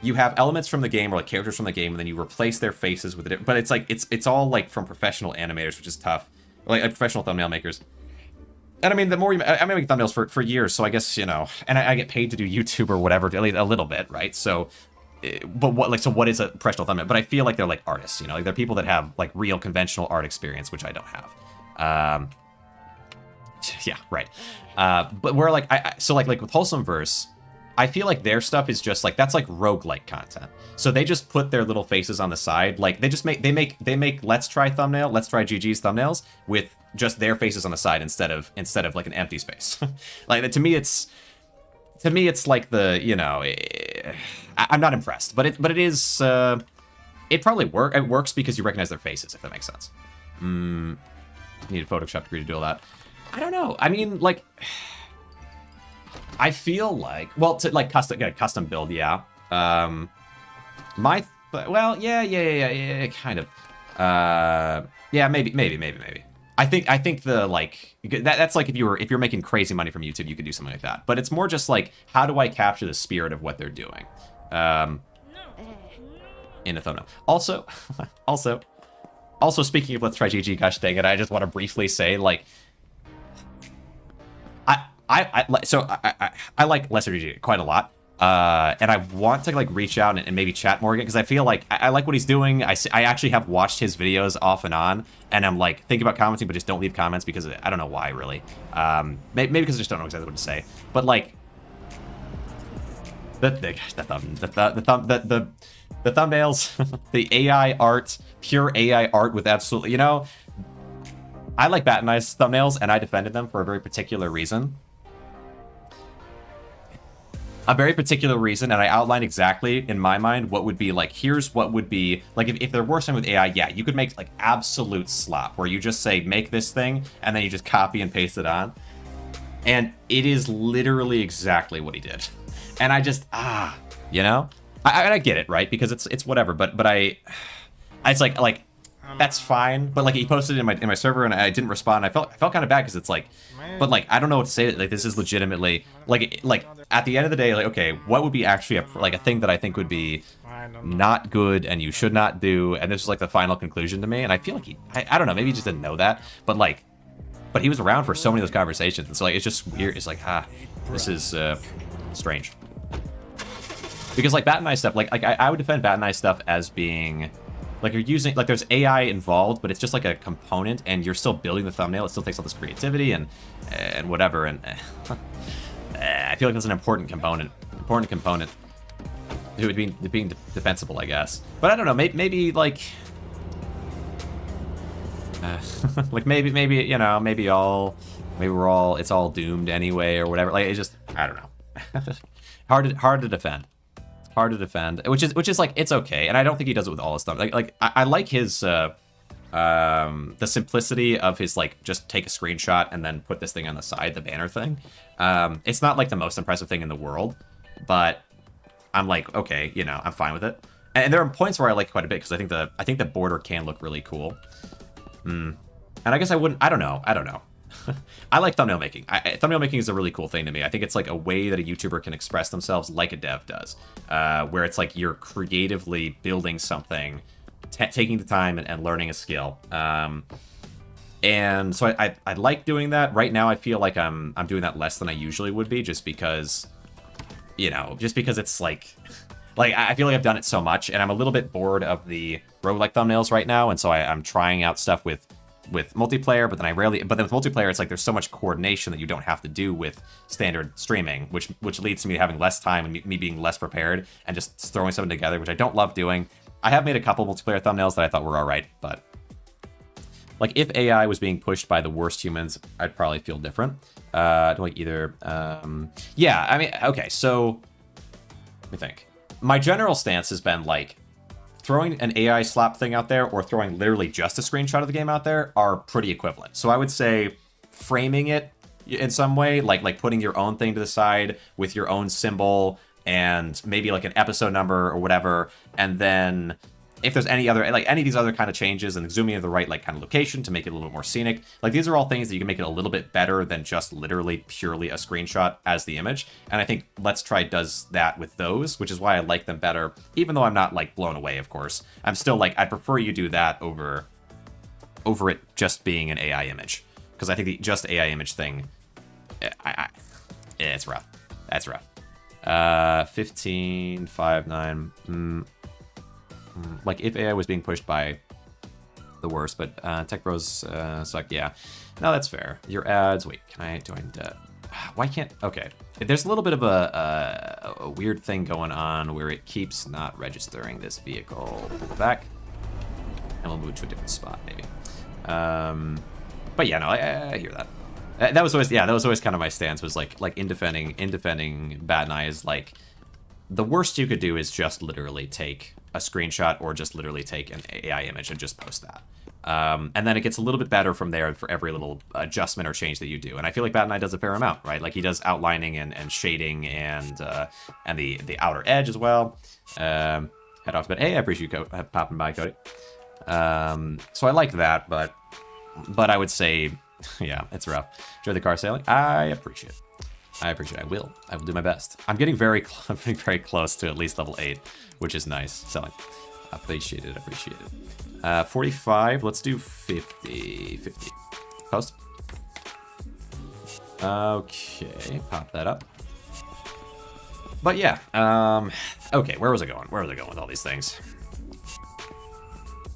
you have elements from the game or like characters from the game, and then you replace their faces with it. But it's like it's all like from professional animators, which is tough, like professional thumbnail makers. And I mean, the more I'm making thumbnails for years, so I guess, you know, and I get paid to do YouTube or whatever, at least a little bit, right? So, but what is a professional thumbnail? But I feel like they're like artists, you know, like they're people that have like real conventional art experience, which I don't have. Yeah, right. But we're like, so like with Wholesome Verse, I feel like their stuff is just like, that's like roguelike content. So they just put their little faces on the side. Like they just make Let's Try GG's thumbnails with just their faces on the side instead of like an empty space. Like to me it's like the, you know, I'm not impressed, but it is, it probably works because you recognize their faces, if that makes sense. You need a Photoshop degree to do all that. I don't know. I mean, like, I feel like, well, to like custom build, yeah. Well, yeah, kind of. Yeah, maybe. I think the like that's like if you're making crazy money from YouTube, you could do something like that. But it's more just like, how do I capture the spirit of what they're doing? In a thumbnail. Also, speaking of Let's Try GG, gosh dang it, I just want to briefly say, like, I like Lesser GG quite a lot, and I want to like reach out and maybe chat more again, because I feel like I like what he's doing. I actually have watched his videos off and on, and I'm like thinking about commenting, but just don't leave comments because I don't know why really. Maybe because I just don't know exactly what to say. But like the thumbnails, the AI art, pure AI art with absolutely, you know. I like Bat and Ice thumbnails, and I defended them for a very particular reason. And I outlined exactly, in my mind, what would be, like, here's what would be, like, if there were something with AI, yeah, you could make, like, absolute slop, where you just say, make this thing, and then you just copy and paste it on. And it is literally exactly what he did. And I just, you know? I get it, right? Because it's whatever, but it's like, that's fine, but like he posted it in my server and I didn't respond. I felt kind of bad because it's like, but like I don't know what to say. Like this is legitimately like at the end of the day, like, okay, what would be actually a thing that I think would be not good and you should not do, and this was like the final conclusion to me. And I feel like I don't know, maybe he just didn't know that, but he was around for so many of those conversations, and so like it's just weird. It's like this is strange, because like Bat and Ice stuff, like I would defend Bat and Ice stuff as being, like, you're using, like, there's AI involved, but it's just like a component, and you're still building the thumbnail. It still takes all this creativity and whatever, and I feel like that's an important component to it being defensible, I guess. But I don't know, maybe like, like maybe you know, maybe we're all, it's all doomed anyway or whatever. Like, it's just, I don't know, hard to defend. Hard to defend, which is like, it's okay, and I don't think he does it with all his stuff. Like I like his the simplicity of his, like, just take a screenshot and then put this thing on the side, the banner thing. It's not like the most impressive thing in the world, but I'm like, okay, you know, I'm fine with it. And there are points where I like it quite a bit, because I think the border can look really cool. And I guess I don't know. I like thumbnail making. Thumbnail making is a really cool thing to me. I think it's like a way that a YouTuber can express themselves like a dev does, where it's like you're creatively building something, taking the time and learning a skill. And so I like doing that. Right now I feel like I'm doing that less than I usually would be, just because, you know, it's like I feel like I've done it so much, and I'm a little bit bored of the roguelike thumbnails right now, and so I'm trying out stuff with multiplayer, but then with multiplayer, it's like there's so much coordination that you don't have to do with standard streaming, which leads to me having less time and me being less prepared and just throwing something together, which I don't love doing. I have made a couple multiplayer thumbnails that I thought were all right, but like if AI was being pushed by the worst humans, I'd probably feel different. Like either, yeah, I mean, okay, so let me think. My general stance has been like, throwing an AI slap thing out there or throwing literally just a screenshot of the game out there are pretty equivalent. So I would say framing it in some way, like putting your own thing to the side with your own symbol and maybe like an episode number or whatever, and then if there's any other, like any of these other kind of changes, and zooming in the right like kind of location to make it a little bit more scenic, like these are all things that you can make it a little bit better than just literally purely a screenshot as the image. And I think Let's Try does that with those, which is why I like them better, even though I'm not like blown away, of course. I'm still like, I prefer you do that over it just being an AI image, because I think the just AI image thing, it's rough. That's rough. 15, 5, 9. Like if AI was being pushed by the worst, but tech bros suck. Yeah, no, that's fair. Your ads. Wait, can I join? Why can't? Okay, there's a little bit of a weird thing going on where it keeps not registering this vehicle. Pull it back, and we'll move to a different spot maybe. But yeah, no, I hear that. That was always kind of my stance, was like in defending Bad and I is like, the worst you could do is just literally take a screenshot or just literally take an AI image and just post that. And then it gets a little bit better from there for every little adjustment or change that you do. And I feel like Bad and I does a fair amount, right? Like he does outlining and shading and the outer edge as well. Head off, but hey, I appreciate you popping by, Cody. So I like that, but I would say, yeah, it's rough. Enjoy the car sailing. I appreciate it. I will do my best. I'm getting very close to at least level 8, which is nice. Selling. Appreciate it. 45. Let's do 50. Post. Okay, pop that up. But yeah, okay, where was I going with all these things?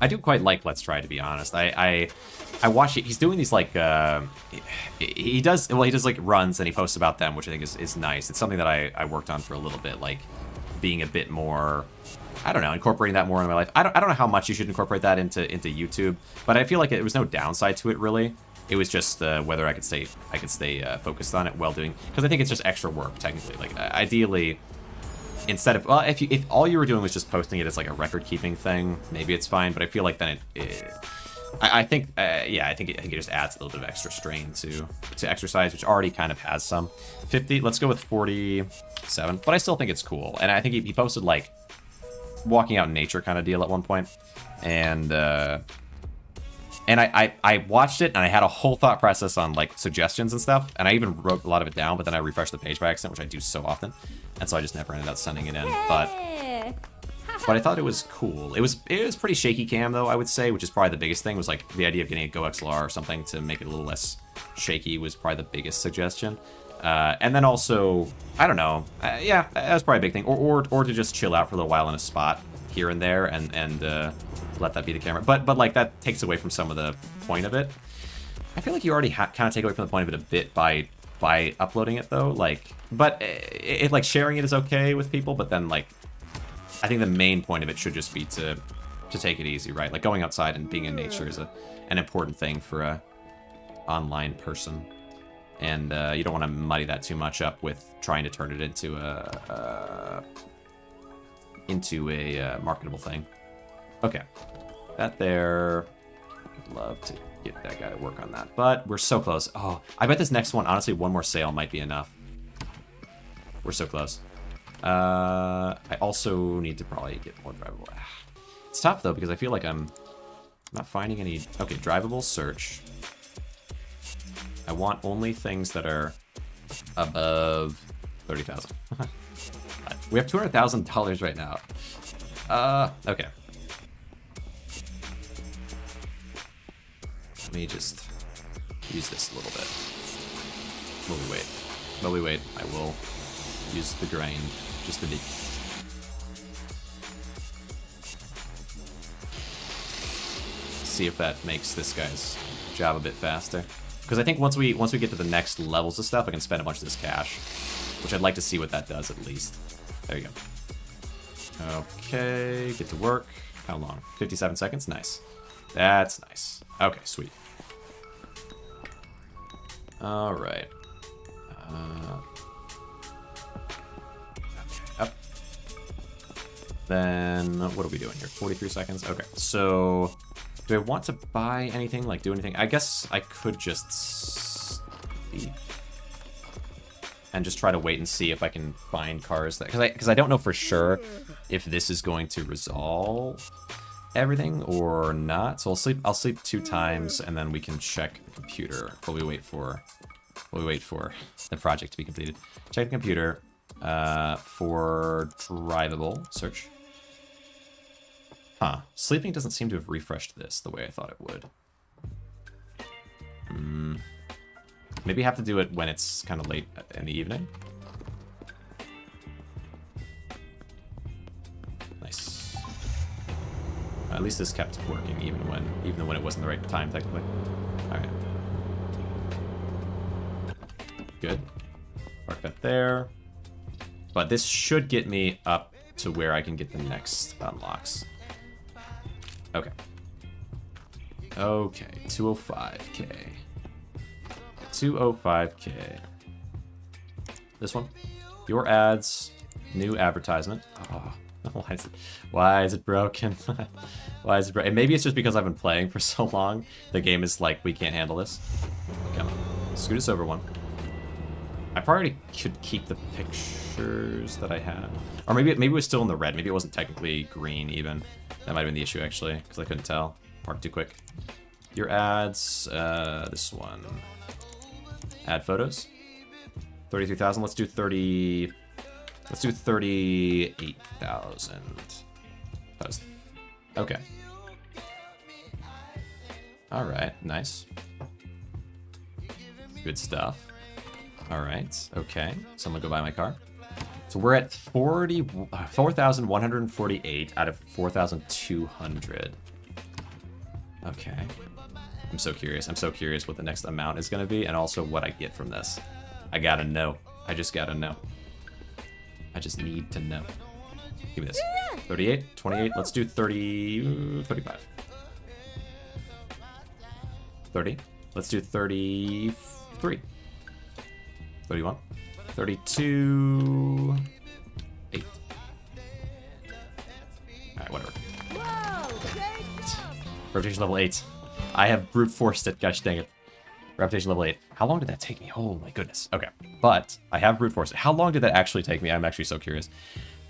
I do quite like Let's Try, to be honest. I watch it. He's doing these like he does like runs and he posts about them, which I think is nice. It's something that I worked on for a little bit, like being a bit more, I don't know, incorporating that more in my life. I don't know how much you should incorporate that into YouTube, but I feel like there was no downside to it really. It was just whether I could stay focused on it while doing, because I think it's just extra work technically. Like ideally, instead of, well, if all you were doing was just posting it as like a record keeping thing, maybe it's fine. But I feel like then I think it just adds a little bit of extra strain to exercise, which already kind of has some. 50. Let's go with 47. But I still think it's cool, and I think he posted like walking out in nature kind of deal at one point, and I watched it and I had a whole thought process on like suggestions and stuff, and I even wrote a lot of it down, but then I refreshed the page by accident, which I do so often, and so I just never ended up sending it in. But I thought it was cool. It was pretty shaky cam though, I would say, which is probably the biggest thing. Was like the idea of getting a Go XLR or something to make it a little less shaky was probably the biggest suggestion. And then also, I don't know, yeah, that was probably a big thing. Or to just chill out for a little while in a spot here and there and let that be the camera. But like that takes away from some of the point of it. I feel like you already kind of take away from the point of it a bit by uploading it though. Like, but it like sharing it is okay with people, but then like, I think the main point of it should just be to take it easy, right? Like going outside and being in nature is an important thing for a online person, and you don't want to muddy that too much up with trying to turn it into a marketable thing. Okay, that there. I'd love to get that guy to work on that, but we're so close. Oh, I bet this next one, honestly, one more sale might be enough. We're so close. I also need to probably get more drivable. It's tough though, because I feel like I'm not finding any. Okay, drivable search. I want only things that are above 30,000. We have $200,000 right now. Okay. Let me just use this a little bit. While we wait, I will use the grind just a bit. See if that makes this guy's job a bit faster. Because I think once we get to the next levels of stuff, I can spend a bunch of this cash, which I'd like to see what that does at least. There you go. Okay, get to work. How long? 57 seconds? Nice. That's nice. Okay, sweet. Alright. Up. then what are we doing here? 43 seconds? Okay, so do I want to buy anything, like do anything? I guess I could just sleep and just try to wait and see if I can find cars that, because I don't know for sure if this is going to resolve everything or not. So I'll sleep 2 times and then we can check the computer while we wait for the project to be completed. Check the computer for drivable search. Huh. Sleeping doesn't seem to have refreshed this the way I thought it would. Maybe I have to do it when it's kind of late in the evening. Nice. At least this kept working even when it wasn't the right time technically. All right. Good. Park that there. But this should get me up to where I can get the next unlocks. Okay. Okay, 205k. 205k. This one. Your ads. New advertisement. Oh, why is it broken? Why is it broken? Maybe it's just because I've been playing for so long. The game is like, we can't handle this. Come on. Scoot us over one. I probably could keep the pictures that I had. Or maybe it was still in the red. Maybe it wasn't technically green even. That might have been the issue actually, because I couldn't tell. Parked too quick. Your ads, this one. Add photos. 33,000. Let's do 30. Let's do 38,000. Post. Okay. All right. Nice. Good stuff. All right. Okay. So I'm gonna go buy my car. So we're at 4,148 out of 4,200. Okay. I'm so curious. I'm so curious what the next amount is going to be and also what I get from this. I gotta know. I just gotta know. I just need to know. Give me this. 38, 28. Let's do 30, 35. 30. Let's do 33. 31. 32. 8. Alright, whatever. Reputation level 8. I have brute forced it, gosh dang it. Reputation level 8. How long did that take me? Oh my goodness. Okay. But I have brute forced it. How long did that actually take me? I'm actually so curious.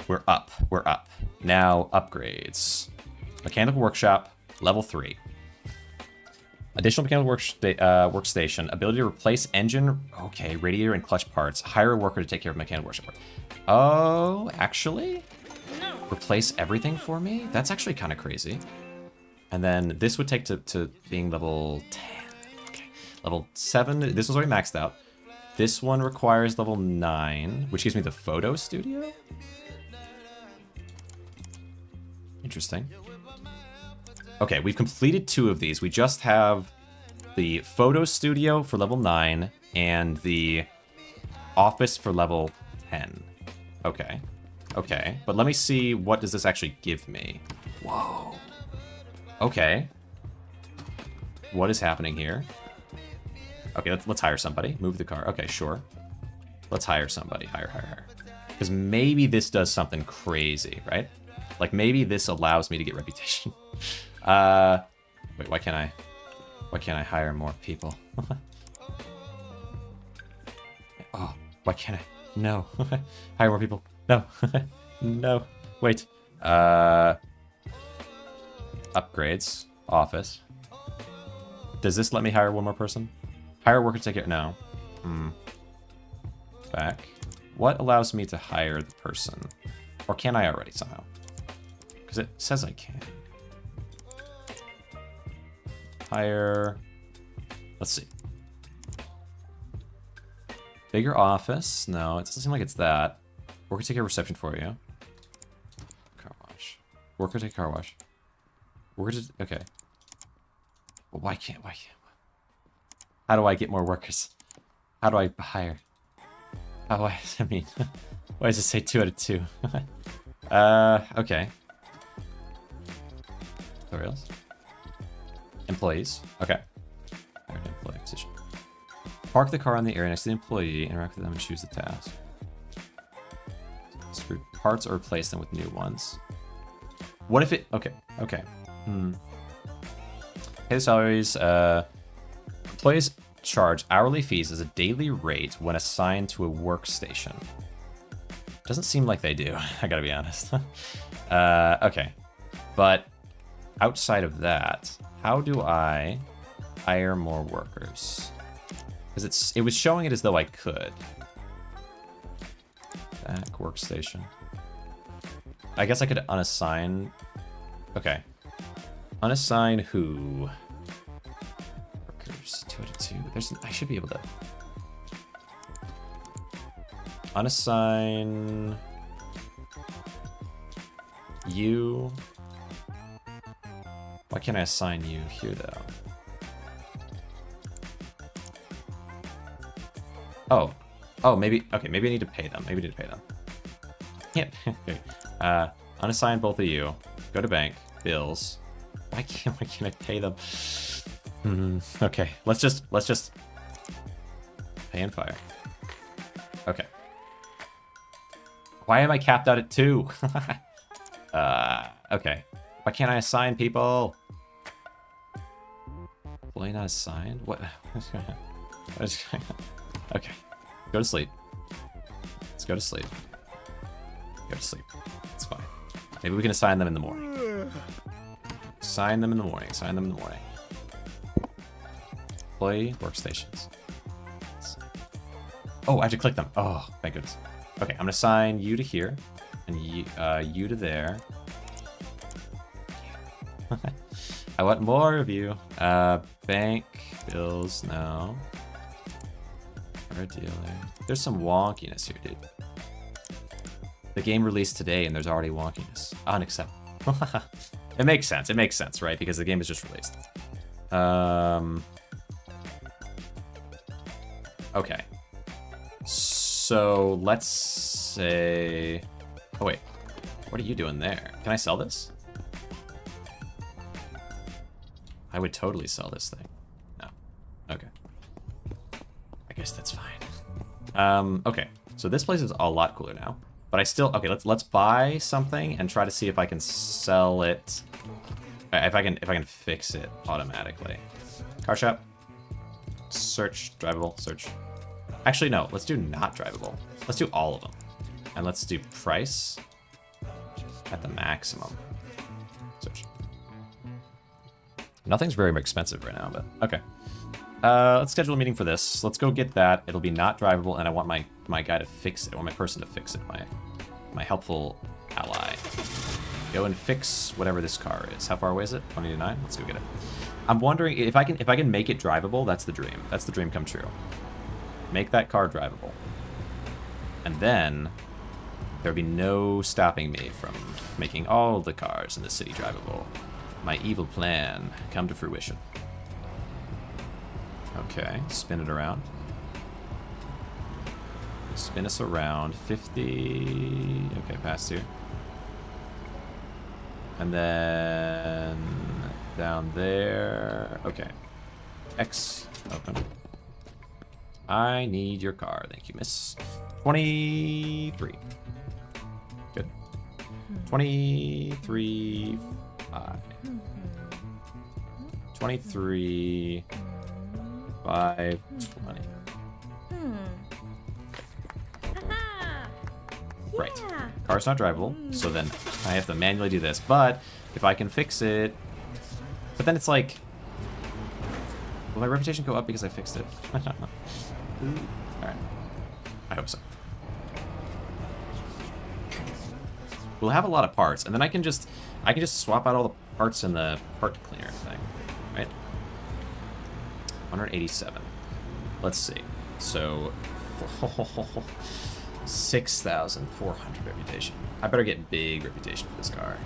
We're up. We're up. Now, upgrades. Mechanical workshop, level 3. Additional mechanical workstation. Ability to replace engine. Okay, radiator and clutch parts. Hire a worker to take care of mechanical workshop. Oh, actually? Replace everything for me? That's actually kind of crazy. And then this would take to being level 10. Okay. Level 7. This was already maxed out. This one requires level 9, which gives me the photo studio. Interesting. Okay, we've completed 2 of these. We just have the photo studio for level 9 and the office for level 10. Okay. Okay, but let me see, what does this actually give me? Whoa. Okay. What is happening here? Okay, let's hire somebody. Move the car. Okay, sure. Let's hire somebody. Hire. Because maybe this does something crazy, right? Like maybe this allows me to get reputation. Wait, why can't I hire more people? Oh, why can't I? No. Hire more people. No. No. Wait. Upgrades. Office. Does this let me hire one more person? Hire a worker to take care. No. Back. What allows me to hire the person? Or can I already somehow? Because it says I can. Hire. Let's see. Bigger office. No, it doesn't seem like it's that. Worker take care of reception for you. Car wash. Worker take car wash. Worker just, okay. Well, why can't? How do I get more workers? How do I hire? How do I mean, why does it say 2 out of 2? Okay. Tutorials. Employees. Okay. Employee position. Park the car in the area next to the employee, interact with them, and choose the task. Screw parts or replace them with new ones. What if it... Okay, okay. Pay the salaries. Employees charge hourly fees as a daily rate when assigned to a workstation. Doesn't seem like they do, I gotta be honest. Okay. But outside of that, how do I hire more workers? Because it was showing it as though I could. Back workstation. I guess I could unassign. Okay. Unassign who? Workers 2 out of 2. I should be able to unassign you. Why can't I assign you here though? Oh, maybe. Okay, maybe I need to pay them. Maybe I need to pay them. Can't. Okay. Unassign both of you. Go to bank. Bills. Why can't I pay them? Okay. Let's just pay and fire. Okay. Why am I capped out at 2? Okay. Why can't I assign people? Employee not assigned? What? What is going on? Okay. Go to sleep. Let's go to sleep. Go to sleep. It's fine. Maybe we can assign them in the morning. Assign them in the morning. Assign them in the morning. Employee workstations. Oh, I have to click them. Oh, thank goodness. Okay, I'm gonna assign you to here, and you to there. I want more of you. Bank bills, no. Or a dealer. There's some wonkiness here, dude. The game released today, and there's already wonkiness. Unacceptable. It makes sense. It makes sense, right? Because the game is just released. Okay. So let's say. Oh wait, what are you doing there? Can I sell this? I would totally sell this thing. No. Okay. I guess that's fine. Okay. So this place is a lot cooler now. But I still okay, let's buy something and try to see if I can sell it. If I can fix it automatically. Car shop. Search drivable. Search. Actually no, let's do not drivable. Let's do all of them. And let's do price at the maximum. Search. Nothing's very expensive right now, but okay. Let's schedule a meeting for this. Let's go get that. It'll be not drivable, and I want my guy to fix it. I want my person to fix it. My helpful ally. Go and fix whatever this car is. How far away is it? 29. Let's go get it. I'm wondering if I can make it drivable. That's the dream. That's the dream come true. Make that car drivable, and then there'll be no stopping me from making all the cars in the city drivable. My evil plan come to fruition. Okay, spin it around. Spin us around. 50. Okay, past here. And then down there. Okay. X. Open. I need your car. Thank you, miss. 23. Good. 23. 5. 23. 5. 20. Right. Yeah. Car's not drivable, so then I have to manually do this. But if I can fix it, but then it's like, will my reputation go up because I fixed it? I don't know. All right. I hope so. We'll have a lot of parts, and then I can just swap out all the parts in the part cleaner thing, right? 187. Let's see. So 6,400 reputation. I better get big reputation for this car.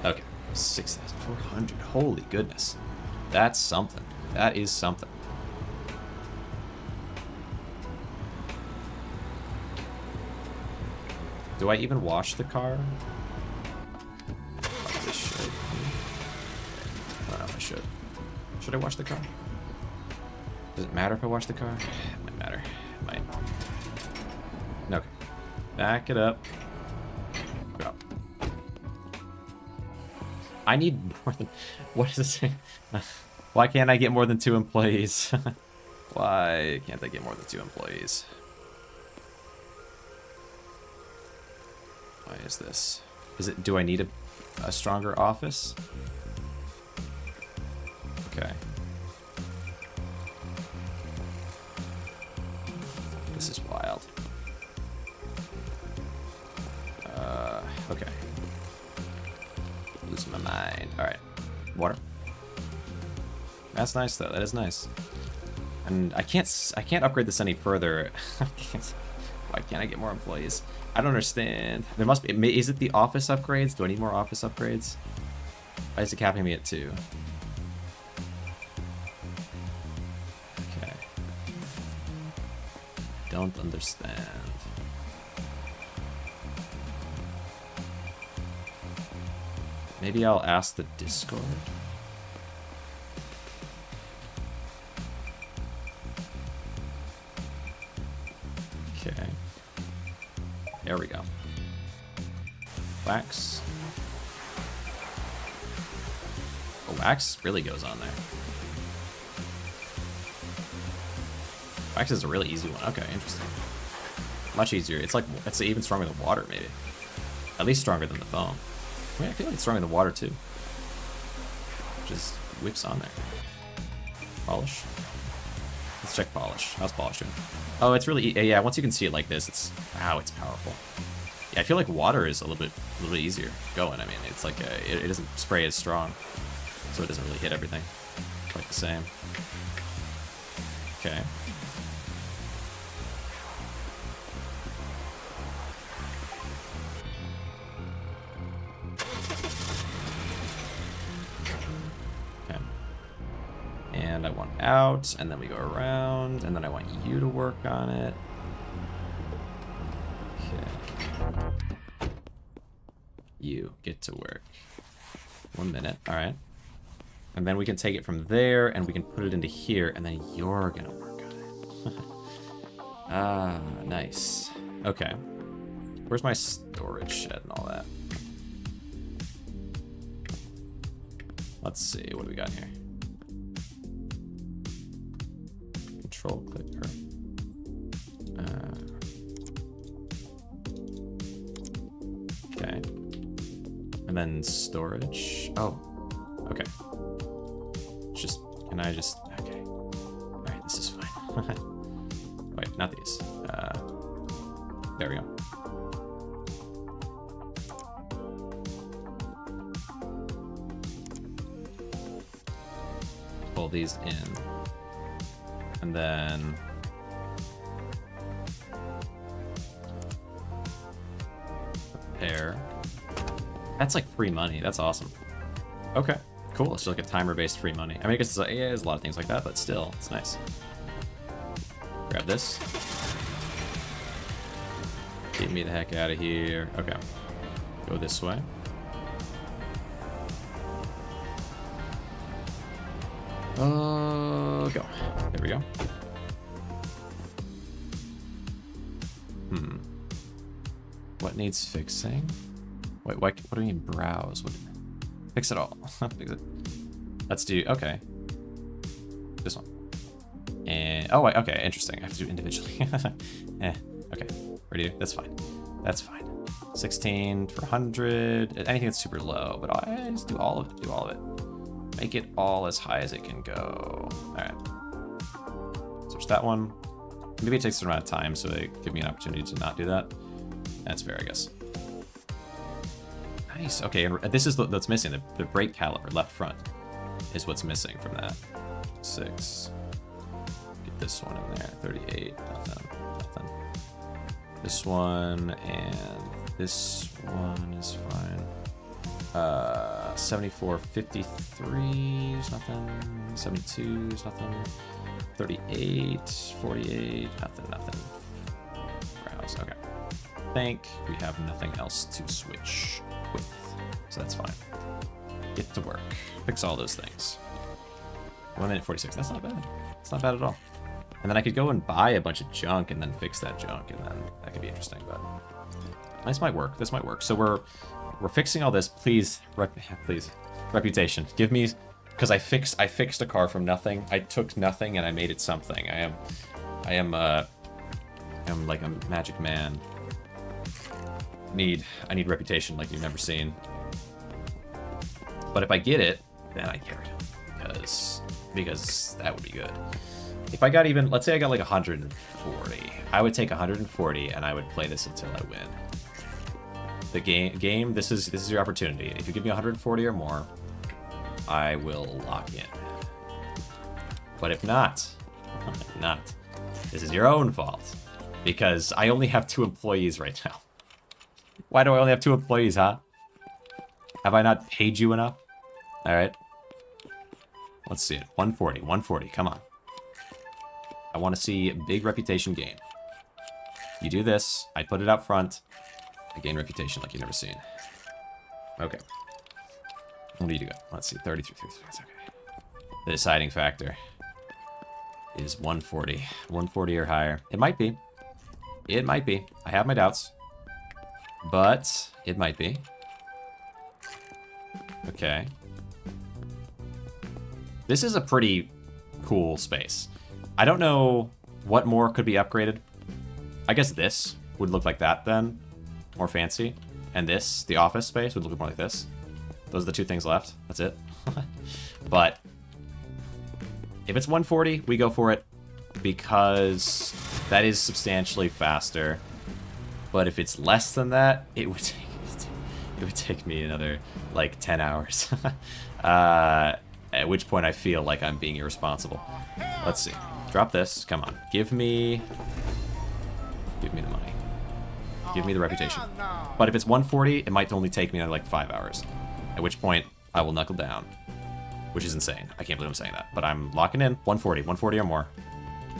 Okay, 6,400. Holy goodness, that's something. That is something. Do I even wash the car? Probably should. I don't know if I should. Should I wash the car? Does it matter if I wash the car? It might matter. It might. Okay. Back it up. Drop. I need more than... What is this? Why can't I get more than 2 employees? Why can't I get more than 2 employees? Why is this? Is it... Do I need a stronger office? Okay. This is wild. Okay. Losing my mind. Alright. Water. That's nice though. That is nice. And I can't upgrade this any further. Why can't I get more employees? I don't understand. There must be... Is it the office upgrades? Do I need more office upgrades? Why is it capping me at 2? Okay. Don't understand. Maybe I'll ask the Discord. Okay. There we go. Wax. Oh, wax really goes on there. Wax is a really easy one. Okay, interesting. Much easier. It's like, it's even stronger than water, maybe. At least stronger than the foam. I mean, I feel like it's stronger than water, too. Just whips on there. Polish. Let's check polish. How's polish doing? Oh, it's really... Yeah, once you can see it like this, it's... Wow, it's powerful. Yeah, I feel like water is a little bit easier going. I mean, it's like... it doesn't spray as strong. So it doesn't really hit everything. Quite the same. Okay. And I want out, and then we go around, and then I want you to work on it. Okay. You get to work. 1 minute, alright. And then we can take it from there, and we can put it into here, and then you're gonna work on it. Ah, nice. Okay. Where's my storage shed and all that? Let's see, what do we got here? Control clicker. Okay. And then storage. Oh, okay. Just, can I just, okay. All right, this is fine. Wait, not these. There we go. Pull these in. And then repair. That's like free money. That's awesome. Okay, cool. It's just like a timer-based free money. I mean, I guess it's like, yeah, there's a lot of things like that, but still, it's nice. Grab this. Get me the heck out of here. Okay, go this way. Go. There we go. What needs fixing? Wait, what do you mean browse? Fix it all. Fix it. Let's do, okay. This one. And, oh, wait, okay, interesting. I have to do individually. Okay. Ready? That's fine. That's fine. 16 for 100. Anything that's super low, but I just do all of it. Do all of it. Make it all as high as it can go. All right. Search that one. Maybe it takes a certain amount of time, so they give me an opportunity to not do that. That's fair, I guess. Nice. Okay, and this is what's missing. The brake caliper, left front, is what's missing from that. 6. Get this one in there. 38. Nothing. Nothing. This one and this one is fine. 74, 53 is nothing. 72 is nothing. 38, 48, nothing. Browse. Okay. I think we have nothing else to switch with, so that's fine. Get to work. Fix all those things. 1 minute 46. That's not bad. It's not bad at all. And then I could go and buy a bunch of junk and then fix that junk, and then that could be interesting. But this might work. This might work. So we're fixing all this. Please, please, Reputation. Give me, because I fixed a car from nothing. I took nothing and I made it something. I'm like a magic man. I need reputation like you've never seen. But if I get it, then I care because that would be good. If I got even, let's say I got like 140, I would take 140 and I would play this until I win. The game. This is your opportunity. If you give me 140 or more, I will lock in. But if not, this is your own fault because I only have 2 employees right now. Why do I only have 2 employees, huh? Have I not paid you enough? All right. Let's see it. 140. 140. Come on. I want to see a big reputation gain. You do this. I put it out front. I gain reputation like you've never seen. Okay. What do you do? Let's see. 33. That's okay. The deciding factor is 140. 140 or higher. It might be. It might be. I have my doubts. But it might be. Okay. This is a pretty cool space. I don't know what more could be upgraded. I guess this would look like that then. More fancy. And this, the office space, would look more like this. Those are the 2 things left. That's it. But if it's 140, we go for it. Because that is substantially faster. But if it's less than that, it would take me another, like, 10 hours. At which point I feel like I'm being irresponsible. Let's see. Drop this. Come on. Give me the money. Give me the reputation. But if it's 140, it might only take me another, like, 5 hours. At which point, I will knuckle down. Which is insane. I can't believe I'm saying that. But I'm locking in 140. 140 or more.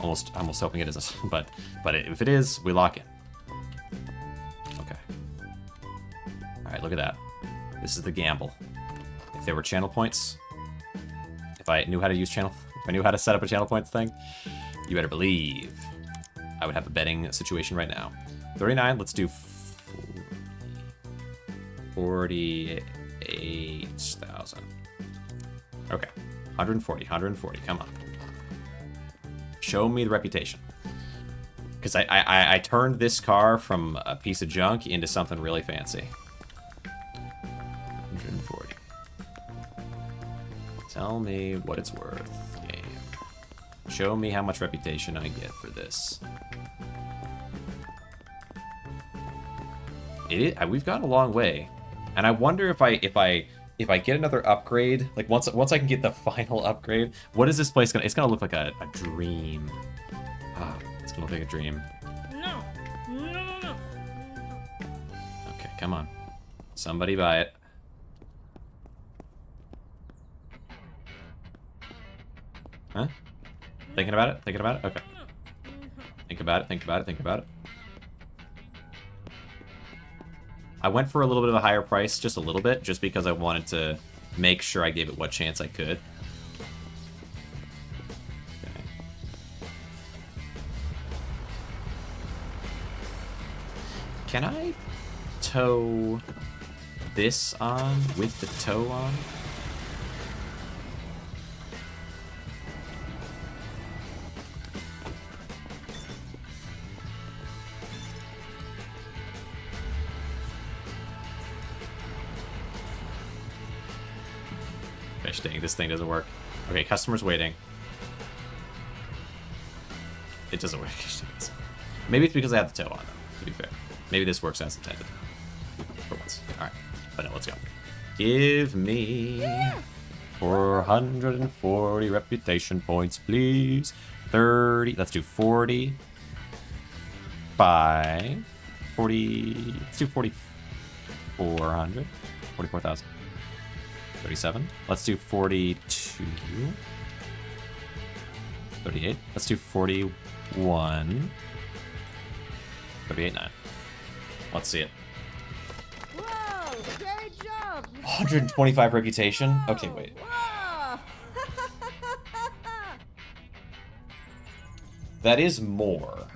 Almost hoping it isn't. But if it is, we lock in. Okay. Alright, look at that. This is the gamble. If there were channel points, if I knew how to use channel, if I knew how to set up a channel points thing, you better believe I would have a betting situation right now. 39, let's do 48,000. Okay, 140, come on. Show me the reputation. Because I turned this car from a piece of junk into something really fancy. 140. Tell me what it's worth, game. Show me how much reputation I get for this. We've gotten a long way, and I wonder if I get another upgrade, like once I can get the final upgrade, what is this place gonna? It's gonna look like a dream. Ah, it's gonna look like a dream. No. Okay, come on, somebody buy it. Huh? Thinking about it? Okay. Think about it. I went for a little bit of a higher price, just a little bit, just because I wanted to make sure I gave it what chance I could. Okay. Can I tow this on with the tow on? Dang, this thing doesn't work. Okay, customer's waiting. It doesn't work. Maybe it's because I have the tow on, though, to be fair. Maybe this works as intended. For once. Alright. But no, let's go. Give me 440 reputation points, please. 30. Let's do 40. 5. 40. Let's do 4,400. 44,000. 37. Let's do 42. 38. Let's do 41. 38.9. Let's see it. Whoa, great job. 125 reputation? Okay, wait. Whoa. That is more.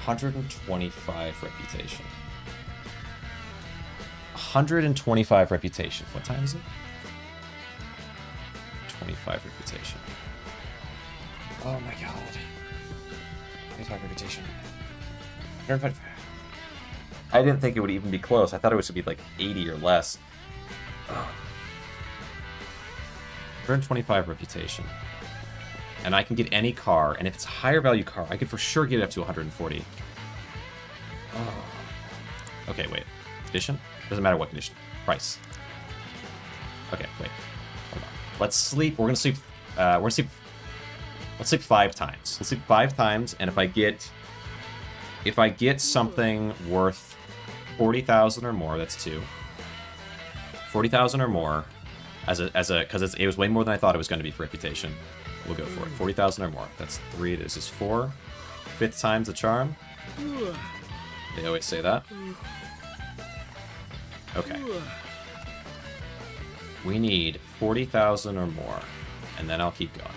125 reputation. 125 reputation. What time is it? 25 reputation. Oh my god. 25 reputation. 105. I didn't think it would even be close. I thought it was to be like 80 or less. Oh. 125 reputation. And I can get any car, and if it's a higher value car, I could for sure get it up to 140. Oh. Okay, wait. Condition? Doesn't matter what condition. Price. Okay, wait. Hold on. Let's sleep. We're gonna sleep. Let's sleep 5 times. Let's sleep 5 times, and if I get something worth 40,000 or more, that's 2. 40,000 or more, because it was way more than I thought it was going to be for reputation. We'll go for it. 40,000 or more. That's 3. This is 4. 5th time's the charm. They always say that. Okay. We need 40,000 or more, and then I'll keep going.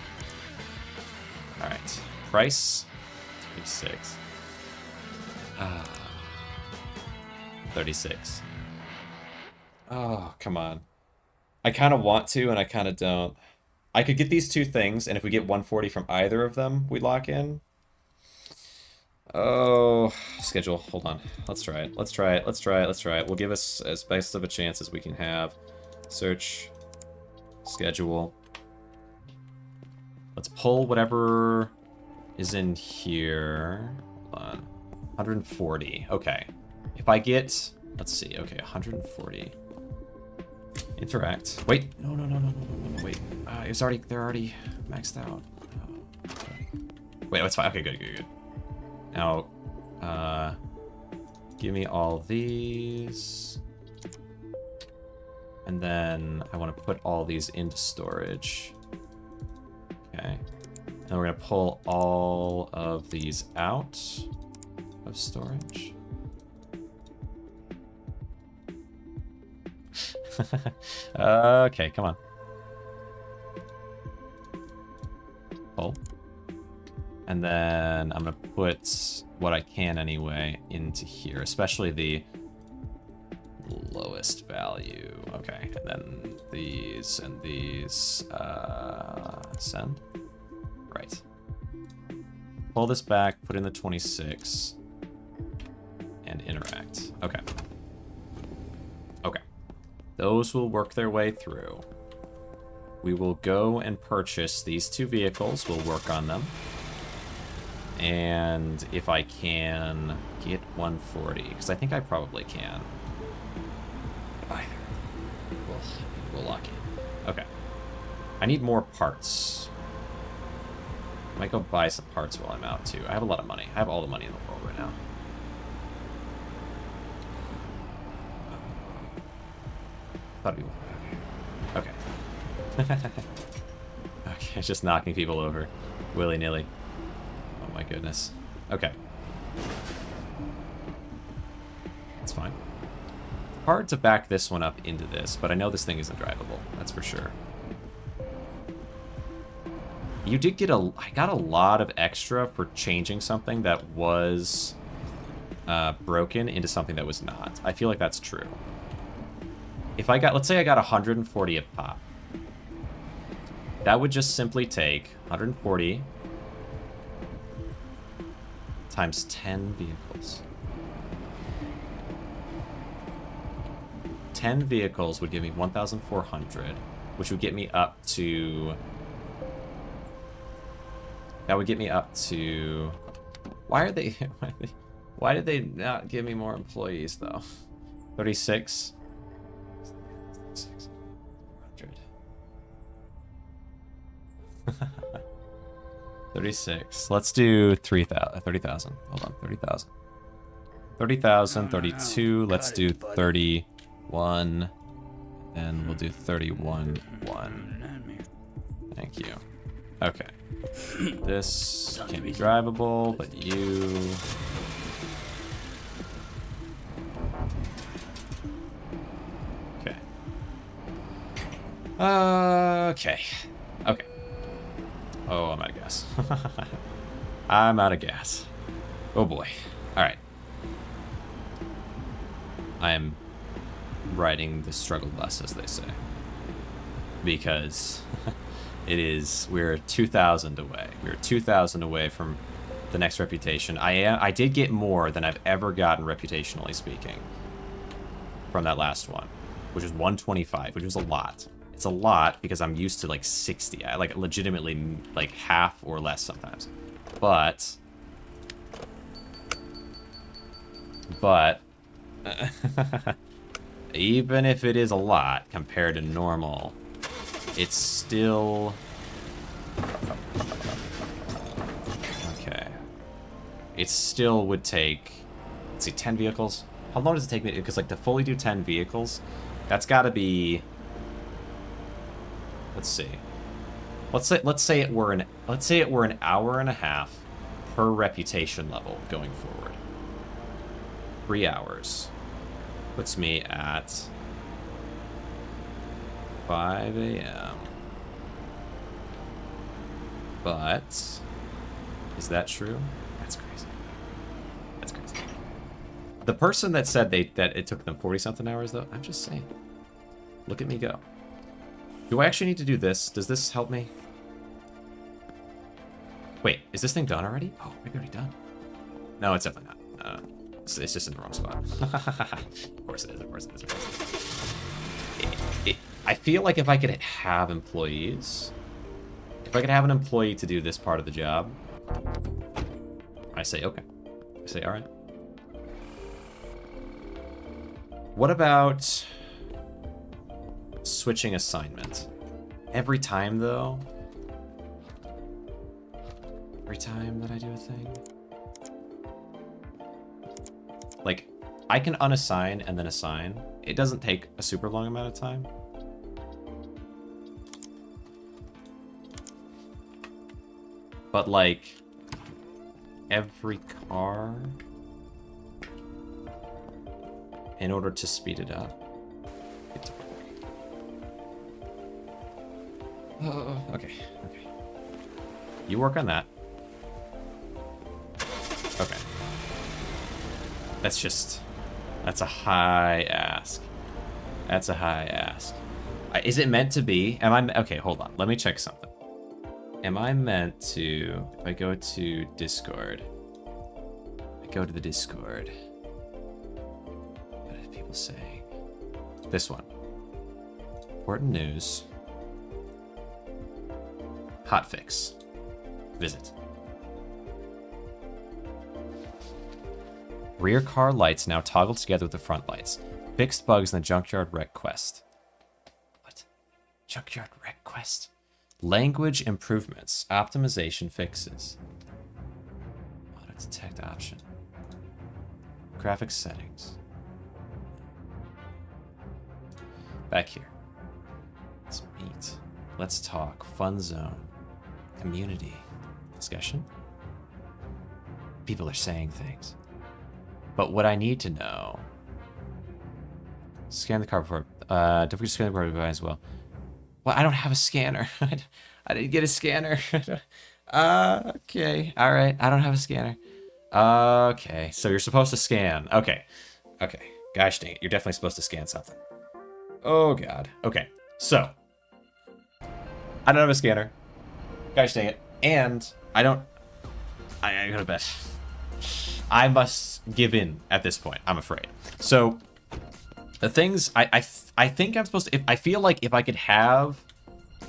All right. Price 36. 36. Oh, come on. I kind of want to, and I kind of don't. I could get these 2 things, and if we get 140 from either of them, we lock in. Oh, schedule. Hold on. Let's try it. Let's try it. Let's try it. Let's try it. We'll give us as best of a chance as we can have. Search. Schedule. Let's pull whatever is in here. Hold on. 140. Okay. If I get... Let's see. Okay, 140. Interact. Wait. No. Wait. It's already... They're already maxed out. Oh, okay. Wait, that's fine. Okay, good. Now, give me all these. And then I want to put all these into storage. Okay. And we're going to pull all of these out of storage. Okay, come on. Pull. And then I'm going to put what I can anyway into here, especially the lowest value. Okay, and then these and these. Send. Right. Pull this back, put in the 26, and interact. Okay. Okay. Those will work their way through. We will go and purchase these 2 vehicles. We'll work on them. And if I can get 140, because I think I probably can. Either. We'll lock in. Okay. I need more parts. I might go buy some parts while I'm out, too. I have a lot of money. I have all the money in the world right now. Thought it'd be... Okay. Okay, it's just knocking people over. Willy-nilly. Oh my goodness. Okay. It's fine. Hard to back this one up into this, but I know this thing isn't drivable. That's for sure. You did get I got a lot of extra for changing something that was broken into something that was not. I feel like that's true. If I got, let's say I got 140 a pop. That would just simply take 140 times 10 vehicles. 10 vehicles would give me 1,400, which would get me up to... That would get me up to... Why did they not give me more employees, though? 36? 100. 36. Let's do 30,000. Hold on, 30,000. 30,000, 32. Let's do 31. Then we'll do 31, 1. Thank you. Okay. This can be drivable, but you... Okay. Okay. Okay. Oh, I'm out of gas. I'm out of gas. Oh boy. Alright. I am riding the struggle bus, as they say. Because It is. We're 2,000 away. We're 2,000 away from the next reputation. I did get more than I've ever gotten reputationally speaking from that last one, which was 125, which was a lot. It's a lot because I'm used to like 60. I like legitimately like half or less sometimes. But even if it is a lot compared to normal, it's still okay. It still would take, let's see, 10 vehicles. How long does it take me? Because like to fully do 10 vehicles, that's got to be. Let's see. Let's say it were an hour and a half per reputation level going forward. 3 hours puts me at 5 a.m. But is that true? That's crazy. That's crazy. The person that said that it took them 40-something hours, though, I'm just saying. Look at me go. Do I actually need to do this? Does this help me? Wait, is this thing done already? Oh, maybe already done. No, it's definitely not. It's just in the wrong spot. Of course it is, of course it is, of course it is. I feel like if I could have employees, if I could have an employee to do this part of the job, I say, okay. I say, all right. What about switching assignment? Every time, though? Every time that I do a thing? Like, I can unassign and then assign. It doesn't take a super long amount of time. But, like, every car, in order to speed it up. Oh, okay. You work on that. Okay. That's a high ask. That's a high ask. Is it meant to be? Okay, hold on. Let me check something. Am I meant to, if I go to Discord, what are people saying? This one. Important news. Hotfix. Visit. Rear car lights now toggle together with the front lights. Fixed bugs in the Junkyard Wreck quest. What? Junkyard Wreck quest? Language improvements. Optimization fixes. Auto detect option. Graphics settings. Back here. Let's meet. Let's talk. Fun zone. Community. Discussion. People are saying things. But what I need to know... Scan the car before... don't forget to scan the car as well. Well, I don't have a scanner. I didn't get a scanner. Okay. Alright. I don't have a scanner. Okay. So you're supposed to scan. Okay. Gosh dang it. You're definitely supposed to scan something. Oh, God. Okay. So. I don't have a scanner. Gosh dang it. And I don't... I go to bed. I must give in at this point, I'm afraid. So, the things... I think I'm supposed to... I feel like if I could have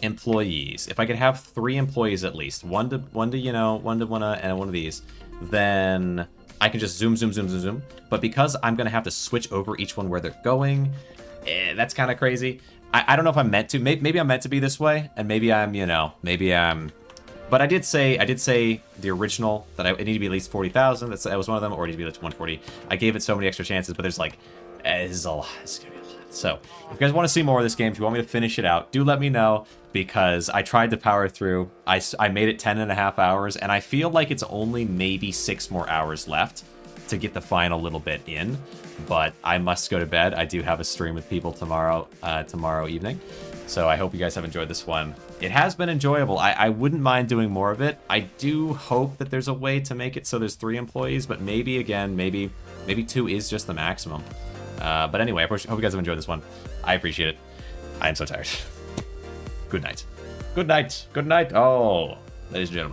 employees, if I could have 3 employees at least, one to one and one of these, then I can just zoom. But because I'm going to have to switch over each one where they're going, that's kind of crazy. I don't know if I'm meant to. Maybe I'm meant to be this way, and maybe I'm, But I did say the original that it needed to be at least 40,000. That was one of them, or it needed to be like 140. I gave it so many extra chances, but there's like, it's a lot. It's gonna be a lot. So if you guys want to see more of this game, if you want me to finish it out, do let me know, because I tried to power through. I made it 10.5 hours, and I feel like it's only maybe 6 more hours left to get the final little bit in. But I must go to bed. I do have a stream with people tomorrow evening. So I hope you guys have enjoyed this one. It has been enjoyable. I wouldn't mind doing more of it. I do hope that there's a way to make it so there's 3 employees, but maybe 2 is just the maximum. But anyway, I hope you guys have enjoyed this one. I appreciate it. I am so tired. Good night. Good night. Good night. Oh, ladies and gentlemen.